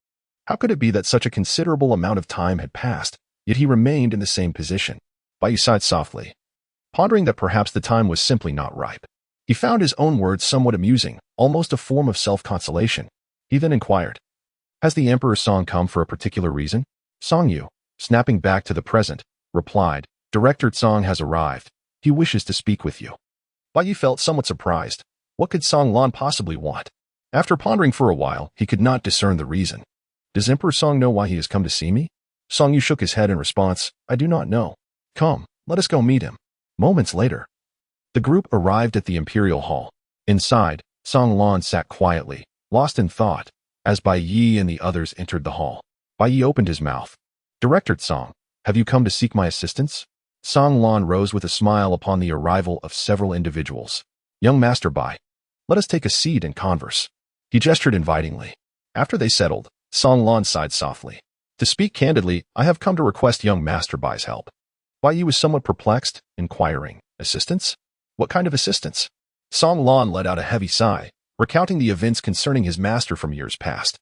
How could it be that such a considerable amount of time had passed, yet he remained in the same position? Bai sighed softly, pondering that perhaps the time was simply not ripe. He found his own words somewhat amusing, almost a form of self-consolation. He then inquired, Has the Emperor Song come for a particular reason? Song Yu, snapping back to the present, replied, Director Song has arrived. He wishes to speak with you. Bai felt somewhat surprised. What could Song Lan possibly want? After pondering for a while, he could not discern the reason. Does Emperor Song know why he has come to see me? Song Yu shook his head in response, I do not know. Come, let us go meet him. Moments later, the group arrived at the Imperial Hall. Inside, Song Lan sat quietly, lost in thought, as Bai Yi and the others entered the hall. Bai Yi opened his mouth. Director Song, have you come to seek my assistance? Song Lan rose with a smile upon the arrival of several individuals. Young Master Bai, let us take a seat and converse. He gestured invitingly. After they settled, Song Lan sighed softly. To speak candidly, I have come to request young Master Bai's help. Bai Yi was somewhat perplexed, inquiring, Assistance? What kind of assistance? Song Lan let out a heavy sigh, recounting the events concerning his master from years past.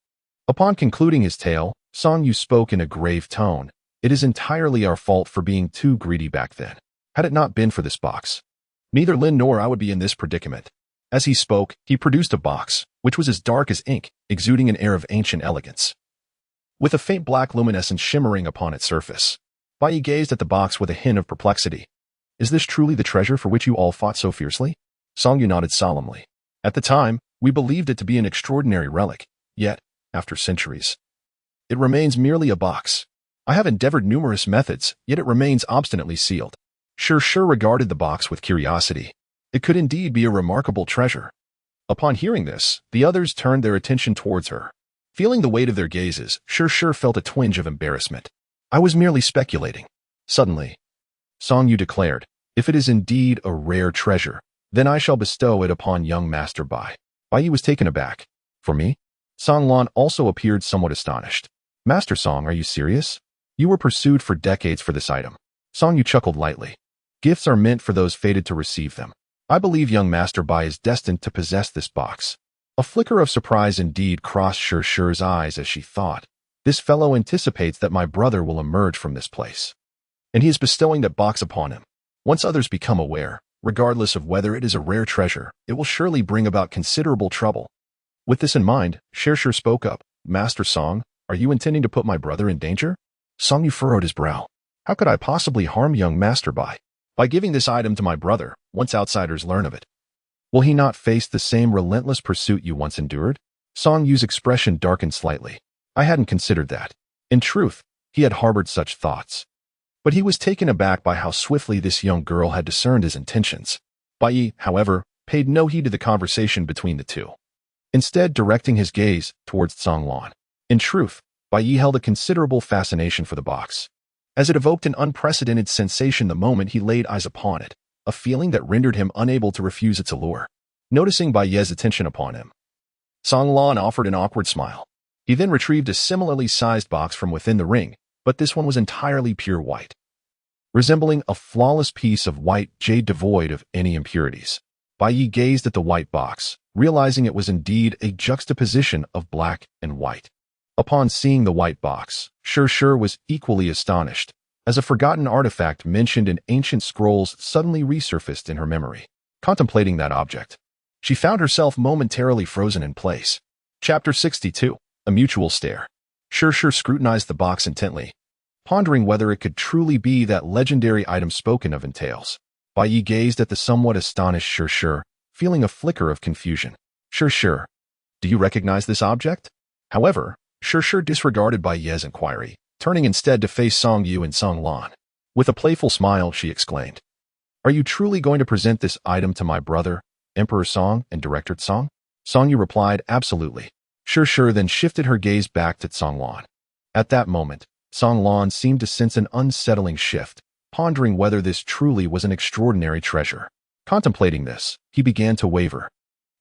Upon concluding his tale, Song Yu spoke in a grave tone. It is entirely our fault for being too greedy back then. Had it not been for this box, neither Lin nor I would be in this predicament. As he spoke, he produced a box, which was as dark as ink, exuding an air of ancient elegance, with a faint black luminescence shimmering upon its surface. Bai gazed at the box with a hint of perplexity. Is this truly the treasure for which you all fought so fiercely? Song Yu nodded solemnly. At the time, we believed it to be an extraordinary relic, yet, after centuries, it remains merely a box. I have endeavored numerous methods, yet it remains obstinately sealed. Sure regarded the box with curiosity. It could indeed be a remarkable treasure. Upon hearing this, the others turned their attention towards her. Feeling the weight of their gazes, Sure felt a twinge of embarrassment. I was merely speculating. Suddenly, Song Yu declared, If it is indeed a rare treasure, then I shall bestow it upon young Master Bai. Bai was taken aback. For me? Song Lan also appeared somewhat astonished. Master Song, are you serious? You were pursued for decades for this item. Song Yu chuckled lightly. Gifts are meant for those fated to receive them. I believe young Master Bai is destined to possess this box. A flicker of surprise indeed crossed Sure's eyes as she thought, This fellow anticipates that my brother will emerge from this place, and he is bestowing that box upon him. Once others become aware, regardless of whether it is a rare treasure, it will surely bring about considerable trouble. With this in mind, Sure spoke up. Master Song, are you intending to put my brother in danger? Song Yu furrowed his brow. How could I possibly harm young Master Bai? By giving this item to my brother, once outsiders learn of it, will he not face the same relentless pursuit you once endured? Song Yu's expression darkened slightly. I hadn't considered that. In truth, he had harbored such thoughts. But he was taken aback by how swiftly this young girl had discerned his intentions. Bai, however, paid no heed to the conversation between the two, instead directing his gaze towards Song Lan. In truth, Bai held a considerable fascination for the box, as it evoked an unprecedented sensation the moment he laid eyes upon it, a feeling that rendered him unable to refuse its allure. Noticing Bai's attention upon him, Song Lan offered an awkward smile. He then retrieved a similarly sized box from within the ring, but this one was entirely pure white, resembling a flawless piece of white jade devoid of any impurities. Bai gazed at the white box, realizing it was indeed a juxtaposition of black and white. Upon seeing the white box, Sure was equally astonished, as a forgotten artifact mentioned in ancient scrolls suddenly resurfaced in her memory. Contemplating that object, she found herself momentarily frozen in place. Chapter 62. A Mutual Stare. Sure scrutinized the box intently. pondering whether it could truly be that legendary item spoken of in tales. Bai Yi gazed at the somewhat astonished Shir, feeling a flicker of confusion. Shir, do you recognize this object? However, Shir disregarded Bai Yi's inquiry, turning instead to face Song Yu and Song Lan. With a playful smile, she exclaimed, "Are you truly going to present this item to my brother, Emperor Song and Director Song?" Song Yu replied, "Absolutely." Shir then shifted her gaze back to Song Lan. At that moment, Song Lan seemed to sense an unsettling shift, pondering whether this truly was an extraordinary treasure. Contemplating this, he began to waver.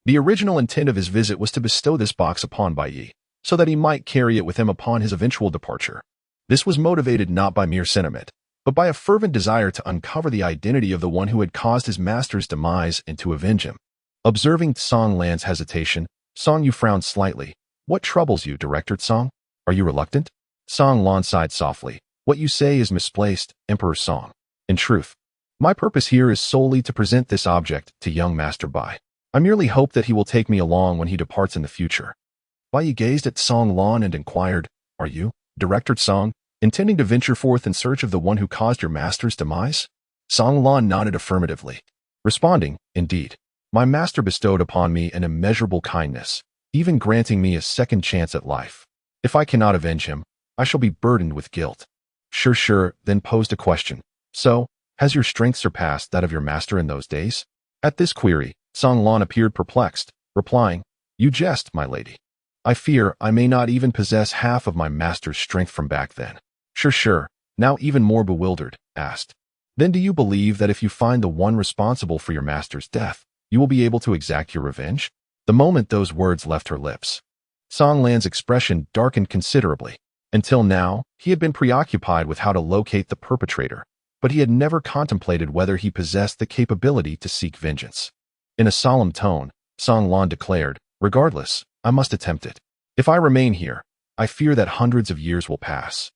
The original intent of his visit was to bestow this box upon Bai Yi, so that he might carry it with him upon his eventual departure. This was motivated not by mere sentiment, but by a fervent desire to uncover the identity of the one who had caused his master's demise and to avenge him. Observing Song Lan's hesitation, Song Yu frowned slightly. "What troubles you, Director Song? Are you reluctant?" Song Lan sighed softly. "What you say is misplaced, Emperor Song. In truth, my purpose here is solely to present this object to young Master Bai. I merely hope that he will take me along when he departs in the future." Bai Yi gazed at Song Lan and inquired, "Are you, Director Song, intending to venture forth in search of the one who caused your master's demise?" Song Lan nodded affirmatively, responding, "Indeed. My master bestowed upon me an immeasurable kindness, even granting me a second chance at life. If I cannot avenge him, I shall be burdened with guilt." Shir then posed a question. "So, has your strength surpassed that of your master in those days?" At this query, Song Lan appeared perplexed, replying, "You jest, my lady. I fear I may not even possess half of my master's strength from back then." Shir, now even more bewildered, asked, "Then do you believe that if you find the one responsible for your master's death, you will be able to exact your revenge?" The moment those words left her lips, Song Lan's expression darkened considerably. Until now, he had been preoccupied with how to locate the perpetrator, but he had never contemplated whether he possessed the capability to seek vengeance. In a solemn tone, Song Lan declared, "Regardless, I must attempt it. If I remain here, I fear that hundreds of years will pass,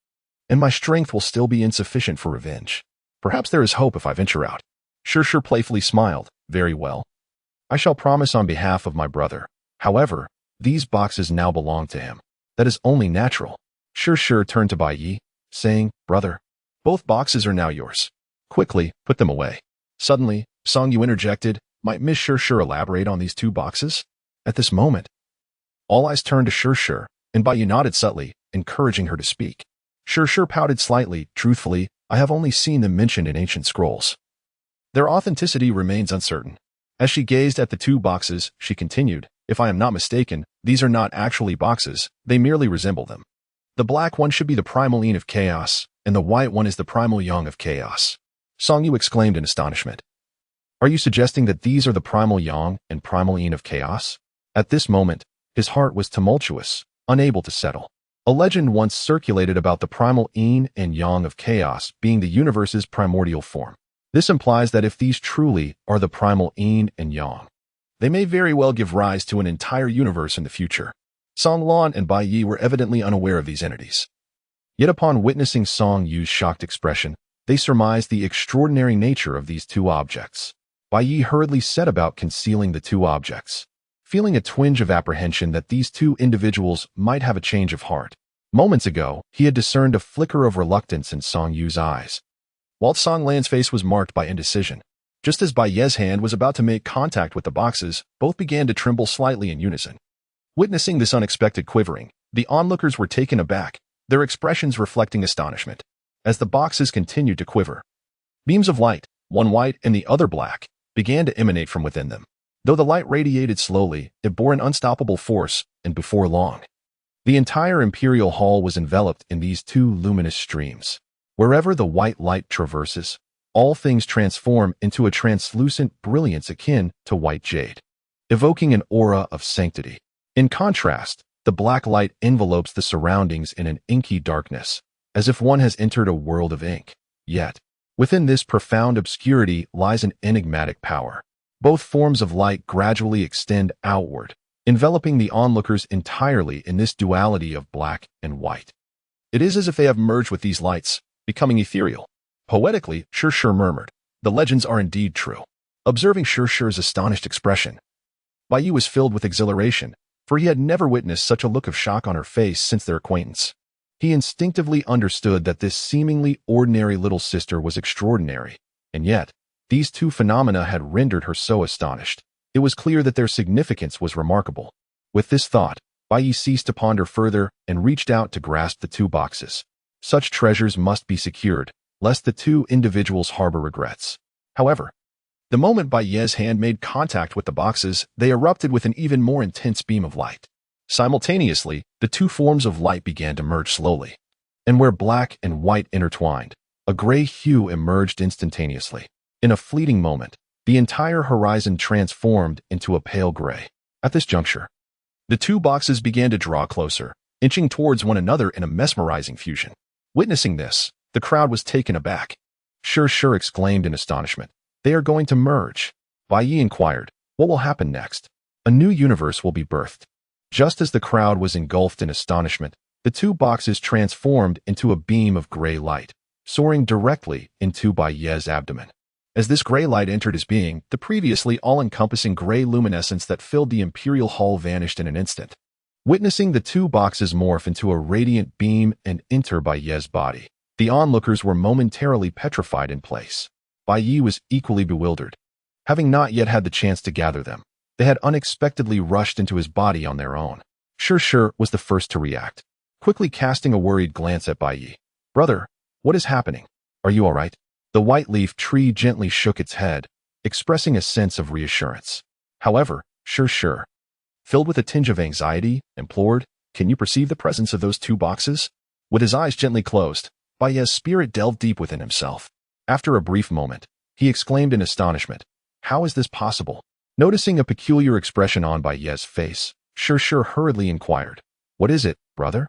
and my strength will still be insufficient for revenge. Perhaps there is hope if I venture out." Shir playfully smiled. "Very well. I shall promise on behalf of my brother. However, these boxes now belong to him. That is only natural." Shir turned to Bai Yi, saying, "Brother, both boxes are now yours. Quickly, put them away." Suddenly, Song Yu interjected, "Might Miss Shir elaborate on these two boxes?" At this moment, all eyes turned to Shir, and Bai Yi nodded subtly, encouraging her to speak. Shir pouted slightly. "Truthfully, I have only seen them mentioned in ancient scrolls. Their authenticity remains uncertain." As she gazed at the two boxes, she continued, "If I am not mistaken, these are not actually boxes, they merely resemble them. The black one should be the primal yin of chaos, and the white one is the primal yang of chaos." Song Yu exclaimed in astonishment. "Are you suggesting that these are the primal yang and primal yin of chaos?" At this moment, his heart was tumultuous, unable to settle. A legend once circulated about the primal yin and yang of chaos being the universe's primordial form. This implies that if these truly are the primal yin and yang, they may very well give rise to an entire universe in the future. Song Lan and Bai Yi were evidently unaware of these entities. Yet upon witnessing Song Yu's shocked expression, they surmised the extraordinary nature of these two objects. Bai Yi hurriedly set about concealing the two objects, feeling a twinge of apprehension that these two individuals might have a change of heart. Moments ago, he had discerned a flicker of reluctance in Song Yu's eyes, while Song Lan's face was marked by indecision. Just as Bai Yi's hand was about to make contact with the boxes, both began to tremble slightly in unison. Witnessing this unexpected quivering, the onlookers were taken aback, their expressions reflecting astonishment. As the boxes continued to quiver, beams of light, one white and the other black, began to emanate from within them. Though the light radiated slowly, it bore an unstoppable force, and before long, the entire imperial hall was enveloped in these two luminous streams. Wherever the white light traverses, all things transform into a translucent brilliance akin to white jade, evoking an aura of sanctity. In contrast, the black light envelopes the surroundings in an inky darkness, as if one has entered a world of ink. Yet, within this profound obscurity lies an enigmatic power. Both forms of light gradually extend outward, enveloping the onlookers entirely in this duality of black and white. It is as if they have merged with these lights, becoming ethereal. Poetically, Shir murmured, "The legends are indeed true." Observing Shir's astonished expression, Bai Yi was filled with exhilaration, for he had never witnessed such a look of shock on her face since their acquaintance. He instinctively understood that this seemingly ordinary little sister was extraordinary, and yet, these two phenomena had rendered her so astonished. It was clear that their significance was remarkable. With this thought, Bai Yi ceased to ponder further and reached out to grasp the two boxes. Such treasures must be secured, lest the two individuals harbor regrets. However, the moment Bai Yi's hand made contact with the boxes, they erupted with an even more intense beam of light. Simultaneously, the two forms of light began to merge slowly. And where black and white intertwined, a gray hue emerged instantaneously. In a fleeting moment, the entire horizon transformed into a pale gray. At this juncture, the two boxes began to draw closer, inching towards one another in a mesmerizing fusion. Witnessing this, the crowd was taken aback. Sure exclaimed in astonishment. They are going to merge. Bai Yi inquired, what will happen next? A new universe will be birthed. Just as the crowd was engulfed in astonishment, the two boxes transformed into a beam of gray light, soaring directly into Bai Yi's abdomen. As this gray light entered his being, the previously all-encompassing gray luminescence that filled the imperial hall vanished in an instant. Witnessing the two boxes morph into a radiant beam and enter Bai Yi's body, the onlookers were momentarily petrified in place. Bai Yi was equally bewildered. Having not yet had the chance to gather them, they had unexpectedly rushed into his body on their own. Sure was the first to react, quickly casting a worried glance at Bai Yi. Brother, what is happening? Are you all right? The white leaf tree gently shook its head, expressing a sense of reassurance. However, Sure, filled with a tinge of anxiety, implored, can you perceive the presence of those two boxes? With his eyes gently closed, Bai Yi's spirit delved deep within himself. After a brief moment, he exclaimed in astonishment, how is this possible? Noticing a peculiar expression on Bai Yi's face, Sure hurriedly inquired, what is it, brother?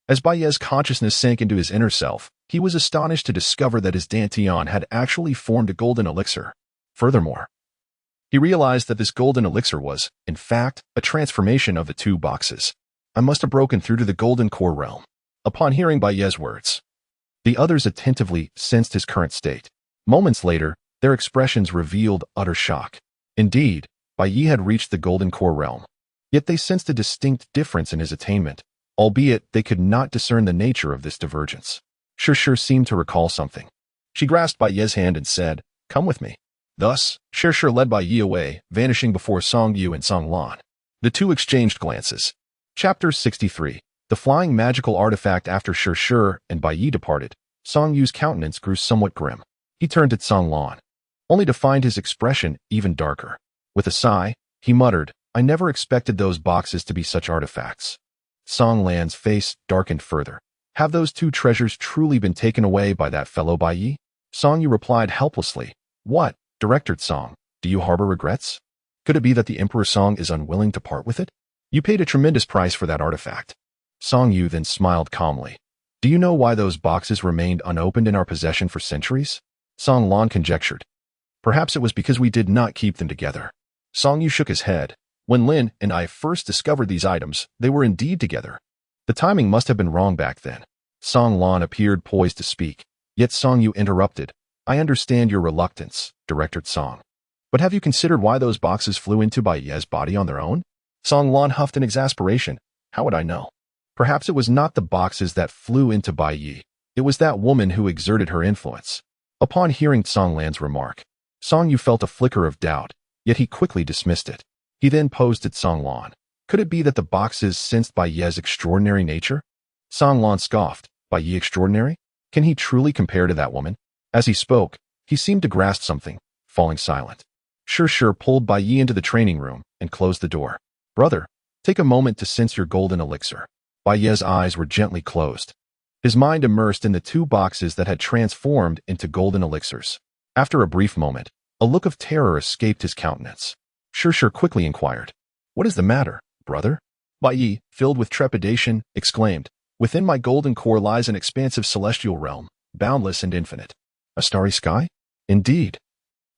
As Bai Yi's consciousness sank into his inner self, he was astonished to discover that his dantian had actually formed a golden elixir. Furthermore, he realized that this golden elixir was, in fact, a transformation of the two boxes. I must have broken through to the golden core realm. Upon hearing Bai Yi's words, the others attentively sensed his current state. Moments later, their expressions revealed utter shock. Indeed, Bai Yi had reached the golden core realm. Yet they sensed a distinct difference in his attainment, albeit they could not discern the nature of this divergence. Sure seemed to recall something. She grasped Bai Yi's hand and said, come with me. Thus, Sure led Bai Yi away, vanishing before Song Yu and Song Lan. The two exchanged glances. Chapter 63. The flying magical artifact. After Sure and Bai Yi departed, Song Yu's countenance grew somewhat grim. He turned to Song Lan, only to find his expression even darker. With a sigh, he muttered, I never expected those boxes to be such artifacts. Song Lan's face darkened further. Have those two treasures truly been taken away by that fellow Bai Yi? Song Yu replied helplessly, what, Director Song, do you harbor regrets? Could it be that the Emperor Song is unwilling to part with it? You paid a tremendous price for that artifact. Song Yu then smiled calmly. Do you know why those boxes remained unopened in our possession for centuries? Song Lan conjectured. Perhaps it was because we did not keep them together. Song Yu shook his head. When Lin and I first discovered these items, they were indeed together. The timing must have been wrong back then. Song Lan appeared poised to speak, yet Song Yu interrupted. I understand your reluctance, Director Song. But have you considered why those boxes flew into Bai Yi's body on their own? Song Lan huffed in exasperation. How would I know? Perhaps it was not the boxes that flew into Bai Yi. It was that woman who exerted her influence. Upon hearing Song Lan's remark, Song Yu felt a flicker of doubt, yet he quickly dismissed it. He then posed at Song Lan. Could it be that the boxes sensed Bai Yi's extraordinary nature? Song Lan scoffed. Bai Yi extraordinary? Can he truly compare to that woman? As he spoke, he seemed to grasp something, falling silent. Sure pulled Bai Yi into the training room and closed the door. Brother, take a moment to sense your golden elixir. Bai Yi's eyes were gently closed, his mind immersed in the two boxes that had transformed into golden elixirs. After a brief moment, a look of terror escaped his countenance. Sure quickly inquired, what is the matter, brother? Bai Yi, filled with trepidation, exclaimed, within my golden core lies an expansive celestial realm, boundless and infinite. A starry sky? Indeed.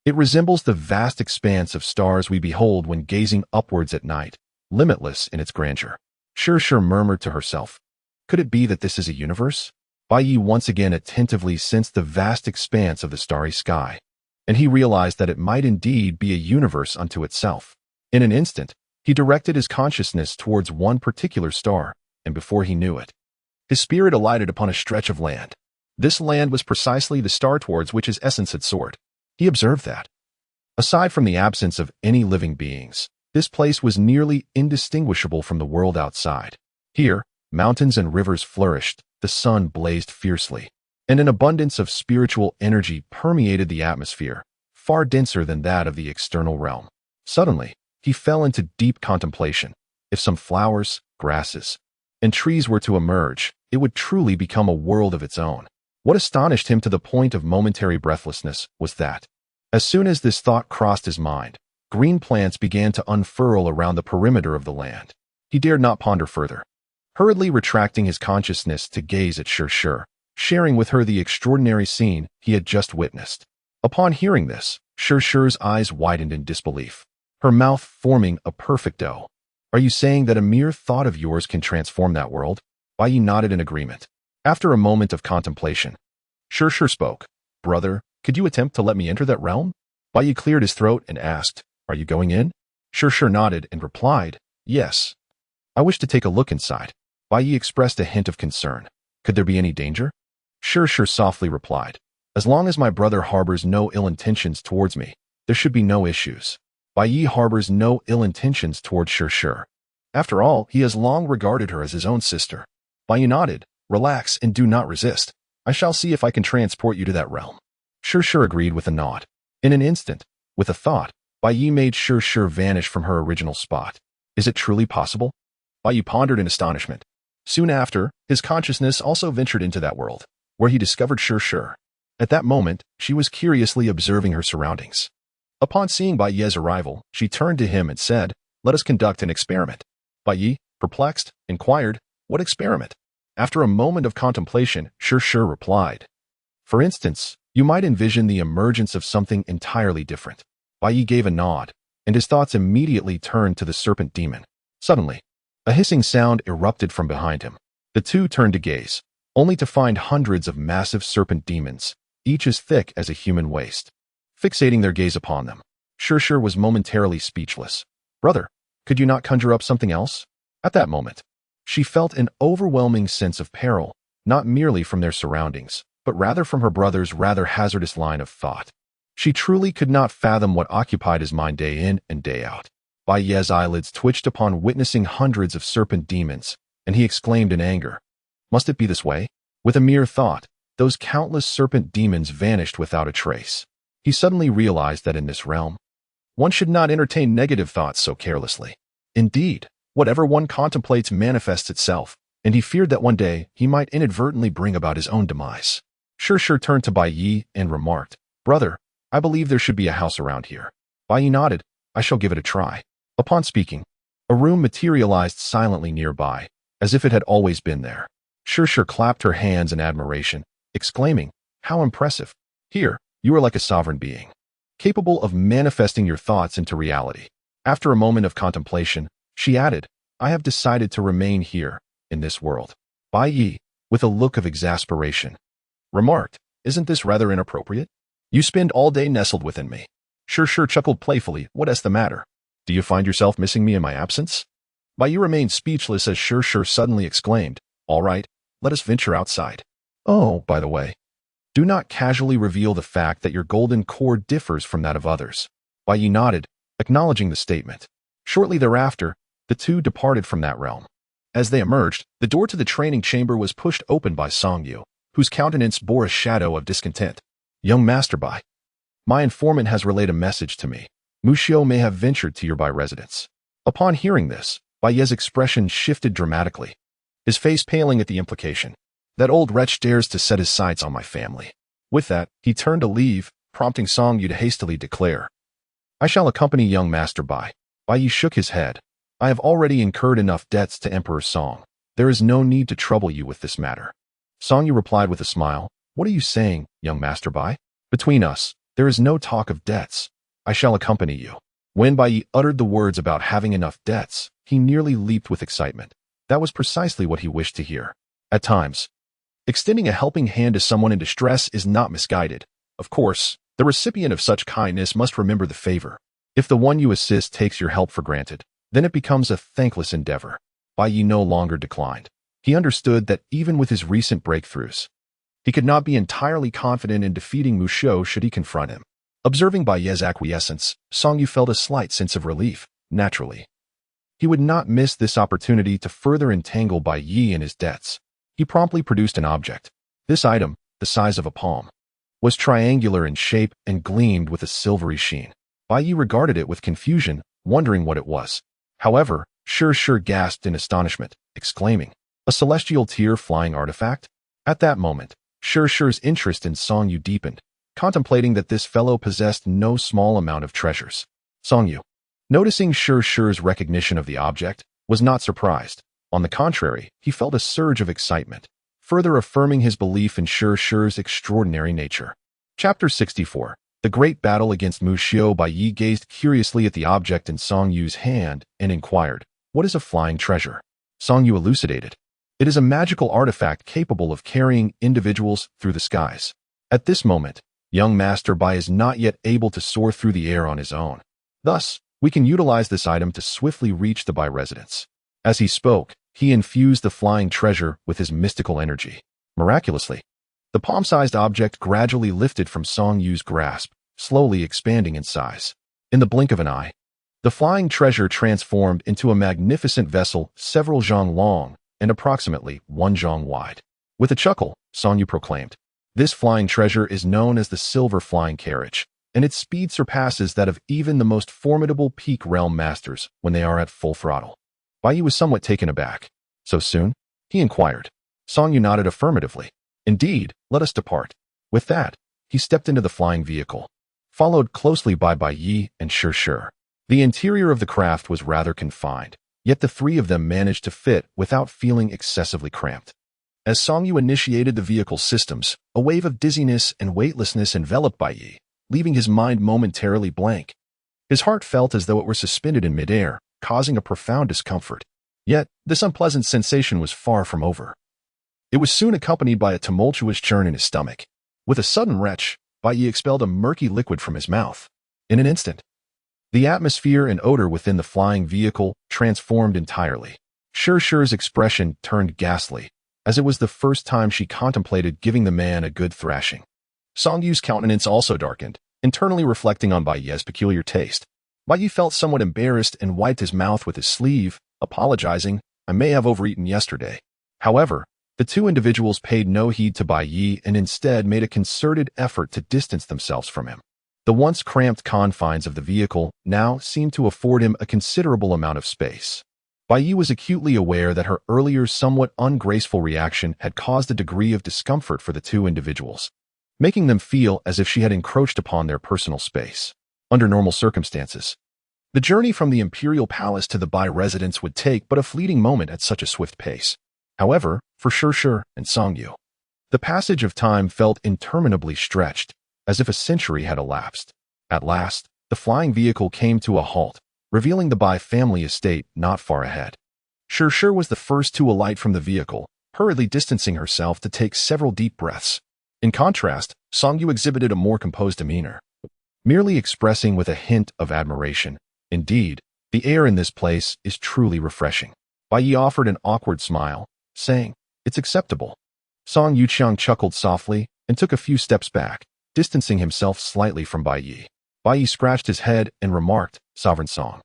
It resembles the vast expanse of stars we behold when gazing upwards at night, limitless in its grandeur. Sure murmured to herself. Could it be that this is a universe? Bai Yi once again attentively sensed the vast expanse of the starry sky, and he realized that it might indeed be a universe unto itself. In an instant, he directed his consciousness towards one particular star, and before he knew it, His spirit alighted upon a stretch of land. This land was precisely the star towards which his essence had soared. He observed that, aside from the absence of any living beings, this place was nearly indistinguishable from the world outside. Here, mountains and rivers flourished, the sun blazed fiercely, and an abundance of spiritual energy permeated the atmosphere, far denser than that of the external realm. Suddenly, he fell into deep contemplation. If some flowers, grasses, and trees were to emerge, it would truly become a world of its own. What astonished him to the point of momentary breathlessness was that, as soon as this thought crossed his mind, green plants began to unfurl around the perimeter of the land. He dared not ponder further, hurriedly retracting his consciousness to gaze at Shur, sharing with her the extraordinary scene he had just witnessed. Upon hearing this, Shur's eyes widened in disbelief, her mouth forming a perfect O. "Are you saying that a mere thought of yours can transform that world?" Bai nodded in agreement. After a moment of contemplation, Shur spoke. "Brother, could you attempt to let me enter that realm?" Bai cleared his throat and asked, "Are you going in?" Shur nodded and replied, "Yes. I wish to take a look inside." Bai expressed a hint of concern. "Could there be any danger?" Shur softly replied, "As long as my brother harbors no ill intentions towards me, there should be no issues." Bai harbors no ill intentions towards Shur. After all, he has long regarded her as his own sister. Bai nodded. "Relax and do not resist. I shall see if I can transport you to that realm." Shur agreed with a nod. In an instant, with a thought, Bai made Shur vanish from her original spot. Is it truly possible? Bai pondered in astonishment. Soon after, his consciousness also ventured into that world, where he discovered Shur. At that moment, she was curiously observing her surroundings. Upon seeing Bai's arrival, she turned to him and said, "Let us conduct an experiment." Bai, perplexed, inquired, "What experiment?" After a moment of contemplation, Shur replied, "For instance, you might envision the emergence of something entirely different." Bai gave a nod, and his thoughts immediately turned to the serpent demon. Suddenly, a hissing sound erupted from behind him. The two turned to gaze, only to find hundreds of massive serpent demons, each as thick as a human waist, fixating their gaze upon them. Shur was momentarily speechless. "Brother, could you not conjure up something else?" At that moment, she felt an overwhelming sense of peril, not merely from their surroundings, but rather from her brother's rather hazardous line of thought. She truly could not fathom what occupied his mind day in and day out. Bai's eyelids twitched upon witnessing hundreds of serpent demons, and he exclaimed in anger, "Must it be this way?" With a mere thought, those countless serpent demons vanished without a trace. He suddenly realized that in this realm, one should not entertain negative thoughts so carelessly. Indeed, whatever one contemplates manifests itself, and he feared that one day he might inadvertently bring about his own demise. Shur turned to Bai and remarked, "Brother, I believe there should be a house around here." Bai nodded. "I shall give it a try." Upon speaking, a room materialized silently nearby, as if it had always been there. Shur clapped her hands in admiration, exclaiming, "How impressive! Here, you are like a sovereign being, capable of manifesting your thoughts into reality." After a moment of contemplation, she added, "I have decided to remain here, in this world." Bai, with a look of exasperation, remarked, "Isn't this rather inappropriate? You spend all day nestled within me." Shur chuckled playfully. "What is the matter? Do you find yourself missing me in my absence?" Bai remained speechless as Shur suddenly exclaimed, "All right, let us venture outside. Oh, by the way, do not casually reveal the fact that your golden core differs from that of others." Bai nodded, acknowledging the statement. Shortly thereafter, the two departed from that realm. As they emerged, the door to the training chamber was pushed open by Songyu, whose countenance bore a shadow of discontent. "Young Master Bai, my informant has relayed a message to me. Mushio may have ventured to your Bai residence." Upon hearing this, Bai's expression shifted dramatically, his face paling at the implication. "That old wretch dares to set his sights on my family." With that, he turned to leave, prompting Songyu to hastily declare, "I shall accompany young Master Bai." Bai shook his head. "I have already incurred enough debts to Emperor Song. There is no need to trouble you with this matter." Songyu replied with a smile, "What are you saying, young Master Bai? Between us, there is no talk of debts. I shall accompany you." When Bai uttered the words about having enough debts, he nearly leaped with excitement. That was precisely what he wished to hear. At times, extending a helping hand to someone in distress is not misguided. Of course, the recipient of such kindness must remember the favor. If the one you assist takes your help for granted, then it becomes a thankless endeavor. Bai no longer declined. He understood that even with his recent breakthroughs, he could not be entirely confident in defeating Musho should he confront him. Observing Bai Ye's acquiescence, Song Yu felt a slight sense of relief, naturally. He would not miss this opportunity to further entangle Bai Yi in his debts. He promptly produced an object. This item, the size of a palm, was triangular in shape and gleamed with a silvery sheen. Bai Yi regarded it with confusion, wondering what it was. However, Shi gasped in astonishment, exclaiming, "A celestial tear-flying artifact?" At that moment, Shi's interest in Song Yu deepened, contemplating that this fellow possessed no small amount of treasures. Song Yu, noticing Shi's recognition of the object, was not surprised. On the contrary, he felt a surge of excitement, further affirming his belief in Shi's extraordinary nature. Chapter 64. The Great Battle Against Musho. Bai Yi gazed curiously at the object in Song Yu's hand and inquired, "What is a flying treasure?" Song Yu elucidated, "It is a magical artifact capable of carrying individuals through the skies." At this moment, young Master Bai is not yet able to soar through the air on his own. Thus, we can utilize this item to swiftly reach the Bai residence. As he spoke, he infused the flying treasure with his mystical energy. Miraculously, the palm-sized object gradually lifted from Song Yu's grasp, slowly expanding in size. In the blink of an eye, the flying treasure transformed into a magnificent vessel several zhang long and approximately 1 zhang wide. With a chuckle, Song Yu proclaimed, "This flying treasure is known as the Silver Flying Carriage, and its speed surpasses that of even the most formidable peak realm masters when they are at full throttle." Bai Yi was somewhat taken aback. "So soon?" he inquired. Song Yu nodded affirmatively. "Indeed, let us depart." With that, he stepped into the flying vehicle, followed closely by Bai Yi and Shi. The interior of the craft was rather confined, yet the three of them managed to fit without feeling excessively cramped. As Song Yu initiated the vehicle's systems, a wave of dizziness and weightlessness enveloped Bai Yi, leaving his mind momentarily blank. His heart felt as though it were suspended in midair, causing a profound discomfort. Yet, this unpleasant sensation was far from over. It was soon accompanied by a tumultuous churn in his stomach. With a sudden retch, Bai Yi expelled a murky liquid from his mouth. In an instant, the atmosphere and odor within the flying vehicle transformed entirely. Shi's expression turned ghastly, as it was the first time she contemplated giving the man a good thrashing. Song Yu's countenance also darkened, internally reflecting on Bai Yi's peculiar taste. Bai Yi felt somewhat embarrassed and wiped his mouth with his sleeve, apologizing, "I may have overeaten yesterday." However, the two individuals paid no heed to Bai Yi and instead made a concerted effort to distance themselves from him. The once cramped confines of the vehicle now seemed to afford him a considerable amount of space. Bai Yi was acutely aware that her earlier somewhat ungraceful reaction had caused a degree of discomfort for the two individuals, making them feel as if she had encroached upon their personal space. Under normal circumstances, the journey from the Imperial Palace to the Bai residence would take but a fleeting moment at such a swift pace. However, for Shi and Song Yu, the passage of time felt interminably stretched, as if a century had elapsed. At last, the flying vehicle came to a halt, revealing the Bai family estate not far ahead. Shi was the first to alight from the vehicle, hurriedly distancing herself to take several deep breaths. In contrast, Song Yu exhibited a more composed demeanor, merely expressing with a hint of admiration, "Indeed, the air in this place is truly refreshing." Bai Yi offered an awkward smile, saying, "It's acceptable." Song Yuqiang chuckled softly and took a few steps back, distancing himself slightly from Bai Yi. Bai Yi scratched his head and remarked, "Sovereign Song,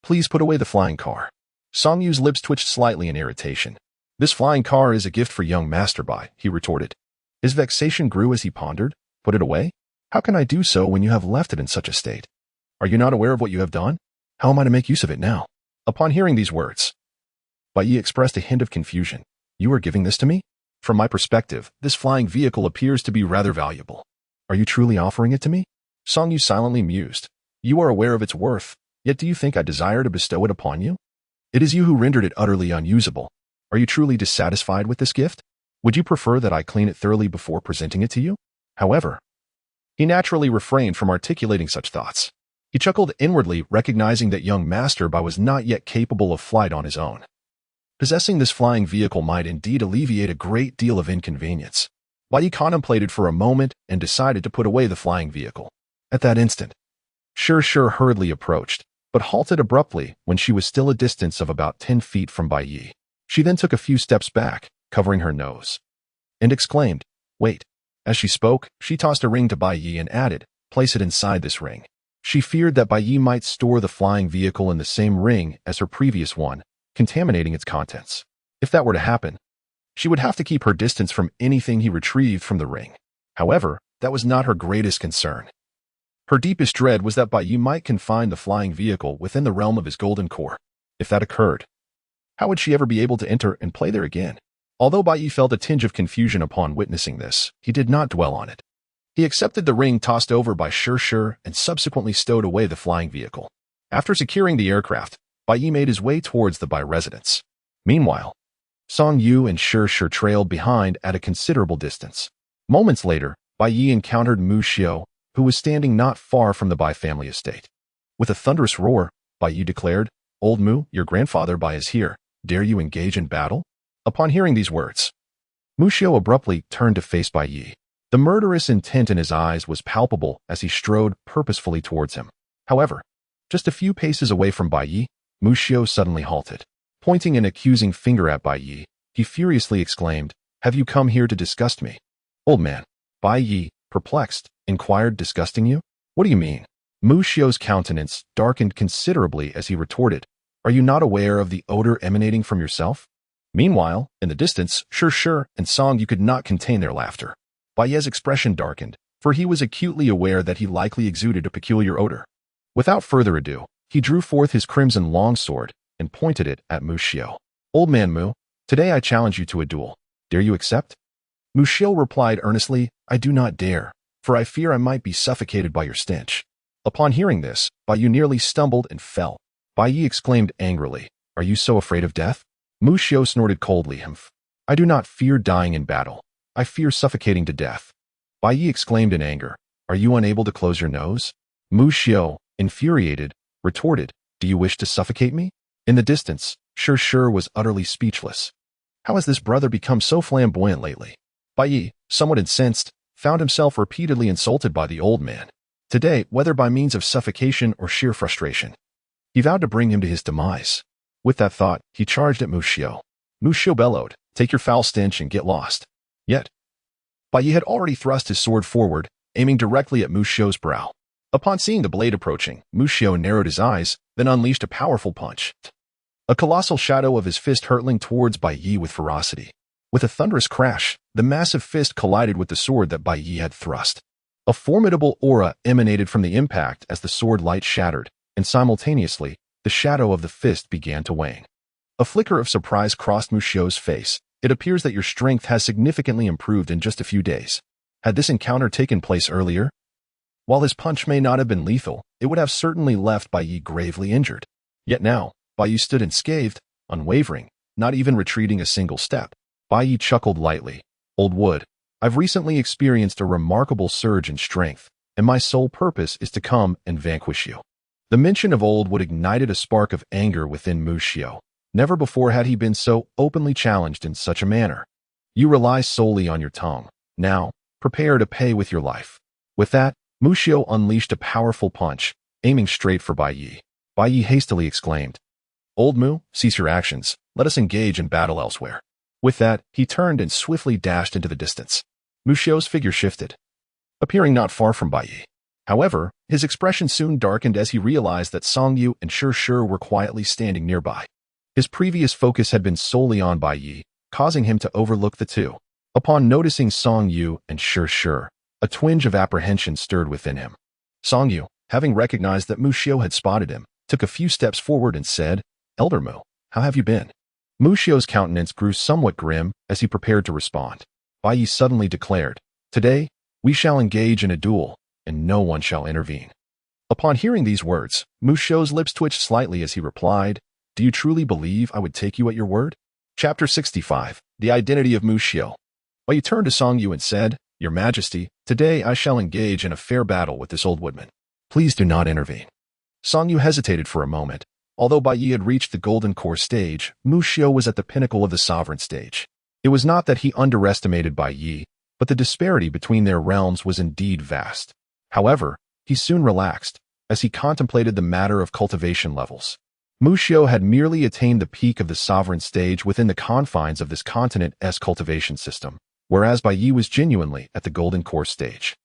please put away the flying car." Song Yu's lips twitched slightly in irritation. "This flying car is a gift for young Master Bai," he retorted. His vexation grew as he pondered. "Put it away? How can I do so when you have left it in such a state? Are you not aware of what you have done? How am I to make use of it now?" Upon hearing these words, Bai Yi expressed a hint of confusion. "You are giving this to me? From my perspective, this flying vehicle appears to be rather valuable. Are you truly offering it to me?" Song Yu silently mused. "You are aware of its worth, yet do you think I desire to bestow it upon you? It is you who rendered it utterly unusable. Are you truly dissatisfied with this gift? Would you prefer that I clean it thoroughly before presenting it to you?" However, he naturally refrained from articulating such thoughts. He chuckled inwardly, recognizing that young Master Bai was not yet capable of flight on his own. Possessing this flying vehicle might indeed alleviate a great deal of inconvenience. Bai Yi contemplated for a moment and decided to put away the flying vehicle. At that instant, Shi hurriedly approached, but halted abruptly when she was still a distance of about 10 feet from Bai Yi. She then took a few steps back, covering her nose, and exclaimed, "Wait." As she spoke, she tossed a ring to Bai Yi and added, "Place it inside this ring." She feared that Bai Yi might store the flying vehicle in the same ring as her previous one, contaminating its contents. If that were to happen, she would have to keep her distance from anything he retrieved from the ring. However, that was not her greatest concern. Her deepest dread was that Bai Yi might confine the flying vehicle within the realm of his golden core. If that occurred, how would she ever be able to enter and play there again? Although Bai Yi felt a tinge of confusion upon witnessing this, he did not dwell on it. He accepted the ring tossed over by Shi and subsequently stowed away the flying vehicle. After securing the aircraft, Bai Yi made his way towards the Bai residence. Meanwhile, Song Yu and Shi trailed behind at a considerable distance. Moments later, Bai Yi encountered Mu Xiu, who was standing not far from the Bai family estate. With a thunderous roar, Bai Yi declared, "Old Mu, your grandfather Bai is here. Dare you engage in battle?" Upon hearing these words, Mu Xiu abruptly turned to face Bai Yi. The murderous intent in his eyes was palpable as he strode purposefully towards him. However, just a few paces away from Bai Yi, Mu Xiu suddenly halted. Pointing an accusing finger at Bai Yi, he furiously exclaimed, "Have you come here to disgust me?" "Old man." Bai Yi, perplexed, inquired, "Disgusting you? What do you mean?" Mu Xiu's countenance darkened considerably as he retorted, "Are you not aware of the odor emanating from yourself?" Meanwhile, in the distance, Shi and Song Yu could not contain their laughter. Bai Yi's expression darkened, for he was acutely aware that he likely exuded a peculiar odor. Without further ado, he drew forth his crimson longsword and pointed it at Mu Xiu. "Old man Mu, today I challenge you to a duel. Dare you accept?" Mu Xiu replied earnestly, "I do not dare, for I fear I might be suffocated by your stench." Upon hearing this, Bai Yi nearly stumbled and fell. Bai Yi exclaimed angrily, "Are you so afraid of death?" Mu Xiu snorted coldly, "Humph. I do not fear dying in battle. I fear suffocating to death." Bai Yi exclaimed in anger, "Are you unable to close your nose?" Mu Xiu, infuriated, retorted, "Do you wish to suffocate me?" In the distance, Shi was utterly speechless. How has this brother become so flamboyant lately? Bai Yi, somewhat incensed, found himself repeatedly insulted by the old man. Today, whether by means of suffocation or sheer frustration, he vowed to bring him to his demise. With that thought, he charged at Mu Xiu. Mu Xiu bellowed, "Take your foul stench and get lost." Yet, Bai Yi had already thrust his sword forward, aiming directly at Mu Xiu's brow. Upon seeing the blade approaching, Mu Xiu narrowed his eyes, then unleashed a powerful punch. A colossal shadow of his fist hurtling towards Bai Yi with ferocity. With a thunderous crash, the massive fist collided with the sword that Bai Yi had thrust. A formidable aura emanated from the impact as the sword light shattered, and simultaneously, the shadow of the fist began to wane. A flicker of surprise crossed Mu Xiu's face. "It appears that your strength has significantly improved in just a few days. Had this encounter taken place earlier, while his punch may not have been lethal, it would have certainly left Bai Yi gravely injured. Yet now, Bai Yi stood unscathed, unwavering, not even retreating a single step." Bai Yi chuckled lightly, "Old wood, I've recently experienced a remarkable surge in strength, and my sole purpose is to come and vanquish you." The mention of old wood ignited a spark of anger within Mu Xiu. Never before had he been so openly challenged in such a manner. "You rely solely on your tongue. Now, prepare to pay with your life." With that, Mu Xiu unleashed a powerful punch, aiming straight for Bai Yi. Bai Yi hastily exclaimed, "Old Mu, cease your actions. Let us engage in battle elsewhere." With that, he turned and swiftly dashed into the distance. Mu Xiu's figure shifted, appearing not far from Bai Yi. However, his expression soon darkened as he realized that Song Yu and Shi were quietly standing nearby. His previous focus had been solely on Bai Yi, causing him to overlook the two. Upon noticing Song Yu and Shi, a twinge of apprehension stirred within him. Song Yu, having recognized that Mu Xiu had spotted him, took a few steps forward and said, "Elder Mu, how have you been?" Mu Xiu's countenance grew somewhat grim as he prepared to respond. Bai Yi suddenly declared, "Today, we shall engage in a duel, and no one shall intervene." Upon hearing these words, Mu Xiu's lips twitched slightly as he replied, "Do you truly believe I would take you at your word?" Chapter 65, The Identity of Mu Xiu. Bai Yi turned to Song Yu and said, "Your Majesty, today I shall engage in a fair battle with this old woodman. Please do not intervene." Song Yu hesitated for a moment. Although Bai Yi had reached the Golden Core stage, Mu Xiu was at the pinnacle of the Sovereign stage. It was not that he underestimated Bai Yi, but the disparity between their realms was indeed vast. However, he soon relaxed, as he contemplated the matter of cultivation levels. Mu Xiu had merely attained the peak of the sovereign stage within the confines of this continent's cultivation system, whereas Bai Yi was genuinely at the golden core stage.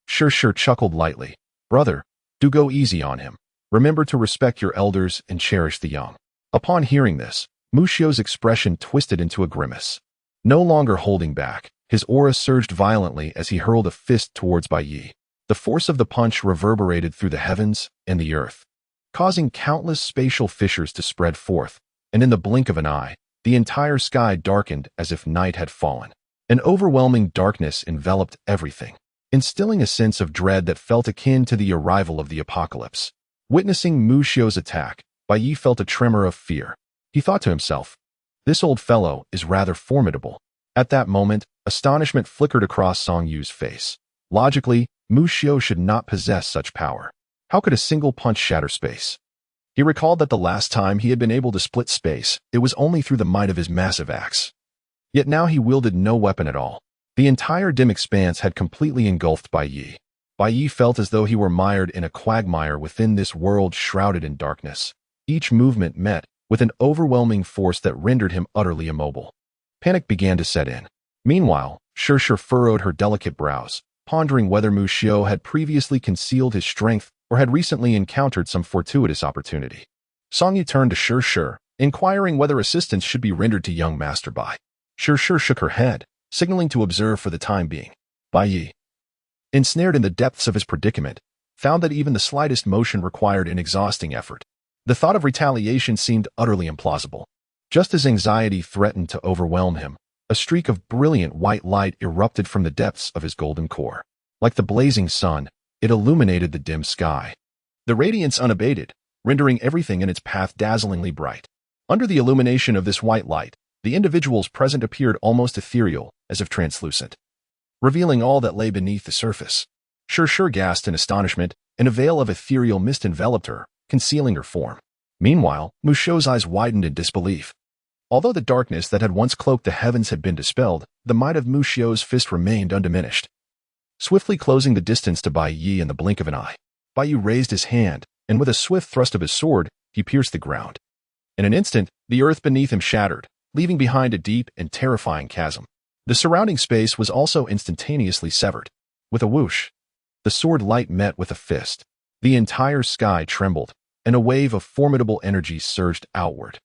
Shi chuckled lightly. Brother, do go easy on him. Remember to respect your elders and cherish the young. Upon hearing this, Mu Xiu's expression twisted into a grimace. No longer holding back, his aura surged violently as he hurled a fist towards Bai Yi. The force of the punch reverberated through the heavens and the earth, causing countless spatial fissures to spread forth, and in the blink of an eye, the entire sky darkened as if night had fallen. An overwhelming darkness enveloped everything, instilling a sense of dread that felt akin to the arrival of the apocalypse. Witnessing Mu Xiu's attack, Bai Yi felt a tremor of fear. He thought to himself, this old fellow is rather formidable. At that moment, astonishment flickered across Song Yu's face. Logically, Mu Xiu should not possess such power. How could a single punch shatter space? He recalled that the last time he had been able to split space, it was only through the might of his massive axe. Yet now he wielded no weapon at all. The entire dim expanse had completely engulfed Bai Yi. Bai Yi felt as though he were mired in a quagmire within this world shrouded in darkness. Each movement met with an overwhelming force that rendered him utterly immobile. Panic began to set in. Meanwhile, Shi furrowed her delicate brows, pondering whether Mu Xiu had previously concealed his strength or had recently encountered some fortuitous opportunity. Song Yu turned to Shi, inquiring whether assistance should be rendered to young Master Bai. Shi shook her head, signaling to observe for the time being. Bai Yi, ensnared in the depths of his predicament, found that even the slightest motion required an exhausting effort. The thought of retaliation seemed utterly implausible. Just as anxiety threatened to overwhelm him, a streak of brilliant white light erupted from the depths of his golden core. Like the blazing sun, it illuminated the dim sky. The radiance unabated, rendering everything in its path dazzlingly bright. Under the illumination of this white light, the individuals present appeared almost ethereal, as if translucent, revealing all that lay beneath the surface. Shi gasped in astonishment, and a veil of ethereal mist enveloped her, concealing her form. Meanwhile, Mu Xiu's eyes widened in disbelief. Although the darkness that had once cloaked the heavens had been dispelled, the might of Mu Xiu's fist remained undiminished. Swiftly closing the distance to Bai Yi in the blink of an eye, Bai Yi raised his hand, and with a swift thrust of his sword, he pierced the ground. In an instant, the earth beneath him shattered, leaving behind a deep and terrifying chasm. The surrounding space was also instantaneously severed. With a whoosh, the sword light met with a fist. The entire sky trembled, and a wave of formidable energy surged outward.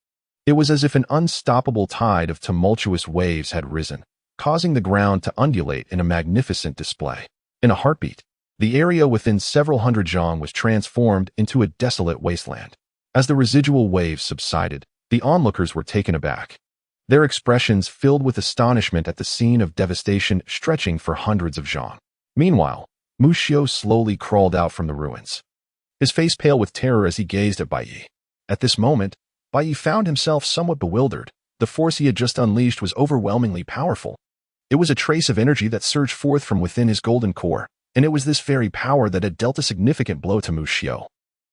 It was as if an unstoppable tide of tumultuous waves had risen, causing the ground to undulate in a magnificent display. In a heartbeat, the area within several hundred zhang was transformed into a desolate wasteland. As the residual waves subsided, the onlookers were taken aback, their expressions filled with astonishment at the scene of devastation stretching for hundreds of zhang. Meanwhile, Mu Xiu slowly crawled out from the ruins, his face pale with terror as he gazed at Bai Yi. At this moment, Bai Yi found himself somewhat bewildered. The force he had just unleashed was overwhelmingly powerful. It was a trace of energy that surged forth from within his golden core, and it was this very power that had dealt a significant blow to Mu Xiu.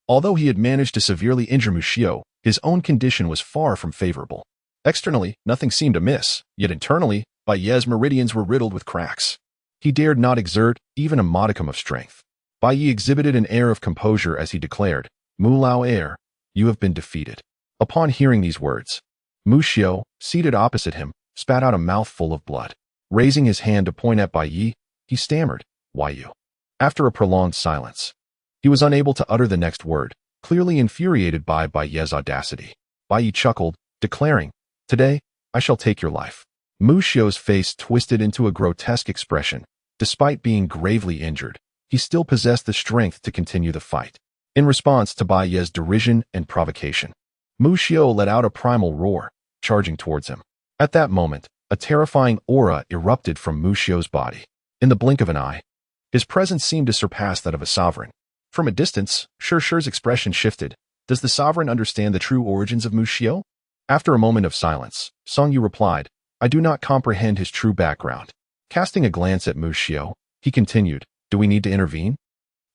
Although he had managed to severely injure Mu Xiu, his own condition was far from favorable. Externally, nothing seemed amiss, yet internally, Bai Yi's meridians were riddled with cracks. He dared not exert even a modicum of strength. Bai Yi exhibited an air of composure as he declared, Mu Lao Air, you have been defeated. Upon hearing these words, Mu Xiu, seated opposite him, spat out a mouthful of blood. Raising his hand to point at Bai Yi, he stammered, Why you? After a prolonged silence, he was unable to utter the next word, clearly infuriated by Bai Yi's audacity. Bai Yi chuckled, declaring, Today, I shall take your life. Mu Xiu's face twisted into a grotesque expression. Despite being gravely injured, he still possessed the strength to continue the fight. In response to Bai Yi's derision and provocation, Mu Xiu let out a primal roar, charging towards him. At that moment, a terrifying aura erupted from Mu Xiu's body. In the blink of an eye, his presence seemed to surpass that of a sovereign. From a distance, Shi's expression shifted. Does the sovereign understand the true origins of Mu Xiu? After a moment of silence, Song Yu replied, I do not comprehend his true background. Casting a glance at Mu Xiu, he continued, Do we need to intervene?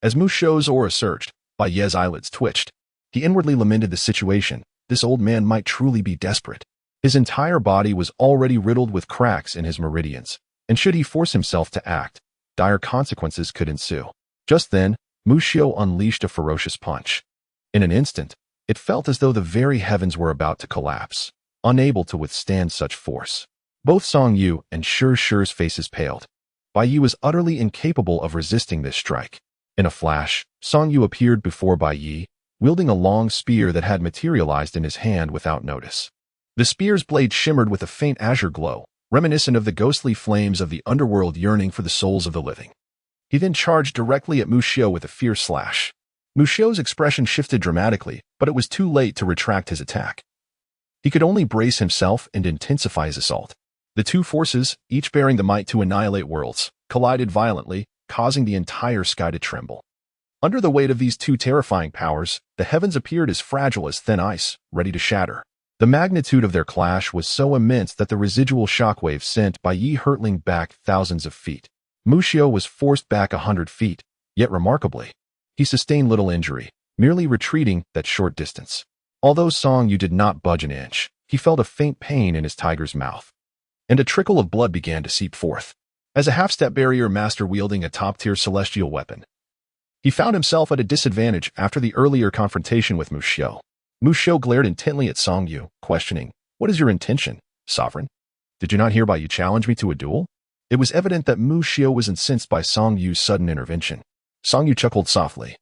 As Mu Xiu's aura surged, Bai Yi's eyelids twitched. He inwardly lamented the situation. This old man might truly be desperate. His entire body was already riddled with cracks in his meridians, and should he force himself to act, dire consequences could ensue. Just then, Mu Xiu unleashed a ferocious punch. In an instant, It felt as though the very heavens were about to collapse, unable to withstand such force. Both Song Yu and Shi's faces paled. Bai Yi was utterly incapable of resisting this strike. In a flash, Song Yu appeared before Bai Yi, wielding a long spear that had materialized in his hand without notice. The spear's blade shimmered with a faint azure glow, reminiscent of the ghostly flames of the underworld yearning for the souls of the living. He then charged directly at Mu Xiu with a fierce slash. Mu Xiu's expression shifted dramatically, but it was too late to retract his attack. He could only brace himself and intensify his assault. The two forces, each bearing the might to annihilate worlds, collided violently, causing the entire sky to tremble. Under the weight of these two terrifying powers, the heavens appeared as fragile as thin ice, ready to shatter. The magnitude of their clash was so immense that the residual shockwaves sent Bai Yi hurtling back thousands of feet. Mu Xiu was forced back 100 feet, yet remarkably, he sustained little injury, merely retreating that short distance. Although Song Yu did not budge an inch, he felt a faint pain in his tiger's mouth, and a trickle of blood began to seep forth. As a half-step barrier master wielding a top-tier celestial weapon, he found himself at a disadvantage after the earlier confrontation with Mu Xiu. Mu Xiu glared intently at Song Yu, questioning, "What is your intention, sovereign? Did you not hear Bai Yi challenge me to a duel?" It was evident that Mu Xiu was incensed by Song Yu's sudden intervention. Song Yu chuckled softly,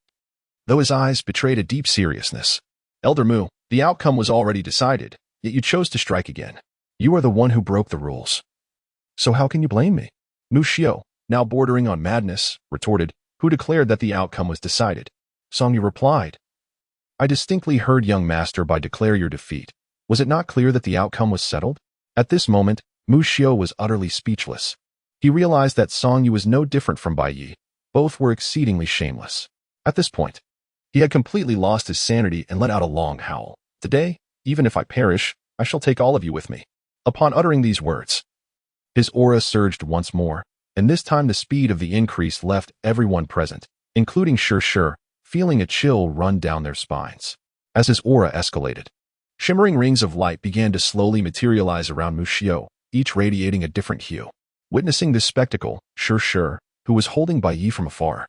though his eyes betrayed a deep seriousness. "Elder Mu, the outcome was already decided, yet you chose to strike again. You are the one who broke the rules. So how can you blame me?" Mu Xiu, now bordering on madness, retorted, "Who declared that the outcome was decided?" Song Yu replied, "I distinctly heard young master Bai declare your defeat. Was it not clear that the outcome was settled?" At this moment, Mu Xiu was utterly speechless. He realized that Song Yu was no different from Bai Yi. Both were exceedingly shameless. At this point, he had completely lost his sanity and let out a long howl. "Today, even if I perish, I shall take all of you with me." Upon uttering these words, his aura surged once more, and this time the speed of the increase left everyone present, including Shi, feeling a chill run down their spines. As his aura escalated, shimmering rings of light began to slowly materialize around Mu Xiu, each radiating a different hue. Witnessing this spectacle, Shi, who was holding Bai Yi from afar,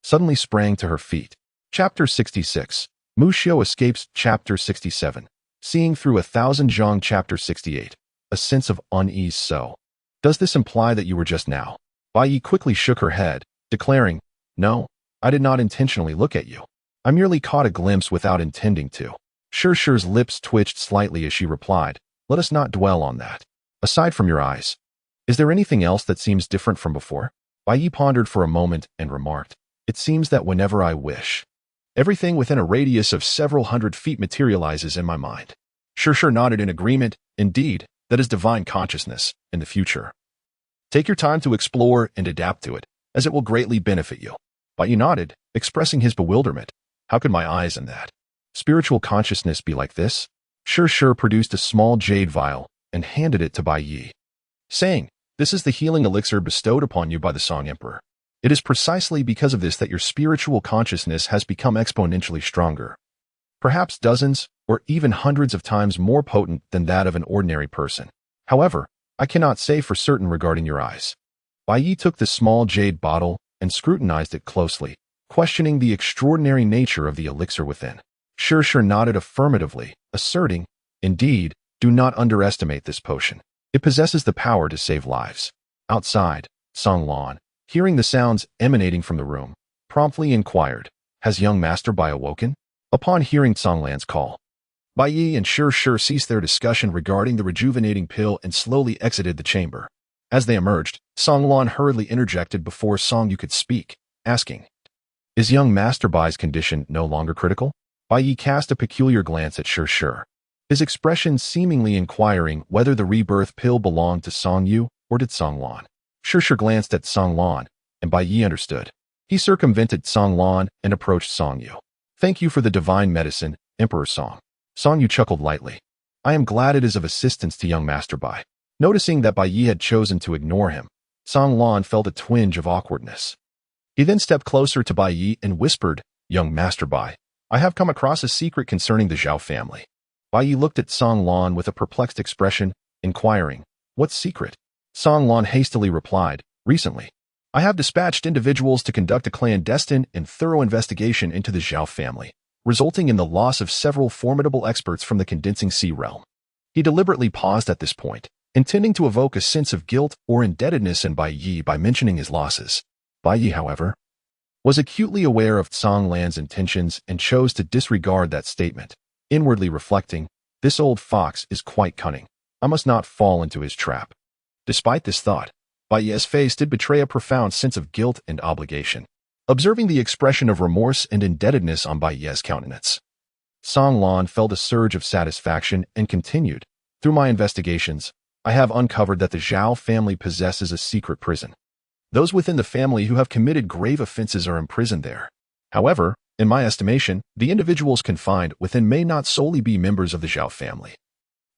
suddenly sprang to her feet. Chapter 66. Mu Xiu escapes. Chapter 67. Seeing through 1,000 zhang. Chapter 68. A sense of unease. So, does this imply that you were just now? Bai Yi quickly shook her head, declaring, "No, I did not intentionally look at you. I merely caught a glimpse without intending to." Shi's lips twitched slightly as she replied, "Let us not dwell on that. Aside from your eyes, is there anything else that seems different from before?" Bai Yi pondered for a moment and remarked, "It seems that whenever I wish, everything within a radius of several hundred feet materializes in my mind." Shi nodded in agreement. "Indeed, that is divine consciousness in the future. Take your time to explore and adapt to it, as it will greatly benefit you." Bai Yi nodded, expressing his bewilderment. "How could my eyes and that spiritual consciousness be like this?" Shi produced a small jade vial and handed it to Bai Yi, saying, "This is the healing elixir bestowed upon you by the Song Emperor. It is precisely because of this that your spiritual consciousness has become exponentially stronger, perhaps dozens or even hundreds of times more potent than that of an ordinary person. However, I cannot say for certain regarding your eyes." Bai Yi took the small jade bottle and scrutinized it closely, questioning the extraordinary nature of the elixir within. Shi nodded affirmatively, asserting, "Indeed, do not underestimate this potion. It possesses the power to save lives." Outside, Song Lan, hearing the sounds emanating from the room, promptly inquired, "Has young Master Bai awoken?" Upon hearing Song Lan's call, Bai Yi and Shi ceased their discussion regarding the rejuvenating pill and slowly exited the chamber. As they emerged, Song Lan hurriedly interjected before Song Yu could speak, asking, "Is young Master Bai's condition no longer critical?" Bai Yi cast a peculiar glance at Shi, his expression seemingly inquiring whether the rebirth pill belonged to Song Yu or did Song Lan. Shi glanced at Song Lan, and Bai Yi understood. He circumvented Song Lan and approached Song Yu. "Thank you for the divine medicine, Emperor Song." Song Yu chuckled lightly. "I am glad it is of assistance to young Master Bai." Noticing that Bai Yi had chosen to ignore him, Song Lan felt a twinge of awkwardness. He then stepped closer to Bai Yi and whispered, "Young Master Bai, I have come across a secret concerning the Zhao family." Bai Yi looked at Song Lan with a perplexed expression, inquiring, "What secret?" Song Lan hastily replied, "Recently, I have dispatched individuals to conduct a clandestine and thorough investigation into the Zhao family. resulting in the loss of several formidable experts from the condensing sea realm. He deliberately paused at this point, intending to evoke a sense of guilt or indebtedness in Bai Yi by mentioning his losses. Bai Yi, however, was acutely aware of Song Lan's intentions and chose to disregard that statement, inwardly reflecting, "This old fox is quite cunning. I must not fall into his trap." Despite this thought, Bai Yi's face did betray a profound sense of guilt and obligation. Observing the expression of remorse and indebtedness on Bai Yi's countenance, Song Lan felt a surge of satisfaction and continued, "Through my investigations, I have uncovered that the Zhao family possesses a secret prison. Those within the family who have committed grave offenses are imprisoned there. However, in my estimation, the individuals confined within may not solely be members of the Zhao family.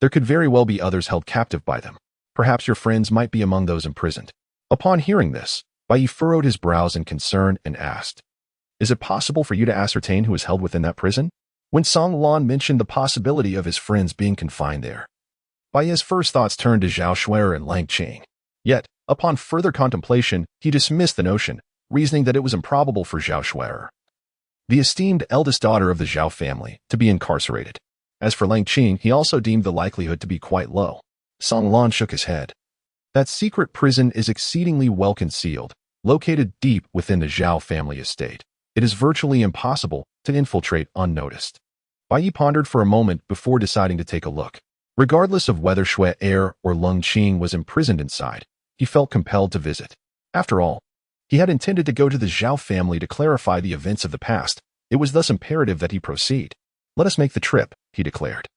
There could very well be others held captive by them. Perhaps your friends might be among those imprisoned." Upon hearing this, Bai Yi furrowed his brows in concern and asked, "Is it possible for you to ascertain who is held within that prison?" When Song Lan mentioned the possibility of his friends being confined there, Bai Yi's first thoughts turned to Zhao Shuer and Lang Qing. Yet, upon further contemplation, he dismissed the notion, reasoning that it was improbable for Zhao Shuer, the esteemed eldest daughter of the Zhao family, to be incarcerated. As for Lang Qing, he also deemed the likelihood to be quite low. Song Lan shook his head. That secret prison is exceedingly well concealed, located deep within the Zhao family estate. It is virtually impossible to infiltrate unnoticed. Bai Yi pondered for a moment before deciding to take a look. Regardless of whether Shuer or Lang Qing was imprisoned inside, he felt compelled to visit. After all, he had intended to go to the Zhao family to clarify the events of the past. It was thus imperative that he proceed. "Let us make the trip," he declared.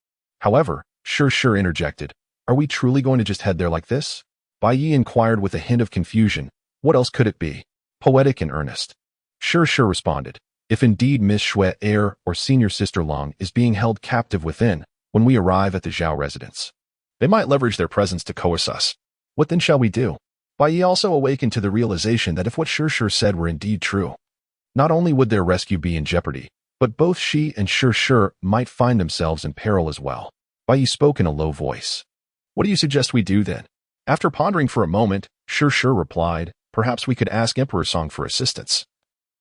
However, Sure interjected, "Are we truly going to just head there like this?" Bai Yi inquired with a hint of confusion. What else could it be? Poetic and earnest. Sure responded, "If indeed Miss Shuer or senior sister Lang is being held captive within, when we arrive at the Zhao residence, they might leverage their presence to coerce us. What then shall we do?" Bai Yi also awakened to the realization that if what Sure said were indeed true, not only would their rescue be in jeopardy, but both she and Sure might find themselves in peril as well. Bai Yi spoke in a low voice. "What do you suggest we do then?" After pondering for a moment, Sure replied, "Perhaps we could ask Emperor Song for assistance,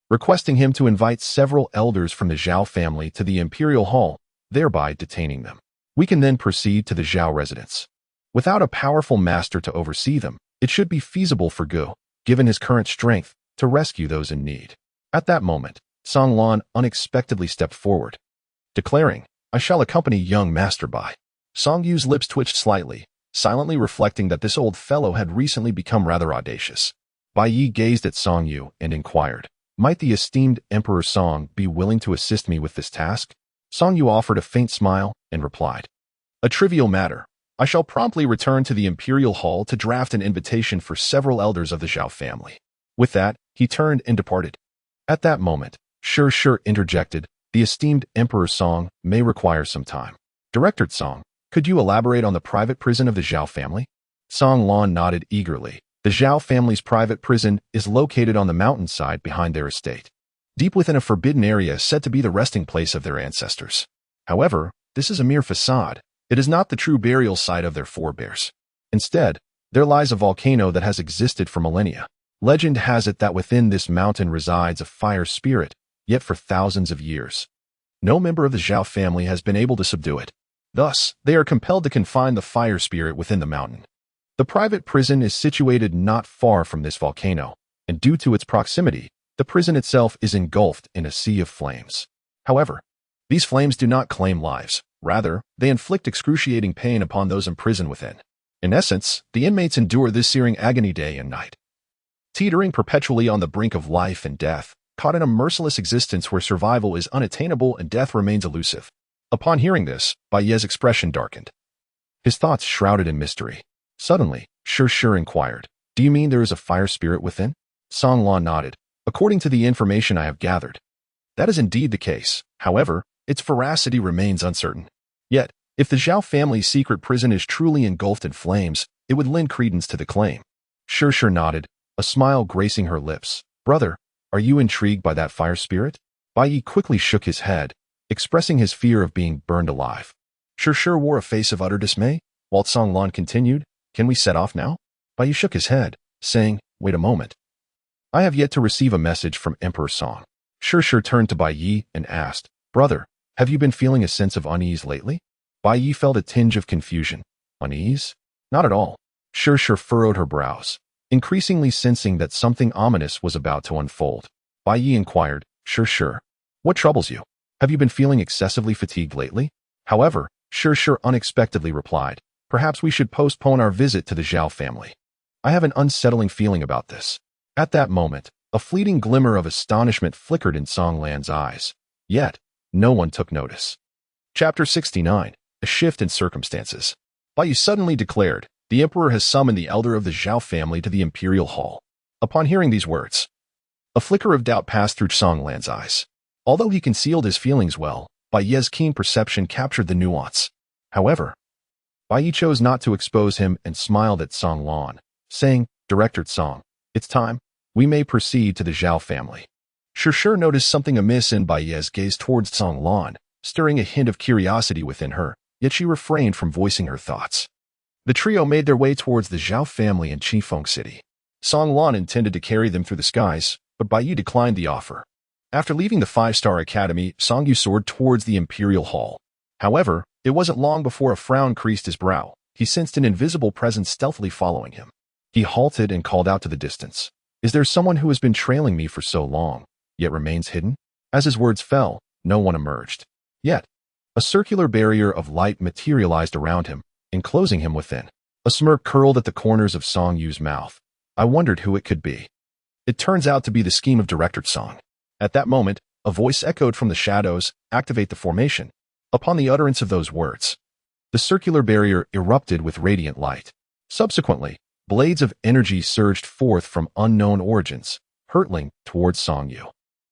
requesting him to invite several elders from the Zhao family to the Imperial Hall, thereby detaining them. We can then proceed to the Zhao residence. Without a powerful master to oversee them, it should be feasible for Gu, given his current strength, to rescue those in need." At that moment, Song Lan unexpectedly stepped forward, declaring, "I shall accompany young Master Bai." Song Yu's lips twitched slightly, silently reflecting that this old fellow had recently become rather audacious. Bai Yi gazed at Song Yu and inquired, "Might the esteemed Emperor Song be willing to assist me with this task?" Song Yu offered a faint smile and replied, "A trivial matter. I shall promptly return to the Imperial Hall to draft an invitation for several elders of the Zhao family." With that, he turned and departed. At that moment, Sure interjected, "The esteemed Emperor Song may require some time." "Director Song, could you elaborate on the private prison of the Zhao family?" Song Lan nodded eagerly. The Zhao family's private prison is located on the mountainside behind their estate, deep within a forbidden area said to be the resting place of their ancestors. However, this is a mere facade. It is not the true burial site of their forebears. Instead, there lies a volcano that has existed for millennia. Legend has it that within this mountain resides a fire spirit, yet for thousands of years, no member of the Zhao family has been able to subdue it. Thus, they are compelled to confine the fire spirit within the mountain. The private prison is situated not far from this volcano, and due to its proximity, the prison itself is engulfed in a sea of flames. However, these flames do not claim lives. Rather, they inflict excruciating pain upon those imprisoned within. In essence, the inmates endure this searing agony day and night, teetering perpetually on the brink of life and death, caught in a merciless existence where survival is unattainable and death remains elusive. Upon hearing this, Bai Yi's expression darkened, his thoughts shrouded in mystery. Suddenly, Sure inquired, "Do you mean there is a fire spirit within?" Song Lan nodded. "According to the information I have gathered, that is indeed the case. However, its veracity remains uncertain. Yet, if the Zhao family's secret prison is truly engulfed in flames, it would lend credence to the claim." Sure nodded, a smile gracing her lips. "Brother, are you intrigued by that fire spirit?" Bai Yi quickly shook his head, expressing his fear of being burned alive. Sure wore a face of utter dismay, while Song Lan continued, "Can we set off now?" Bai Yi shook his head, saying, "Wait a moment. I have yet to receive a message from Emperor Song." Sure turned to Bai Yi and asked, Brother, have you been feeling a sense of unease lately? Bai Yi felt a tinge of confusion. Unease? Not at all. Sure furrowed her brows, increasingly sensing that something ominous was about to unfold. Bai Yi inquired, Sure. What troubles you? Have you been feeling excessively fatigued lately? However, Sure unexpectedly replied, Perhaps we should postpone our visit to the Zhao family. I have an unsettling feeling about this. At that moment, a fleeting glimmer of astonishment flickered in Song Lan's eyes. Yet, no one took notice. Chapter 69. A Shift in Circumstances. Bai Yi suddenly declared, The Emperor has summoned the elder of the Zhao family to the Imperial Hall. Upon hearing these words, a flicker of doubt passed through Song Lan's eyes. Although he concealed his feelings well, Bai Yi's keen perception captured the nuance. However, Bai Yi chose not to expose him and smiled at Song Lan, saying, Director Song, it's time. We may proceed to the Zhao family. Sure noticed something amiss in Bai Yi's gaze towards Song Lan, stirring a hint of curiosity within her, yet she refrained from voicing her thoughts. The trio made their way towards the Zhao family in Qifeng City. Song Lan intended to carry them through the skies, but Bai Yi declined the offer. After leaving the five-star academy, Song Yu soared towards the Imperial Hall. However, it wasn't long before a frown creased his brow. He sensed an invisible presence stealthily following him. He halted and called out to the distance. Is there someone who has been trailing me for so long, yet remains hidden? As his words fell, no one emerged. Yet, a circular barrier of light materialized around him, enclosing him within. A smirk curled at the corners of Song Yu's mouth. I wondered who it could be. It turns out to be the scheme of Director Song. At that moment, a voice echoed from the shadows, activate the formation. Upon the utterance of those words, the circular barrier erupted with radiant light. Subsequently, blades of energy surged forth from unknown origins, hurtling towards Song Yu.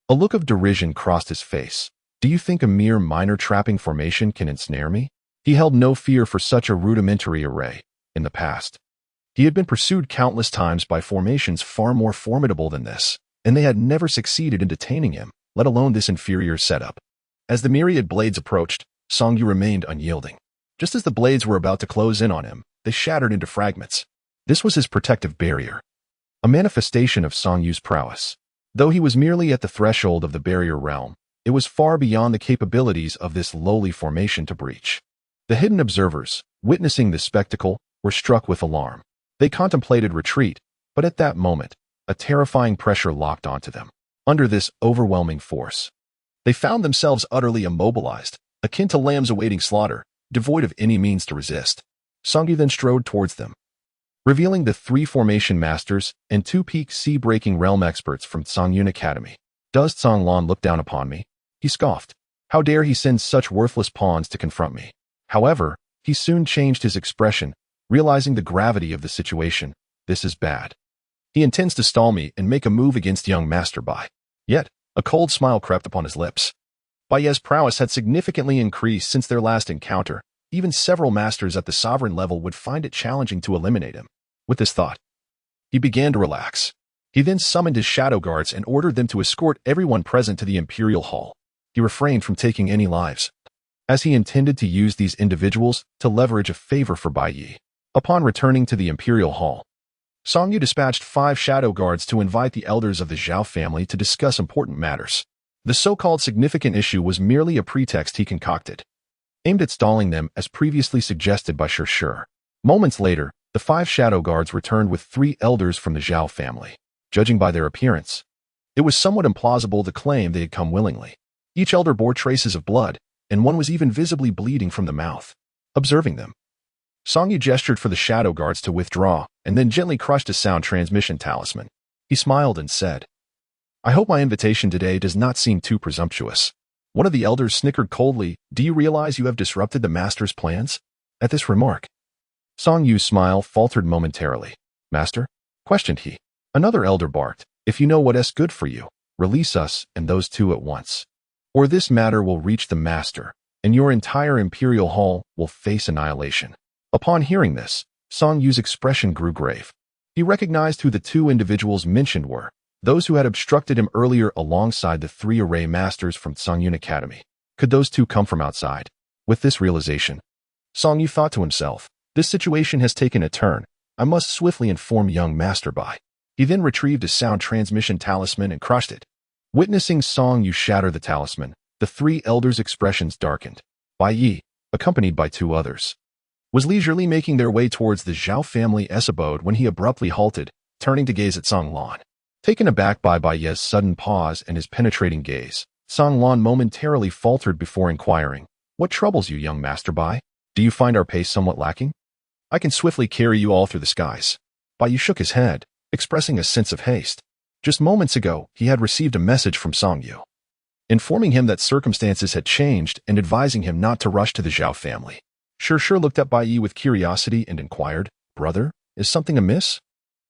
A look of derision crossed his face. Do you think a mere minor trapping formation can ensnare me? He held no fear for such a rudimentary array. In the past, he had been pursued countless times by formations far more formidable than this, and they had never succeeded in detaining him, let alone this inferior setup. As the myriad blades approached, Song Yu remained unyielding. Just as the blades were about to close in on him, they shattered into fragments. This was his protective barrier, a manifestation of Song Yu's prowess. Though he was merely at the threshold of the barrier realm, it was far beyond the capabilities of this lowly formation to breach. The hidden observers, witnessing this spectacle, were struck with alarm. They contemplated retreat, but at that moment, a terrifying pressure locked onto them. Under this overwhelming force, they found themselves utterly immobilized, akin to lambs awaiting slaughter, devoid of any means to resist. Song Yu then strode towards them, revealing the three formation masters and two peak sea-breaking realm experts from Songyun Academy. Does Song Lan look down upon me? He scoffed. How dare he send such worthless pawns to confront me? However, he soon changed his expression, realizing the gravity of the situation. This is bad. He intends to stall me and make a move against young Master Bai. Yet, a cold smile crept upon his lips. Bai's prowess had significantly increased since their last encounter. Even several masters at the sovereign level would find it challenging to eliminate him. With this thought, he began to relax. He then summoned his shadow guards and ordered them to escort everyone present to the Imperial Hall. He refrained from taking any lives, as he intended to use these individuals to leverage a favor for Bai Yi. Upon returning to the Imperial Hall, Song Yu dispatched 5 shadow guards to invite the elders of the Zhao family to discuss important matters. The so-called significant issue was merely a pretext he concocted, aimed at stalling them as previously suggested by Sure. Moments later, the 5 shadow guards returned with 3 elders from the Zhao family. Judging by their appearance, it was somewhat implausible to claim they had come willingly. Each elder bore traces of blood, and one was even visibly bleeding from the mouth. Observing them, Song Yu gestured for the shadow guards to withdraw, and then gently crushed a sound transmission talisman. He smiled and said, I hope my invitation today does not seem too presumptuous. One of the elders snickered coldly. Do you realize you have disrupted the master's plans? At this remark, Song Yu's smile faltered momentarily. Master? Questioned he. Another elder barked, if you know what's good for you, release us and those 2 at once. Or this matter will reach the master, and your entire Imperial Hall will face annihilation. Upon hearing this, Song Yu's expression grew grave. He recognized who the 2 individuals mentioned were, those who had obstructed him earlier alongside the 3 array masters from Songyun Academy. Could those 2 come from outside? With this realization, Song Yu thought to himself, this situation has taken a turn. I must swiftly inform young Master Bai. He then retrieved a sound transmission talisman and crushed it. Witnessing Song Yu shatter the talisman, The three elders' expressions darkened. Bai Yi, accompanied by two others, was leisurely making their way towards the Zhao family's abode when he abruptly halted, turning to gaze at Song Lan. Taken aback by Bai Yi's sudden pause and his penetrating gaze, Song Lan momentarily faltered before inquiring, "What troubles you, young Master Bai? Do you find our pace somewhat lacking? I can swiftly carry you all through the skies." Bai Yi shook his head, expressing a sense of haste. Just moments ago, he had received a message from Song Yu, informing him that circumstances had changed and advising him not to rush to the Zhao family. Sure looked at Bai Yi with curiosity and inquired, "Brother, is something amiss?"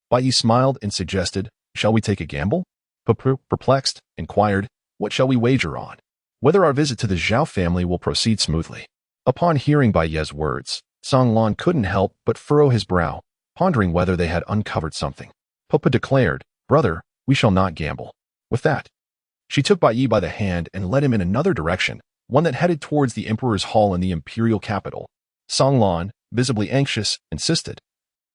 Bai Yi smiled and suggested, "Shall we take a gamble?" Perplexed, inquired, "What shall we wager on? Whether our visit to the Zhao family will proceed smoothly." Upon hearing Bai Yi's words, Song Lan couldn't help but furrow his brow, pondering whether they had uncovered something. Papa declared, "Brother, we shall not gamble." With that, she took Bai Yi by the hand and led him in another direction, one that headed towards the emperor's hall in the imperial capital. Song Lan, visibly anxious, insisted,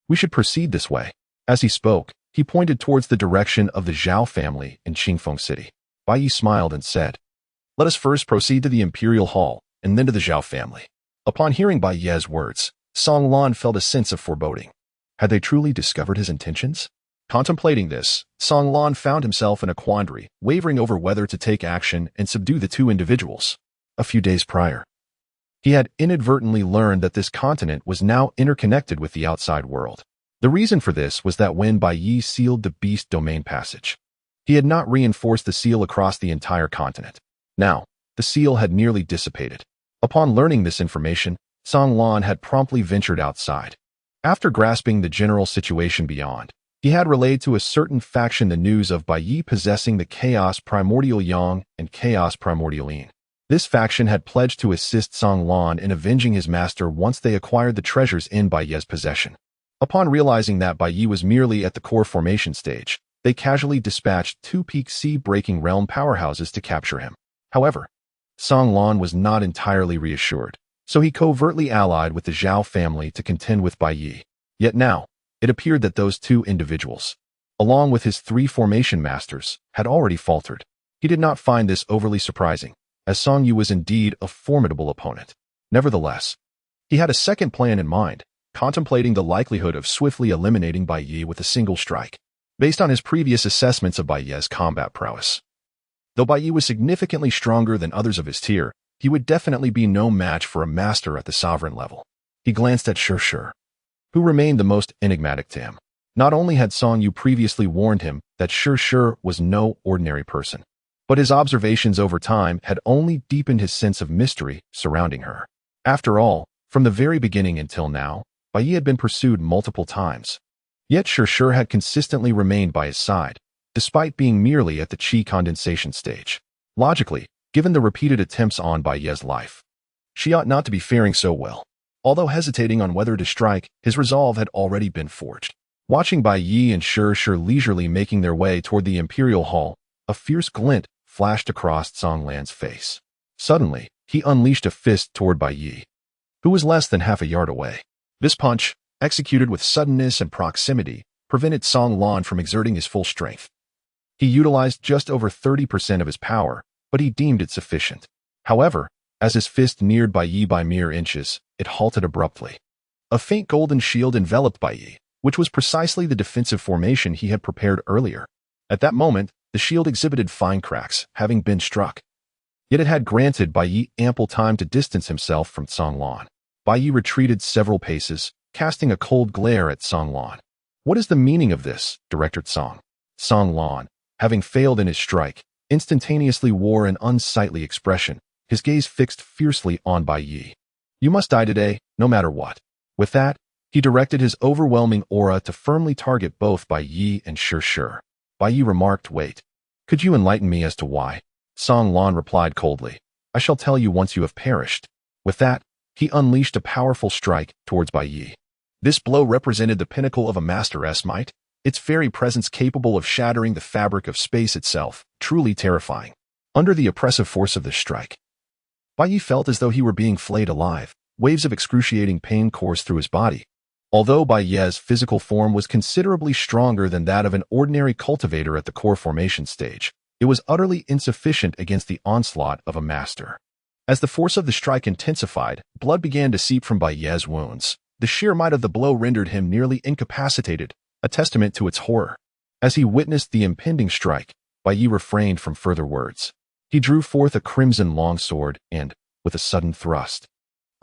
"We should proceed this way." As he spoke, he pointed towards the direction of the Zhao family in Qingfeng City. Bai Yi smiled and said, "Let us first proceed to the imperial hall, and then to the Zhao family." Upon hearing Bai Yi's words, Song Lan felt a sense of foreboding. Had they truly discovered his intentions? Contemplating this, Song Lan found himself in a quandary, wavering over whether to take action and subdue the two individuals. A few days prior, he had inadvertently learned that this continent was now interconnected with the outside world. The reason for this was that when Bai Yi sealed the beast domain passage, he had not reinforced the seal across the entire continent. Now, the seal had nearly dissipated. Upon learning this information, Song Lan had promptly ventured outside. After grasping the general situation beyond, he had relayed to a certain faction the news of Bai Yi possessing the Chaos Primordial Yang and Chaos Primordial Yin. This faction had pledged to assist Song Lan in avenging his master once they acquired the treasures in Bai Yi's possession. Upon realizing that Bai Yi was merely at the core formation stage, they casually dispatched two peak sea-breaking realm powerhouses to capture him. However, Song Lan was not entirely reassured, so he covertly allied with the Zhao family to contend with Bai Yi. Yet now, it appeared that those two individuals, along with his three formation masters, had already faltered. He did not find this overly surprising, as Song Yu was indeed a formidable opponent. Nevertheless, he had a second plan in mind, contemplating the likelihood of swiftly eliminating Bai Yi with a single strike, based on his previous assessments of Bai Yi's combat prowess. Though Bai Yi was significantly stronger than others of his tier, he would definitely be no match for a master at the sovereign level. He glanced at Shur, who remained the most enigmatic to him. Not only had Song Yu previously warned him that Shur was no ordinary person, but his observations over time had only deepened his sense of mystery surrounding her. After all, from the very beginning until now, Bai Yi had been pursued multiple times. Yet Shur had consistently remained by his side, despite being merely at the qi condensation stage. Logically, given the repeated attempts on Bai Yi's life, she ought not to be faring so well. Although hesitating on whether to strike, his resolve had already been forged. Watching Bai Yi and Shur leisurely making their way toward the Imperial Hall, a fierce glint flashed across Song Lan's face. Suddenly, he unleashed a fist toward Bai Yi, who was less than half a yard away. This punch, executed with suddenness and proximity, prevented Song Lan from exerting his full strength. He utilized just over 30% of his power, but he deemed it sufficient. However, as his fist neared Bai Yi by mere inches, it halted abruptly. A faint golden shield enveloped Bai Yi, which was precisely the defensive formation he had prepared earlier. At that moment, the shield exhibited fine cracks, having been struck. Yet it had granted Bai Yi ample time to distance himself from Song Lan. Bai Yi retreated several paces, casting a cold glare at Song Lan. "What is the meaning of this, Director Song?" Song Lan, having failed in his strike, instantaneously wore an unsightly expression, his gaze fixed fiercely on Bai Yi. "You must die today, no matter what." With that, he directed his overwhelming aura to firmly target both Bai Yi and Shur. Bai Yi remarked, "Wait. Could you enlighten me as to why?" Song Lan replied coldly, "I shall tell you once you have perished." With that, he unleashed a powerful strike towards Bai Yi. This blow represented the pinnacle of a master's might, its very presence capable of shattering the fabric of space itself, truly terrifying. Under the oppressive force of this strike, Bai Yi felt as though he were being flayed alive. Waves of excruciating pain coursed through his body. Although Bai Yi's physical form was considerably stronger than that of an ordinary cultivator at the core formation stage, it was utterly insufficient against the onslaught of a master. As the force of the strike intensified, blood began to seep from Baiye's wounds. The sheer might of the blow rendered him nearly incapacitated, a testament to its horror. As he witnessed the impending strike, Baiye refrained from further words. He drew forth a crimson longsword and, with a sudden thrust,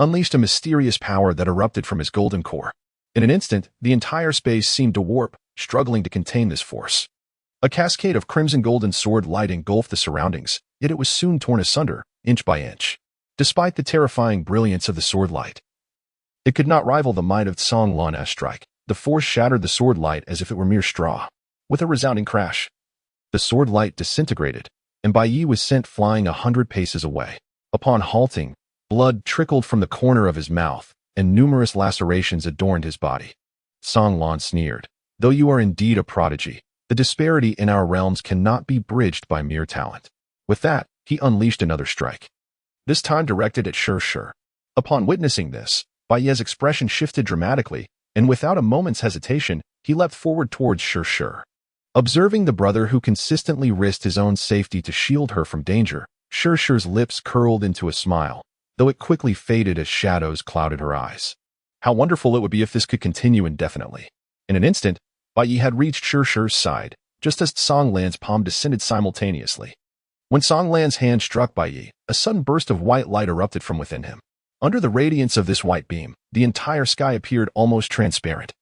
unleashed a mysterious power that erupted from his golden core. In an instant, the entire space seemed to warp, struggling to contain this force. A cascade of crimson golden sword light engulfed the surroundings, yet it was soon torn asunder, inch by inch. Despite the terrifying brilliance of the sword light, it could not rival the might of Tsang Lan's strike. The force shattered the sword light as if it were mere straw. With a resounding crash, the sword light disintegrated, and Baiye was sent flying 100 paces away. Upon halting, blood trickled from the corner of his mouth, and numerous lacerations adorned his body. Tsang Lan sneered. Though you are indeed a prodigy, the disparity in our realms cannot be bridged by mere talent. With that, he unleashed another strike, this time directed at Shir. Upon witnessing this, Baiye's expression shifted dramatically, and without a moment's hesitation, he leapt forward towards Shir. Observing the brother who consistently risked his own safety to shield her from danger, Shir's lips curled into a smile, though it quickly faded as shadows clouded her eyes. How wonderful it would be if this could continue indefinitely. In an instant, Baiye had reached Shir's side, just as Tsang Lan's palm descended simultaneously. When Tsang Lan's hand struck Baiye, a sudden burst of white light erupted from within him. Under the radiance of this white beam, the entire sky appeared almost transparent.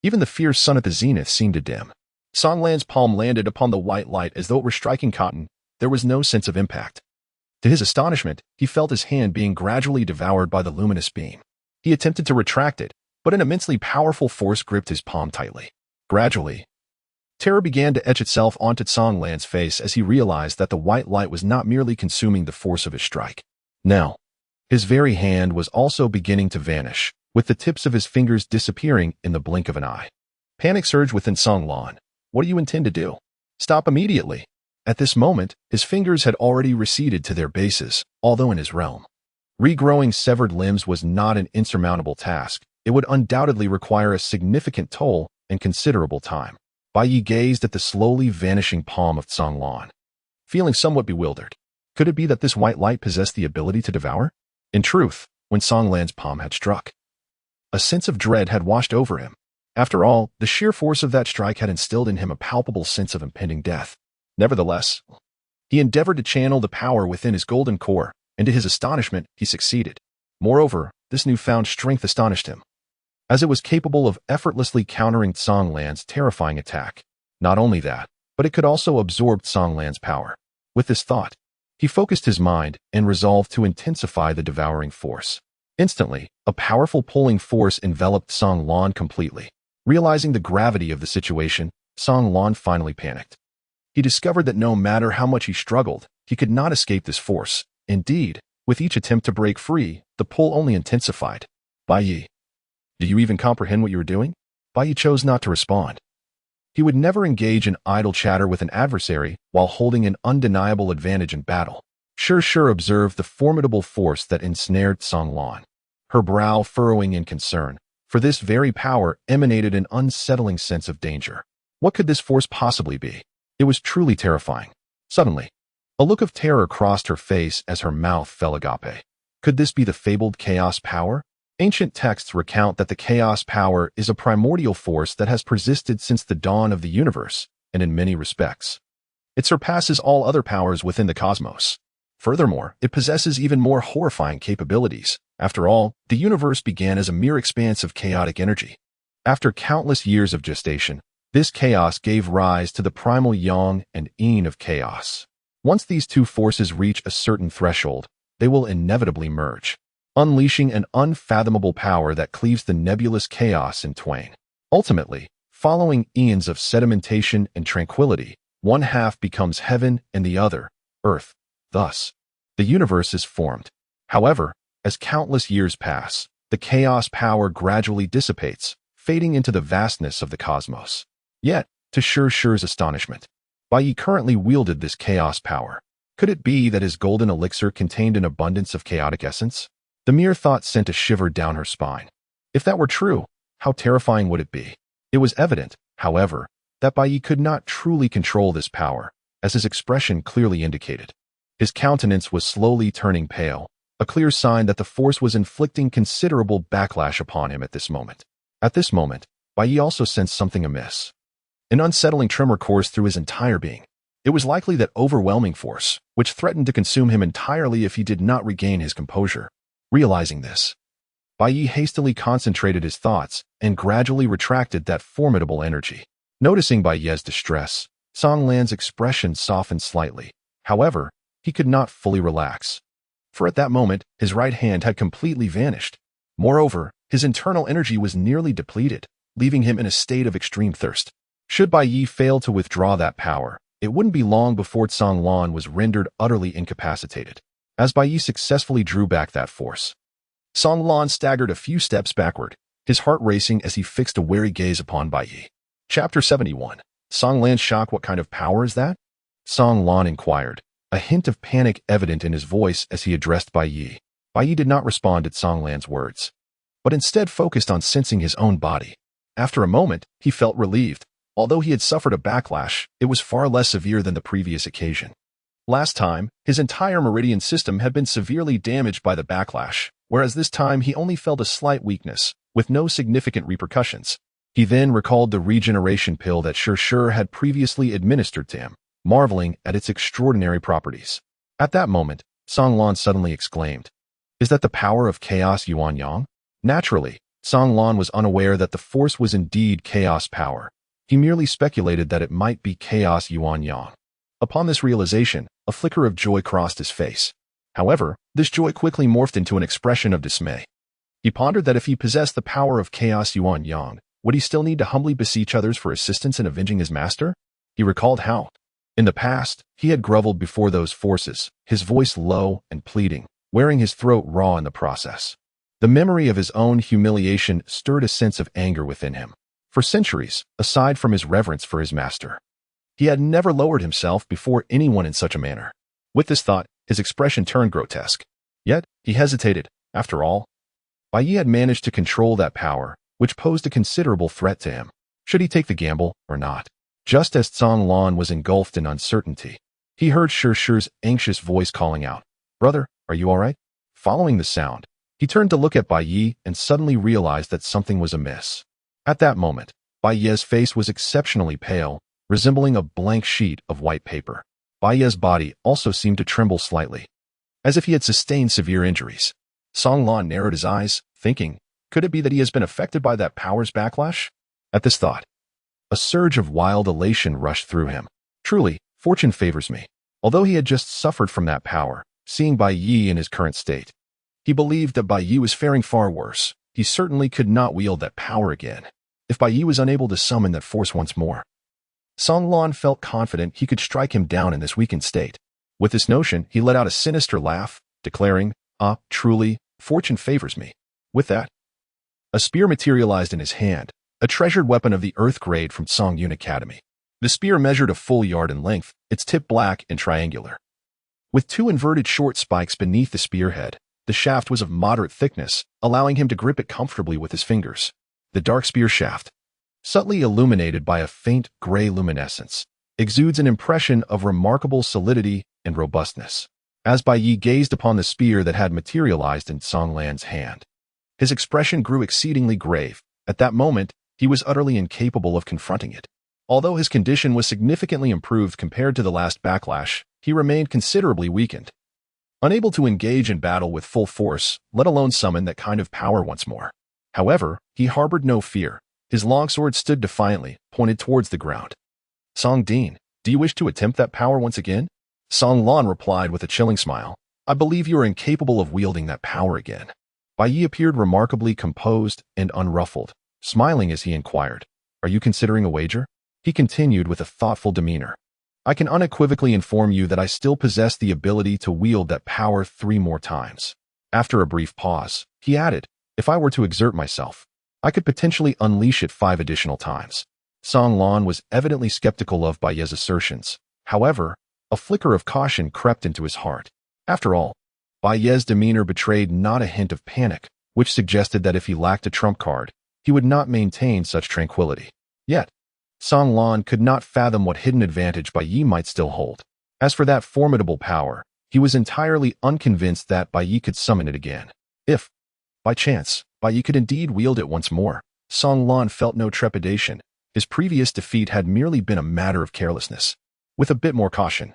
Even the fierce sun at the zenith seemed to dim. Tsang Lan's palm landed upon the white light as though it were striking cotton. There was no sense of impact. To his astonishment, he felt his hand being gradually devoured by the luminous beam. He attempted to retract it, but an immensely powerful force gripped his palm tightly. Gradually, terror began to etch itself onto Tsang Lan's face as he realized that the white light was not merely consuming the force of his strike. Now, his very hand was also beginning to vanish, with the tips of his fingers disappearing in the blink of an eye. Panic surged within Tsang Lan. What do you intend to do? Stop immediately. At this moment, his fingers had already receded to their bases, although in his realm, regrowing severed limbs was not an insurmountable task. It would undoubtedly require a significant toll and considerable time. Baiye gazed at the slowly vanishing palm of Tsang Lan, feeling somewhat bewildered. Could it be that this white light possessed the ability to devour? In truth, when Tsang Lan's palm had struck, a sense of dread had washed over him. After all, the sheer force of that strike had instilled in him a palpable sense of impending death. Nevertheless, he endeavored to channel the power within his golden core, and to his astonishment, he succeeded. Moreover, this newfound strength astonished him, as it was capable of effortlessly countering Tsang Lan's terrifying attack. Not only that, but it could also absorb Tsang Lan's power. With this thought, he focused his mind and resolved to intensify the devouring force. Instantly, a powerful pulling force enveloped Tsang Lan completely. Realizing the gravity of the situation, Tsang Lan finally panicked. He discovered that no matter how much he struggled, he could not escape this force. Indeed, with each attempt to break free, the pull only intensified. Baiye, do you even comprehend what you are doing? Baiye chose not to respond. He would never engage in idle chatter with an adversary while holding an undeniable advantage in battle. Shir observed the formidable force that ensnared Tsang Lan, her brow furrowing in concern, for this very power emanated an unsettling sense of danger. What could this force possibly be? It was truly terrifying. Suddenly, a look of terror crossed her face as her mouth fell agape. Could this be the fabled chaos power? Ancient texts recount that the chaos power is a primordial force that has persisted since the dawn of the universe, and in many respects, it surpasses all other powers within the cosmos. Furthermore, it possesses even more horrifying capabilities. After all, the universe began as a mere expanse of chaotic energy. After countless years of gestation, this chaos gave rise to the primal yang and yin of chaos. Once these two forces reach a certain threshold, they will inevitably merge, unleashing an unfathomable power that cleaves the nebulous chaos in twain. Ultimately, following eons of sedimentation and tranquility, one half becomes heaven and the other, earth. Thus, the universe is formed. However, as countless years pass, the chaos power gradually dissipates, fading into the vastness of the cosmos. Yet, to Shir's astonishment, Baiye currently wielded this chaos power. Could it be that his golden elixir contained an abundance of chaotic essence? The mere thought sent a shiver down her spine. If that were true, how terrifying would it be? It was evident, however, that Baiye could not truly control this power, as his expression clearly indicated. His countenance was slowly turning pale, a clear sign that the force was inflicting considerable backlash upon him at this moment. At this moment, Bai Yi also sensed something amiss. An unsettling tremor coursed through his entire being. It was likely that overwhelming force, which threatened to consume him entirely if he did not regain his composure. Realizing this, Bai Yi hastily concentrated his thoughts and gradually retracted that formidable energy. Noticing Bai Yi's distress, Song Lan's expression softened slightly. However, he could not fully relax. For at that moment, his right hand had completely vanished. Moreover, his internal energy was nearly depleted, leaving him in a state of extreme thirst. Should Bai Yi fail to withdraw that power, it wouldn't be long before Song Lan was rendered utterly incapacitated. As Bai Yi successfully drew back that force, Song Lan staggered a few steps backward, his heart racing as he fixed a wary gaze upon Bai Yi. Chapter 71. Song Lan's shock. What kind of power is that? Song Lan inquired, a hint of panic evident in his voice as he addressed Bai Yi. Bai Yi did not respond at Song Lan's words, but instead focused on sensing his own body. After a moment, he felt relieved. Although he had suffered a backlash, it was far less severe than the previous occasion. Last time, his entire meridian system had been severely damaged by the backlash, whereas this time he only felt a slight weakness, with no significant repercussions. He then recalled the regeneration pill that Shur had previously administered to him, marveling at its extraordinary properties. At that moment, Song Lan suddenly exclaimed, "Is that the power of Chaos Yuan Yang?" Naturally, Song Lan was unaware that the force was indeed chaos power. He merely speculated that it might be Chaos Yuan Yang. Upon this realization, a flicker of joy crossed his face. However, this joy quickly morphed into an expression of dismay. He pondered that if he possessed the power of Chaos Yuan Yang, would he still need to humbly beseech others for assistance in avenging his master? He recalled how, in the past, he had groveled before those forces, his voice low and pleading, wearing his throat raw in the process. The memory of his own humiliation stirred a sense of anger within him. For centuries, aside from his reverence for his master, he had never lowered himself before anyone in such a manner. With this thought, his expression turned grotesque. Yet, he hesitated. After all, Bai Yi had managed to control that power, which posed a considerable threat to him. Should he take the gamble or not? Just as Song Lan was engulfed in uncertainty, he heard Shur's anxious voice calling out, "Brother, are you all right?" Following the sound, he turned to look at Bai Yi and suddenly realized that something was amiss. At that moment, Bai Yi's face was exceptionally pale, resembling a blank sheet of white paper. Bai Yi's body also seemed to tremble slightly, as if he had sustained severe injuries. Song Lan narrowed his eyes, thinking, could it be that he has been affected by that power's backlash? At this thought, a surge of wild elation rushed through him. Truly, fortune favors me. Although he had just suffered from that power, seeing Bai Yi in his current state, he believed that Bai Yi was faring far worse. He certainly could not wield that power again, if Bai Yi was unable to summon that force once more. Song Lan felt confident he could strike him down in this weakened state. With this notion, he let out a sinister laugh, declaring, truly, fortune favors me. With that, a spear materialized in his hand, a treasured weapon of the Earth grade from Song Yun Academy. The spear measured a full yard in length, its tip black and triangular. With two inverted short spikes beneath the spearhead, the shaft was of moderate thickness, allowing him to grip it comfortably with his fingers. The dark spear shaft, subtly illuminated by a faint gray luminescence, exudes an impression of remarkable solidity and robustness. As Bai Yi gazed upon the spear that had materialized in Song Lan's hand, his expression grew exceedingly grave. At that moment, he was utterly incapable of confronting it. Although his condition was significantly improved compared to the last backlash, he remained considerably weakened. Unable to engage in battle with full force, let alone summon that kind of power once more. However, he harbored no fear. His longsword stood defiantly, pointed towards the ground. "Song Dean, do you wish to attempt that power once again?" Song Lan replied with a chilling smile. "I believe you are incapable of wielding that power again." Bai Yi appeared remarkably composed and unruffled, smiling as he inquired, "Are you considering a wager?" He continued with a thoughtful demeanor, "I can unequivocally inform you that I still possess the ability to wield that power 3 more times." After a brief pause, he added, "If I were to exert myself, I could potentially unleash it 5 additional times." Song Lan was evidently skeptical of Bai Yi's assertions. However, a flicker of caution crept into his heart. After all, Bai Yi's demeanor betrayed not a hint of panic, which suggested that if he lacked a trump card, he would not maintain such tranquility. Yet, Song Lan could not fathom what hidden advantage Bai Yi might still hold. As for that formidable power, he was entirely unconvinced that Bai Yi could summon it again. If, by chance, Bai Yi could indeed wield it once more, Song Lan felt no trepidation. His previous defeat had merely been a matter of carelessness. With a bit more caution,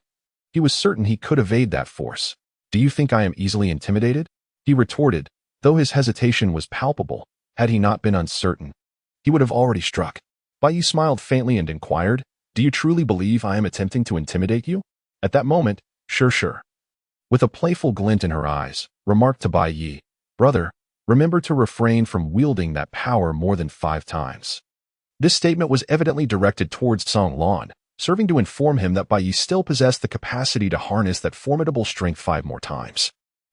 he was certain he could evade that force. "Do you think I am easily intimidated?" he retorted, though his hesitation was palpable. Had he not been uncertain, he would have already struck. Bai Yi smiled faintly and inquired, "Do you truly believe I am attempting to intimidate you?" At that moment, sure, with a playful glint in her eyes, remarked to Bai Yi, "Brother, remember to refrain from wielding that power more than 5 times. This statement was evidently directed towards Song Lan, serving to inform him that Bai Yi still possessed the capacity to harness that formidable strength 5 more times.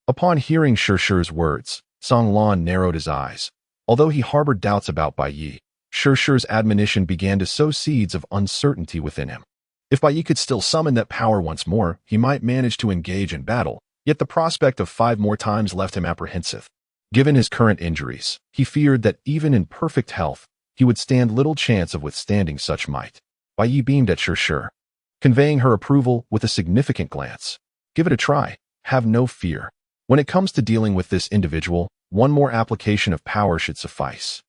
Upon hearing Shir's words, Song Lan narrowed his eyes. Although he harbored doubts about Bai Yi, Shir's admonition began to sow seeds of uncertainty within him. If Bai Yi could still summon that power once more, he might manage to engage in battle, yet the prospect of 5 more times left him apprehensive. Given his current injuries, he feared that even in perfect health, he would stand little chance of withstanding such might. Bai Yi beamed at Shir, conveying her approval with a significant glance. "Give it a try. Have no fear. When it comes to dealing with this individual, one more application of power should suffice.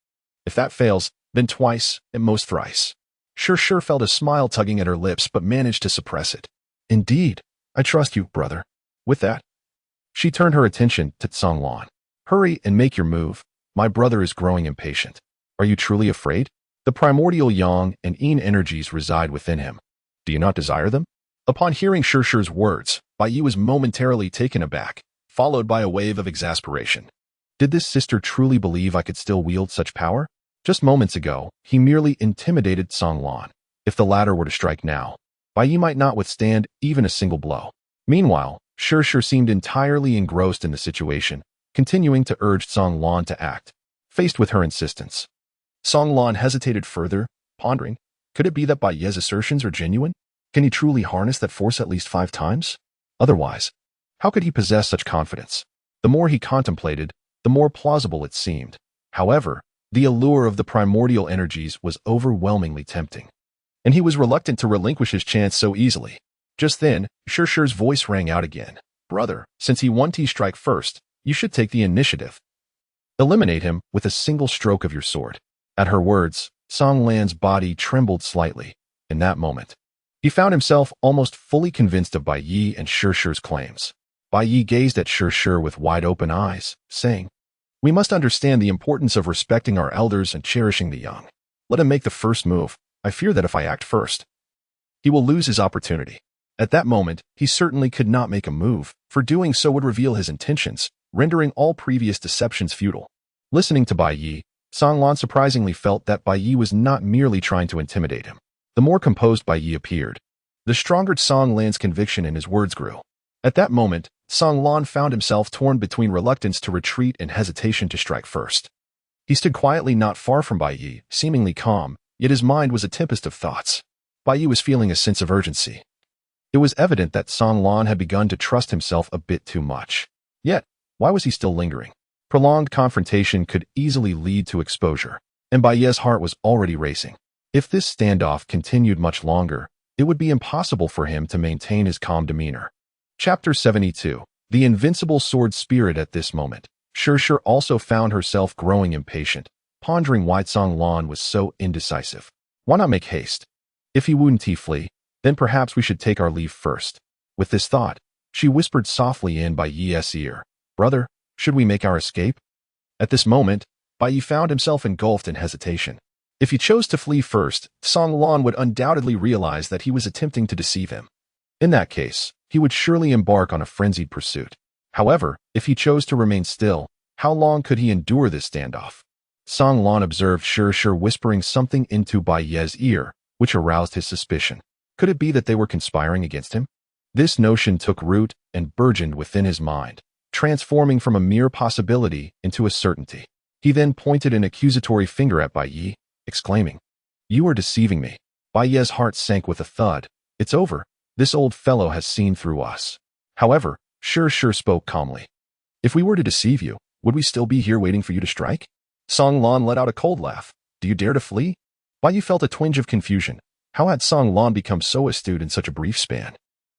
If that fails, then twice, at most thrice." Shir felt a smile tugging at her lips but managed to suppress it. "Indeed, I trust you, brother." With that, she turned her attention to Song Lan. "Hurry and make your move. My brother is growing impatient. Are you truly afraid? The primordial yang and yin energies reside within him. Do you not desire them?" Upon hearing Shir's words, Bai Yi was momentarily taken aback, followed by a wave of exasperation. Did this sister truly believe I could still wield such power? Just moments ago, he merely intimidated Song Lan. If the latter were to strike now, Bai Yi might not withstand even a single blow. Meanwhile, Shir seemed entirely engrossed in the situation, continuing to urge Song Lan to act. Faced with her insistence, Song Lan hesitated further, pondering, could it be that Bai Yi's assertions are genuine? Can he truly harness that force at least 5 times? Otherwise, how could he possess such confidence? The more he contemplated, the more plausible it seemed. However, the allure of the primordial energies was overwhelmingly tempting, and he was reluctant to relinquish his chance so easily. Just then, Shir's voice rang out again. "Brother, since he won to strike first, you should take the initiative. Eliminate him with a single stroke of your sword." At her words, Song Lan's body trembled slightly. In that moment, he found himself almost fully convinced of Bai Yi and Shir's claims. Bai Yi gazed at Shir with wide-open eyes, saying, "We must understand the importance of respecting our elders and cherishing the young. Let him make the first move. I fear that if I act first, he will lose his opportunity." At that moment, he certainly could not make a move, for doing so would reveal his intentions, rendering all previous deceptions futile. Listening to Bai Yi, Song Lan surprisingly felt that Bai Yi was not merely trying to intimidate him. The more composed Bai Yi appeared, the stronger Song Lan's conviction in his words grew. At that moment, Song Lan found himself torn between reluctance to retreat and hesitation to strike first. He stood quietly not far from Bai Yi, seemingly calm, yet his mind was a tempest of thoughts. Bai Yi was feeling a sense of urgency. It was evident that Song Lan had begun to trust himself a bit too much. Yet, why was he still lingering? Prolonged confrontation could easily lead to exposure, and Bai Yi's heart was already racing. If this standoff continued much longer, it would be impossible for him to maintain his calm demeanor. Chapter 72. The Invincible Sword Spirit. At this moment, Shir also found herself growing impatient, pondering why Song Lan was so indecisive. Why not make haste? If he wouldn't flee, then perhaps we should take our leave first. With this thought, she whispered softly in Bai Yi's ear, "Brother, should we make our escape?" At this moment, Bai Yi found himself engulfed in hesitation. If he chose to flee first, Song Lan would undoubtedly realize that he was attempting to deceive him. In that case, he would surely embark on a frenzied pursuit. However, if he chose to remain still, how long could he endure this standoff? Song Lan observed Shir whispering something into Bai Yi's ear, which aroused his suspicion. Could it be that they were conspiring against him? This notion took root and burgeoned within his mind, transforming from a mere possibility into a certainty. He then pointed an accusatory finger at Bai Yi, exclaiming, "You are deceiving me." Bai Yi's heart sank with a thud. "It's over. This old fellow has seen through us." However, Shir spoke calmly. "If we were to deceive you, would we still be here waiting for you to strike?" Song Lan let out a cold laugh. "Do you dare to flee? Bai Yi felt a twinge of confusion. How had Song Lan become so astute in such a brief span?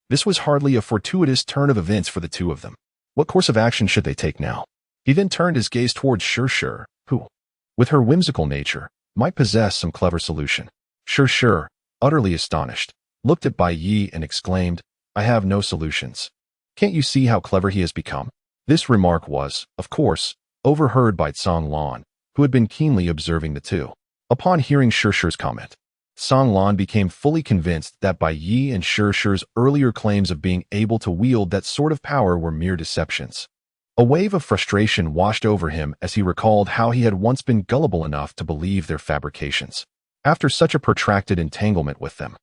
This was hardly a fortuitous turn of events for the two of them. What course of action should they take now? He then turned his gaze towards Shi, who, with her whimsical nature, might possess some clever solution. Shi, utterly astonished, looked at Bai Yi and exclaimed, "I have no solutions. Can't you see how clever he has become?" This remark was, of course, overheard by Song Lan, who had been keenly observing the two. Upon hearing Shi's comment, Song Lan became fully convinced that Bai Yi and Shi's earlier claims of being able to wield that sort of power were mere deceptions. A wave of frustration washed over him as he recalled how he had once been gullible enough to believe their fabrications. After such a protracted entanglement with them,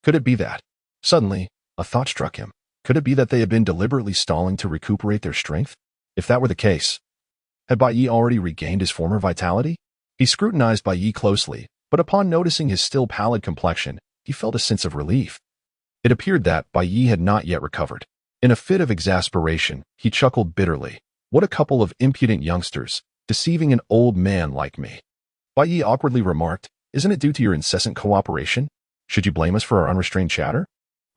could it be that? Suddenly, a thought struck him. Could it be that they had been deliberately stalling to recuperate their strength? If that were the case, had Bai Yi already regained his former vitality? He scrutinized Bai Yi closely, but upon noticing his still pallid complexion, he felt a sense of relief. It appeared that Bai Yi had not yet recovered. In a fit of exasperation, he chuckled bitterly. What a couple of impudent youngsters, deceiving an old man like me. Bai Yi awkwardly remarked, "Isn't it due to your incessant cooperation? Should you blame us for our unrestrained chatter?"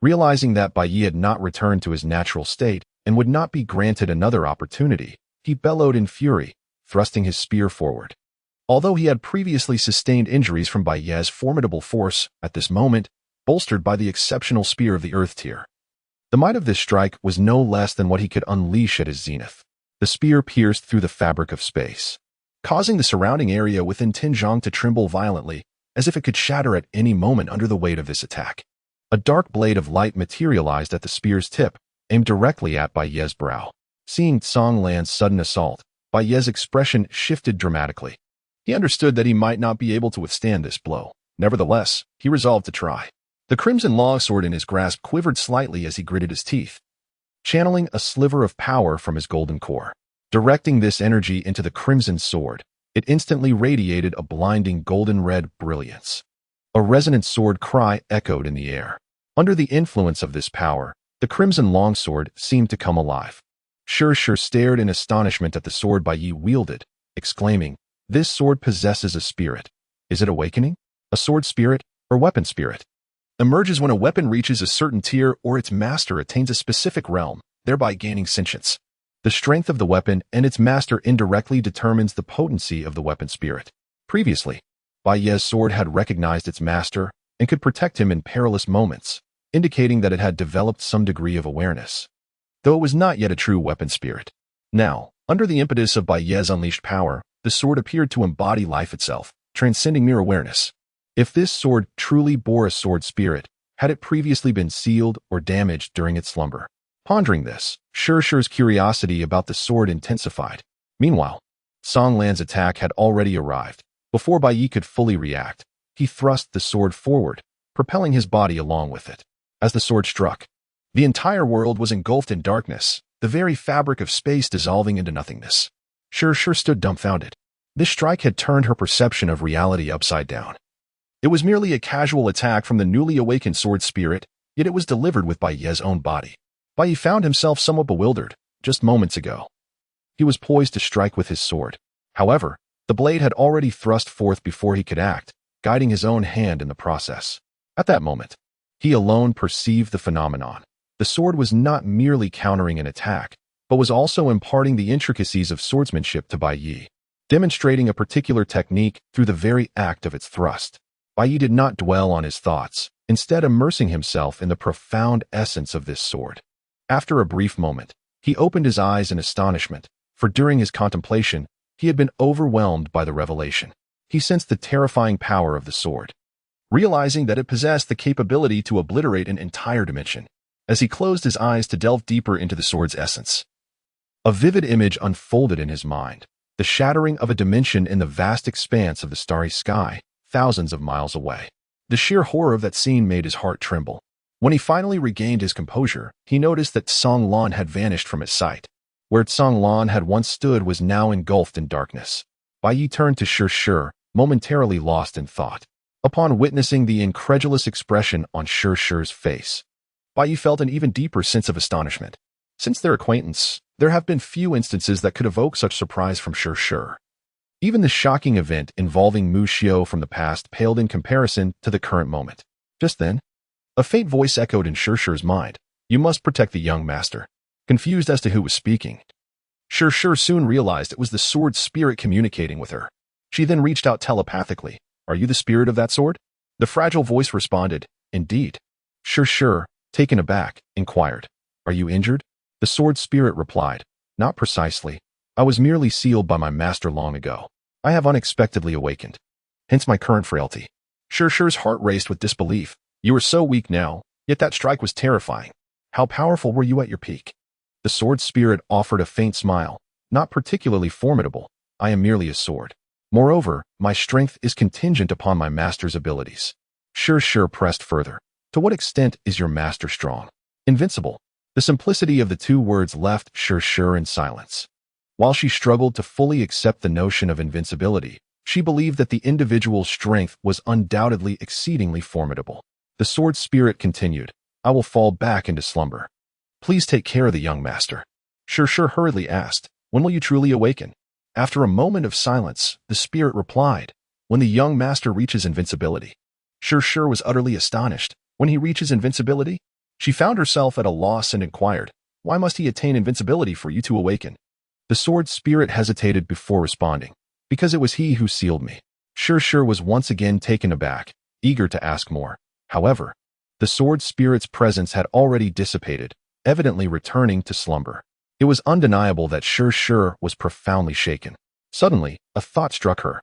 Realizing that Bai Yi had not returned to his natural state and would not be granted another opportunity, he bellowed in fury, thrusting his spear forward. Although he had previously sustained injuries from Bai Yi's formidable force, at this moment, bolstered by the exceptional spear of the Earth Tier, the might of this strike was no less than what he could unleash at his zenith. The spear pierced through the fabric of space, causing the surrounding area within Tinjiang to tremble violently, as if it could shatter at any moment under the weight of this attack. A dark blade of light materialized at the spear's tip, aimed directly at Bai Yi's brow. Seeing Song Lan's sudden assault, Bai Yi's expression shifted dramatically. He understood that he might not be able to withstand this blow. Nevertheless, he resolved to try. The crimson longsword in his grasp quivered slightly as he gritted his teeth, channeling a sliver of power from his golden core. Directing this energy into the crimson sword, it instantly radiated a blinding golden-red brilliance. A resonant sword cry echoed in the air. Under the influence of this power, the crimson longsword seemed to come alive. Shi stared in astonishment at the sword Bai Yi wielded, exclaiming, "This sword possesses a spirit. Is it awakening? A sword spirit or weapon spirit? Emerges when a weapon reaches a certain tier or its master attains a specific realm, thereby gaining sentience. The strength of the weapon and its master indirectly determines the potency of the weapon spirit." Previously, Bai Yi's sword had recognized its master and could protect him in perilous moments, indicating that it had developed some degree of awareness, though it was not yet a true weapon spirit. Now, under the impetus of Bai Yi's unleashed power, the sword appeared to embody life itself, transcending mere awareness. If this sword truly bore a sword spirit, had it previously been sealed or damaged during its slumber? Pondering this, Shi's curiosity about the sword intensified. Meanwhile, Song Lan's attack had already arrived. Before Bai Yi could fully react, he thrust the sword forward, propelling his body along with it. As the sword struck, the entire world was engulfed in darkness, the very fabric of space dissolving into nothingness. Shi stood dumbfounded. This strike had turned her perception of reality upside down. It was merely a casual attack from the newly awakened sword spirit, yet it was delivered with Bai Yi's own body. Bai Yi found himself somewhat bewildered. Just moments ago, he was poised to strike with his sword. However, the blade had already thrust forth before he could act, guiding his own hand in the process. At that moment, he alone perceived the phenomenon. The sword was not merely countering an attack, but was also imparting the intricacies of swordsmanship to Bai Yi, demonstrating a particular technique through the very act of its thrust. Bai Yi did not dwell on his thoughts, instead immersing himself in the profound essence of this sword. After a brief moment, he opened his eyes in astonishment, for during his contemplation, he had been overwhelmed by the revelation. He sensed the terrifying power of the sword, realizing that it possessed the capability to obliterate an entire dimension. As he closed his eyes to delve deeper into the sword's essence, a vivid image unfolded in his mind, the shattering of a dimension in the vast expanse of the starry sky, thousands of miles away. The sheer horror of that scene made his heart tremble. When he finally regained his composure, he noticed that Song Lan had vanished from his sight. Where Song Lan had once stood was now engulfed in darkness. Bai Yi turned to Shi, momentarily lost in thought. Upon witnessing the incredulous expression on Shi's face, Bai Yi felt an even deeper sense of astonishment. Since their acquaintance, there have been few instances that could evoke such surprise from Shi. Even the shocking event involving Mu Xiao from the past paled in comparison to the current moment. Just then, a faint voice echoed in Shishi's mind. You must protect the young master. Confused as to who was speaking, Shishi soon realized it was the sword spirit communicating with her. She then reached out telepathically. Are you the spirit of that sword? The fragile voice responded, Indeed. Shishi, taken aback, inquired, Are you injured? The sword spirit replied, Not precisely. I was merely sealed by my master long ago. I have unexpectedly awakened. Hence my current frailty. Shishi's heart raced with disbelief. You are so weak now, yet that strike was terrifying. How powerful were you at your peak? The sword spirit offered a faint smile. Not particularly formidable. I am merely a sword. Moreover, my strength is contingent upon my master's abilities. Shishi pressed further. To what extent is your master strong? Invincible. The simplicity of the two words left Shishi in silence. While she struggled to fully accept the notion of invincibility, she believed that the individual's strength was undoubtedly exceedingly formidable. The sword spirit continued, I will fall back into slumber. Please take care of the young master. Shishi hurriedly asked, When will you truly awaken? After a moment of silence, the spirit replied, When the young master reaches invincibility. Shishi was utterly astonished. When he reaches invincibility? She found herself at a loss and inquired, Why must he attain invincibility for you to awaken? The sword spirit hesitated before responding. Because it was he who sealed me. Shishi was once again taken aback, eager to ask more. However, the sword spirit's presence had already dissipated, evidently returning to slumber. It was undeniable that Shishi was profoundly shaken. Suddenly, a thought struck her.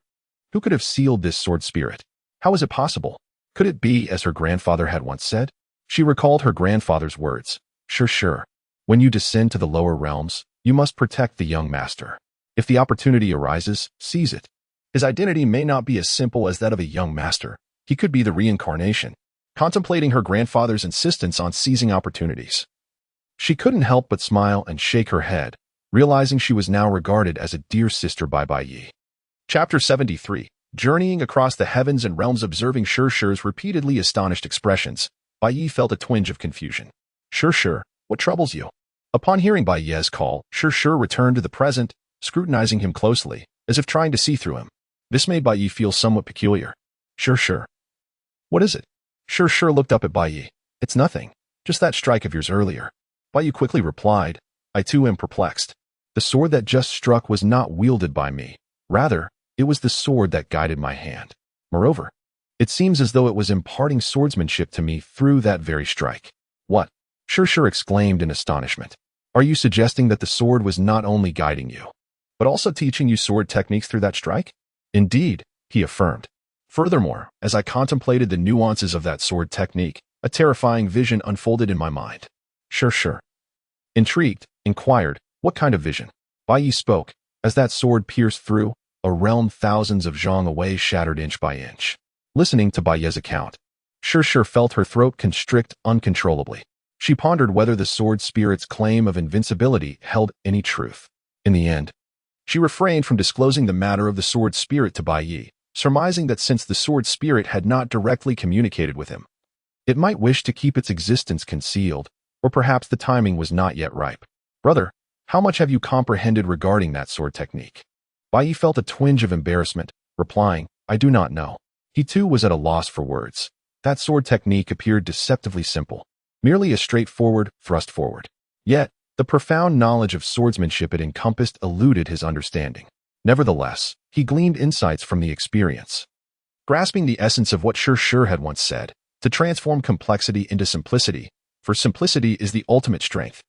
Who could have sealed this sword spirit? How was it possible? Could it be as her grandfather had once said? She recalled her grandfather's words. Shishi, when you descend to the lower realms, you must protect the young master. If the opportunity arises, seize it. His identity may not be as simple as that of a young master. He could be the reincarnation. Contemplating her grandfather's insistence on seizing opportunities, she couldn't help but smile and shake her head, realizing she was now regarded as a dear sister by Bai Yi. Chapter 73. Journeying across the heavens and realms, observing Shishi's repeatedly astonished expressions, Bai Yi felt a twinge of confusion. Shishi, what troubles you? Upon hearing Bai Yi's call, Shishi returned to the present, scrutinizing him closely, as if trying to see through him. This made Bai Yi feel somewhat peculiar. Shishi. What is it? Shishi looked up at Bai Yi. It's nothing. Just that strike of yours earlier. Bai Yi quickly replied, I too am perplexed. The sword that just struck was not wielded by me. Rather, it was the sword that guided my hand. Moreover, it seems as though it was imparting swordsmanship to me through that very strike. What? Shishi exclaimed in astonishment. Are you suggesting that the sword was not only guiding you, but also teaching you sword techniques through that strike? Indeed, he affirmed. Furthermore, as I contemplated the nuances of that sword technique, a terrifying vision unfolded in my mind. Shishi, intrigued, inquired, what kind of vision? Bai Yi spoke, as that sword pierced through, a realm thousands of zhang away shattered inch by inch. Listening to Bai Yi's account, Shishi felt her throat constrict uncontrollably. She pondered whether the sword spirit's claim of invincibility held any truth. In the end, she refrained from disclosing the matter of the sword spirit to Bai Yi, surmising that since the sword spirit had not directly communicated with him, it might wish to keep its existence concealed, or perhaps the timing was not yet ripe. Brother, how much have you comprehended regarding that sword technique? Bai Yi felt a twinge of embarrassment, replying, I do not know. He too was at a loss for words. That sword technique appeared deceptively simple, merely a straightforward thrust forward. Yet, the profound knowledge of swordsmanship it encompassed eluded his understanding. Nevertheless, he gleaned insights from the experience. Grasping the essence of what Shishi had once said, to transform complexity into simplicity, for simplicity is the ultimate strength.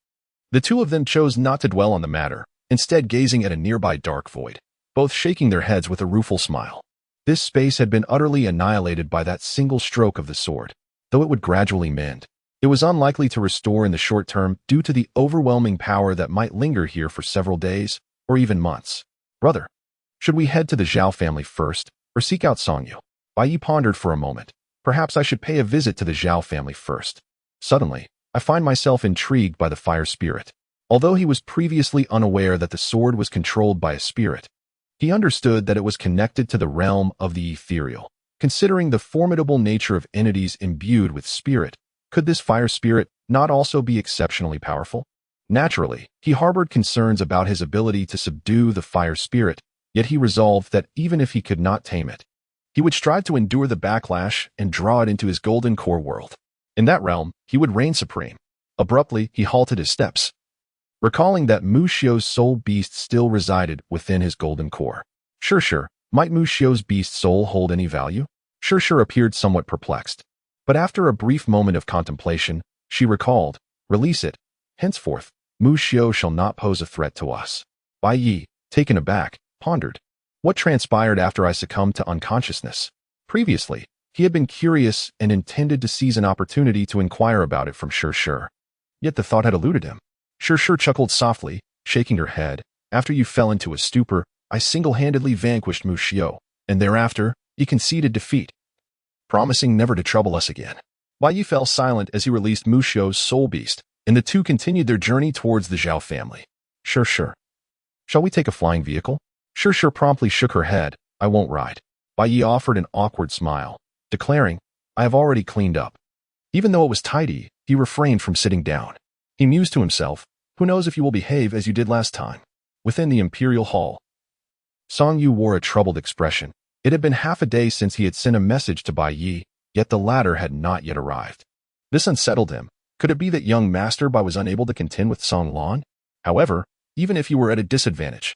The two of them chose not to dwell on the matter, instead gazing at a nearby dark void, both shaking their heads with a rueful smile. This space had been utterly annihilated by that single stroke of the sword. Though it would gradually mend, it was unlikely to restore in the short term due to the overwhelming power that might linger here for several days, or even months. Brother, should we head to the Zhao family first, or seek out Songyu? Bai Yi pondered for a moment. Perhaps I should pay a visit to the Zhao family first. Suddenly, I find myself intrigued by the fire spirit. Although he was previously unaware that the sword was controlled by a spirit, he understood that it was connected to the realm of the ethereal. Considering the formidable nature of entities imbued with spirit, could this fire spirit not also be exceptionally powerful? Naturally, he harbored concerns about his ability to subdue the fire spirit, Yet he resolved that even if he could not tame it, he would strive to endure the backlash and draw it into his golden core world. In that realm, he would reign supreme. Abruptly, he halted his steps, recalling that Mu Xiu's soul beast still resided within his golden core. Sure, might Mu Xiu's beast soul hold any value? Sure appeared somewhat perplexed. But after a brief moment of contemplation, she recalled, release it. Henceforth, Mu Xiu shall not pose a threat to us. Bai Yi, taken aback, pondered. What transpired after I succumbed to unconsciousness? Previously, he had been curious and intended to seize an opportunity to inquire about it from Sure. Yet the thought had eluded him. Sure chuckled softly, shaking her head. After you fell into a stupor, I single-handedly vanquished Mu Xiu, and thereafter, he conceded defeat, promising never to trouble us again. Bai Yi fell silent as he released Mu Xiu's soul beast, and the two continued their journey towards the Zhao family. Sure. Shall we take a flying vehicle? Sure promptly shook her head. I won't ride. Bai Yi offered an awkward smile, declaring, I have already cleaned up. Even though it was tidy, he refrained from sitting down. He mused to himself, who knows if you will behave as you did last time. Within the imperial hall, Song Yu wore a troubled expression. It had been half a day since he had sent a message to Bai Yi, yet the latter had not yet arrived. This unsettled him. Could it be that young Master Bai was unable to contend with Song Lan? However, even if he were at a disadvantage,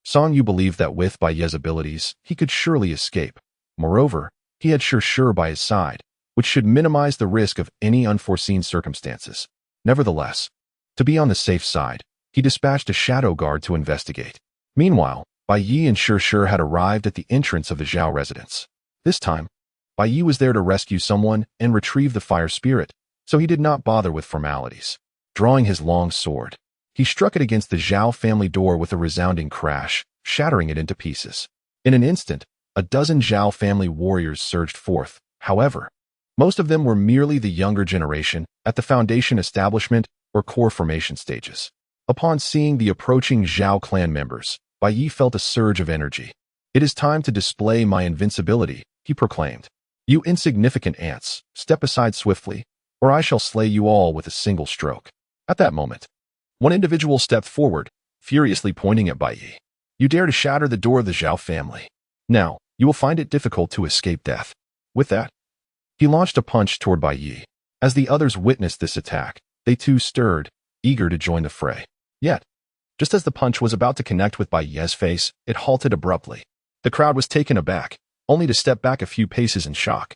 Song Yu believed that with Bai Yi's abilities, he could surely escape. Moreover, he had Sure by his side, which should minimize the risk of any unforeseen circumstances. Nevertheless, to be on the safe side, he dispatched a shadow guard to investigate. Meanwhile, Bai Yi and Sure had arrived at the entrance of the Zhao residence. This time, Bai Yi was there to rescue someone and retrieve the fire spirit, so he did not bother with formalities. Drawing his long sword, he struck it against the Zhao family door with a resounding crash, shattering it into pieces. In an instant, a dozen Zhao family warriors surged forth. However, most of them were merely the younger generation at the foundation establishment or core formation stages. Upon seeing the approaching Zhao clan members, Bai Yi felt a surge of energy. It is time to display my invincibility, he proclaimed. You insignificant ants, step aside swiftly, or I shall slay you all with a single stroke. At that moment, one individual stepped forward, furiously pointing at Bai Yi. You dare to shatter the door of the Zhao family. Now, you will find it difficult to escape death. With that, he launched a punch toward Bai Yi. As the others witnessed this attack, they too stirred, eager to join the fray. Yet, just as the punch was about to connect with Bai Yi's face, it halted abruptly. The crowd was taken aback, only to step back a few paces in shock.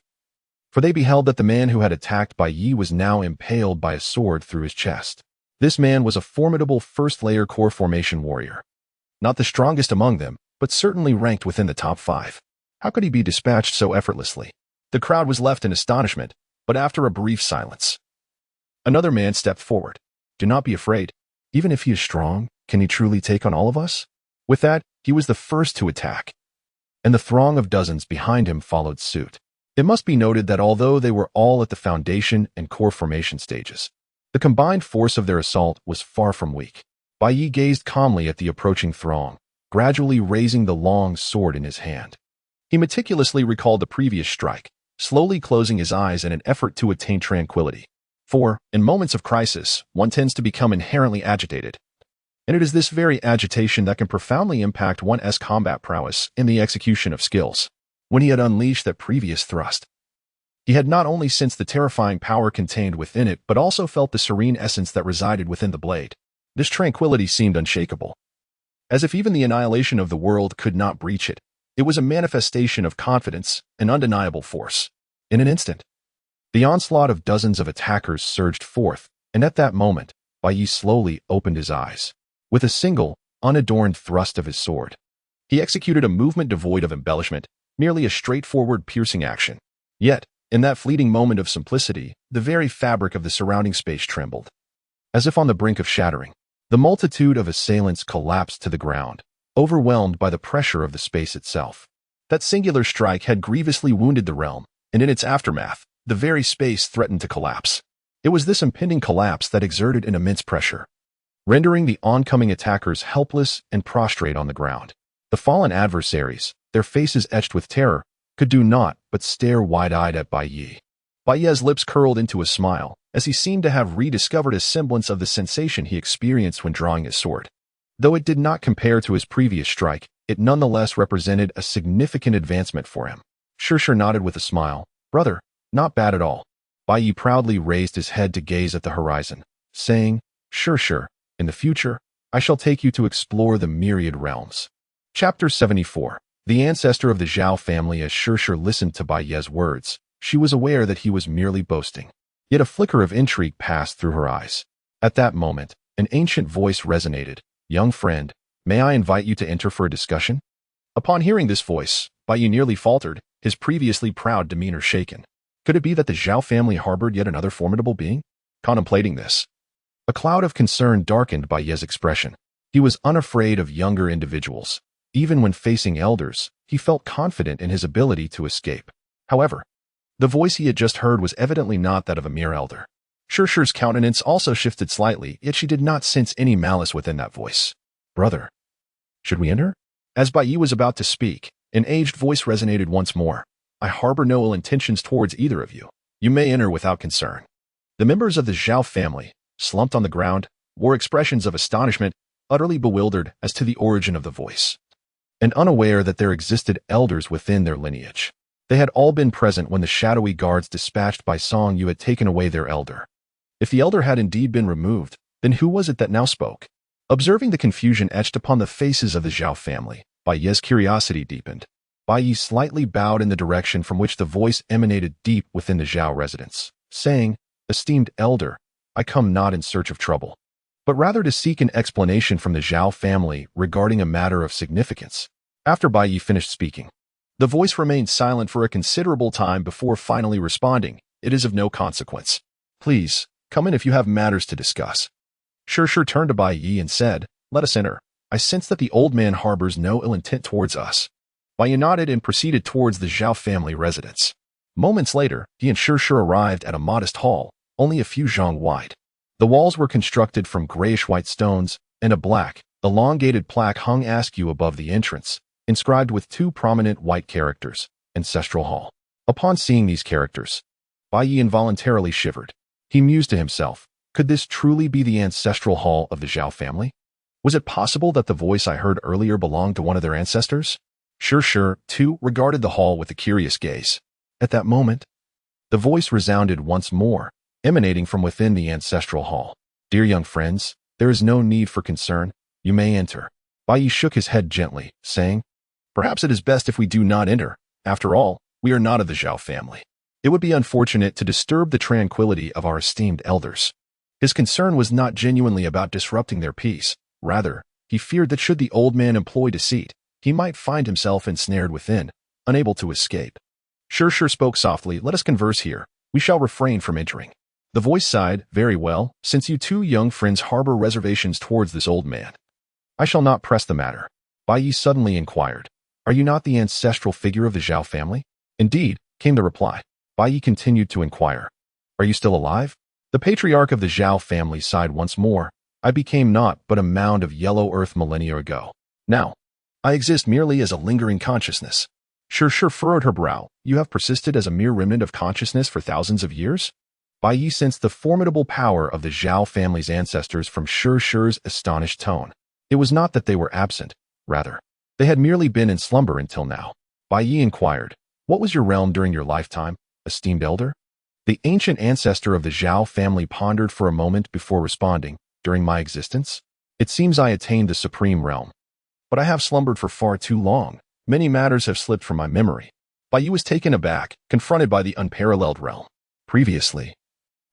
For they beheld that the man who had attacked Bai Yi was now impaled by a sword through his chest. This man was a formidable first-layer core formation warrior. Not the strongest among them, but certainly ranked within the top 5. How could he be dispatched so effortlessly? The crowd was left in astonishment, but after a brief silence, another man stepped forward. Do not be afraid. Even if he is strong, can he truly take on all of us? With that, he was the first to attack, and the throng of dozens behind him followed suit. It must be noted that although they were all at the foundation and core formation stages, the combined force of their assault was far from weak. Bai Yi gazed calmly at the approaching throng, gradually raising the long sword in his hand. He meticulously recalled the previous strike, slowly closing his eyes in an effort to attain tranquility. For, in moments of crisis, one tends to become inherently agitated. And it is this very agitation that can profoundly impact one's combat prowess in the execution of skills. When he had unleashed that previous thrust, he had not only sensed the terrifying power contained within it, but also felt the serene essence that resided within the blade. This tranquility seemed unshakable. As if even the annihilation of the world could not breach it, it was a manifestation of confidence and undeniable force. In an instant, the onslaught of dozens of attackers surged forth, and at that moment, Bai Yi slowly opened his eyes. With a single, unadorned thrust of his sword, he executed a movement devoid of embellishment, merely a straightforward piercing action. Yet, in that fleeting moment of simplicity, the very fabric of the surrounding space trembled. As if on the brink of shattering, the multitude of assailants collapsed to the ground, overwhelmed by the pressure of the space itself. That singular strike had grievously wounded the realm, and in its aftermath, the very space threatened to collapse. It was this impending collapse that exerted an immense pressure, rendering the oncoming attackers helpless and prostrate on the ground. The fallen adversaries, their faces etched with terror, could do naught but stare wide-eyed at Bai Yi. Bai Yi's lips curled into a smile, as he seemed to have rediscovered a semblance of the sensation he experienced when drawing his sword. Though it did not compare to his previous strike, it nonetheless represented a significant advancement for him. Sure nodded with a smile. Brother, not bad at all. Bai Yi proudly raised his head to gaze at the horizon, saying, Sure, in the future, I shall take you to explore the Myriad realms. Chapter 74. The ancestor of the Zhao family. As Sure listened to Bai Ye's words, she was aware that he was merely boasting. Yet a flicker of intrigue passed through her eyes. At that moment, an ancient voice resonated. Young friend, may I invite you to enter for a discussion? Upon hearing this voice, Bai Yi nearly faltered, his previously proud demeanor shaken. Could it be that the Zhao family harbored yet another formidable being? Contemplating this, a cloud of concern darkened Bai Ye's expression. He was unafraid of younger individuals. Even when facing elders, he felt confident in his ability to escape. However, the voice he had just heard was evidently not that of a mere elder. Sure's countenance also shifted slightly, yet she did not sense any malice within that voice. Brother, should we enter? As Bai Yi was about to speak, an aged voice resonated once more. I harbor no ill intentions towards either of you. You may enter without concern. The members of the Zhao family, slumped on the ground, wore expressions of astonishment, utterly bewildered as to the origin of the voice, and unaware that there existed elders within their lineage. They had all been present when the shadowy guards dispatched by Song Yu had taken away their elder. If the elder had indeed been removed, then who was it that now spoke? Observing the confusion etched upon the faces of the Zhao family, Bai Ye's curiosity deepened. Bai Yi slightly bowed in the direction from which the voice emanated deep within the Zhao residence, saying, Esteemed elder, I come not in search of trouble, but rather to seek an explanation from the Zhao family regarding a matter of significance. After Bai Yi finished speaking, the voice remained silent for a considerable time before finally responding, It is of no consequence. Please, come in if you have matters to discuss. Sure turned to Bai Yi and said, Let us enter. I sense that the old man harbors no ill intent towards us. Bai Yi nodded and proceeded towards the Zhao family residence. Moments later, he and Sure arrived at a modest hall, only a few zhang wide. The walls were constructed from grayish-white stones, and a black, elongated plaque hung askew above the entrance, inscribed with two prominent white characters, Ancestral Hall. Upon seeing these characters, Bai Yi involuntarily shivered. He mused to himself, could this truly be the Ancestral Hall of the Zhao family? Was it possible that the voice I heard earlier belonged to one of their ancestors? Sure, too, regarded the hall with a curious gaze. At that moment, the voice resounded once more, emanating from within the Ancestral Hall. Dear young friends, there is no need for concern. You may enter. Bai Yi shook his head gently, saying, Perhaps it is best if we do not enter. After all, we are not of the Zhao family. It would be unfortunate to disturb the tranquility of our esteemed elders. His concern was not genuinely about disrupting their peace. Rather, he feared that should the old man employ deceit, he might find himself ensnared within, unable to escape. Sure spoke softly, Let us converse here. We shall refrain from entering. The voice sighed, Very well, since you two young friends harbor reservations towards this old man, I shall not press the matter. Bai Yi suddenly inquired, Are you not the ancestral figure of the Zhao family? Indeed, came the reply. Bai Yi continued to inquire, Are you still alive? The patriarch of the Zhao family sighed once more, I became naught but a mound of yellow earth millennia ago. Now, I exist merely as a lingering consciousness. Sure furrowed her brow, You have persisted as a mere remnant of consciousness for thousands of years? Bai Yi sensed the formidable power of the Zhao family's ancestors from Sure's astonished tone. It was not that they were absent, rather, they had merely been in slumber until now. Bai Yi inquired, What was your realm during your lifetime, esteemed elder? The ancient ancestor of the Zhao family pondered for a moment before responding, During my existence, it seems I attained the supreme realm. But I have slumbered for far too long. Many matters have slipped from my memory. Bai Yi was taken aback, confronted by the unparalleled realm. Previously,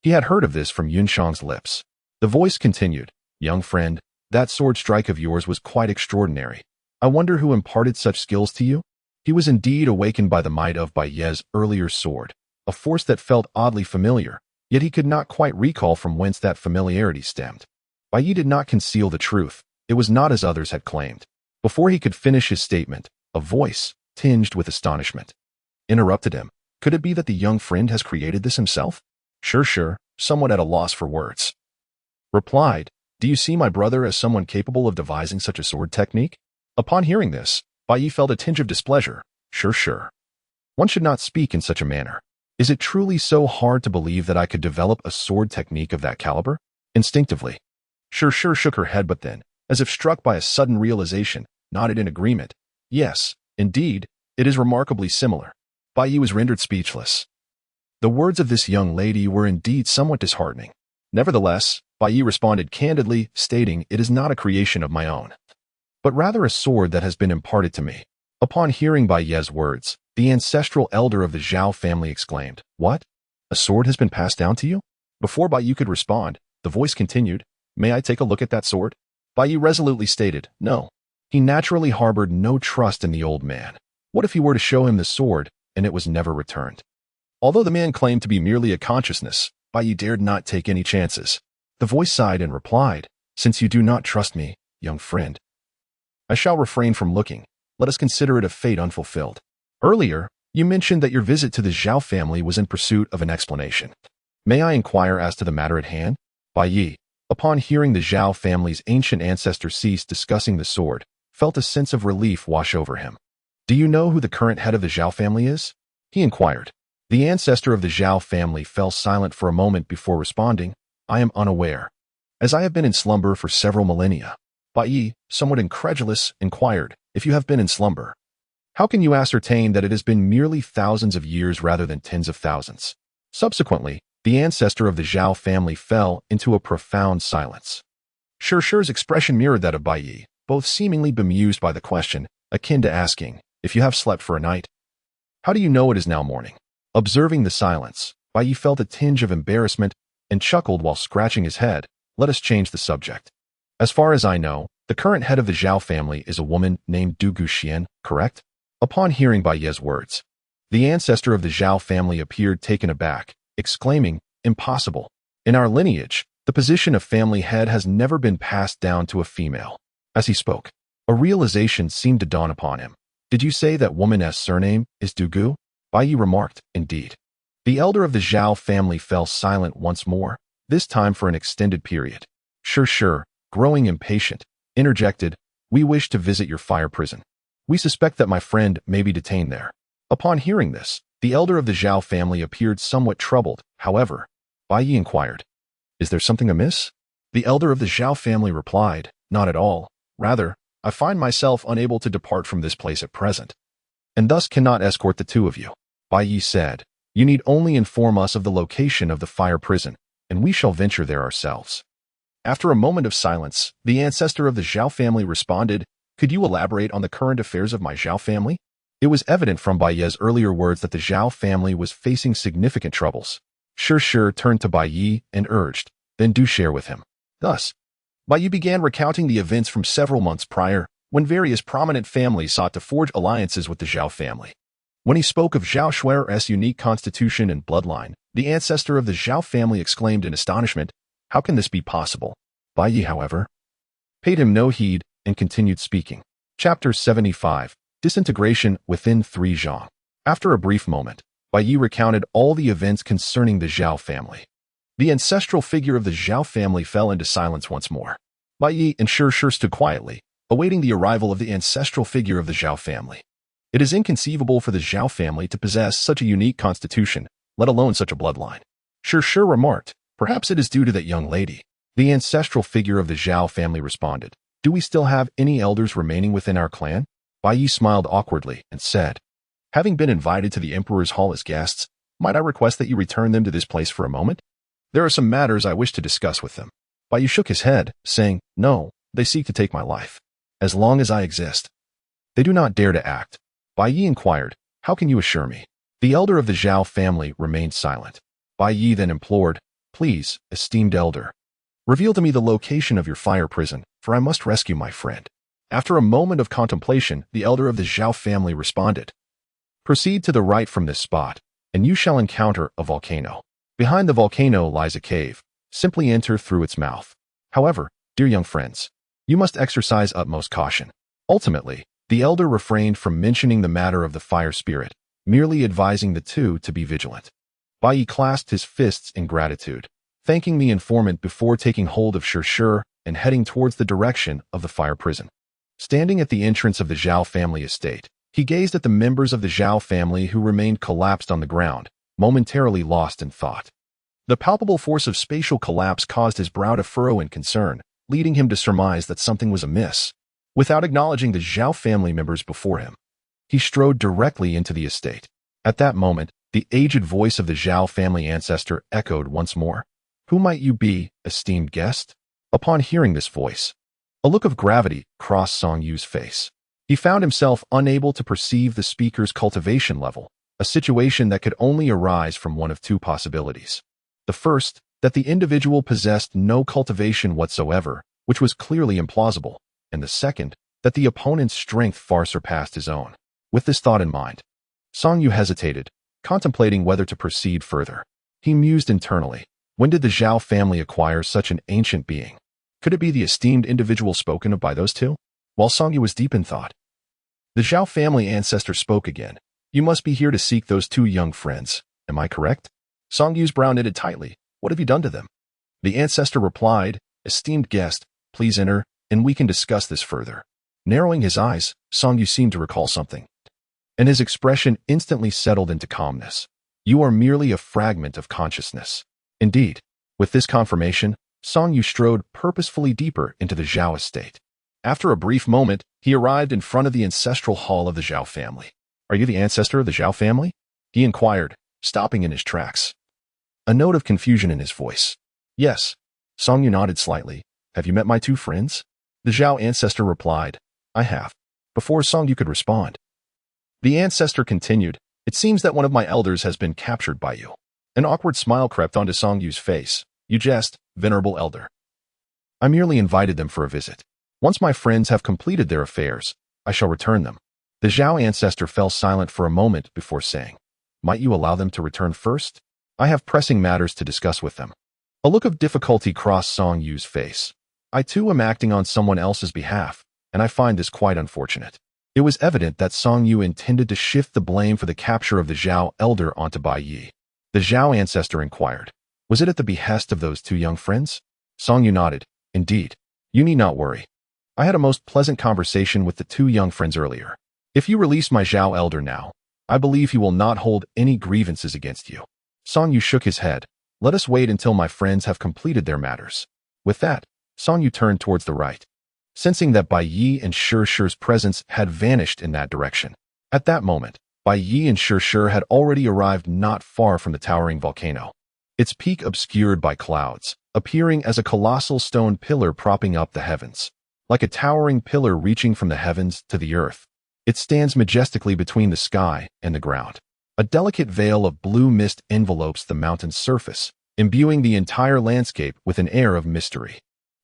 he had heard of this from Yunshang's lips. The voice continued, Young friend, that sword strike of yours was quite extraordinary. I wonder who imparted such skills to you? He was indeed awakened by the might of Bai Ye's earlier sword, a force that felt oddly familiar, yet he could not quite recall from whence that familiarity stemmed. Bai Yi did not conceal the truth. It was not as others had claimed. Before he could finish his statement, a voice, tinged with astonishment, interrupted him. Could it be that the young friend has created this himself? Sure, somewhat at a loss for words, replied, Do you see my brother as someone capable of devising such a sword technique? Upon hearing this, Bai Yi felt a tinge of displeasure. Sure. One should not speak in such a manner. Is it truly so hard to believe that I could develop a sword technique of that caliber? Instinctively, Sure shook her head, but then, as if struck by a sudden realization, nodded in agreement. Yes, indeed, it is remarkably similar. Bai Yi was rendered speechless. The words of this young lady were indeed somewhat disheartening. Nevertheless, Bai Yi responded candidly, stating, "It is not a creation of my own, but rather a sword that has been imparted to me." Upon hearing Bai Ye's words, the ancestral elder of the Zhao family exclaimed, "What? A sword has been passed down to you?" Before Bai Yi could respond, the voice continued, "May I take a look at that sword?" Bai Yi resolutely stated, "No." He naturally harbored no trust in the old man. What if he were to show him the sword, and it was never returned? Although the man claimed to be merely a consciousness, Bai Yi dared not take any chances. The voice sighed and replied, "Since you do not trust me, young friend, I shall refrain from looking. Let us consider it a fate unfulfilled. Earlier, you mentioned that your visit to the Zhao family was in pursuit of an explanation. May I inquire as to the matter at hand?" Bai Yi, upon hearing the Zhao family's ancient ancestor cease discussing the sword, felt a sense of relief wash over him. "Do you know who the current head of the Zhao family is?" he inquired. The ancestor of the Zhao family fell silent for a moment before responding, "I am unaware, as I have been in slumber for several millennia." Bai Yi, somewhat incredulous, inquired, "If you have been in slumber, how can you ascertain that it has been merely thousands of years rather than tens of thousands?" Subsequently, the ancestor of the Zhao family fell into a profound silence. Shi's expression mirrored that of Bai Yi, both seemingly bemused by the question, akin to asking, "If you have slept for a night, how do you know it is now morning?" Observing the silence, Bai Yi felt a tinge of embarrassment and chuckled while scratching his head. "Let us change the subject. As far as I know, the current head of the Zhao family is a woman named Du Guxian, correct?" Upon hearing Bai Ye's words, the ancestor of the Zhao family appeared taken aback, exclaiming, "Impossible. In our lineage, the position of family head has never been passed down to a female." As he spoke, a realization seemed to dawn upon him. "Did you say that woman's surname is Du Gu?" Bai Yi remarked, "Indeed." The elder of the Zhao family fell silent once more, this time for an extended period. Shi, growing impatient, interjected, "We wish to visit your fire prison. We suspect that my friend may be detained there." Upon hearing this, the elder of the Zhao family appeared somewhat troubled. However, Bai Yi inquired, "Is there something amiss?" The elder of the Zhao family replied, "Not at all. Rather, I find myself unable to depart from this place at present, and thus cannot escort the two of you." Bai Yi said, "You need only inform us of the location of the fire prison, and we shall venture there ourselves." After a moment of silence, the ancestor of the Zhao family responded, "Could you elaborate on the current affairs of my Zhao family?" It was evident from Bai Ye's earlier words that the Zhao family was facing significant troubles. Shi turned to Bai Yi and urged, "Then do share with him." Thus, Bai Yi began recounting the events from several months prior, when various prominent families sought to forge alliances with the Zhao family. When he spoke of Zhao Shui's unique constitution and bloodline, the ancestor of the Zhao family exclaimed in astonishment, "How can this be possible?" Bai Yi, however, paid him no heed and continued speaking. Chapter 75, Disintegration Within 3 Zhang. After a brief moment, Bai Yi recounted all the events concerning the Zhao family. The ancestral figure of the Zhao family fell into silence once more. Bai Yi and Shi stood quietly, awaiting the arrival of the ancestral figure of the Zhao family. It is inconceivable for the Zhao family to possess such a unique constitution, let alone such a bloodline. Shi remarked, "Perhaps it is due to that young lady." The ancestral figure of the Zhao family responded, "Do we still have any elders remaining within our clan?" Bai Yi smiled awkwardly and said, "Having been invited to the Emperor's Hall as guests, might I request that you return them to this place for a moment? There are some matters I wish to discuss with them." Bai Yi shook his head, saying, "No, they seek to take my life. As long as I exist, they do not dare to act." Bai Yi inquired, "How can you assure me?" The elder of the Zhao family remained silent. Bai Yi then implored, "Please, esteemed elder, reveal to me the location of your fire prison, for I must rescue my friend." After a moment of contemplation, the elder of the Zhao family responded, "Proceed to the right from this spot, and you shall encounter a volcano. Behind the volcano lies a cave. Simply enter through its mouth. However, dear young friends, you must exercise utmost caution." Ultimately, the elder refrained from mentioning the matter of the fire spirit, merely advising the two to be vigilant. Bai Yi clasped his fists in gratitude, thanking the informant before taking hold of Shi and heading towards the direction of the fire prison. Standing at the entrance of the Zhao family estate, he gazed at the members of the Zhao family who remained collapsed on the ground, momentarily lost in thought. The palpable force of spatial collapse caused his brow to furrow in concern, leading him to surmise that something was amiss. Without acknowledging the Zhao family members before him, he strode directly into the estate. At that moment, the aged voice of the Zhao family ancestor echoed once more. "Who might you be, esteemed guest?" Upon hearing this voice, a look of gravity crossed Song Yu's face. He found himself unable to perceive the speaker's cultivation level, a situation that could only arise from one of two possibilities. The first, that the individual possessed no cultivation whatsoever, which was clearly implausible, and the second, that the opponent's strength far surpassed his own. With this thought in mind, Song Yu hesitated, contemplating whether to proceed further. He mused internally. When did the Zhao family acquire such an ancient being? Could it be the esteemed individual spoken of by those two? While Song Yu was deep in thought, the Zhao family ancestor spoke again. "You must be here to seek those two young friends. Am I correct?" Song Yu's brow knitted tightly. "What have you done to them?" The ancestor replied, "Esteemed guest, please enter, and we can discuss this further." Narrowing his eyes, Song Yu seemed to recall something, and his expression instantly settled into calmness. "You are merely a fragment of consciousness." Indeed, with this confirmation, Song Yu strode purposefully deeper into the Zhao estate. After a brief moment, he arrived in front of the ancestral hall of the Zhao family. "Are you the ancestor of the Zhao family?" he inquired, stopping in his tracks, a note of confusion in his voice. "Yes." Song Yu nodded slightly. "Have you met my two friends?" The Zhao ancestor replied, "I have." Before Song Yu could respond, the ancestor continued, "It seems that one of my elders has been captured by you." An awkward smile crept onto Song Yu's face. "You jest, venerable elder. I merely invited them for a visit. Once my friends have completed their affairs, I shall return them." The Zhao ancestor fell silent for a moment before saying, "Might you allow them to return first? I have pressing matters to discuss with them." A look of difficulty crossed Song Yu's face. "I too am acting on someone else's behalf, and I find this quite unfortunate." It was evident that Song Yu intended to shift the blame for the capture of the Zhao elder onto Bai Yi. The Zhao ancestor inquired, "Was it at the behest of those two young friends?" Song Yu nodded. "Indeed. You need not worry. I had a most pleasant conversation with the two young friends earlier. If you release my Zhao elder now, I believe he will not hold any grievances against you." Song Yu shook his head. "Let us wait until my friends have completed their matters." With that, Song Yu turned towards the right, sensing that Bai Yi and Shi's presence had vanished in that direction. At that moment, Bai Yi and Shi had already arrived not far from the towering volcano, its peak obscured by clouds, appearing as a colossal stone pillar propping up the heavens. Like a towering pillar reaching from the heavens to the earth, it stands majestically between the sky and the ground. A delicate veil of blue mist envelopes the mountain's surface, imbuing the entire landscape with an air of mystery.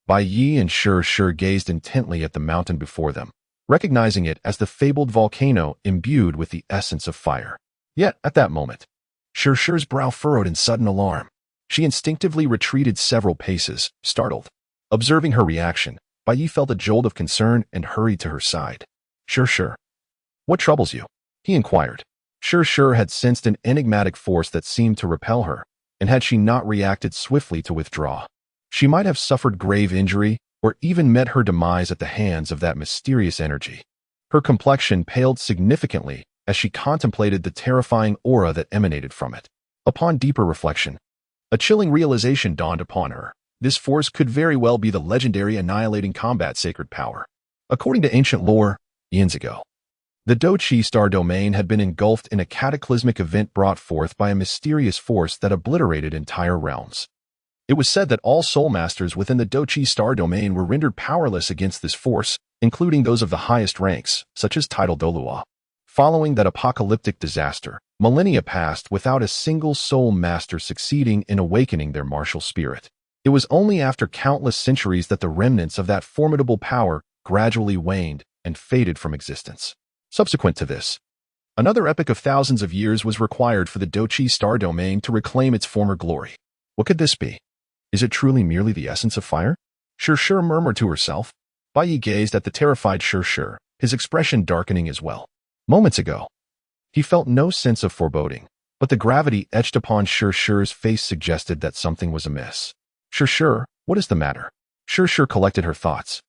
Bai Yi and Shi gazed intently at the mountain before them, recognizing it as the fabled volcano imbued with the essence of fire. Yet, at that moment, Shi's brow furrowed in sudden alarm. She instinctively retreated several paces, startled. Observing her reaction, Bai Yi felt a jolt of concern and hurried to her side. "Shi, what troubles you?" he inquired. Shi had sensed an enigmatic force that seemed to repel her, and had she not reacted swiftly to withdraw, she might have suffered grave injury or even met her demise at the hands of that mysterious energy. Her complexion paled significantly as she contemplated the terrifying aura that emanated from it. Upon deeper reflection, a chilling realization dawned upon her. This force could very well be the legendary annihilating combat sacred power. According to ancient lore, eons ago, the Do-Chi star domain had been engulfed in a cataclysmic event brought forth by a mysterious force that obliterated entire realms. It was said that all soul masters within the Do-Chi star domain were rendered powerless against this force, including those of the highest ranks, such as Tidal Dolua. Following that apocalyptic disaster, millennia passed without a single soul master succeeding in awakening their martial spirit. It was only after countless centuries that the remnants of that formidable power gradually waned and faded from existence. Subsequent to this, another epoch of thousands of years was required for the Do-Chi star domain to reclaim its former glory. What could this be? Is it truly merely the essence of fire? Shi murmured to herself. Bai Yi gazed at the terrified Shi, his expression darkening as well. Moments ago, he felt no sense of foreboding, but the gravity etched upon Shi's face suggested that something was amiss. Shi, what is the matter? Shi collected her thoughts,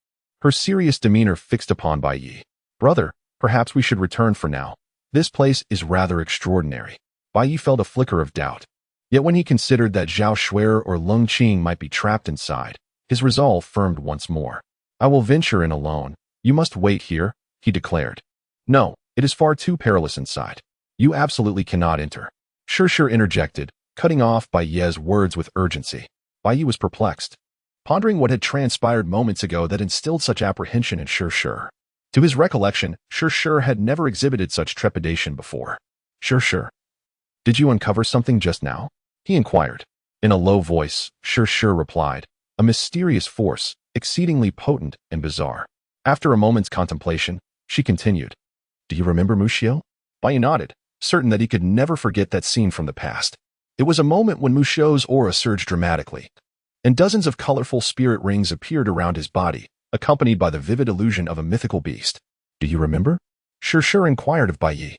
her serious demeanor fixed upon Bai Yi. "Brother, perhaps we should return for now. This place is rather extraordinary." Bai Yi felt a flicker of doubt. Yet when he considered that Zhao Shuer or Lung Qing might be trapped inside, His resolve firmed once more. "I will venture in alone. You must wait here," he declared. "No, it is far too perilous inside. You absolutely cannot enter." Shir interjected, cutting off Bai Ye's words with urgency. Bai Ye was perplexed, pondering what had transpired moments ago that instilled such apprehension in Shir. To his recollection, Shir had never exhibited such trepidation before. "Shir, did you uncover something just now?" he inquired. In a low voice, Shir replied, "A mysterious force, exceedingly potent and bizarre." After a moment's contemplation, she continued, "Do you remember Mushio?" Bai Ye nodded, certain that he could never forget that scene from the past. It was a moment when Mushio's aura surged dramatically, and dozens of colorful spirit rings appeared around his body, accompanied by the vivid illusion of a mythical beast. "Do you remember?" Shir inquired of Bai Ye.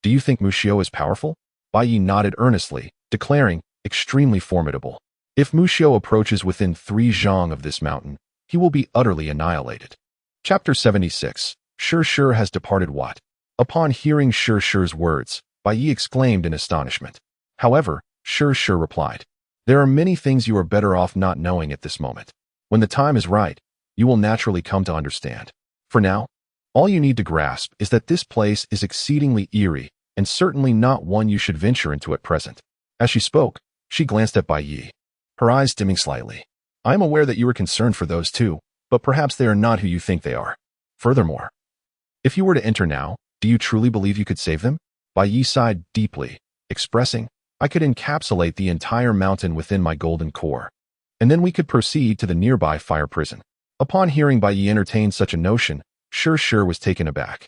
"Do you think Mushio is powerful?" Bai Ye nodded earnestly, declaring, "Extremely formidable. If Mushio approaches within 3 zhang of this mountain, he will be utterly annihilated." Chapter 76. Shir has departed what? Upon hearing Shir's words, Bai Ye exclaimed in astonishment. However, Shir replied, "There are many things you are better off not knowing at this moment. When the time is right, you will naturally come to understand. For now, all you need to grasp is that this place is exceedingly eerie and certainly not one you should venture into at present." As she spoke, she glanced at Bai Ye, her eyes dimming slightly. "I am aware that you are concerned for those too, but perhaps they are not who you think they are. Furthermore, if you were to enter now, do you truly believe you could save them?" Bai Ye sighed deeply, expressing, "I could encapsulate the entire mountain within my golden core, and then we could proceed to the nearby fire prison." Upon hearing Bai Ye entertain such a notion, Shir was taken aback.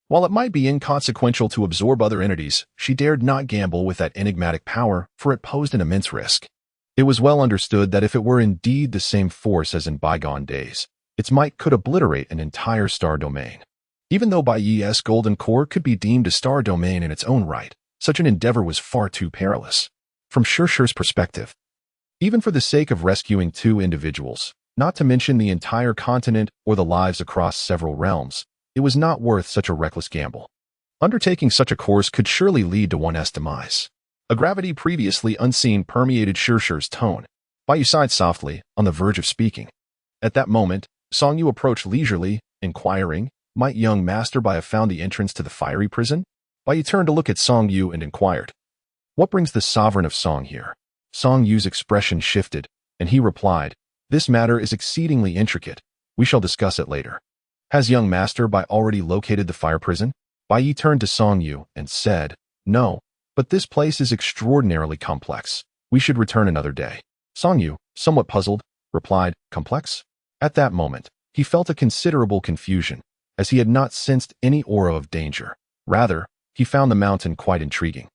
While it might be inconsequential to absorb other entities, she dared not gamble with that enigmatic power, for it posed an immense risk. It was well understood that if it were indeed the same force as in bygone days, its might could obliterate an entire star domain. Even though Bai Ye's golden core could be deemed a star domain in its own right, such an endeavor was far too perilous. From Shir's perspective, even for the sake of rescuing 2 individuals, not to mention the entire continent or the lives across several realms, it was not worth such a reckless gamble. Undertaking such a course could surely lead to one's demise. A gravity previously unseen permeated Shir's tone. Bai Ye sighed softly, on the verge of speaking. At that moment, Song Yu approached leisurely, inquiring, "Might young Master Bai have found the entrance to the fiery prison?" Bai Ye turned to look at Song Yu and inquired, "What brings the sovereign of Song here?" Song Yu's expression shifted, and he replied, "This matter is exceedingly intricate. We shall discuss it later." "Has young Master Bai already located the fire prison?" Bai Ye turned to Song Yu and said, "No, but this place is extraordinarily complex. We should return another day." Song Yu, somewhat puzzled, replied, "Complex?" At that moment, he felt a considerable confusion, as he had not sensed any aura of danger. Rather, he found the mountain quite intriguing.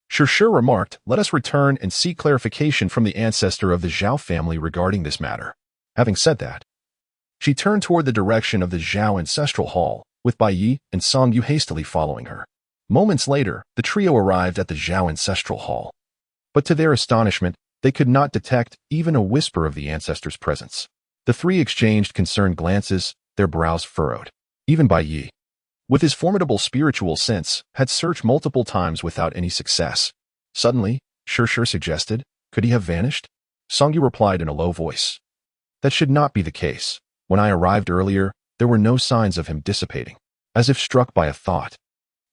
Shir remarked, "Let us return and seek clarification from the ancestor of the Zhao family regarding this matter." Having said that, she turned toward the direction of the Zhao ancestral hall, with Bai Ye and Song Yu hastily following her. Moments later, the trio arrived at the Zhao ancestral hall. But to their astonishment, they could not detect even a whisper of the ancestor's presence. The 3 exchanged concerned glances, their brows furrowed. Even Bai Ye, with his formidable spiritual sense, had searched multiple times without any success. Suddenly, Shir suggested, "Could he have vanished?" Song Yu replied in a low voice, "That should not be the case. When I arrived earlier, there were no signs of him dissipating." As if struck by a thought,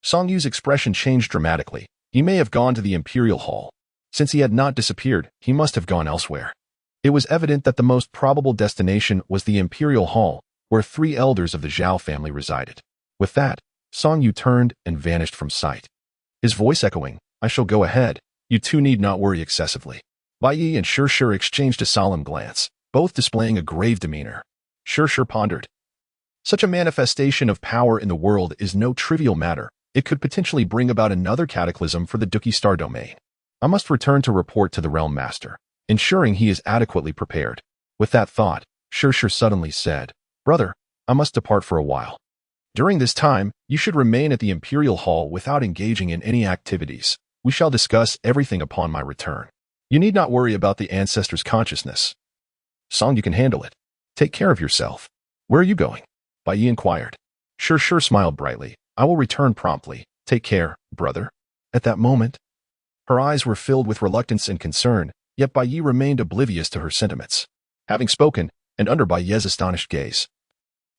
Song Yu's expression changed dramatically. He may have gone to the Imperial Hall. Since he had not disappeared, he must have gone elsewhere. It was evident that the most probable destination was the Imperial Hall, where 3 elders of the Zhao family resided. With that, Song Yu turned and vanished from sight. His voice echoing, "I shall go ahead. You 2 need not worry excessively." Bai Ye and Shir exchanged a solemn glance, both displaying a grave demeanor. Shir pondered. Such a manifestation of power in the world is no trivial matter. It could potentially bring about another cataclysm for the Duki star domain. I must return to report to the Realm Master, ensuring he is adequately prepared. With that thought, Shir suddenly said, "Brother, I must depart for a while. During this time, you should remain at the Imperial Hall without engaging in any activities. We shall discuss everything upon my return. You need not worry about the ancestor's consciousness. Song, you can handle it. Take care of yourself." "Where are you going?" Bai Ye inquired. Shir smiled brightly. "I will return promptly. Take care, brother." At that moment, her eyes were filled with reluctance and concern, yet Bai Ye remained oblivious to her sentiments. Having spoken, and under Bai Ye's astonished gaze.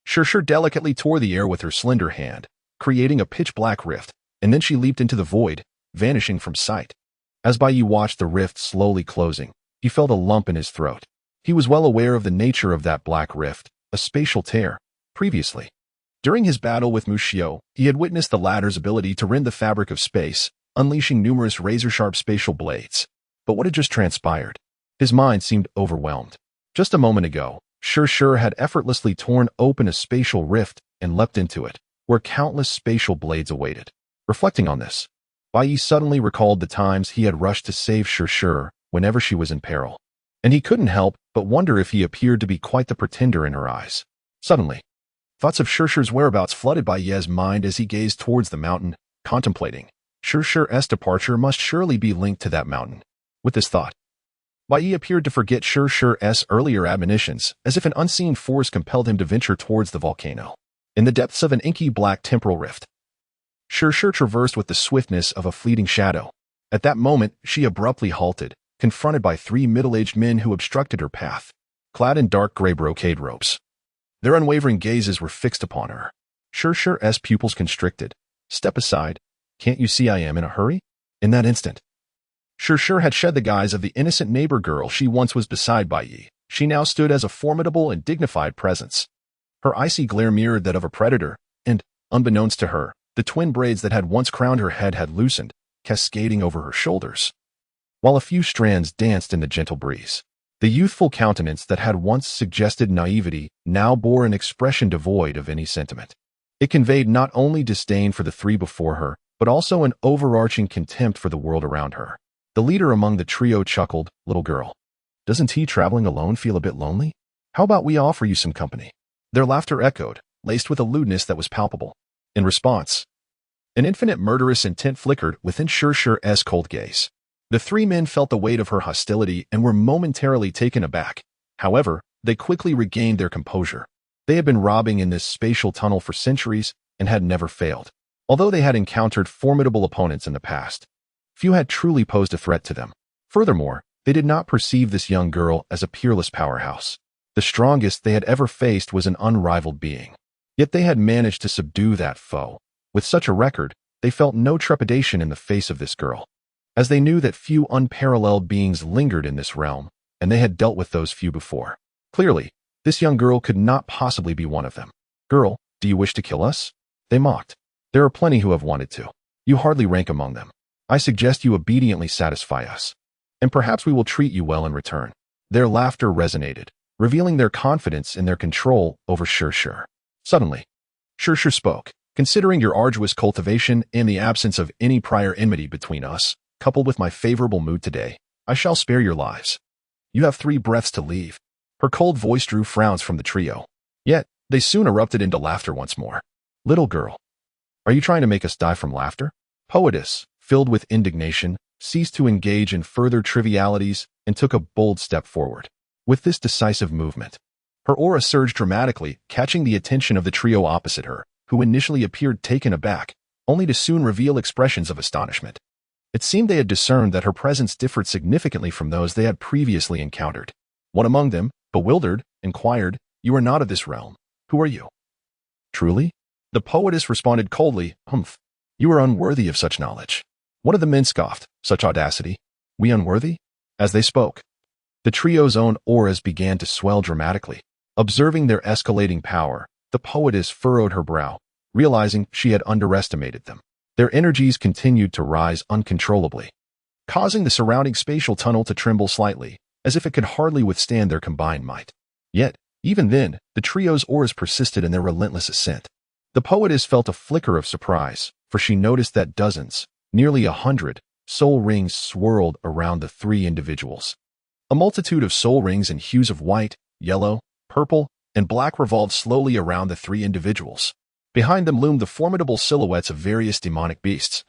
Shir delicately tore the air with her slender hand, creating a pitch-black rift, and then she leaped into the void, vanishing from sight. As Bai Ye watched the rift slowly closing, he felt a lump in his throat. He was well aware of the nature of that black rift, a spatial tear. Previously, during his battle with Mu Xiao, he had witnessed the latter's ability to rend the fabric of space, unleashing numerous razor-sharp spatial blades. But what had just transpired? His mind seemed overwhelmed. Just a moment ago, Shir had effortlessly torn open a spatial rift and leapt into it, where countless spatial blades awaited. Reflecting on this, Bai Ye suddenly recalled the times he had rushed to save Shir whenever she was in peril, and he couldn't help but wonder if he appeared to be quite the pretender in her eyes. Suddenly, thoughts of Shir's whereabouts flooded Bai Ye's mind as he gazed towards the mountain, contemplating. Shir's departure must surely be linked to that mountain. With this thought, Bai Ye appeared to forget Shir's earlier admonitions, as if an unseen force compelled him to venture towards the volcano. In the depths of an inky black temporal rift, Shir traversed with the swiftness of a fleeting shadow. At that moment, she abruptly halted, confronted by 3 middle-aged men who obstructed her path, clad in dark gray brocade robes. Their unwavering gazes were fixed upon her. Shir's pupils constricted. "Step aside. Can't you see I am in a hurry?" In that instant, Shir had shed the guise of the innocent neighbor girl she once was beside Bai Ye. She now stood as a formidable and dignified presence. Her icy glare mirrored that of a predator, and, unbeknownst to her, the twin braids that had once crowned her head had loosened, cascading over her shoulders, while a few strands danced in the gentle breeze. The youthful countenance that had once suggested naivety now bore an expression devoid of any sentiment. It conveyed not only disdain for the 3 before her, but also an overarching contempt for the world around her. The leader among the trio chuckled. "Little girl, doesn't he traveling alone feel a bit lonely? How about we offer you some company?" Their laughter echoed, laced with a lewdness that was palpable. In response, an infinite murderous intent flickered within Shir's cold gaze. The 3 men felt the weight of her hostility and were momentarily taken aback. However, they quickly regained their composure. They had been robbing in this spatial tunnel for centuries and had never failed. Although they had encountered formidable opponents in the past, few had truly posed a threat to them. Furthermore, they did not perceive this young girl as a peerless powerhouse. The strongest they had ever faced was an unrivaled being. Yet they had managed to subdue that foe. With such a record, they felt no trepidation in the face of this girl, as they knew that few unparalleled beings lingered in this realm, and they had dealt with those few before. Clearly, this young girl could not possibly be one of them. "Girl, do you wish to kill us?" they mocked. "There are plenty who have wanted to. You hardly rank among them. I suggest you obediently satisfy us, and perhaps we will treat you well in return." Their laughter resonated, revealing their confidence in their control over Shir. Suddenly, Shir spoke. "Considering your arduous cultivation and the absence of any prior enmity between us, coupled with my favorable mood today, I shall spare your lives. You have 3 breaths to leave." Her cold voice drew frowns from the trio. Yet, they soon erupted into laughter once more. "Little girl, are you trying to make us die from laughter?" Poetess, filled with indignation, ceased to engage in further trivialities and took a bold step forward. With this decisive movement, her aura surged dramatically, catching the attention of the trio opposite her, who initially appeared taken aback, only to soon reveal expressions of astonishment. It seemed they had discerned that her presence differed significantly from those they had previously encountered. One among them, bewildered, inquired, "You are not of this realm. Who are you?" "Truly?" The poetess responded coldly, "Humph. You are unworthy of such knowledge." One of the men scoffed, "Such audacity? We unworthy?" As they spoke, the trio's own auras began to swell dramatically. Observing their escalating power, the poetess furrowed her brow, realizing she had underestimated them. Their energies continued to rise uncontrollably, causing the surrounding spatial tunnel to tremble slightly, as if it could hardly withstand their combined might. Yet, even then, the trio's auras persisted in their relentless ascent. The poetess felt a flicker of surprise, for she noticed that dozens, nearly 100, soul rings swirled around the 3 individuals. A multitude of soul rings in hues of white, yellow, purple, and black revolved slowly around the 3 individuals. Behind them loomed the formidable silhouettes of various demonic beasts,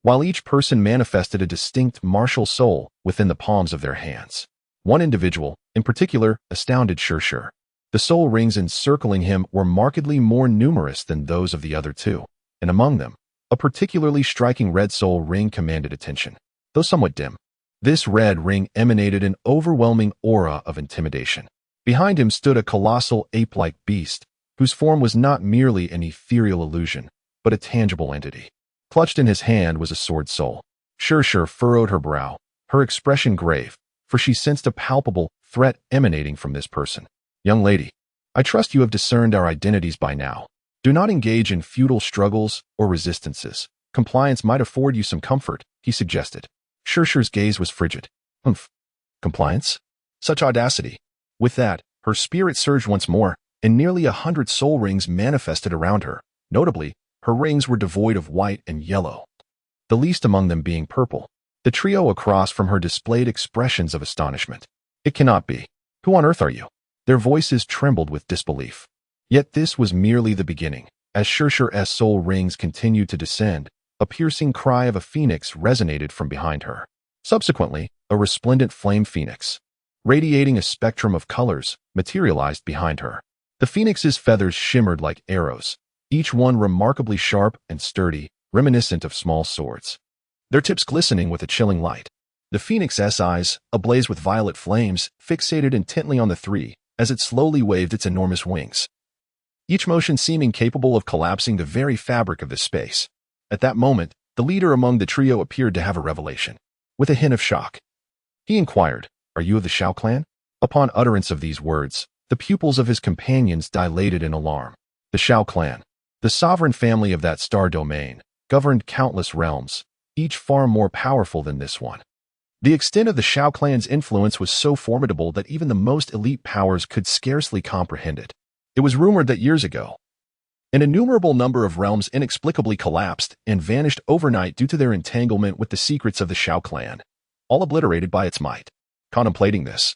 while each person manifested a distinct martial soul within the palms of their hands. One individual, in particular, astounded Shir. The soul rings encircling him were markedly more numerous than those of the other 2, and among them, a particularly striking red soul ring commanded attention. Though somewhat dim, this red ring emanated an overwhelming aura of intimidation. Behind him stood a colossal ape-like beast, whose form was not merely an ethereal illusion, but a tangible entity. Clutched in his hand was a sword soul. Shirshir furrowed her brow, her expression grave, for she sensed a palpable threat emanating from this person. Young lady, I trust you have discerned our identities by now. Do not engage in futile struggles or resistances. Compliance might afford you some comfort, he suggested. Shirshir's gaze was frigid. Humph. Compliance? Such audacity. With that, her spirit surged once more, and nearly 100 soul rings manifested around her. Notably, her rings were devoid of white and yellow, the least among them being purple. The trio across from her displayed expressions of astonishment. It cannot be. Who on earth are you? Their voices trembled with disbelief. Yet this was merely the beginning. As Shirshir's soul rings continued to descend, a piercing cry of a phoenix resonated from behind her. Subsequently, a resplendent flame phoenix, radiating a spectrum of colors, materialized behind her. The phoenix's feathers shimmered like arrows, each one remarkably sharp and sturdy, reminiscent of small swords, their tips glistening with a chilling light. The phoenix's eyes, ablaze with violet flames, fixated intently on the three as it slowly waved its enormous wings, each motion seeming capable of collapsing the very fabric of the space. At that moment, the leader among the trio appeared to have a revelation. With a hint of shock, he inquired, "Are you of the Shao clan?" Upon utterance of these words, the pupils of his companions dilated in alarm. The Shao clan, the sovereign family of that star domain, governed countless realms, each far more powerful than this one. The extent of the Shao clan's influence was so formidable that even the most elite powers could scarcely comprehend it. It was rumored that years ago, an innumerable number of realms inexplicably collapsed and vanished overnight due to their entanglement with the secrets of the Shao clan, all obliterated by its might. Contemplating this,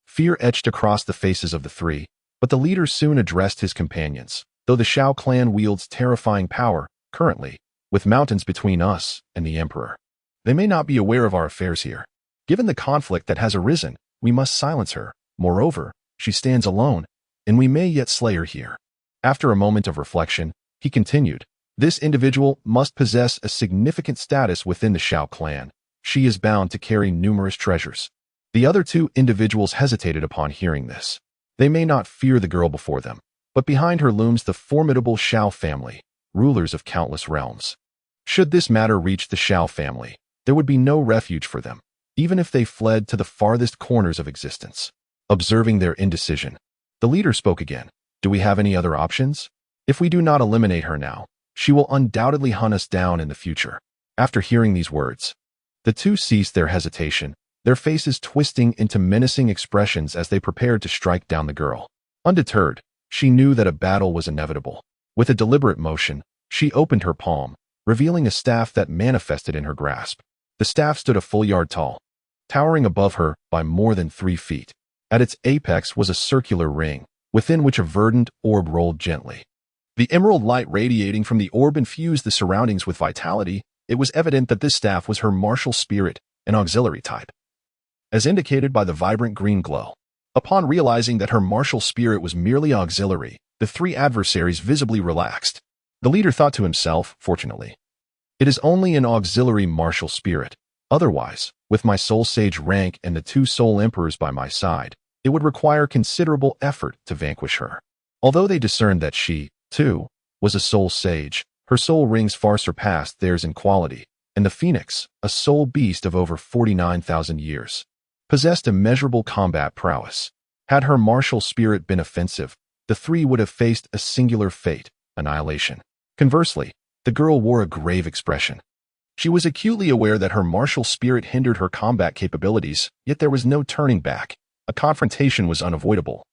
fear etched across the faces of the three, but the leader soon addressed his companions. Though the Shao clan wields terrifying power, currently, with mountains between us and the Emperor, they may not be aware of our affairs here. Given the conflict that has arisen, we must silence her. Moreover, she stands alone, and we may yet slay her here. After a moment of reflection, he continued, this individual must possess a significant status within the Shao clan. She is bound to carry numerous treasures. The other two individuals hesitated upon hearing this. They may not fear the girl before them, but behind her looms the formidable Shao family, rulers of countless realms. Should this matter reach the Shao family, there would be no refuge for them, even if they fled to the farthest corners of existence. Observing their indecision, the leader spoke again. Do we have any other options? If we do not eliminate her now, she will undoubtedly hunt us down in the future. After hearing these words, the two ceased their hesitation, their faces twisting into menacing expressions as they prepared to strike down the girl. Undeterred, she knew that a battle was inevitable. With a deliberate motion, she opened her palm, revealing a staff that manifested in her grasp. The staff stood a full yard tall, towering above her by more than 3 feet. At its apex was a circular ring, within which a verdant orb rolled gently. The emerald light radiating from the orb infused the surroundings with vitality. It was evident that this staff was her martial spirit, an auxiliary type, as indicated by the vibrant green glow. Upon realizing that her martial spirit was merely auxiliary, the three adversaries visibly relaxed. The leader thought to himself, fortunately, it is only an auxiliary martial spirit. Otherwise, with my soul sage rank and the 2 soul emperors by my side, it would require considerable effort to vanquish her. Although they discerned that she, too, was a soul sage, her soul rings far surpassed theirs in quality, and the phoenix, a soul beast of over 49,000 years, possessed immeasurable combat prowess. Had her martial spirit been offensive, the three would have faced a singular fate, annihilation. Conversely, the girl wore a grave expression. She was acutely aware that her martial spirit hindered her combat capabilities, yet there was no turning back. A confrontation was unavoidable,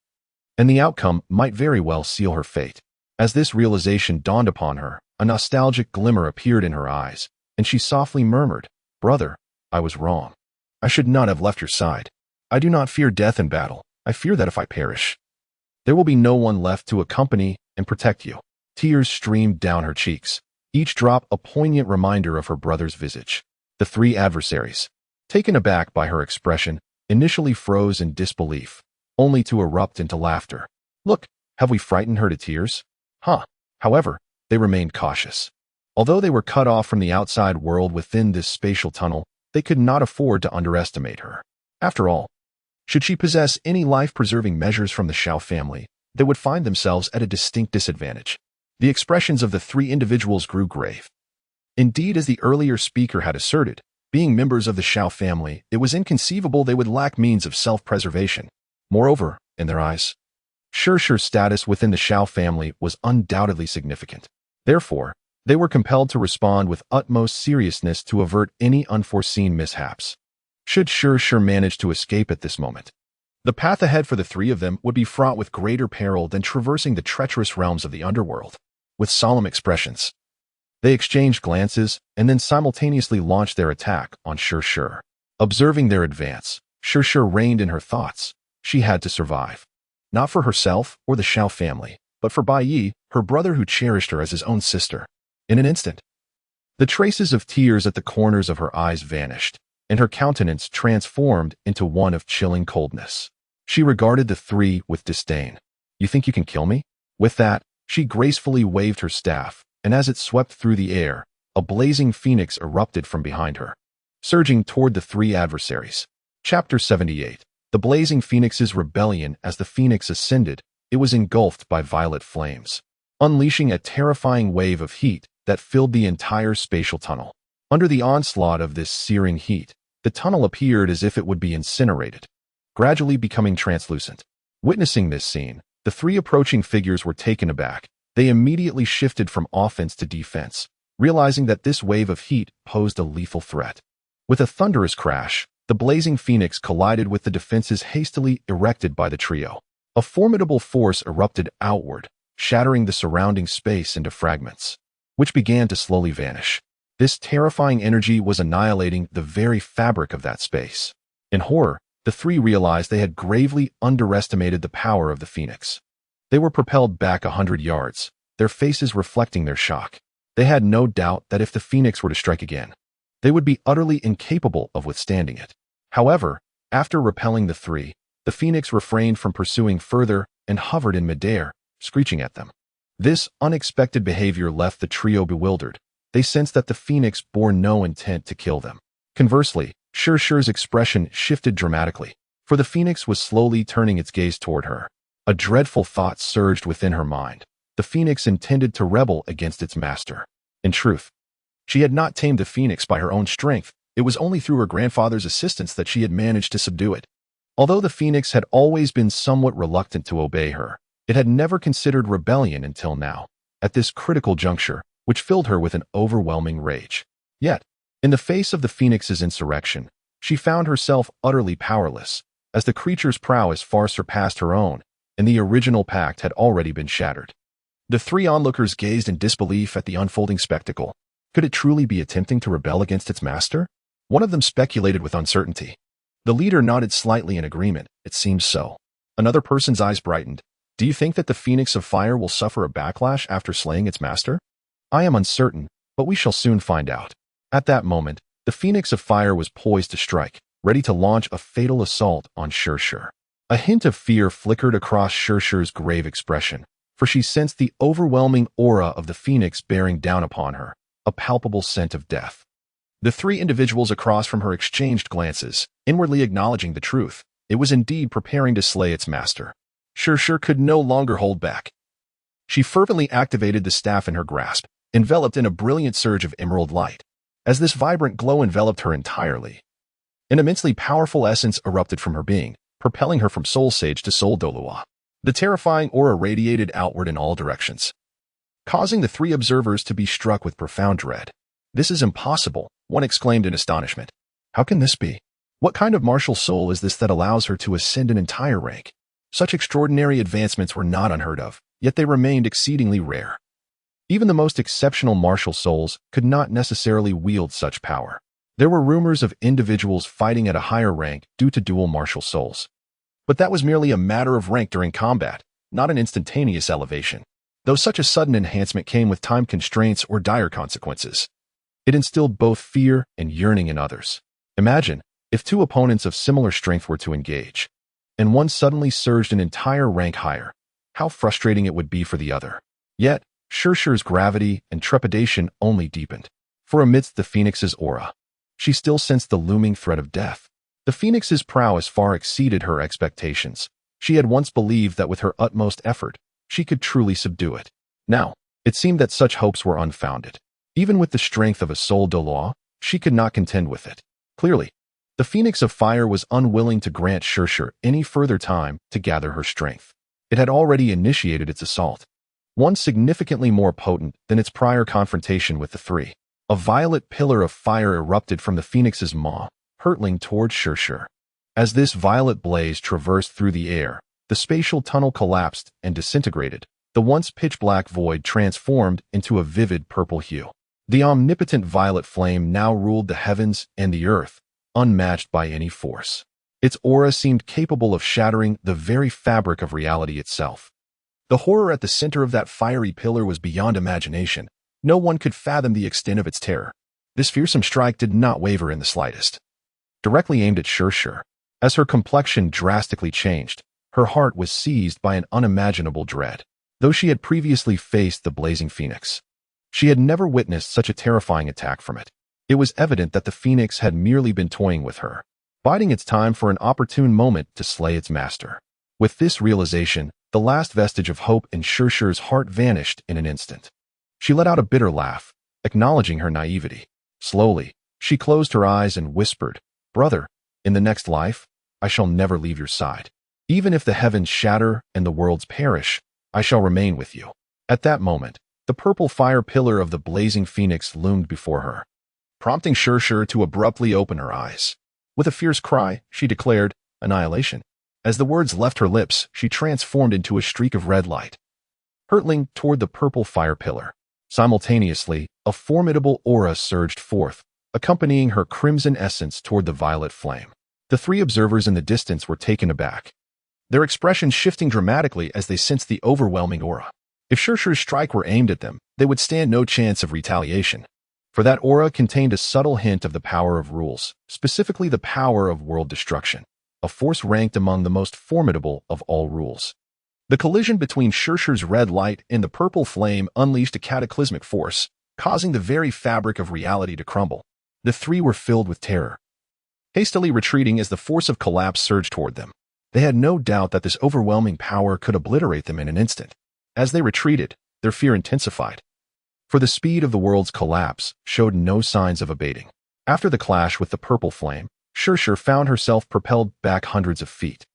and the outcome might very well seal her fate. As this realization dawned upon her, a nostalgic glimmer appeared in her eyes, and she softly murmured, "Brother, I was wrong. I should not have left your side. I do not fear death in battle. I fear that if I perish, there will be no one left to accompany and protect you." Tears streamed down her cheeks, each drop a poignant reminder of her brother's visage. The three adversaries, taken aback by her expression, initially froze in disbelief, only to erupt into laughter. "Look, have we frightened her to tears?" Huh. However, they remained cautious. Although they were cut off from the outside world within this spatial tunnel, they could not afford to underestimate her. After all, Should she possess any life-preserving measures from the Xiao family, they would find themselves at a distinct disadvantage. The expressions of the three individuals grew grave. Indeed, as the earlier speaker had asserted, being members of the Xiao family, it was inconceivable they would lack means of self-preservation. Moreover, in their eyes, Shishi's status within the Xiao family was undoubtedly significant. Therefore, they were compelled to respond with utmost seriousness to avert any unforeseen mishaps. Should Shishi manage to escape at this moment, the path ahead for the three of them would be fraught with greater peril than traversing the treacherous realms of the underworld. With solemn expressions, they exchanged glances and then simultaneously launched their attack on Shishi. Observing their advance, Shishi reined in her thoughts. She had to survive. Not for herself or the Xiao family, but for Bai Yi, her brother who cherished her as his own sister. In an instant, the traces of tears at the corners of her eyes vanished, and her countenance transformed into one of chilling coldness. She regarded the three with disdain. "You think you can kill me?" With that, she gracefully waved her staff, and as it swept through the air, a blazing phoenix erupted from behind her, surging toward the three adversaries. Chapter 78. The blazing phoenix's rebellion. As the phoenix ascended, it was engulfed by violet flames, unleashing a terrifying wave of heat that filled the entire spatial tunnel. Under the onslaught of this searing heat, the tunnel appeared as if it would be incinerated, gradually becoming translucent. Witnessing this scene, the three approaching figures were taken aback. They immediately shifted from offense to defense, realizing that this wave of heat posed a lethal threat. With a thunderous crash, the blazing phoenix collided with the defenses hastily erected by the trio. A formidable force erupted outward, shattering the surrounding space into fragments, which began to slowly vanish. This terrifying energy was annihilating the very fabric of that space. In horror, the three realized they had gravely underestimated the power of the phoenix. They were propelled back 100 yards, their faces reflecting their shock. They had no doubt that if the phoenix were to strike again, they would be utterly incapable of withstanding it. However, after repelling the three, the phoenix refrained from pursuing further and hovered in midair, screeching at them. This unexpected behavior left the trio bewildered. They sensed that the phoenix bore no intent to kill them. Conversely, Shishi's expression shifted dramatically, for the phoenix was slowly turning its gaze toward her. A dreadful thought surged within her mind. The phoenix intended to rebel against its master. In truth, she had not tamed the phoenix by her own strength. It was only through her grandfather's assistance that she had managed to subdue it. Although the phoenix had always been somewhat reluctant to obey her, it had never considered rebellion until now, at this critical juncture, which filled her with an overwhelming rage. Yet, in the face of the phoenix's insurrection, she found herself utterly powerless, as the creature's prowess far surpassed her own, and the original pact had already been shattered. The three onlookers gazed in disbelief at the unfolding spectacle. Could it truly be attempting to rebel against its master? One of them speculated with uncertainty. The leader nodded slightly in agreement. It seems so. Another person's eyes brightened. Do you think that the Phoenix of Fire will suffer a backlash after slaying its master? I am uncertain, but we shall soon find out. At that moment, the Phoenix of Fire was poised to strike, ready to launch a fatal assault on Shishi. A hint of fear flickered across Shishi's grave expression, for she sensed the overwhelming aura of the Phoenix bearing down upon her, a palpable scent of death. The three individuals across from her exchanged glances, inwardly acknowledging the truth. It was indeed preparing to slay its master. Shishi could no longer hold back. She fervently activated the staff in her grasp, enveloped in a brilliant surge of emerald light. As this vibrant glow enveloped her entirely, an immensely powerful essence erupted from her being, propelling her from Soul Sage to Soul Dolua. The terrifying aura radiated outward in all directions, causing the three observers to be struck with profound dread. This is impossible, one exclaimed in astonishment. How can this be? What kind of martial soul is this that allows her to ascend an entire rank? Such extraordinary advancements were not unheard of, yet they remained exceedingly rare. Even the most exceptional martial souls could not necessarily wield such power. There were rumors of individuals fighting at a higher rank due to dual martial souls. But that was merely a matter of rank during combat, not an instantaneous elevation. Though such a sudden enhancement came with time constraints or dire consequences, it instilled both fear and yearning in others. Imagine if two opponents of similar strength were to engage, and one suddenly surged an entire rank higher. How frustrating it would be for the other. Yet, Shishi's gravity and trepidation only deepened, for amidst the Phoenix's aura, she still sensed the looming threat of death. The phoenix's prowess far exceeded her expectations. She had once believed that with her utmost effort, she could truly subdue it. Now, it seemed that such hopes were unfounded. Even with the strength of a soul de law, she could not contend with it. Clearly, the Phoenix of Fire was unwilling to grant Shirshir any further time to gather her strength. It had already initiated its assault, one significantly more potent than its prior confrontation with the three. A violet pillar of fire erupted from the Phoenix's maw, hurtling towards Shirshir. As this violet blaze traversed through the air, the spatial tunnel collapsed and disintegrated. The once pitch-black void transformed into a vivid purple hue. The omnipotent violet flame now ruled the heavens and the earth, unmatched by any force. Its aura seemed capable of shattering the very fabric of reality itself. The horror at the center of that fiery pillar was beyond imagination. No one could fathom the extent of its terror. This fearsome strike did not waver in the slightest. Directly aimed at Shirshir, as her complexion drastically changed, her heart was seized by an unimaginable dread. Though she had previously faced the blazing phoenix, she had never witnessed such a terrifying attack from it. It was evident that the phoenix had merely been toying with her, biding its time for an opportune moment to slay its master. With this realization, the last vestige of hope in Shirshir's heart vanished in an instant. She let out a bitter laugh, acknowledging her naivety. Slowly, she closed her eyes and whispered, "Brother, in the next life, I shall never leave your side. Even if the heavens shatter and the worlds perish, I shall remain with you." At that moment, the purple fire pillar of the blazing phoenix loomed before her, prompting Shirshir to abruptly open her eyes. With a fierce cry, she declared, "Annihilation." As the words left her lips, she transformed into a streak of red light, hurtling toward the purple fire pillar. Simultaneously, a formidable aura surged forth, accompanying her crimson essence toward the violet flame. The three observers in the distance were taken aback, their expressions shifting dramatically as they sensed the overwhelming aura. If Shirshir's strike were aimed at them, they would stand no chance of retaliation, for that aura contained a subtle hint of the power of rules, specifically the power of world destruction, a force ranked among the most formidable of all rules. The collision between Shirshir's red light and the purple flame unleashed a cataclysmic force, causing the very fabric of reality to crumble. The three were filled with terror, hastily retreating as the force of collapse surged toward them. They had no doubt that this overwhelming power could obliterate them in an instant. As they retreated, their fear intensified, for the speed of the world's collapse showed no signs of abating. After the clash with the purple flame, Shirshir found herself propelled back hundreds of feet.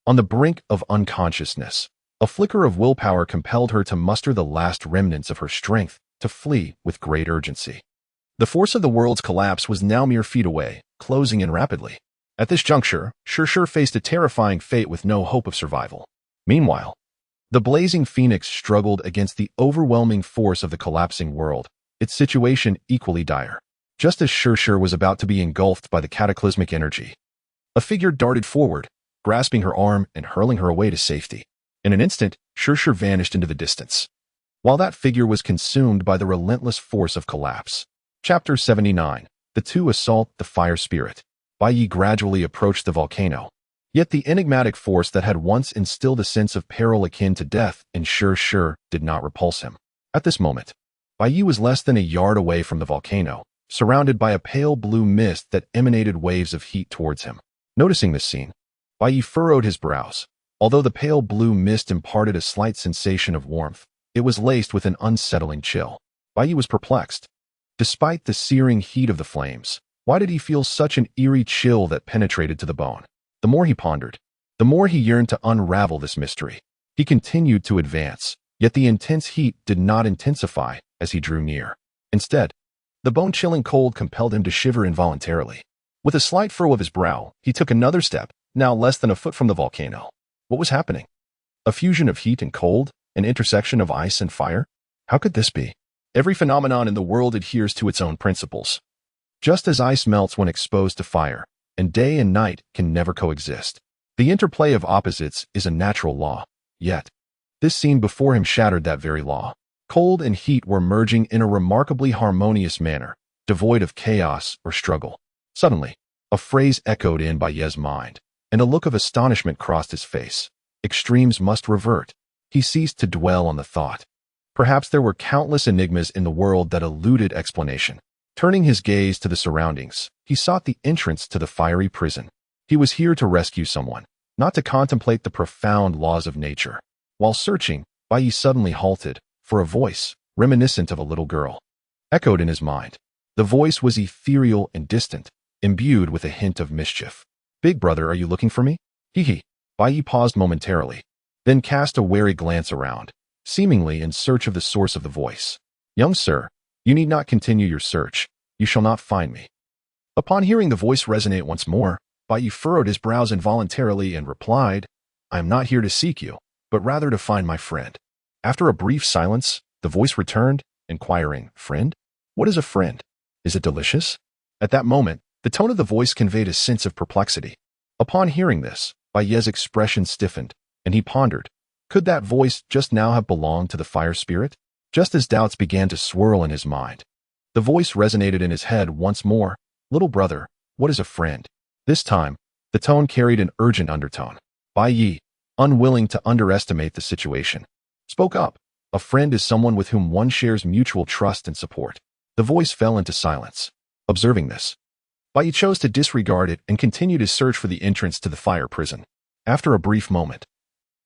On the brink of unconsciousness, a flicker of willpower compelled her to muster the last remnants of her strength to flee with great urgency. The force of the world's collapse was now mere feet away, closing in rapidly. At this juncture, Shirshir faced a terrifying fate with no hope of survival. Meanwhile, the blazing phoenix struggled against the overwhelming force of the collapsing world, its situation equally dire. Just as Shirshir was about to be engulfed by the cataclysmic energy, a figure darted forward, grasping her arm and hurling her away to safety. In an instant, Shirshir vanished into the distance, while that figure was consumed by the relentless force of collapse. Chapter 79. The two assault the fire spirit. Yi gradually approached the volcano. Yet the enigmatic force that had once instilled a sense of peril akin to death in Shirshir did not repulse him. At this moment, Yi was less than a yard away from the volcano, surrounded by a pale blue mist that emanated waves of heat towards him. Noticing this scene, Yi furrowed his brows. Although the pale blue mist imparted a slight sensation of warmth, it was laced with an unsettling chill. Yi was perplexed. Despite the searing heat of the flames, why did he feel such an eerie chill that penetrated to the bone? The more he pondered, the more he yearned to unravel this mystery. He continued to advance, yet the intense heat did not intensify as he drew near. Instead, the bone-chilling cold compelled him to shiver involuntarily. With a slight furrow of his brow, he took another step, now less than a foot from the volcano. What was happening? A fusion of heat and cold? An intersection of ice and fire? How could this be? Every phenomenon in the world adheres to its own principles. Just as ice melts when exposed to fire, and day and night can never coexist. The interplay of opposites is a natural law. Yet, this scene before him shattered that very law. Cold and heat were merging in a remarkably harmonious manner, devoid of chaos or struggle. Suddenly, a phrase echoed in Yi's mind, and a look of astonishment crossed his face. Extremes must revert. He ceased to dwell on the thought. Perhaps there were countless enigmas in the world that eluded explanation. Turning his gaze to the surroundings, he sought the entrance to the fiery prison. He was here to rescue someone, not to contemplate the profound laws of nature. While searching, Bai Yi suddenly halted, for a voice, reminiscent of a little girl, echoed in his mind. The voice was ethereal and distant, imbued with a hint of mischief. "Big brother, are you looking for me?" Hee. Bai Yi paused momentarily, then cast a wary glance around, seemingly in search of the source of the voice. "Young sir, you need not continue your search. You shall not find me." Upon hearing the voice resonate once more, Bai Yi furrowed his brows involuntarily and replied, "I am not here to seek you, but rather to find my friend." After a brief silence, the voice returned, inquiring, "Friend? What is a friend? Is it delicious?" At that moment, the tone of the voice conveyed a sense of perplexity. Upon hearing this, Bai Yi's expression stiffened, and he pondered, could that voice just now have belonged to the fire spirit? Just as doubts began to swirl in his mind, the voice resonated in his head once more, "Little brother, what is a friend?" This time, the tone carried an urgent undertone. Bai Yi, unwilling to underestimate the situation, spoke up. "A friend is someone with whom one shares mutual trust and support." The voice fell into silence. Observing this, Bai Yi chose to disregard it and continued his search for the entrance to the fire prison. After a brief moment,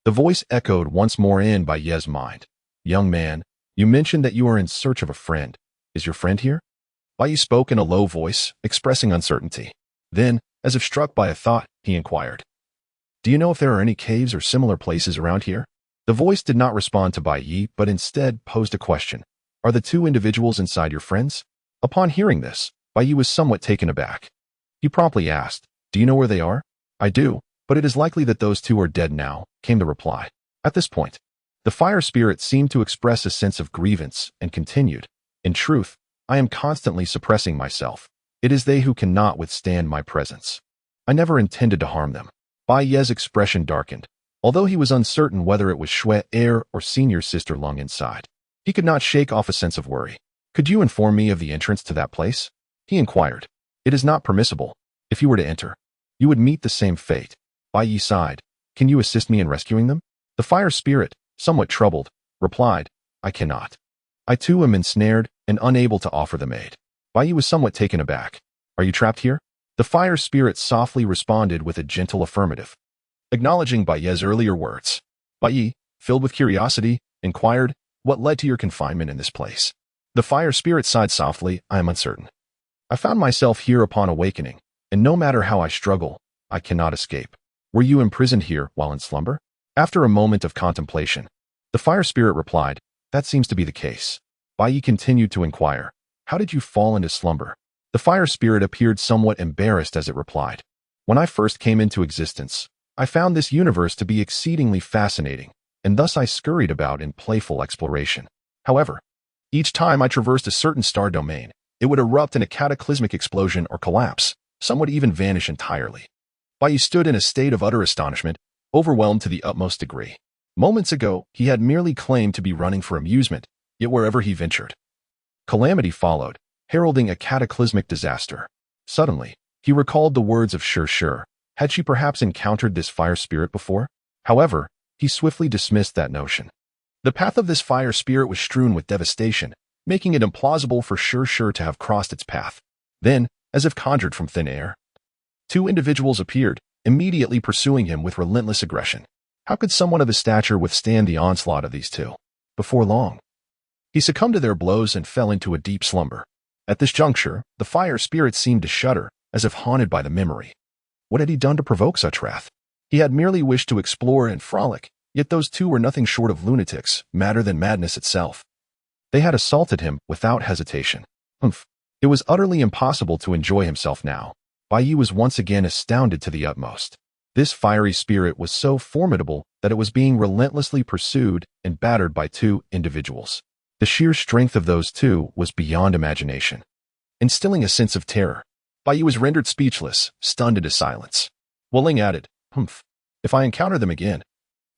the voice echoed once more in Bai Yi's mind. "Young man, you mentioned that you are in search of a friend. Is your friend here?" Bai Yi spoke in a low voice, expressing uncertainty. Then, as if struck by a thought, he inquired, "Do you know if there are any caves or similar places around here?" The voice did not respond to Bai Yi, but instead posed a question. "Are the two individuals inside your friends?" Upon hearing this, Bai Yi was somewhat taken aback. He promptly asked, "Do you know where they are?" "I do, but it is likely that those two are dead now," came the reply. At this point, the fire spirit seemed to express a sense of grievance and continued, "In truth, I am constantly suppressing myself. It is they who cannot withstand my presence. I never intended to harm them." Bai Yi's expression darkened, although he was uncertain whether it was Shui Air or senior sister Lung inside. He could not shake off a sense of worry. "Could you inform me of the entrance to that place?" he inquired. "It is not permissible. If you were to enter, you would meet the same fate." Bai Yi sighed. "Can you assist me in rescuing them?" The fire spirit, somewhat troubled, replied, "I cannot. I too am ensnared and unable to offer them aid." Bai Yi was somewhat taken aback. "Are you trapped here?" The fire spirit softly responded with a gentle affirmative. Acknowledging Bai Yi's earlier words, Bai Yi, filled with curiosity, inquired, "What led to your confinement in this place?" The fire spirit sighed softly, "I am uncertain. I found myself here upon awakening, and no matter how I struggle, I cannot escape." "Were you imprisoned here while in slumber?" After a moment of contemplation, the fire spirit replied, "That seems to be the case." Bai Yi continued to inquire, "How did you fall into slumber?" The fire spirit appeared somewhat embarrassed as it replied, "When I first came into existence, I found this universe to be exceedingly fascinating, and thus I scurried about in playful exploration. However, each time I traversed a certain star domain, it would erupt in a cataclysmic explosion or collapse. Some would even vanish entirely." Bai Yi stood in a state of utter astonishment, overwhelmed to the utmost degree. Moments ago, he had merely claimed to be running for amusement, yet wherever he ventured, calamity followed, heralding a cataclysmic disaster. Suddenly, he recalled the words of Sure. Had she perhaps encountered this fire spirit before? However, he swiftly dismissed that notion. The path of this fire spirit was strewn with devastation, making it implausible for Sure to have crossed its path. Then, as if conjured from thin air, two individuals appeared, immediately pursuing him with relentless aggression. How could someone of his stature withstand the onslaught of these two? Before long, he succumbed to their blows and fell into a deep slumber. At this juncture, the fire spirit seemed to shudder, as if haunted by the memory. What had he done to provoke such wrath? He had merely wished to explore and frolic, yet those two were nothing short of lunatics, madder than madness itself. They had assaulted him without hesitation. It was utterly impossible to enjoy himself now. Bai Yi was once again astounded to the utmost. This fiery spirit was so formidable that it was being relentlessly pursued and battered by two individuals. The sheer strength of those two was beyond imagination, instilling a sense of terror. Bai Yi was rendered speechless, stunned into silence. Ling added, "If I encounter them again,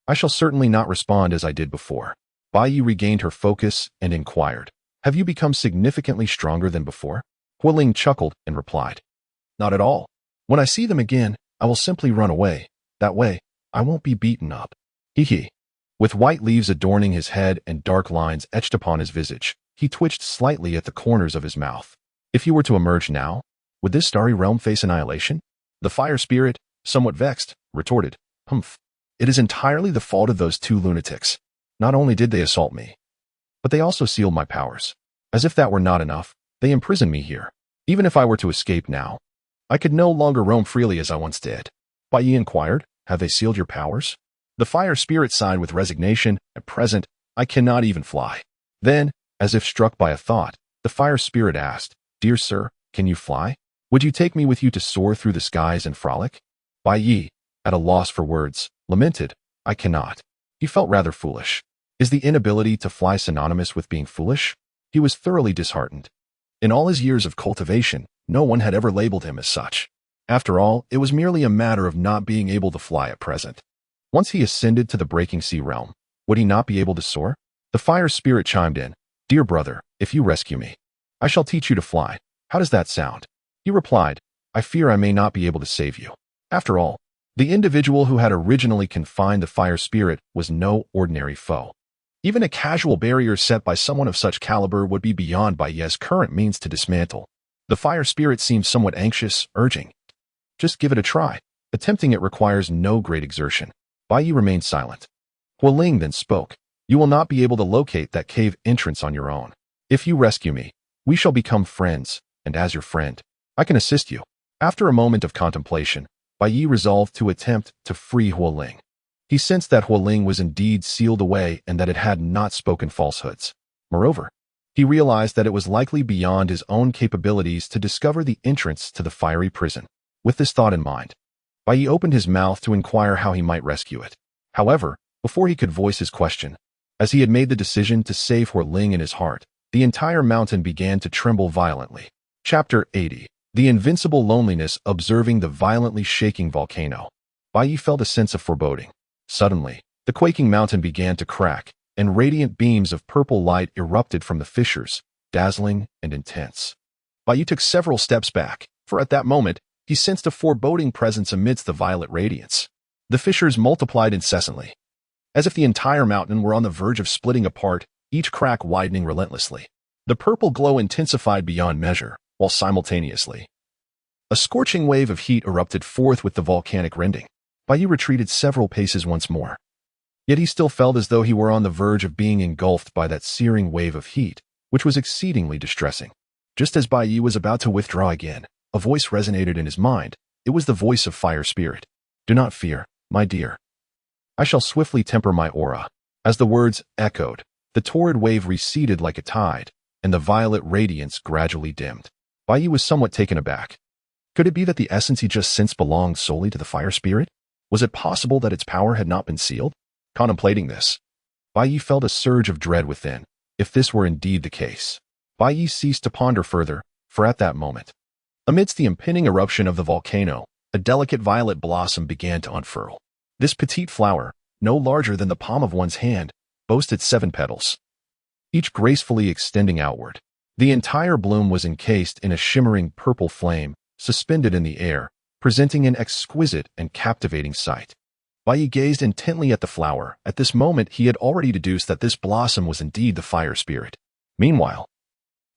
I shall certainly not respond as I did before." Bai Yi regained her focus and inquired, "Have you become significantly stronger than before?" Ling chuckled and replied, "Not at all. When I see them again, I will simply run away. That way, I won't be beaten up." Hee. With white leaves adorning his head and dark lines etched upon his visage, he twitched slightly at the corners of his mouth. "If you were to emerge now, would this starry realm face annihilation?" The fire spirit, Somewhat vexed, retorted, "Humph. It is entirely the fault of those two lunatics. Not only did they assault me, but they also sealed my powers. As if that were not enough, they imprisoned me here. Even if I were to escape now, I could no longer roam freely as I once did." Bai Yi inquired, "Have they sealed your powers?" The fire spirit sighed with resignation. "At present, I cannot even fly." Then, as if struck by a thought, the fire spirit asked, "Dear sir, can you fly? Would you take me with you to soar through the skies and frolic?" Bai Yi, at a loss for words, lamented, "I cannot." He felt rather foolish. Is the inability to fly synonymous with being foolish? He was thoroughly disheartened. In all his years of cultivation, no one had ever labeled him as such. After all, it was merely a matter of not being able to fly at present. Once he ascended to the breaking sea realm, would he not be able to soar? The fire spirit chimed in, "Dear brother, if you rescue me, I shall teach you to fly. How does that sound?" He replied, "I fear I may not be able to save you." After all, the individual who had originally confined the fire spirit was no ordinary foe. Even a casual barrier set by someone of such caliber would be beyond Bai Yi's current means to dismantle. The fire spirit seemed somewhat anxious, urging, "Just give it a try. Attempting it requires no great exertion." Bai Yi remained silent. Huo Ling then spoke, "You will not be able to locate that cave entrance on your own. If you rescue me, we shall become friends, and as your friend, I can assist you." After a moment of contemplation, Bai Yi resolved to attempt to free Huo Ling. He sensed that Huo Ling was indeed sealed away and that it had not spoken falsehoods. Moreover, he realized that it was likely beyond his own capabilities to discover the entrance to the fiery prison. With this thought in mind, Bai Yi opened his mouth to inquire how he might rescue it. However, before he could voice his question, as he had made the decision to save Huo Ling in his heart, the entire mountain began to tremble violently. Chapter 80. The invincible loneliness observing the violently shaking volcano. Bai Yi felt a sense of foreboding. Suddenly, the quaking mountain began to crack, and radiant beams of purple light erupted from the fissures, dazzling and intense. Bai Yi took several steps back, for at that moment, he sensed a foreboding presence amidst the violet radiance. The fissures multiplied incessantly, as if the entire mountain were on the verge of splitting apart, each crack widening relentlessly. The purple glow intensified beyond measure, while simultaneously, a scorching wave of heat erupted forth with the volcanic rending. Bai Yi retreated several paces once more. Yet he still felt as though he were on the verge of being engulfed by that searing wave of heat, which was exceedingly distressing. Just as Bai Yi was about to withdraw again, a voice resonated in his mind. It was the voice of Fire Spirit. "Do not fear, my dear. I shall swiftly temper my aura." As the words echoed, the torrid wave receded like a tide, and the violet radiance gradually dimmed. Bai Yi was somewhat taken aback. Could it be that the essence he just sensed belonged solely to the Fire Spirit? Was it possible that its power had not been sealed? Contemplating this, Bai Yi felt a surge of dread within. If this were indeed the case, Bai Yi ceased to ponder further, for at that moment, amidst the impending eruption of the volcano, a delicate violet blossom began to unfurl. This petite flower, no larger than the palm of one's hand, boasted 7 petals, each gracefully extending outward. The entire bloom was encased in a shimmering purple flame, suspended in the air, presenting an exquisite and captivating sight. Bai Yi gazed intently at the flower. At this moment, he had already deduced that this blossom was indeed the Fire Spirit. Meanwhile,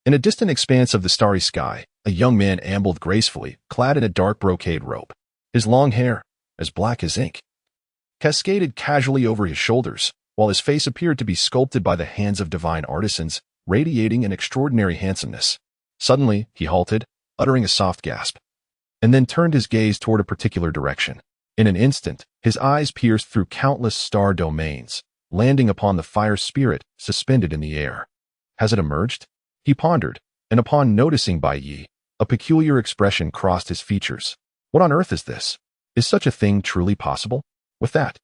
in a distant expanse of the starry sky, a young man ambled gracefully, clad in a dark brocade robe. His long hair, as black as ink, cascaded casually over his shoulders, while his face appeared to be sculpted by the hands of divine artisans, radiating an extraordinary handsomeness. Suddenly, he halted, uttering a soft gasp, and then turned his gaze toward a particular direction. In an instant, his eyes pierced through countless star domains, landing upon the Fire Spirit suspended in the air. Has it emerged? He pondered, and upon noticing Bai Yi, a peculiar expression crossed his features. What on earth is this? Is such a thing truly possible? With that,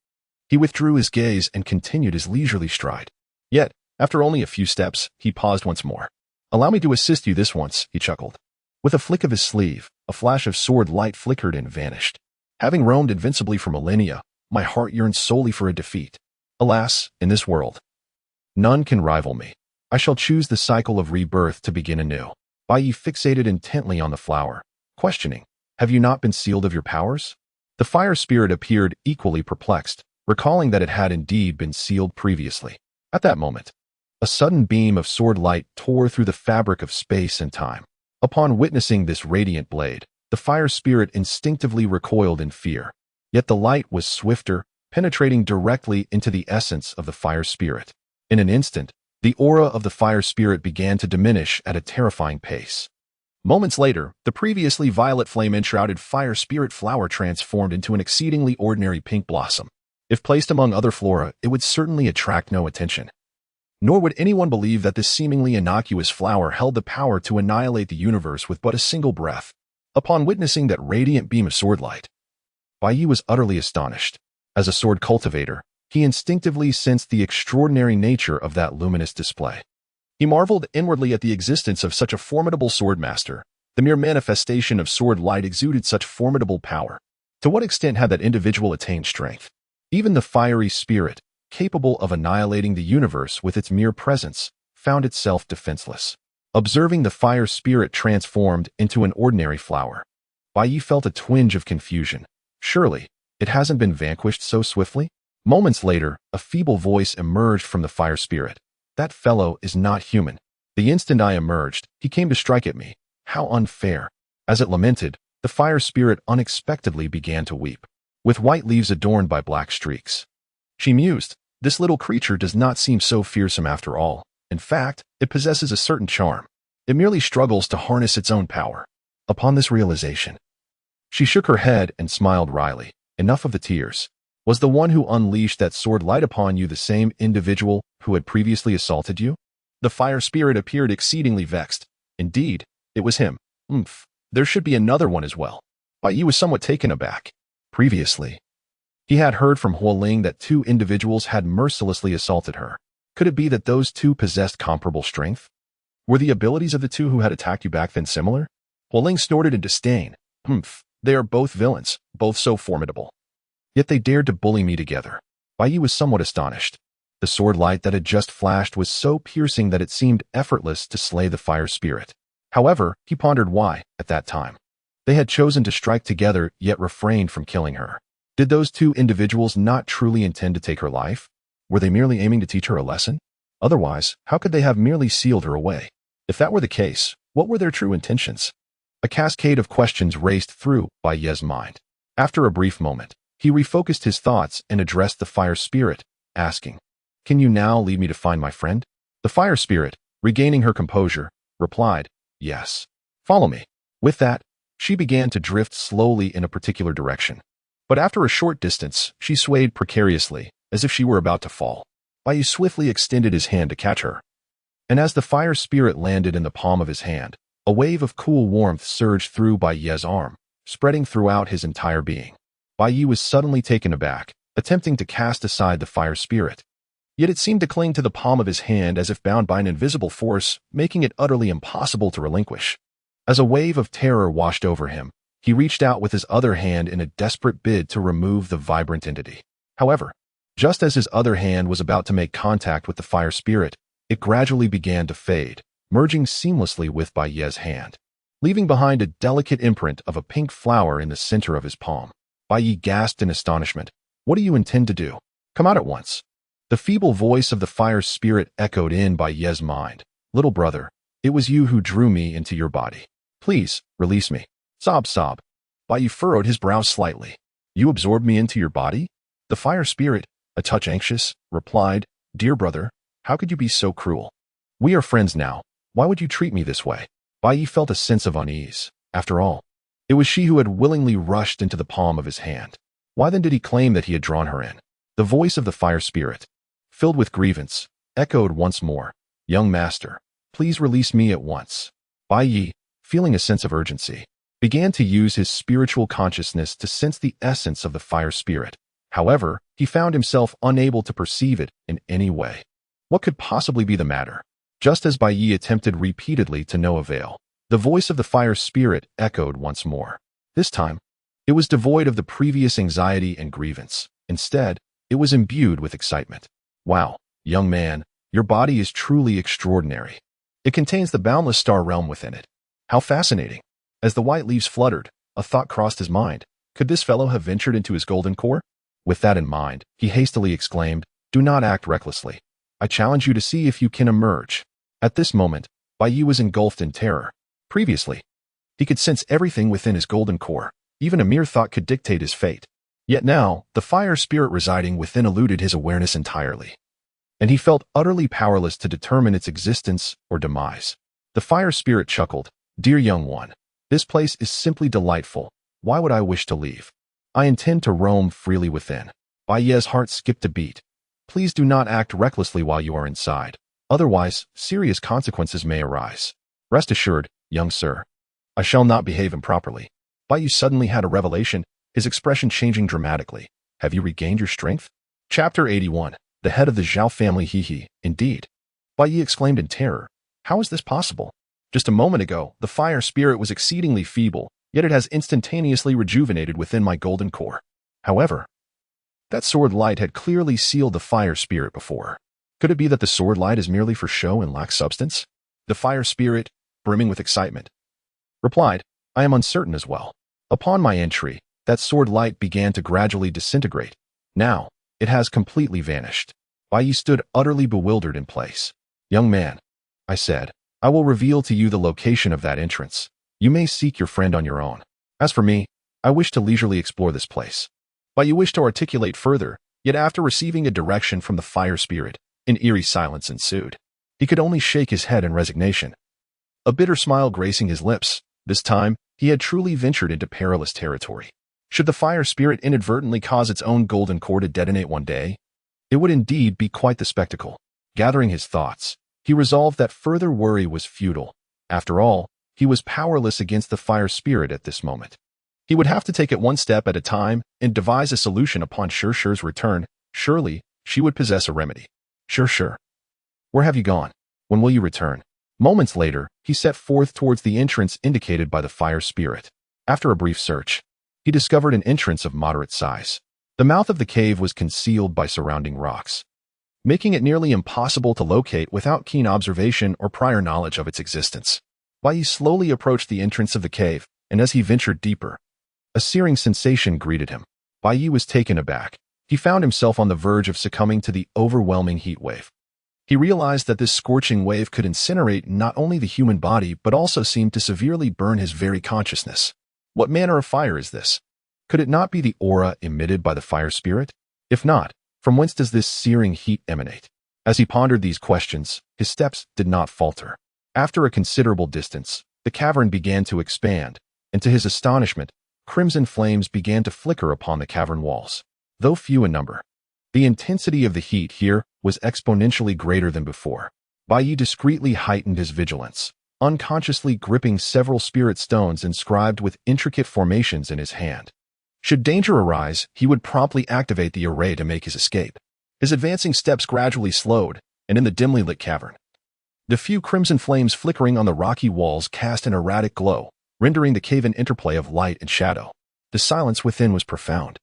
he withdrew his gaze and continued his leisurely stride. Yet, after only a few steps, he paused once more. "Allow me to assist you this once," he chuckled. With a flick of his sleeve, a flash of sword light flickered and vanished. "Having roamed invincibly for millennia, my heart yearns solely for a defeat. Alas, in this world, none can rival me. I shall choose the cycle of rebirth to begin anew." Bai Yi fixated intently on the flower, questioning, "Have you not been sealed of your powers?" The Fire Spirit appeared equally perplexed, recalling that it had indeed been sealed previously. At that moment, a sudden beam of sword light tore through the fabric of space and time. Upon witnessing this radiant blade, the Fire Spirit instinctively recoiled in fear. Yet the light was swifter, penetrating directly into the essence of the fire spirit. In an instant, the aura of the fire spirit began to diminish at a terrifying pace. Moments later, the previously violet flame-enshrouded fire spirit flower transformed into an exceedingly ordinary pink blossom. If placed among other flora, it would certainly attract no attention. Nor would anyone believe that this seemingly innocuous flower held the power to annihilate the universe with but a single breath. Upon witnessing that radiant beam of swordlight, Bai Yi was utterly astonished. As a sword cultivator, he instinctively sensed the extraordinary nature of that luminous display. He marveled inwardly at the existence of such a formidable swordmaster. The mere manifestation of sword light exuded such formidable power. To what extent had that individual attained strength? Even the fiery spirit, capable of annihilating the universe with its mere presence, found itself defenseless. Observing the fire spirit transformed into an ordinary flower, Bai Yi felt a twinge of confusion. Surely, it hasn't been vanquished so swiftly? Moments later, a feeble voice emerged from the fire spirit. That fellow is not human. The instant I emerged, he came to strike at me. How unfair. As it lamented, the fire spirit unexpectedly began to weep, with white leaves adorned by black streaks. She mused, this little creature does not seem so fearsome after all. In fact, it possesses a certain charm. It merely struggles to harness its own power. Upon this realization, she shook her head and smiled wryly. Enough of the tears. Was the one who unleashed that sword light upon you the same individual who had previously assaulted you? The fire spirit appeared exceedingly vexed. Indeed, it was him. There should be another one as well. Bai Yi was somewhat taken aback. Previously, he had heard from Huoling that 2 individuals had mercilessly assaulted her. Could it be that those 2 possessed comparable strength? Were the abilities of the 2 who had attacked you back then similar? Huoling snorted in disdain. They are both villains, both so formidable. Yet they dared to bully me together. Bai Yi was somewhat astonished. The sword light that had just flashed was so piercing that it seemed effortless to slay the fire spirit. However, he pondered why, at that time, they had chosen to strike together yet refrained from killing her. Did those 2 individuals not truly intend to take her life? Were they merely aiming to teach her a lesson? Otherwise, how could they have merely sealed her away? If that were the case, what were their true intentions? A cascade of questions raced through Bai Yi's mind. After a brief moment, he refocused his thoughts and addressed the fire spirit, asking, "Can you now lead me to find my friend?" The fire spirit, regaining her composure, replied, "Yes. Follow me." With that, she began to drift slowly in a particular direction. But after a short distance, she swayed precariously, as if she were about to fall. Bai Yi swiftly extended his hand to catch her. And as the fire spirit landed in the palm of his hand, a wave of cool warmth surged through Bai Yi's arm, spreading throughout his entire being. Bai Yi was suddenly taken aback, attempting to cast aside the fire spirit. Yet it seemed to cling to the palm of his hand as if bound by an invisible force, making it utterly impossible to relinquish. As a wave of terror washed over him, he reached out with his other hand in a desperate bid to remove the vibrant entity. However, just as his other hand was about to make contact with the fire spirit, it gradually began to fade, merging seamlessly with Bai Yi's hand, leaving behind a delicate imprint of a pink flower in the center of his palm. Bai Yi gasped in astonishment. "What do you intend to do? Come out at once." The feeble voice of the fire spirit echoed in Bai Yi's mind. "Little brother, it was you who drew me into your body. Please, release me." Sob. Bai Yi furrowed his brows slightly. "You absorbed me into your body?" The fire spirit, a touch anxious, replied, "Dear brother, how could you be so cruel? We are friends now. Why would you treat me this way?" Bai Yi felt a sense of unease. After all, it was she who had willingly rushed into the palm of his hand. Why then did he claim that he had drawn her in? The voice of the fire spirit, filled with grievance, echoed once more, "Young master, please release me at once." Bai Yi, feeling a sense of urgency, began to use his spiritual consciousness to sense the essence of the fire spirit. However, he found himself unable to perceive it in any way. What could possibly be the matter? Just as Bai Yi attempted repeatedly to no avail, the voice of the fire spirit echoed once more. This time, it was devoid of the previous anxiety and grievance. Instead, it was imbued with excitement. "Wow, young man, your body is truly extraordinary. It contains the boundless star realm within it. How fascinating." As the white leaves fluttered, a thought crossed his mind. Could this fellow have ventured into his golden core? With that in mind, he hastily exclaimed, "Do not act recklessly. I challenge you to see if you can emerge." At this moment, Bai Yi was engulfed in terror. Previously, he could sense everything within his golden core. Even a mere thought could dictate his fate. Yet now, the fire spirit residing within eluded his awareness entirely, and he felt utterly powerless to determine its existence or demise. The fire spirit chuckled, "Dear young one, this place is simply delightful. Why would I wish to leave? I intend to roam freely within." Baiye's heart skipped a beat. "Please do not act recklessly while you are inside. Otherwise, serious consequences may arise. Rest assured, young sir, I shall not behave improperly." Baiye suddenly had a revelation, his expression changing dramatically. "Have you regained your strength?" Chapter 81. The head of the Zhao family. He, indeed. Baiye exclaimed in terror. How is this possible? Just a moment ago, the fire spirit was exceedingly feeble, yet it has instantaneously rejuvenated within my golden core. However, that sword light had clearly sealed the fire spirit before. Could it be that the sword light is merely for show and lacks substance? The fire spirit, brimming with excitement, replied, "I am uncertain as well. Upon my entry, that sword light began to gradually disintegrate. Now, it has completely vanished." Baiye stood utterly bewildered in place. "Young man," I said, "I will reveal to you the location of that entrance. You may seek your friend on your own. As for me, I wish to leisurely explore this place." Baiye wished to articulate further, yet after receiving a direction from the fire spirit, an eerie silence ensued. He could only shake his head in resignation, a bitter smile gracing his lips. This time, he had truly ventured into perilous territory. Should the fire spirit inadvertently cause its own golden core to detonate one day, it would indeed be quite the spectacle. Gathering his thoughts, he resolved that further worry was futile. After all, he was powerless against the fire spirit at this moment. He would have to take it one step at a time and devise a solution upon Shurshu's return. Surely, she would possess a remedy. "Shurshu, where have you gone? When will you return?" Moments later, he set forth towards the entrance indicated by the fire spirit. After a brief search, he discovered an entrance of moderate size. The mouth of the cave was concealed by surrounding rocks, making it nearly impossible to locate without keen observation or prior knowledge of its existence. Baiye slowly approached the entrance of the cave, and as he ventured deeper, a searing sensation greeted him. Baiye was taken aback. He found himself on the verge of succumbing to the overwhelming heat wave. He realized that this scorching wave could incinerate not only the human body but also seemed to severely burn his very consciousness. What manner of fire is this? Could it not be the aura emitted by the fire spirit? If not, from whence does this searing heat emanate? As he pondered these questions, his steps did not falter. After a considerable distance, the cavern began to expand, and to his astonishment, crimson flames began to flicker upon the cavern walls. Though few in number, the intensity of the heat here was exponentially greater than before. Baiye discreetly heightened his vigilance, unconsciously gripping several spirit stones inscribed with intricate formations in his hand. Should danger arise, he would promptly activate the array to make his escape. His advancing steps gradually slowed, and in the dimly lit cavern, the few crimson flames flickering on the rocky walls cast an erratic glow, rendering the cave an interplay of light and shadow. The silence within was profound,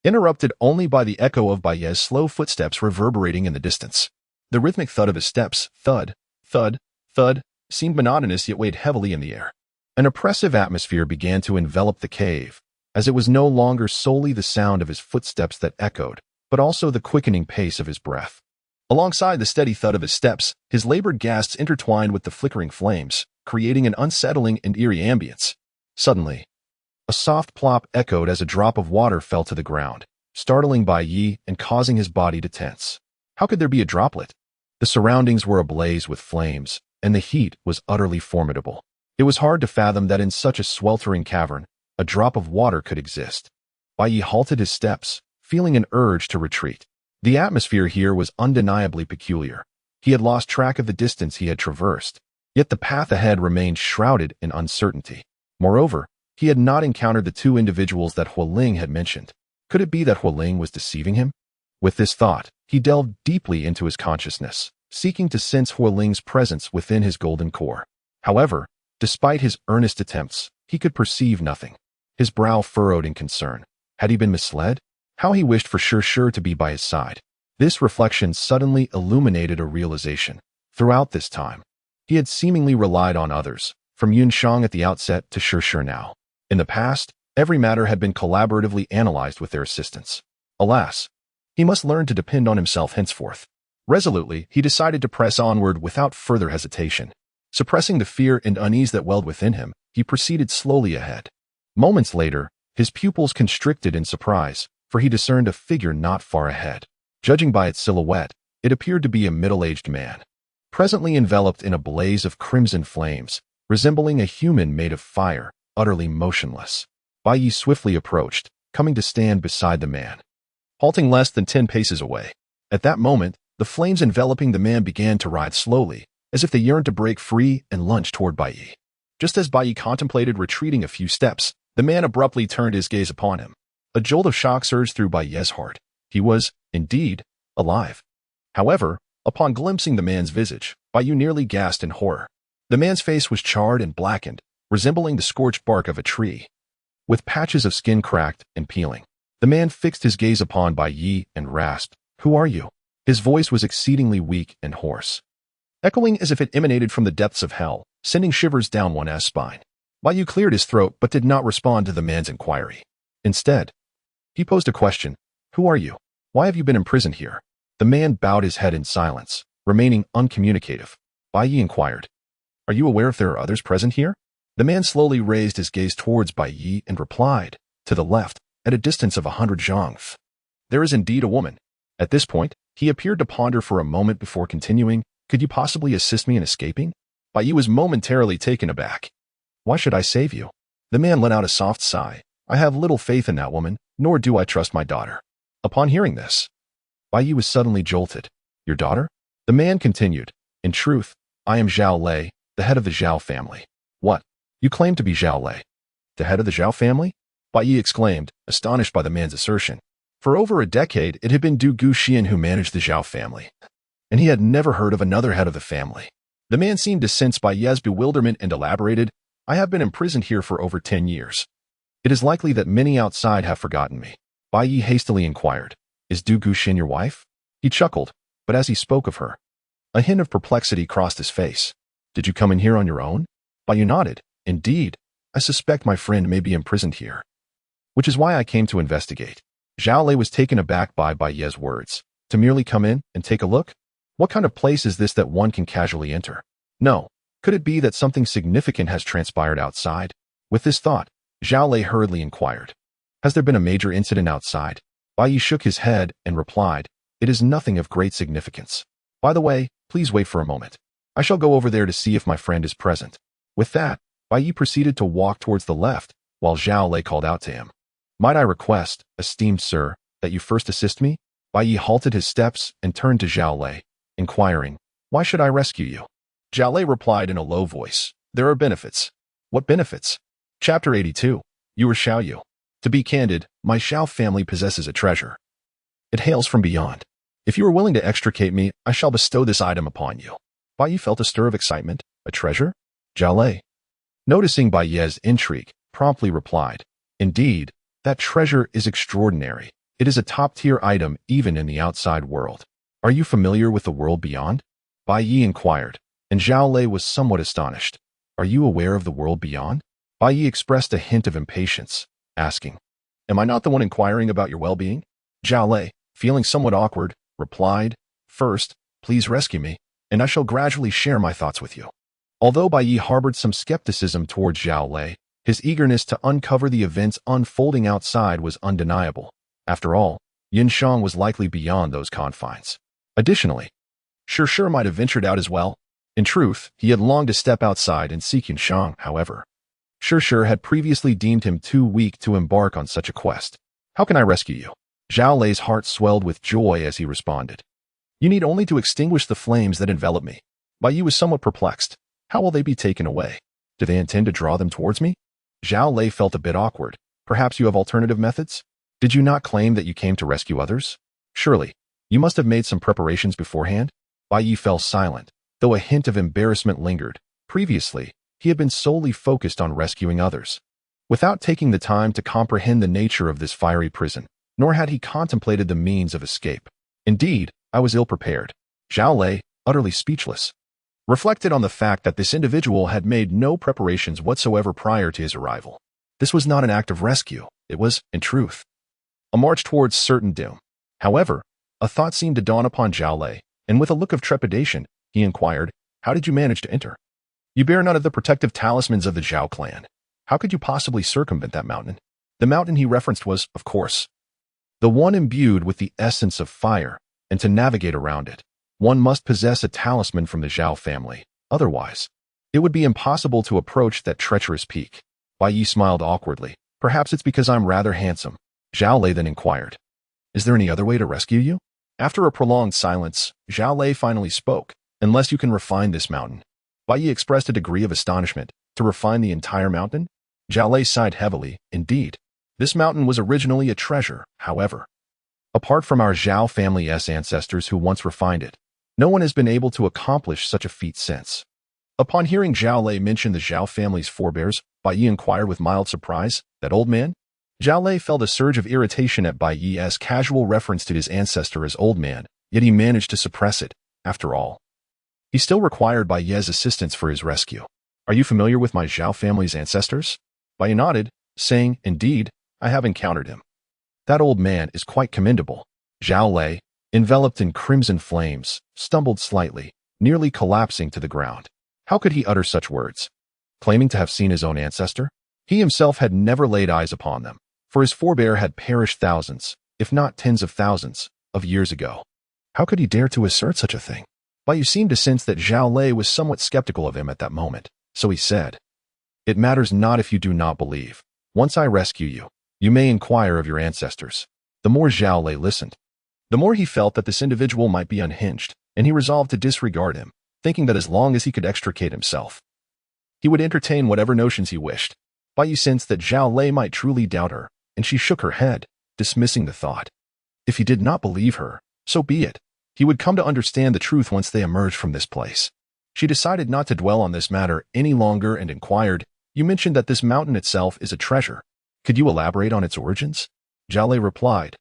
interrupted only by the echo of Baiye's slow footsteps reverberating in the distance. The rhythmic thud of his steps, thud, thud, thud, seemed monotonous yet weighed heavily in the air. An oppressive atmosphere began to envelop the cave, as it was no longer solely the sound of his footsteps that echoed, but also the quickening pace of his breath. Alongside the steady thud of his steps, his labored gasps intertwined with the flickering flames, creating an unsettling and eerie ambience. Suddenly, a soft plop echoed as a drop of water fell to the ground, startling Baiye and causing his body to tense. How could there be a droplet? The surroundings were ablaze with flames, and the heat was utterly formidable. It was hard to fathom that in such a sweltering cavern, a drop of water could exist. Baiye halted his steps, feeling an urge to retreat. The atmosphere here was undeniably peculiar. He had lost track of the distance he had traversed, yet the path ahead remained shrouded in uncertainty. Moreover, he had not encountered the two individuals that Hualing had mentioned. Could it be that Hualing was deceiving him? With this thought, he delved deeply into his consciousness, seeking to sense Hualing's presence within his golden core. However, despite his earnest attempts, he could perceive nothing. His brow furrowed in concern. Had he been misled? How he wished for Shurshu to be by his side. This reflection suddenly illuminated a realization. Throughout this time, he had seemingly relied on others, from Yunshang at the outset to Shurshu now. In the past, every matter had been collaboratively analyzed with their assistance. Alas, he must learn to depend on himself henceforth. Resolutely, he decided to press onward without further hesitation. Suppressing the fear and unease that welled within him, he proceeded slowly ahead. Moments later, His pupils constricted in surprise, for he discerned a figure not far ahead. Judging by its silhouette, it appeared to be a middle-aged man, presently enveloped in a blaze of crimson flames, resembling a human made of fire, utterly motionless. Bai Yi swiftly approached, coming to stand beside the man, halting less than 10 paces away. At that moment, the flames enveloping the man began to rise slowly, as if they yearned to break free and lunge toward Bai Yi. Just as Bai Yi contemplated retreating a few steps, the man abruptly turned his gaze upon him. A jolt of shock surged through Bai Yi's heart. He was, indeed, alive. However, upon glimpsing the man's visage, Bai Yi nearly gasped in horror. The man's face was charred and blackened, resembling the scorched bark of a tree, with patches of skin cracked and peeling. The man fixed his gaze upon Bai Yi and rasped, "Who are you?" His voice was exceedingly weak and hoarse, echoing as if it emanated from the depths of hell, sending shivers down one's spine. Bai Yi cleared his throat but did not respond to the man's inquiry. Instead, he posed a question. "Who are you? Why have you been imprisoned here?" The man bowed his head in silence, remaining uncommunicative. Bai Yi inquired, "Are you aware if there are others present here?" The man slowly raised his gaze towards Bai Yi and replied, "To the left, at a distance of 100 zhangf. There is indeed a woman." At this point, he appeared to ponder for a moment before continuing, "Could you possibly assist me in escaping?" Bai Yi was momentarily taken aback. "Why should I save you?" The man let out a soft sigh. "I have little faith in that woman, nor do I trust my daughter." Upon hearing this, Bai Yi was suddenly jolted. "Your daughter?" The man continued, "In truth, I am Zhao Lei, the head of the Zhao family." "What? You claim to be Zhao Lei, the head of the Zhao family?" Bai Yi exclaimed, astonished by the man's assertion. For over a decade, it had been Du Guxian who managed the Zhao family, and he had never heard of another head of the family. The man seemed to sense Bai Yi's bewilderment and elaborated, "I have been imprisoned here for over 10 years. It is likely that many outside have forgotten me." Bai Yi hastily inquired, "Is Du Guxian your wife?" He chuckled, but as he spoke of her, a hint of perplexity crossed his face. "Did you come in here on your own?" Bai Yi nodded. "Indeed, I suspect my friend may be imprisoned here, which is why I came to investigate." Zhao Lei was taken aback by Bai Yi's words. "To merely come in and take a look? What kind of place is this that one can casually enter? No, could it be that something significant has transpired outside?" With this thought, Zhao Lei hurriedly inquired, "Has there been a major incident outside?" Bai Yi shook his head and replied, "It is nothing of great significance. By the way, please wait for a moment. I shall go over there to see if my friend is present." With that, Bai Yi proceeded to walk towards the left, while Zhao Lei called out to him, "Might I request, esteemed sir, that you first assist me?" Bai Yi halted his steps and turned to Zhao Lei, inquiring, "Why should I rescue you?" Zhao Lei replied in a low voice, "There are benefits." "What benefits?" Chapter 82. You are Xiao Yu. To be candid, my Xiao family possesses a treasure. It hails from beyond. If you are willing to extricate me, I shall bestow this item upon you. Bai Yi felt a stir of excitement. A treasure? Zhao Lei, noticing Bai Yi's intrigue, promptly replied, "Indeed, that treasure is extraordinary. It is a top-tier item even in the outside world. Are you familiar with the world beyond?" Bai Yi inquired, and Zhao Lei was somewhat astonished. "Are you aware of the world beyond?" Bai Yi expressed a hint of impatience, asking, "Am I not the one inquiring about your well-being?" Zhao Lei, feeling somewhat awkward, replied, "First, please rescue me, and I shall gradually share my thoughts with you." Although Bai Yi harbored some skepticism towards Zhao Lei, his eagerness to uncover the events unfolding outside was undeniable. After all, Yin Shang was likely beyond those confines. Additionally, Shi might have ventured out as well. In truth, he had longed to step outside and seek Yin Shang, however. Shi had previously deemed him too weak to embark on such a quest. "How can I rescue you?" Zhao Lei's heart swelled with joy as he responded, "You need only to extinguish the flames that envelop me." Bai Yi was somewhat perplexed. How will they be taken away? Do they intend to draw them towards me? Zhao Lei felt a bit awkward. "Perhaps you have alternative methods? Did you not claim that you came to rescue others? Surely, you must have made some preparations beforehand?" Bai Yi fell silent, though a hint of embarrassment lingered. Previously, he had been solely focused on rescuing others, without taking the time to comprehend the nature of this fiery prison, nor had he contemplated the means of escape. "Indeed, I was ill-prepared." Zhao Lei, utterly speechless, reflected on the fact that this individual had made no preparations whatsoever prior to his arrival. This was not an act of rescue. It was, in truth, a march towards certain doom. However, a thought seemed to dawn upon Zhao Lei, and with a look of trepidation, he inquired, "How did you manage to enter? You bear none of the protective talismans of the Zhao clan. How could you possibly circumvent that mountain?" The mountain he referenced was, of course, the one imbued with the essence of fire, and to navigate around it, one must possess a talisman from the Zhao family. Otherwise, it would be impossible to approach that treacherous peak. Bai Yi smiled awkwardly. Perhaps it's because I'm rather handsome. Zhao Lei then inquired, is there any other way to rescue you? After a prolonged silence, Zhao Lei finally spoke. Unless you can refine this mountain. Bai Yi expressed a degree of astonishment. To refine the entire mountain? Zhao Lei sighed heavily. Indeed, this mountain was originally a treasure, however. Apart from our Zhao family's ancestors who once refined it, no one has been able to accomplish such a feat since. Upon hearing Zhao Lei mention the Zhao family's forebears, Bai Yi inquired with mild surprise, that old man? Zhao Lei felt a surge of irritation at Bai Yi's casual reference to his ancestor as old man, yet he managed to suppress it. After all, he still required Bai Yi's assistance for his rescue. Are you familiar with my Zhao family's ancestors? Bai Yi nodded, saying, indeed, I have encountered him. That old man is quite commendable. Zhao Lei, enveloped in crimson flames, stumbled slightly, nearly collapsing to the ground. How could he utter such words? Claiming to have seen his own ancestor? He himself had never laid eyes upon them, for his forebear had perished thousands, if not tens of thousands, of years ago. How could he dare to assert such a thing? Bai Yi seemed to sense that Zhao Lei was somewhat skeptical of him at that moment, so he said, it matters not if you do not believe. Once I rescue you, you may inquire of your ancestors. The more Zhao Lei listened, the more he felt that this individual might be unhinged, and he resolved to disregard him, thinking that as long as he could extricate himself, he would entertain whatever notions he wished. Bai Yi sensed that Zhao Lei might truly doubt her, and she shook her head, dismissing the thought. If he did not believe her, so be it. He would come to understand the truth once they emerged from this place. She decided not to dwell on this matter any longer and inquired, you mentioned that this mountain itself is a treasure. Could you elaborate on its origins? Zhao Lei replied,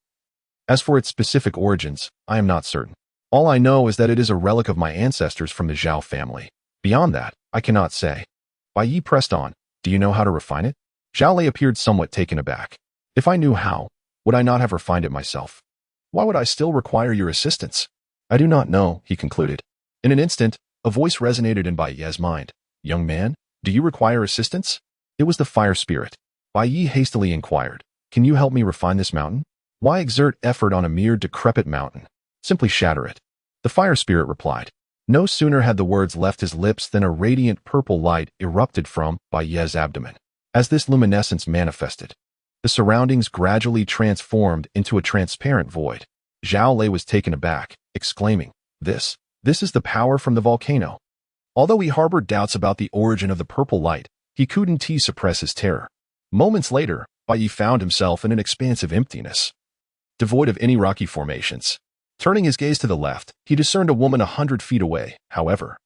as for its specific origins, I am not certain. All I know is that it is a relic of my ancestors from the Zhao family. Beyond that, I cannot say. Bai Yi pressed on, do you know how to refine it? Zhao Lei appeared somewhat taken aback. If I knew how, would I not have refined it myself? Why would I still require your assistance? I do not know, he concluded. In an instant, a voice resonated in Bai Yi's mind. Young man, do you require assistance? It was the fire spirit. Bai Yi hastily inquired, can you help me refine this mountain? Why exert effort on a mere decrepit mountain? Simply shatter it. The fire spirit replied. No sooner had the words left his lips than a radiant purple light erupted from Bai Yi's abdomen. As this luminescence manifested, the surroundings gradually transformed into a transparent void. Zhao Lei was taken aback, exclaiming, This is the power from the volcano. Although he harbored doubts about the origin of the purple light, he couldn't suppress his terror. Moments later, Bai Yi found himself in an expansive emptiness, devoid of any rocky formations. Turning his gaze to the left, he discerned a woman 100 feet away. However,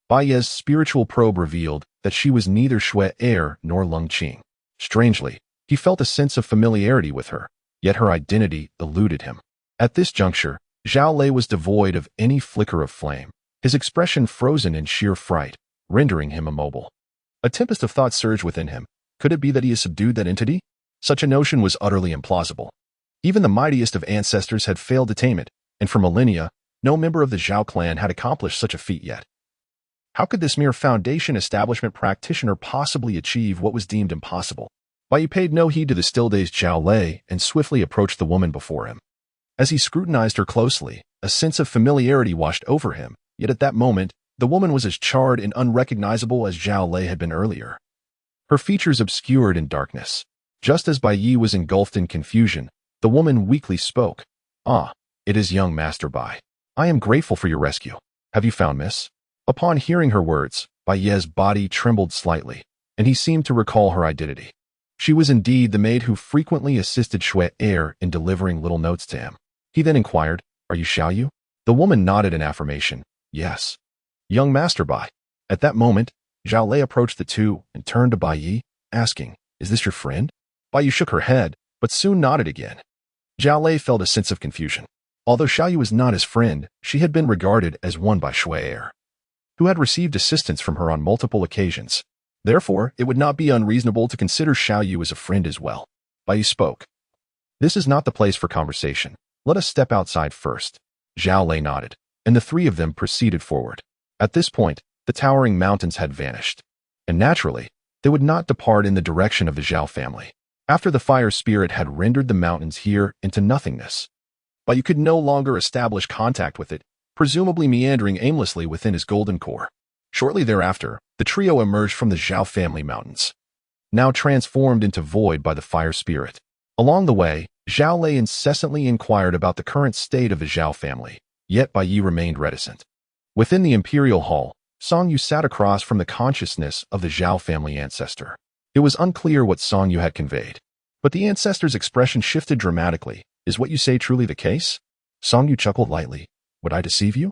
Bai Yi's spiritual probe revealed that she was neither Shui Er nor Lung Qing. Strangely, he felt a sense of familiarity with her, yet her identity eluded him. At this juncture, Zhao Lei was devoid of any flicker of flame, his expression frozen in sheer fright, rendering him immobile. A tempest of thought surged within him. Could it be that he had subdued that entity? Such a notion was utterly implausible. Even the mightiest of ancestors had failed to tame it, and for millennia, no member of the Zhao clan had accomplished such a feat yet. How could this mere foundation establishment practitioner possibly achieve what was deemed impossible? Bai Yi paid no heed to the still-dazed Zhao Lei and swiftly approached the woman before him. As he scrutinized her closely, a sense of familiarity washed over him, yet at that moment, the woman was as charred and unrecognizable as Zhao Lei had been earlier. Her features obscured in darkness. Just as Bai Yi was engulfed in confusion, the woman weakly spoke. Ah, it is young Master Bai. I am grateful for your rescue. Have you found Miss? Upon hearing her words, Bai Yi's body trembled slightly, and he seemed to recall her identity. She was indeed the maid who frequently assisted Shui Er in delivering little notes to him. He then inquired, Are you Xiaoyu? The woman nodded in affirmation. Yes. Young Master Bai. At that moment, Zhao Lei approached the two and turned to Bai Yi, asking, Is this your friend? Bai Yi shook her head, but soon nodded again. Zhao Lei felt a sense of confusion. Although Xiaoyu was not his friend, she had been regarded as one by Shui Er, who had received assistance from her on multiple occasions. Therefore, it would not be unreasonable to consider Xiaoyu as a friend as well. Bai Yi spoke. This is not the place for conversation. Let us step outside first. Zhao Lei nodded, and the three of them proceeded forward. At this point, the towering mountains had vanished, and naturally, they would not depart in the direction of the Zhao family. after the fire spirit had rendered the mountains here into nothingness. But you could no longer establish contact with it, presumably meandering aimlessly within his golden core. Shortly thereafter, the trio emerged from the Zhao family mountains, now transformed into void by the fire spirit. Along the way, Zhao Lei incessantly inquired about the current state of the Zhao family, yet Bai Yi remained reticent. Within the imperial hall, Song Yu sat across from the consciousness of the Zhao family ancestor. It was unclear what Song Yu had conveyed, but the ancestor's expression shifted dramatically. Is what you say truly the case? Song Yu chuckled lightly. Would I deceive you?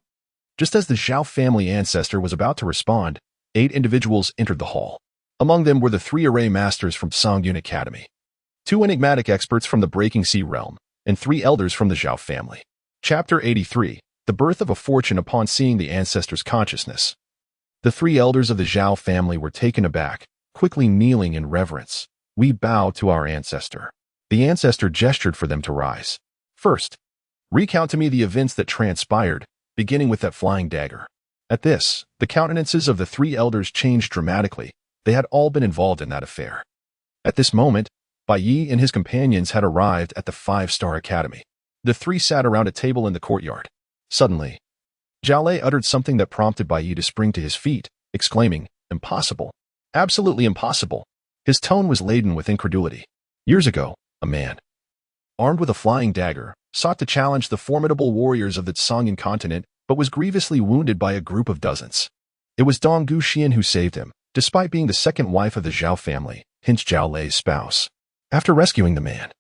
Just as the Zhao family ancestor was about to respond, 8 individuals entered the hall. Among them were the 3 array masters from Songyun Academy, 2 enigmatic experts from the Breaking Sea realm, and 3 elders from the Zhao family. Chapter 83. The Birth of a Fortune upon seeing the ancestor's consciousness. The 3 elders of the Zhao family were taken aback, quickly kneeling in reverence. We bow to our ancestor. The ancestor gestured for them to rise. First, recount to me the events that transpired, beginning with that flying dagger. At this, the countenances of the 3 elders changed dramatically. They had all been involved in that affair. At this moment, Bai Yi and his companions had arrived at the 5-star academy. The 3 sat around a table in the courtyard. Suddenly, Zhao Lei uttered something that prompted Bai Yi to spring to his feet, exclaiming, "Impossible. Absolutely impossible." His tone was laden with incredulity. Years ago, a man, armed with a flying dagger, sought to challenge the formidable warriors of the Songyun continent, but was grievously wounded by a group of dozens. It was Dong Guxian who saved him, despite being the second wife of the Zhao family, hence Zhao Lei's spouse. After rescuing the man,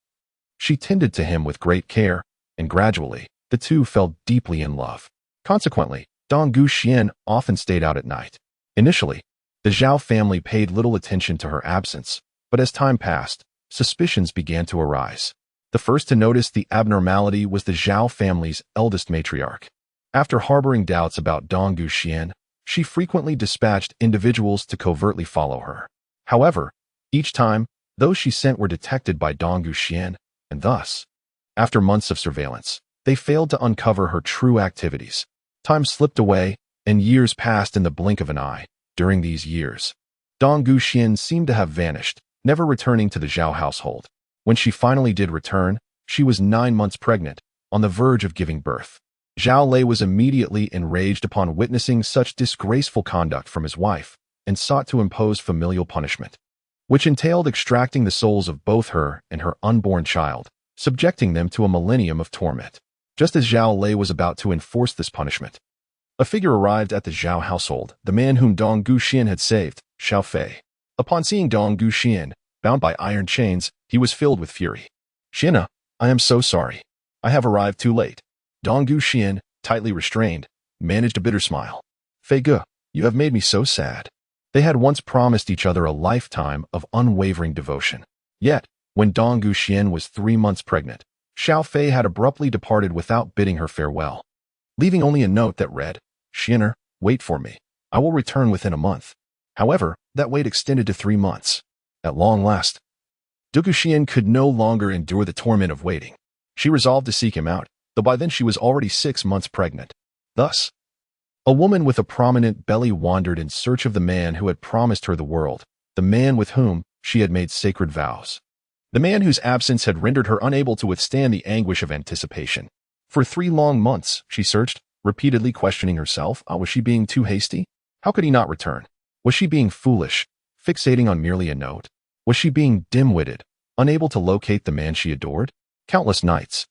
she tended to him with great care, and gradually, the two fell deeply in love. Consequently, Dong Guxian often stayed out at night. Initially, the Zhao family paid little attention to her absence, but as time passed, suspicions began to arise. The first to notice the abnormality was the Zhao family's eldest matriarch. After harboring doubts about Dong Guxian, she frequently dispatched individuals to covertly follow her. However, each time, those she sent were detected by Dong Guxian, and thus, after months of surveillance, they failed to uncover her true activities. Time slipped away, and years passed in the blink of an eye. During these years, Dong Guxian seemed to have vanished, never returning to the Zhao household. When she finally did return, she was 9 months pregnant, on the verge of giving birth. Zhao Lei was immediately enraged upon witnessing such disgraceful conduct from his wife, and sought to impose familial punishment, which entailed extracting the souls of both her and her unborn child, subjecting them to a millennium of torment. Just as Zhao Lei was about to enforce this punishment, a figure arrived at the Zhao household, the man whom Dong Guxian had saved, Xiao Fei. Upon seeing Dong Guxian, bound by iron chains, he was filled with fury. "Xiana, I am so sorry. I have arrived too late." Dong Guxian, tightly restrained, managed a bitter smile. "Fei Ge, you have made me so sad." They had once promised each other a lifetime of unwavering devotion. Yet, when Dong Guxian was 3 months pregnant, Xiao Fei had abruptly departed without bidding her farewell, leaving only a note that read, "Xianer, wait for me. I will return within a month." However, that wait extended to 3 months. At long last, Dong Guxian could no longer endure the torment of waiting. She resolved to seek him out, though by then she was already 6 months pregnant. Thus, a woman with a prominent belly wandered in search of the man who had promised her the world, the man with whom she had made sacred vows, the man whose absence had rendered her unable to withstand the anguish of anticipation. For 3 long months, she searched, repeatedly questioning herself. Was she being too hasty? How could he not return? Was she being foolish, fixating on merely a note? Was she being dim-witted, unable to locate the man she adored? Countless nights,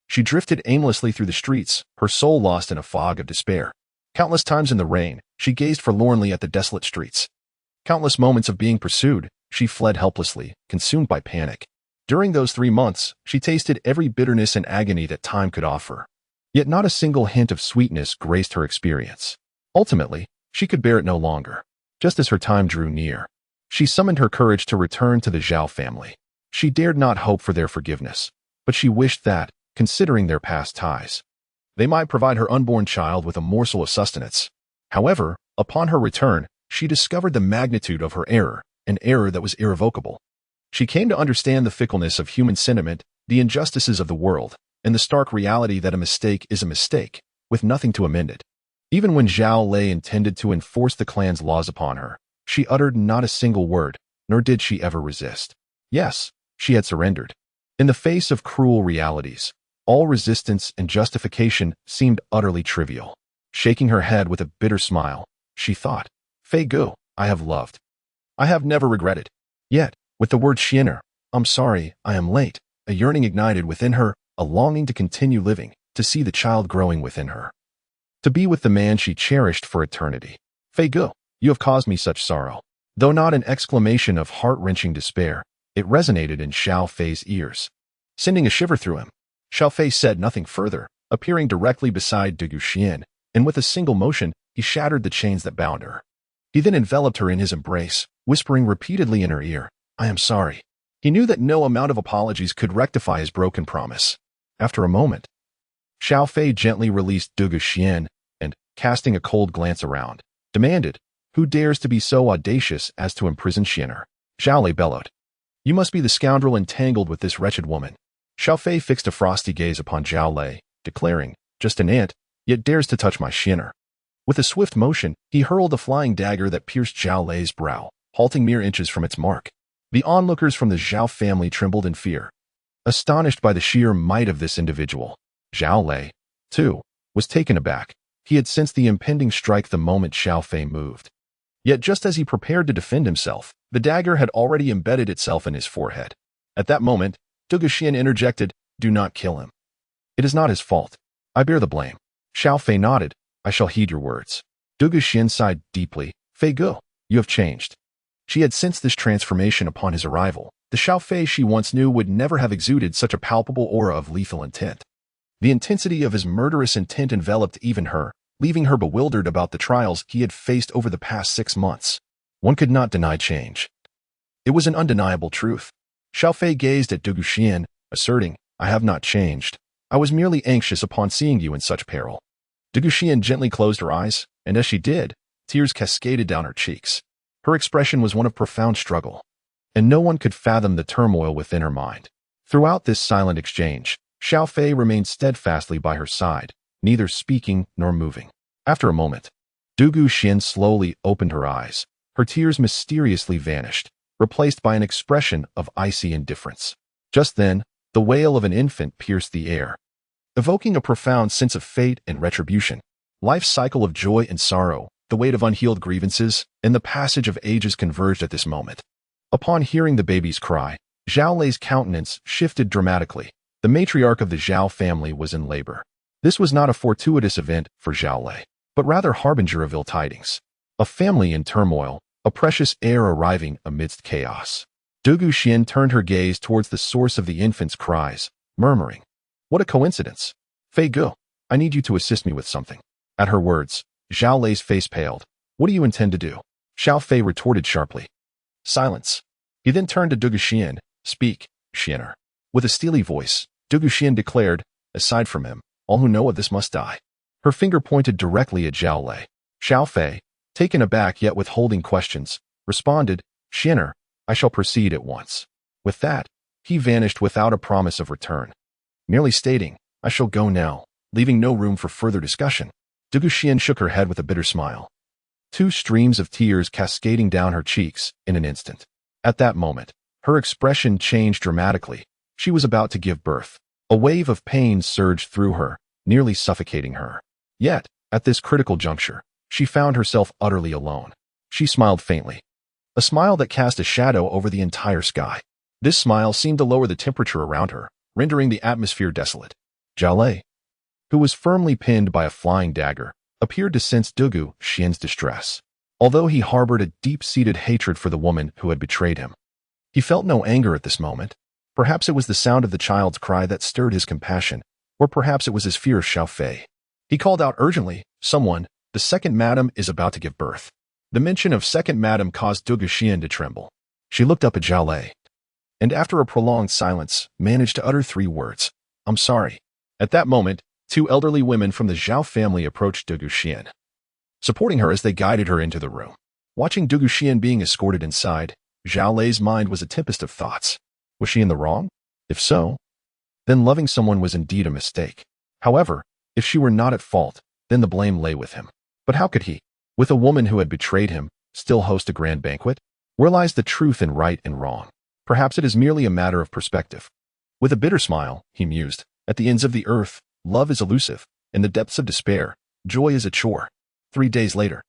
she drifted aimlessly through the streets, her soul lost in a fog of despair. Countless times in the rain, she gazed forlornly at the desolate streets. Countless moments of being pursued, she fled helplessly, consumed by panic. During those 3 months, she tasted every bitterness and agony that time could offer. Yet not a single hint of sweetness graced her experience. Ultimately, she could bear it no longer. Just as her time drew near, she summoned her courage to return to the Zhao family. She dared not hope for their forgiveness, but she wished that, considering their past ties, they might provide her unborn child with a morsel of sustenance. However, upon her return, she discovered the magnitude of her error, an error that was irrevocable. She came to understand the fickleness of human sentiment, the injustices of the world, and the stark reality that a mistake is a mistake, with nothing to amend it. Even when Zhao Lei intended to enforce the clan's laws upon her, she uttered not a single word, nor did she ever resist. Yes, She had surrendered. In the face of cruel realities, all resistance and justification seemed utterly trivial. Shaking her head with a bitter smile, she thought, Fei Gu, I have loved. I have never regretted. Yet, with the word Xian'er, I'm sorry, I am late, a yearning ignited within her, a longing to continue living, to see the child growing within her. To be with the man she cherished for eternity. Fei Gu, you have caused me such sorrow. Though not an exclamation of heart-wrenching despair, it resonated in Xiao Fei's ears, sending a shiver through him. Xiao Fei said nothing further, appearing directly beside Du Guxian, and with a single motion, he shattered the chains that bound her. He then enveloped her in his embrace, whispering repeatedly in her ear, I am sorry. He knew that no amount of apologies could rectify his broken promise. After a moment, Xiao Fei gently released Du Guxian and, casting a cold glance around, demanded, Who dares to be so audacious as to imprison Xian'er? Xiao Lei bellowed. You must be the scoundrel entangled with this wretched woman. Xiao Fei fixed a frosty gaze upon Xiao Lei, declaring, Just an ant, yet dares to touch my Xian'er. With a swift motion, he hurled a flying dagger that pierced Xiao Lei's brow, halting mere inches from its mark. The onlookers from the Zhao family trembled in fear, astonished by the sheer might of this individual. Xiao Lei, too, was taken aback. He had sensed the impending strike the moment Xiao Fei moved. Yet just as he prepared to defend himself, the dagger had already embedded itself in his forehead. At that moment, Du Guxian interjected, Do not kill him. It is not his fault. I bear the blame. Xiao Fei nodded, I shall heed your words. Du Guxian sighed deeply, Fei Gu, you have changed. She had sensed this transformation upon his arrival. The Xiao Fei she once knew would never have exuded such a palpable aura of lethal intent. The intensity of his murderous intent enveloped even her, leaving her bewildered about the trials he had faced over the past 6 months. One could not deny change. It was an undeniable truth. Xiao Fei gazed at Du Guxian, asserting, I have not changed. I was merely anxious upon seeing you in such peril. Du Guxian gently closed her eyes, and as she did, tears cascaded down her cheeks. Her expression was one of profound struggle, and no one could fathom the turmoil within her mind. Throughout this silent exchange, Xiao Fei remained steadfastly by her side, neither speaking nor moving. After a moment, Du Guxian slowly opened her eyes. Her tears mysteriously vanished, replaced by an expression of icy indifference. Just then, the wail of an infant pierced the air, evoking a profound sense of fate and retribution. Life's cycle of joy and sorrow, the weight of unhealed grievances, and the passage of ages converged at this moment. Upon hearing the baby's cry, Xiao Lei's countenance shifted dramatically. The matriarch of the Zhao family was in labor. This was not a fortuitous event for Xiao Lei, but rather harbinger of ill tidings. A family in turmoil, a precious heir arriving amidst chaos. Du Guxian turned her gaze towards the source of the infant's cries, murmuring, What a coincidence! Fei Gu, I need you to assist me with something. At her words, Xiao Lei's face paled. What do you intend to do? Xiao Fei retorted sharply. Silence. He then turned to Du Guxian. Speak, Xian'er. With a steely voice, Du Guxian declared, Aside from him, all who know of this must die. Her finger pointed directly at Xiao Lei. Xiao Fei, taken aback yet withholding questions, responded, Xian'er, I shall proceed at once. With that, he vanished without a promise of return, merely stating, I shall go now, leaving no room for further discussion. Du Guxian shook her head with a bitter smile, 2 streams of tears cascading down her cheeks in an instant. At that moment, her expression changed dramatically. She was about to give birth. A wave of pain surged through her, nearly suffocating her. Yet, at this critical juncture, she found herself utterly alone. She smiled faintly, a smile that cast a shadow over the entire sky. This smile seemed to lower the temperature around her, rendering the atmosphere desolate. Xiao Lei, who was firmly pinned by a flying dagger, appeared to sense Du Guxian's distress. Although he harbored a deep-seated hatred for the woman who had betrayed him, he felt no anger at this moment. Perhaps it was the sound of the child's cry that stirred his compassion, or perhaps it was his fear of Xiao Fei. He called out urgently, Someone, the second madam is about to give birth. The mention of second madam caused Du Guxian to tremble. She looked up at Xiao Lei, and after a prolonged silence, managed to utter 3 words, I'm sorry. At that moment, 2 elderly women from the Zhao family approached Du Guxian, supporting her as they guided her into the room. Watching Du Guxian being escorted inside, Xiao Lei's mind was a tempest of thoughts. Was she in the wrong? If so, then loving someone was indeed a mistake. However, if she were not at fault, then the blame lay with him. But how could he, with a woman who had betrayed him, still host a grand banquet? Where lies the truth in right and wrong? Perhaps it is merely a matter of perspective. With a bitter smile, he mused, at the ends of the earth, love is elusive. In the depths of despair, joy is a chore. 3 days later,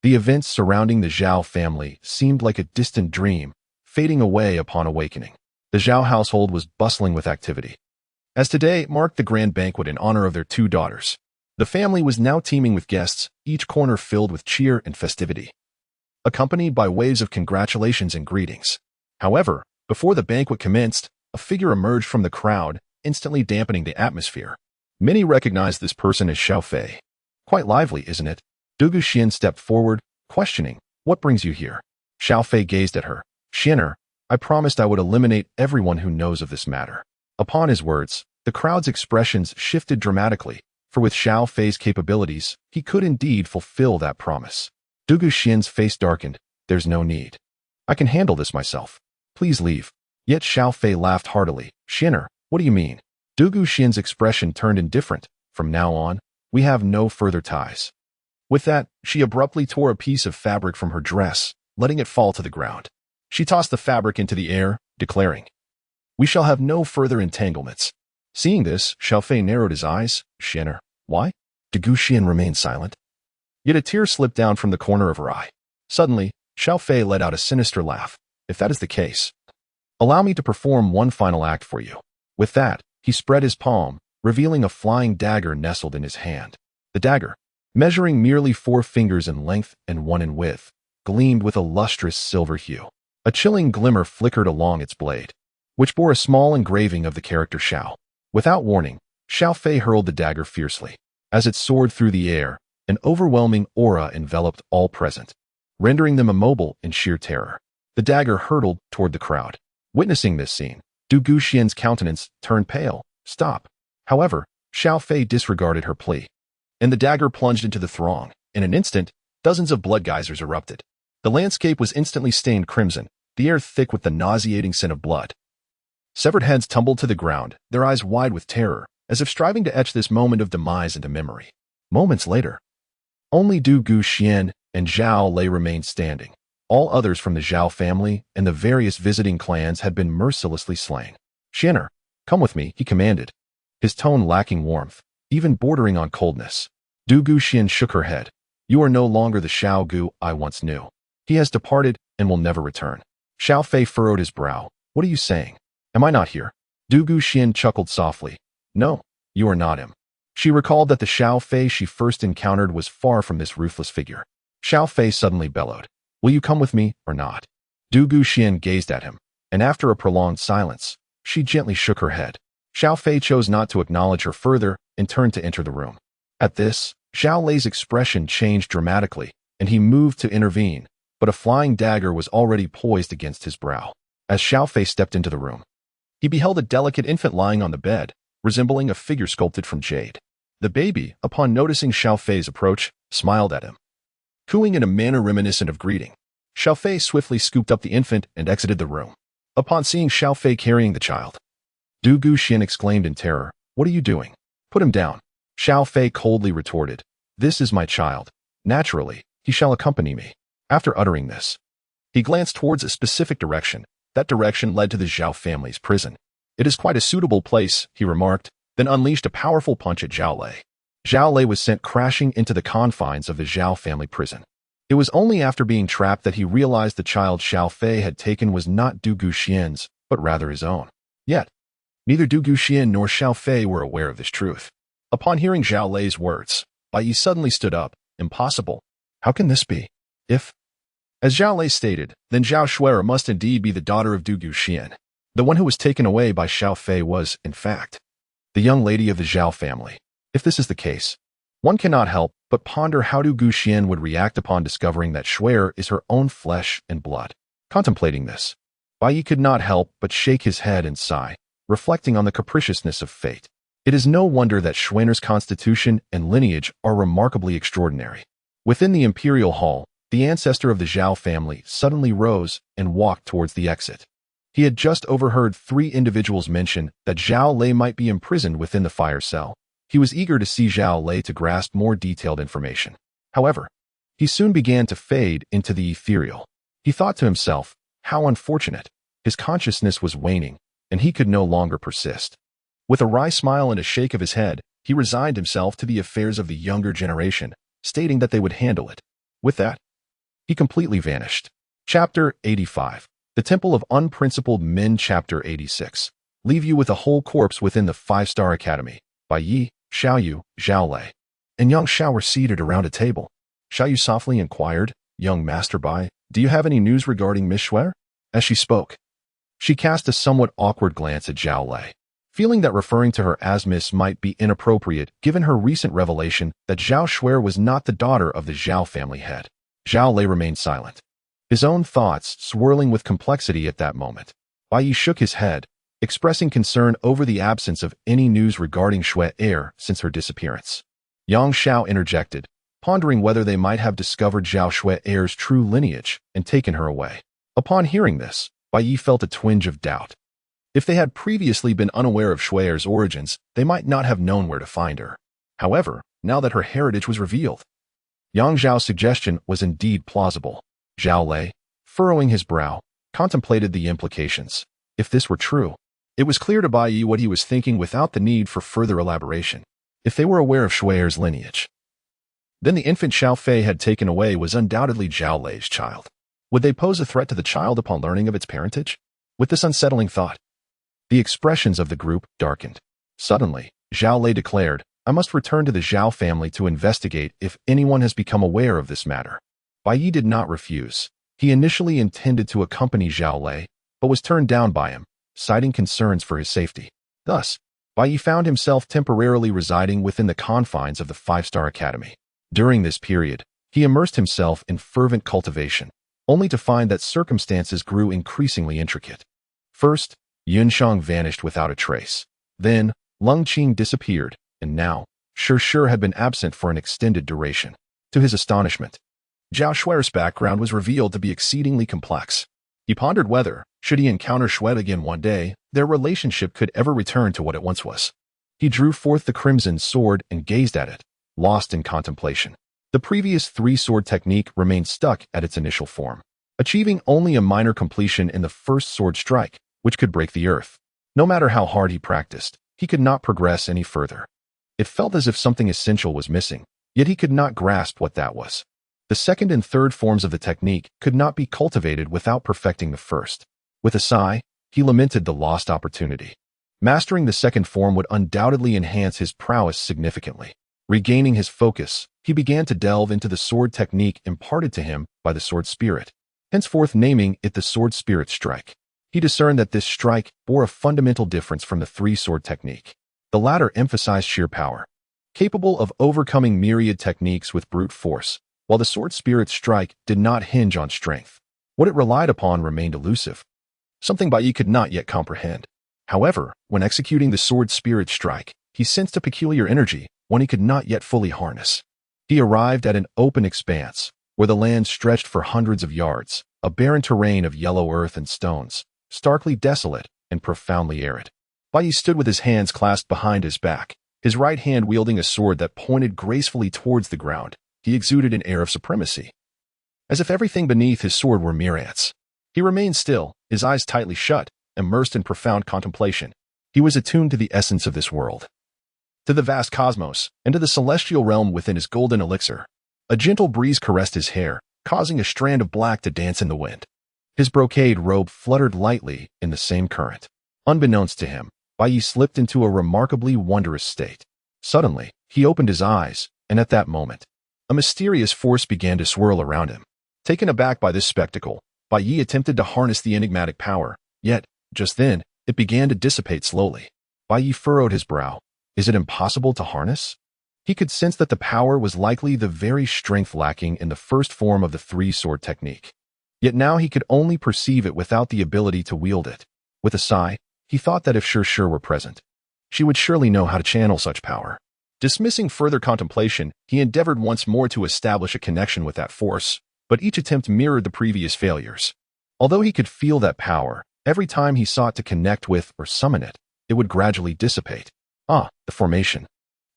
the events surrounding the Zhao family seemed like a distant dream, fading away upon awakening. The Zhao household was bustling with activity, as today marked the grand banquet in honor of their 2 daughters. The family was now teeming with guests, each corner filled with cheer and festivity, accompanied by waves of congratulations and greetings. However, before the banquet commenced, a figure emerged from the crowd, instantly dampening the atmosphere. Many recognized this person as Xiao Fei. Quite lively, isn't it? Du Guxian stepped forward, questioning, "What brings you here?" Xiao Fei gazed at her. "Xin'er, I promised I would eliminate everyone who knows of this matter." Upon his words, the crowd's expressions shifted dramatically, for with Xiao Fei's capabilities, he could indeed fulfill that promise. Du Guxian's face darkened. "There's no need. I can handle this myself. Please leave." Yet Xiao Fei laughed heartily. "Xin'er, what do you mean?" Du Guxian's expression turned indifferent. "From now on, we have no further ties." With that, she abruptly tore a piece of fabric from her dress, letting it fall to the ground. She tossed the fabric into the air, declaring, "We shall have no further entanglements." Seeing this, Xiao Fei narrowed his eyes. "Xin'er, why?" Du Guxian remained silent. Yet a tear slipped down from the corner of her eye. Suddenly, Xiao Fei let out a sinister laugh. "If that is the case, allow me to perform one final act for you." With that, he spread his palm, revealing a flying dagger nestled in his hand. The dagger, measuring merely 4 fingers in length and 1 in width, gleamed with a lustrous silver hue. A chilling glimmer flickered along its blade, which bore a small engraving of the character Xiao. Without warning, Xiao Fei hurled the dagger fiercely. As it soared through the air, an overwhelming aura enveloped all present, rendering them immobile in sheer terror. The dagger hurtled toward the crowd. Witnessing this scene, Du Guxian's countenance turned pale. "Stop." However, Xiao Fei disregarded her plea, and the dagger plunged into the throng. In an instant, dozens of blood geysers erupted. The landscape was instantly stained crimson, the air thick with the nauseating scent of blood. Severed heads tumbled to the ground, their eyes wide with terror, as if striving to etch this moment of demise into memory. Moments later, only Du Guxian and Zhao Lei remained standing. All others from the Zhao family and the various visiting clans had been mercilessly slain. "Xin'er, come with me," he commanded, his tone lacking warmth, even bordering on coldness. Du Guxian shook her head. "You are no longer the Xiao Gu I once knew. He has departed and will never return." Xiao Fei furrowed his brow. "What are you saying? Am I not here?" Du Guxian chuckled softly. "No, you are not him." She recalled that the Xiao Fei she first encountered was far from this ruthless figure. Xiao Fei suddenly bellowed, "Will you come with me or not?" Du Guxian gazed at him, and after a prolonged silence, she gently shook her head. Xiao Fei chose not to acknowledge her further and turned to enter the room. At this, Zhao Lei's expression changed dramatically, and he moved to intervene, but a flying dagger was already poised against his brow. As Xiao Fei stepped into the room, he beheld a delicate infant lying on the bed, resembling a figure sculpted from jade. The baby, upon noticing Xiao Fei's approach, smiled at him, cooing in a manner reminiscent of greeting. Xiao Fei swiftly scooped up the infant and exited the room. Upon seeing Xiao Fei carrying the child, Du Guxian exclaimed in terror, "What are you doing? Put him down." Xiao Fei coldly retorted, "This is my child. Naturally, he shall accompany me." After uttering this, he glanced towards a specific direction. That direction led to the Zhao family's prison. "It is quite a suitable place," he remarked, then unleashed a powerful punch at Zhao Lei. Zhao Lei was sent crashing into the confines of the Zhao family prison. It was only after being trapped that he realized the child Xiao Fei had taken was not Du Guxian's, but rather his own. Yet, neither Du Guxian nor Xiao Fei were aware of this truth. Upon hearing Zhao Lei's words, Bai Yi suddenly stood up. "Impossible. How can this be? If..." As Zhao Lei stated, then Zhao Xuer must indeed be the daughter of Du Guxian. The one who was taken away by Xiao Fei was, in fact, the young lady of the Zhao family. If this is the case, one cannot help but ponder how Du Guxian would react upon discovering that Xuer is her own flesh and blood. Contemplating this, Bai Yi could not help but shake his head and sigh, reflecting on the capriciousness of fate. It is no wonder that Xuer's constitution and lineage are remarkably extraordinary. Within the imperial hall, the ancestor of the Zhao family suddenly rose and walked towards the exit. He had just overheard 3 individuals mention that Zhao Lei might be imprisoned within the fire cell. He was eager to see Zhao Lei to grasp more detailed information. However, he soon began to fade into the ethereal. He thought to himself, how unfortunate. His consciousness was waning, and he could no longer persist. With a wry smile and a shake of his head, he resigned himself to the affairs of the younger generation, stating that they would handle it. With that, he completely vanished. Chapter 85. The Temple of Unprincipled Men. Chapter 86. Leave you with a whole corpse within the 5-Star Academy, by Yi, Xiaoyu, Zhaolei. And young Xiao were seated around a table. Xiaoyu softly inquired, "Young Master Bai, do you have any news regarding Miss Shuer?" As she spoke, she cast a somewhat awkward glance at Zhaolei, feeling that referring to her as Miss might be inappropriate given her recent revelation that Zhao Shuer was not the daughter of the Zhao family head. Zhaolei remained silent, his own thoughts swirling with complexity at that moment. Bai Yi shook his head, expressing concern over the absence of any news regarding Shuer since her disappearance. Yang Xiao interjected, pondering whether they might have discovered Zhao Shuer's true lineage and taken her away. Upon hearing this, Bai Yi felt a twinge of doubt. If they had previously been unaware of Shuer's origins, they might not have known where to find her. However, now that her heritage was revealed, Yang Zhao's suggestion was indeed plausible. Zhaolei, furrowing his brow, contemplated the implications. If this were true, it was clear to Bai Yi what he was thinking without the need for further elaboration. If they were aware of Shuer's lineage, then the infant Xiao Fei had taken away was undoubtedly Zhaolei's child. Would they pose a threat to the child upon learning of its parentage? With this unsettling thought, the expressions of the group darkened. Suddenly, Zhaolei declared, "I must return to the Zhao family to investigate if anyone has become aware of this matter." Bai Yi did not refuse. He initially intended to accompany Zhaolei, but was turned down by him, citing concerns for his safety. Thus, Bai Yi found himself temporarily residing within the confines of the 5-Star Academy. During this period, he immersed himself in fervent cultivation, only to find that circumstances grew increasingly intricate. First, Yunshang vanished without a trace. Then, Lung Qing disappeared, and now, Shi had been absent for an extended duration. To his astonishment, Zhao Shuer's background was revealed to be exceedingly complex. He pondered whether, should he encounter Shuer again one day, their relationship could ever return to what it once was. He drew forth the crimson sword and gazed at it, lost in contemplation. The previous 3-sword technique remained stuck at its initial form, achieving only a minor completion in the first sword strike, which could break the earth. No matter how hard he practiced, he could not progress any further. It felt as if something essential was missing, yet he could not grasp what that was. The second and third forms of the technique could not be cultivated without perfecting the first. With a sigh, he lamented the lost opportunity. Mastering the second form would undoubtedly enhance his prowess significantly. Regaining his focus, he began to delve into the sword technique imparted to him by the sword spirit, henceforth naming it the sword spirit strike. He discerned that this strike bore a fundamental difference from the 3-sword technique. The latter emphasized sheer power, capable of overcoming myriad techniques with brute force, while the sword spirit strike did not hinge on strength. What it relied upon remained elusive, something Bai Yi could not yet comprehend. However, when executing the sword spirit strike, he sensed a peculiar energy, one he could not yet fully harness. He arrived at an open expanse, where the land stretched for hundreds of yards, a barren terrain of yellow earth and stones, starkly desolate and profoundly arid. Bai Yi stood with his hands clasped behind his back, his right hand wielding a sword that pointed gracefully towards the ground. He exuded an air of supremacy, as if everything beneath his sword were Myriad's. He remained still, his eyes tightly shut, immersed in profound contemplation. He was attuned to the essence of this world, to the vast cosmos, and to the celestial realm within his golden elixir. A gentle breeze caressed his hair, causing a strand of black to dance in the wind. His brocade robe fluttered lightly in the same current. Unbeknownst to him, Bai Yi slipped into a remarkably wondrous state. Suddenly, he opened his eyes, and at that moment, a mysterious force began to swirl around him. Taken aback by this spectacle, Bai Yi attempted to harness the enigmatic power, yet, just then, it began to dissipate slowly. Bai Yi furrowed his brow. Is it impossible to harness? He could sense that the power was likely the very strength lacking in the first form of the 3-sword technique. Yet now he could only perceive it without the ability to wield it. With a sigh, he thought that if Shi were present, she would surely know how to channel such power. Dismissing further contemplation, he endeavored once more to establish a connection with that force, but each attempt mirrored the previous failures. Although he could feel that power, every time he sought to connect with or summon it, it would gradually dissipate. The formation.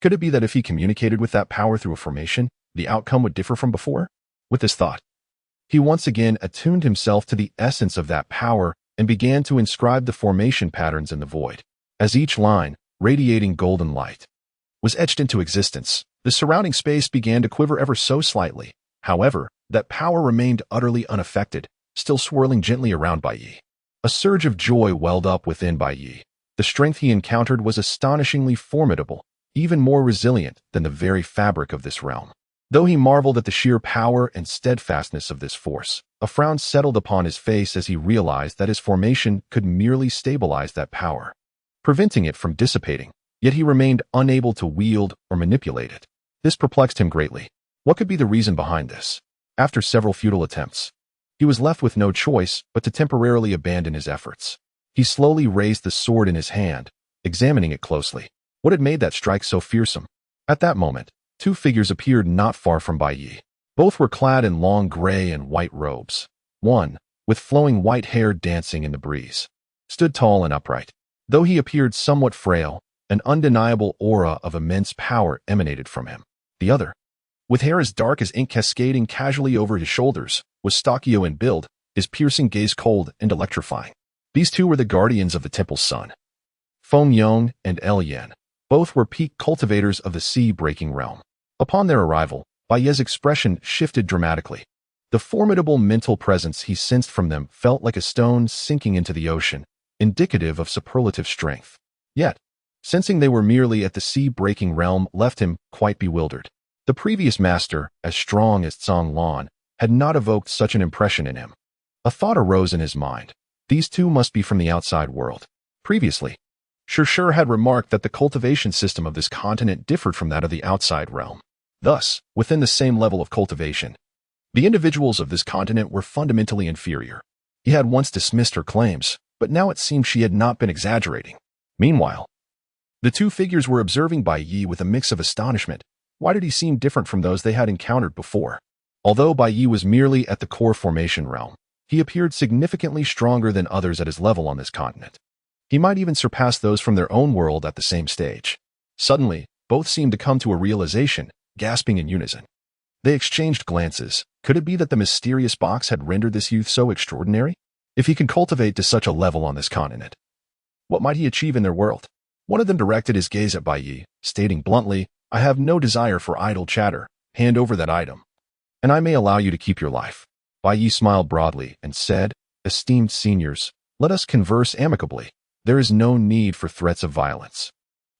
Could it be that if he communicated with that power through a formation, the outcome would differ from before? With this thought, he once again attuned himself to the essence of that power and began to inscribe the formation patterns in the void. As each line, radiating golden light, was etched into existence, the surrounding space began to quiver ever so slightly. However, that power remained utterly unaffected, still swirling gently around Bai Yi. A surge of joy welled up within Bai Yi. The strength he encountered was astonishingly formidable, even more resilient than the very fabric of this realm. Though he marveled at the sheer power and steadfastness of this force, a frown settled upon his face as he realized that his formation could merely stabilize that power, preventing it from dissipating, yet he remained unable to wield or manipulate it. This perplexed him greatly. What could be the reason behind this? After several futile attempts, he was left with no choice but to temporarily abandon his efforts. He slowly raised the sword in his hand, examining it closely. What had made that strike so fearsome? At that moment, two figures appeared not far from Bai Yi. Both were clad in long gray and white robes. One, with flowing white hair dancing in the breeze, stood tall and upright. Though he appeared somewhat frail, an undeniable aura of immense power emanated from him. The other, with hair as dark as ink cascading casually over his shoulders, was stockier in build, his piercing gaze cold and electrifying. These two were the guardians of the temple's sun, Feng Yong and El Yen. Both were peak cultivators of the sea-breaking realm. Upon their arrival, Bai Yi's expression shifted dramatically. The formidable mental presence he sensed from them felt like a stone sinking into the ocean, indicative of superlative strength. Yet, sensing they were merely at the sea-breaking realm left him quite bewildered. The previous master, as strong as Zhang Lan, had not evoked such an impression in him. A thought arose in his mind. These two must be from the outside world. Previously, Shur had remarked that the cultivation system of this continent differed from that of the outside realm. Thus, within the same level of cultivation, the individuals of this continent were fundamentally inferior. He had once dismissed her claims, but now it seemed she had not been exaggerating. Meanwhile, the two figures were observing Bai Yi with a mix of astonishment. Why did he seem different from those they had encountered before? Although Bai Yi was merely at the core formation realm, he appeared significantly stronger than others at his level on this continent. He might even surpass those from their own world at the same stage. Suddenly, both seemed to come to a realization, gasping in unison. They exchanged glances. Could it be that the mysterious box had rendered this youth so extraordinary? If he can cultivate to such a level on this continent, what might he achieve in their world? One of them directed his gaze at Bai Yi, stating bluntly, "I have no desire for idle chatter. Hand over that item, and I may allow you to keep your life." Bai Yi smiled broadly and said, "Esteemed seniors, let us converse amicably. There is no need for threats of violence."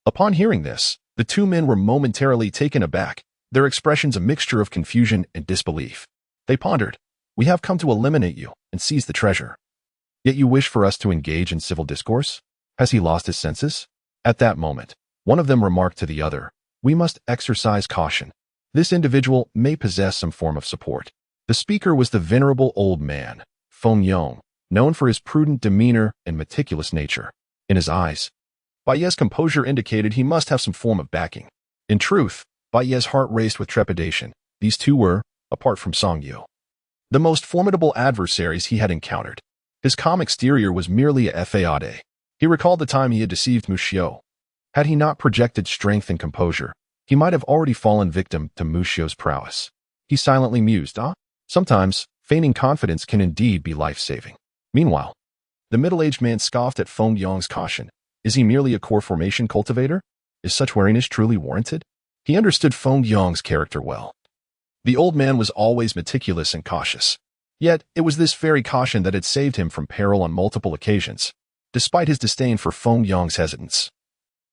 Upon hearing this, the two men were momentarily taken aback, their expressions a mixture of confusion and disbelief. They pondered, "We have come to eliminate you and seize the treasure. Yet you wish for us to engage in civil discourse? Has he lost his senses?" At that moment, one of them remarked to the other, "We must exercise caution. This individual may possess some form of support." The speaker was the venerable old man, Feng Yong, known for his prudent demeanor and meticulous nature. In his eyes, Bai Yi's composure indicated he must have some form of backing. In truth, Bai Yi's heart raced with trepidation. These two were, apart from Song Yu, the most formidable adversaries he had encountered. His calm exterior was merely a faade. He recalled the time he had deceived Mu Xiu. Had he not projected strength and composure, he might have already fallen victim to Mu Xiu's prowess. He silently mused, Sometimes, feigning confidence can indeed be life-saving. Meanwhile, the middle-aged man scoffed at Feng Yong's caution. Is he merely a core formation cultivator? Is such wariness truly warranted? He understood Feng Yong's character well. The old man was always meticulous and cautious. Yet, it was this very caution that had saved him from peril on multiple occasions. Despite his disdain for Feng Yong's hesitance,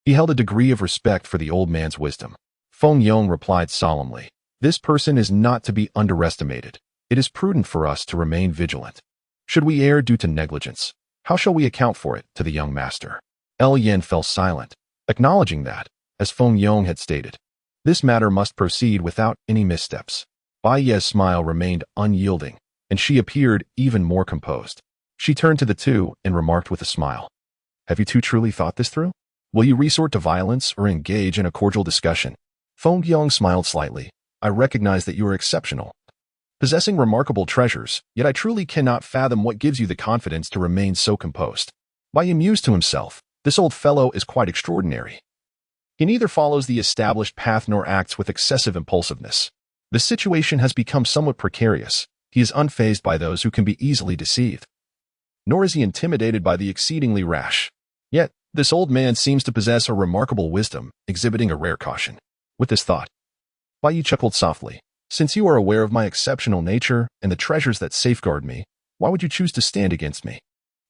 he held a degree of respect for the old man's wisdom. Feng Yong replied solemnly, "This person is not to be underestimated. It is prudent for us to remain vigilant. Should we err due to negligence, how shall we account for it to the young master?" El Yen fell silent, acknowledging that, as Feng Yong had stated, this matter must proceed without any missteps. Bai Yi's smile remained unyielding, and she appeared even more composed. She turned to the two and remarked with a smile, "Have you two truly thought this through? Will you resort to violence or engage in a cordial discussion?" Feng Yong smiled slightly. "I recognize that you are exceptional, possessing remarkable treasures, yet I truly cannot fathom what gives you the confidence to remain so composed." Bai Yi mused to himself, "This old fellow is quite extraordinary. He neither follows the established path nor acts with excessive impulsiveness. The situation has become somewhat precarious. He is unfazed by those who can be easily deceived. nor is he intimidated by the exceedingly rash. Yet, this old man seems to possess a remarkable wisdom, exhibiting a rare caution. With this thought, Bai Yi chuckled softly. Since you are aware of my exceptional nature and the treasures that safeguard me, why would you choose to stand against me?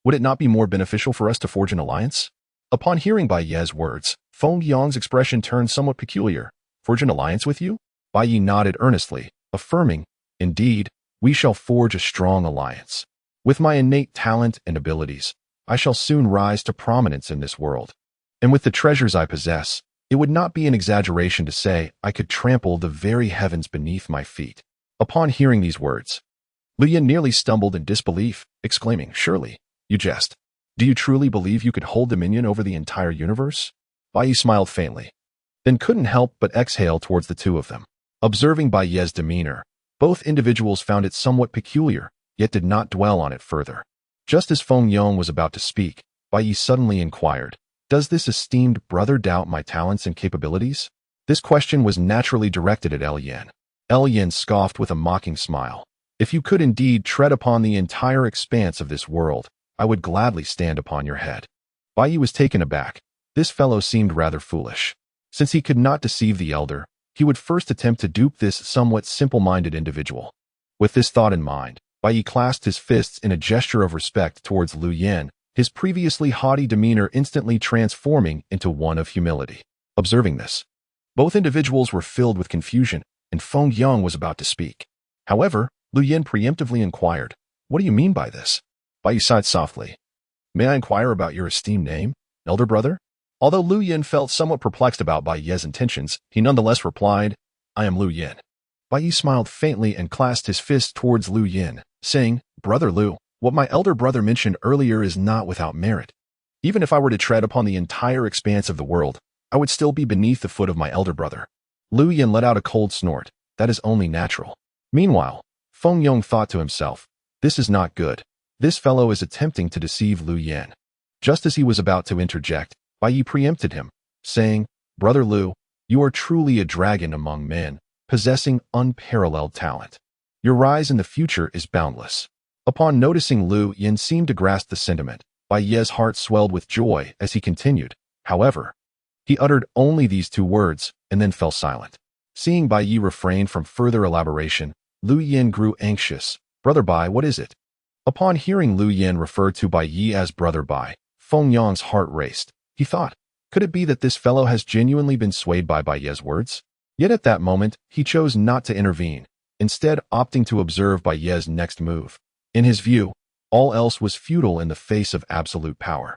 Would it not be more beneficial for us to forge an alliance? Upon hearing Bai Ye's words, Feng Yang's expression turned somewhat peculiar. Forge an alliance with you? Bai Yi nodded earnestly, affirming, indeed, we shall forge a strong alliance. With my innate talent and abilities, I shall soon rise to prominence in this world. And with the treasures I possess, it would not be an exaggeration to say I could trample the very heavens beneath my feet. Upon hearing these words, Lu Yin nearly stumbled in disbelief, exclaiming, surely, you jest. Do you truly believe you could hold dominion over the entire universe? Bai Yi smiled faintly, then couldn't help but exhale towards the two of them. Observing Bai Ye's demeanor, both individuals found it somewhat peculiar, yet did not dwell on it further. Just as Feng Yong was about to speak, Bai Yi suddenly inquired, does this esteemed brother doubt my talents and capabilities? This question was naturally directed at Yen. Yen scoffed with a mocking smile. If you could indeed tread upon the entire expanse of this world, I would gladly stand upon your head. Bai Yi was taken aback. This fellow seemed rather foolish. Since he could not deceive the elder, he would first attempt to dupe this somewhat simple-minded individual. With this thought in mind, Bai Yi clasped his fists in a gesture of respect towards Lu Yin, his previously haughty demeanor instantly transforming into one of humility. Observing this, both individuals were filled with confusion, and Feng Yang was about to speak. However, Lu Yin preemptively inquired, what do you mean by this? Bai Yi sighed softly. May I inquire about your esteemed name, elder brother? Although Lu Yin felt somewhat perplexed about Bai Ye's intentions, he nonetheless replied, I am Lu Yin. Bai Yi smiled faintly and clasped his fist towards Lu Yin, saying, Brother Lu, what my elder brother mentioned earlier is not without merit. Even if I were to tread upon the entire expanse of the world, I would still be beneath the foot of my elder brother. Lu Yin let out a cold snort. That is only natural. Meanwhile, Feng Yong thought to himself, this is not good. This fellow is attempting to deceive Lu Yin. Just as he was about to interject, Bai Yi preempted him, saying, Brother Lu, you are truly a dragon among men, possessing unparalleled talent. Your rise in the future is boundless. Upon noticing Lu Yin seemed to grasp the sentiment, Bai Ye's heart swelled with joy as he continued. However, he uttered only these two words and then fell silent. Seeing Bai Yi refrain from further elaboration, Lu Yin grew anxious. Brother Bai, what is it? Upon hearing Lu Yin refer to Bai Yi as Brother Bai, Feng Yang's heart raced. He thought, could it be that this fellow has genuinely been swayed by Bai Ye's words? Yet at that moment, he chose not to intervene, instead opting to observe Bai Ye's next move. In his view, all else was futile in the face of absolute power.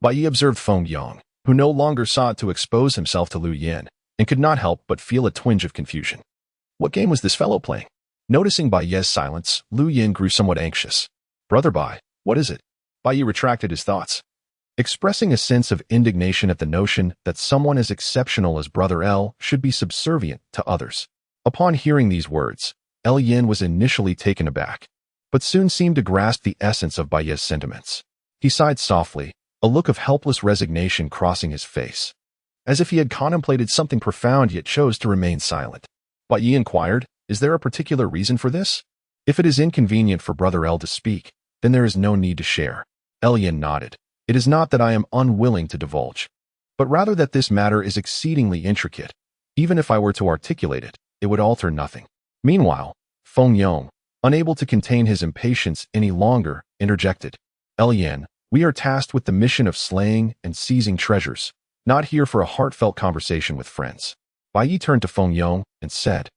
Bai Yi observed Feng Yang, who no longer sought to expose himself to Lu Yin, and could not help but feel a twinge of confusion. What game was this fellow playing? Noticing Bai Ye's silence, Lu Yin grew somewhat anxious. Brother Bai, what is it? Bai Yi retracted his thoughts, expressing a sense of indignation at the notion that someone as exceptional as Brother L should be subservient to others. Upon hearing these words, Yin was initially taken aback, but soon seemed to grasp the essence of Bai Ye's sentiments. He sighed softly, a look of helpless resignation crossing his face, as if he had contemplated something profound yet chose to remain silent. Bai Yi inquired, is there a particular reason for this? If it is inconvenient for Brother L to speak, then there is no need to share. Yin nodded. It is not that I am unwilling to divulge, but rather that this matter is exceedingly intricate. Even if I were to articulate it, it would alter nothing. Meanwhile, Feng Yong, unable to contain his impatience any longer, interjected. Yin, we are tasked with the mission of slaying and seizing treasures, not here for a heartfelt conversation with friends. Bai Yi turned to Feng Yong and said,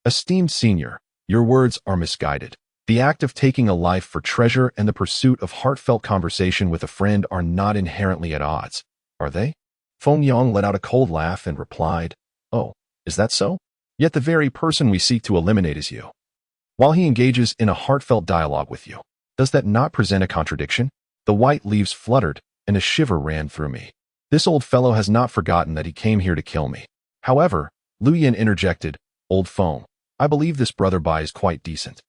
Esteemed senior, your words are misguided. The act of taking a life for treasure and the pursuit of heartfelt conversation with a friend are not inherently at odds, are they? Feng Yong let out a cold laugh and replied, Oh, is that so? Yet the very person we seek to eliminate is you. While he engages in a heartfelt dialogue with you, does that not present a contradiction? The white leaves fluttered, and a shiver ran through me. This old fellow has not forgotten that he came here to kill me. However, Lu Yin interjected, Old Feng, I believe this Brother Bai is quite decent.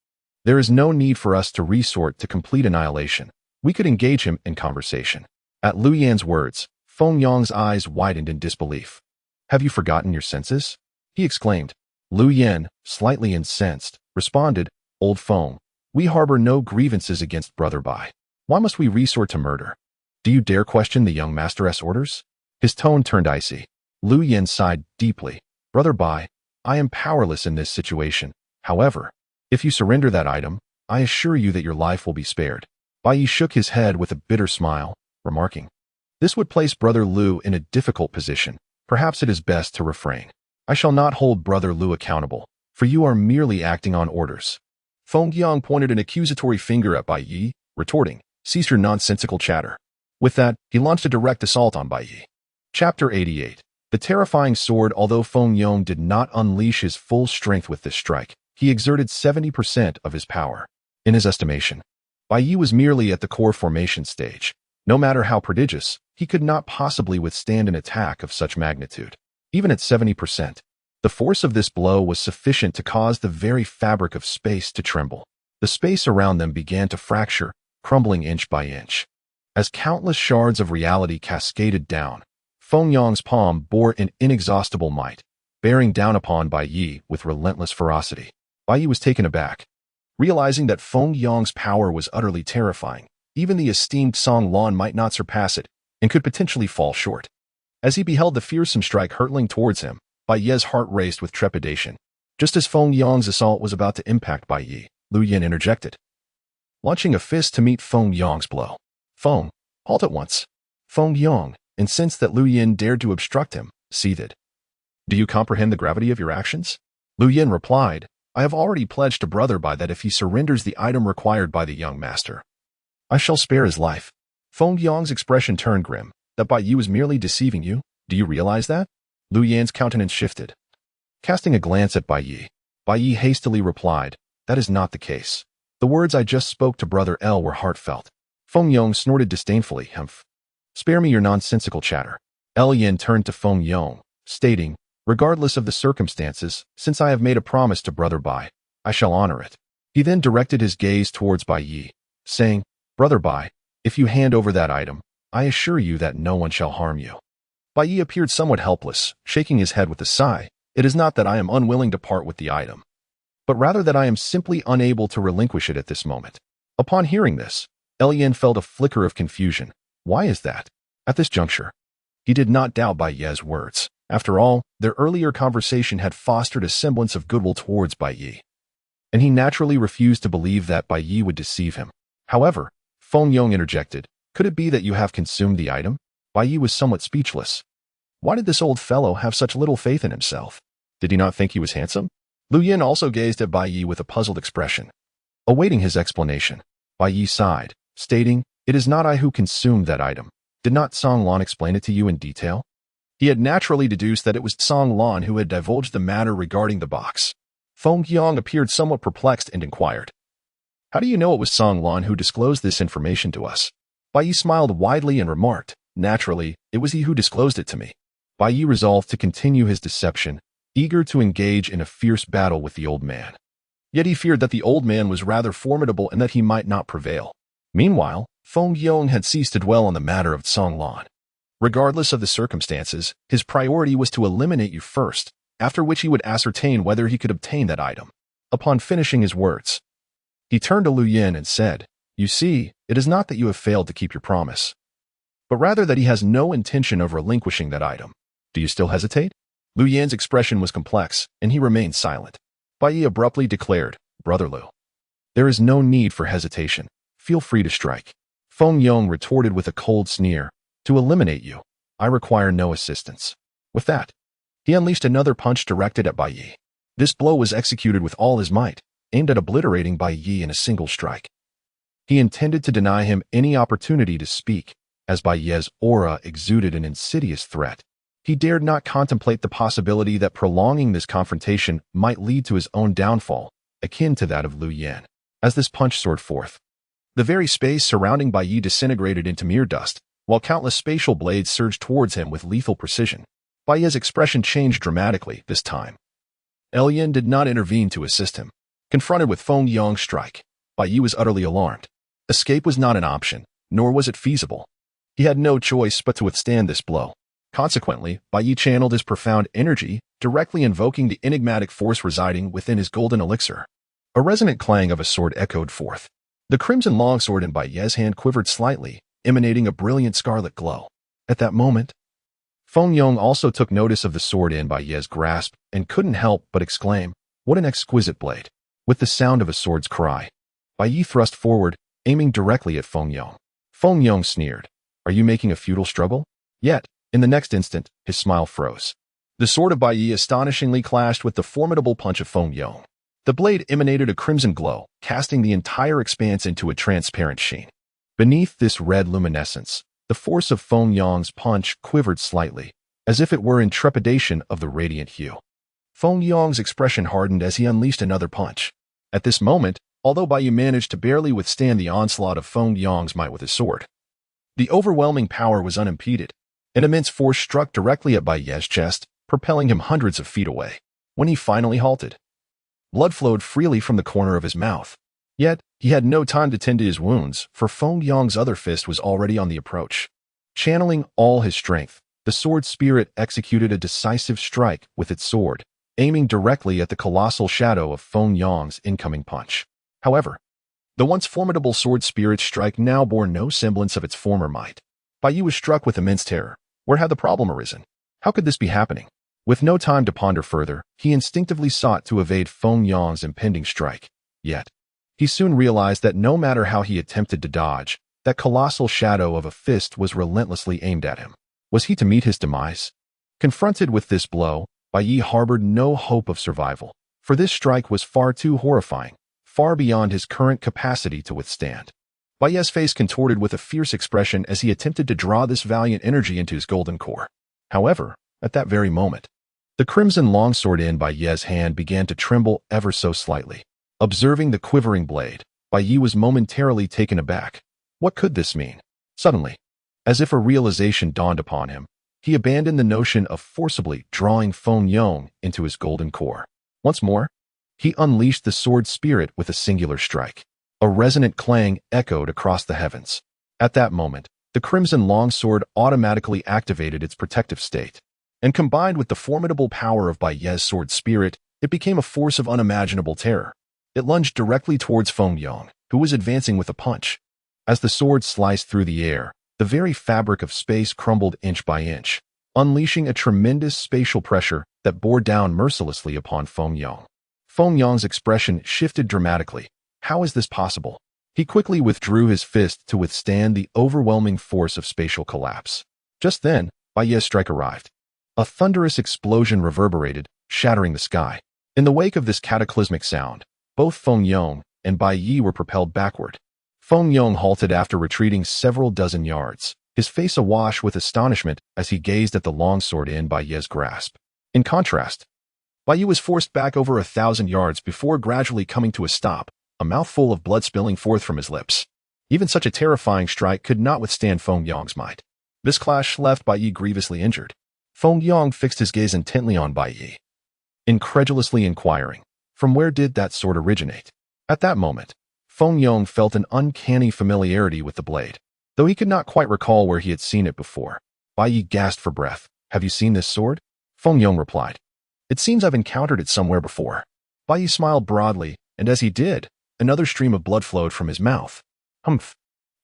There is no need for us to resort to complete annihilation. We could engage him in conversation. At Lu Yan's words, Feng Yong's eyes widened in disbelief. Have you forgotten your senses? He exclaimed. Lu Yan, slightly incensed, responded, Old Feng, we harbor no grievances against Brother Bai. Why must we resort to murder? Do you dare question the young master's orders? His tone turned icy. Lu Yin sighed deeply. Brother Bai, I am powerless in this situation. However, if you surrender that item, I assure you that your life will be spared. Bai Yi shook his head with a bitter smile, remarking, this would place Brother Lu in a difficult position. Perhaps it is best to refrain. I shall not hold Brother Lu accountable, for you are merely acting on orders. Feng Yang pointed an accusatory finger at Bai Yi, retorting, cease your nonsensical chatter. With that, he launched a direct assault on Bai Yi. Chapter 88. The terrifying sword. Although Feng Yang did not unleash his full strength with this strike, he exerted 70% of his power. In his estimation, Bai Yi was merely at the core formation stage. No matter how prodigious, he could not possibly withstand an attack of such magnitude. Even at 70%, the force of this blow was sufficient to cause the very fabric of space to tremble. The space around them began to fracture, crumbling inch by inch. As countless shards of reality cascaded down, Feng Yang's palm bore an inexhaustible might, bearing down upon Bai Yi with relentless ferocity. Bai Yi was taken aback. Realizing that Feng Yang's power was utterly terrifying, even the esteemed Song Lan might not surpass it, and could potentially fall short. As he beheld the fearsome strike hurtling towards him, Bai Yi's heart raced with trepidation. Just as Feng Yang's assault was about to impact Bai Yi, Lu Yin interjected, launching a fist to meet Feng Yang's blow. Feng, halt at once. Feng Yang, incensed that Lu Yin dared to obstruct him, seethed. Do you comprehend the gravity of your actions? Lu Yin replied, I have already pledged to Brother Bai that if he surrenders the item required by the young master, I shall spare his life. Feng Yang's expression turned grim. That Bai Yi was merely deceiving you? Do you realize that? Lu Yin's countenance shifted. Casting a glance at Bai Yi hastily replied, that is not the case. The words I just spoke to Brother L were heartfelt. Feng Yang snorted disdainfully, humph. Spare me your nonsensical chatter. L Yin turned to Feng Yang, stating, regardless of the circumstances, since I have made a promise to Brother Bai, I shall honor it. He then directed his gaze towards Bai Yi, saying, Brother Bai, if you hand over that item, I assure you that no one shall harm you. Bai Yi appeared somewhat helpless, shaking his head with a sigh. It is not that I am unwilling to part with the item, but rather that I am simply unable to relinquish it at this moment. Upon hearing this, L Yin felt a flicker of confusion. Why is that? At this juncture, he did not doubt Bai Yi's words. After all, their earlier conversation had fostered a semblance of goodwill towards Bai Yi, and he naturally refused to believe that Bai Yi would deceive him. However, Feng Yang interjected, could it be that you have consumed the item? Bai Yi was somewhat speechless. Why did this old fellow have such little faith in himself? Did he not think he was handsome? Lu Yin also gazed at Bai Yi with a puzzled expression. Awaiting his explanation, Bai Yi sighed, stating, it is not I who consumed that item. Did not Song Lan explain it to you in detail? He had naturally deduced that it was Song Lan who had divulged the matter regarding the box. Feng Yang appeared somewhat perplexed and inquired, how do you know it was Song Lan who disclosed this information to us? Bai Yi smiled widely and remarked, naturally, it was he who disclosed it to me. Bai Yi resolved to continue his deception, eager to engage in a fierce battle with the old man. Yet he feared that the old man was rather formidable and that he might not prevail. Meanwhile, Feng Yang had ceased to dwell on the matter of Song Lan. Regardless of the circumstances, his priority was to eliminate you first, after which he would ascertain whether he could obtain that item. Upon finishing his words, he turned to Lu Yin and said, you see, it is not that you have failed to keep your promise, but rather that he has no intention of relinquishing that item. Do you still hesitate? Lu Yin's expression was complex, and he remained silent. Bai Yi abruptly declared, Brother Lu, there is no need for hesitation. Feel free to strike. Feng Yang retorted with a cold sneer, to eliminate you, I require no assistance. With that, he unleashed another punch directed at Bai Yi. This blow was executed with all his might, aimed at obliterating Bai Yi in a single strike. He intended to deny him any opportunity to speak, as Bai Yi's aura exuded an insidious threat. He dared not contemplate the possibility that prolonging this confrontation might lead to his own downfall, akin to that of Lu Yin. As this punch soared forth, the very space surrounding Bai Yi disintegrated into mere dust, while countless spatial blades surged towards him with lethal precision. Bai Yi's expression changed dramatically this time. L Yin did not intervene to assist him. Confronted with Feng Yang's strike, Bai Yi was utterly alarmed. Escape was not an option, nor was it feasible. He had no choice but to withstand this blow. Consequently, Bai Yi channeled his profound energy, directly invoking the enigmatic force residing within his golden elixir. A resonant clang of a sword echoed forth. The crimson longsword in Bai Ye's hand quivered slightly, emanating a brilliant scarlet glow. At that moment, Feng Yong also took notice of the sword in Bai Ye's grasp and couldn't help but exclaim, "What an exquisite blade!" With the sound of a sword's cry, Bai Ye thrust forward, aiming directly at Feng Yong. Feng Yong sneered, "Are you making a futile struggle?" Yet, in the next instant, his smile froze. The sword of Bai Ye astonishingly clashed with the formidable punch of Feng Yong. The blade emanated a crimson glow, casting the entire expanse into a transparent sheen. Beneath this red luminescence, the force of Feng Yong's punch quivered slightly, as if it were in trepidation of the radiant hue. Feng Yong's expression hardened as he unleashed another punch. At this moment, although Bai Ye managed to barely withstand the onslaught of Feng Yong's might with his sword, the overwhelming power was unimpeded. An immense force struck directly at Bai Ye's chest, propelling him hundreds of feet away. When he finally halted, blood flowed freely from the corner of his mouth. Yet, he had no time to tend to his wounds, for Feng Yong's other fist was already on the approach. Channeling all his strength, the sword spirit executed a decisive strike with its sword, aiming directly at the colossal shadow of Feng Yong's incoming punch. However, the once formidable sword spirit's strike now bore no semblance of its former might. Bai Ye was struck with immense terror. Where had the problem arisen? How could this be happening? With no time to ponder further, he instinctively sought to evade Feng Yong's impending strike. Yet, he soon realized that no matter how he attempted to dodge, that colossal shadow of a fist was relentlessly aimed at him. Was he to meet his demise? Confronted with this blow, Bai Ye harbored no hope of survival, for this strike was far too horrifying, far beyond his current capacity to withstand. Bai Ye's face contorted with a fierce expression as he attempted to draw this valiant energy into his golden core. However, at that very moment, the crimson longsword in Bai Ye's hand began to tremble ever so slightly. Observing the quivering blade, Bai Ye was momentarily taken aback. What could this mean? Suddenly, as if a realization dawned upon him, he abandoned the notion of forcibly drawing Feng Yong into his golden core. Once more, he unleashed the sword spirit with a singular strike. A resonant clang echoed across the heavens. At that moment, the crimson longsword automatically activated its protective state, and combined with the formidable power of Bai Ye's sword spirit, it became a force of unimaginable terror. It lunged directly towards Feng Yong, who was advancing with a punch. As the sword sliced through the air, the very fabric of space crumbled inch by inch, unleashing a tremendous spatial pressure that bore down mercilessly upon Feng Yong. Feng Yong's expression shifted dramatically. How is this possible? He quickly withdrew his fist to withstand the overwhelming force of spatial collapse. Just then, Bai Ye's strike arrived. A thunderous explosion reverberated, shattering the sky. In the wake of this cataclysmic sound, both Feng Yong and Bai Ye were propelled backward. Feng Yong halted after retreating several dozen yards, his face awash with astonishment as he gazed at the longsword in Bai Ye's grasp. In contrast, Bai Ye was forced back over 1,000 yards before gradually coming to a stop, a mouthful of blood spilling forth from his lips. Even such a terrifying strike could not withstand Feng Yong's might. This clash left Bai Ye grievously injured. Feng Yong fixed his gaze intently on Bai Ye, incredulously inquiring, from where did that sword originate? At that moment, Feng Yong felt an uncanny familiarity with the blade, though he could not quite recall where he had seen it before. Bai Ye gasped for breath. "Have you seen this sword?" Feng Yong replied. "It seems I've encountered it somewhere before." Bai Ye smiled broadly, and as he did, another stream of blood flowed from his mouth. "Humph!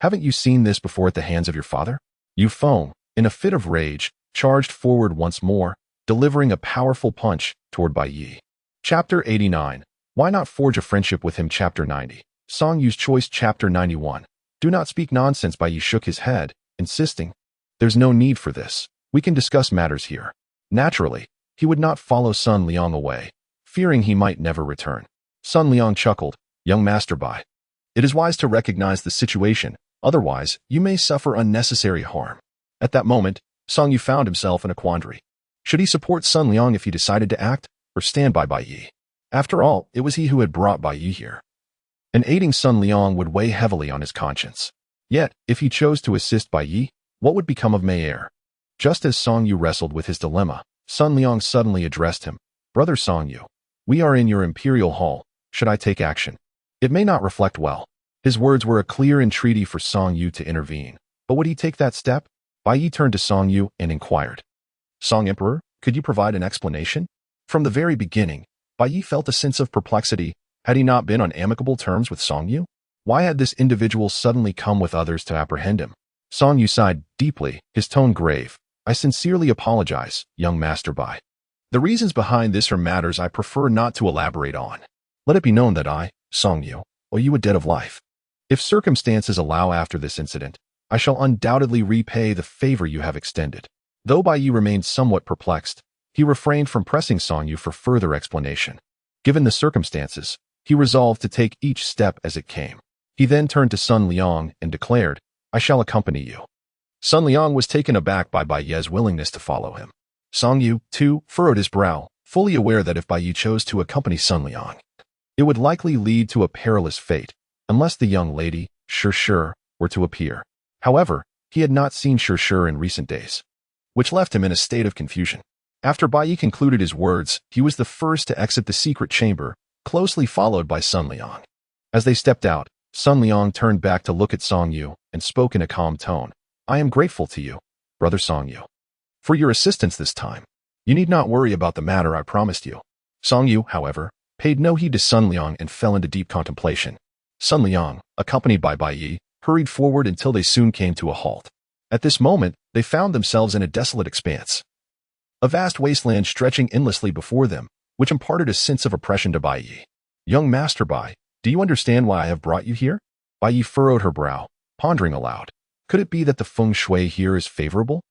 Haven't you seen this before at the hands of your father?" Yu Feng, in a fit of rage, charged forward once more, delivering a powerful punch toward Bai Ye. Chapter 89. Why not forge a friendship with him? Chapter 90. Song Yu's Choice. Chapter 91. Do not speak nonsense. Bai Ye shook his head, insisting, "There's no need for this. We can discuss matters here." Naturally, he would not follow Sun Liang away, fearing he might never return. Sun Liang chuckled, "Young Master Bai, it is wise to recognize the situation, otherwise you may suffer unnecessary harm." At that moment, Song Yu found himself in a quandary. Should he support Sun Liang if he decided to act, or stand by Bai Ye? After all, it was he who had brought Bai Ye here, and aiding Sun Liang would weigh heavily on his conscience. Yet, if he chose to assist Bai Ye, what would become of Mei Er? Just as Song Yu wrestled with his dilemma, Sun Liang suddenly addressed him. "Brother Song Yu, we are in your imperial hall. Should I take action? It may not reflect well." His words were a clear entreaty for Song Yu to intervene. But would he take that step? Bai Ye turned to Song Yu and inquired, "Song Emperor, could you provide an explanation?" From the very beginning, Bai Ye felt a sense of perplexity. Had he not been on amicable terms with Song Yu? Why had this individual suddenly come with others to apprehend him? Song Yu sighed deeply, his tone grave. I sincerely apologize, young Master Bai. The reasons behind this are matters I prefer not to elaborate on. Let it be known that I, Song Yu, owe you a debt of life. If circumstances allow after this incident, I shall undoubtedly repay the favor you have extended. Though Bai Yi remained somewhat perplexed, he refrained from pressing Song Yu for further explanation. Given the circumstances, he resolved to take each step as it came. He then turned to Sun Liang and declared, I shall accompany you. Sun Liang was taken aback by Bai Ye's willingness to follow him. Song Yu, too, furrowed his brow, fully aware that if Bai Yi chose to accompany Sun Liang, it would likely lead to a perilous fate, unless the young lady, Shi were to appear. However, he had not seen Shi in recent days, which left him in a state of confusion. After Bai Yi concluded his words, he was the first to exit the secret chamber, closely followed by Sun Liang. As they stepped out, Sun Liang turned back to look at Song Yu and spoke in a calm tone. I am grateful to you, brother Song Yu, for your assistance this time. You need not worry about the matter I promised you. Song Yu, however, paid no heed to Sun Liang and fell into deep contemplation. Sun Liang, accompanied by Bai Yi, hurried forward until they soon came to a halt. At this moment, they found themselves in a desolate expanse, a vast wasteland stretching endlessly before them, which imparted a sense of oppression to Bai Yi. Young Master Bai, do you understand why I have brought you here? Bai Yi furrowed her brow, pondering aloud. Could it be that the feng shui here is favorable?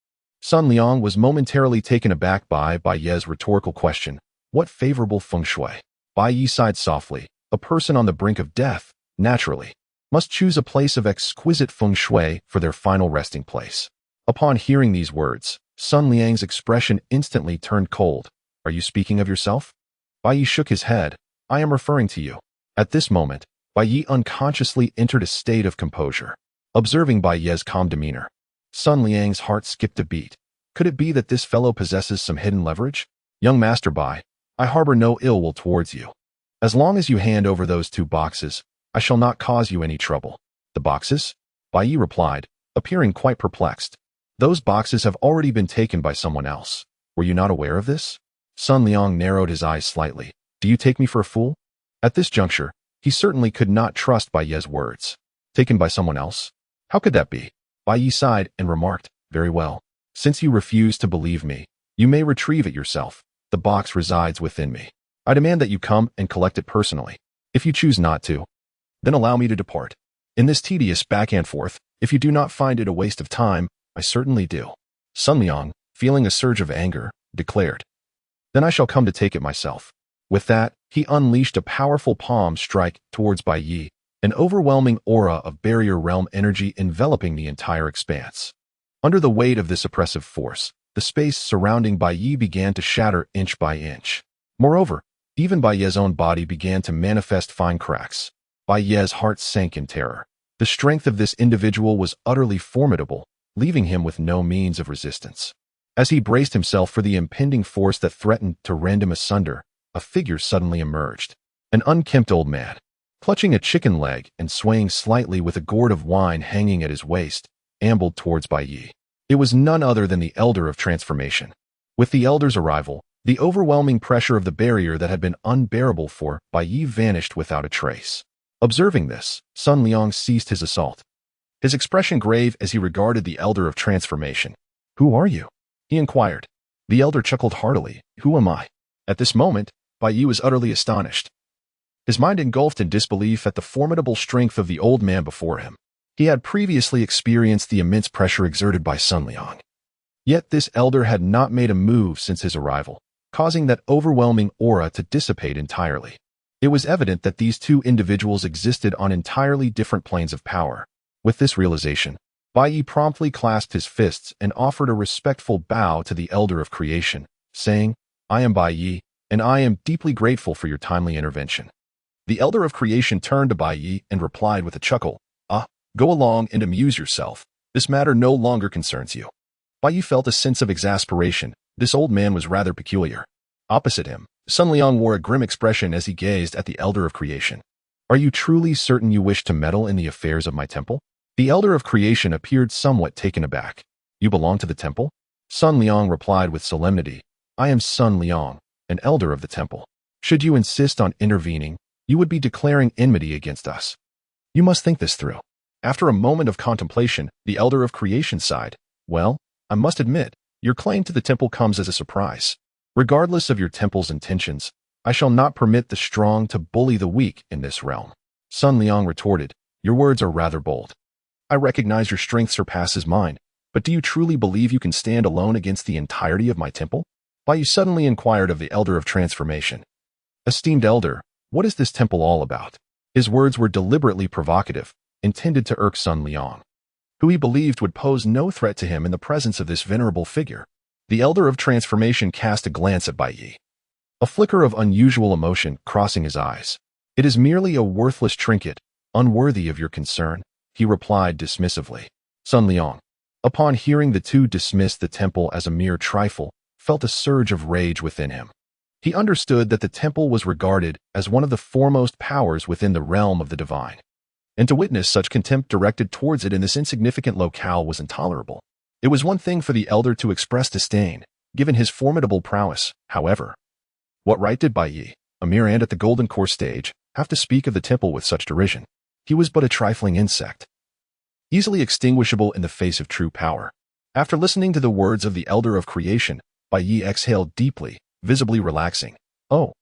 Sun Liang was momentarily taken aback by Bai Ye's rhetorical question. What favorable feng shui? Bai Yi sighed softly. A person on the brink of death, naturally, must choose a place of exquisite feng shui for their final resting place. Upon hearing these words, Sun Liang's expression instantly turned cold. Are you speaking of yourself? Bai Yi shook his head. I am referring to you. At this moment, Bai Yi unconsciously entered a state of composure. Observing Bai Ye's calm demeanor, Sun Liang's heart skipped a beat. Could it be that this fellow possesses some hidden leverage? Young Master Bai, I harbor no ill will towards you. As long as you hand over those 2 boxes, I shall not cause you any trouble. The boxes? Bai Yi replied, appearing quite perplexed. Those boxes have already been taken by someone else. Were you not aware of this? Sun Liang narrowed his eyes slightly. Do you take me for a fool? At this juncture, he certainly could not trust Bai Ye's words. Taken by someone else? How could that be? Bai Yi sighed and remarked, very well. Since you refuse to believe me, you may retrieve it yourself. The box resides within me. I demand that you come and collect it personally. If you choose not to, then allow me to depart. In this tedious back and forth, if you do not find it a waste of time, I certainly do. Sun Liang, feeling a surge of anger, declared. Then I shall come to take it myself. With that, he unleashed a powerful palm strike towards Bai Yi, an overwhelming aura of barrier realm energy enveloping the entire expanse. Under the weight of this oppressive force, the space surrounding Bai Yi began to shatter inch by inch. Moreover, even Bai Ye's own body began to manifest fine cracks. Bai Ye's heart sank in terror. The strength of this individual was utterly formidable, leaving him with no means of resistance. As he braced himself for the impending force that threatened to rend him asunder, a figure suddenly emerged. An unkempt old man, clutching a chicken leg and swaying slightly with a gourd of wine hanging at his waist, ambled towards Bai Yi. It was none other than the Elder of Transformation. With the Elder's arrival, the overwhelming pressure of the barrier that had been unbearable for Bai Yi vanished without a trace. Observing this, Sun Liang ceased his assault, his expression grave as he regarded the Elder of Transformation. Who are you? He inquired. The Elder chuckled heartily. Who am I? At this moment, Bai Yi was utterly astonished, his mind engulfed in disbelief at the formidable strength of the old man before him. He had previously experienced the immense pressure exerted by Sun Liang. Yet this elder had not made a move since his arrival, causing that overwhelming aura to dissipate entirely. It was evident that these 2 individuals existed on entirely different planes of power. With this realization, Bai Yi promptly clasped his fists and offered a respectful bow to the Elder of Creation, saying, I am Bai Yi, and I am deeply grateful for your timely intervention. The Elder of Creation turned to Bai Yi and replied with a chuckle, go along and amuse yourself. This matter no longer concerns you. Bai Yi felt a sense of exasperation. This old man was rather peculiar. Opposite him, Sun Liang wore a grim expression as he gazed at the Elder of Creation. Are you truly certain you wish to meddle in the affairs of my temple? The Elder of Creation appeared somewhat taken aback. You belong to the temple? Sun Liang replied with solemnity. I am Sun Liang, an elder of the temple. Should you insist on intervening, you would be declaring enmity against us. You must think this through. After a moment of contemplation, the Elder of Creation sighed. Well, I must admit, your claim to the temple comes as a surprise. Regardless of your temple's intentions, I shall not permit the strong to bully the weak in this realm. Sun Liang retorted, your words are rather bold. I recognize your strength surpasses mine, but do you truly believe you can stand alone against the entirety of my temple? Bai Yi suddenly inquired of the Elder of Transformation. Esteemed Elder, what is this temple all about? His words were deliberately provocative, intended to irk Sun Liang, who he believed would pose no threat to him in the presence of this venerable figure. The Elder of Transformation cast a glance at Bai Yi, a flicker of unusual emotion crossing his eyes. It is merely a worthless trinket, unworthy of your concern, he replied dismissively. Sun Liang, upon hearing the two dismiss the temple as a mere trifle, felt a surge of rage within him. He understood that the temple was regarded as one of the foremost powers within the realm of the divine, and to witness such contempt directed towards it in this insignificant locale was intolerable. It was one thing for the elder to express disdain, given his formidable prowess, however. What right did Bai Yi, a mere ant at the Golden Core stage, have to speak of the temple with such derision? He was but a trifling insect, easily extinguishable in the face of true power. After listening to the words of the Elder of Creation, Bai Yi exhaled deeply, visibly relaxing. Oh,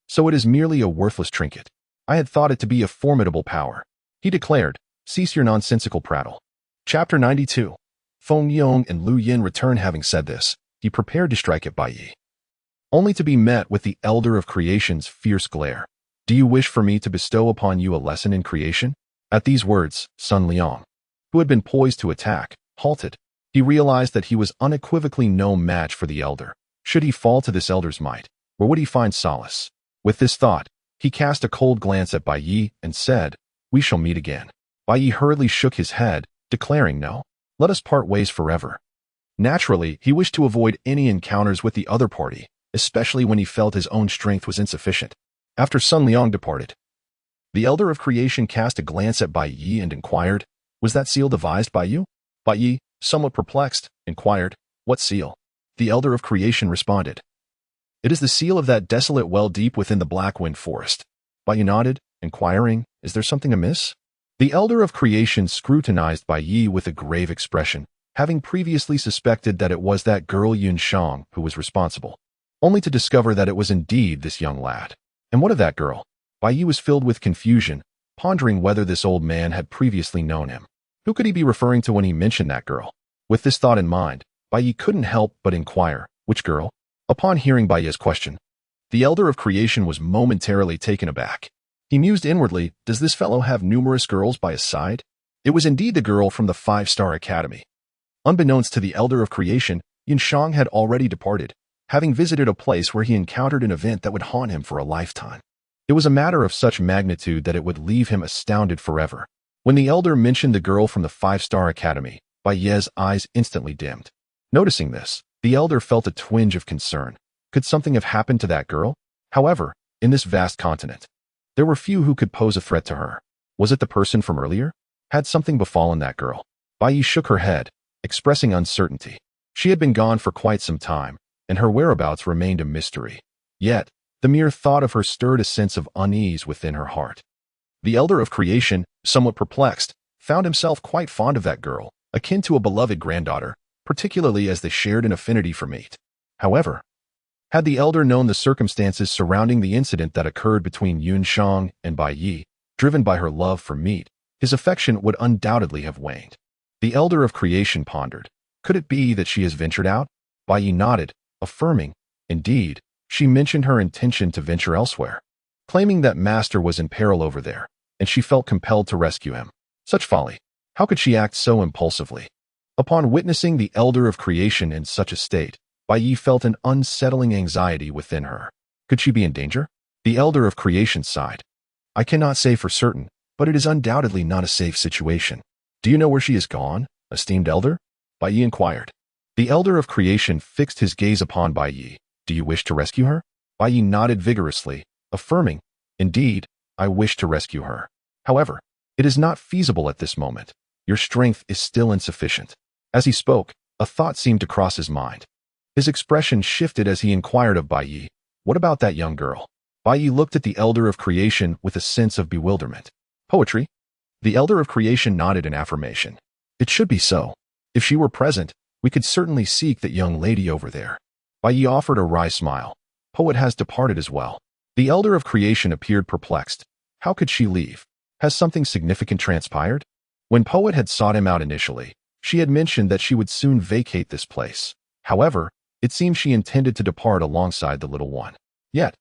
so it is merely a worthless trinket. I had thought it to be a formidable power. He declared, cease your nonsensical prattle. Chapter 92. Feng Yong and Lu Yin return. Having said this, he prepared to strike at Bai Yi, only to be met with the Elder of Creation's fierce glare. Do you wish for me to bestow upon you a lesson in creation? At these words, Sun Liang, who had been poised to attack, halted. He realized that he was unequivocally no match for the elder. Should he fall to this elder's might, where would he find solace? With this thought, he cast a cold glance at Bai Yi and said, we shall meet again. Bai Yi hurriedly shook his head, declaring, no, let us part ways forever. Naturally, he wished to avoid any encounters with the other party, especially when he felt his own strength was insufficient. After Sun Liang departed, the Elder of Creation cast a glance at Bai Yi and inquired, was that seal devised by you? Bai Yi, somewhat perplexed, inquired, what seal? The Elder of Creation responded, it is the seal of that desolate well deep within the Black Wind Forest. Bai Yi nodded, inquiring, is there something amiss? The Elder of Creation scrutinized Bai Yi with a grave expression, having previously suspected that it was that girl Yun Shang who was responsible, only to discover that it was indeed this young lad. And what of that girl? Bai Yi was filled with confusion, pondering whether this old man had previously known him. Who could he be referring to when he mentioned that girl? With this thought in mind, Bai Yi couldn't help but inquire, which girl? Upon hearing Bai Yi's question, the Elder of Creation was momentarily taken aback. He mused inwardly, does this fellow have numerous girls by his side? It was indeed the girl from the 5-Star Academy. Unbeknownst to the Elder of Creation, Yun Shang had already departed, having visited a place where he encountered an event that would haunt him for a lifetime. It was a matter of such magnitude that it would leave him astounded forever. When the elder mentioned the girl from the 5-Star Academy, Bai Yi's eyes instantly dimmed. Noticing this, the elder felt a twinge of concern. Could something have happened to that girl? However, in this vast continent, there were few who could pose a threat to her. Was it the person from earlier? Had something befallen that girl? Bai Yi shook her head, expressing uncertainty. She had been gone for quite some time, and her whereabouts remained a mystery. Yet, the mere thought of her stirred a sense of unease within her heart. The Elder of Creation, somewhat perplexed, found himself quite fond of that girl, akin to a beloved granddaughter, particularly as they shared an affinity for meat. However, had the elder known the circumstances surrounding the incident that occurred between Yun Shang and Bai Yi, driven by her love for meat, his affection would undoubtedly have waned. The Elder of Creation pondered, could it be that she has ventured out? Bai Yi nodded, affirming, indeed, she mentioned her intention to venture elsewhere, claiming that Master was in peril over there, and she felt compelled to rescue him. Such folly! How could she act so impulsively? Upon witnessing the Elder of Creation in such a state, Bai Yi felt an unsettling anxiety within her. Could she be in danger? The Elder of Creation sighed. I cannot say for certain, but it is undoubtedly not a safe situation. Do you know where she is gone, esteemed Elder? Bai Yi inquired. The Elder of Creation fixed his gaze upon Bai Yi. Do you wish to rescue her? Bai Yi nodded vigorously, affirming, indeed, I wish to rescue her. However, it is not feasible at this moment. Your strength is still insufficient. As he spoke, a thought seemed to cross his mind. His expression shifted as he inquired of Bai Yi, what about that young girl? Bai Yi looked at the Elder of Creation with a sense of bewilderment. Poetry? The Elder of Creation nodded in affirmation. It should be so. If she were present, we could certainly seek that young lady over there. Bai Yi offered a wry smile. Poet has departed as well. The Elder of Creation appeared perplexed. How could she leave? Has something significant transpired? When Poet had sought him out initially, she had mentioned that she would soon vacate this place. However, it seemed she intended to depart alongside the little one. Yet,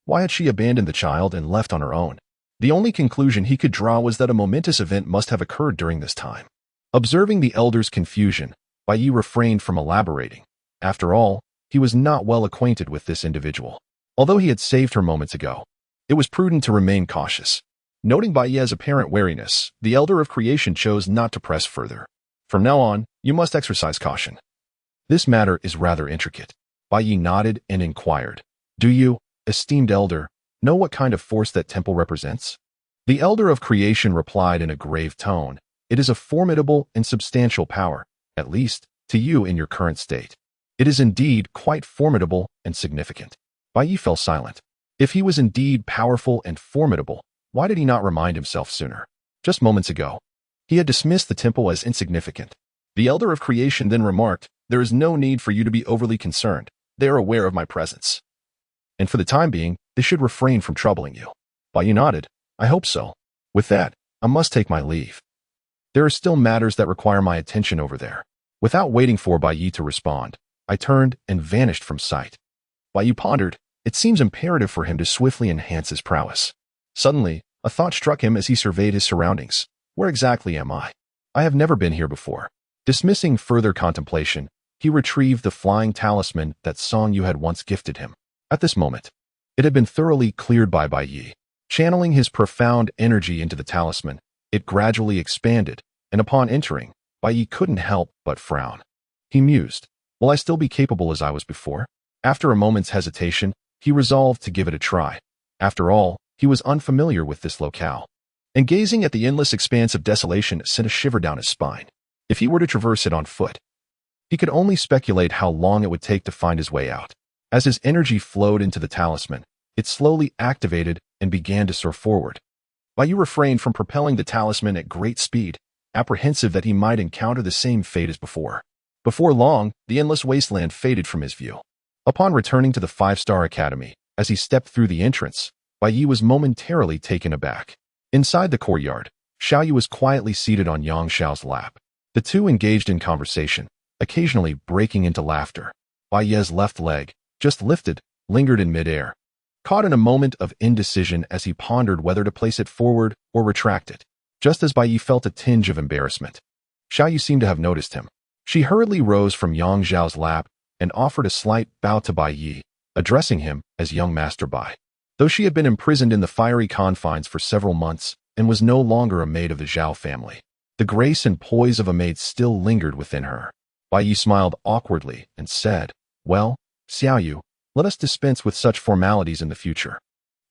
why had she abandoned the child and left on her own? The only conclusion he could draw was that a momentous event must have occurred during this time. Observing the elder's confusion, Bai Yi refrained from elaborating. After all, he was not well acquainted with this individual. Although he had saved her moments ago, it was prudent to remain cautious. Noting Bai Yi's apparent wariness, the Elder of Creation chose not to press further. From now on, you must exercise caution. This matter is rather intricate. Bai Yi nodded and inquired. Do you, esteemed elder, know what kind of force that temple represents? The Elder of Creation replied in a grave tone. It is a formidable and substantial power, at least, to you in your current state. It is indeed quite formidable and significant. Bai Yi fell silent. If he was indeed powerful and formidable, why did he not remind himself sooner? Just moments ago, he had dismissed the temple as insignificant. The Elder of Creation then remarked, there is no need for you to be overly concerned. They are aware of my presence. And for the time being, they should refrain from troubling you. Bai Yi nodded. I hope so. With that, I must take my leave. There are still matters that require my attention over there. Without waiting for Bai Yi to respond, I turned and vanished from sight. Bai Yi pondered. It seems imperative for him to swiftly enhance his prowess. Suddenly, a thought struck him as he surveyed his surroundings. Where exactly am I? I have never been here before. Dismissing further contemplation, he retrieved the flying talisman that Song Yu had once gifted him. At this moment, it had been thoroughly cleared by Bai Yi. Channeling his profound energy into the talisman, it gradually expanded, and upon entering, Bai Yi couldn't help but frown. He mused, will I still be capable as I was before? After a moment's hesitation, he resolved to give it a try. After all, he was unfamiliar with this locale. And gazing at the endless expanse of desolation sent a shiver down his spine. If he were to traverse it on foot, he could only speculate how long it would take to find his way out. As his energy flowed into the talisman, it slowly activated and began to soar forward. Bai Yi refrained from propelling the talisman at great speed, apprehensive that he might encounter the same fate as before. Before long, the endless wasteland faded from his view. Upon returning to the 5-Star Academy, as he stepped through the entrance, Bai Yi was momentarily taken aback. Inside the courtyard, Xiaoyu was quietly seated on Yang Xiao's lap. The two engaged in conversation, occasionally breaking into laughter. Bai Yi's left leg, just lifted, lingered in midair, caught in a moment of indecision as he pondered whether to place it forward or retract it. Just as Bai Yi felt a tinge of embarrassment, Xiaoyu seemed to have noticed him. She hurriedly rose from Yang Xiao's lap and offered a slight bow to Bai Yi, addressing him as young Master Bai. Though she had been imprisoned in the fiery confines for several months and was no longer a maid of the Zhao family, the grace and poise of a maid still lingered within her. Bai Yi smiled awkwardly and said, well, Xiaoyu, let us dispense with such formalities in the future.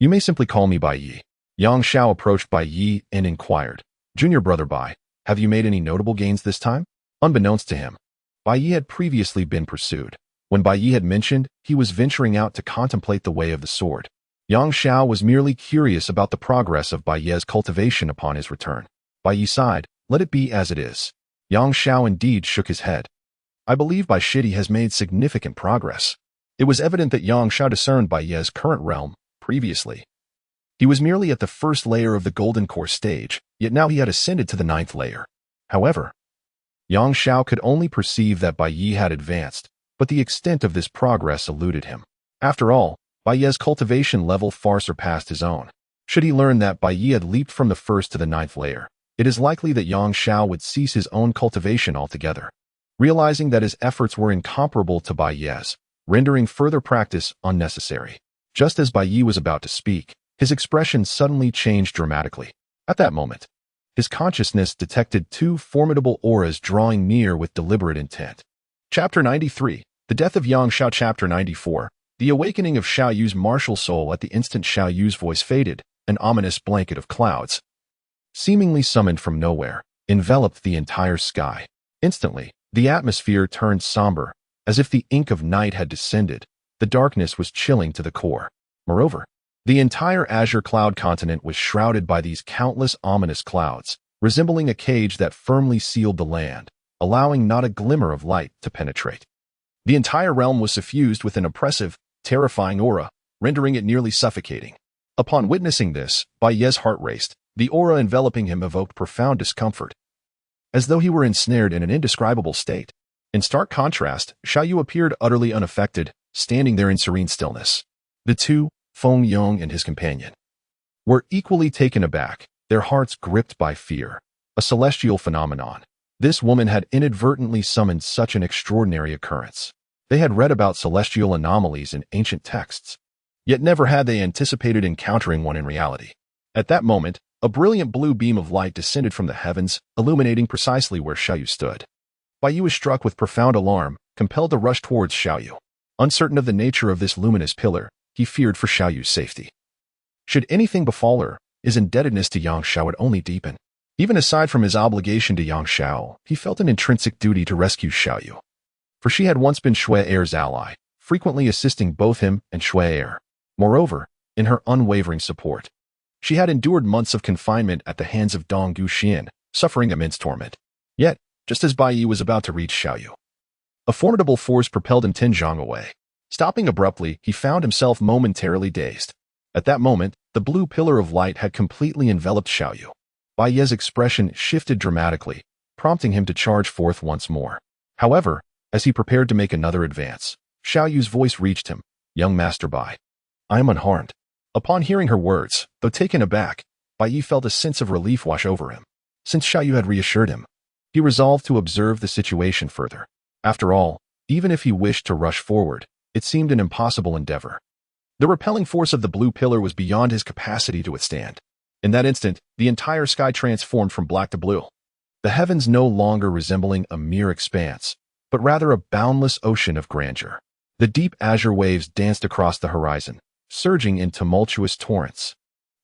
You may simply call me Bai Yi. Yang Xiao approached Bai Yi and inquired, Junior brother Bai, have you made any notable gains this time? Unbeknownst to him, Bai Yi had previously been pursued. When Bai Yi had mentioned he was venturing out to contemplate the way of the sword, Yang Xiao was merely curious about the progress of Bai Yi's cultivation upon his return. Bai Yi sighed, let it be as it is. Yang Xiao indeed shook his head. I believe Bai Shidi has made significant progress. It was evident that Yang Xiao discerned Bai Yi's current realm previously. He was merely at the first layer of the Golden Core stage, yet now he had ascended to the 9th layer. However, Yang Xiao could only perceive that Bai Yi had advanced, but the extent of this progress eluded him. After all, Bai Yi's cultivation level far surpassed his own. Should he learn that Bai Yi had leaped from the 1st to the 9th layer, it is likely that Yang Xiao would cease his own cultivation altogether. Realizing that his efforts were incomparable to Bai Yi's, rendering further practice unnecessary. Just as Bai Yi was about to speak, his expression suddenly changed dramatically. At that moment, his consciousness detected two formidable auras drawing near with deliberate intent. Chapter 93, The Death of Yang Xiao. Chapter 94, The Awakening of Xiaoyu's martial soul. At the instant Xiaoyu's voice faded, an ominous blanket of clouds, seemingly summoned from nowhere, enveloped the entire sky. Instantly, the atmosphere turned somber, as if the ink of night had descended. The darkness was chilling to the core. Moreover, the entire azure cloud continent was shrouded by these countless ominous clouds, resembling a cage that firmly sealed the land, allowing not a glimmer of light to penetrate. The entire realm was suffused with an oppressive, terrifying aura, rendering it nearly suffocating. Upon witnessing this, Bai Ye's heart raced. The aura enveloping him evoked profound discomfort, as though he were ensnared in an indescribable state. In stark contrast, Xiaoyu appeared utterly unaffected, standing there in serene stillness. The two, Feng Yong and his companion, were equally taken aback, their hearts gripped by fear. A celestial phenomenon. This woman had inadvertently summoned such an extraordinary occurrence. They had read about celestial anomalies in ancient texts, yet never had they anticipated encountering one in reality. At that moment, a brilliant blue beam of light descended from the heavens, illuminating precisely where Xiaoyu stood. Bai Yi was struck with profound alarm, compelled to rush towards Xiaoyu. Uncertain of the nature of this luminous pillar, he feared for Xiaoyu's safety. Should anything befall her, his indebtedness to Yang Xiao would only deepen. Even aside from his obligation to Yang Xiao, he felt an intrinsic duty to rescue Xiaoyu. For she had once been Shui Er's ally, frequently assisting both him and Shui Er. Moreover, in her unwavering support, she had endured months of confinement at the hands of Dong Guxian, suffering immense torment. Yet, just as Bai Yi was about to reach Xiaoyu, a formidable force propelled him 10 zhang away. Stopping abruptly, he found himself momentarily dazed. At that moment, the blue pillar of light had completely enveloped Xiaoyu. Bai Ye's expression shifted dramatically, prompting him to charge forth once more. However, as he prepared to make another advance, Xiaoyu's voice reached him. "Young Master Bai, I am unharmed." Upon hearing her words, though taken aback, Bai Yi felt a sense of relief wash over him. Since Xiaoyu had reassured him, he resolved to observe the situation further. After all, even if he wished to rush forward, it seemed an impossible endeavor. The repelling force of the blue pillar was beyond his capacity to withstand. In that instant, the entire sky transformed from black to blue, the heavens no longer resembling a mere expanse, but rather a boundless ocean of grandeur. The deep azure waves danced across the horizon, surging in tumultuous torrents,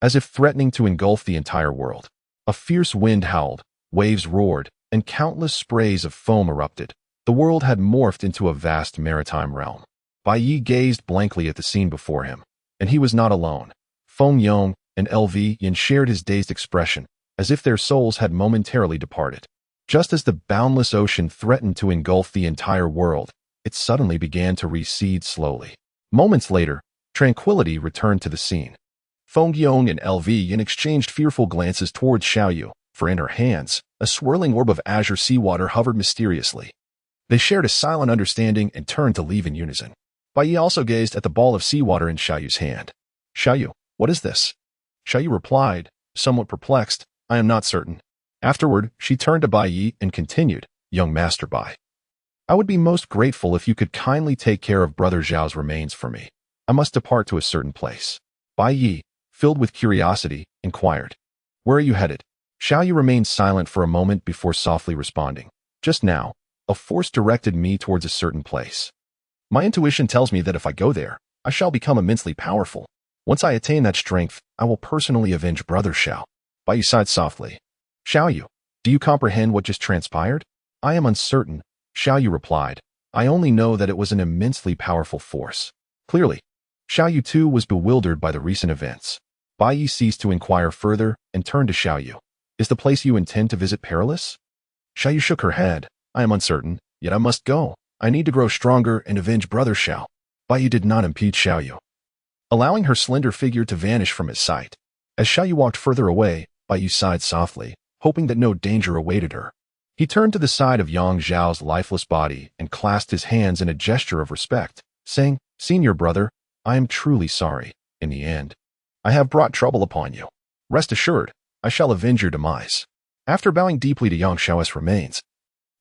as if threatening to engulf the entire world. A fierce wind howled, waves roared, and countless sprays of foam erupted. The world had morphed into a vast maritime realm. Bai Yi gazed blankly at the scene before him, and he was not alone. Feng Yong and LV Yin shared his dazed expression, as if their souls had momentarily departed. Just as the boundless ocean threatened to engulf the entire world, it suddenly began to recede slowly. Moments later, tranquility returned to the scene. Feng Yong and LV Yin exchanged fearful glances towards Xiaoyu, for in her hands, a swirling orb of azure seawater hovered mysteriously. They shared a silent understanding and turned to leave in unison. Bai Yi also gazed at the ball of seawater in Xiaoyu's hand. "Xiaoyu, what is this?" Xiaoyu replied, somewhat perplexed, "I am not certain." Afterward, she turned to Bai Yi and continued, "Young Master Bai, I would be most grateful if you could kindly take care of Brother Zhao's remains for me. I must depart to a certain place." Bai Yi, filled with curiosity, inquired, "Where are you headed?" Xiaoyu remained silent for a moment before softly responding, "Just now, a force directed me towards a certain place. My intuition tells me that if I go there, I shall become immensely powerful. Once I attain that strength, I will personally avenge Brother Xiao." Bai Yi sighed softly. "Xiaoyu, do you comprehend what just transpired?" "I am uncertain," Xiaoyu replied. "I only know that it was an immensely powerful force." Clearly, Xiaoyu too was bewildered by the recent events. Bai Yi ceased to inquire further and turned to Xiaoyu. "Is the place you intend to visit perilous?" Xiaoyu shook her head. "I am uncertain, yet I must go. I need to grow stronger and avenge Brother Xiao." Bai Yi did not impede Xiaoyu, allowing her slender figure to vanish from his sight. As Xiaoyu walked further away, Bai Yi sighed softly, hoping that no danger awaited her. He turned to the side of Yang Zhao's lifeless body and clasped his hands in a gesture of respect, saying, "Senior brother, I am truly sorry. In the end, I have brought trouble upon you. Rest assured, I shall avenge your demise." After bowing deeply to Yang Zhao's remains,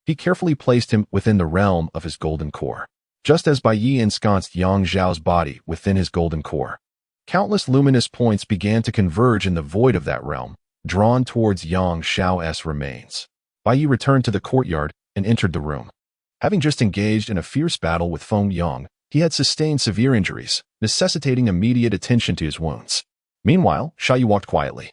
he carefully placed him within the realm of his golden core. Just as Bai Yi ensconced Yang Zhao's body within his golden core, countless luminous points began to converge in the void of that realm, drawn towards Yang Zhao's remains. Bai Yi returned to the courtyard and entered the room. Having just engaged in a fierce battle with Feng Yong, he had sustained severe injuries, necessitating immediate attention to his wounds. Meanwhile, Xiaoyu walked quietly,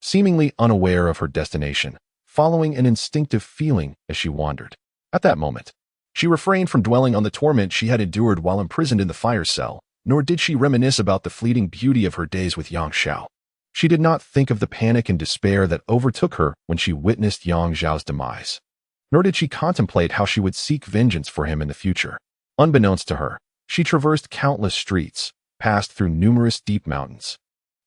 seemingly unaware of her destination, following an instinctive feeling as she wandered. At that moment, she refrained from dwelling on the torment she had endured while imprisoned in the fire cell, nor did she reminisce about the fleeting beauty of her days with Yang Xiao. She did not think of the panic and despair that overtook her when she witnessed Yang Zhao's demise. Nor did she contemplate how she would seek vengeance for him in the future. Unbeknownst to her, she traversed countless streets, passed through numerous deep mountains,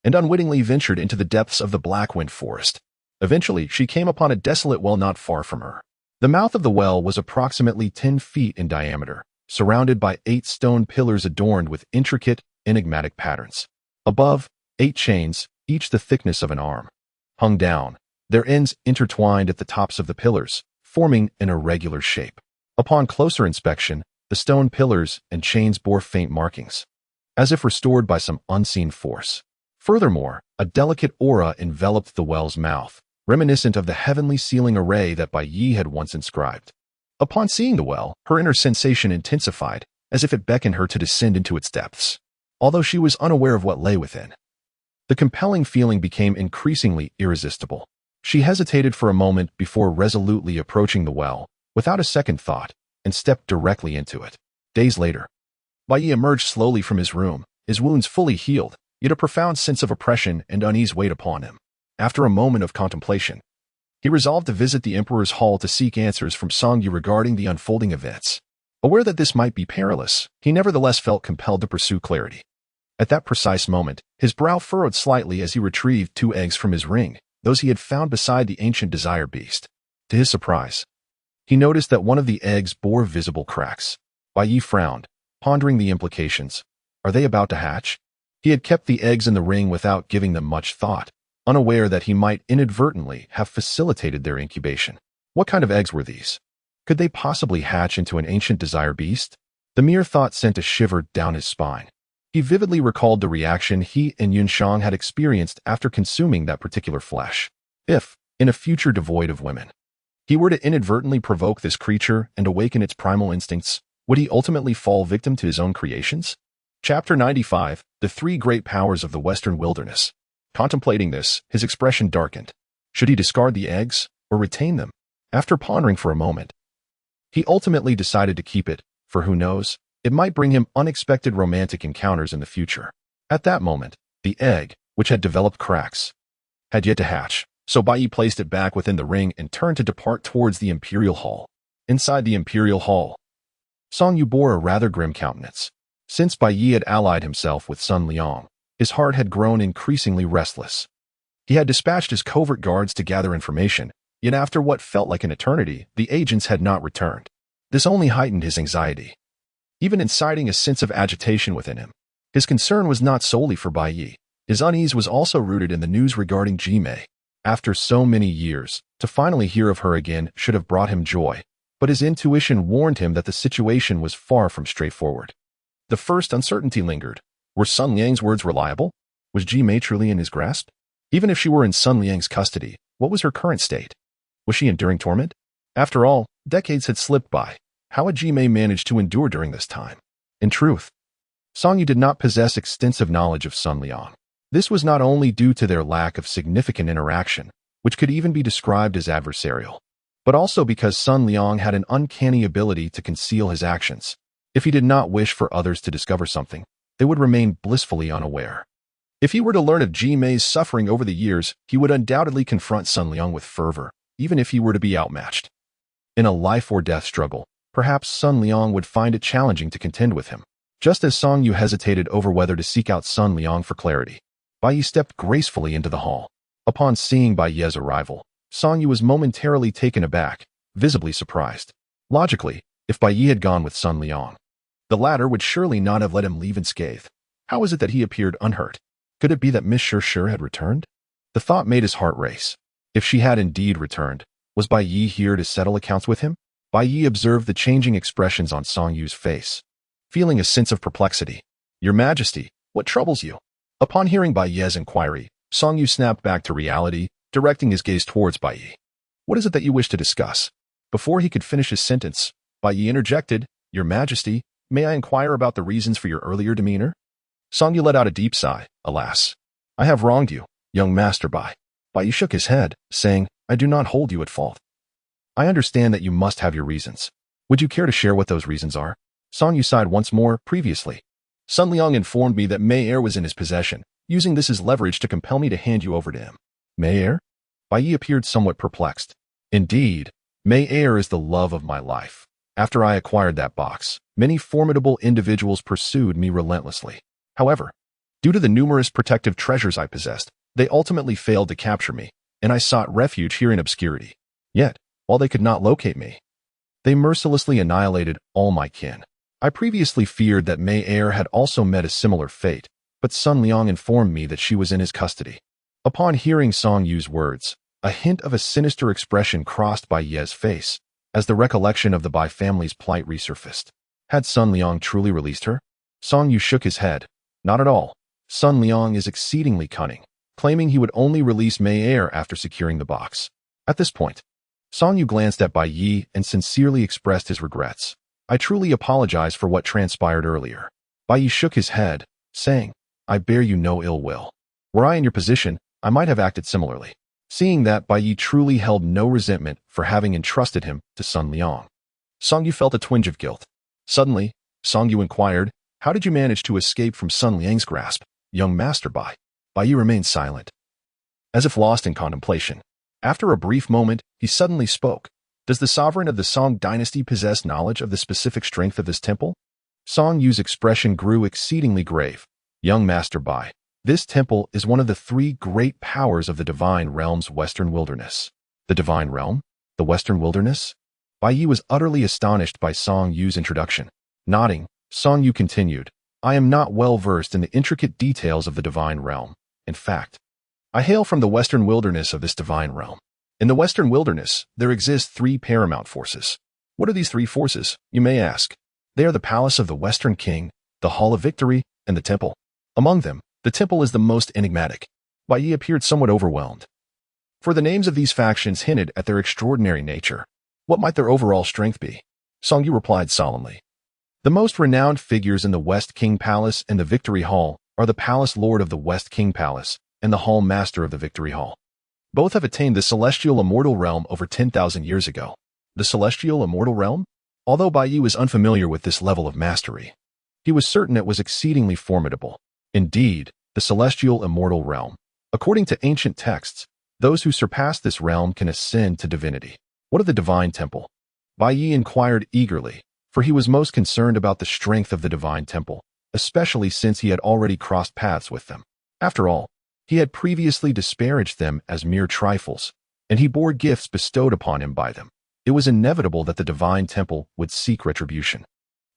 and unwittingly ventured into the depths of the Blackwind forest. Eventually, she came upon a desolate well not far from her. The mouth of the well was approximately 10 feet in diameter, surrounded by 8 stone pillars adorned with intricate, enigmatic patterns. Above, 8 chains, each the thickness of an arm, hung down, their ends intertwined at the tops of the pillars, forming an irregular shape. Upon closer inspection, the stone pillars and chains bore faint markings, as if restored by some unseen force. Furthermore, a delicate aura enveloped the well's mouth, reminiscent of the heavenly sealing array that Bai Yi had once inscribed. Upon seeing the well, her inner sensation intensified, as if it beckoned her to descend into its depths, although she was unaware of what lay within. The compelling feeling became increasingly irresistible. She hesitated for a moment before resolutely approaching the well, without a second thought, and stepped directly into it. Days later, Bai Yi emerged slowly from his room, his wounds fully healed, yet a profound sense of oppression and unease weighed upon him. After a moment of contemplation, he resolved to visit the Emperor's Hall to seek answers from Song Yu regarding the unfolding events. Aware that this might be perilous, he nevertheless felt compelled to pursue clarity. At that precise moment, his brow furrowed slightly as he retrieved 2 eggs from his ring, those he had found beside the ancient desire beast. To his surprise, he noticed that one of the eggs bore visible cracks. Bai Yi frowned, pondering the implications. Are they about to hatch? He had kept the eggs in the ring without giving them much thought, unaware that he might inadvertently have facilitated their incubation. What kind of eggs were these? Could they possibly hatch into an ancient desire beast? The mere thought sent a shiver down his spine. He vividly recalled the reaction he and Yunshang had experienced after consuming that particular flesh. If, in a future devoid of women, he were to inadvertently provoke this creature and awaken its primal instincts, would he ultimately fall victim to his own creations? Chapter 95, The 3 Great Powers of the Western Wilderness. Contemplating this, his expression darkened. Should he discard the eggs, or retain them? After pondering for a moment, he ultimately decided to keep it, for who knows, it might bring him unexpected romantic encounters in the future. At that moment, the egg, which had developed cracks, had yet to hatch, so Bai Yi placed it back within the ring and turned to depart towards the Imperial Hall. Inside the Imperial Hall, Song Yu bore a rather grim countenance. Since Bai Yi had allied himself with Sun Liang, his heart had grown increasingly restless. He had dispatched his covert guards to gather information, yet after what felt like an eternity, the agents had not returned. This only heightened his anxiety, even inciting a sense of agitation within him. His concern was not solely for Bai Yi. His unease was also rooted in the news regarding Jimei. After so many years, to finally hear of her again should have brought him joy, but his intuition warned him that the situation was far from straightforward. The first uncertainty lingered. Were Sun Liang's words reliable? Was Jimei truly in his grasp? Even if she were in Sun Liang's custody, what was her current state? Was she enduring torment? After all, decades had slipped by. How had Jimei managed to endure during this time? In truth, Song Yu did not possess extensive knowledge of Sun Liang. This was not only due to their lack of significant interaction, which could even be described as adversarial, but also because Sun Liang had an uncanny ability to conceal his actions. If he did not wish for others to discover something, they would remain blissfully unaware. If he were to learn of Jimei's suffering over the years, he would undoubtedly confront Sun Liang with fervor, even if he were to be outmatched. In a life-or-death struggle, perhaps Sun Liang would find it challenging to contend with him. Just as Song Yu hesitated over whether to seek out Sun Liang for clarity, Bai Yi stepped gracefully into the hall. Upon seeing Bai Yi's arrival, Song Yu was momentarily taken aback, visibly surprised. Logically, if Bai Yi had gone with Sun Liang, the latter would surely not have let him leave unscathed. How was it that he appeared unhurt? Could it be that Miss Shir had returned? The thought made his heart race. If she had indeed returned, was Bai Yi here to settle accounts with him? Bai Yi observed the changing expressions on Song Yu's face, feeling a sense of perplexity. Your Majesty, what troubles you? Upon hearing Bai Yi's inquiry, Song Yu snapped back to reality, directing his gaze towards Bai Yi. What is it that you wish to discuss? Before he could finish his sentence, Bai Yi interjected, Your Majesty, may I inquire about the reasons for your earlier demeanor? Song Yu let out a deep sigh. Alas, I have wronged you, young Master Bai. Bai Yi shook his head, saying, I do not hold you at fault. I understand that you must have your reasons. Would you care to share what those reasons are? Song Yu sighed once more. Previously, Sun Liang informed me that Mei Air was in his possession, using this as leverage to compel me to hand you over to him. Myriad? Bai Yi appeared somewhat perplexed. Indeed, Myriad is the love of my life. After I acquired that box, many formidable individuals pursued me relentlessly. However, due to the numerous protective treasures I possessed, they ultimately failed to capture me, and I sought refuge here in obscurity. Yet, while they could not locate me, they mercilessly annihilated all my kin. I previously feared that Myriad had also met a similar fate, but Sun Liang informed me that she was in his custody. Upon hearing Song Yu's words, a hint of a sinister expression crossed Bai Yi's face, as the recollection of the Bai family's plight resurfaced. Had Sun Liang truly released her? Song Yu shook his head. Not at all. Sun Liang is exceedingly cunning, claiming he would only release Myriad after securing the box. At this point, Song Yu glanced at Bai Yi and sincerely expressed his regrets. I truly apologize for what transpired earlier. Bai Yi shook his head, saying, I bear you no ill will. Were I in your position, I might have acted similarly. Seeing that Bai Yi truly held no resentment for having entrusted him to Sun Liang. Song Yu felt a twinge of guilt. Suddenly, Song Yu inquired, how did you manage to escape from Sun Liang's grasp, young Master Bai? Bai Yi remained silent, as if lost in contemplation. After a brief moment, he suddenly spoke. Does the sovereign of the Song dynasty possess knowledge of the specific strength of this temple? Song Yu's expression grew exceedingly grave. Young Master Bai, this temple is one of the three great powers of the Divine Realm's Western Wilderness. The Divine Realm? The Western Wilderness? Bai Yi was utterly astonished by Song Yu's introduction. Nodding, Song Yu continued, I am not well versed in the intricate details of the Divine Realm. In fact, I hail from the Western Wilderness of this Divine Realm. In the Western Wilderness, there exist three paramount forces. What are these three forces, you may ask? They are the Palace of the Western King, the Hall of Victory, and the Temple. Among them, the Temple is the most enigmatic. Bai Yi appeared somewhat overwhelmed, for the names of these factions hinted at their extraordinary nature. What might their overall strength be? Song Yu replied solemnly. The most renowned figures in the West King Palace and the Victory Hall are the Palace Lord of the West King Palace and the Hall Master of the Victory Hall. Both have attained the celestial immortal realm over 10,000 years ago. The celestial immortal realm? Although Bai Yi was unfamiliar with this level of mastery, he was certain it was exceedingly formidable. Indeed, the celestial immortal realm. According to ancient texts, those who surpass this realm can ascend to divinity. What of the divine temple? Bai Yi inquired eagerly, for he was most concerned about the strength of the divine temple, especially since he had already crossed paths with them. After all, he had previously disparaged them as mere trifles, and he bore gifts bestowed upon him by them. It was inevitable that the divine temple would seek retribution.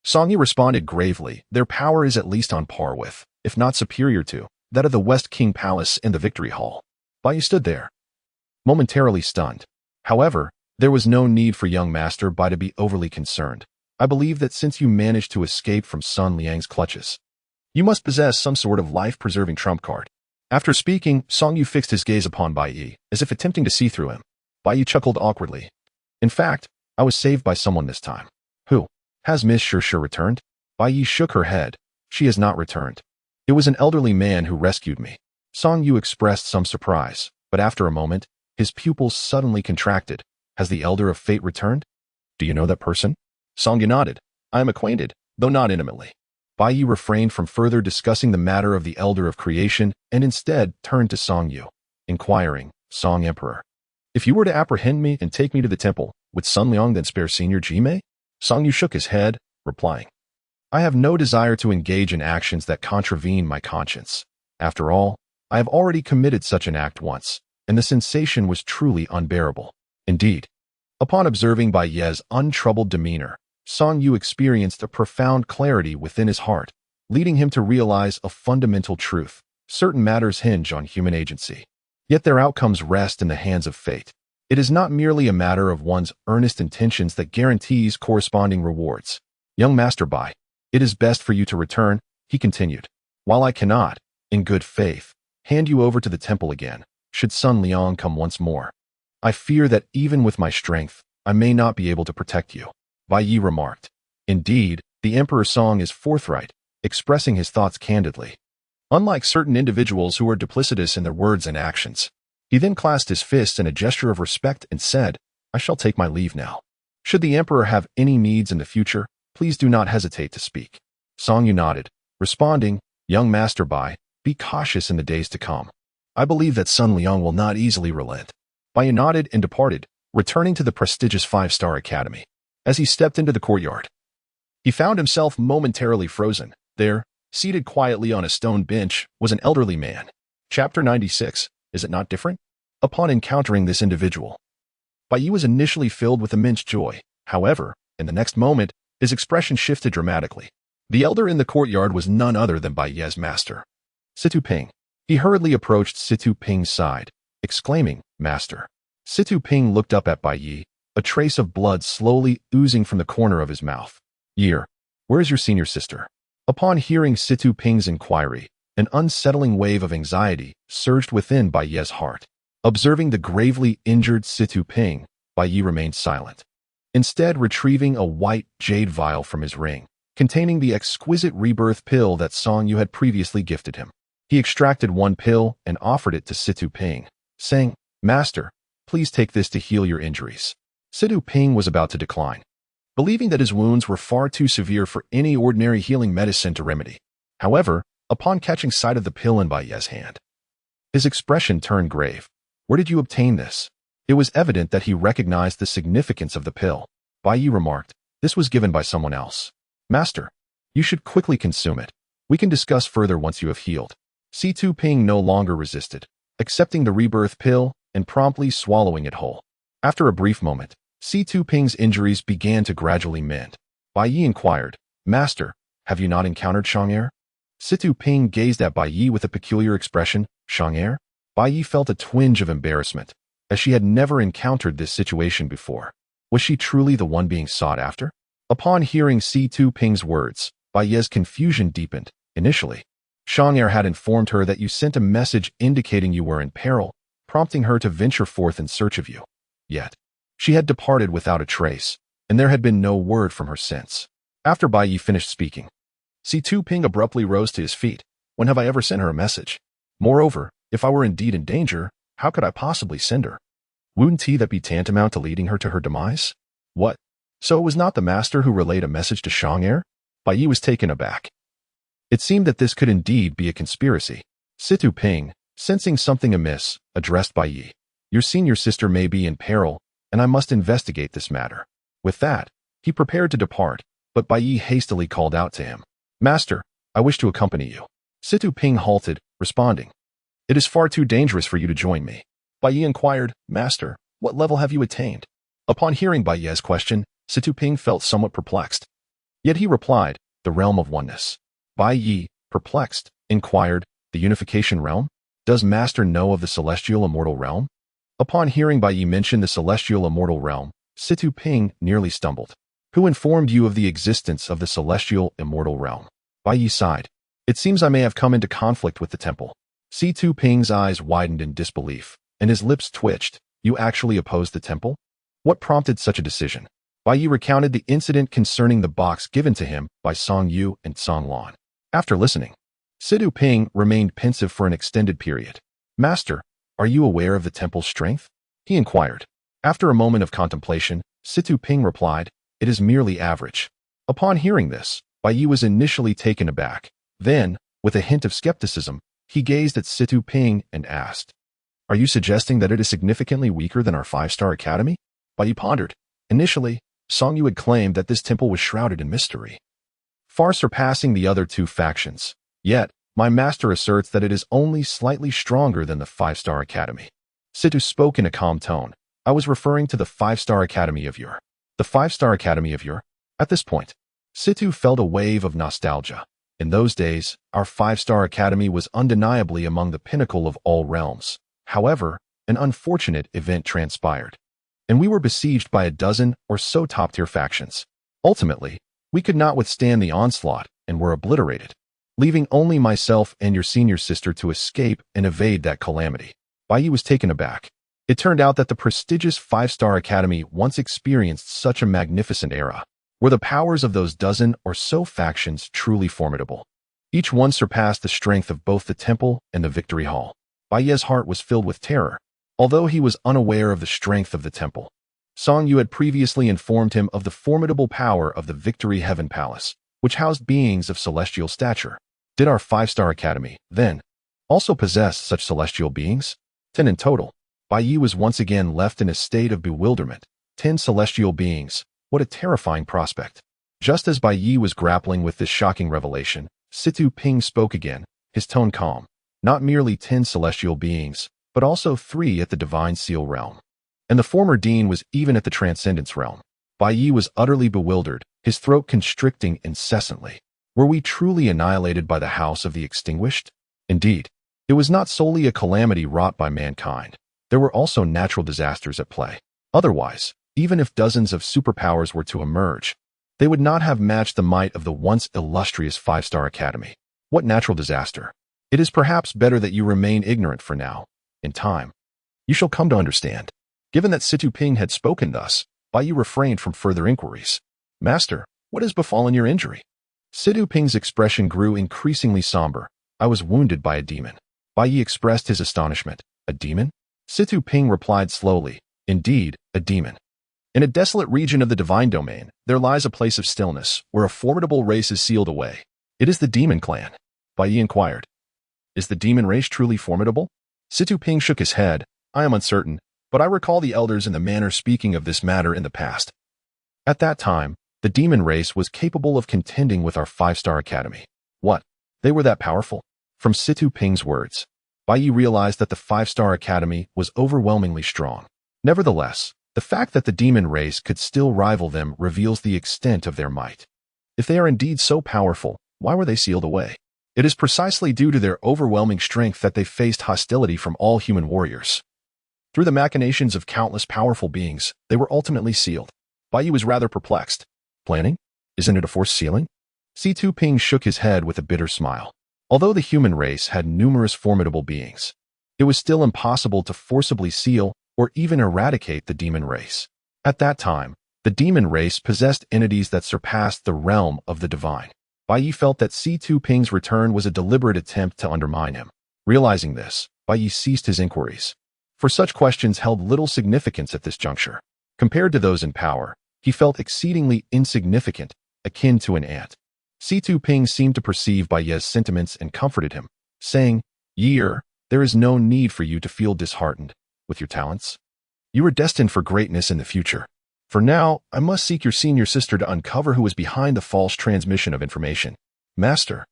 Song Yu responded gravely, their power is at least on par with, if not superior to, that of the West King Palace and the Victory Hall. Bai Yi stood there, momentarily stunned. However, there was no need for young Master Bai to be overly concerned. I believe that since you managed to escape from Sun Liang's clutches, you must possess some sort of life-preserving trump card. After speaking, Song Yu fixed his gaze upon Bai Yi, as if attempting to see through him. Bai Yi chuckled awkwardly. In fact, I was saved by someone this time. Who? Has Miss Sure returned? Bai Yi shook her head. She has not returned. It was an elderly man who rescued me. Song Yu expressed some surprise, but after a moment, his pupils suddenly contracted. Has the Elder of Fate returned? Do you know that person? Song Yu nodded. I am acquainted, though not intimately. Bai Yi refrained from further discussing the matter of the Elder of Creation and instead turned to Song Yu, inquiring, Song Emperor, if you were to apprehend me and take me to the temple, would Sun Liang then spare Senior Jimei? Song Yu shook his head, replying, I have no desire to engage in actions that contravene my conscience. After all, I have already committed such an act once, and the sensation was truly unbearable. Indeed, upon observing Bai Yi's untroubled demeanor, Song Yu experienced a profound clarity within his heart, leading him to realize a fundamental truth. Certain matters hinge on human agency, yet their outcomes rest in the hands of fate. It is not merely a matter of one's earnest intentions that guarantees corresponding rewards. Young Master Bai, it is best for you to return, he continued. While I cannot, in good faith, hand you over to the temple again, should Sun Liang come once more, I fear that even with my strength, I may not be able to protect you. Bai Yi remarked. Indeed, the Emperor Song is forthright, expressing his thoughts candidly. Unlike certain individuals who are duplicitous in their words and actions. He then clasped his fists in a gesture of respect and said, I shall take my leave now. Should the Emperor have any needs in the future, please do not hesitate to speak. Song Yu nodded, responding, Young Master Bai, be cautious in the days to come. I believe that Sun Liang will not easily relent. Bai Yi nodded and departed, returning to the prestigious five-star academy. As he stepped into the courtyard, he found himself momentarily frozen. There, seated quietly on a stone bench, was an elderly man. Chapter 96. Is it not different? Upon encountering this individual, Bai Yi was initially filled with immense joy. However, in the next moment, his expression shifted dramatically. The elder in the courtyard was none other than Bai Yi's master, Situ Ping. He hurriedly approached Situ Ping's side, exclaiming, "Master." Situ Ping looked up at Bai Yi, a trace of blood slowly oozing from the corner of his mouth. "Year, where is your senior sister?" Upon hearing Situ Ping's inquiry, an unsettling wave of anxiety surged within Bai Yi's heart. Observing the gravely injured Situ Ping, Bai Yi remained silent, instead retrieving a white jade vial from his ring, containing the exquisite rebirth pill that Song Yu had previously gifted him. He extracted one pill and offered it to Situ Ping, saying, "Master, please take this to heal your injuries." Situ Ping was about to decline, believing that his wounds were far too severe for any ordinary healing medicine to remedy. However, upon catching sight of the pill in Bai Yi's hand, his expression turned grave. "Where did you obtain this?" It was evident that he recognized the significance of the pill. Bai Yi remarked, "This was given by someone else." "Master, you should quickly consume it. We can discuss further once you have healed." Situ Ping no longer resisted, accepting the rebirth pill and promptly swallowing it whole. After a brief moment, Situ Ping's injuries began to gradually mend. Bai Yi inquired, "Master, have you not encountered Shang'er?" Situ Ping gazed at Bai Yi with a peculiar expression. "Shang'er?" Bai Yi felt a twinge of embarrassment, as she had never encountered this situation before. Was she truly the one being sought after? Upon hearing Situ Ping's words, Bai Yi's confusion deepened. Initially, Shang'er had informed her that you sent a message indicating you were in peril, prompting her to venture forth in search of you. Yet, she had departed without a trace, and there had been no word from her since. After Bai Yi finished speaking, Situ Ping abruptly rose to his feet. "When have I ever sent her a message? Moreover, if I were indeed in danger, how could I possibly send her? Wouldn't that be tantamount to leading her to her demise?" "What? So it was not the master who relayed a message to Shang'er?" Bai Yi was taken aback. It seemed that this could indeed be a conspiracy. Situ Ping, sensing something amiss, addressed Bai Yi. "Your senior sister may be in peril, and I must investigate this matter." With that, he prepared to depart, but Bai Yi hastily called out to him, "Master, I wish to accompany you." Situ Ping halted, responding, "It is far too dangerous for you to join me." Bai Yi inquired, "Master, what level have you attained?" Upon hearing Bai Yi's question, Situ Ping felt somewhat perplexed. Yet he replied, "The realm of oneness." Bai Yi, perplexed, inquired, "The unification realm? Does Master know of the celestial immortal realm?" Upon hearing Bai Yi mention the celestial immortal realm, Situ Ping nearly stumbled. "Who informed you of the existence of the celestial immortal realm?" Bai Yi sighed. "It seems I may have come into conflict with the temple." Situ Ping's eyes widened in disbelief, and his lips twitched. "You actually opposed the temple? What prompted such a decision?" Bai Yi recounted the incident concerning the box given to him by Song Yu and Song Lan. After listening, Situ Ping remained pensive for an extended period. "Master, are you aware of the temple's strength?" he inquired. After a moment of contemplation, Situ Ping replied, "It is merely average." Upon hearing this, Bai Yi was initially taken aback. Then, with a hint of skepticism, he gazed at Situ Ping and asked, "Are you suggesting that it is significantly weaker than our five-star academy?" Bai Yi pondered. Initially, Song Yu had claimed that this temple was shrouded in mystery, far surpassing the other two factions. Yet, my master asserts that it is only slightly stronger than the five-star academy. Situ spoke in a calm tone. "I was referring to the five-star academy of Ur." "The five-star academy of Ur?" At this point, Situ felt a wave of nostalgia. In those days, our five-star academy was undeniably among the pinnacle of all realms. However, an unfortunate event transpired, and we were besieged by a dozen or so top-tier factions. Ultimately, we could not withstand the onslaught and were obliterated, leaving only myself and your senior sister to escape and evade that calamity. Bai Yi was taken aback. It turned out that the prestigious five-star academy once experienced such a magnificent era. Were the powers of those dozen or so factions truly formidable? Each one surpassed the strength of both the temple and the victory hall. Bai Yi's heart was filled with terror, although he was unaware of the strength of the temple. Song Yu had previously informed him of the formidable power of the Victory Heaven Palace, which housed beings of celestial stature. Did our five-star academy, then, also possessed such celestial beings? 10 in total. Bai Yi was once again left in a state of bewilderment. 10 celestial beings. What a terrifying prospect. Just as Bai Yi was grappling with this shocking revelation, Situ Ping spoke again, his tone calm. Not merely 10 celestial beings, but also 3 at the Divine Seal realm. And the former dean was even at the Transcendence realm. Bai Yi was utterly bewildered, his throat constricting incessantly. Were we truly annihilated by the House of the Extinguished? Indeed, it was not solely a calamity wrought by mankind. There were also natural disasters at play. Otherwise, even if dozens of superpowers were to emerge, they would not have matched the might of the once illustrious 5-Star Academy. What natural disaster? It is perhaps better that you remain ignorant for now. In time, you shall come to understand. Given that Situ Ping had spoken thus, Bai Yi refrained from further inquiries. Master, what has befallen your injury? Situ Ping's expression grew increasingly somber. I was wounded by a demon. Bai Yi expressed his astonishment. A demon? Situ Ping replied slowly. Indeed, a demon. In a desolate region of the divine domain, there lies a place of stillness, where a formidable race is sealed away. It is the demon clan. Bai Yi inquired. Is the demon race truly formidable? Situ Ping shook his head. I am uncertain, but I recall the elders in the manner speaking of this matter in the past. At that time, the demon race was capable of contending with our 5-Star Academy. What? They were that powerful? From Situ Ping's words, Bai Yi realized that the 5-Star Academy was overwhelmingly strong. Nevertheless, the fact that the demon race could still rival them reveals the extent of their might. If they are indeed so powerful, why were they sealed away? It is precisely due to their overwhelming strength that they faced hostility from all human warriors. Through the machinations of countless powerful beings, they were ultimately sealed. Bai Yi was rather perplexed. Planning? Isn't it a forced sealing? Situ Ping shook his head with a bitter smile. Although the human race had numerous formidable beings, it was still impossible to forcibly seal or even eradicate the demon race. At that time, the demon race possessed entities that surpassed the realm of the divine. Bai Yi felt that Situ Ping's return was a deliberate attempt to undermine him. Realizing this, Bai Yi ceased his inquiries. For such questions held little significance at this juncture. Compared to those in power, he felt exceedingly insignificant, akin to an ant. Situ Ping seemed to perceive Bai Yi's sentiments and comforted him, saying, Yi, there is no need for you to feel disheartened. With your talents, you are destined for greatness in the future. For now, I must seek your senior sister to uncover who is behind the false transmission of information. Master,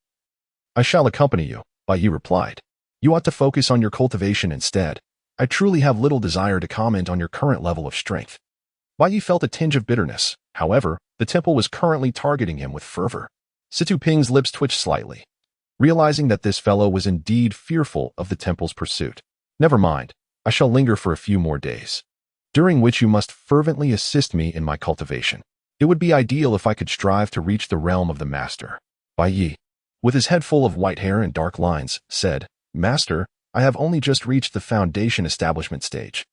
I shall accompany you, Bai Yi replied. You ought to focus on your cultivation instead. I truly have little desire to comment on your current level of strength. Bai Yi felt a tinge of bitterness. However, the temple was currently targeting him with fervor. Situ Ping's lips twitched slightly, realizing that this fellow was indeed fearful of the temple's pursuit. Never mind, I shall linger for a few more days, during which you must fervently assist me in my cultivation. It would be ideal if I could strive to reach the realm of the Master. Bai Yi, with his head full of white hair and dark lines, said, Master, I have only just reached the foundation establishment stage.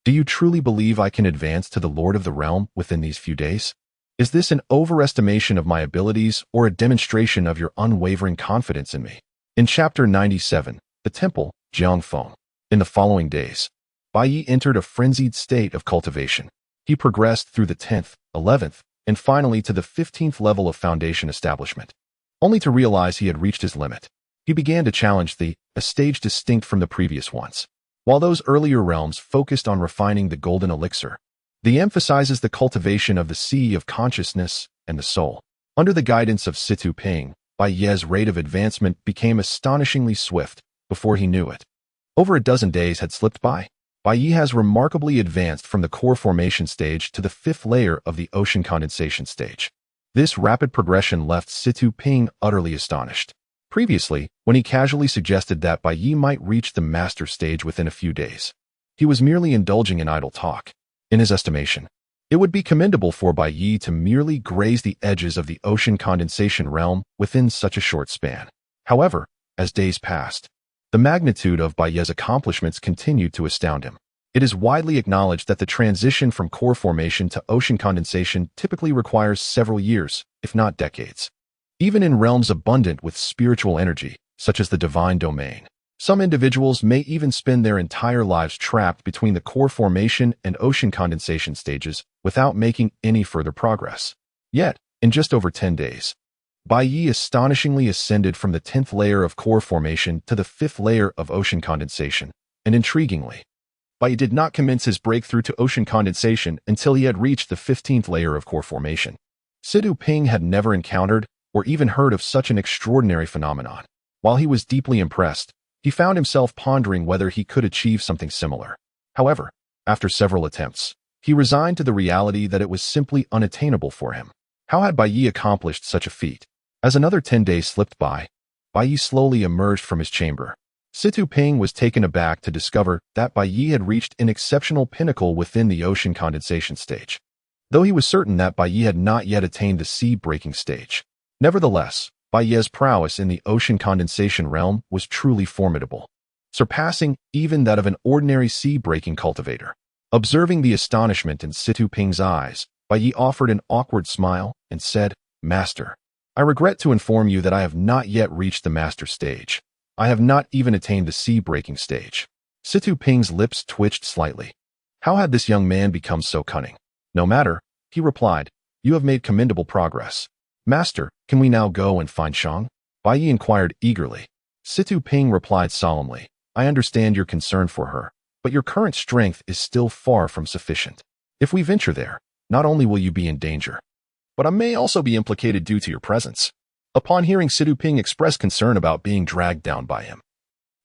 Do you truly believe I can advance to the Lord of the Realm within these few days? Is this an overestimation of my abilities or a demonstration of your unwavering confidence in me? In Chapter 97, The Temple, Jiangfeng. In the following days, Bai Yi entered a frenzied state of cultivation. He progressed through the 10th, 11th, and finally to the 15th level of foundation establishment, only to realize he had reached his limit. He began to challenge a stage distinct from the previous ones. While those earlier realms focused on refining the golden elixir, the emphasizes the cultivation of the sea of consciousness and the soul. Under the guidance of Situ Ping, Bai Yi's rate of advancement became astonishingly swift. Before he knew it, over a dozen days had slipped by. Bai Yi has remarkably advanced from the core formation stage to the 5th layer of the ocean condensation stage. This rapid progression left Situ Ping utterly astonished. Previously, when he casually suggested that Bai Yi might reach the master stage within a few days, he was merely indulging in idle talk. In his estimation, it would be commendable for Bai Yi to merely graze the edges of the ocean condensation realm within such a short span. However, as days passed, the magnitude of Bai Yi's accomplishments continued to astound him. It is widely acknowledged that the transition from core formation to ocean condensation typically requires several years, if not decades. Even in realms abundant with spiritual energy, such as the divine domain, some individuals may even spend their entire lives trapped between the core formation and ocean condensation stages without making any further progress. Yet, in just over 10 days, Bai Yi astonishingly ascended from the 10th layer of core formation to the 5th layer of ocean condensation, and intriguingly, Bai Yi did not commence his breakthrough to ocean condensation until he had reached the 15th layer of core formation. Situ Ping had never encountered or even heard of such an extraordinary phenomenon. While he was deeply impressed, he found himself pondering whether he could achieve something similar. However, after several attempts, he resigned to the reality that it was simply unattainable for him. How had Bai Yi accomplished such a feat? As another 10 days slipped by, Bai Yi slowly emerged from his chamber. Situ Ping was taken aback to discover that Bai Yi had reached an exceptional pinnacle within the ocean condensation stage, though he was certain that Bai Yi had not yet attained the sea-breaking stage. Nevertheless, Bai Yi's prowess in the ocean condensation realm was truly formidable, surpassing even that of an ordinary sea-breaking cultivator. Observing the astonishment in Situ Ping's eyes, Bai Yi offered an awkward smile and said, "Master, I regret to inform you that I have not yet reached the master stage. I have not even attained the sea-breaking stage." Situ Ping's lips twitched slightly. How had this young man become so cunning? "No matter," he replied, "you have made commendable progress. Master, can we now go and find Shang?" Bai Yi inquired eagerly. Situ Ping replied solemnly, "I understand your concern for her, but your current strength is still far from sufficient. If we venture there, not only will you be in danger, but I may also be implicated due to your presence." Upon hearing Situ Ping express concern about being dragged down by him,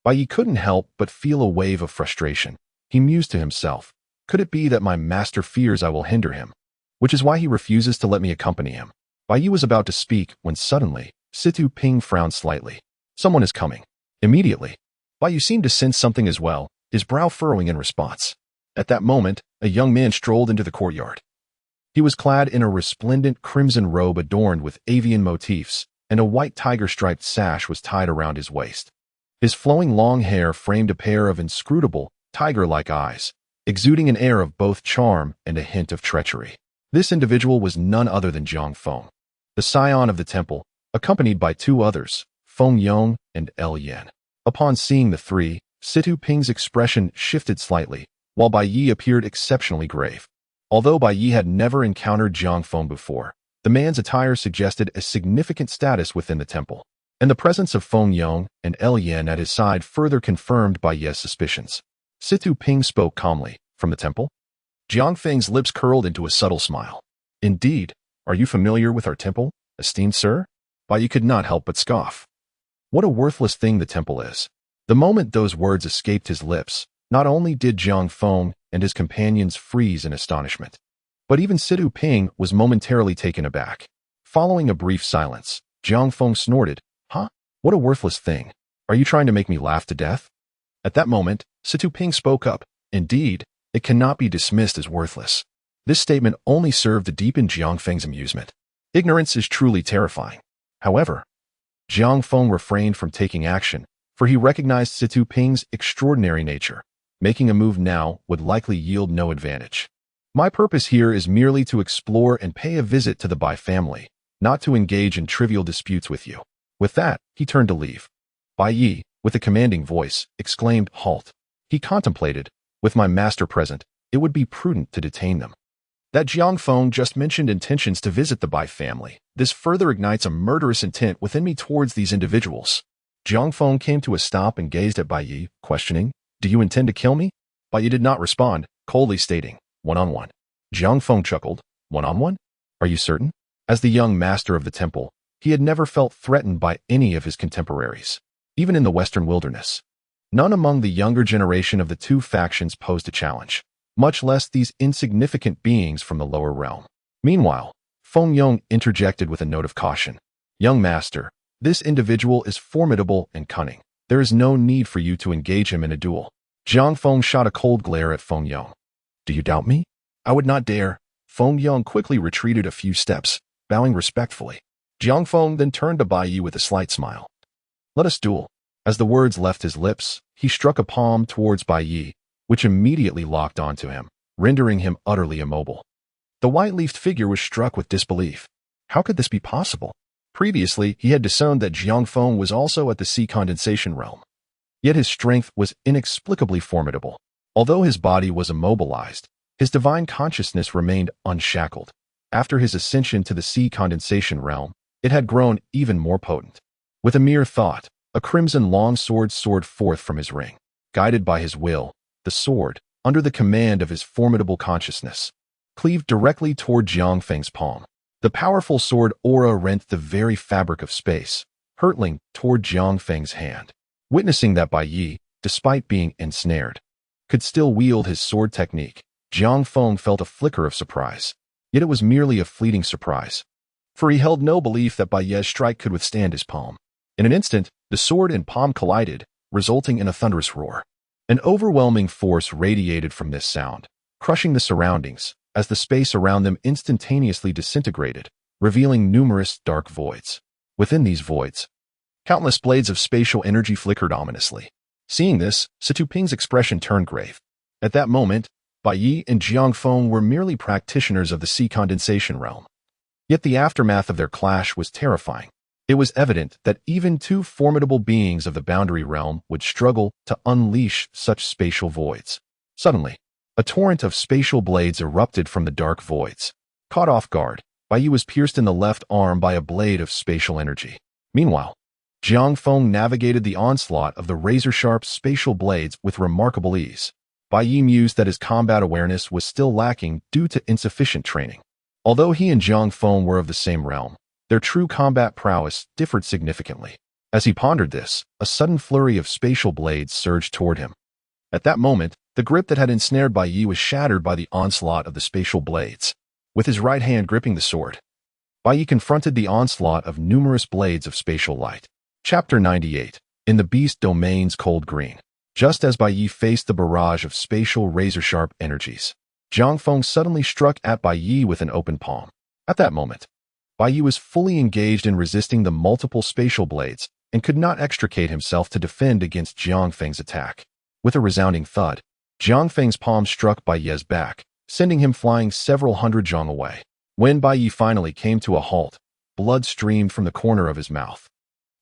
Bai Yi couldn't help but feel a wave of frustration. He mused to himself, "Could it be that my master fears I will hinder him, which is why he refuses to let me accompany him?" Bai Yi was about to speak when suddenly, Situ Ping frowned slightly. "Someone is coming." Immediately, Bai Yi seemed to sense something as well, his brow furrowing in response. At that moment, a young man strolled into the courtyard. He was clad in a resplendent crimson robe adorned with avian motifs, and a white tiger-striped sash was tied around his waist. His flowing long hair framed a pair of inscrutable, tiger-like eyes, exuding an air of both charm and a hint of treachery. This individual was none other than Jiang Feng, the scion of the temple, accompanied by two others, Feng Yong and El Yan. Upon seeing the three, Situ Ping's expression shifted slightly, while Bai Yi appeared exceptionally grave. Although Bai Yi had never encountered Jiang Feng before, the man's attire suggested a significant status within the temple, and the presence of Feng Yong and El Yan at his side further confirmed Bai Yi's suspicions. Situ Ping spoke calmly. "From the temple?" Jiang Feng's lips curled into a subtle smile. "Indeed, are you familiar with our temple, esteemed sir?" Bai Yi could not help but scoff. What a worthless thing the temple is. The moment those words escaped his lips, not only did Jiang Feng and his companions freeze in astonishment, but even Situ Ping was momentarily taken aback. Following a brief silence, Jiang Feng snorted, "Huh? What a worthless thing. Are you trying to make me laugh to death?" At that moment, Situ Ping spoke up. "Indeed, it cannot be dismissed as worthless." This statement only served to deepen Jiang Feng's amusement. Ignorance is truly terrifying. However, Jiang Feng refrained from taking action, for he recognized Situ Ping's extraordinary nature. Making a move now would likely yield no advantage. "My purpose here is merely to explore and pay a visit to the Bai family, not to engage in trivial disputes with you." With that, he turned to leave. Bai Yi, with a commanding voice, exclaimed, "Halt." He contemplated, "With my master present, it would be prudent to detain them." That Jiang Feng just mentioned intentions to visit the Bai family. This further ignites a murderous intent within me towards these individuals. Jiang Feng came to a stop and gazed at Bai Yi, questioning, "Do you intend to kill me?" Bai Yi did not respond, coldly stating, "One-on-one." Jiang Feng chuckled, "One-on-one? Are you certain?" As the young master of the temple, he had never felt threatened by any of his contemporaries, even in the Western wilderness. None among the younger generation of the two factions posed a challenge, much less these insignificant beings from the lower realm. Meanwhile, Feng Yong interjected with a note of caution. "Young master, this individual is formidable and cunning. There is no need for you to engage him in a duel." Jiang Feng shot a cold glare at Feng Yong. "Do you doubt me?" "I would not dare." Feng Yong quickly retreated a few steps, bowing respectfully. Jiang Feng then turned to Bai Yi with a slight smile. "Let us duel." As the words left his lips, he struck a palm towards Bai Yi, which immediately locked onto him, rendering him utterly immobile. The white-leafed figure was struck with disbelief. How could this be possible? Previously, he had discerned that Jiang Feng was also at the sea condensation realm. Yet his strength was inexplicably formidable. Although his body was immobilized, his divine consciousness remained unshackled. After his ascension to the sea condensation realm, it had grown even more potent. With a mere thought, a crimson longsword soared forth from his ring. Guided by his will, the sword, under the command of his formidable consciousness, cleaved directly toward Jiang Feng's palm. The powerful sword aura rent the very fabric of space, hurtling toward Jiang Feng's hand. Witnessing that Bai Yi, despite being ensnared, could still wield his sword technique, Jiang Feng felt a flicker of surprise. Yet it was merely a fleeting surprise, for he held no belief that Bai Yi's strike could withstand his palm. In an instant, the sword and palm collided, resulting in a thunderous roar. An overwhelming force radiated from this sound, crushing the surroundings, as the space around them instantaneously disintegrated, revealing numerous dark voids. Within these voids, countless blades of spatial energy flickered ominously. Seeing this, Situ Ping's expression turned grave. At that moment, Bai Yi and Jiang Feng were merely practitioners of the sea condensation realm. Yet the aftermath of their clash was terrifying. It was evident that even two formidable beings of the boundary realm would struggle to unleash such spatial voids. Suddenly, a torrent of spatial blades erupted from the dark voids. Caught off guard, Bai Yi was pierced in the left arm by a blade of spatial energy. Meanwhile, Jiang Feng navigated the onslaught of the razor-sharp spatial blades with remarkable ease. Bai Yi mused that his combat awareness was still lacking due to insufficient training. Although he and Jiang Feng were of the same realm, their true combat prowess differed significantly. As he pondered this, a sudden flurry of spatial blades surged toward him. At that moment, the grip that had ensnared Bai Yi was shattered by the onslaught of the spatial blades. With his right hand gripping the sword, Bai Yi confronted the onslaught of numerous blades of spatial light. Chapter 98. In the Beast Domain's Cold Green. Just as Bai Yi faced the barrage of spatial razor-sharp energies, Jiang Feng suddenly struck at Bai Yi with an open palm. At that moment, Bai Yi was fully engaged in resisting the multiple spatial blades and could not extricate himself to defend against Jiang Feng's attack. With a resounding thud, Jiang Feng's palm struck Bai Yi's back, sending him flying several hundred zhang away. When Bai Yi finally came to a halt, blood streamed from the corner of his mouth,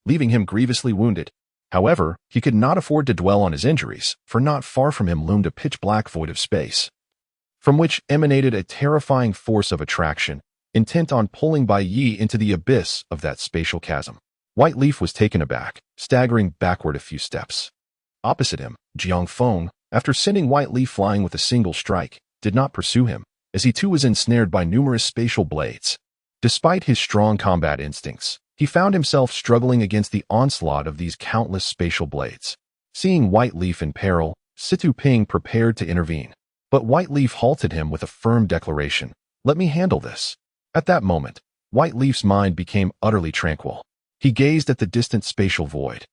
leaving him grievously wounded. However, he could not afford to dwell on his injuries, for not far from him loomed a pitch-black void of space, from which emanated a terrifying force of attraction, intent on pulling Bai Yi into the abyss of that spatial chasm. White Leaf was taken aback, staggering backward a few steps. Opposite him, Jiang Feng, after sending White Leaf flying with a single strike, did not pursue him, as he too was ensnared by numerous spatial blades. Despite his strong combat instincts, he found himself struggling against the onslaught of these countless spatial blades. Seeing White Leaf in peril, Situ Ping prepared to intervene. But White Leaf halted him with a firm declaration. "Let me handle this." At that moment, White Leaf's mind became utterly tranquil. He gazed at the distant spatial void,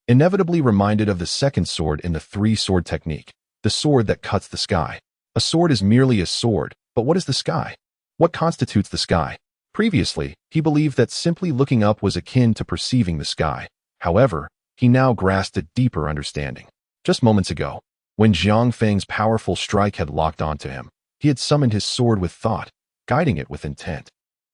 inevitably reminded of the second sword in the three-sword technique, the sword that cuts the sky. A sword is merely a sword, but what is the sky? What constitutes the sky? Previously, he believed that simply looking up was akin to perceiving the sky. However, he now grasped a deeper understanding. Just moments ago, when Jiang Feng's powerful strike had locked onto him, he had summoned his sword with thought, guiding it with intent.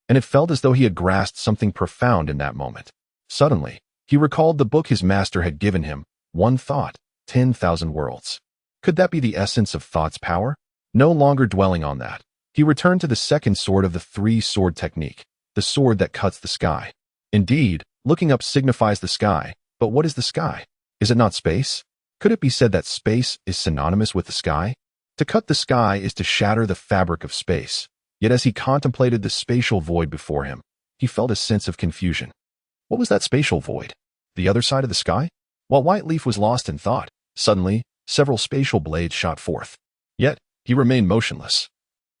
And it felt as though he had grasped something profound in that moment. Suddenly, he recalled the book his master had given him, One Thought, 10,000 Worlds. Could that be the essence of thought's power? No longer dwelling on that, he returned to the second sword of the three-sword technique, the sword that cuts the sky. Indeed, looking up signifies the sky, but what is the sky? Is it not space? Could it be said that space is synonymous with the sky? To cut the sky is to shatter the fabric of space. Yet as he contemplated the spatial void before him, he felt a sense of confusion. What was that spatial void? The other side of the sky? While White Leaf was lost in thought, suddenly, several spatial blades shot forth. Yet, he remained motionless.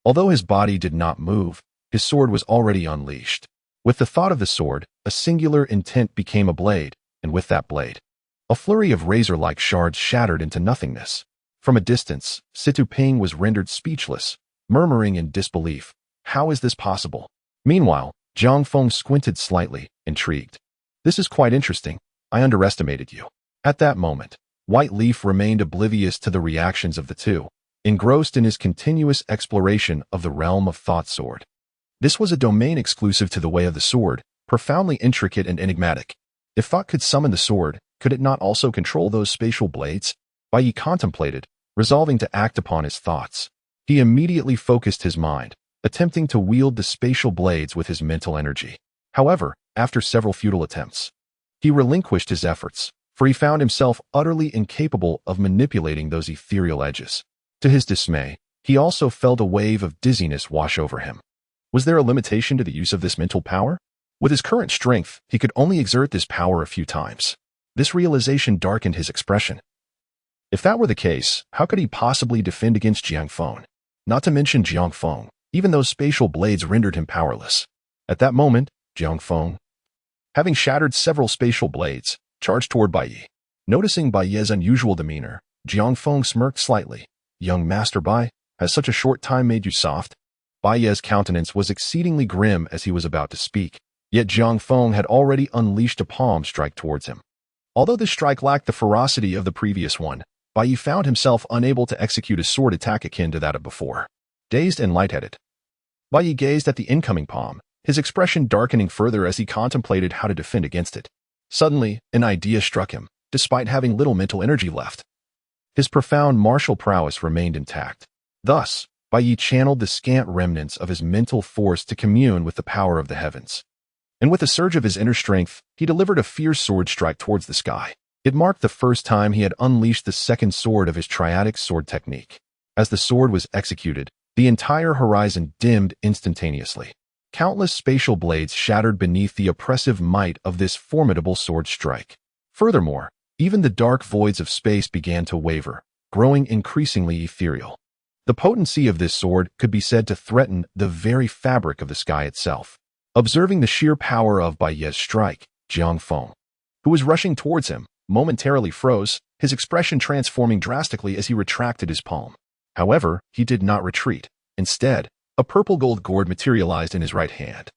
Although his body did not move, his sword was already unleashed. With the thought of the sword, a singular intent became a blade, and with that blade, a flurry of razor-like shards shattered into nothingness. From a distance, Situ Ping was rendered speechless, murmuring in disbelief. How is this possible? Meanwhile, Jiang Feng squinted slightly, intrigued. This is quite interesting. I underestimated you. At that moment, White Leaf remained oblivious to the reactions of the two, engrossed in his continuous exploration of the realm of Thought Sword. This was a domain exclusive to the Way of the Sword, profoundly intricate and enigmatic. If Thought could summon the sword, could it not also control those spatial blades? Bai Yi contemplated, resolving to act upon his thoughts. He immediately focused his mind, attempting to wield the spatial blades with his mental energy. However, after several futile attempts, he relinquished his efforts, for he found himself utterly incapable of manipulating those ethereal edges. To his dismay, he also felt a wave of dizziness wash over him. Was there a limitation to the use of this mental power? With his current strength, he could only exert this power a few times. This realization darkened his expression. If that were the case, how could he possibly defend against Jiang Feng? Not to mention Jiang Feng, even those spatial blades rendered him powerless. At that moment, Jiang Feng, having shattered several spatial blades, charged toward Bai Yi. Noticing Bai Yi's unusual demeanor, Jiang Feng smirked slightly. "Young Master Bai, has such a short time made you soft?" Bai Yi's countenance was exceedingly grim as he was about to speak, yet Jiang Feng had already unleashed a palm strike towards him. Although this strike lacked the ferocity of the previous one, Bai Yi found himself unable to execute a sword attack akin to that of before. Dazed and lightheaded, Bai Yi gazed at the incoming palm, his expression darkening further as he contemplated how to defend against it. Suddenly, an idea struck him, despite having little mental energy left. His profound martial prowess remained intact. Thus, Bai Yi channeled the scant remnants of his mental force to commune with the power of the heavens. And with a surge of his inner strength, he delivered a fierce sword strike towards the sky. It marked the first time he had unleashed the second sword of his triadic sword technique. As the sword was executed, the entire horizon dimmed instantaneously. Countless spatial blades shattered beneath the oppressive might of this formidable sword strike. Furthermore, even the dark voids of space began to waver, growing increasingly ethereal. The potency of this sword could be said to threaten the very fabric of the sky itself. Observing the sheer power of Bai Yi's strike, Jiang Feng, who was rushing towards him, momentarily froze, his expression transforming drastically as he retracted his palm. However, he did not retreat. Instead, a purple gold gourd materialized in his right hand.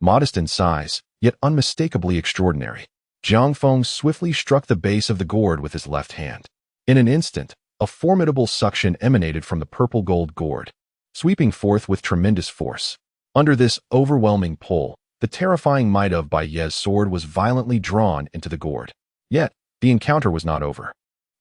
Modest in size, yet unmistakably extraordinary, Jiang Feng swiftly struck the base of the gourd with his left hand. In an instant, a formidable suction emanated from the purple gold gourd, sweeping forth with tremendous force. Under this overwhelming pull, the terrifying might of Bai Yi's sword was violently drawn into the gourd. Yet, the encounter was not over.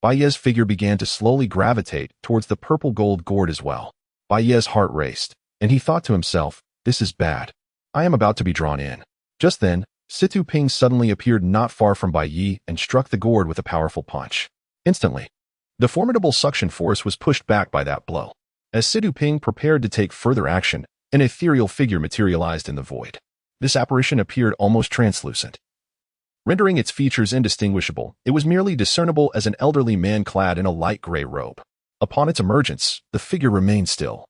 Bai Yi's figure began to slowly gravitate towards the purple gold gourd as well. Bai Yi's heart raced, and he thought to himself, "This is bad. I am about to be drawn in." Just then, Situ Ping suddenly appeared not far from Bai Yi and struck the gourd with a powerful punch. Instantly, the formidable suction force was pushed back by that blow. As Situ Ping prepared to take further action, an ethereal figure materialized in the void. This apparition appeared almost translucent, rendering its features indistinguishable. It was merely discernible as an elderly man clad in a light gray robe. Upon its emergence, the figure remained still,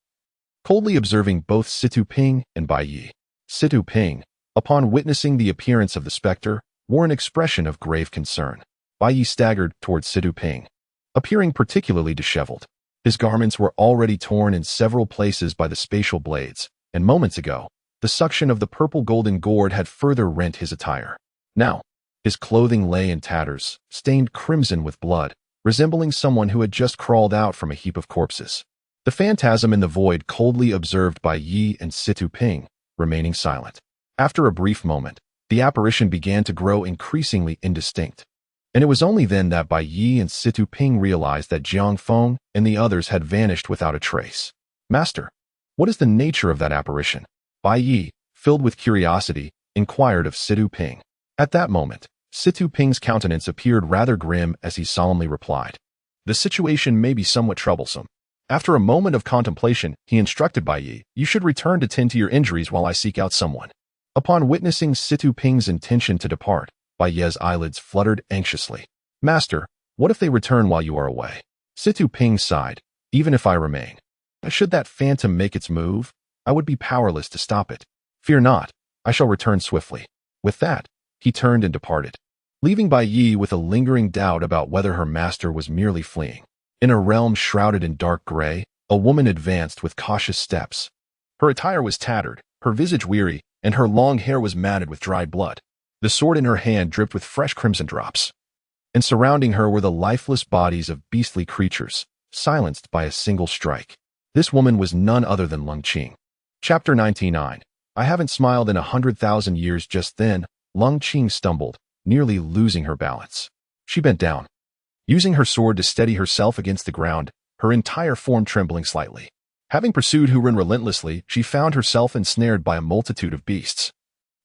coldly observing both Situ Ping and Bai Yi. Situ Ping, upon witnessing the appearance of the specter, wore an expression of grave concern. Bai Yi staggered towards Situ Ping, appearing particularly disheveled. His garments were already torn in several places by the spatial blades, and moments ago, the suction of the purple golden gourd had further rent his attire. Now, his clothing lay in tatters, stained crimson with blood, resembling someone who had just crawled out from a heap of corpses. The phantasm in the void coldly observed Bai Yi and Situ Ping, remaining silent. After a brief moment, the apparition began to grow increasingly indistinct. And it was only then that Bai Yi and Situ Ping realized that Jiang Feng and the others had vanished without a trace. "Master, what is the nature of that apparition?" Bai Yi, filled with curiosity, inquired of Situ Ping. At that moment, Situ Ping's countenance appeared rather grim as he solemnly replied, "The situation may be somewhat troublesome." After a moment of contemplation, he instructed Bai Yi, "You should return to tend to your injuries while I seek out someone." Upon witnessing Situ Ping's intention to depart, Bai Yi's eyelids fluttered anxiously. "Master, what if they return while you are away?" Situ Ping sighed. "Even if I remain, should that phantom make its move, I would be powerless to stop it. Fear not, I shall return swiftly." With that, he turned and departed, leaving Bai Yi with a lingering doubt about whether her master was merely fleeing. In a realm shrouded in dark gray, a woman advanced with cautious steps. Her attire was tattered, her visage weary, and her long hair was matted with dried blood. The sword in her hand dripped with fresh crimson drops. And surrounding her were the lifeless bodies of beastly creatures, silenced by a single strike. This woman was none other than Lung Qing. Chapter 99. I haven't smiled in 100,000 years. Just then, Lung Qing stumbled, nearly losing her balance. She bent down, using her sword to steady herself against the ground, her entire form trembling slightly. Having pursued Hu Ren relentlessly, she found herself ensnared by a multitude of beasts.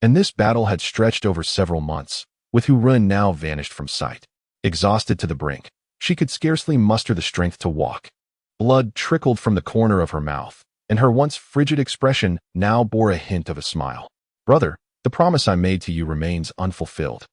And this battle had stretched over several months, with Hu Run now vanished from sight. Exhausted to the brink, she could scarcely muster the strength to walk. Blood trickled from the corner of her mouth, and her once frigid expression now bore a hint of a smile. "Brother, the promise I made to you remains unfulfilled."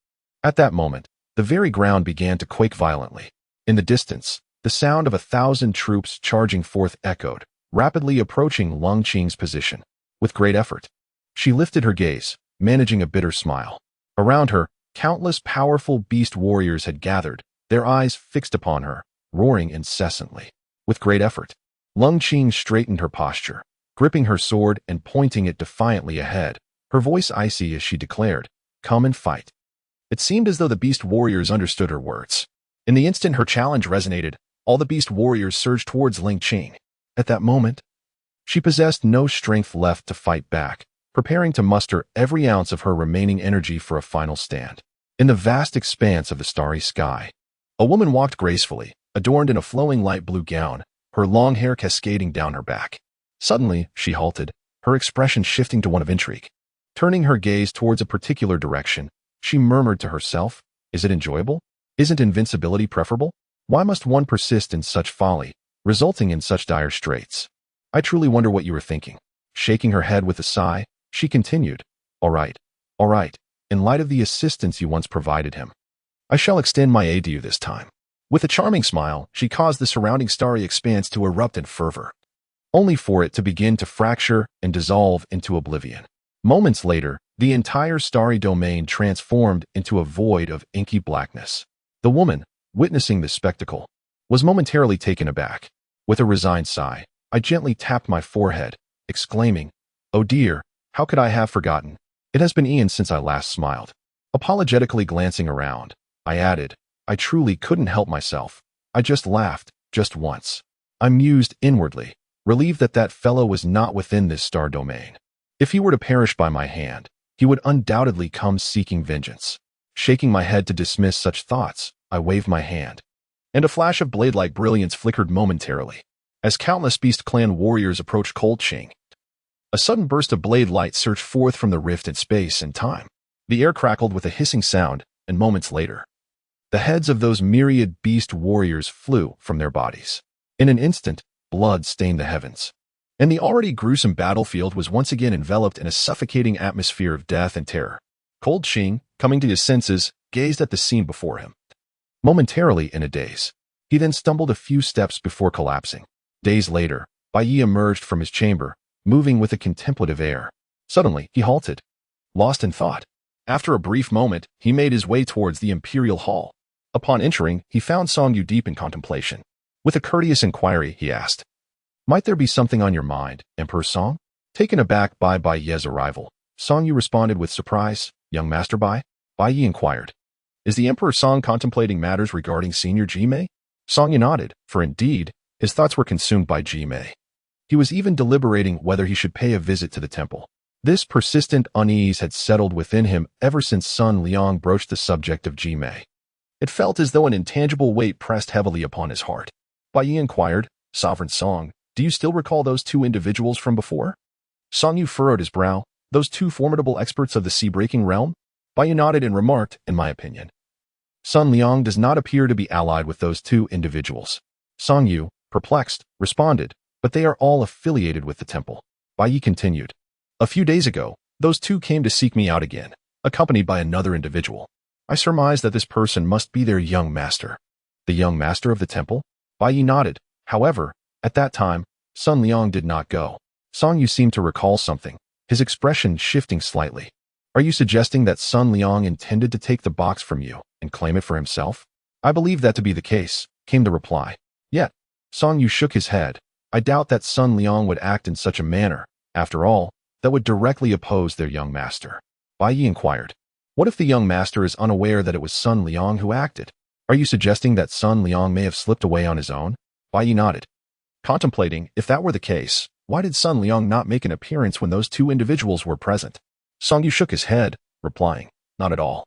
At that moment, the very ground began to quake violently. In the distance, the sound of 1,000 troops charging forth echoed, rapidly approaching Lung Qing's position. With great effort, she lifted her gaze, managing a bitter smile. Around her, countless powerful beast warriors had gathered, their eyes fixed upon her, roaring incessantly. With great effort, Lung Qing straightened her posture, gripping her sword and pointing it defiantly ahead, her voice icy as she declared, "Come and fight." It seemed as though the beast warriors understood her words. In the instant her challenge resonated, all the beast warriors surged towards Lung Qing. At that moment, she possessed no strength left to fight back, preparing to muster every ounce of her remaining energy for a final stand. In the vast expanse of the starry sky, a woman walked gracefully, adorned in a flowing light blue gown, her long hair cascading down her back. Suddenly, she halted, her expression shifting to one of intrigue. Turning her gaze towards a particular direction, she murmured to herself, "Is it enjoyable? Isn't invincibility preferable? Why must one persist in such folly, resulting in such dire straits? I truly wonder what you are thinking." Shaking her head with a sigh, she continued, all right. In light of the assistance you once provided him, I shall extend my aid to you this time." With a charming smile, she caused the surrounding starry expanse to erupt in fervor, only for it to begin to fracture and dissolve into oblivion. Moments later, the entire starry domain transformed into a void of inky blackness. The woman, witnessing this spectacle, was momentarily taken aback. With a resigned sigh, I gently tapped my forehead, exclaiming, "Oh dear, how could I have forgotten? It has been eons since I last smiled." Apologetically glancing around, I added, "I truly couldn't help myself. I just laughed, just once." I mused inwardly, relieved that that fellow was not within this star domain. If he were to perish by my hand, he would undoubtedly come seeking vengeance. Shaking my head to dismiss such thoughts, I waved my hand, and a flash of blade-like brilliance flickered momentarily. As countless beast clan warriors approached Cold Qing, a sudden burst of blade light surged forth from the rift in space and time. The air crackled with a hissing sound, and moments later, the heads of those myriad beast warriors flew from their bodies. In an instant, blood stained the heavens, and the already gruesome battlefield was once again enveloped in a suffocating atmosphere of death and terror. Cold Qing, coming to his senses, gazed at the scene before him. Momentarily in a daze, he then stumbled a few steps before collapsing. Days later, Bai Yi emerged from his chamber, moving with a contemplative air. Suddenly, he halted, lost in thought. After a brief moment, he made his way towards the imperial hall. Upon entering, he found Song Yu deep in contemplation. With a courteous inquiry, he asked, "Might there be something on your mind, Emperor Song?" Taken aback by Bai Ye's arrival, Song Yu responded with surprise, "Young Master Bai?" Bai Yi inquired, "Is the Emperor Song contemplating matters regarding Senior Ji-mei?" Song Yu nodded, for indeed, his thoughts were consumed by Ji-mei. He was even deliberating whether he should pay a visit to the temple. This persistent unease had settled within him ever since Sun Liang broached the subject of Ji-mei. It felt as though an intangible weight pressed heavily upon his heart. Bai Yi inquired, "Sovereign Song, do you still recall those two individuals from before?" Song Yu furrowed his brow. "Those two formidable experts of the sea-breaking realm?" Bai Yi nodded and remarked, "In my opinion, Sun Liang does not appear to be allied with those two individuals." Song Yu, perplexed, responded, "But they are all affiliated with the temple." Bai Yi continued, "A few days ago, those two came to seek me out again, accompanied by another individual. I surmise that this person must be their young master." "The young master of the temple?" Bai Yi nodded. However, at that time, Sun Liang did not go. Song Yu seemed to recall something, his expression shifting slightly. "Are you suggesting that Sun Liang intended to take the box from you and claim it for himself?" "I believe that to be the case," came the reply. Yet, Song Yu shook his head. "I doubt that Sun Liang would act in such a manner, after all, that would directly oppose their young master." Bai Yi inquired, "What if the young master is unaware that it was Sun Liang who acted? Are you suggesting that Sun Liang may have slipped away on his own?" Bai Yi nodded, contemplating, if that were the case, why did Sun Liang not make an appearance when those two individuals were present? Song Yu shook his head, replying, "Not at all.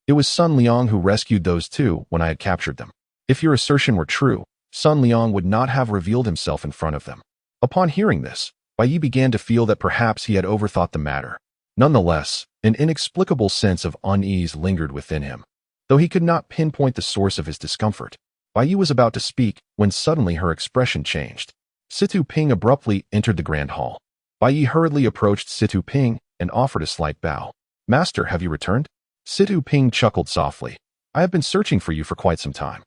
It was Sun Liang who rescued those two when I had captured them. If your assertion were true, Sun Liang would not have revealed himself in front of them." Upon hearing this, Bai Yi began to feel that perhaps he had overthought the matter. Nonetheless, an inexplicable sense of unease lingered within him. Though he could not pinpoint the source of his discomfort, Bai Yi was about to speak when suddenly her expression changed. Situ Ping abruptly entered the grand hall. Bai Yi hurriedly approached Situ Ping and offered a slight bow. "Master, have you returned?" Situ Ping chuckled softly. "I have been searching for you for quite some time.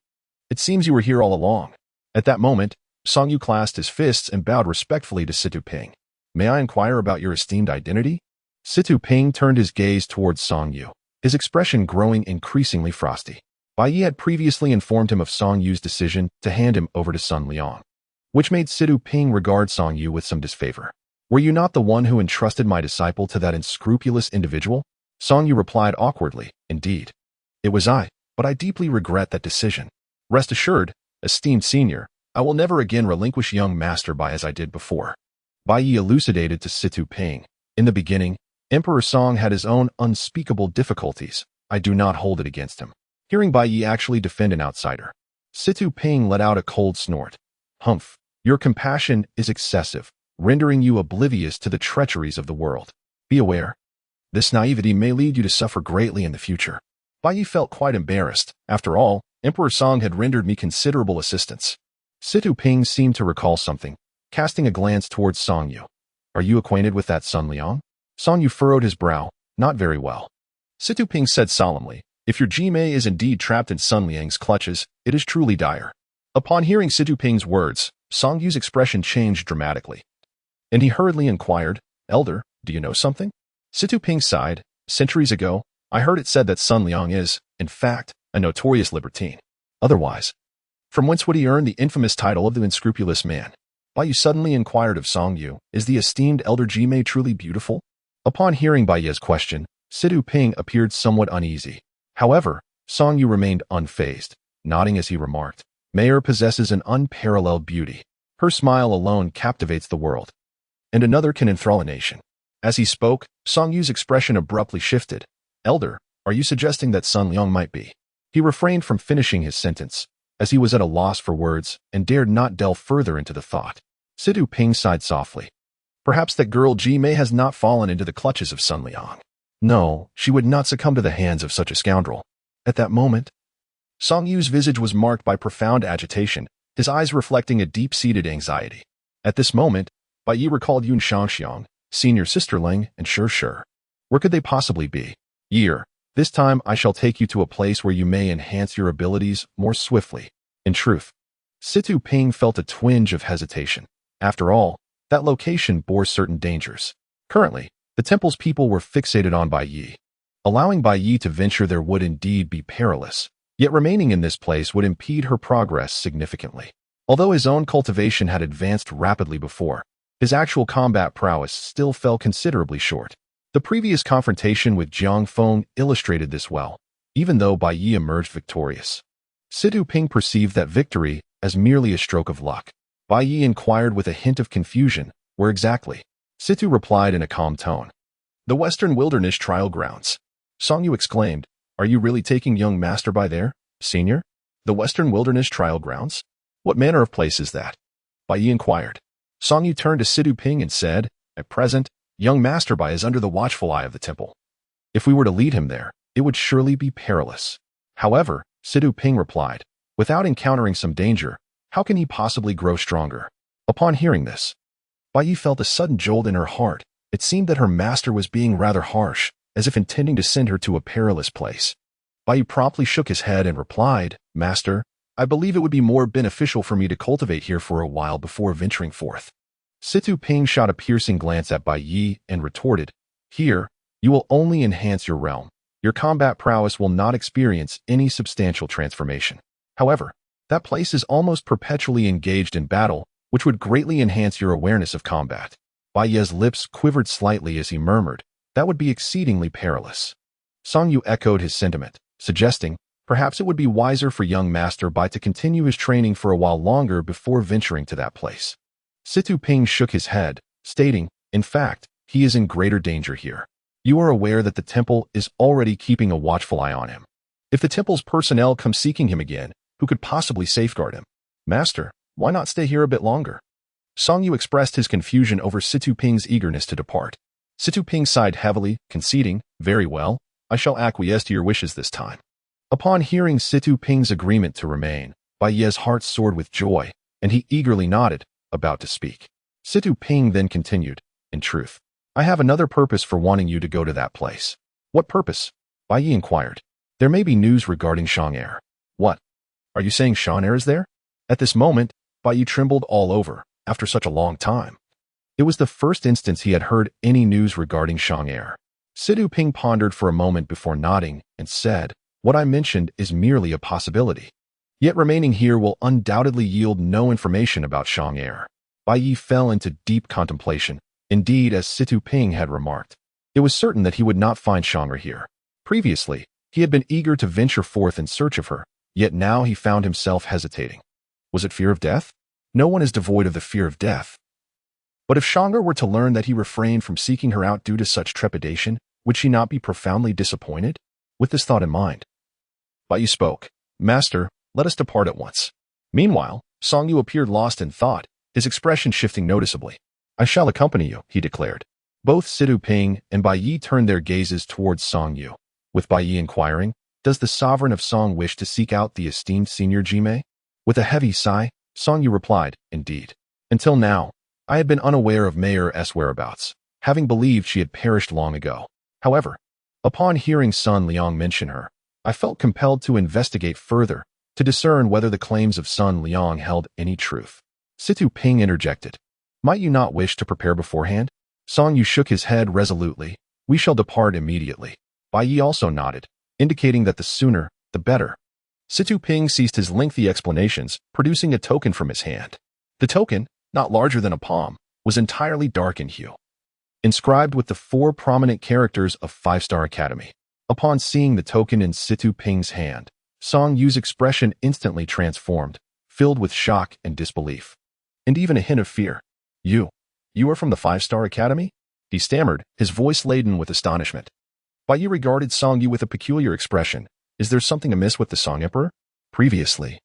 It seems you were here all along." At that moment, Song Yu clasped his fists and bowed respectfully to Situ Ping. "May I inquire about your esteemed identity?" Situ Ping turned his gaze towards Song Yu, his expression growing increasingly frosty. Bai Yi had previously informed him of Song Yu's decision to hand him over to Sun Liang, which made Situ Ping regard Song Yu with some disfavor. "Were you not the one who entrusted my disciple to that unscrupulous individual?" Song Yu replied awkwardly, "Indeed. It was I, but I deeply regret that decision. Rest assured, esteemed senior, I will never again relinquish young master Bai as I did before." Bai Yi elucidated to Situ Ping. "In the beginning, Emperor Song had his own unspeakable difficulties. I do not hold it against him." Hearing Bai Yi actually defend an outsider, Situ Ping let out a cold snort. "Humph, your compassion is excessive, rendering you oblivious to the treacheries of the world. Be aware. This naivety may lead you to suffer greatly in the future." Bai Yi felt quite embarrassed. After all, Emperor Song had rendered me considerable assistance. Situ Ping seemed to recall something, casting a glance towards Song Yu. "Are you acquainted with that Sun Liang?" Song Yu furrowed his brow. "Not very well." Situ Ping said solemnly, "If your Jimei is indeed trapped in Sun Liang's clutches, it is truly dire." Upon hearing Situ Ping's words, Song Yu's expression changed dramatically, and he hurriedly inquired, "Elder, do you know something?" Situ Ping sighed. "Centuries ago, I heard it said that Sun Liang is, in fact, a notorious libertine. Otherwise, from whence would he earn the infamous title of the unscrupulous man?" Bai Yu suddenly inquired of Song Yu, "Is the esteemed Elder Jimei truly beautiful?" Upon hearing Bai Yi's question, Situ Ping appeared somewhat uneasy. However, Song Yu remained unfazed, nodding as he remarked, "Mayor possesses an unparalleled beauty. Her smile alone captivates the world, and another can enthrall a nation." As he spoke, Song Yu's expression abruptly shifted. "Elder, are you suggesting that Sun Liang might be?" He refrained from finishing his sentence, as he was at a loss for words and dared not delve further into the thought. Situ Ping sighed softly. "Perhaps that girl Jimei has not fallen into the clutches of Sun Liang. No, she would not succumb to the hands of such a scoundrel." At that moment, Song Yu's visage was marked by profound agitation, his eyes reflecting a deep-seated anxiety. At this moment, Bai Yi recalled Yun Shangxiang, senior sisterling, and Sure. Where could they possibly be? "Year, this time I shall take you to a place where you may enhance your abilities more swiftly." In truth, Situ Ping felt a twinge of hesitation. After all, that location bore certain dangers. Currently, the temple's people were fixated on Bai Yi. Allowing Bai Yi to venture there would indeed be perilous, yet remaining in this place would impede her progress significantly. Although his own cultivation had advanced rapidly before, his actual combat prowess still fell considerably short. The previous confrontation with Jiang Feng illustrated this well, even though Bai Yi emerged victorious. Situ Ping perceived that victory as merely a stroke of luck. Bai Yi inquired with a hint of confusion, "Where exactly?" Situ replied in a calm tone, "The Western Wilderness Trial Grounds." Song Yu exclaimed, "Are you really taking young Master Bai there, senior? The Western Wilderness Trial Grounds? What manner of place is that?" Bai Yi inquired. Song Yu turned to Situ Ping and said, "At present, young Master Bai is under the watchful eye of the temple. If we were to lead him there, it would surely be perilous." However, Situ Ping replied, "Without encountering some danger, how can he possibly grow stronger?" Upon hearing this, Bai Yi felt a sudden jolt in her heart. It seemed that her master was being rather harsh, as if intending to send her to a perilous place. Bai Yi promptly shook his head and replied, "Master, I believe it would be more beneficial for me to cultivate here for a while before venturing forth." Situ Ping shot a piercing glance at Bai Yi and retorted, "Here, you will only enhance your realm. Your combat prowess will not experience any substantial transformation. However, that place is almost perpetually engaged in battle, which would greatly enhance your awareness of combat." Bai Yi's lips quivered slightly as he murmured, "That would be exceedingly perilous." Song Yu echoed his sentiment, suggesting, perhaps it would be wiser for young Master Bai to continue his training for a while longer before venturing to that place. Situ Ping shook his head, stating, "In fact, he is in greater danger here. You are aware that the temple is already keeping a watchful eye on him. If the temple's personnel come seeking him again, who could possibly safeguard him? Master, why not stay here a bit longer?" Song Yu expressed his confusion over Situ Ping's eagerness to depart. Situ Ping sighed heavily, conceding, "Very well, I shall acquiesce to your wishes this time." Upon hearing Situ Ping's agreement to remain, Bai Ye's heart soared with joy, and he eagerly nodded, about to speak. Situ Ping then continued, "In truth, I have another purpose for wanting you to go to that place." "What purpose?" Bai Yi inquired. "There may be news regarding Shang. "What? Are you saying Shang is there?" At this moment, Bai Yi trembled all over, after such a long time. It was the first instance he had heard any news regarding Shang. Situ Ping pondered for a moment before nodding and said, "What I mentioned is merely a possibility. Yet remaining here will undoubtedly yield no information about Shang." Bai Yi fell into deep contemplation. Indeed, as Situ Ping had remarked, it was certain that he would not find Shang here. Previously, he had been eager to venture forth in search of her, yet now he found himself hesitating. Was it fear of death? No one is devoid of the fear of death. But if Shang were to learn that he refrained from seeking her out due to such trepidation, would she not be profoundly disappointed? With this thought in mind, Bai Yi spoke, "Master, let us depart at once." Meanwhile, Song Yu appeared lost in thought, his expression shifting noticeably. "I shall accompany you," he declared. Both Situ Ping and Bai Yi turned their gazes towards Song Yu, with Bai Yi inquiring, "Does the sovereign of Song wish to seek out the esteemed senior Jime?" With a heavy sigh, Song Yu replied, "Indeed. Until now, I had been unaware of Mayor's whereabouts, having believed she had perished long ago. However, upon hearing Sun Liang mention her, I felt compelled to investigate further to discern whether the claims of Sun Liang held any truth." Situ Ping interjected, "Might you not wish to prepare beforehand?" Song Yu shook his head resolutely. "We shall depart immediately." Bai Yi also nodded, indicating that the sooner, the better. Situ Ping ceased his lengthy explanations, producing a token from his hand. The token, not larger than a palm, was entirely dark in hue, inscribed with the 4 prominent characters of 5-Star Academy. Upon seeing the token in Situ Ping's hand, Song Yu's expression instantly transformed, filled with shock and disbelief, and even a hint of fear. You are from the 5-Star Academy?" he stammered, his voice laden with astonishment. Bai Yi regarded Song Yu with a peculiar expression. "Is there something amiss with the Song Emperor?" Previously,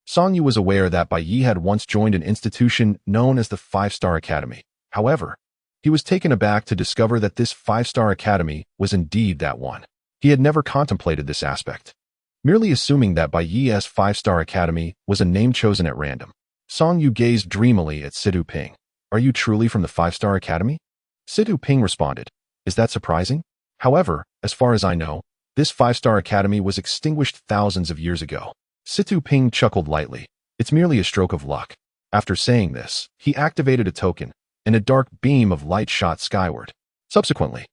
Song Yu was aware that Bai Yi had once joined an institution known as the 5-Star Academy. However, he was taken aback to discover that this 5-Star Academy was indeed that one. He had never contemplated this aspect, merely assuming that Bai Yi's 5-Star Academy was a name chosen at random. Song Yu gazed dreamily at Situ Ping. "Are you truly from the 5-Star Academy?" Situ Ping responded, "Is that surprising? However, as far as I know, this 5-Star Academy was extinguished thousands of years ago." Situ Ping chuckled lightly. "It's merely a stroke of luck." After saying this, he activated a token, and a dark beam of light shot skyward. Subsequently,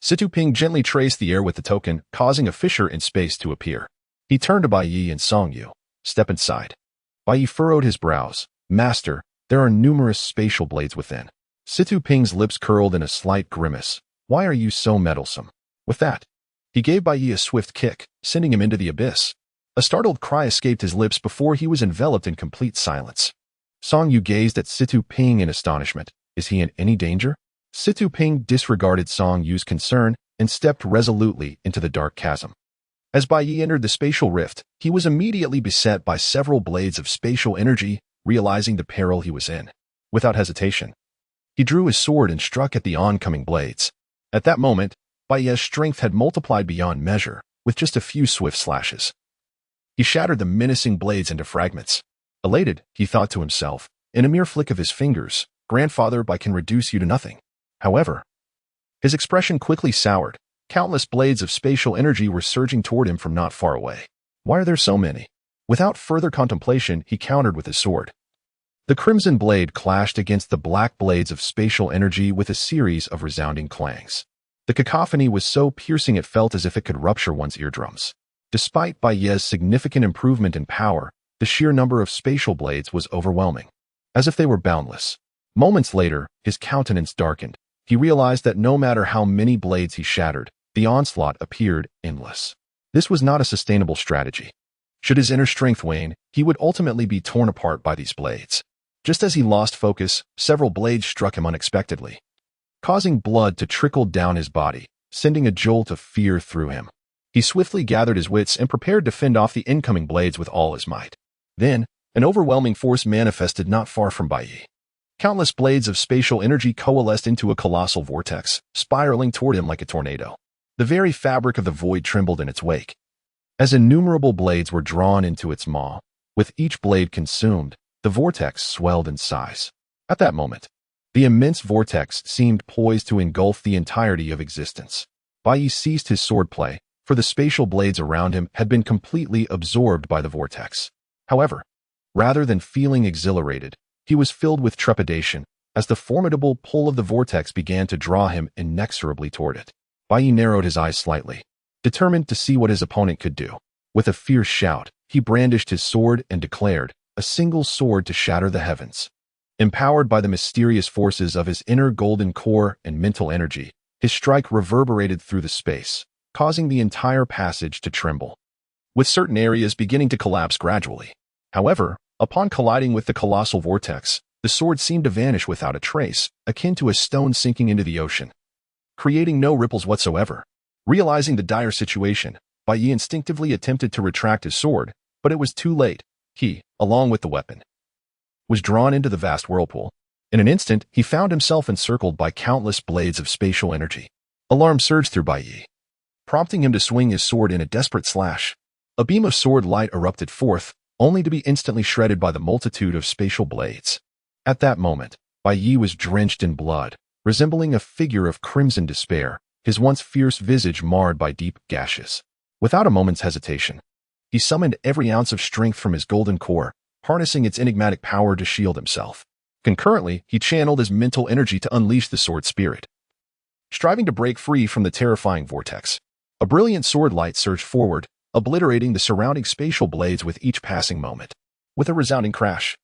Situ Ping gently traced the air with the token, causing a fissure in space to appear. He turned to Bai Yi and Song Yu. "Step inside." Bai Yi furrowed his brows. "Master, there are numerous spatial blades within." Situ Ping's lips curled in a slight grimace. "Why are you so meddlesome?" With that, he gave Bai Yi a swift kick, sending him into the abyss. A startled cry escaped his lips before he was enveloped in complete silence. Song Yu gazed at Situ Ping in astonishment. Is he in any danger? Situ Ping disregarded Song Yu's concern and stepped resolutely into the dark chasm. As Bai Yi entered the spatial rift, he was immediately beset by several blades of spatial energy, realizing the peril he was in. Without hesitation, he drew his sword and struck at the oncoming blades. At that moment, Bai Yi's strength had multiplied beyond measure, with just a few swift slashes. He shattered the menacing blades into fragments. Elated, he thought to himself, in a mere flick of his fingers, "Grandfather, I can reduce you to nothing." However, his expression quickly soured. Countless blades of spatial energy were surging toward him from not far away. Why are there so many? Without further contemplation, he countered with his sword. The crimson blade clashed against the black blades of spatial energy with a series of resounding clangs. The cacophony was so piercing it felt as if it could rupture one's eardrums. Despite Bai Yi's significant improvement in power, the sheer number of spatial blades was overwhelming, as if they were boundless. Moments later, his countenance darkened. He realized that no matter how many blades he shattered, the onslaught appeared endless. This was not a sustainable strategy. Should his inner strength wane, he would ultimately be torn apart by these blades. Just as he lost focus, several blades struck him unexpectedly, causing blood to trickle down his body, sending a jolt of fear through him. He swiftly gathered his wits and prepared to fend off the incoming blades with all his might. Then, an overwhelming force manifested not far from Bai Yi. Countless blades of spatial energy coalesced into a colossal vortex, spiraling toward him like a tornado. The very fabric of the void trembled in its wake. As innumerable blades were drawn into its maw, with each blade consumed, the vortex swelled in size. At that moment, the immense vortex seemed poised to engulf the entirety of existence. Bai Yi ceased his swordplay, for the spatial blades around him had been completely absorbed by the vortex. However, rather than feeling exhilarated, he was filled with trepidation as the formidable pull of the vortex began to draw him inexorably toward it. Bai Yi narrowed his eyes slightly, determined to see what his opponent could do. With a fierce shout, he brandished his sword and declared, "A single sword to shatter the heavens." Empowered by the mysterious forces of his inner golden core and mental energy, his strike reverberated through the space, causing the entire passage to tremble, with certain areas beginning to collapse gradually. However, upon colliding with the colossal vortex, the sword seemed to vanish without a trace, akin to a stone sinking into the ocean, creating no ripples whatsoever. Realizing the dire situation, Bai Yi instinctively attempted to retract his sword, but it was too late. He, along with the weapon, was drawn into the vast whirlpool. In an instant, he found himself encircled by countless blades of spatial energy. Alarm surged through Bai Yi, prompting him to swing his sword in a desperate slash. A beam of sword light erupted forth, only to be instantly shredded by the multitude of spatial blades. At that moment, Bai Yi was drenched in blood, resembling a figure of crimson despair, his once fierce visage marred by deep gashes. Without a moment's hesitation, he summoned every ounce of strength from his golden core, harnessing its enigmatic power to shield himself. Concurrently, he channeled his mental energy to unleash the sword spirit, striving to break free from the terrifying vortex. A brilliant sword light surged forward, obliterating the surrounding spatial blades with each passing moment. With a resounding crash,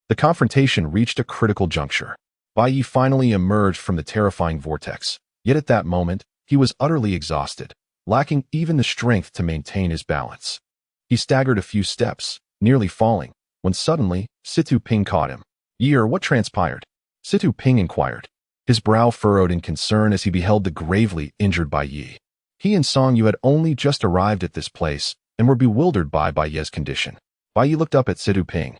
the confrontation reached a critical juncture. Bai Yi finally emerged from the terrifying vortex, yet at that moment, he was utterly exhausted, lacking even the strength to maintain his balance. He staggered a few steps, nearly falling, when suddenly, Situ Ping caught him. "Year, what transpired?" Situ Ping inquired, his brow furrowed in concern as he beheld the gravely injured Bai Yi. He and Song Yu had only just arrived at this place and were bewildered by Bai Yi's condition. Bai Yi looked up at Situ Ping,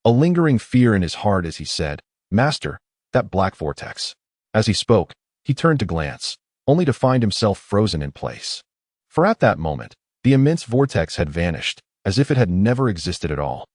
a lingering fear in his heart as he said, "Master, that black vortex." As he spoke, he turned to glance, only to find himself frozen in place. For at that moment, the immense vortex had vanished, as if it had never existed at all.